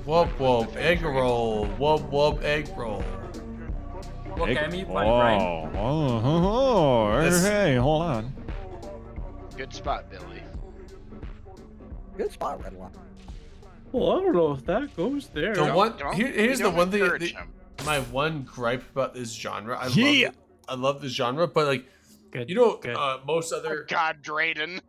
Speaker 1: Whoop whoop egg roll. Whoop whoop egg roll.
Speaker 13: What
Speaker 11: Egg-
Speaker 13: game are you playing, Brian?
Speaker 1: This-
Speaker 11: Hey, hold on.
Speaker 5: Good spot, Billy.
Speaker 8: Good spot, Red Line.
Speaker 9: Well, I don't know if that goes there.
Speaker 1: The one
Speaker 5: Don't-
Speaker 1: here's the
Speaker 5: don't
Speaker 1: one thing.
Speaker 5: encourage him.
Speaker 1: My one gripe about this genre.
Speaker 11: Yeah.
Speaker 1: I love this genre, but like
Speaker 9: Good.
Speaker 1: you know,
Speaker 9: Good.
Speaker 1: most other
Speaker 5: God, Drayden.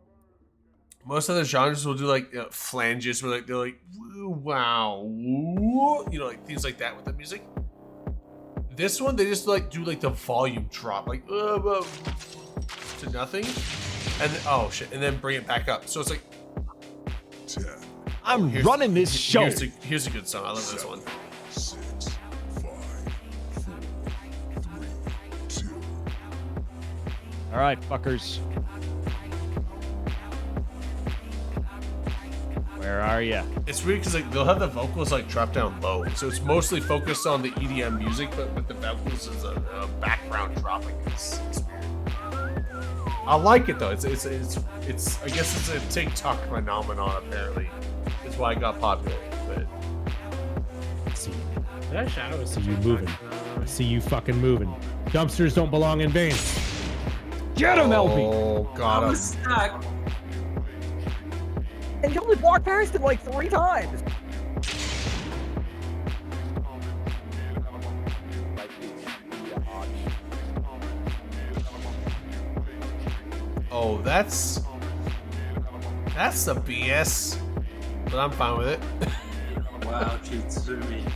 Speaker 1: genres will do like flanges where like they're like woo, wow, woo, like things like that with the music. This one they just like do like the volume drop like to nothing, and then, oh shit, and then bring it back up. So it's like
Speaker 11: I'm
Speaker 1: here's-
Speaker 11: running this show.
Speaker 1: Here's a good song. I love this one.
Speaker 12: 6, 5, 4, 3, 2.
Speaker 11: All right, fuckers. Where are ya?
Speaker 1: It's weird because like they'll have the vocals like drop down low, so it's mostly focused on the EDM music, but with the vocals as a background dropping. It's weird. I like it though. It's I guess it's a TikTok phenomenon apparently. Is why it got popular. But
Speaker 2: See,
Speaker 9: That shadow is
Speaker 2: see
Speaker 9: such
Speaker 2: you
Speaker 9: a
Speaker 2: moving.
Speaker 9: background.
Speaker 2: See you fucking moving. Dumpsters don't belong in vain. Get him, LP.
Speaker 1: oh god,
Speaker 13: I'm stuck.
Speaker 8: And you only walked past it like 3 times.
Speaker 1: Oh, that's the BS. But I'm fine with it.
Speaker 13: Wow, Chitsumi.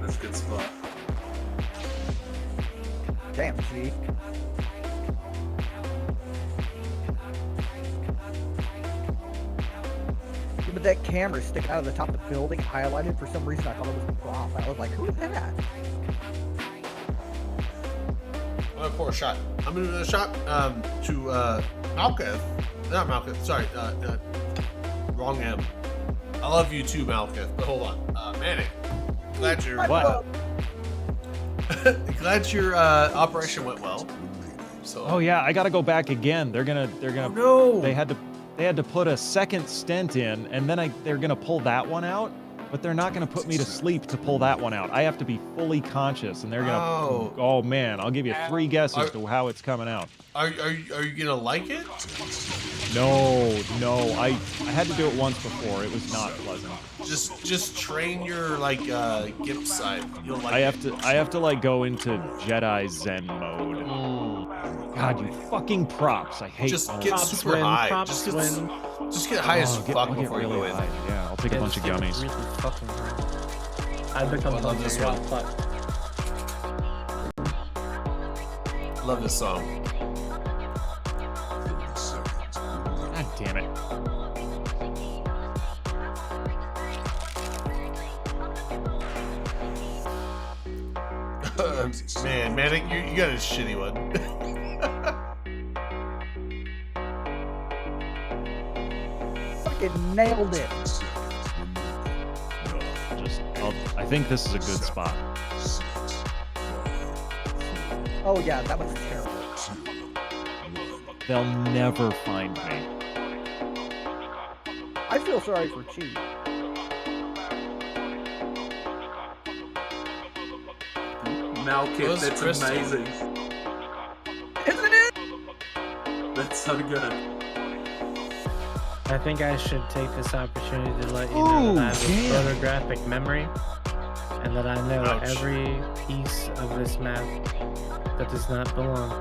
Speaker 13: That's a good spot.
Speaker 8: Damn, G. Yeah, but that camera sticking out of the top of the building, highlighted for some reason. I thought it was the prop. I was like, who is that?
Speaker 1: I'm gonna pour a shot. I'm gonna do a shot to Malketh. Not Malketh, sorry. Wrong M. I love you too, Malketh. But hold on. Manic. Glad you're
Speaker 11: What?
Speaker 1: glad your operation went well. So
Speaker 11: Oh yeah, I gotta go back again. They're gonna.
Speaker 1: Oh, no.
Speaker 11: They had to put a second stent in, and then they're gonna pull that one out. But they're not gonna put me to sleep to pull that one out. I have to be fully conscious, and they're gonna.
Speaker 1: Oh.
Speaker 11: Oh man, I'll give you 3 guesses to how it's coming out.
Speaker 1: Are you gonna like it?
Speaker 11: No. I had to do it once before. It was not pleasant.
Speaker 1: Just train your like gimp side. You'll like
Speaker 11: I
Speaker 1: it.
Speaker 11: have to like go into Jedi Zen mode. God, you fucking props! I hate.
Speaker 1: Just
Speaker 11: all
Speaker 1: get
Speaker 11: that.
Speaker 1: super high. Just get high as fuck
Speaker 11: I'll get
Speaker 1: before you
Speaker 11: really
Speaker 1: go in.
Speaker 11: high. Yeah, I'll take a bunch of gummies.
Speaker 9: Really fucking high. I become
Speaker 1: I love this one. Love this song.
Speaker 12: 30 seconds.
Speaker 11: God damn it.
Speaker 1: Man, Manic, you got a shitty one.
Speaker 8: Fucking nailed it.
Speaker 11: I think this is a good spot.
Speaker 8: Oh yeah, that was terrible.
Speaker 11: They'll never find me.
Speaker 8: I feel sorry for Chi.
Speaker 13: Malkith,
Speaker 1: Those
Speaker 13: that's
Speaker 1: crystals.
Speaker 13: amazing.
Speaker 8: Isn't it?
Speaker 13: That's so good.
Speaker 9: I think I should take this opportunity to let you know that I have a
Speaker 11: damn.
Speaker 9: photographic memory and that I know
Speaker 1: Ouch.
Speaker 9: every piece of this map that does not belong.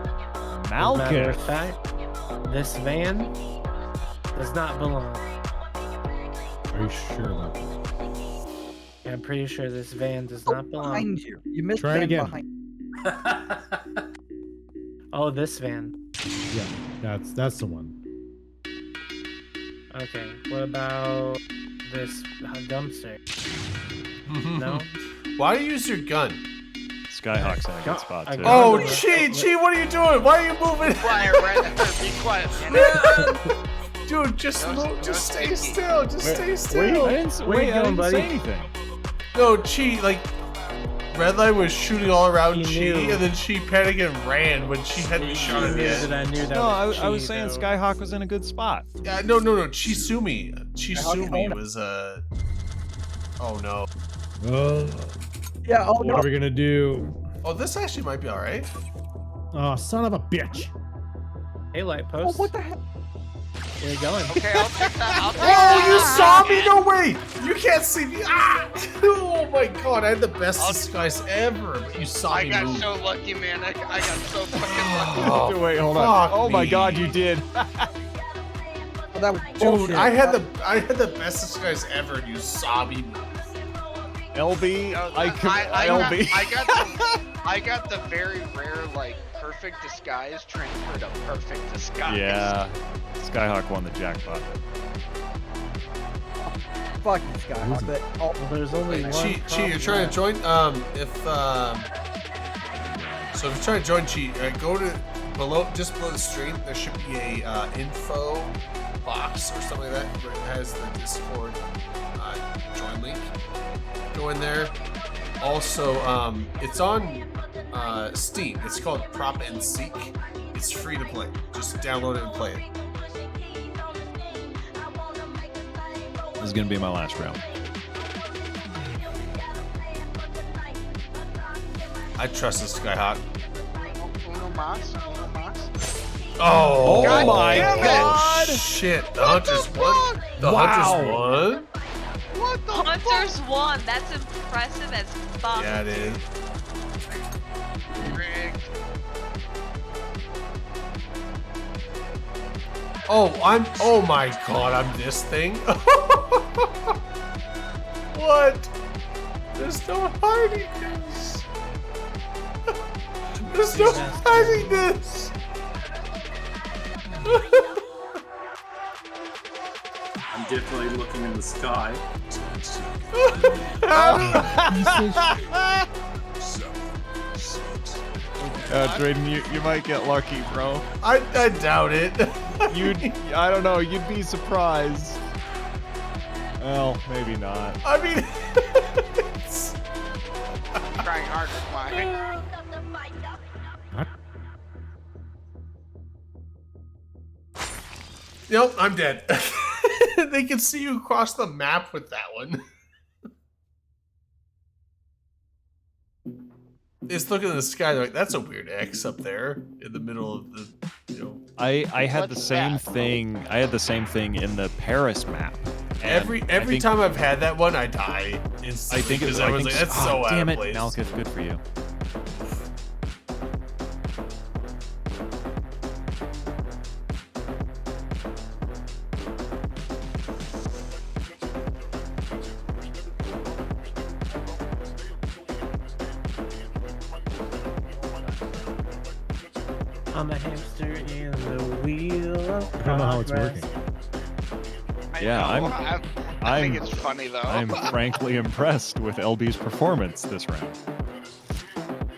Speaker 9: As a matter of
Speaker 11: Malkith.
Speaker 9: fact, this van does not belong.
Speaker 2: Are you sure about that?
Speaker 9: I'm pretty sure this van does
Speaker 8: Oh,
Speaker 9: not belong.
Speaker 8: behind you. You missed
Speaker 2: Try it
Speaker 8: that
Speaker 2: again.
Speaker 8: behind.
Speaker 9: Oh, this van.
Speaker 2: Yeah, that's the one.
Speaker 9: Okay, what about this dumpster? No?
Speaker 1: Why do you use your gun?
Speaker 11: Skyhawk's in a good spot
Speaker 9: I
Speaker 11: too.
Speaker 9: got-
Speaker 1: Oh,
Speaker 9: no, no.
Speaker 1: Chi, what are you doing? Why are you moving?
Speaker 5: Quiet, right? Be quiet, man.
Speaker 1: Dude, just
Speaker 5: No,
Speaker 1: move.
Speaker 5: no
Speaker 1: Just stay
Speaker 5: sneaky.
Speaker 1: still. Just stay still.
Speaker 11: I didn't,
Speaker 9: Where you
Speaker 11: I
Speaker 9: going,
Speaker 11: didn't
Speaker 9: buddy?
Speaker 11: say anything.
Speaker 1: No, Chi, like, Redline was shooting all around
Speaker 9: He
Speaker 1: Chi,
Speaker 9: knew.
Speaker 1: and then she panicked and ran when she hadn't shot him
Speaker 9: knew
Speaker 1: yet.
Speaker 9: that I knew that
Speaker 11: No,
Speaker 9: was
Speaker 11: I was
Speaker 9: Chi,
Speaker 11: saying
Speaker 9: though.
Speaker 11: Skyhawk was in a good spot.
Speaker 1: No, Chisumi. Chisumi was, oh no.
Speaker 8: Yeah, oh
Speaker 2: What
Speaker 8: no.
Speaker 2: are we gonna do?
Speaker 1: Oh, this actually might be alright.
Speaker 2: Oh, son of a bitch!
Speaker 9: Hey, light
Speaker 8: Oh,
Speaker 9: post.
Speaker 8: what the heck?
Speaker 9: Where you going?
Speaker 5: Okay, I'll take that. I'll take
Speaker 1: Oh,
Speaker 5: that.
Speaker 1: you saw me? No way! You can't see me. Ah! Oh my god, I had the best disguise ever, but you saw
Speaker 5: I
Speaker 1: me
Speaker 5: got
Speaker 1: move.
Speaker 5: so lucky, man. I got so fucking lucky.
Speaker 1: Oh,
Speaker 11: Wait, hold on.
Speaker 1: fuck
Speaker 11: Oh my
Speaker 1: me.
Speaker 11: god, you did.
Speaker 8: Oh, that was
Speaker 1: Dude,
Speaker 8: bullshit.
Speaker 1: I had the best disguise ever, and you saw me move.
Speaker 11: LB,
Speaker 5: No,
Speaker 11: LB.
Speaker 5: I got the very rare, like, perfect disguise transferred to perfect disguise.
Speaker 11: Yeah, Skyhawk won the jackpot.
Speaker 8: Fuck this guy. But oh,
Speaker 9: Well, there's only one.
Speaker 1: Chi, you're
Speaker 9: problem
Speaker 1: trying
Speaker 9: left.
Speaker 1: to join? So if you're trying to join Chi, go to just below the stream. There should be a info box or something like that where it has the Discord join link. Go in there. Also, it's on Steam. It's called Prop and Seek. It's free to play. Just download it and play it.
Speaker 11: This is gonna be my last round.
Speaker 1: I trust this Skyhawk.
Speaker 5: Uno mas, uno mas.
Speaker 1: Oh,
Speaker 11: God
Speaker 1: my
Speaker 11: damn it.
Speaker 1: god! Shit, the Hunters won. The Hunters won.
Speaker 5: What the
Speaker 7: Hunters won. That's impressive as fuck.
Speaker 1: Yeah, it is.
Speaker 5: Rigged.
Speaker 1: Oh my god, I'm this thing? What? There's no hiding this. There's no hiding this.
Speaker 13: I'm definitely looking in the sky.
Speaker 11: Drayden, you might get lucky, bro.
Speaker 1: I doubt it.
Speaker 11: I don't know. You'd be surprised. Well, maybe not.
Speaker 1: I mean, it's...
Speaker 5: Trying hard to fly.
Speaker 1: Nope, I'm dead. They can see you across the map with that one. It's looking in the sky, they're like, that's a weird X up there in the middle of the, you know.
Speaker 11: I had the
Speaker 5: What's
Speaker 11: same
Speaker 5: that?
Speaker 11: thing. I had the same thing in the Paris map. And
Speaker 1: Every
Speaker 11: I think-
Speaker 1: time I've had that one, I die instantly.
Speaker 11: I think it was.
Speaker 1: because everyone's like, that's so
Speaker 11: damn
Speaker 1: out
Speaker 11: it,
Speaker 1: of place.
Speaker 11: Malkuth, good for you.
Speaker 9: I'm a hamster in the wheel of
Speaker 2: I don't know how it's
Speaker 9: progress.
Speaker 2: working.
Speaker 11: Yeah,
Speaker 5: I think
Speaker 11: I'm-
Speaker 5: it's funny though.
Speaker 11: I'm frankly impressed with LB's performance this round.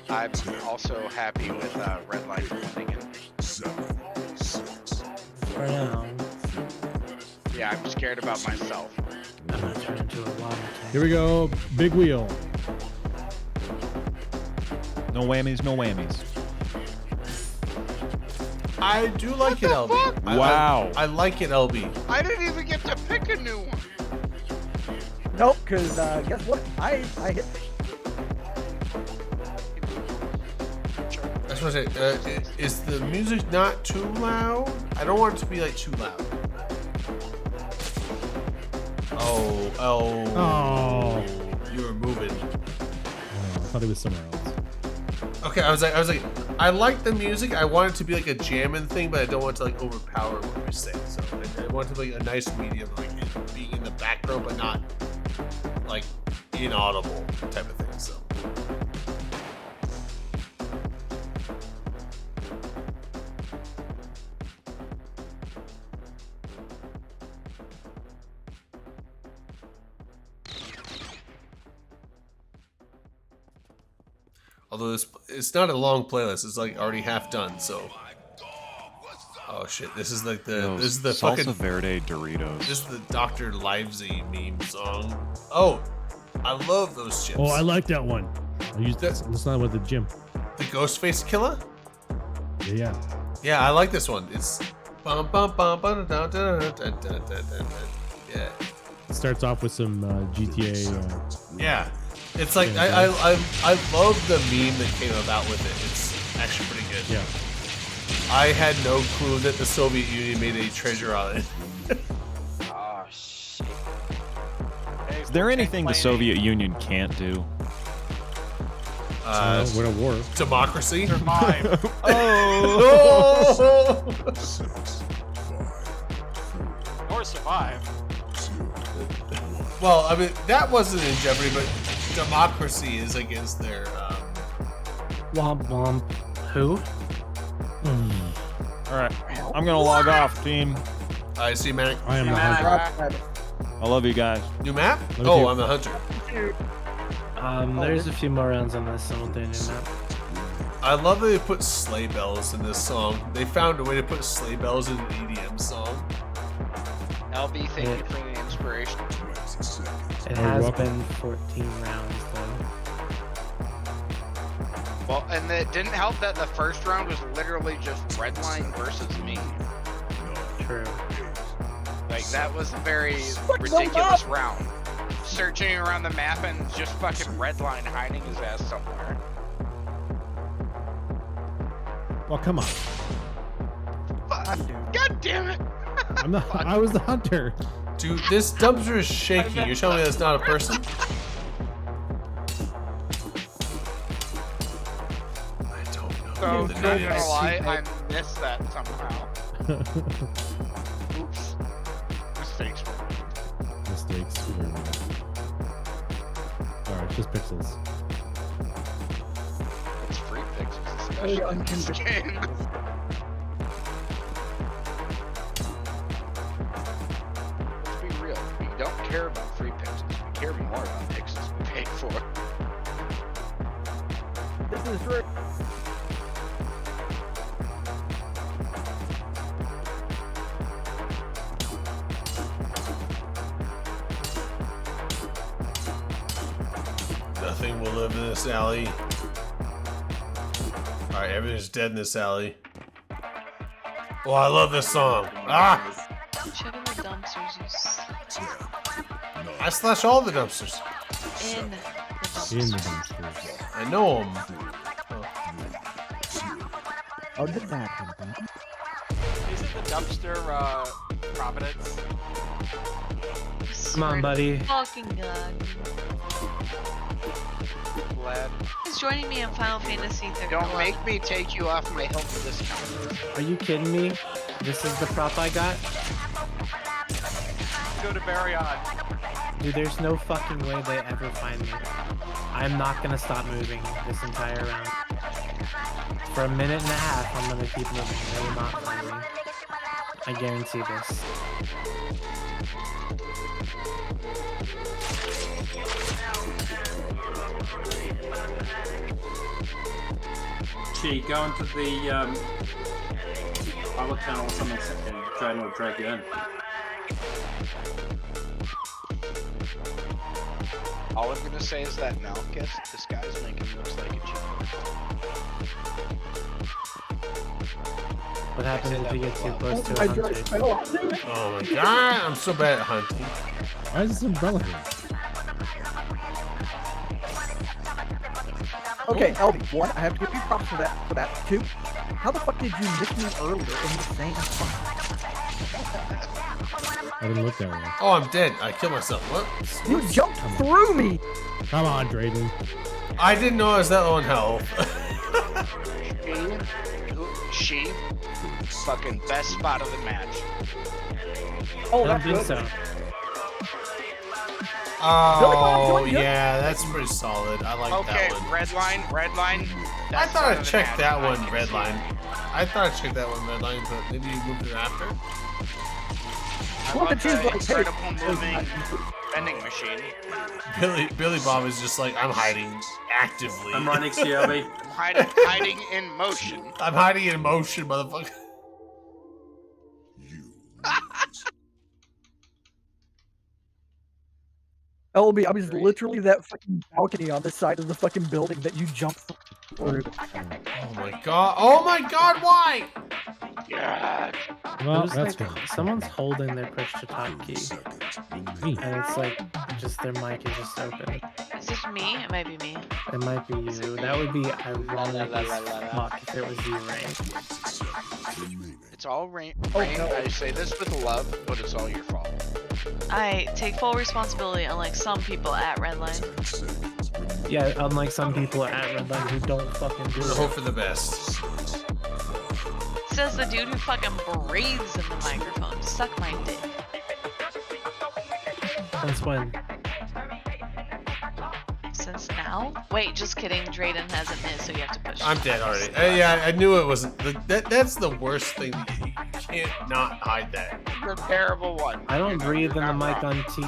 Speaker 5: I'm also happy with Red Light winning it.
Speaker 12: 7, 6,
Speaker 9: For now,
Speaker 5: Yeah, I'm scared about myself.
Speaker 9: I'm gonna turn into a water tank.
Speaker 2: Here we go. Big wheel.
Speaker 11: No whammies, no whammies.
Speaker 1: I do like it, LB.
Speaker 11: Wow.
Speaker 1: I like it, LB.
Speaker 5: I didn't even get to pick a new one.
Speaker 8: Nope, because guess what? I hit.
Speaker 1: I just want to say, is the music not too loud? I don't want it to be like too loud. Oh, you were moving.
Speaker 2: Oh, I thought it was somewhere else.
Speaker 1: Okay, I was like, I like the music. I want it to be like a jamming thing, but I don't want it to like overpower what you're saying. So I want it to be like a nice medium, like it being in the background, but not like inaudible type of thing. So. Although it's not a long playlist, it's like already half done. So, oh shit, this is like
Speaker 11: Yo,
Speaker 1: this is the
Speaker 11: Salsa
Speaker 1: fucking
Speaker 11: Verde Doritos.
Speaker 1: this is the Dr. Livesey meme song. Oh, I love those chips.
Speaker 2: Oh, I like that one. I used
Speaker 1: That's-
Speaker 2: that's not with the gym.
Speaker 1: the Ghostface Killer.
Speaker 2: Yeah.
Speaker 1: Yeah, I like this one. It's bum bum bum bum dun, dun, dun, dun, dun, dun, dun. Yeah,
Speaker 2: It starts off with some GTA.
Speaker 1: yeah. It's like I love the meme that came about with it. It's actually pretty good.
Speaker 2: Yeah.
Speaker 1: I had no clue that the Soviet Union made a treasure island.
Speaker 5: Oh shit.
Speaker 11: Is there anything the Soviet Union can't do?
Speaker 2: We're at war.
Speaker 1: Democracy.
Speaker 5: Survive.
Speaker 1: Oh!
Speaker 12: 6, 5,
Speaker 3: Or survive.
Speaker 12: 4, 2, 1.
Speaker 1: Well, I mean that wasn't in jeopardy, but democracy is against their.
Speaker 9: Womp womp. Who?
Speaker 11: All right, I'm gonna log off, team.
Speaker 1: I see, Manic.
Speaker 2: I am the hunter.
Speaker 11: I love you guys.
Speaker 1: New map?
Speaker 2: Love
Speaker 1: Oh,
Speaker 2: you.
Speaker 1: I'm the hunter.
Speaker 9: There's a few more rounds on this, and we'll do a new map.
Speaker 1: I love that they put sleigh bells in this song. They found a way to put sleigh bells in an EDM song.
Speaker 5: LB, thank you for the inspiration.
Speaker 12: 20 seconds.
Speaker 9: It
Speaker 2: You're
Speaker 9: has
Speaker 2: welcome.
Speaker 9: been 14 rounds, though.
Speaker 5: Well, and it didn't help that the first round was literally just Redline versus me.
Speaker 9: True.
Speaker 5: Like, that was a very ridiculous round. Searching around the map and just fucking Redline hiding his ass somewhere.
Speaker 2: Well, come on.
Speaker 5: God damn it!
Speaker 2: I was the hunter.
Speaker 1: Dude, this dumpster is shaking. You're telling me that's not a person? I don't know.
Speaker 5: So,
Speaker 1: The
Speaker 5: not
Speaker 1: names.
Speaker 5: gonna lie, I missed that somehow.
Speaker 2: breaks super easy. Alright, just pixels.
Speaker 5: It's free pixels,
Speaker 8: Very
Speaker 5: especially in this
Speaker 8: unconvincing.
Speaker 5: game. Let's be real. We don't care about free pixels. We care more about pixels we pay for.
Speaker 8: This is true.
Speaker 1: Nothing will live in this alley. Alright, everything's dead in this alley. Oh, I love this song. Ah!
Speaker 7: Check in the dumpsters, you slut.
Speaker 1: I slash all the dumpsters.
Speaker 7: In the
Speaker 2: In the
Speaker 7: dumpsters.
Speaker 2: dumpsters.
Speaker 1: I know them.
Speaker 8: How did that happen?
Speaker 3: Isn't the dumpster Providence?
Speaker 9: Come on, buddy.
Speaker 7: Fucking god.
Speaker 5: Glad.
Speaker 7: Who's joining me in Final Fantasy 13?
Speaker 5: Don't make me take you off my Hilton discount.
Speaker 9: Are you kidding me? This is the prop I got?
Speaker 3: Go to Baryon.
Speaker 9: Dude, there's no fucking way they ever find me. I'm not gonna stop moving this entire round. For a minute and a half, I'm gonna keep moving. They will not find me. I guarantee this.
Speaker 13: Gee, go into the other channel or something and Drayden will drag you in.
Speaker 5: All I'm gonna say is that Malchus, this guy's making looks like a cheat.
Speaker 9: What happens if you get too close to
Speaker 14: I
Speaker 9: a
Speaker 14: just
Speaker 9: hunter?
Speaker 14: fell off.
Speaker 1: Oh my god, I'm so bad at hunting.
Speaker 2: Why is this umbrella here?
Speaker 8: Okay, LB, one, I have to give you props for that. Two, how the fuck did you miss me earlier in the same spot?
Speaker 2: I didn't look that way.
Speaker 1: Oh, I'm dead. I killed myself. What?
Speaker 8: You jumped through me!
Speaker 2: Come on, Drayden.
Speaker 1: I didn't know I was that low in health.
Speaker 5: She, fucking best spot of the match.
Speaker 8: Oh,
Speaker 9: I don't
Speaker 8: that's
Speaker 9: think
Speaker 8: good.
Speaker 9: so.
Speaker 1: Oh,
Speaker 8: Billy Bob,
Speaker 1: yeah, that's pretty solid. I like
Speaker 5: Okay,
Speaker 1: that one.
Speaker 5: red line.
Speaker 1: I thought I checked that one, red line. I thought I checked that one, red line, but maybe you moved it after?
Speaker 5: I
Speaker 8: Look
Speaker 5: love
Speaker 8: at you,
Speaker 5: the
Speaker 8: like,
Speaker 5: incredible moving vending machine.
Speaker 1: Billy Bob is just like, I'm hiding actively.
Speaker 13: I'm right next to you, LB.
Speaker 5: Hiding in motion.
Speaker 1: I'm hiding in motion, motherfucker.
Speaker 8: LB, I was literally that fucking balcony on the side of the fucking building that you jumped through.
Speaker 1: Oh my god. Oh my god, why?
Speaker 5: God.
Speaker 2: Well,
Speaker 9: Who's,
Speaker 2: that's
Speaker 9: like,
Speaker 2: good.
Speaker 9: someone's holding their push to talk key,
Speaker 2: Me.
Speaker 9: and it's like just their mic is just open.
Speaker 7: Is this me? It might be me.
Speaker 9: It might be you. That would be ironic as fuck if it was you, Rain.
Speaker 5: It's all rain.
Speaker 8: Oh,
Speaker 5: Rain,
Speaker 8: no.
Speaker 5: I say this with love, but it's all your fault.
Speaker 7: I take full responsibility, unlike some people at Redline.
Speaker 9: Yeah, unlike some people at Redline who don't fucking do
Speaker 1: Hope
Speaker 9: it.
Speaker 1: for the best.
Speaker 7: Says the dude who fucking breathes in the microphone. Suck my dick.
Speaker 9: Since when?
Speaker 7: Since now? Wait, just kidding. Drayden hasn't missed, so you have to push.
Speaker 1: I'm dead already. Yeah, I knew it wasn't. That's the worst thing. You can't not hide that.
Speaker 5: You're a terrible one.
Speaker 9: I don't breathe in
Speaker 5: You're
Speaker 9: the
Speaker 5: not
Speaker 9: mic
Speaker 5: wrong.
Speaker 9: on T.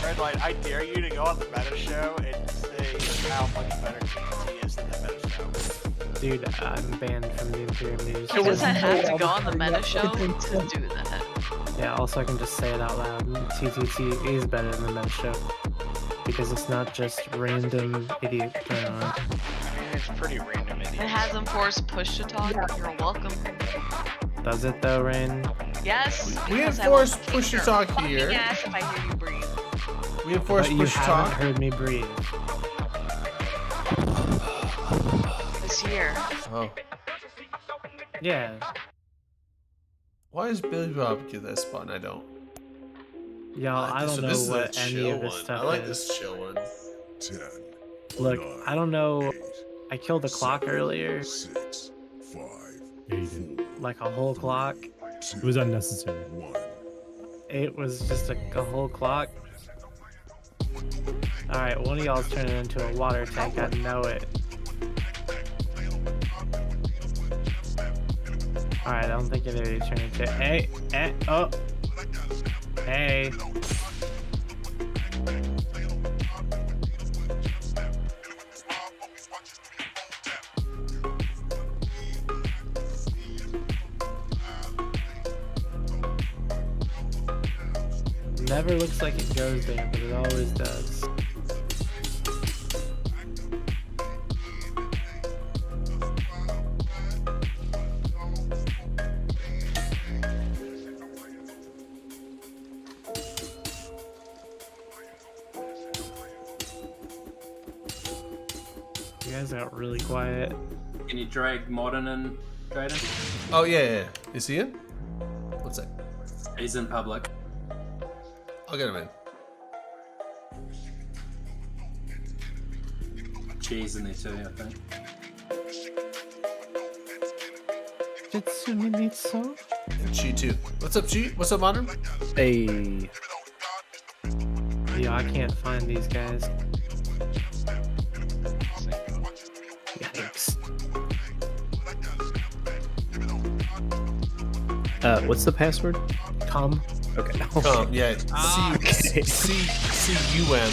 Speaker 3: Red Light, I dare you to go on the meta show and say how much better TNT is than the meta show.
Speaker 9: Dude, I'm banned from the Imperial News.
Speaker 7: He doesn't have to
Speaker 8: all
Speaker 7: go
Speaker 8: the
Speaker 7: on the
Speaker 8: time,
Speaker 7: meta
Speaker 8: yeah.
Speaker 7: show to do that.
Speaker 9: Yeah, also I can just say it out loud. TTT is better than the meta show. Because it's not just random idiot going on.
Speaker 5: I mean, it's pretty random,
Speaker 7: It
Speaker 5: idiot.
Speaker 7: has him force push to talk. You're welcome.
Speaker 9: Does it though, Rain?
Speaker 7: Yes.
Speaker 1: We
Speaker 7: because I
Speaker 1: enforce
Speaker 7: will
Speaker 1: push to
Speaker 7: kick your
Speaker 1: talk here.
Speaker 7: fucking ass if I hear you breathe.
Speaker 1: We enforce
Speaker 9: But you
Speaker 1: push
Speaker 9: haven't
Speaker 1: talk.
Speaker 9: heard me breathe.
Speaker 7: This year.
Speaker 1: Oh.
Speaker 9: Yeah.
Speaker 1: Why does Billy Bob get that spot and I don't?
Speaker 9: Y'all, I don't know
Speaker 1: This is a
Speaker 9: what any
Speaker 1: chill
Speaker 9: of this
Speaker 1: one.
Speaker 9: stuff
Speaker 1: I like
Speaker 9: is.
Speaker 1: this chill one.
Speaker 12: 10.
Speaker 9: Look,
Speaker 12: 9,
Speaker 9: I don't know.
Speaker 12: 8,
Speaker 9: I killed the clock earlier.
Speaker 12: 6, 5,
Speaker 2: Yeah, you did.
Speaker 12: 4,
Speaker 9: like a whole clock.
Speaker 2: It was unnecessary.
Speaker 9: It was just a whole clock. All right, one of y'all's turning into a water tank. I know it. All right, I don't think either of you turn into. Hey, oh, hey. Never looks like it goes there, but it always does. You guys got really quiet.
Speaker 13: Can you drag Modern and Drayden?
Speaker 1: Oh yeah. Is he in? What's that?
Speaker 13: He's in public.
Speaker 1: I'll get him in.
Speaker 13: Cheese in there too, I think.
Speaker 1: And Chi too. What's up, Chi? What's up, Modern?
Speaker 15: Hey.
Speaker 9: Yeah, I can't find these guys. Yikes.
Speaker 15: What's the password?
Speaker 9: Come.
Speaker 15: Okay.
Speaker 1: Come, yeah.
Speaker 15: Okay.
Speaker 1: C-U-M.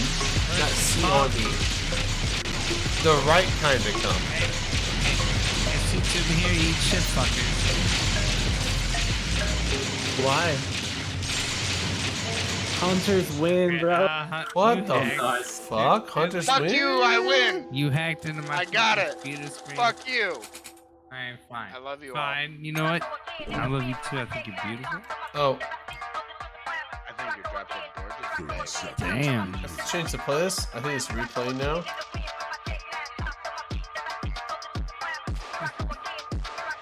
Speaker 1: Not C-R-E. The right kind of come.
Speaker 16: If you come here, you eat shit fuckers.
Speaker 9: Why? Hunters win, bro.
Speaker 1: What the fuck? Hunters
Speaker 5: Fuck
Speaker 1: win?
Speaker 5: you, I win.
Speaker 16: You hacked into my
Speaker 5: I got it.
Speaker 16: computer screen.
Speaker 5: Fuck you.
Speaker 16: Alright, fine.
Speaker 5: I love you all.
Speaker 16: Fine. You know what? I love you too. I think you're beautiful.
Speaker 1: Oh.
Speaker 5: I think your drop dead gorgeous.
Speaker 16: Damn.
Speaker 1: I have to change the playlist. I think it's replaying now.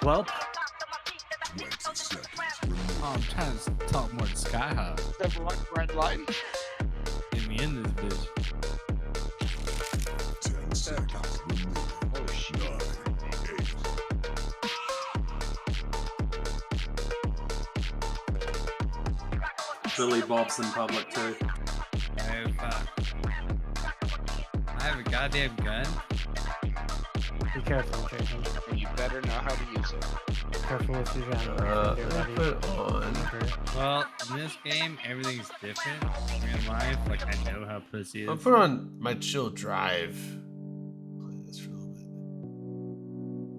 Speaker 9: Well.
Speaker 16: Oh, I'm trying to talk more to Skyhawk.
Speaker 5: Red line.
Speaker 16: Get me in this bitch.
Speaker 12: 10 seconds remaining.
Speaker 5: Oh shit.
Speaker 12: 9, 8.
Speaker 13: Billy Bob's in public too.
Speaker 16: I have a goddamn gun.
Speaker 9: Be careful, Jason.
Speaker 5: And you better know how to use it.
Speaker 9: Careful with your gun.
Speaker 1: Put it on.
Speaker 16: Well, in this game, everything's different. In real life, like I know how pussy is.
Speaker 1: I'll put on my chill drive. Play this for a little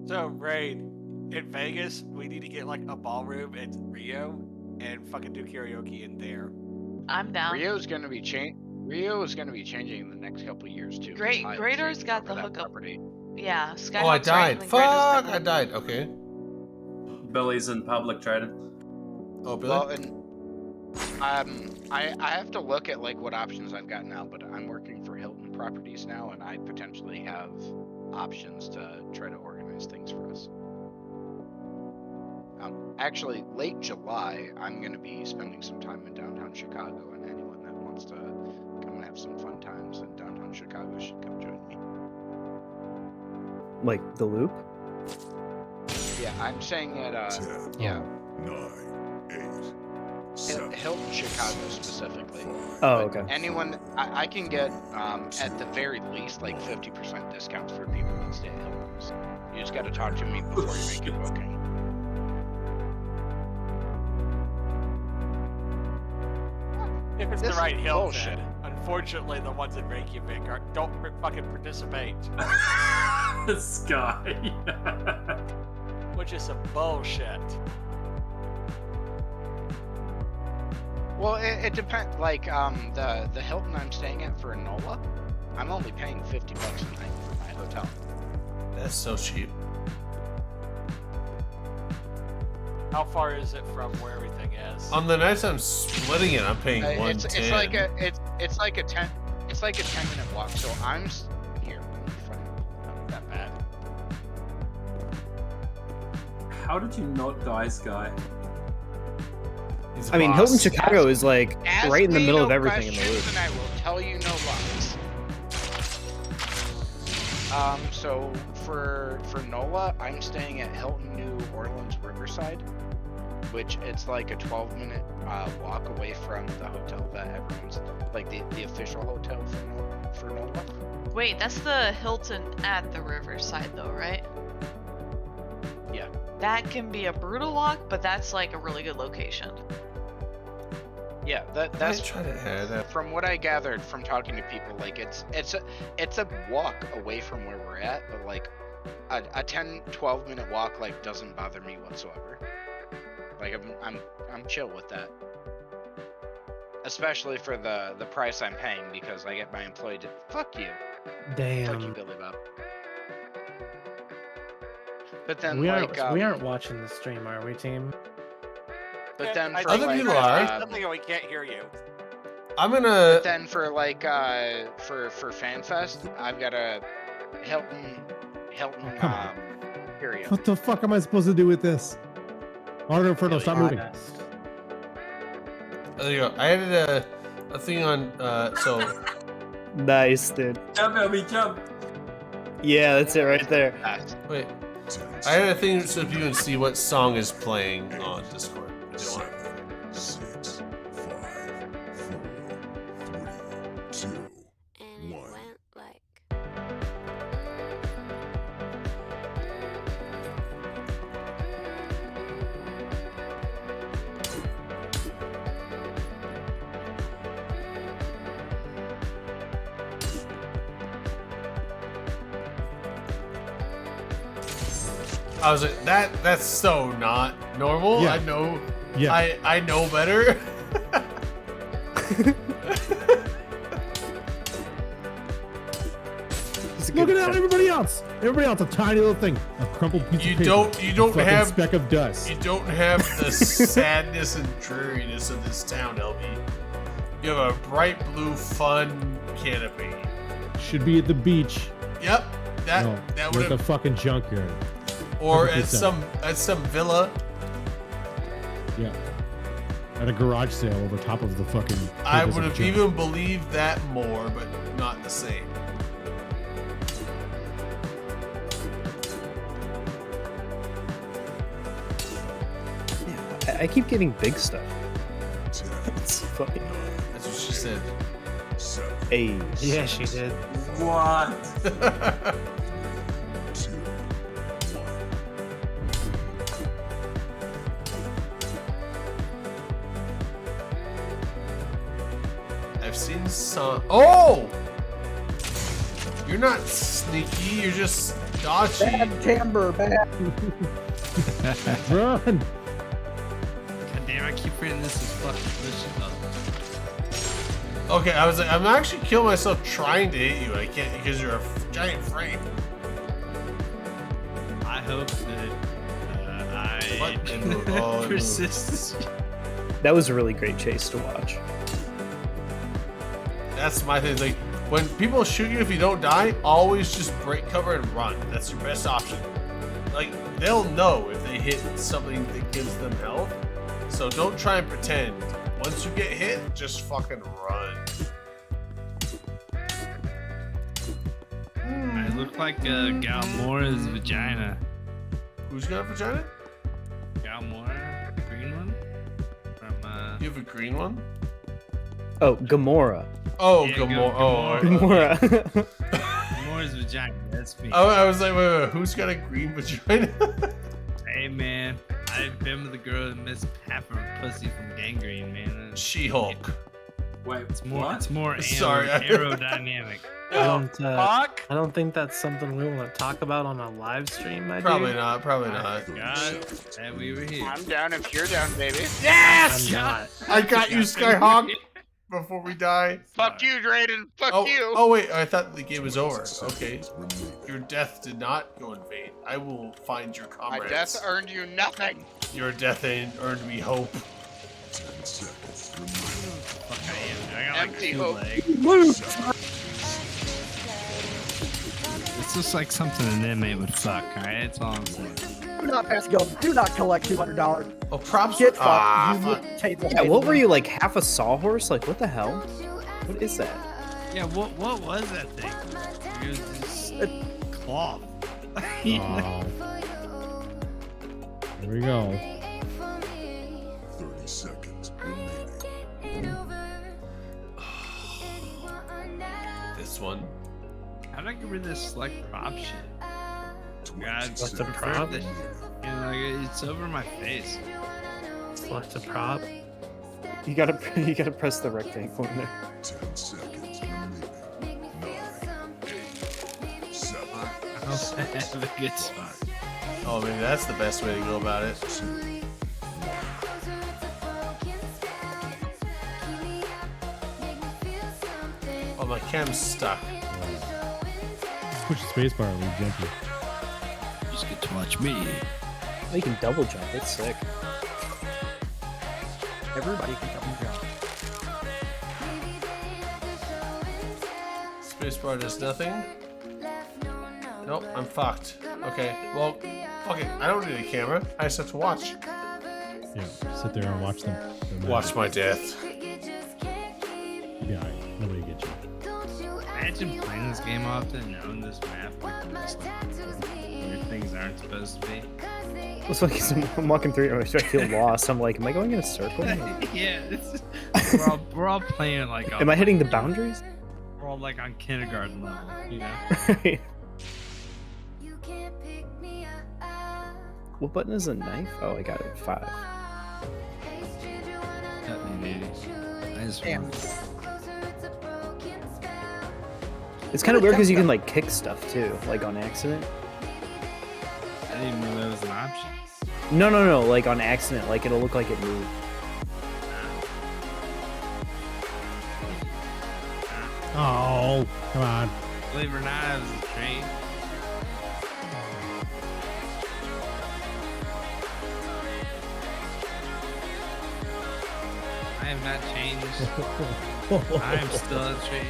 Speaker 1: bit.
Speaker 3: So, Raid, in Vegas, we need to get like a ballroom in Rio and fucking do karaoke in there.
Speaker 7: I'm down.
Speaker 5: Rio is going to be changing in the next couple of years too.
Speaker 7: Great,
Speaker 5: Highly
Speaker 7: Grader's
Speaker 5: changing
Speaker 7: got
Speaker 5: over
Speaker 7: the
Speaker 5: that
Speaker 7: hookup.
Speaker 5: property.
Speaker 7: Yeah, Skyhawk's
Speaker 1: Oh, I died.
Speaker 7: right, Grader's got
Speaker 1: Fuck,
Speaker 7: the
Speaker 1: I died. Okay.
Speaker 13: Billy's in public, Drayden.
Speaker 1: Oh, Billy?
Speaker 5: Well, and I have to look at like what options I've got now, but I'm working for Hilton Properties now, and I potentially have options to try to organize things for us. Actually, late July, I'm going to be spending some time in downtown Chicago, and anyone that wants to come and have some fun times in downtown Chicago should come join me.
Speaker 15: Like the loop?
Speaker 5: Yeah, I'm saying it.
Speaker 12: 10,
Speaker 5: Yeah,
Speaker 12: 9, 8, 7,
Speaker 5: Hilton Chicago specifically.
Speaker 15: Oh,
Speaker 5: But
Speaker 15: okay.
Speaker 5: Anyone, I can get at the very least like 50% discounts for people that stay at Hilton's. You just got to talk to me before you make your booking.
Speaker 3: If it's
Speaker 5: This
Speaker 3: the right
Speaker 5: is
Speaker 3: hill,
Speaker 5: bullshit.
Speaker 3: then. Unfortunately, the ones in Reykjavik don't fucking participate,
Speaker 13: This guy.
Speaker 3: which is some bullshit.
Speaker 5: Well, it depends. Like the Hilton I'm staying at for Enola, I'm only paying $50 a night for my hotel.
Speaker 1: That's so cheap.
Speaker 3: How far is it from where everything is?
Speaker 1: On the nights I'm splitting it, I'm paying
Speaker 5: It's
Speaker 1: 110.
Speaker 5: like a 10-minute walk. So here. Let me find not that bad.
Speaker 13: How did you not Guy's Guy?
Speaker 1: He's a
Speaker 15: I mean,
Speaker 1: boss.
Speaker 15: Hilton Chicago is like
Speaker 5: Ask
Speaker 15: right in the
Speaker 5: me
Speaker 15: middle
Speaker 5: no
Speaker 15: of everything in the
Speaker 5: questions
Speaker 15: loop.
Speaker 5: and I will tell you no lies. So for NOLA, I'm staying at Hilton New Orleans Riverside, which it's like a 12-minute walk away from the hotel that everyone's like the official hotel for NOLA.
Speaker 7: Wait, that's the Hilton at the Riverside, though, right?
Speaker 5: Yeah.
Speaker 7: That can be a brutal walk, but that's like a really good location.
Speaker 5: Yeah, that's
Speaker 1: try to add that.
Speaker 5: from what I gathered from talking to people. Like it's a walk away from where we're at, but like a 10-12 minute walk like doesn't bother me whatsoever. Like I'm chill with that, especially for the price I'm paying because I get my employee to fuck you,
Speaker 9: Damn.
Speaker 5: Billy Bob. But then
Speaker 9: we
Speaker 5: like
Speaker 9: aren't watching the stream, are we, team?
Speaker 5: But then
Speaker 3: I
Speaker 5: for
Speaker 3: think
Speaker 1: Other
Speaker 5: like,
Speaker 1: people are.
Speaker 3: something we can't hear you.
Speaker 1: I'm gonna.
Speaker 5: But then for like for FanFest, I've got a Hilton
Speaker 2: Come on.
Speaker 5: period.
Speaker 2: What the fuck am I supposed to do with this? Martyr Inferno, stop moving.
Speaker 1: There you go. I added a thing on. So
Speaker 15: Nice, dude.
Speaker 13: Jump, LB, jump.
Speaker 15: Yeah, that's it right there.
Speaker 1: wait, I added a thing so you can see what song is playing on Discord. If you want.
Speaker 12: 6, 5, 4, 3, 2, 1.
Speaker 1: I was like, that's so not normal.
Speaker 2: Yeah.
Speaker 1: I know.
Speaker 2: Yeah.
Speaker 1: I know better.
Speaker 2: Look at that, everybody else. Everybody else, a tiny little thing, a crumpled piece
Speaker 1: You
Speaker 2: of paper.
Speaker 1: don't
Speaker 2: a fucking
Speaker 1: have
Speaker 2: speck of dust.
Speaker 1: You don't have the sadness and dreariness of this town, LB. You have a bright blue, fun canopy.
Speaker 2: Should be at the beach.
Speaker 1: Yep, that
Speaker 2: No,
Speaker 1: that
Speaker 2: we're
Speaker 1: would
Speaker 2: at the
Speaker 1: have,
Speaker 2: fucking junkyard.
Speaker 1: or
Speaker 2: 100%.
Speaker 1: at some villa.
Speaker 2: Yeah. At a garage sale over top of the fucking.
Speaker 1: I
Speaker 2: tables
Speaker 1: would
Speaker 2: and
Speaker 1: have
Speaker 2: junk.
Speaker 1: even believed that more, but not the same.
Speaker 15: I keep getting big stuff. It's funny.
Speaker 1: That's what she said.
Speaker 15: Hey.
Speaker 9: Yeah, she did.
Speaker 13: What?
Speaker 12: 2, 1.
Speaker 1: I've seen some. Oh! You're not sneaky. You're just dodgy.
Speaker 8: Bad timber, bad.
Speaker 2: Run!
Speaker 16: God damn, I keep forgetting this is fucking delicious.
Speaker 1: Okay, I was like, I'm actually killing myself trying to hit you. I can't because you're a giant frame.
Speaker 16: I hope that I
Speaker 1: What? It moved. Oh, it moved.
Speaker 16: persist.
Speaker 15: That was a really great chase to watch.
Speaker 1: That's my thing. Like when people shoot you, if you don't die, always just break cover and run. That's your best option. Like they'll know if they hit something that gives them health. So don't try and pretend. Once you get hit, just fucking run.
Speaker 16: I look like Galmora's vagina.
Speaker 1: Who's got a vagina?
Speaker 16: Galmora, the green one? From
Speaker 1: You have a green one?
Speaker 15: Oh, Gamora.
Speaker 1: Oh,
Speaker 16: Yeah,
Speaker 1: Gamora. Oh,
Speaker 15: Gamora.
Speaker 16: Gamora's vagina, that's me.
Speaker 1: oh, I was like, wait, who's got a green vagina?
Speaker 16: Hey man, I've been with a girl that missed half of her pussy from gangrene, man.
Speaker 1: She-Hulk.
Speaker 13: Wait,
Speaker 16: It's more
Speaker 1: Sorry.
Speaker 16: aerodynamic.
Speaker 9: I don't,
Speaker 3: Fuck.
Speaker 9: I don't think that's something we want to talk about on a live stream, my
Speaker 1: Probably
Speaker 9: dude.
Speaker 1: not. Probably not.
Speaker 16: God, that we were here.
Speaker 5: I'm down if you're down, baby.
Speaker 1: Yes!
Speaker 9: I'm not.
Speaker 1: I got you, Skyhawk. Before we die.
Speaker 5: Fuck you, Drayden. Fuck
Speaker 1: Oh,
Speaker 5: you.
Speaker 1: oh wait, I thought the game was over. Okay. Your death did not go in vain. I will find your
Speaker 5: My
Speaker 1: comrades.
Speaker 5: death earned you nothing.
Speaker 1: Your death earned me hope.
Speaker 12: 10 seconds remaining.
Speaker 16: Fuck, I am. I got like
Speaker 5: Empty
Speaker 16: 2
Speaker 5: hope.
Speaker 16: legs. It's just like something an inmate would fuck, alright? That's all I'm saying.
Speaker 8: Do not pass go. Do not collect $200.
Speaker 1: Oh, props.
Speaker 8: Get fucked.
Speaker 1: Ah,
Speaker 8: You
Speaker 1: fuck.
Speaker 8: will table.
Speaker 15: Yeah, what were you, like half a sawhorse? Like, what the hell? What is that?
Speaker 16: Yeah, what was that thing? It was just... off.
Speaker 2: Oh. Here we go.
Speaker 12: 30 seconds remaining.
Speaker 1: This one.
Speaker 16: How did I get rid of this select prop shit? God,
Speaker 15: What's a prop?
Speaker 16: You know, like, it's over my face.
Speaker 15: Select a prop. You gotta press the rectangle in there.
Speaker 12: 10 seconds remaining. 9, 8, 7,
Speaker 16: I don't have a good spot.
Speaker 1: Oh, maybe that's the best way to go about it. Oh, my cam's stuck.
Speaker 2: Push the spacebar really gently.
Speaker 16: Just get to watch me.
Speaker 15: Oh, you can double jump. That's sick.
Speaker 8: Everybody can double jump.
Speaker 1: Spacebar does nothing. Nope, I'm fucked. Okay, well, fuck it. I don't need a camera. I just have to watch.
Speaker 2: Yeah, sit there and watch them.
Speaker 1: Watch my death.
Speaker 2: Yeah, nobody gets you.
Speaker 16: Imagine playing this game often, knowing this map, like, where things aren't supposed to be.
Speaker 15: It's like I'm walking through and I feel lost. I'm like, am I going in a circle?
Speaker 16: Yeah, we're all playing like.
Speaker 15: Am I hitting the boundaries?
Speaker 16: We're all like on kindergarten level, you know.
Speaker 15: What button is a knife? Oh, I got it. 5.
Speaker 8: Damn.
Speaker 15: It's kind of weird because you can like kick stuff too, like on accident.
Speaker 16: I didn't even know that was an option.
Speaker 15: No, like on accident, like it'll look like it moved.
Speaker 2: Oh, come on.
Speaker 16: Believe it or not, it was a train. I have not changed. I am still a train.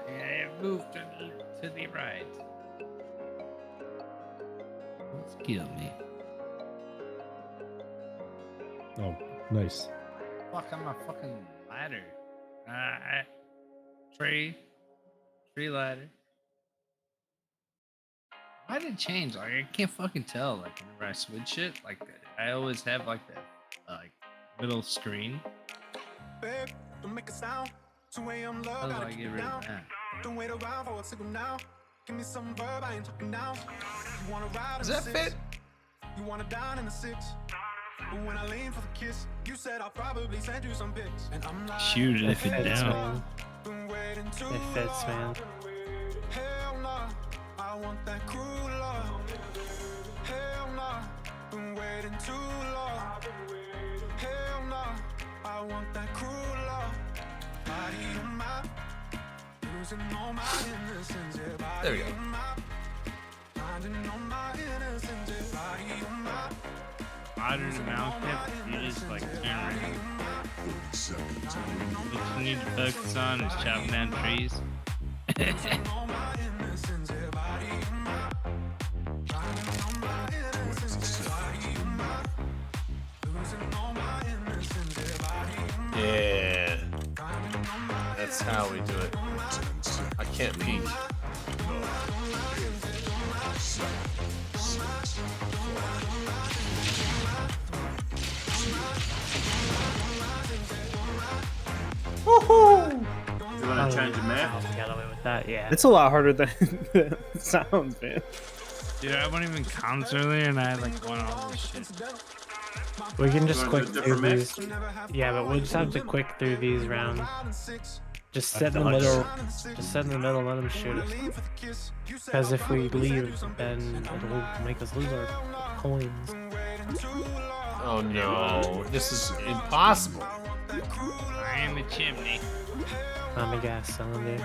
Speaker 16: I have moved to the right. Let's kill me.
Speaker 2: Oh, nice.
Speaker 16: Fuck, I'm a fucking ladder. Tree ladder. Why did it change? Like, I can't fucking tell. Like, whenever I switch it, like, I always have like the middle screen.
Speaker 17: Babe, don't make a sound. 2 a.m. love,
Speaker 16: How do
Speaker 17: gotta
Speaker 16: I
Speaker 17: keep
Speaker 16: get
Speaker 17: it
Speaker 16: rid of
Speaker 17: down.
Speaker 16: that?
Speaker 17: Don't wait around for a signal now. Give me some verb, I ain't talking down. You wanna ride
Speaker 1: Does
Speaker 17: in
Speaker 1: that
Speaker 17: the
Speaker 1: fit?
Speaker 17: 6? You wanna dine in the 6? But when I lean for the kiss, you said I'll probably send you some pics. And I'm like,
Speaker 16: Shoot it if it
Speaker 9: fits,
Speaker 16: down.
Speaker 9: man.
Speaker 17: been waiting too
Speaker 9: It fits, man.
Speaker 17: Hell nah, I want that cruel love. Hell nah, been waiting too long. Hell nah, I want that cruel love. Body on my, losing all my innocence. Yeah, body
Speaker 1: There we go.
Speaker 17: on my, finding all my innocence. Yeah, body on my.
Speaker 16: Modern mount tip, you just like turn around.
Speaker 12: 30 seconds remaining.
Speaker 16: What you need to focus on is chopping down trees.
Speaker 17: All my innocence, yeah, body on my, finding all my innocence. Yeah, body on my, losing all my innocence. Yeah, body on my.
Speaker 1: Yeah. That's how we do it.
Speaker 12: 10 seconds.
Speaker 1: I can't peek.
Speaker 12: 9, 8, 7, 6,
Speaker 1: Woohoo!
Speaker 13: You want to change the map?
Speaker 9: Got away with that, yeah.
Speaker 15: It's a lot harder than it sounds, man.
Speaker 16: Dude, I went even comments earlier and I had like one all this shit.
Speaker 9: We can just
Speaker 13: You
Speaker 9: quick
Speaker 13: wanna do
Speaker 9: through
Speaker 13: different
Speaker 9: these. Yeah, but we'll just have to quick through these rounds. Just sit in the
Speaker 15: dodge.
Speaker 9: middle. Just sit in the middle. Let them shoot us. Because if we leave, then it'll make us lose our coins.
Speaker 1: Oh no, this is impossible.
Speaker 16: I am a chimney.
Speaker 9: I'm a gas cylinder.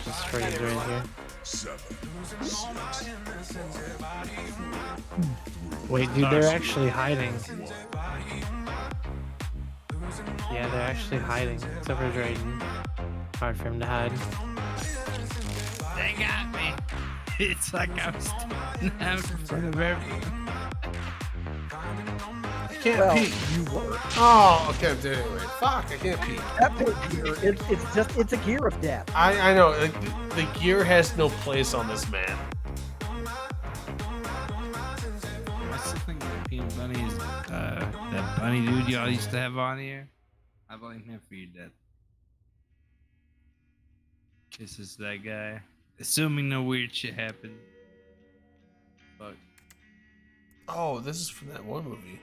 Speaker 9: Just freeze right here.
Speaker 12: 7, 6, 5,
Speaker 9: Wait, dude, they're actually hiding. Yeah, they're actually hiding. Except for Drayden. Hard for him to hide.
Speaker 16: They got me. It's like I was standing out in front of everyone.
Speaker 1: I can't
Speaker 8: Well,
Speaker 1: pee.
Speaker 8: you were.
Speaker 1: Oh, okay. Anyway, fuck, I can't pee.
Speaker 8: That pit gear, it's a gear of death.
Speaker 1: I know. The gear has no place on this man.
Speaker 16: I still think that Peanut Bunny is that bunny dude y'all used to have on here. I blame him for your death. Kisses that guy. Assuming no weird shit happened. Fuck.
Speaker 1: Oh, this is from that one movie.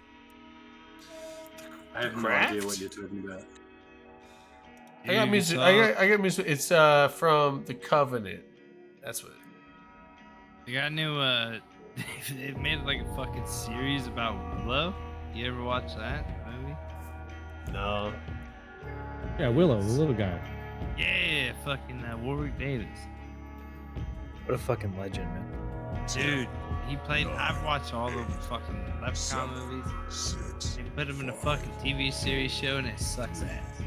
Speaker 13: I have no
Speaker 1: Craft?
Speaker 13: idea what you're talking about.
Speaker 1: I got
Speaker 16: Dude,
Speaker 1: music.
Speaker 16: you
Speaker 1: I got music. It's from The Covenant. That's what.
Speaker 16: They got a new they made like a fucking series about Willow. You ever watch that movie?
Speaker 1: No.
Speaker 2: Yeah, Willow, the little guy.
Speaker 16: Yeah, fucking Warwick Davis.
Speaker 15: What a fucking legend, man.
Speaker 16: Dude, he played. I've watched all the fucking Leprechaun movies. They put him in a fucking TV series show and it sucks ass.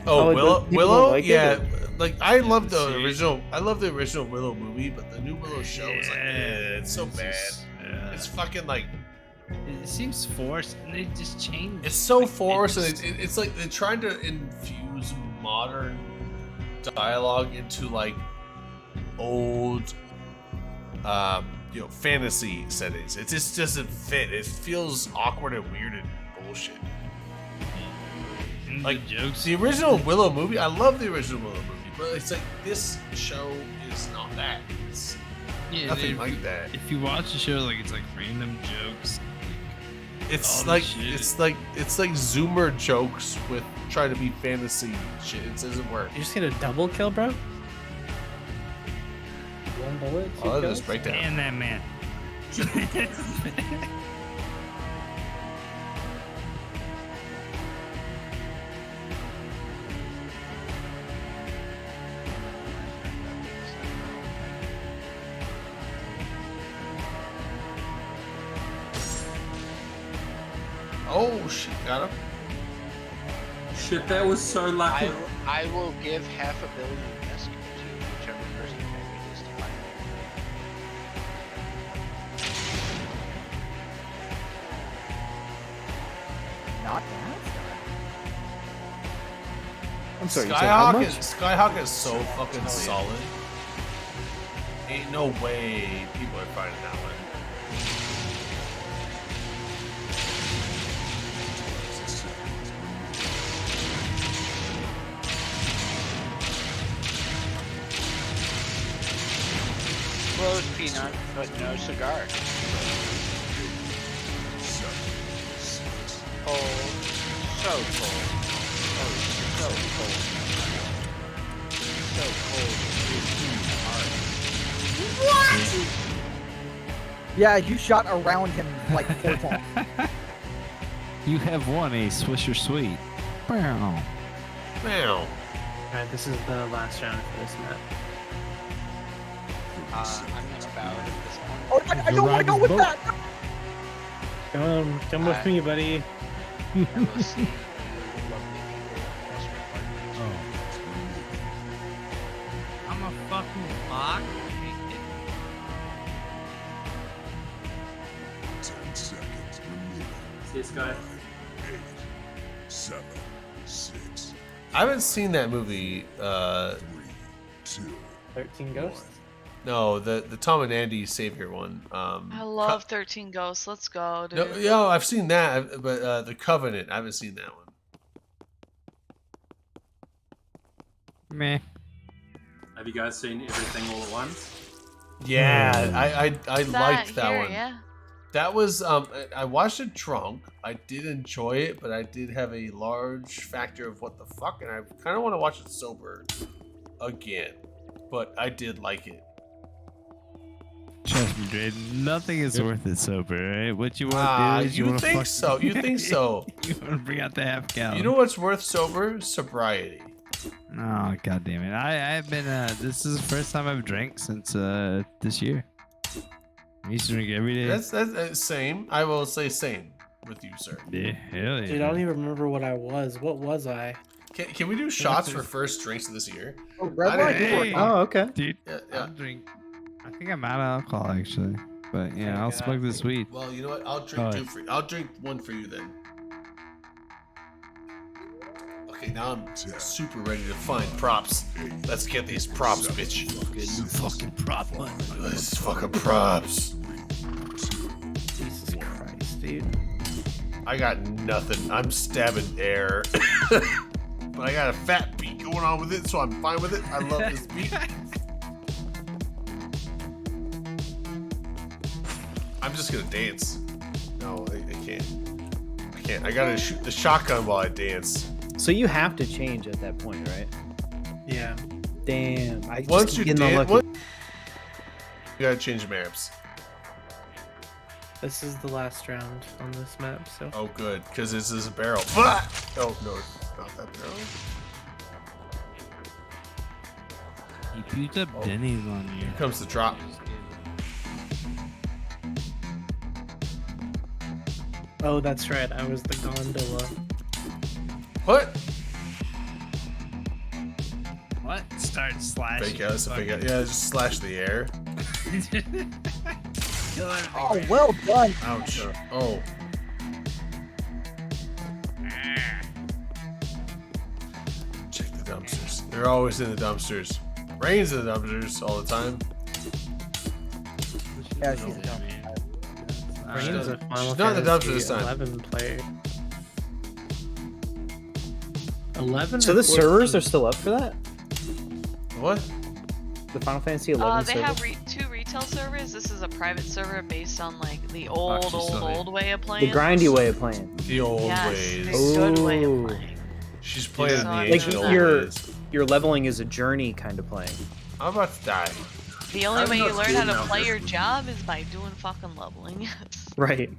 Speaker 1: Oh,
Speaker 15: Oh,
Speaker 1: Willow.
Speaker 15: people
Speaker 1: Willow.
Speaker 15: don't like it,
Speaker 1: Yeah,
Speaker 15: or-
Speaker 1: like I love
Speaker 16: the
Speaker 1: the
Speaker 16: series.
Speaker 1: original. I love the original Willow movie, but the new Willow show is like, it's so bad. It's fucking like
Speaker 16: It seems forced, and they just changed.
Speaker 1: it's so
Speaker 16: like,
Speaker 1: forced, and
Speaker 16: just-
Speaker 1: it's like they're trying to infuse modern dialogue into like old, fantasy settings. It just doesn't fit. It feels awkward and weird and bullshit.
Speaker 16: and
Speaker 1: Like
Speaker 16: the jokes.
Speaker 1: the original Willow movie, I love the original Willow movie, but it's like this show is not that. It's
Speaker 16: Yeah,
Speaker 1: nothing
Speaker 16: if
Speaker 1: like
Speaker 16: you-
Speaker 1: that.
Speaker 16: If you watch the show, like it's like random jokes.
Speaker 1: It's
Speaker 16: all
Speaker 1: like
Speaker 16: this shit.
Speaker 1: it's like Zoomer jokes with trying to be fantasy shit. It doesn't work.
Speaker 15: You just get a double kill, bro? One bullet, two
Speaker 1: Oh, look at
Speaker 15: kills?
Speaker 1: this breakdown.
Speaker 16: And that man.
Speaker 1: Oh shit, got him.
Speaker 13: Shit, that was so lucky.
Speaker 5: I will give $500 million esque to whichever person it is to find
Speaker 8: Not that.
Speaker 15: I'm sorry, you said how much?
Speaker 1: Skyhawk is so fucking solid. Ain't no way people are finding that one.
Speaker 5: Closed peanut, but no cigar. Cold. So cold. Oh, so cold. So cold.
Speaker 8: What? Yeah, you shot around him like 4 times.
Speaker 16: You have won a Swisher Sweet. Bow.
Speaker 1: Wow.
Speaker 9: Alright, this is the last round for this map.
Speaker 5: I'm gonna bow at this point.
Speaker 8: Oh, I don't want to go with
Speaker 2: Boat.
Speaker 8: that.
Speaker 9: Come with me, buddy.
Speaker 5: I will see you lovely people as your partners.
Speaker 2: Oh.
Speaker 16: I'm a fucking lock.
Speaker 12: 10 seconds remaining.
Speaker 13: See this guy.
Speaker 12: 8, 7, 6,
Speaker 1: I haven't seen that movie.
Speaker 12: 3, 2,
Speaker 9: 13 Ghosts?
Speaker 1: No, the Tom and Andy Savior one.
Speaker 7: I love 13 Ghosts. Let's go, dude.
Speaker 1: No, yeah, I've seen that, but the Covenant, I haven't seen that one.
Speaker 16: Meh.
Speaker 13: Have you guys seen Everything All at Once?
Speaker 1: Yeah, I
Speaker 7: That
Speaker 1: liked that
Speaker 7: here,
Speaker 1: one.
Speaker 7: yeah.
Speaker 1: That was I watched it drunk. I did enjoy it, but I did have a large factor of what the fuck, and I kind of want to watch it sober again. But I did like it.
Speaker 16: Trust me, Dre. Nothing is worth it sober, right? What you want
Speaker 1: Ah,
Speaker 16: to do is
Speaker 1: you
Speaker 16: wanna
Speaker 1: think
Speaker 16: fuck-
Speaker 1: so? You think so?
Speaker 16: You want to bring out the half gallon.
Speaker 1: You know what's worth sober? Sobriety.
Speaker 16: Oh, god damn it. I've been, this is the first time I've drank since, this year. I used to drink every day.
Speaker 1: That's same. I will say same with you, sir.
Speaker 16: Yeah, hell yeah.
Speaker 9: Dude, I don't even remember what I was. What was I?
Speaker 1: Can we do shots for first drinks of this year?
Speaker 8: Oh, red light,
Speaker 16: Hey.
Speaker 8: do it.
Speaker 15: Oh, okay.
Speaker 16: Dude,
Speaker 1: Yeah,
Speaker 16: I think I'm out of alcohol, actually. But yeah, I'll smoke this weed.
Speaker 1: Well, you know what? I'll drink two for you. I'll drink one for you then. Okay, now I'm super ready to find props. Let's get these props, bitch.
Speaker 16: Fucking prop one.
Speaker 1: Let's fucking props.
Speaker 9: Jesus Christ, dude.
Speaker 1: I got nothing. I'm stabbing air. But I got a fat beat going on with it, so I'm fine with it. I love this beat. I'm just gonna dance. No, I can't. I can't. I gotta shoot the shotgun while I dance.
Speaker 15: So you have to change at that point, right?
Speaker 9: Yeah.
Speaker 15: Damn. I just
Speaker 1: Once
Speaker 15: keep
Speaker 1: you
Speaker 15: getting
Speaker 1: dance,
Speaker 15: unlucky.
Speaker 1: you gotta change maps.
Speaker 9: This is the last round on this map, so.
Speaker 1: Oh, good, because this is a barrel. Fuck! Oh no, it's not that barrel.
Speaker 16: He puked up Denny's on you.
Speaker 1: Here comes the drop.
Speaker 9: Oh, that's right. I was the gondola.
Speaker 1: What?
Speaker 16: What? Start slashing.
Speaker 1: Fake out, it's a fake out. Yeah, just slash the air.
Speaker 8: Oh, well done.
Speaker 1: Ouch. Oh. Check the dumpsters. They're always in the dumpsters. Rain's in the dumpsters all the time.
Speaker 8: Yeah, she's dumb.
Speaker 9: Rain's a Final
Speaker 1: She's not in the dumpster
Speaker 9: Fantasy
Speaker 1: this time.
Speaker 9: 11 player. 11.
Speaker 15: So
Speaker 9: or
Speaker 15: the servers
Speaker 9: 14?
Speaker 15: are still up for that?
Speaker 1: What?
Speaker 15: The Final Fantasy 11
Speaker 7: They
Speaker 15: server?
Speaker 7: have two retail servers. This is a private server based on like the old,
Speaker 15: she's still
Speaker 7: old way of playing.
Speaker 15: The grindy way of playing.
Speaker 1: The old
Speaker 7: Yes,
Speaker 1: ways.
Speaker 7: the good way of
Speaker 15: Ooh.
Speaker 7: playing.
Speaker 1: She's playing the
Speaker 15: Like
Speaker 1: ancient old
Speaker 15: your
Speaker 1: ways.
Speaker 15: your leveling is a journey kind of playing.
Speaker 1: I'm about to die.
Speaker 7: The only
Speaker 1: I'm
Speaker 7: way you
Speaker 1: not
Speaker 7: learn
Speaker 1: good
Speaker 7: how to
Speaker 1: enough.
Speaker 7: play your job is by doing fucking leveling.
Speaker 15: Right.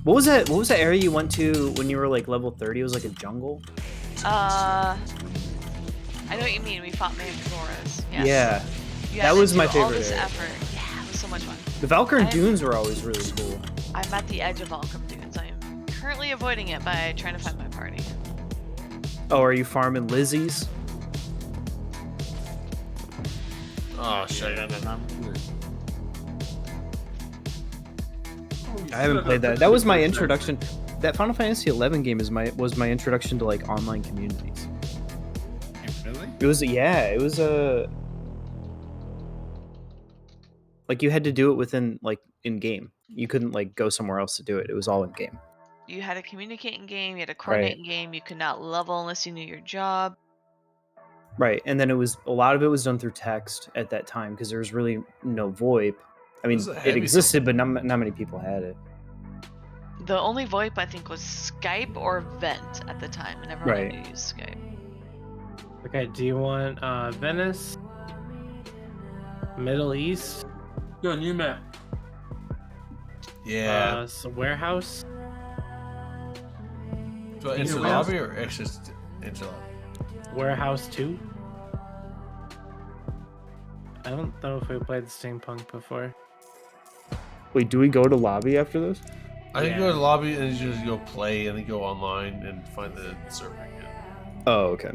Speaker 15: What was that area you went to when you were like level 30? It was like a jungle?
Speaker 7: I know what you mean. We fought Manticoras. Yes.
Speaker 15: Yeah.
Speaker 7: You
Speaker 15: That
Speaker 7: had to
Speaker 15: was my
Speaker 7: do all
Speaker 15: favorite
Speaker 7: this
Speaker 15: area.
Speaker 7: effort. Yeah, it was so much fun.
Speaker 15: The Valkyrie
Speaker 7: I'm-
Speaker 15: Dunes were always really cool.
Speaker 7: I'm at the edge of Volcom Dunes. I am currently avoiding it by trying to find my party.
Speaker 15: Oh, are you farming Lizzie's?
Speaker 1: Oh shit.
Speaker 15: I haven't played that. That was my introduction. That Final Fantasy 11 game was my introduction to like online communities.
Speaker 16: Really?
Speaker 15: It was like you had to do it within like in game. You couldn't like go somewhere else to do it. It was all in game.
Speaker 7: You had to communicate in game. You had to coordinate in game. You could not level unless you knew your job.
Speaker 15: Right, and then a lot of it was done through text at that time because there was really no VoIP. I mean,
Speaker 1: This is a
Speaker 15: it
Speaker 1: heavy
Speaker 15: existed, but not many people had it.
Speaker 7: The only VoIP I think was Skype or Vent at the time, and everyone
Speaker 15: Right.
Speaker 7: knew to use Skype.
Speaker 9: Okay, do you want Venice? Middle East?
Speaker 13: Go new map.
Speaker 1: Yeah.
Speaker 9: So warehouse?
Speaker 1: So into the lobby or exit into lobby?
Speaker 9: Warehouse 2? I don't know if we played Steampunk before.
Speaker 15: Wait, do we go to lobby after this?
Speaker 1: I think you go to the lobby and you just go play and then go online and find the server again.
Speaker 15: Oh, okay.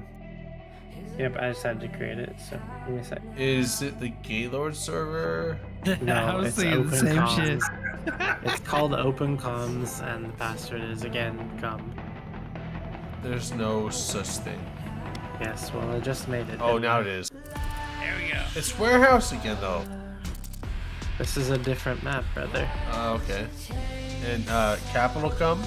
Speaker 9: Yep, I just had to create it, so give me a sec.
Speaker 1: Is it the Gaylord server?
Speaker 9: No,
Speaker 16: I was
Speaker 9: it's
Speaker 16: thinking the same shit.
Speaker 9: OpenComms. It's called OpenComms, and the password is again com.
Speaker 1: There's no such thing.
Speaker 9: Yes, well, I just made it.
Speaker 1: Oh,
Speaker 9: didn't
Speaker 1: now
Speaker 9: I?
Speaker 1: it is.
Speaker 16: There we go.
Speaker 1: It's warehouse again, though.
Speaker 9: This is a different map, brother.
Speaker 1: Okay. And Capital come?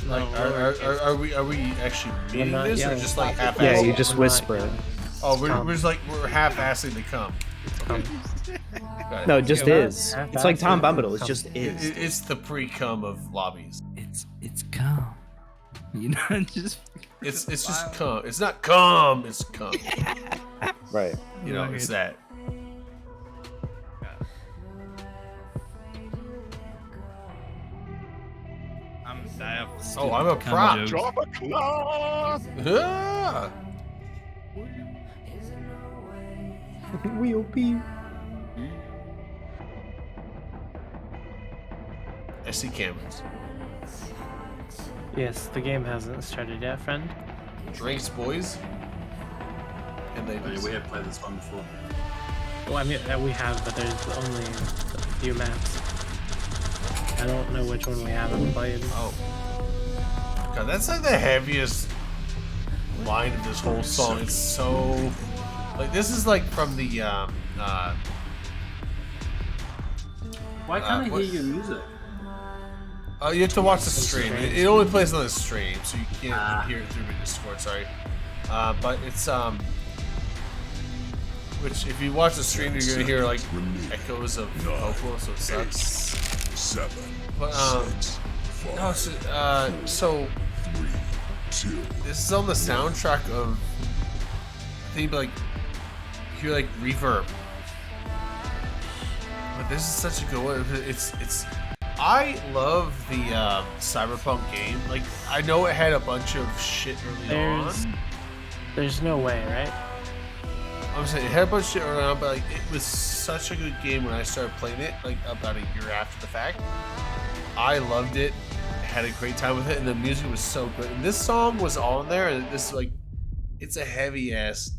Speaker 1: Like,
Speaker 9: No,
Speaker 1: are we actually meeting
Speaker 9: not
Speaker 1: this or
Speaker 9: yelling.
Speaker 1: just like half-assing?
Speaker 15: Yeah, you
Speaker 1: it?
Speaker 15: just whisper it.
Speaker 1: Oh, we're
Speaker 9: Come.
Speaker 1: just like we're half-assing to come. Okay. Got it.
Speaker 15: No, it just
Speaker 9: Yeah,
Speaker 15: is.
Speaker 9: half
Speaker 15: It's like Tom
Speaker 9: assing.
Speaker 15: Bombadil. It just is.
Speaker 1: It's the pre-cum of lobbies.
Speaker 16: It's calm. You know, just
Speaker 1: It's just cum. It's not cum. It's cum.
Speaker 15: Right.
Speaker 1: You know, it's that.
Speaker 16: I'm gonna die off.
Speaker 1: Oh, I'm a prop.
Speaker 16: Drop
Speaker 1: a claw. Ah!
Speaker 15: Wheel P.
Speaker 1: I see cameras.
Speaker 9: Yes, the game hasn't started yet, friend.
Speaker 1: Drinks, boys. And they
Speaker 13: Oh, yeah, we have played this one before.
Speaker 9: Well, I mean, we have, but there's only few maps. I don't know which one we haven't played.
Speaker 1: Oh. God, that's like the heaviest line of this whole song. It's so like this is like from the
Speaker 13: Why can't I
Speaker 1: what-
Speaker 13: hear your music?
Speaker 1: you have to watch the stream. It only plays on the stream, so you can't hear it through my Discord. Sorry, but it's which if you watch the stream, you're gonna hear like echoes of vocal, so it sucks.
Speaker 12: 7,
Speaker 1: But
Speaker 12: 6, 5,
Speaker 1: no, so
Speaker 12: 3, 2.
Speaker 1: this is on the soundtrack of I think like you hear like reverb. But this is such a good one. It's I love the Cyberpunk game. Like I know it had a bunch of shit early on.
Speaker 9: There's no way, right?
Speaker 1: I'm saying it had a bunch of shit early on, but like it was such a good game when I started playing it, like about a year after the fact. I loved it, had a great time with it, and the music was so good. And this song was on there, and this like it's a heavy ass,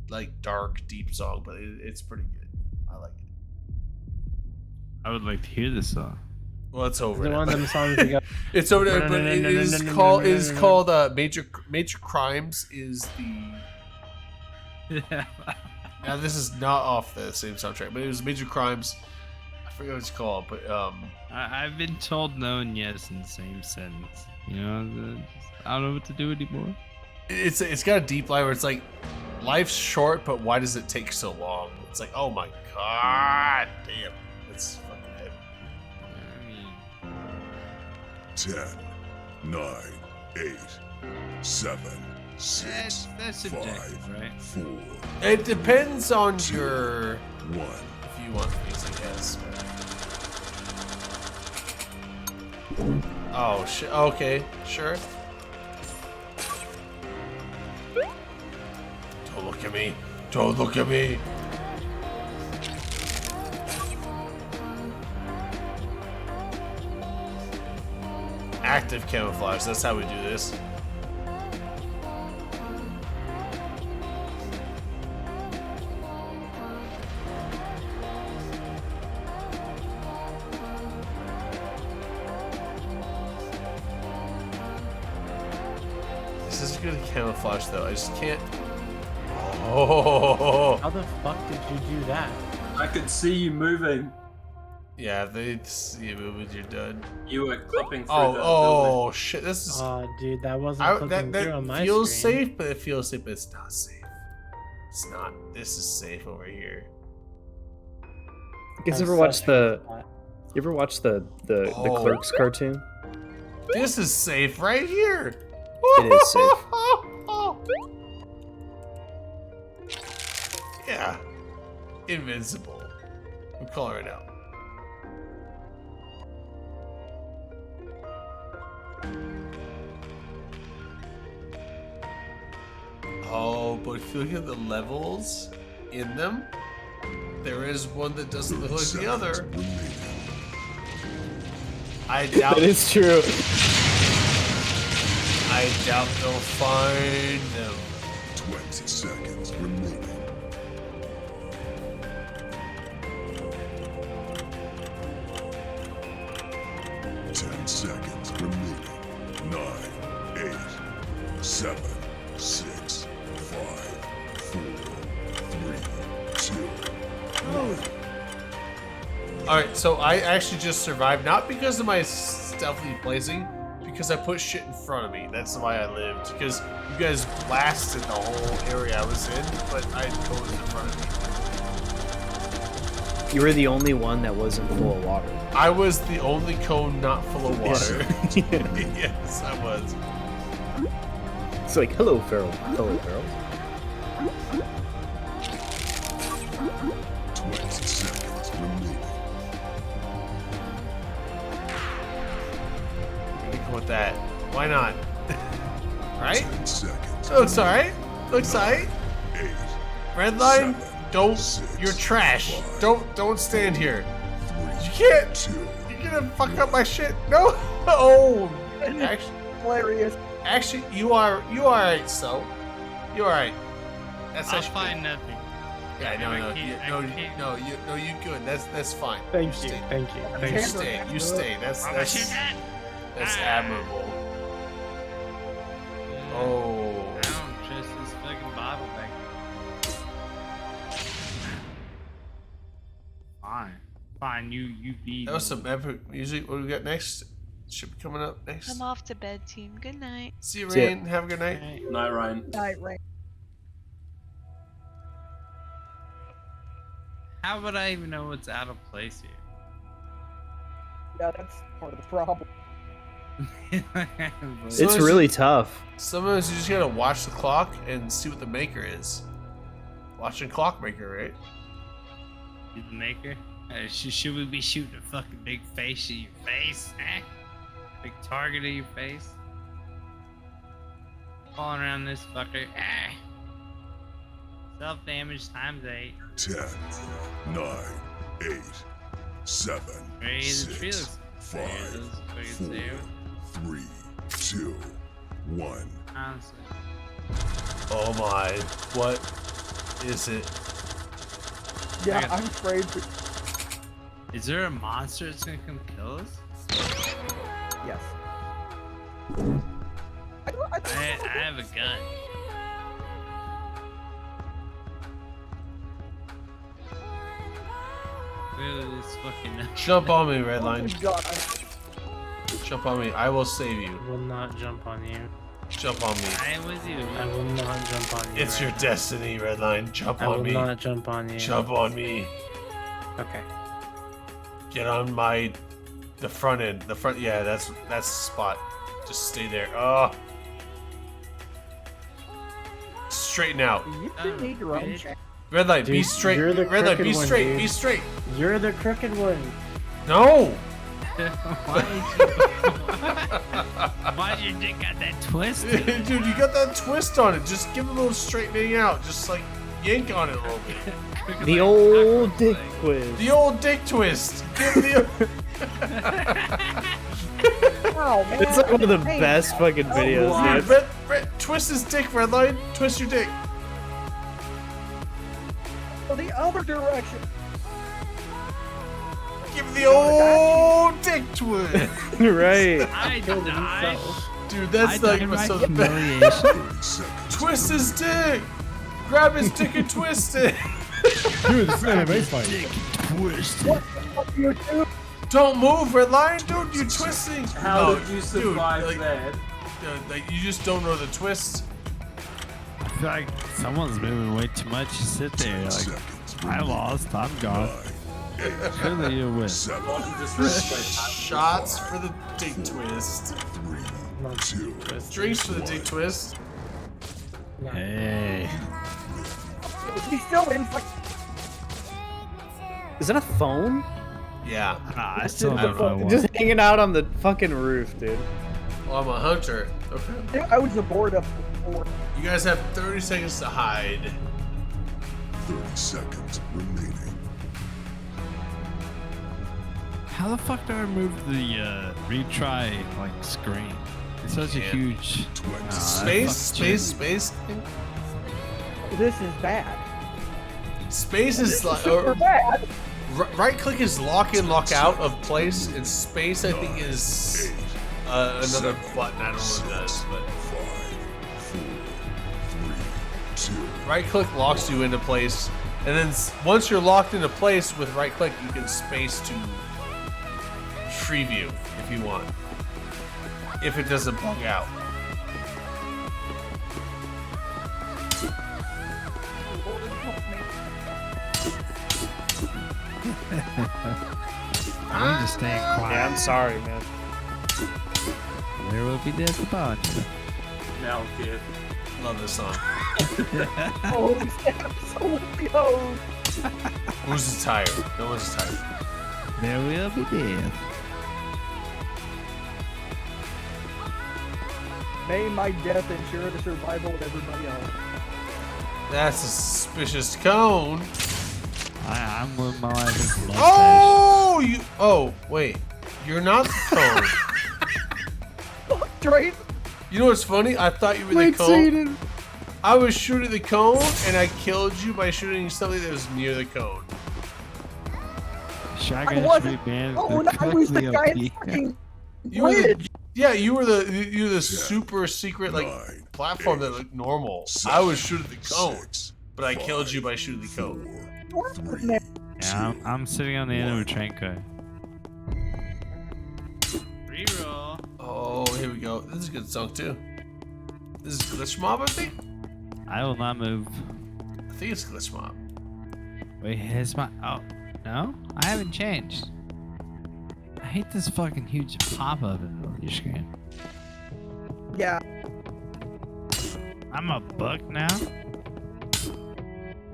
Speaker 1: like dark, deep song, but it's pretty good. I like it.
Speaker 16: I would like to hear this song.
Speaker 1: Well, it's over.
Speaker 9: The
Speaker 1: now.
Speaker 9: one of them songs that go.
Speaker 1: It's over there, but it is called Major Crimes is the. Now this is not off the same soundtrack, but it was Major Crimes. I forget what it's called, but
Speaker 16: I've been told no and yes in the same sentence. You know, I don't know what to do anymore.
Speaker 1: it's got a deep line where it's like, life's short, but why does it take so long? It's like, oh my god, damn, it's fucking heavy.
Speaker 12: 10, 9, 8, 7, 6,
Speaker 16: That's
Speaker 12: 5,
Speaker 16: subjective, right?
Speaker 12: 4.
Speaker 1: It depends on your
Speaker 12: 1.
Speaker 1: if you want things, I guess. Oh shit. Okay, sure. Don't look at me. Don't look at me. Active camouflage. That's how we do this. This is good camouflage though. I just can't. Oh.
Speaker 9: How the fuck did you do that?
Speaker 13: I could see you moving.
Speaker 1: Yeah, they see you when you're done.
Speaker 13: You were clipping through
Speaker 1: Oh shit! This is.
Speaker 9: Oh, dude, that wasn't clicking through on my
Speaker 1: feels
Speaker 9: screen.
Speaker 1: safe, but it feels safe, but it's not safe. It's not. This is safe over here.
Speaker 15: You guys ever watch the? You ever watch the
Speaker 1: Oh.
Speaker 15: Clerks cartoon?
Speaker 1: This is safe right here.
Speaker 15: It is safe.
Speaker 1: Yeah. Invincible. I'm calling it out. Oh, but if you look at the levels in them, there is one that doesn't look like the other. I doubt
Speaker 15: That is true.
Speaker 1: I doubt they'll find them.
Speaker 12: 20 seconds remaining. 10 seconds remaining. 9, 8, 7, 6, 5, 4, 3, 2, 1.
Speaker 1: Alright, so I actually just survived, not because of my stealthy blazing, because I put shit in front of me. That's why I lived. Because you guys blasted the whole area I was in, but I had cones in front of me.
Speaker 15: You were the only one that wasn't full of water.
Speaker 1: I was the only cone not full of water.
Speaker 15: Yeah.
Speaker 1: Yes, I was.
Speaker 15: It's like, hello, feral. Hello, feral.
Speaker 12: 20 seconds remaining.
Speaker 1: Let me go with that. Why not? Right?
Speaker 12: 10 seconds.
Speaker 1: Looks alright. Looks alright.
Speaker 12: 8,
Speaker 1: Red line,
Speaker 12: 7,
Speaker 1: don't.
Speaker 12: 6,
Speaker 1: You're trash.
Speaker 12: 5,
Speaker 1: Don't stand here.
Speaker 12: 3,
Speaker 1: You can't.
Speaker 12: 2.
Speaker 1: You're gonna fuck up my shit. No. Oh. Actually,
Speaker 8: Hilarious.
Speaker 1: you are alright. So, you alright. That's
Speaker 16: I'll
Speaker 1: actually
Speaker 16: find nothing.
Speaker 1: Yeah, no,
Speaker 16: I
Speaker 1: no,
Speaker 16: can't-
Speaker 1: you good. That's fine.
Speaker 9: Thank
Speaker 1: You
Speaker 9: you,
Speaker 1: stay.
Speaker 9: thank you,
Speaker 1: You
Speaker 9: thank you.
Speaker 1: stay. You stay. That's admirable. Oh.
Speaker 16: I don't trust this fucking Bible back. Fine. You beat.
Speaker 1: That was some epic music. What do we got next? Should be coming up next.
Speaker 7: I'm off to bed, team. Good night.
Speaker 1: See you,
Speaker 15: See ya.
Speaker 1: Rain. Have a good night.
Speaker 13: Night, Ryan.
Speaker 8: Night, Rain.
Speaker 16: How would I even know what's out of place here?
Speaker 8: Yeah, that's part of the problem.
Speaker 15: It's really tough.
Speaker 1: Sometimes you just gotta watch the clock and see what the maker is. Watching Clockmaker, right?
Speaker 16: You the maker? Should we be shooting a fucking big face in your face? Eh? Big target in your face? Falling around this fucker. Eh? Self-damage times 8.
Speaker 12: 10, 9, 8, 7,
Speaker 16: Ready to
Speaker 12: 6,
Speaker 16: feels.
Speaker 12: 5, 4, 3, 2, 1.
Speaker 16: Honestly.
Speaker 1: Oh my. What is it?
Speaker 8: Yeah, I'm afraid.
Speaker 16: Is there a monster that's gonna come kill us?
Speaker 8: Yes.
Speaker 16: I have a gun. Really, this fucking.
Speaker 1: Jump on me, Redline.
Speaker 8: Oh my God.
Speaker 1: Jump on me. I will save you.
Speaker 9: I will not jump on you.
Speaker 1: Jump on me.
Speaker 16: I am with you.
Speaker 9: I will not jump on you.
Speaker 1: It's your destiny, Redline. Jump
Speaker 9: I
Speaker 1: on
Speaker 9: will
Speaker 1: me.
Speaker 9: not jump on you.
Speaker 1: Jump on me.
Speaker 9: Okay.
Speaker 1: Get on the front end. The front. Yeah, that's the spot. Just stay there. Oh. Straighten out.
Speaker 8: You should need your own channel.
Speaker 1: Red light, be
Speaker 9: Dude,
Speaker 1: straight.
Speaker 9: you're the
Speaker 1: Red light, be
Speaker 9: crooked one,
Speaker 1: straight.
Speaker 9: dude.
Speaker 1: Be straight.
Speaker 9: You're the crooked one.
Speaker 1: No.
Speaker 16: Why'd your dick got that twist?
Speaker 1: Dude, you got that twist on it. Just give it a little straightening out. Just like yank on it a little bit.
Speaker 15: The old dick quiz.
Speaker 1: The old dick twist. Give the.
Speaker 8: Oh, man.
Speaker 15: It's like one of the
Speaker 8: Hey,
Speaker 15: best fucking videos, dude.
Speaker 1: Red, twist his dick, Red light. Twist your dick.
Speaker 8: Go the other direction.
Speaker 1: Give the old dick twist.
Speaker 15: Right.
Speaker 16: I died.
Speaker 1: Dude, that's
Speaker 16: I
Speaker 1: like
Speaker 16: died by
Speaker 1: some of the best. Twist his dick. Grab his dick and twist it.
Speaker 2: Dude, this is an MMA fight.
Speaker 12: Twist.
Speaker 8: You do.
Speaker 1: Don't move, Red Lion, dude. You're twisting.
Speaker 13: How
Speaker 1: No,
Speaker 13: did you
Speaker 1: dude,
Speaker 13: survive
Speaker 1: like,
Speaker 13: that?
Speaker 1: like you just don't know the twist.
Speaker 16: I feel like someone's moving way too much. You sit there like, I lost. I'm gone. Surely you win.
Speaker 1: Shots for the dick twist.
Speaker 12: 3, 2,
Speaker 1: Drinks for the dick twist.
Speaker 16: Hey.
Speaker 8: He's still in.
Speaker 15: Is that a phone?
Speaker 1: Yeah.
Speaker 16: I still don't know what.
Speaker 15: Just hanging out on the fucking roof, dude.
Speaker 1: Well, I'm a hunter. Okay.
Speaker 8: I was aboard of before.
Speaker 1: You guys have 30 seconds to hide.
Speaker 12: 30 seconds remaining.
Speaker 16: How the fuck do I remove the retry like screen? It's such a
Speaker 1: Can't.
Speaker 16: huge.
Speaker 1: Space.
Speaker 8: This is bad.
Speaker 1: Space is like.
Speaker 8: Super bad.
Speaker 1: Right click is lock in, lock out of place, and space I think is another button. I don't know what it does, but
Speaker 12: 5, 4, 3, 2.
Speaker 1: right click locks you into place, and then once you're locked into place with right click, you can space to tree view if you want, if it doesn't bug out.
Speaker 16: I'm just staying quiet.
Speaker 15: Yeah, I'm sorry, man.
Speaker 16: There will be death upon you.
Speaker 13: Now, kid.
Speaker 1: Love this song.
Speaker 8: Oh, so good.
Speaker 1: Who's tired? No one's tired.
Speaker 16: There will be death.
Speaker 8: May my death ensure the survival of everybody else.
Speaker 1: That's a suspicious cone.
Speaker 16: I'm living my life as a love
Speaker 1: Oh, you. Oh, wait. You're not the cone.
Speaker 8: Straight.
Speaker 1: You know what's funny? I thought you were the cone. I was shooting the cone, and I killed you by shooting something that was near the cone.
Speaker 16: Shotgun Street Man.
Speaker 8: Oh, no, I was the guy in fucking bridge.
Speaker 1: You were the super secret like platform that looked normal. I was shooting the cone, but I killed you by shooting the cone.
Speaker 16: Yeah, I'm sitting on the end of a train car. Reroll.
Speaker 1: Oh, here we go. This is a good song too. This is Glitch Mob, I think.
Speaker 16: I will not move.
Speaker 1: I think it's Glitch Mob.
Speaker 16: Wait, it's my. Oh, no? I haven't changed. I hate this fucking huge pop up in the middle of your screen.
Speaker 8: Yeah.
Speaker 16: I'm a buck now.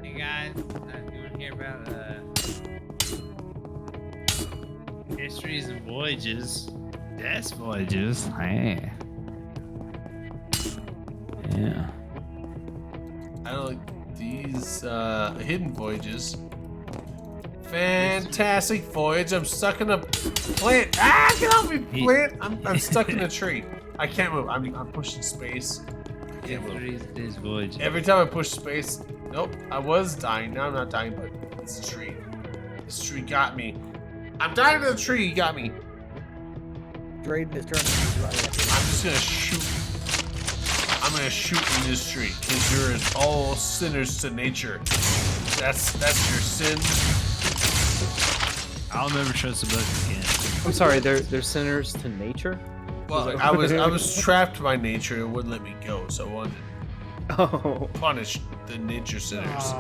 Speaker 16: Hey guys, you want to hear about histories and voyages? Death voyages. Hey. Yeah.
Speaker 1: I don't like these hidden voyages. Fantastic voyage. I'm stuck in a plant. Ah, get off me, plant! I'm stuck in a tree. I can't move. I'm pushing space. I can't move. Every time I push space, nope. I was dying. Now I'm not dying, but this tree. This tree got me. I'm dying to the tree. He got me.
Speaker 8: Drayden is turning.
Speaker 1: I'm just gonna shoot. I'm gonna shoot in this tree because you're all sinners to nature. That's your sin.
Speaker 16: I'll never trust a book again.
Speaker 15: I'm sorry, they're sinners to nature?
Speaker 1: Well, I was trapped by nature. It wouldn't let me go, so I wanted to punish the nature sinners.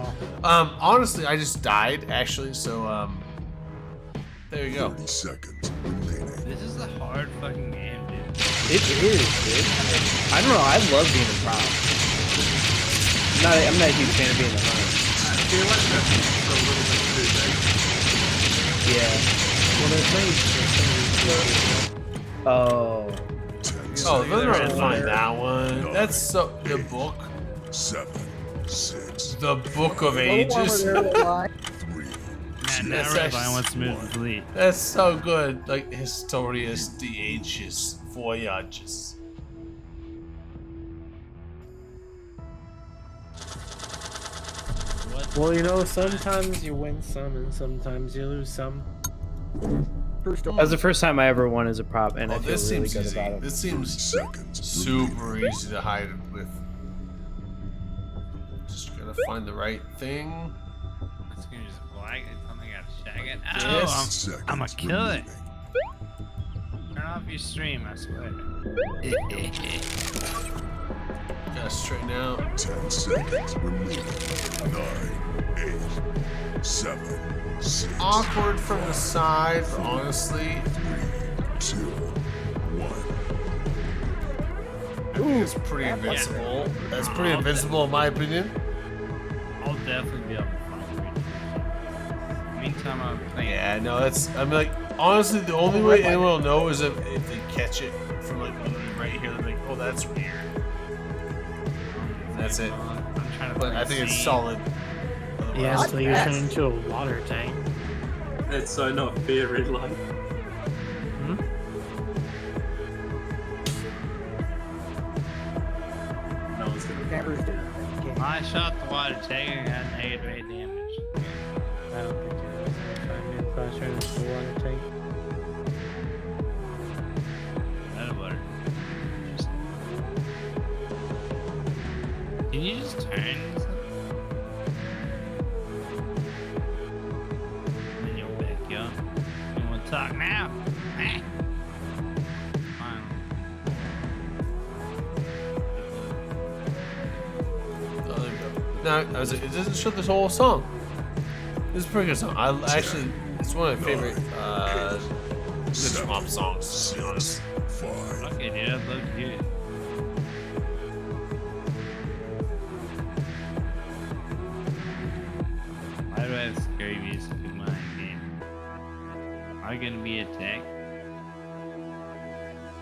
Speaker 1: Honestly, I just died actually. So there you go.
Speaker 12: 30 seconds remaining.
Speaker 16: This is a hard fucking game, dude.
Speaker 15: It is, dude. I don't know. I love being a prop. I'm not a huge fan of being a hunt.
Speaker 13: I feel like that's a little bit too big.
Speaker 15: Yeah. Well, there's
Speaker 1: Oh, they're gonna find that one. That's so the book.
Speaker 12: 7, 6.
Speaker 1: The Book of Ages.
Speaker 16: Now Redline wants to move the fleet.
Speaker 1: That's so good. Like Historias de Ages Voyages.
Speaker 9: Well, you know, sometimes you win some and sometimes you lose some.
Speaker 15: That was the first time I ever won as a prop, and I feel
Speaker 1: this
Speaker 15: really
Speaker 1: seems
Speaker 15: good
Speaker 1: easy.
Speaker 15: about it.
Speaker 1: This seems super easy to hide it with. Just gotta find the right thing.
Speaker 16: It's gonna just flag it, something out of shag it.
Speaker 1: Yes.
Speaker 16: Oh, I'm gonna kill it. Turn off your stream, I swear.
Speaker 1: Gotta straighten out.
Speaker 12: 10 seconds remaining. 9, 8, 7, 6.
Speaker 1: Awkward from the side, but honestly.
Speaker 12: 3, 2, 1.
Speaker 1: I think it's pretty invincible. That's pretty invincible in my opinion.
Speaker 16: I'll definitely be able to find it. Meantime, I'm playing.
Speaker 1: Yeah, no, that's. I mean, like, honestly, the only way anyone will know is if they catch it from like literally right here. They're like, oh, that's weird. That's it. But I think it's solid.
Speaker 9: Yeah, until you turn into a water tank.
Speaker 13: It's so not fair, Redline. No one's gonna.
Speaker 16: I shot the water tank and got negative 8 damage.
Speaker 9: I don't think it was. If I turn into a water tank.
Speaker 16: That'll work. Can you just turn? Then you'll back up. You wanna talk now? Eh. Fine.
Speaker 1: Oh, there we go. No, it doesn't show this whole song. This is a pretty good song. I actually, it's one of my favorite Glitch Mob songs, to be honest.
Speaker 16: Okay, dude, I'd love to hear it. Why do I have scary music in my game? Am I gonna be attacked?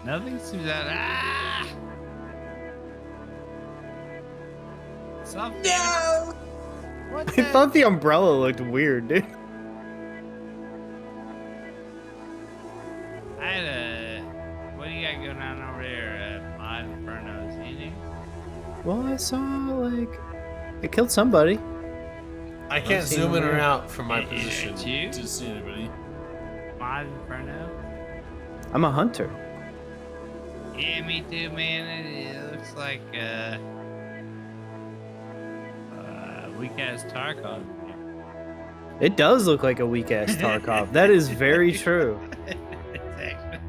Speaker 16: Nothing seems out. Ah! Stop.
Speaker 15: No! I thought the umbrella looked weird, dude.
Speaker 16: I had a. What do you got going on over there, Mod Infernos? Anything?
Speaker 15: Well, I saw like it killed somebody.
Speaker 1: I can't
Speaker 15: seen
Speaker 1: zoom in or
Speaker 15: where-
Speaker 1: out from my
Speaker 16: Is it
Speaker 1: position
Speaker 16: you?
Speaker 1: to see anybody.
Speaker 16: Mod Inferno?
Speaker 15: I'm a hunter.
Speaker 16: Yeah, me too, man. It looks like weak ass Tarkov.
Speaker 15: It does look like a weak ass Tarkov. That is very true.
Speaker 16: It's actually-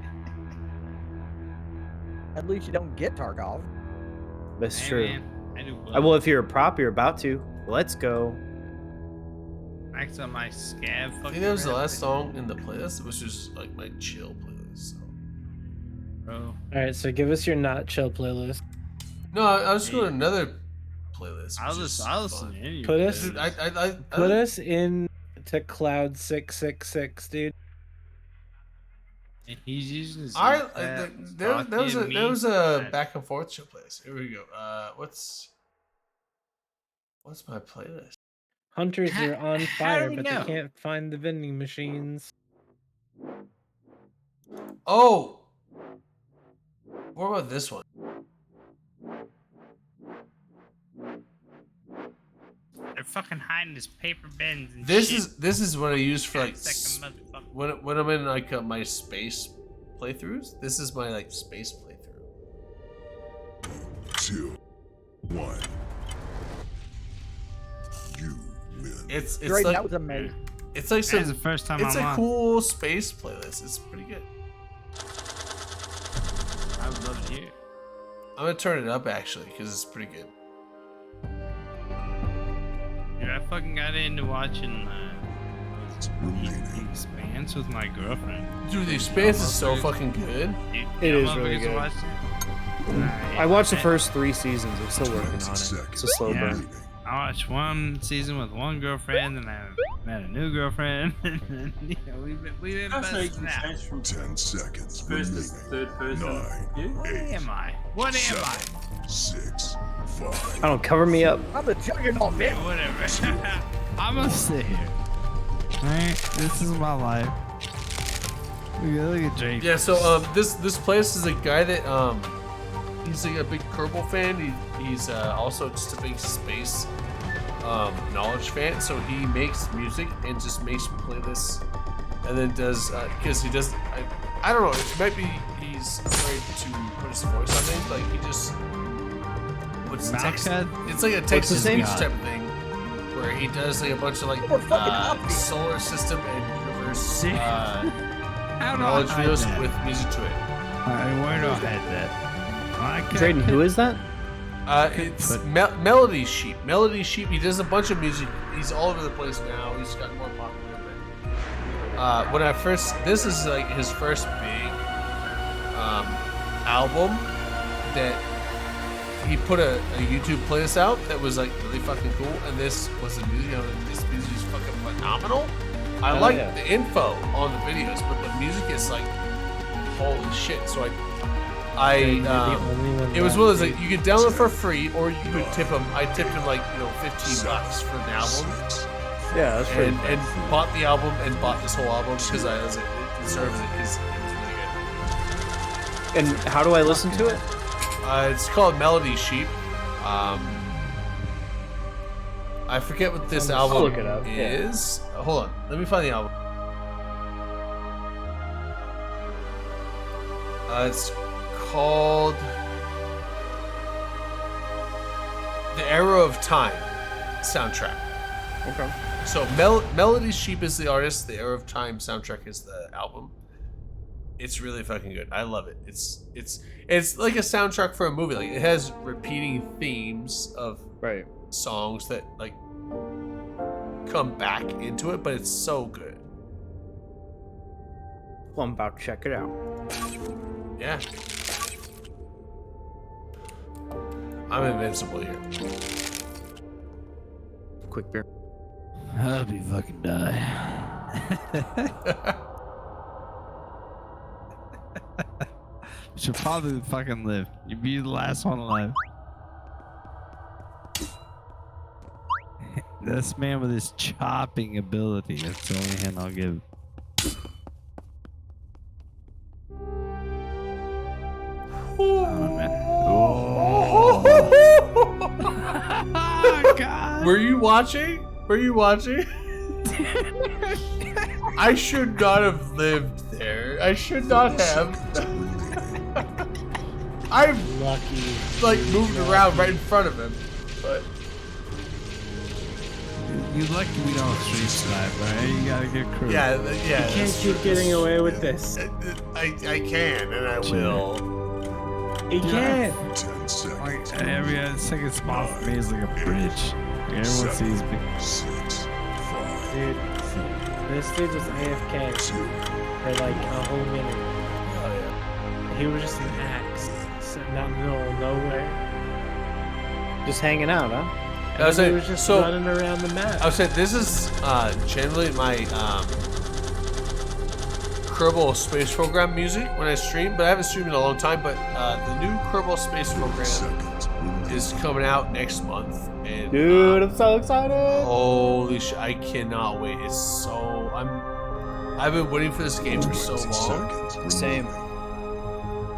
Speaker 8: At least you don't get Tarkov.
Speaker 15: That's
Speaker 16: Hey,
Speaker 15: true.
Speaker 16: man, I do
Speaker 15: Well, if you're a prop, you're about to. Let's go.
Speaker 16: max on my scab.
Speaker 1: I
Speaker 16: Fucking
Speaker 1: think that was the
Speaker 16: rep.
Speaker 1: last song in the playlist. It was just like my chill playlist. So.
Speaker 16: Bro.
Speaker 9: All right, so give us your not chill playlist.
Speaker 1: No, I was going to another playlist.
Speaker 16: I'll
Speaker 1: which is
Speaker 16: I'll listen
Speaker 1: fun.
Speaker 16: to any.
Speaker 9: Put us-
Speaker 1: Dude, I
Speaker 9: Put us in to Cloud 666, dude.
Speaker 16: He's using his.
Speaker 1: I
Speaker 16: iPad,
Speaker 1: there was
Speaker 16: talking to
Speaker 1: there was
Speaker 16: me.
Speaker 1: a back and forth chill playlist. Here we go. What's my playlist?
Speaker 9: Hunters are on
Speaker 16: how
Speaker 9: fire,
Speaker 16: do we
Speaker 9: but
Speaker 16: know?
Speaker 9: they can't find the vending machines.
Speaker 1: Oh, what about this one?
Speaker 16: They're fucking hiding his paper bins and
Speaker 1: This
Speaker 16: shit.
Speaker 1: this is what I use for like
Speaker 16: Second motherfucker.
Speaker 1: when I'm in like my space playthroughs. This is my like space playthrough.
Speaker 12: 2, 1. You win.
Speaker 1: It's
Speaker 8: Great,
Speaker 1: like
Speaker 8: that was amazing.
Speaker 1: it's like
Speaker 16: That's
Speaker 1: some
Speaker 16: the first time
Speaker 1: it's
Speaker 16: I'm
Speaker 1: a
Speaker 16: on.
Speaker 1: cool space playlist. It's pretty good.
Speaker 16: I would love to hear it.
Speaker 1: I'm gonna turn it up actually because it's pretty good.
Speaker 16: Dude, I fucking got into watching
Speaker 12: Remaining.
Speaker 16: The Expanse with my girlfriend.
Speaker 1: Dude, The Expanse is
Speaker 16: Almost
Speaker 1: so
Speaker 16: three-
Speaker 1: fucking good.
Speaker 16: Dude,
Speaker 15: It
Speaker 16: y'all
Speaker 15: is really
Speaker 16: motherfuckers
Speaker 15: good.
Speaker 16: watched it?
Speaker 15: I watched the first 3 seasons. I'm still working on it. It's a slow
Speaker 16: Yeah.
Speaker 15: burn.
Speaker 16: I watched one season with one girlfriend, and I met a new girlfriend. And then, you know, we've been
Speaker 13: That's how you
Speaker 16: busting
Speaker 13: can
Speaker 16: out.
Speaker 13: change from
Speaker 12: 10 seconds
Speaker 13: first to
Speaker 12: remaining.
Speaker 13: third person.
Speaker 12: 9,
Speaker 13: You?
Speaker 16: What am I? What am I?
Speaker 12: 7, 6, 5.
Speaker 15: I don't cover me up.
Speaker 8: I'm the juggernaut,
Speaker 16: Yeah,
Speaker 8: man.
Speaker 16: whatever. I'm gonna sit here. Alright, this is my life. Look at Drake.
Speaker 1: Yeah, so this place is a guy that he's like a big Kerbal fan. He's also just a big space knowledge fan. So he makes music and just makes playlists, and then does because he does I don't know. It might be he's afraid to put his voice on things. Like he just what's the text?
Speaker 16: Malcolm?
Speaker 1: It's like a
Speaker 15: What's
Speaker 1: text to
Speaker 15: his name?
Speaker 1: speech type of thing, where he does like a bunch of like
Speaker 8: We're fucking up.
Speaker 1: solar system and universe
Speaker 16: How do I
Speaker 1: knowledge
Speaker 16: hide
Speaker 1: videos
Speaker 16: that?
Speaker 1: with music to it.
Speaker 16: Alright, where do I hide that? I can't-
Speaker 15: Drayden, who is that?
Speaker 1: It's Melody Sheep. Melody Sheep. He does a bunch of music. He's all over the place now. He's gotten more popular. But when I first, this is like his first big album that he put a YouTube playlist out that was like really fucking cool. And this was the music. This music is fucking phenomenal. I
Speaker 15: Oh,
Speaker 1: like
Speaker 15: yeah.
Speaker 1: the info on the videos, but the music is like holy shit. So it was one of those like you could download for free or you could tip him. I tipped him like $15 for the album,
Speaker 15: Yeah, that's pretty.
Speaker 1: and bought the album and bought this whole album because I was like, it deserves it because it was really good.
Speaker 15: And how do I listen to it?
Speaker 1: It's called Melody Sheep. I forget what this
Speaker 15: I'll
Speaker 1: album
Speaker 15: look it up, yeah.
Speaker 1: is. Hold on, let me find the album. It's called The Era of Time soundtrack.
Speaker 15: Okay.
Speaker 1: So Melody Sheep is the artist. The Era of Time soundtrack is the album. It's really fucking good. I love it. It's like a soundtrack for a movie. Like it has repeating themes of
Speaker 15: Right.
Speaker 1: songs that like come back into it, but it's so good.
Speaker 15: Well, I'm about to check it out.
Speaker 1: Yeah. I'm invincible here.
Speaker 15: Quick beer.
Speaker 16: I'll be fucking die. Should probably fucking live. You'd be the last one alive. This man with his chopping ability. That's the only hint I'll give. Oh, man. Oh. Oh, God.
Speaker 1: Were you watching? Were you watching? I should not have lived there. I should not have. I've
Speaker 9: Lucky.
Speaker 1: like moved around right in front of him, but
Speaker 16: You lucky we don't stream snipe, right? You gotta get crew.
Speaker 1: yeah.
Speaker 9: You can't keep getting away with this.
Speaker 1: I can and I will.
Speaker 9: You can't.
Speaker 12: 10 seconds.
Speaker 16: Like, every second spot for me is like a bridge. Like, everyone sees me.
Speaker 12: 6, 5,
Speaker 9: Dude, this dude was AFK for like a whole minute.
Speaker 1: Oh yeah.
Speaker 9: He was just an axe sitting out in the middle of nowhere.
Speaker 15: Just hanging out, huh?
Speaker 1: I was
Speaker 9: And he
Speaker 1: saying,
Speaker 9: was just
Speaker 1: so
Speaker 9: running around the map.
Speaker 1: I would say this is generally my Kerbal Space Program music when I stream, but I haven't streamed in a long time. But the new Kerbal Space Program is coming out next month, and
Speaker 15: Dude, I'm so excited.
Speaker 1: holy shit, I cannot wait! It's so I've been waiting for this game for so long.
Speaker 15: Same.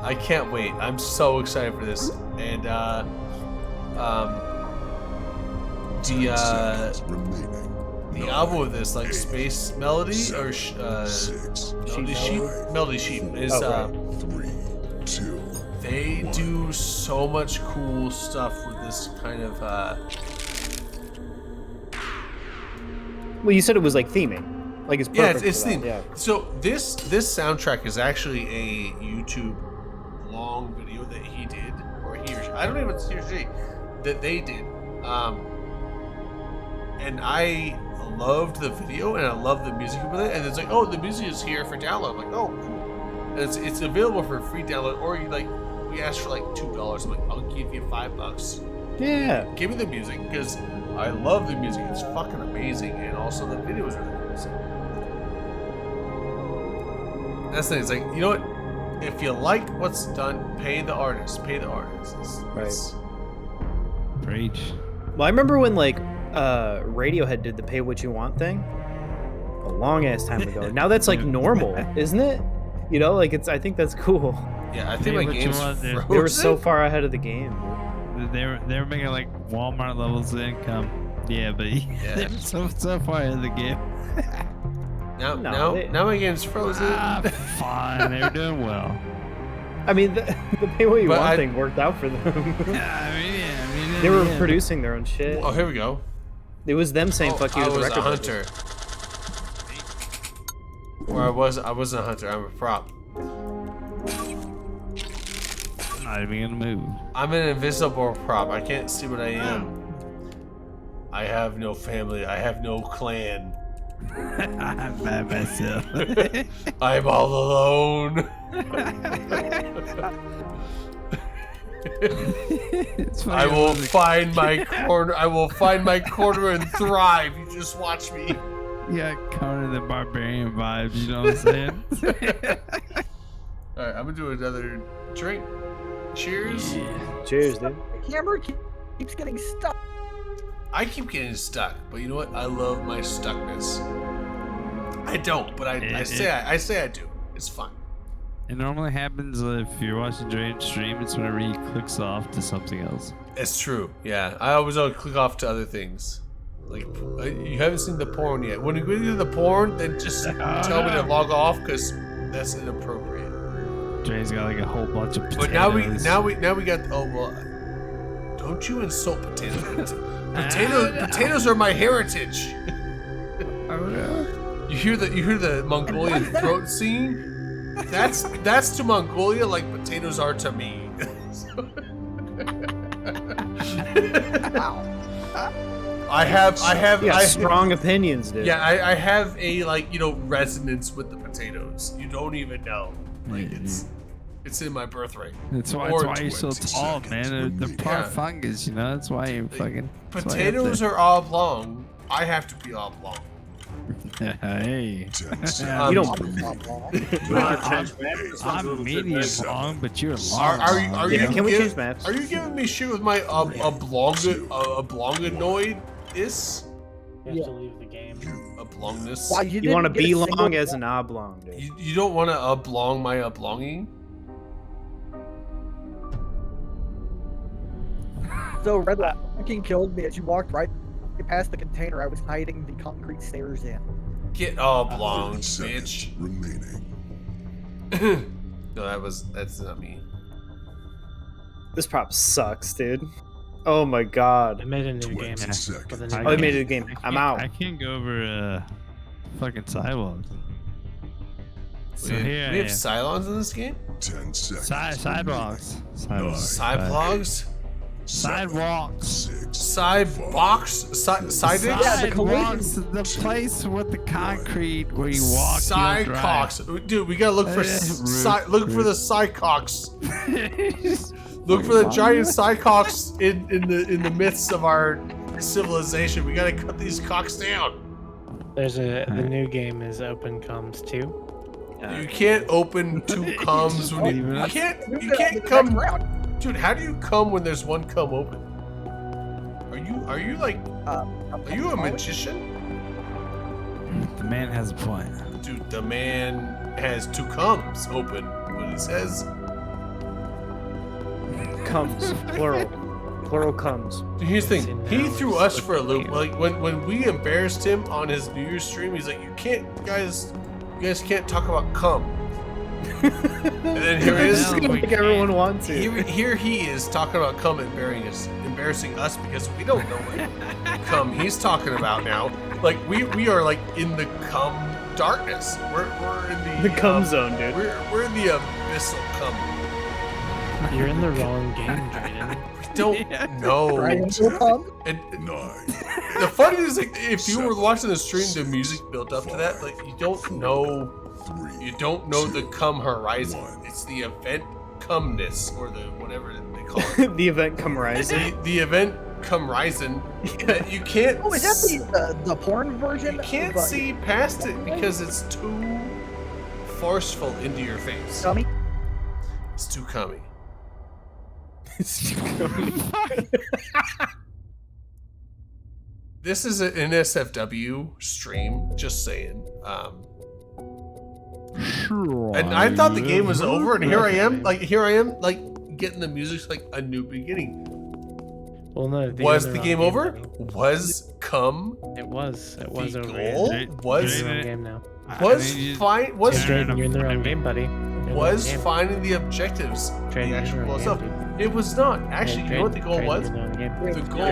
Speaker 1: I can't wait. I'm so excited for this, and the album of this, like Space Melody or Melody Sheep is they do so much cool stuff with this kind of
Speaker 15: Well, you said it was like theming. Like it's
Speaker 1: yeah,
Speaker 15: perfect.
Speaker 1: it's
Speaker 15: for that,
Speaker 1: themed.
Speaker 15: Yeah.
Speaker 1: So this soundtrack is actually a YouTube long video that he did, or he or she, I don't even see or she, that they did. And I loved the video and I loved the music with it. And it's like, oh, the music is here for download. I'm like, oh, cool. And it's available for free download, or you like, we asked for like $2. I'm like, I'll give you $5.
Speaker 15: Yeah.
Speaker 1: Give me the music because I love the music. It's fucking amazing, and also the video is really cool. So. That's the thing. It's like, you know what? If you like what's done, pay the artist. Pay the artist. It's-
Speaker 16: Preach.
Speaker 15: Well, I remember when like Radiohead did the pay what you want thing a long ass time ago. Now that's like normal, isn't it? You know, like it's. I think that's cool.
Speaker 1: Yeah, I
Speaker 16: Pay
Speaker 1: think my
Speaker 16: what you
Speaker 1: game's
Speaker 16: want, dude.
Speaker 15: They were so
Speaker 1: frozen.
Speaker 15: far ahead of the game.
Speaker 16: They were making like Walmart levels of income. Yeah, but
Speaker 1: Yeah.
Speaker 16: they were so far ahead of the game.
Speaker 1: Now,
Speaker 15: No,
Speaker 1: now,
Speaker 15: they-
Speaker 1: now my game's frozen.
Speaker 16: Ah, fine. They were doing well.
Speaker 15: I mean, the pay what you
Speaker 1: But
Speaker 15: want
Speaker 1: I-
Speaker 15: thing worked out for them.
Speaker 16: Yeah, I mean,
Speaker 15: They were
Speaker 16: yeah.
Speaker 15: producing their own shit.
Speaker 1: Oh, here we go.
Speaker 15: It was them saying
Speaker 1: Oh,
Speaker 15: "fuck you"
Speaker 1: I
Speaker 15: to the
Speaker 1: was
Speaker 15: record
Speaker 1: a
Speaker 15: label.
Speaker 1: hunter. Or I wasn't a hunter. I'm a prop.
Speaker 16: I'm not even gonna move.
Speaker 1: I'm an invisible prop. I can't see what I am. I have no family. I have no clan.
Speaker 16: I'm by myself.
Speaker 1: I'm all alone.
Speaker 16: It's funny
Speaker 1: I
Speaker 16: how
Speaker 1: will
Speaker 16: the-
Speaker 1: find my corner. I will find my corner and thrive. You just watch me.
Speaker 16: You got Conan the Barbarian vibes, you know what I'm saying?
Speaker 1: All right, I'm gonna do another drink. Cheers.
Speaker 15: Cheers, dude.
Speaker 8: The camera keeps getting stuck.
Speaker 1: I keep getting stuck, but you know what? I love my stuckness. I don't, but I say I do. It's fun.
Speaker 16: It normally happens if you're watching Drain stream, it's whenever he clicks off to something else.
Speaker 1: It's true. Yeah, I always click off to other things. Like you haven't seen the porn yet. When you go to the porn, then just tell me to log off because that's inappropriate.
Speaker 16: Drain's got like a whole bunch of potatoes.
Speaker 1: But now we got. Oh well, don't you insult potatoes? Potatoes are my heritage.
Speaker 16: Oh no.
Speaker 1: You hear the Mongolian throat scene? That's to Mongolia like potatoes are to me.
Speaker 8: Wow.
Speaker 1: I have
Speaker 15: You got strong opinions, dude.
Speaker 1: Yeah, I have a resonance with the potatoes. You don't even know. Like it's in my birthright.
Speaker 16: That's why you're so tall, man. They're part
Speaker 1: Yeah.
Speaker 16: fungus, you know? That's why you're fucking.
Speaker 1: Potatoes are oblong. I have to be oblong.
Speaker 16: Hey.
Speaker 15: You don't.
Speaker 16: I'm medium long, but you're long.
Speaker 1: Are
Speaker 15: Yeah,
Speaker 1: you
Speaker 15: can we
Speaker 1: give-
Speaker 15: change maps?
Speaker 1: Are you giving me shit with my oblongoid is?
Speaker 9: You have to leave the game.
Speaker 1: Oblongness?
Speaker 8: Why
Speaker 15: You
Speaker 8: didn't
Speaker 15: want to
Speaker 8: get a
Speaker 15: be
Speaker 8: single
Speaker 15: long as an oblong, dude.
Speaker 1: You don't want to oblong my oblonging?
Speaker 8: So Red Light fucking killed me as you walked right past the container I was hiding the concrete stairs in.
Speaker 1: Get all blown, bitch.
Speaker 12: Remaining.
Speaker 1: No, that's not me.
Speaker 15: This prop sucks, dude. Oh my god.
Speaker 9: I made a new game.
Speaker 12: 20 seconds.
Speaker 9: With a new
Speaker 15: Oh, they
Speaker 9: game.
Speaker 15: made it a game. I'm out.
Speaker 16: I can't go over fucking sidewalks. So here
Speaker 1: we
Speaker 16: I
Speaker 1: have
Speaker 16: am.
Speaker 1: Cylons in this game?
Speaker 12: 10 seconds.
Speaker 16: Sidewalks.
Speaker 1: Sidewalks?
Speaker 16: Sidewalks.
Speaker 1: Sidebox?
Speaker 16: Sidewalks. The place with the concrete where you walk.
Speaker 1: Sidecocks. Dude, we gotta look for the Sidecocks. Look for the giant Sidecocks in the midst of our civilization. We gotta cut these cocks down.
Speaker 9: The new game is Open Comms 2.
Speaker 1: You can't open two coms when you can't come. Dude, how do you come when there's one cum open? Are you like are you a magician?
Speaker 16: The man has a point.
Speaker 1: Dude, the man has two cums open. What he says.
Speaker 15: Comes. Plural. Plural comes.
Speaker 1: Dude, here's the thing. He threw us for a loop. Like when we embarrassed him on his New Year's stream, he's like, you guys can't talk about cum. And then here he is.
Speaker 15: Like everyone wants to.
Speaker 1: Here he is talking about cum and embarrassing us because we don't know what cum he's talking about now. Like we are like in the cum darkness. We're in the
Speaker 15: cum zone, dude.
Speaker 1: We're in the abyssal cum.
Speaker 9: You're in the wrong game, Drayden.
Speaker 1: We don't know. And the funny is, like, if you were watching the stream, the music built up to that. Like you don't know the cum horizon. It's the event cumness or the whatever they call it.
Speaker 15: The event cum rising.
Speaker 1: The event cum rising. You can't.
Speaker 8: Oh, is that the porn version?
Speaker 1: You can't see past it because it's too forceful into your face.
Speaker 8: Cummy?
Speaker 1: It's too cummy. This is an NSFW stream, just saying. And I thought the game was over, and here I am, getting the music's like a new beginning.
Speaker 9: Well, no.
Speaker 1: Was the game over? Was cum?
Speaker 9: It was
Speaker 1: the
Speaker 9: over.
Speaker 1: goal? Was
Speaker 9: You're in the wrong game now.
Speaker 1: Was fine? Was
Speaker 9: Drayden, you're in the wrong game, buddy.
Speaker 1: was finding the objectives the actual goal itself? It was not. Actually, you know what the goal was? The goal.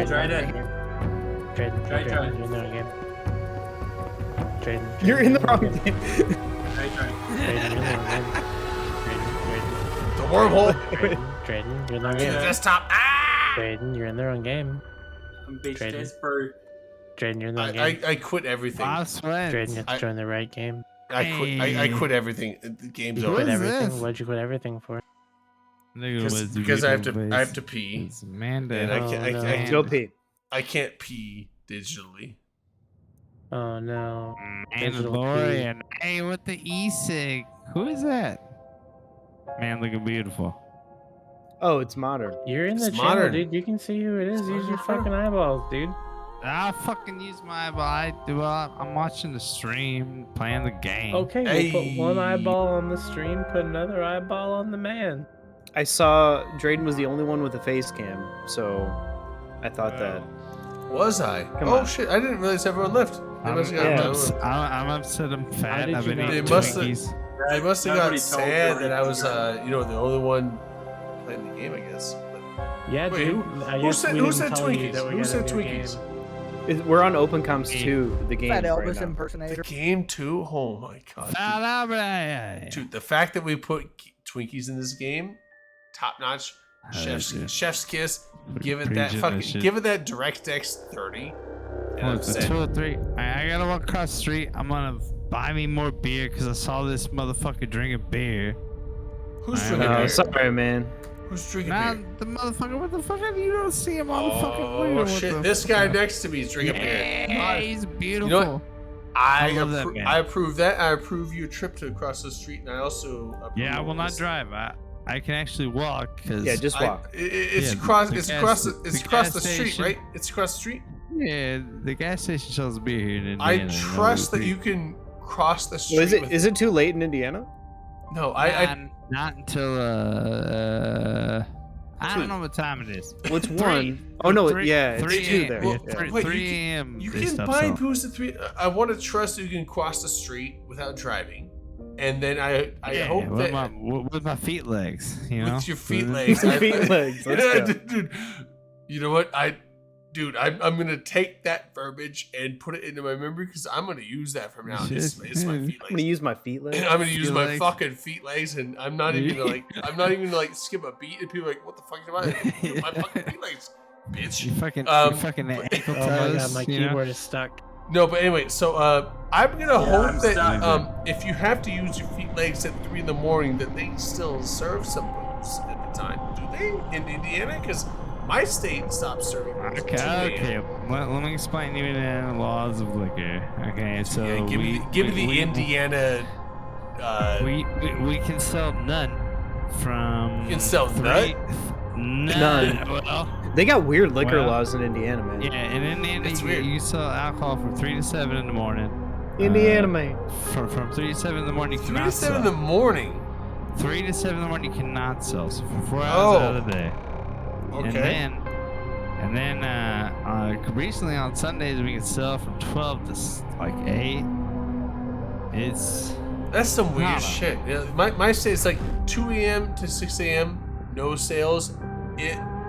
Speaker 15: You're in the wrong game.
Speaker 1: The wormhole.
Speaker 9: Drayden, you're in the wrong
Speaker 1: To
Speaker 9: game.
Speaker 1: the desktop.
Speaker 9: Drayden, you're in the wrong game. Drayden, you're in the wrong game.
Speaker 1: I quit everything.
Speaker 9: Drayden, you have to join the right game.
Speaker 1: I quit everything. The game's
Speaker 9: You
Speaker 1: over.
Speaker 9: quit everything? What'd you quit everything for?
Speaker 1: Because I have to pee.
Speaker 16: It's Amanda.
Speaker 1: And I
Speaker 15: Go pee.
Speaker 1: I can't pee digitally.
Speaker 9: Oh no. Digital pee.
Speaker 16: Mandalorian. Hey, what the e-cig? Who is that? Man, looking beautiful.
Speaker 15: Oh, it's modern.
Speaker 9: You're in the
Speaker 1: It's
Speaker 9: channel,
Speaker 1: modern.
Speaker 9: dude. You can see who it is. Use your fucking eyeballs, dude.
Speaker 16: I'll fucking use my eyeball. I'm watching the stream, playing the game.
Speaker 9: Okay, we'll put one eyeball on the stream, put another eyeball on the man.
Speaker 15: I saw Drayden was the only one with a face cam, so I thought that.
Speaker 1: Was I?
Speaker 15: Come
Speaker 1: Oh
Speaker 15: on.
Speaker 1: shit! I didn't realize everyone left. They must have got
Speaker 16: I'm upset. I'm fat.
Speaker 9: did
Speaker 16: I've
Speaker 9: you
Speaker 16: been
Speaker 9: not
Speaker 16: eating
Speaker 1: They must
Speaker 16: Twinkies.
Speaker 1: They must have
Speaker 13: Nobody
Speaker 1: got
Speaker 13: told
Speaker 1: sad
Speaker 13: her
Speaker 1: that I was,
Speaker 13: anything.
Speaker 1: the only one playing the game. I guess. But
Speaker 9: Yeah,
Speaker 1: Wait,
Speaker 9: dude.
Speaker 1: who-
Speaker 9: I
Speaker 1: who
Speaker 9: guess
Speaker 1: said-
Speaker 9: we
Speaker 1: who
Speaker 9: didn't
Speaker 1: said
Speaker 9: tell you
Speaker 1: Twinkies?
Speaker 9: that we
Speaker 1: Who
Speaker 9: got a
Speaker 1: said
Speaker 9: new
Speaker 1: Twinkies?
Speaker 9: game.
Speaker 15: We're on Open Comms 2, the game.
Speaker 8: Fat
Speaker 15: right
Speaker 8: Elvis
Speaker 15: now.
Speaker 8: impersonator.
Speaker 1: Game 2? Oh my god. Dude, the fact that we put Twinkies in this game, top notch. Chef's kiss. Give it
Speaker 16: Pretty
Speaker 1: that fucking.
Speaker 16: delicious.
Speaker 1: Give it that DirectX 30. And
Speaker 16: Look, the 203. I gotta walk across the street. I'm gonna buy me more beer because I saw this motherfucker drinking beer.
Speaker 1: Who's
Speaker 16: I
Speaker 1: drinking
Speaker 16: know.
Speaker 1: beer?
Speaker 15: Sorry, man.
Speaker 1: Who's drinking
Speaker 16: Nah,
Speaker 1: beer?
Speaker 16: the motherfucker. What the fuck? You don't see him on the fucking
Speaker 1: Oh
Speaker 16: window.
Speaker 1: shit! This guy next to me is drinking beer.
Speaker 16: Yeah, he's beautiful.
Speaker 1: You know what? I
Speaker 16: love that man.
Speaker 1: I approve that. I approve your trip to across the street, and I also approve
Speaker 16: Yeah, I will not
Speaker 1: this-
Speaker 16: drive. I can actually walk because
Speaker 15: Yeah, just walk.
Speaker 1: It's
Speaker 16: Yeah,
Speaker 1: across.
Speaker 16: the
Speaker 1: It's
Speaker 16: gas-
Speaker 1: across.
Speaker 16: the
Speaker 1: It's across
Speaker 16: gas
Speaker 1: the street,
Speaker 16: station.
Speaker 1: right? It's across the street.
Speaker 16: yeah, the gas station sells beer here in Indiana.
Speaker 1: I
Speaker 16: and
Speaker 1: trust that
Speaker 16: nobody-
Speaker 1: you can cross the street.
Speaker 15: Well, is it
Speaker 1: with-
Speaker 15: is it too late in Indiana?
Speaker 1: No,
Speaker 16: Not until I don't know what time it is.
Speaker 15: What's one? Oh no, yeah, it's
Speaker 16: 3
Speaker 15: 2 there.
Speaker 1: Well,
Speaker 15: yeah.
Speaker 1: wait,
Speaker 16: 3 a.m.
Speaker 1: You
Speaker 16: they
Speaker 1: can
Speaker 16: stop
Speaker 1: buy
Speaker 16: selling.
Speaker 1: booze at 3. I want to trust you can cross the street without driving, and then I
Speaker 16: Yeah,
Speaker 1: hope
Speaker 16: with
Speaker 1: that
Speaker 16: with my feet legs, you know.
Speaker 1: with your feet legs,
Speaker 15: Feet legs, let's
Speaker 1: Yeah,
Speaker 15: go.
Speaker 1: dude, you know what? I'm gonna take that verbiage and put it into my memory because I'm gonna use that from now on. It's my feet
Speaker 15: I'm
Speaker 1: legs.
Speaker 15: gonna use my feet legs.
Speaker 1: I'm gonna use
Speaker 16: Feet
Speaker 1: my
Speaker 16: legs.
Speaker 1: fucking feet legs, and I'm not even gonna like skip a beat, and people are like, "What the fuck am I?" My fucking feet legs, bitch.
Speaker 16: You fucking, ankle
Speaker 9: Oh my god,
Speaker 16: toes.
Speaker 9: my
Speaker 16: you know?
Speaker 9: keyboard is stuck.
Speaker 1: No, but anyway, so I'm gonna
Speaker 13: I'm
Speaker 1: hope that
Speaker 13: stuck.
Speaker 1: if you have to use your feet legs at 3 a.m, that they still serve some booze at the time. Do they in Indiana? Because my state stopped serving booze at 2 a.m.
Speaker 16: Okay. Let me explain to you the laws of liquor. Okay, so
Speaker 1: Yeah, give me the Indiana.
Speaker 16: We can sell none from.
Speaker 1: You can sell
Speaker 16: three-
Speaker 15: None.
Speaker 16: Well,
Speaker 15: They got weird liquor
Speaker 16: Well,
Speaker 15: laws in Indiana, man.
Speaker 16: yeah, in Indiana,
Speaker 1: It's
Speaker 16: you,
Speaker 1: weird.
Speaker 16: you sell alcohol from 3 to 7 in the morning.
Speaker 15: Indiana, man.
Speaker 16: From 3 to 7 in the morning, you
Speaker 1: 3
Speaker 16: cannot
Speaker 1: to 7 in
Speaker 16: sell.
Speaker 1: the morning.
Speaker 16: 3 to 7 in the morning, you cannot sell. So for 4 hours out of the day.
Speaker 1: Okay.
Speaker 16: And then recently on Sundays we can sell from 12 to like 8. It's
Speaker 1: That's some weird
Speaker 16: Nada.
Speaker 1: shit. Yeah, my state's like 2 a.m. to 6 a.m. No sales.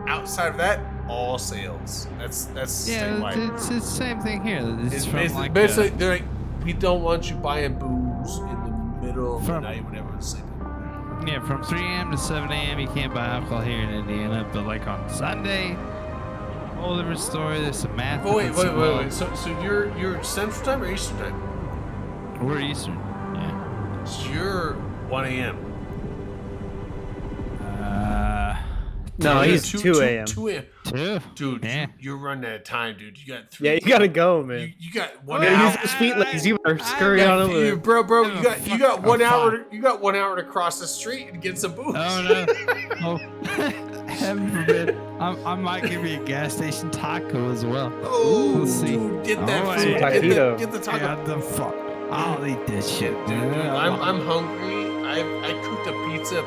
Speaker 1: Outside of that, all sales. That's
Speaker 16: yeah,
Speaker 1: statewide.
Speaker 16: it's the same thing here. It's
Speaker 1: It's
Speaker 16: from
Speaker 1: basically,
Speaker 16: like
Speaker 1: basically they're like, we don't want you buying booze in the middle of the
Speaker 16: From-
Speaker 1: night when everyone's sleeping.
Speaker 16: yeah, from 3 a.m. to 7 a.m. you can't buy alcohol here in Indiana, but like on Sunday, whole different story. There's some math.
Speaker 1: Oh wait.
Speaker 16: that's involved.
Speaker 1: So you're Central Time or Eastern Time?
Speaker 16: We're Eastern. Yeah.
Speaker 1: So you're 1 a.m.
Speaker 15: No,
Speaker 1: Yeah,
Speaker 15: he's 2 a.m.
Speaker 1: 2 a.m.
Speaker 16: 2.
Speaker 1: Dude,
Speaker 16: Yeah.
Speaker 1: you're running out of time, dude. You got 3.
Speaker 15: Yeah, you gotta go, man.
Speaker 1: You got
Speaker 15: You
Speaker 1: 1
Speaker 15: gotta
Speaker 1: hour.
Speaker 15: use those feet legs. You better scurry on over there.
Speaker 1: Bro,
Speaker 16: I'm
Speaker 1: you got
Speaker 16: fuck-
Speaker 1: 1
Speaker 16: I'm
Speaker 1: hour.
Speaker 16: fine.
Speaker 1: You got 1 hour to cross the street and get some booze.
Speaker 16: Oh no! Oh, heaven forbid! I might give you a gas station taco as well.
Speaker 1: Oh,
Speaker 16: We'll see.
Speaker 1: dude, get that
Speaker 16: Oh,
Speaker 1: food.
Speaker 16: yeah.
Speaker 15: Taquito.
Speaker 1: Get the taco.
Speaker 16: Yeah, the fuck! I'll eat this shit, dude.
Speaker 1: I'm hungry. I cooked a pizza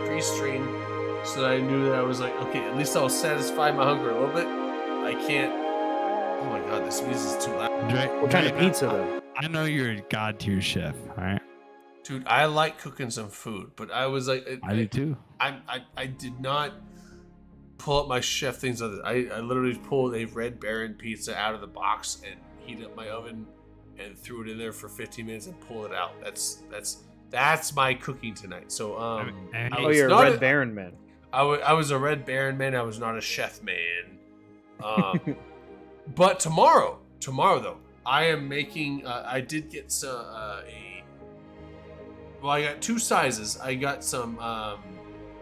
Speaker 1: pre-stream so that I knew that I was like, okay, at least I'll satisfy my hunger a little bit. I can't. Oh my god, this music is too loud.
Speaker 15: What kind of pizza, though?
Speaker 16: I know you're a god tier chef, all right?
Speaker 1: Dude, I like cooking some food, but I was like,
Speaker 16: I do too.
Speaker 1: I did not pull up my chef things. I literally pulled a Red Baron pizza out of the box and heated up my oven and threw it in there for 15 minutes and pulled it out. That's my cooking tonight. So I
Speaker 15: Oh,
Speaker 1: was
Speaker 15: you're a
Speaker 1: not
Speaker 15: Red Baron man.
Speaker 1: I was a Red Baron man. I was not a chef man. But tomorrow though, I am making. I did get some well, I got 2 sizes. I got some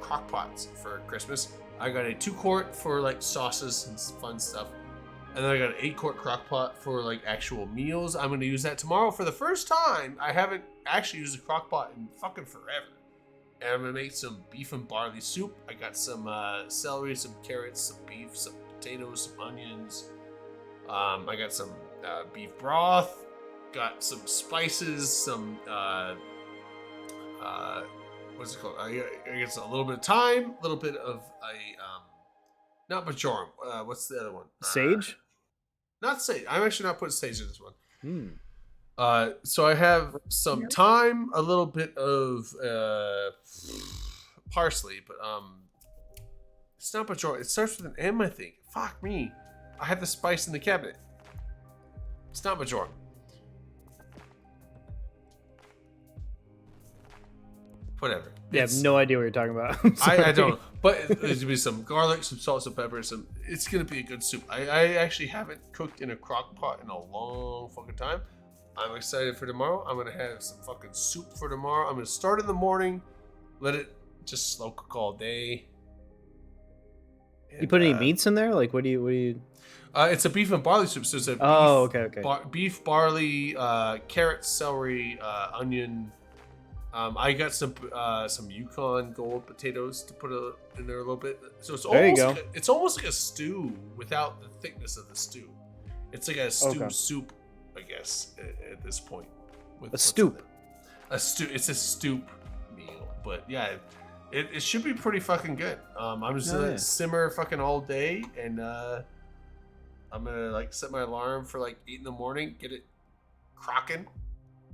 Speaker 1: crock pots for Christmas. I got a 2-quart for like sauces and fun stuff, and then I got an 8-quart crock pot for like actual meals. I'm gonna use that tomorrow for the first time. I haven't actually used a crock pot in fucking forever. And I'm gonna make some beef and barley soup. I got some celery, some carrots, some beef, some potatoes, some onions. I got some beef broth. Got some spices, some what's it called? I guess a little bit of thyme, a little bit of not majoram. What's the other one?
Speaker 15: Sage?
Speaker 1: Not sage. I'm actually not putting sage in this one.
Speaker 15: Hmm.
Speaker 1: So I have some thyme, a little bit of parsley, but it's not majoram. It starts with an M, I think. Fuck me. I have the spice in the cabinet. It's not majoram. Whatever.
Speaker 15: Yeah, I have
Speaker 1: It's-
Speaker 15: no idea what you're talking about. I'm
Speaker 1: I
Speaker 15: sorry.
Speaker 1: don't. But there's gonna be some garlic, some salt, some pepper, some. It's gonna be a good soup. I actually haven't cooked in a crock pot in a long fucking time. I'm excited for tomorrow. I'm gonna have some fucking soup for tomorrow. I'm gonna start in the morning, let it just slow cook all day.
Speaker 15: You put any meats in there? Like, what do you?
Speaker 1: It's a beef and barley soup. So it's a
Speaker 15: Oh,
Speaker 1: beef,
Speaker 15: okay.
Speaker 1: beef, barley, carrots, celery, onion. I got some Yukon Gold potatoes to put in there a little bit. So it's
Speaker 15: There you
Speaker 1: almost
Speaker 15: go.
Speaker 1: like it's almost like a stew without the thickness of the stew. It's like a stew
Speaker 15: Okay.
Speaker 1: soup, I guess, at this point. With
Speaker 15: A
Speaker 1: what's in
Speaker 15: stoop.
Speaker 1: it. A stew. It's a stoop meal, but yeah, It should be pretty fucking good. I'm just
Speaker 15: Oh,
Speaker 1: gonna
Speaker 15: yeah.
Speaker 1: simmer fucking all day, and I'm gonna like set my alarm for like 8 in the morning. Get it crocking,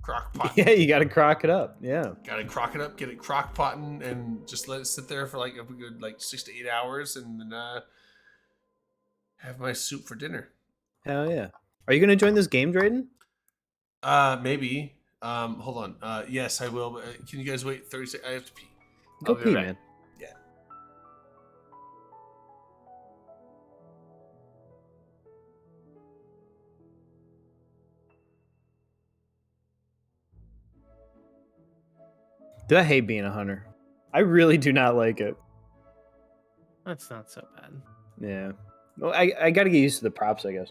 Speaker 1: crock pot.
Speaker 15: Yeah, you got to crock it up. Yeah.
Speaker 1: Gotta crock it up, get it crock potting, and just let it sit there for like a good like 6 to 8 hours, and then have my soup for dinner.
Speaker 15: Hell yeah. Are you gonna join this game, Drayden?
Speaker 1: Maybe. Hold on. Yes, I will. But can you guys wait 30 seconds? I have to pee.
Speaker 15: Go
Speaker 1: I'll be
Speaker 15: pee,
Speaker 1: right back.
Speaker 15: man.
Speaker 1: Yeah.
Speaker 15: Dude, I hate being a hunter. I really do not like it.
Speaker 9: That's not so bad.
Speaker 15: Yeah. Well, I got to get used to the props, I guess.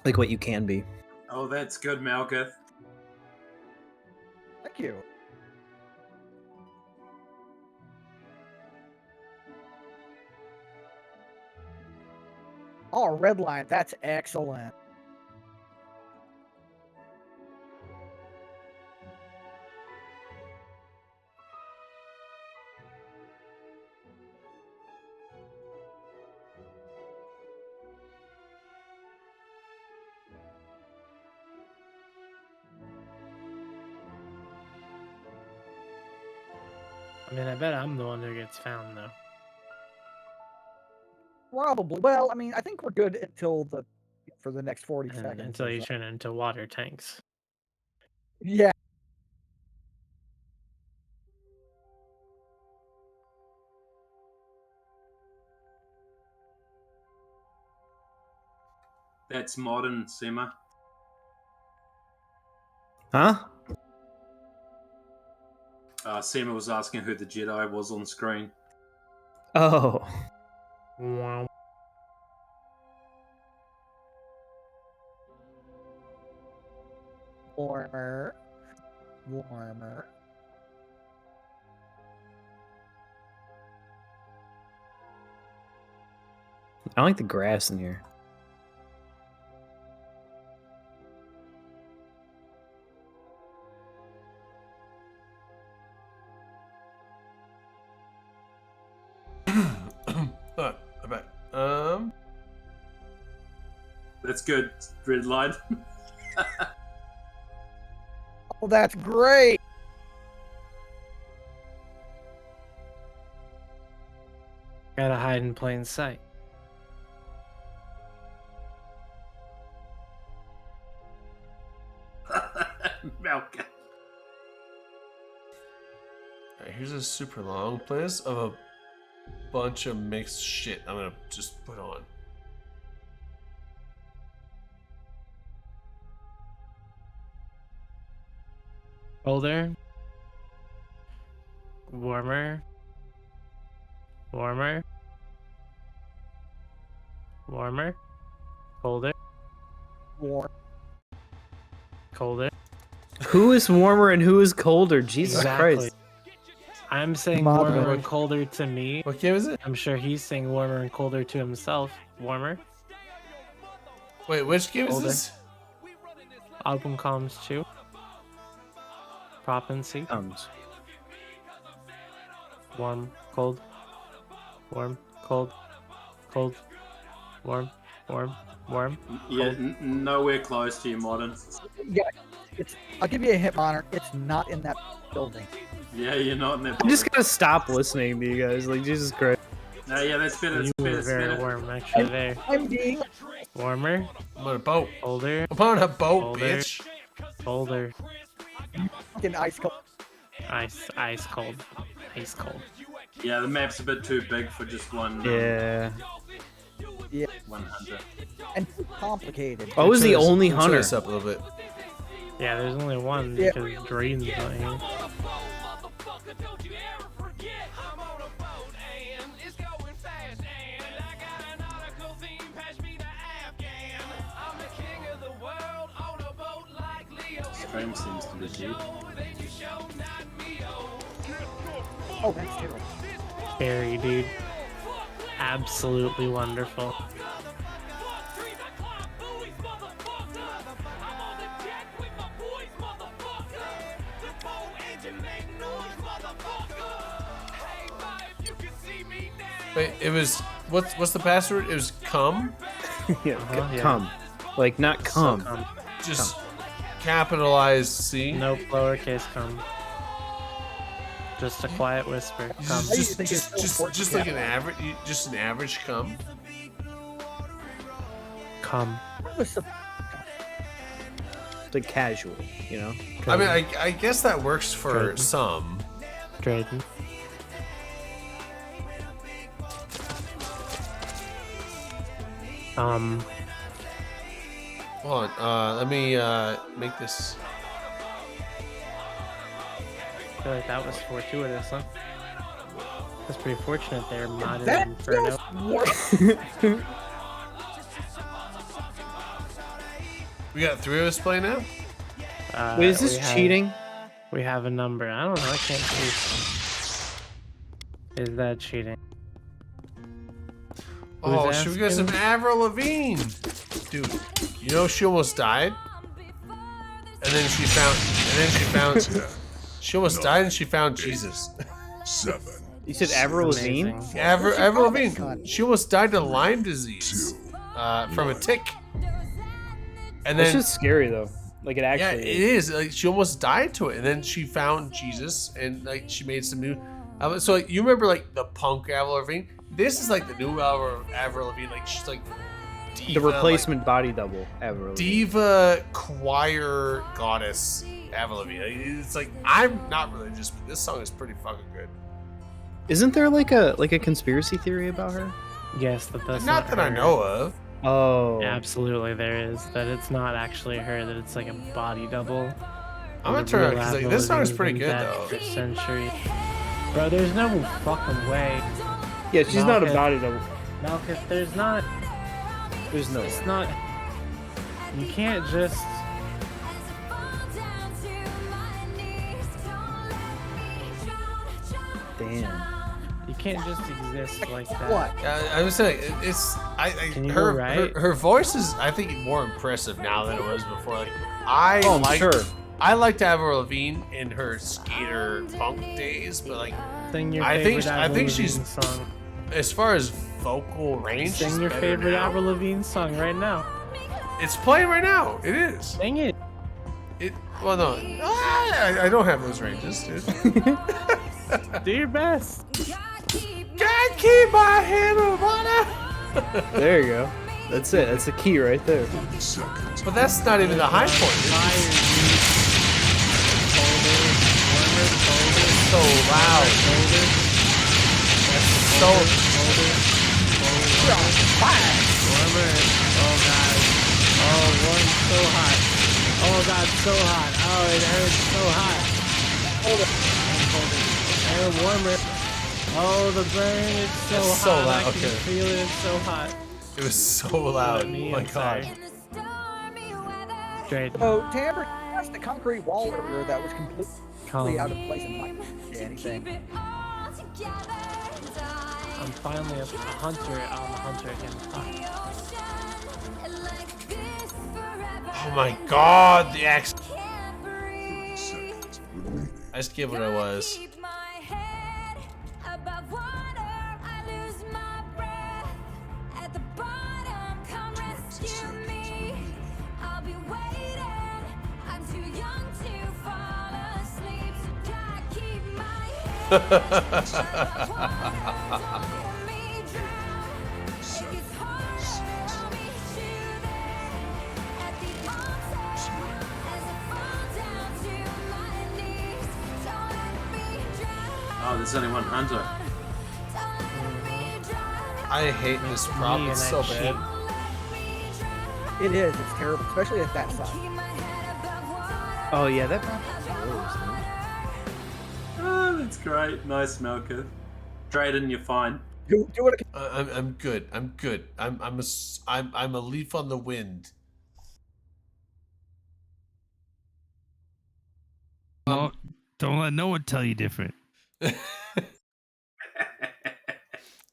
Speaker 15: Like what you can be.
Speaker 13: Oh, that's good, Malgith.
Speaker 8: Thank you. Oh, red line. That's excellent.
Speaker 9: I mean, I bet I'm the one who gets found though.
Speaker 8: Probably. Well, I mean, I think we're good until for the next 40
Speaker 9: And
Speaker 8: seconds.
Speaker 9: until
Speaker 8: or
Speaker 9: you
Speaker 8: so.
Speaker 9: turn into water tanks.
Speaker 8: Yeah.
Speaker 13: That's modern, Simmer.
Speaker 15: Huh?
Speaker 13: Simmer was asking who the Jedi was on screen.
Speaker 15: Oh.
Speaker 9: Wow.
Speaker 8: Warmer. Warmer.
Speaker 15: I don't like the grass in here.
Speaker 1: Alright, I'm back.
Speaker 13: That's good, red line.
Speaker 8: Oh, that's great.
Speaker 9: Gotta hide in plain sight.
Speaker 13: Malgith.
Speaker 1: Alright, here's a super long playlist of a bunch of mixed shit I'm gonna just put on.
Speaker 9: Colder. Warmer. Warmer. Warmer. Colder.
Speaker 8: Warm.
Speaker 9: Colder.
Speaker 15: Who is warmer and who is colder? Jesus Christ.
Speaker 9: I'm saying
Speaker 8: Mother.
Speaker 9: warmer and colder to me.
Speaker 1: What game is it?
Speaker 9: I'm sure he's saying warmer and colder to himself. Warmer.
Speaker 1: Wait, which game is
Speaker 9: Older.
Speaker 1: this?
Speaker 9: Album columns 2. Propency. Warm, cold. Warm, cold. Cold. Warm, warm, warm.
Speaker 13: Yeah, nowhere close to you, modern.
Speaker 8: Yeah, I'll give you a hit, Honor. It's not in that building.
Speaker 13: Yeah, you're not in that.
Speaker 15: I'm just gonna stop listening to you guys. Like, Jesus Christ.
Speaker 13: No, yeah, that's better.
Speaker 9: You
Speaker 13: That's better.
Speaker 9: were
Speaker 13: That's
Speaker 9: very
Speaker 13: better.
Speaker 9: warm, actually. There.
Speaker 8: I'm being
Speaker 9: Warmer.
Speaker 1: I'm on a boat.
Speaker 9: Colder.
Speaker 1: I'm on a boat,
Speaker 9: Older.
Speaker 1: bitch.
Speaker 9: Colder.
Speaker 8: fucking ice cold.
Speaker 9: Ice cold. Ice cold.
Speaker 13: Yeah, the map's a bit too big for just one.
Speaker 15: Yeah.
Speaker 8: Yeah.
Speaker 13: One hunter.
Speaker 8: And too complicated.
Speaker 15: I was the only
Speaker 1: Turn
Speaker 15: hunter.
Speaker 1: this up a little bit.
Speaker 9: Yeah, there's only one
Speaker 8: Yeah.
Speaker 9: because Drayden's not here.
Speaker 13: Stream seems to be deep.
Speaker 8: Oh, that's terrible.
Speaker 9: Scary, dude. Absolutely wonderful.
Speaker 1: Wait, it was what's the password? It was cum.
Speaker 15: Yeah,
Speaker 9: yeah.
Speaker 15: come. Like not come.
Speaker 1: Just capitalized C.
Speaker 9: Nope, lowercase cum. Just a quiet whisper. Cum.
Speaker 1: Just like an average cum.
Speaker 9: Cum.
Speaker 15: Like casual, you know.
Speaker 1: I mean, I guess that works for
Speaker 9: Drayden.
Speaker 1: some.
Speaker 9: Drayden.
Speaker 1: Hold on. Let me make this.
Speaker 9: I feel like that was fortuitous, huh? That's pretty fortunate there, modded
Speaker 8: That
Speaker 9: Inferno.
Speaker 8: just worked.
Speaker 1: We got 3 of us playing now.
Speaker 15: Wait, is this
Speaker 9: we have-
Speaker 15: cheating?
Speaker 9: We have a number. I don't know. I can't see. Is that cheating?
Speaker 1: Oh,
Speaker 9: Who's
Speaker 1: should we get some
Speaker 9: asking?
Speaker 1: Avril Lavigne? Dude, you know she almost died? And then she found she almost died and she found Jesus.
Speaker 12: 7.
Speaker 15: You said Avril Lavigne?
Speaker 9: Amazing.
Speaker 1: Avril Lavigne. She almost died of Lyme disease from a tick. And
Speaker 15: That's
Speaker 1: then
Speaker 15: just scary though. Like it
Speaker 1: yeah,
Speaker 15: actually
Speaker 1: it is. Like she almost died to it, and then she found Jesus, and like she made some new. So like, you remember like the punk Avril Lavigne? This is like the new Avril Lavigne. Like she's like diva,
Speaker 15: the replacement body double Avril Lavigne.
Speaker 1: diva choir goddess Avril Lavigne. Like, it's like I'm not religious, but this song is pretty fucking good.
Speaker 15: Isn't there like a conspiracy theory about her?
Speaker 9: Yes, that's
Speaker 1: Not that I
Speaker 9: her.
Speaker 1: know of.
Speaker 15: Oh.
Speaker 9: Absolutely, there is. That it's not actually her. That it's like a body double.
Speaker 1: I'm gonna
Speaker 9: The
Speaker 1: turn it
Speaker 9: real
Speaker 1: because like,
Speaker 9: Avril
Speaker 1: this song is
Speaker 9: Lavigne's
Speaker 1: pretty
Speaker 9: been
Speaker 1: good
Speaker 9: dead
Speaker 1: though.
Speaker 9: For centuries. Bro, there's no fucking way.
Speaker 15: Yeah, she's not a
Speaker 9: Malekith-
Speaker 15: body double.
Speaker 9: Malekith, there's not.
Speaker 15: There's no.
Speaker 9: It's not. You can't just.
Speaker 15: Damn.
Speaker 9: You can't just exist like that.
Speaker 8: What?
Speaker 1: I was saying it's
Speaker 9: Can you
Speaker 1: her,
Speaker 9: go right?
Speaker 1: her voice is I think more impressive now than it was before. Like I
Speaker 15: Oh, I'm
Speaker 1: liked
Speaker 15: sure.
Speaker 1: I liked Avril Lavigne in her skater punk days, but like
Speaker 9: Sing your
Speaker 1: I
Speaker 9: favorite
Speaker 1: think
Speaker 9: Avril
Speaker 1: she's
Speaker 9: Lavigne song.
Speaker 1: as far as vocal range. she's
Speaker 9: Sing your
Speaker 1: better
Speaker 9: favorite
Speaker 1: now.
Speaker 9: Avril Lavigne song right now.
Speaker 1: It's playing right now. It is.
Speaker 9: Sing it.
Speaker 1: It well no. I don't have those ranges, dude.
Speaker 9: Do your best.
Speaker 1: God keep my head on water.
Speaker 15: There you go. That's it. That's the key right there.
Speaker 1: But that's not even the high point. It's so loud. That's so.
Speaker 9: Warmer. Oh god. Oh, warm, so hot. Oh god, so hot. Oh, it hurts so hot. Hold it. And warmer. Oh, the burn is so
Speaker 1: It's
Speaker 9: hot.
Speaker 1: so loud.
Speaker 9: I can
Speaker 1: Okay.
Speaker 9: feel it. It's so hot.
Speaker 1: It was so loud. Oh
Speaker 9: Me,
Speaker 1: my
Speaker 9: I'm
Speaker 1: god.
Speaker 9: sorry. Straight.
Speaker 8: So Tamber touched the concrete wall earlier that was completely
Speaker 9: Calm.
Speaker 8: out of place and might do anything.
Speaker 9: I'm finally a hunter on the hunter again.
Speaker 1: Oh my god, the axe. I just gave what I was.
Speaker 13: Oh, there's only one hunter.
Speaker 1: I hate this prop.
Speaker 9: Me
Speaker 1: It's
Speaker 9: and
Speaker 1: so
Speaker 9: that
Speaker 1: bad.
Speaker 8: It is. It's terrible, especially at that size.
Speaker 15: Oh yeah, that probably
Speaker 13: Oh, that's great. Nice, Malekith. Drayden, you're fine.
Speaker 8: Do it.
Speaker 1: I'm good. I'm good. I'm a leaf on the wind.
Speaker 16: No, don't let no one tell you different.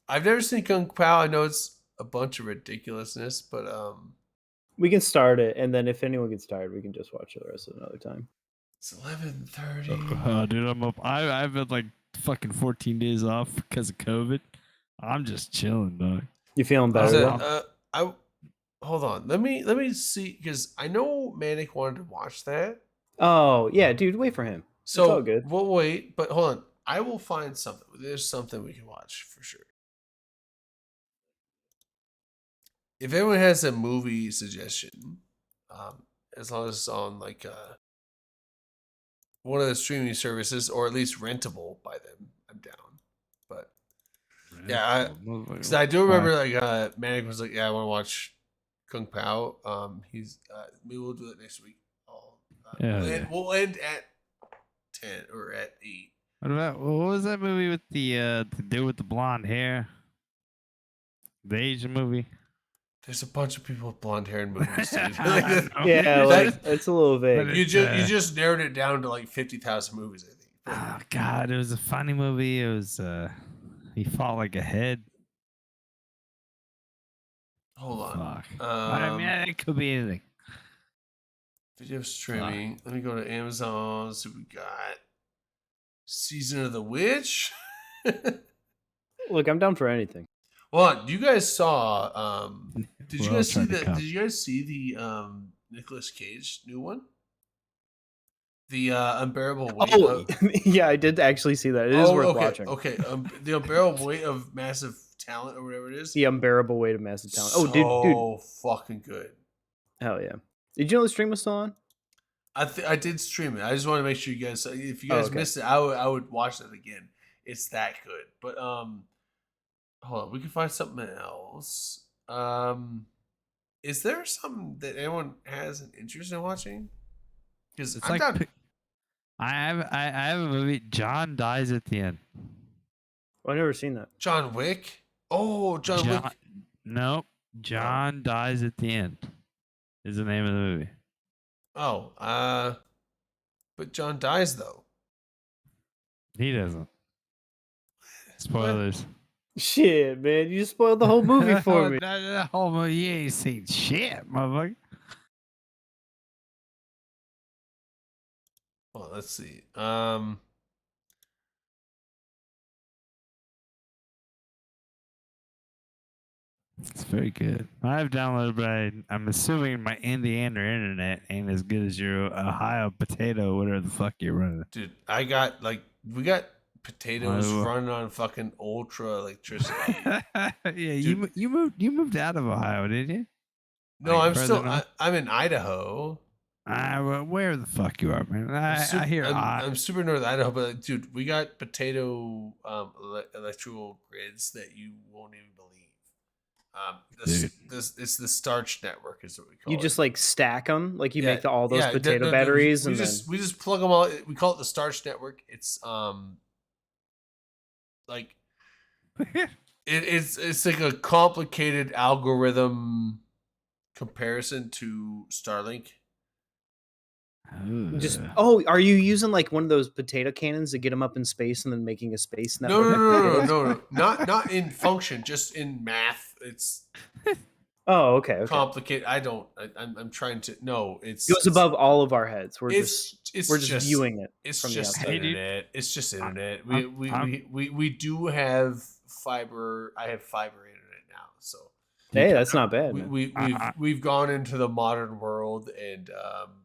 Speaker 1: I've never seen Kung Pao. I know it's a bunch of ridiculousness, but
Speaker 15: We can start it, and then if anyone gets tired, we can just watch it the rest of another time.
Speaker 1: it's 11:30.
Speaker 16: Oh, dude, I'm up. I've been like fucking 14 days off because of COVID. I'm just chilling, dog.
Speaker 15: You feeling better? though?
Speaker 1: I hold on. Let me see because I know Manic wanted to watch that.
Speaker 15: Oh yeah, dude, wait for him.
Speaker 1: So
Speaker 15: it's all good.
Speaker 1: we'll wait, but hold on. I will find something. There's something we can watch for sure. If anyone has a movie suggestion, as long as it's on like one of the streaming services or at least rentable by them, I'm down. But yeah, because I do remember like Manic was like, "Yeah, I want to watch Kung Pao." He's maybe we'll do it next week. We'll end at 10 or at 8.
Speaker 16: What was that movie with the dude with the blonde hair? The Asian movie.
Speaker 1: There's a bunch of people with blonde hair in movies, dude.
Speaker 15: Yeah, like it's a little vague.
Speaker 1: You just narrowed it down to like 50,000 movies, I think.
Speaker 16: Oh God, it was a funny movie. It was he fought like a head.
Speaker 1: Hold on.
Speaker 16: Fuck. I mean, it could be anything.
Speaker 1: Video streaming. Let me go to Amazon. See what we got. Season of the Witch.
Speaker 15: Look, I'm down for anything.
Speaker 1: Well, you guys saw. Did you
Speaker 16: We're all
Speaker 1: guys see
Speaker 16: trying to
Speaker 1: the?
Speaker 16: come.
Speaker 1: Did you guys see the Nicolas Cage new one? The unbearable weight.
Speaker 15: Oh,
Speaker 1: Of,
Speaker 15: yeah, I did actually see that. It is worth
Speaker 1: okay,
Speaker 15: watching.
Speaker 1: Okay, the unbearable weight of massive talent or whatever it is.
Speaker 15: The unbearable weight of massive talent.
Speaker 1: So
Speaker 15: Oh, dude,
Speaker 1: fucking good.
Speaker 15: hell yeah! Did you know the stream was still on?
Speaker 1: I did stream it. I just want to make sure you guys. If you guys
Speaker 15: okay.
Speaker 1: missed it, I would watch it again. It's that good. But hold on, we can find something else. Is there something that anyone has an interest in watching? Because
Speaker 16: It's
Speaker 1: I'm
Speaker 16: like
Speaker 1: down.
Speaker 16: I have a movie. John dies at the end.
Speaker 15: Well, I've never seen that.
Speaker 1: John Wick. Oh, John Wick.
Speaker 16: Nope. John dies at the end. Is the name of the movie.
Speaker 1: Oh, but John dies though.
Speaker 16: He doesn't. Spoilers.
Speaker 15: Shit, man, you spoiled the whole movie for me.
Speaker 16: The whole movie, you ain't seen shit, motherfucker.
Speaker 1: Well, let's see.
Speaker 16: It's very good. I've downloaded, but I'm assuming my Indiana internet ain't as good as your Ohio potato, whatever the fuck you're running.
Speaker 1: Dude, we got potatoes
Speaker 16: Oh.
Speaker 1: running on fucking ultra electricity.
Speaker 16: Yeah, you moved out of Ohio, didn't you?
Speaker 1: No,
Speaker 16: Like
Speaker 1: I'm
Speaker 16: further
Speaker 1: still.
Speaker 16: north?
Speaker 1: I'm in Idaho.
Speaker 16: Well, where the fuck you are, man? I hear
Speaker 1: I'm super north Idaho, but dude, we got potato electrical grids that you won't even believe. It's the starch network, is what we call
Speaker 15: You
Speaker 1: it.
Speaker 15: just like stack them, like you
Speaker 1: Yeah,
Speaker 15: make all those
Speaker 1: yeah,
Speaker 15: potato
Speaker 1: no,
Speaker 15: batteries,
Speaker 1: we
Speaker 15: and
Speaker 1: just
Speaker 15: then
Speaker 1: we just plug them all. We call it the starch network. It's like it's like a complicated algorithm comparison to Starlink.
Speaker 15: just are you using like one of those potato cannons to get them up in space and then making a space
Speaker 1: No,
Speaker 15: network?
Speaker 1: no, not in function, just in math. It's
Speaker 15: Oh, okay.
Speaker 1: complicated. I'm trying to. No,
Speaker 15: It goes above all of our heads. We're
Speaker 1: it's
Speaker 15: just viewing it.
Speaker 1: It's
Speaker 15: from
Speaker 1: just
Speaker 15: the outside.
Speaker 1: internet. It's just internet. We do have fiber. I have fiber internet now, so.
Speaker 15: Hey, that's not bad. man.
Speaker 1: We've gone into the modern world, and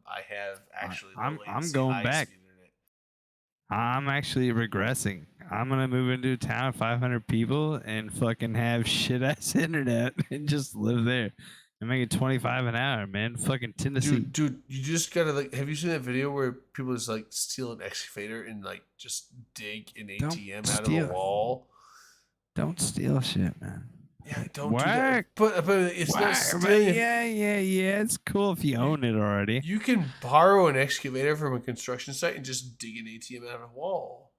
Speaker 1: I have actually.
Speaker 16: I'm going back. I'm actually regressing. I'm gonna move into a town of 500 people and fucking have shit ass internet and just live there and make it 25 an hour, man. Fucking Tennessee.
Speaker 1: Dude, you just gotta like. Have you seen that video where people just like steal an excavator and like just dig an ATM out of
Speaker 16: steal.
Speaker 1: a wall?
Speaker 16: Don't steal shit, man.
Speaker 1: Yeah, don't do that. But it's not
Speaker 16: But
Speaker 1: stealing.
Speaker 16: yeah. It's cool if you own it already.
Speaker 1: You can borrow an excavator from a construction site and just dig an ATM out of a wall.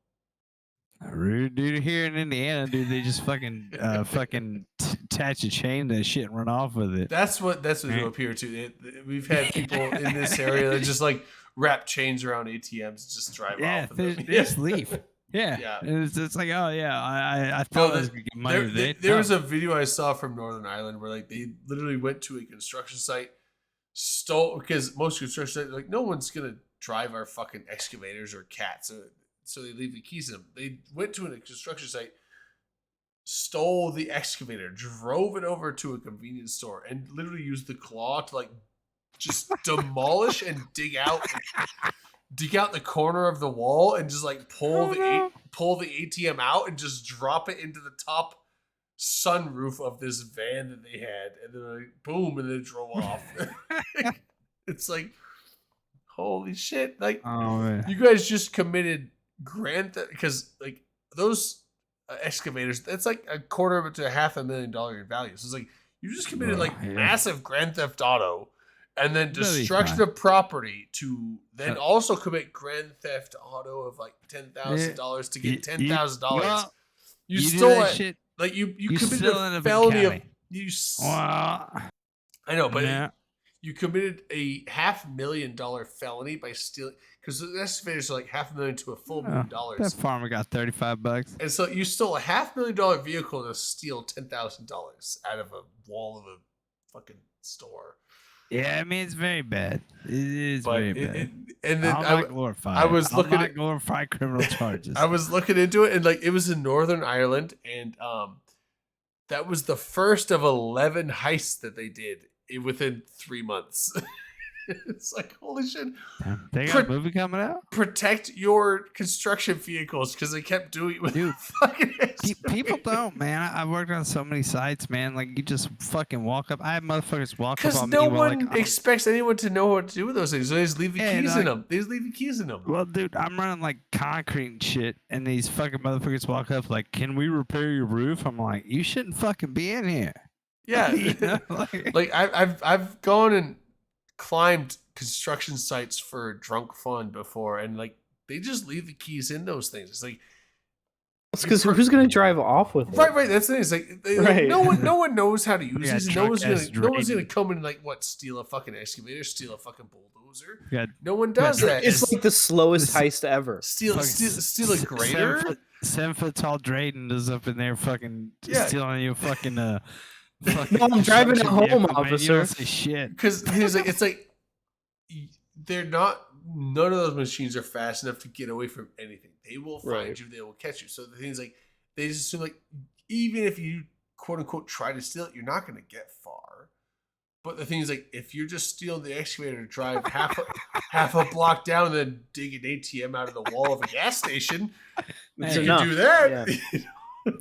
Speaker 16: Rude, dude. Here in Indiana, dude, they just fucking attach a chain to that shit and run off with it.
Speaker 1: That's what do up here too. We've had people in this area that just like wrap chains around ATMs and just drive off. With them.
Speaker 16: Just leave. Yeah.
Speaker 1: Yeah.
Speaker 16: And it's like, oh yeah, I thought I was gonna get money.
Speaker 1: There was a video I saw from Northern Ireland where like they literally went to a construction site, stole, because most construction sites like no one's gonna drive our fucking excavators or cats, so they leave the keys in them. They went to a construction site, stole the excavator, drove it over to a convenience store, and literally used the claw to like just demolish and dig out the corner of the wall and just like pull the ATM out and just drop it into the top sunroof of this van that they had, and then like boom, and then it drove off. It's like, holy shit! Like,
Speaker 16: Oh man.
Speaker 1: you guys just committed grand theft, because like those excavators, that's like $250,000 to $500,000 in value. So it's like you just committed like
Speaker 16: Yeah.
Speaker 1: massive grand theft auto, and then
Speaker 16: That'd be
Speaker 1: destruction
Speaker 16: fine.
Speaker 1: of property to then also commit grand theft auto of like $10,000 to get $10,000.
Speaker 16: well,
Speaker 1: You
Speaker 16: you do
Speaker 1: stole
Speaker 16: that
Speaker 1: it.
Speaker 16: shit,
Speaker 1: Like you
Speaker 16: you
Speaker 1: committed
Speaker 16: still
Speaker 1: a
Speaker 16: end up in
Speaker 1: felony of
Speaker 16: county.
Speaker 1: I know, but
Speaker 16: Yeah.
Speaker 1: you committed a $500,000 felony by stealing, because the excavators are like $500,000 to $1 million.
Speaker 16: That farmer got $35.
Speaker 1: And so you stole a $500,000 vehicle to steal $10,000 out of a wall of a fucking store.
Speaker 16: Yeah, I mean it's very bad. It is
Speaker 1: But
Speaker 16: very bad.
Speaker 1: and then
Speaker 16: I'll
Speaker 1: I
Speaker 16: not glorify.
Speaker 1: I was
Speaker 16: I'll
Speaker 1: looking
Speaker 16: not
Speaker 1: at
Speaker 16: glorify criminal charges.
Speaker 1: I was looking into it, and like it was in Northern Ireland, and that was the first of 11 heists that they did within 3 months. It's like, holy shit.
Speaker 16: They got a movie coming out?
Speaker 1: Protect your construction vehicles, because they kept doing it with fucking
Speaker 16: People don't, man. I've worked on so many sites, man. Like you just fucking walk up. I have motherfuckers walk up
Speaker 1: Because
Speaker 16: on me.
Speaker 1: no
Speaker 16: while,
Speaker 1: one
Speaker 16: like,
Speaker 1: expects anyone to know what to do with those things. So they just leave the
Speaker 16: Yeah,
Speaker 1: keys
Speaker 16: like-
Speaker 1: in them. They just leave the keys in them.
Speaker 16: well, dude, I'm running like concrete and shit, and these fucking motherfuckers walk up like, "Can we repair your roof?" I'm like, "You shouldn't fucking be in here."
Speaker 1: Yeah.
Speaker 16: You know,
Speaker 1: Like I've gone and climbed construction sites for drunk fun before, and like they just leave the keys in those things. It's like,
Speaker 15: Because who's gonna drive off with it?
Speaker 1: right. That's the thing. It's like,
Speaker 15: Right.
Speaker 1: no one knows how to use
Speaker 16: Yeah,
Speaker 1: these. And no one's gonna
Speaker 16: truck as
Speaker 1: come in and like steal a fucking excavator, steal a fucking bulldozer.
Speaker 16: Yeah.
Speaker 1: No one does that.
Speaker 15: It's like the slowest heist ever.
Speaker 1: steal a grader.
Speaker 16: 7 foot tall Drayden is up in there fucking
Speaker 1: Yeah.
Speaker 16: stealing you fucking
Speaker 15: No, I'm driving it
Speaker 16: construction
Speaker 15: home,
Speaker 16: vehicle, man. You
Speaker 15: officer.
Speaker 16: don't say shit.
Speaker 1: Because it's like they're not. None of those machines are fast enough to get away from anything. They will find
Speaker 15: Right.
Speaker 1: you. They will catch you. So the thing is, like, they just assume like even if you quote unquote try to steal it, you're not going to get far. But the thing is, like, if you're just stealing the excavator to drive half a block down and then dig an ATM out of the wall of a gas station,
Speaker 15: It's
Speaker 1: you
Speaker 15: enough.
Speaker 1: can do that.
Speaker 15: Yeah.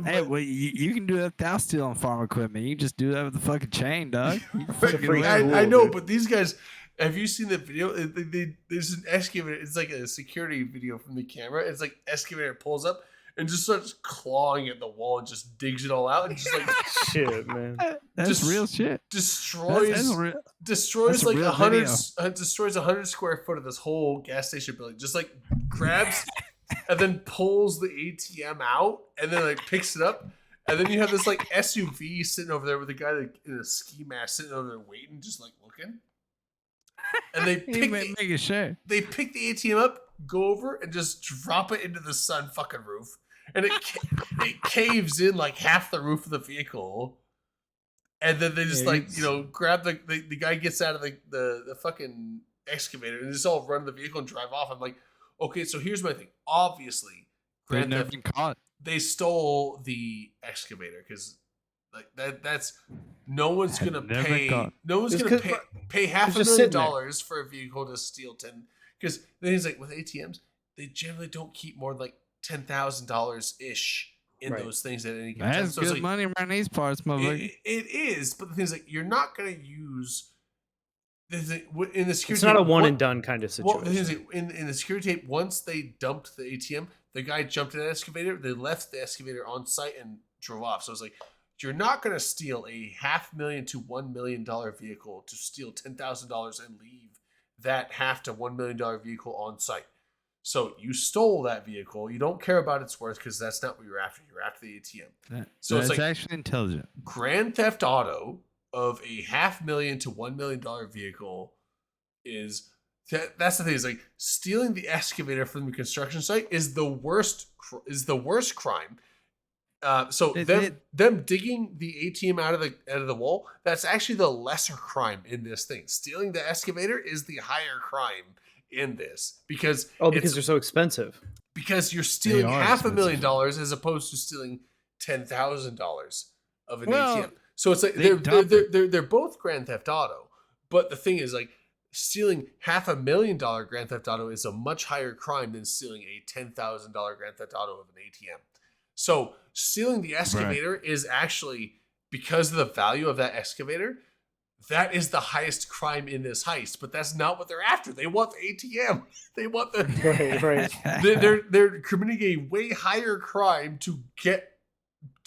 Speaker 16: Hey, well, you can do that without stealing farm equipment. You can just do that with the fucking chain, dog. You can fucking
Speaker 15: pretty
Speaker 16: live.
Speaker 15: cool,
Speaker 1: I know,
Speaker 15: dude.
Speaker 1: but these guys, have you seen the video? There's an excavator. It's like a security video from the camera. It's like excavator pulls up and just starts clawing at the wall and just digs it all out and just like
Speaker 15: Shit, man.
Speaker 16: That's
Speaker 1: just
Speaker 16: real shit.
Speaker 1: destroys
Speaker 16: That's real.
Speaker 1: destroys
Speaker 16: that's a
Speaker 1: like
Speaker 16: real
Speaker 1: 100
Speaker 16: video.
Speaker 1: destroys 100 square foot of this whole gas station building. Just like grabs and then pulls the ATM out and then like picks it up. And then you have this like SUV sitting over there with a guy like, in a ski mask sitting over there waiting, just like looking. And they
Speaker 16: You
Speaker 1: pick
Speaker 16: make sure.
Speaker 1: they pick the ATM up, go over, and just drop it into the sun fucking roof. And it caves in like half the roof of the vehicle. And then they just like, you know, grab the guy gets out of the fucking excavator and just all run the vehicle and drive off. I'm like, okay, so here's my thing. Obviously,
Speaker 16: They've
Speaker 1: Grand
Speaker 16: never
Speaker 1: Theft-
Speaker 16: been caught.
Speaker 1: they stole the excavator because like that's no one's gonna
Speaker 16: Never
Speaker 1: pay
Speaker 16: got-
Speaker 1: no one's
Speaker 15: It's
Speaker 1: gonna
Speaker 15: 'cause
Speaker 1: pay
Speaker 15: it's just sitting there.
Speaker 1: $500,000 for a vehicle to steal 10, because the thing is like with ATMs they generally don't keep more than like $10,000 ish in
Speaker 15: Right.
Speaker 1: those things at any given time.
Speaker 16: That's
Speaker 1: So it's
Speaker 16: good
Speaker 1: like,
Speaker 16: money around these parts, motherfucker.
Speaker 1: it is, but the thing is like you're not gonna use in the security
Speaker 15: It's not a
Speaker 1: tape,
Speaker 15: one
Speaker 1: what-
Speaker 15: and done kind of
Speaker 1: well, the thing
Speaker 15: situation.
Speaker 1: is, in the security tape, once they dumped the ATM, the guy jumped in an excavator. They left the excavator on site and drove off. So it's like, you're not going to steal a $500,000 to $1 million vehicle to steal $10,000 and leave that $500,000 to $1 million vehicle on site. So you stole that vehicle. You don't care about its worth because that's not what you're after. You're after the ATM. So it's
Speaker 16: That's
Speaker 1: like
Speaker 16: actually intelligent.
Speaker 1: Grand Theft Auto of a $500,000 to $1 million vehicle is that's the thing, is like stealing the excavator from the construction site is the worst crime. So them digging the ATM out of the wall, that's actually the lesser crime in this thing. Stealing the excavator is the higher crime in this because
Speaker 15: Because they're so expensive.
Speaker 1: because you're stealing
Speaker 15: are
Speaker 1: $500,000 as opposed to stealing $10,000 of an
Speaker 16: Well,
Speaker 1: ATM. So it's like
Speaker 16: they dump
Speaker 1: they're both Grand Theft Auto, but the thing is like stealing $500,000 Grand Theft Auto is a much higher crime than stealing a $10,000 Grand Theft Auto of an ATM. So stealing the excavator is actually, because of the value of that excavator, that is the highest crime in this heist. But that's not what they're after. They want the ATM. They want the they're committing a way higher crime to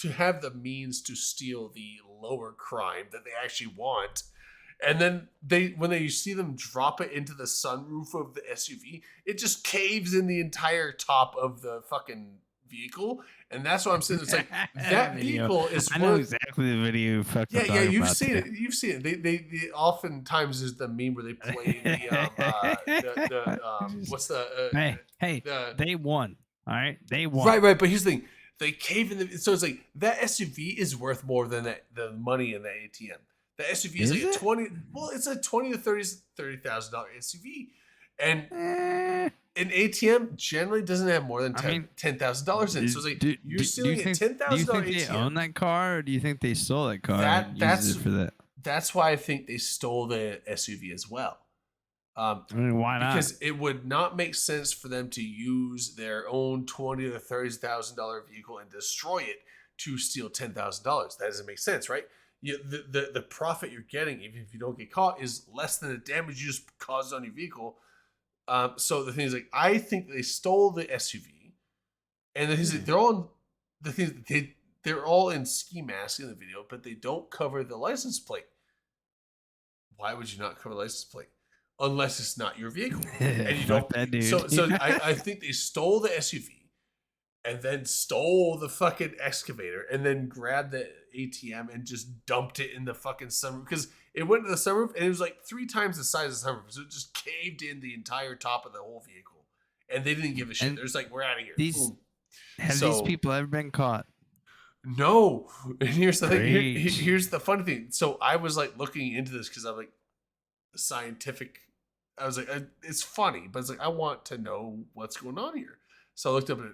Speaker 1: have the means to steal the lower crime that they actually want. And then when you see them drop it into the sunroof of the SUV, it just caves in the entire top of the fucking vehicle. And that's what I'm saying. It's like that vehicle is
Speaker 16: I know
Speaker 1: worth.
Speaker 16: exactly the video you fucking
Speaker 1: Yeah,
Speaker 16: talking
Speaker 1: you've
Speaker 16: about
Speaker 1: seen
Speaker 16: too.
Speaker 1: it. You've seen it. They oftentimes is the meme where they play what's the
Speaker 16: Hey, they won. All right, they won.
Speaker 1: right. But here's the thing: they cave in the. So it's like that SUV is worth more than the money in the ATM. The SUV is
Speaker 16: Is
Speaker 1: like
Speaker 16: it?
Speaker 1: a 20. Well, it's a $20,000 to $30,000 SUV, and an ATM generally doesn't have more than $10,000 in it. So it's like you're stealing a $10,000
Speaker 16: Do you think
Speaker 1: ATM.
Speaker 16: they own that car, or do you think they stole that car and
Speaker 1: That's
Speaker 16: used it for that?
Speaker 1: That's why I think they stole the SUV as well.
Speaker 16: I mean, why not?
Speaker 1: Because it would not make sense for them to use their own $20,000 to $30,000 vehicle and destroy it to steal $10,000. That doesn't make sense, right? The profit you're getting, even if you don't get caught, is less than the damage you just caused on your vehicle. So the thing is, like, I think they stole the SUV, and the thing is, they're all in ski masks in the video, but they don't cover the license plate. Why would you not cover the license plate? Unless it's not your vehicle. And you
Speaker 16: Fuck
Speaker 1: don't.
Speaker 16: that dude.
Speaker 1: So I think they stole the SUV and then stole the fucking excavator and then grabbed the ATM and just dumped it in the fucking sunroof, because it went to the sunroof and it was like 3 times the size of the sunroof. So it just caved in the entire top of the whole vehicle. And they didn't give a shit.
Speaker 16: And
Speaker 1: They're just like, we're out of here. Boom.
Speaker 16: Have these people ever been caught?
Speaker 1: No. And here's the thing.
Speaker 16: Great.
Speaker 1: Here's the funny thing. So I was like looking into this because I'm like scientific. I was like, it's funny, but it's like, I want to know what's going on here. So I looked up it.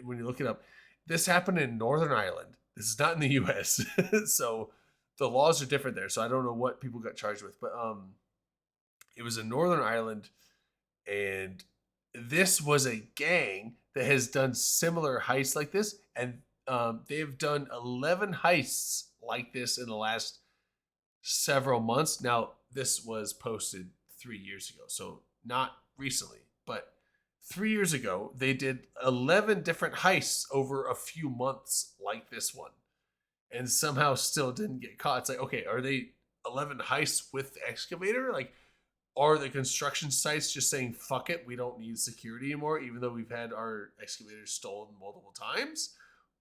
Speaker 1: When you look it up, this happened in Northern Ireland. This is not in the U.S. So the laws are different there. So I don't know what people got charged with, but it was in Northern Ireland, and this was a gang that has done similar heists like this, and they've done 11 heists like this in the last several months. Now, this was posted 3 years ago, so not recently, but 3 years ago, they did 11 different heists over a few months like this one, and somehow still didn't get caught. It's like, okay, are they 11 heists with the excavator? Like, are the construction sites just saying, fuck it, we don't need security anymore, even though we've had our excavators stolen multiple times?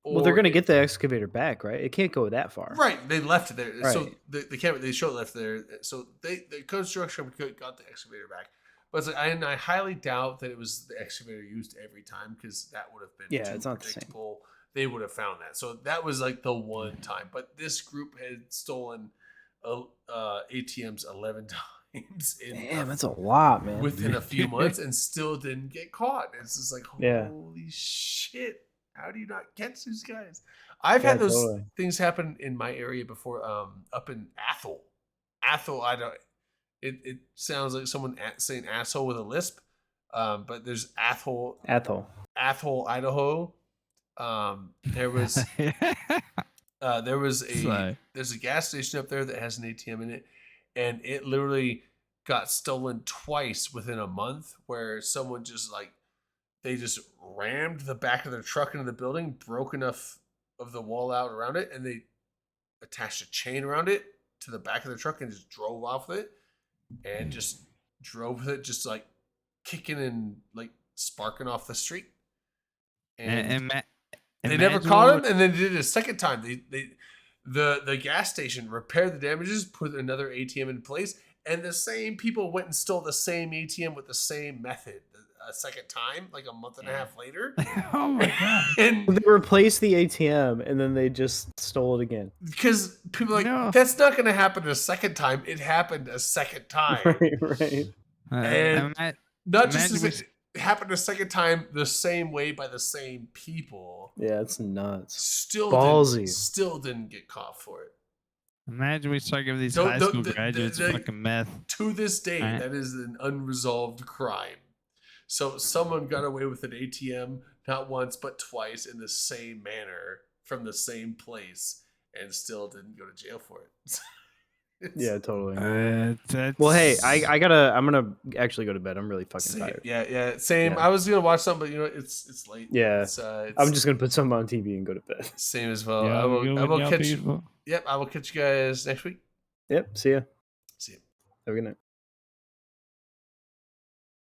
Speaker 15: Well, they're gonna get the excavator back, right? It can't go that far.
Speaker 1: Right, they left it there.
Speaker 15: Right.
Speaker 1: So the camera, they show it left there. So the construction company got the excavator back. But it's like, I highly doubt that it was the excavator used every time, because that would have been too
Speaker 15: it's not the same.
Speaker 1: predictable. They would have found that. So that was like the one time. But this group had stolen ATMs 11 times.
Speaker 15: Damn, that's a lot, man.
Speaker 1: Within a few months, and still didn't get caught. It's just like, holy shit. How do you not catch these guys? I've had those things happen in my area before, up in Athol. Athol, I don't. It sounds like someone saying asshole with a lisp, but there's Athol, Idaho. There was there's a gas station up there that has an ATM in it, and it literally got stolen twice within a month, where someone just like, they just rammed the back of their truck into the building, broke enough of the wall out around it, and they attached a chain around it to the back of their truck and just drove off with it, and just drove with it, just like kicking and like sparking off the street. And they never caught him, and then they did it a second time. The gas station repaired the damages, put another ATM in place, and the same people went and stole the same ATM with the same method a second time, like a month and a half later.
Speaker 16: Oh my god!
Speaker 1: And
Speaker 15: they replaced the ATM and then they just stole it again.
Speaker 1: Because people are like, that's not going to happen a second time. It happened a second time.
Speaker 15: Right.
Speaker 1: And not just It happened a second time the same way by the same people.
Speaker 15: Yeah, it's nuts.
Speaker 1: Still
Speaker 15: Ballsy.
Speaker 1: Still didn't get caught for it.
Speaker 16: Imagine we start giving these
Speaker 1: No,
Speaker 16: high
Speaker 1: no,
Speaker 16: school
Speaker 1: the-
Speaker 16: graduates
Speaker 1: the-
Speaker 16: fucking meth.
Speaker 1: To this day,
Speaker 16: Right.
Speaker 1: that is an unresolved crime. So someone got away with an ATM not once but twice in the same manner from the same place and still didn't go to jail for it.
Speaker 15: Yeah, totally.
Speaker 16: That's...
Speaker 15: Well, hey, I'm gonna actually go to bed. I'm really fucking
Speaker 1: Same.
Speaker 15: tired.
Speaker 1: Yeah, same.
Speaker 15: Yeah.
Speaker 1: I was gonna watch something, but you know, it's late.
Speaker 15: Yeah,
Speaker 1: it's
Speaker 15: I'm just gonna put something on TV and go to bed.
Speaker 1: same as well.
Speaker 16: Yeah,
Speaker 1: I will.
Speaker 16: good
Speaker 1: I
Speaker 16: with
Speaker 1: will
Speaker 16: y'all
Speaker 1: catch.
Speaker 16: people.
Speaker 1: Yep, I will catch you guys next week.
Speaker 15: Yep. See ya.
Speaker 1: See you.
Speaker 15: Have a good night.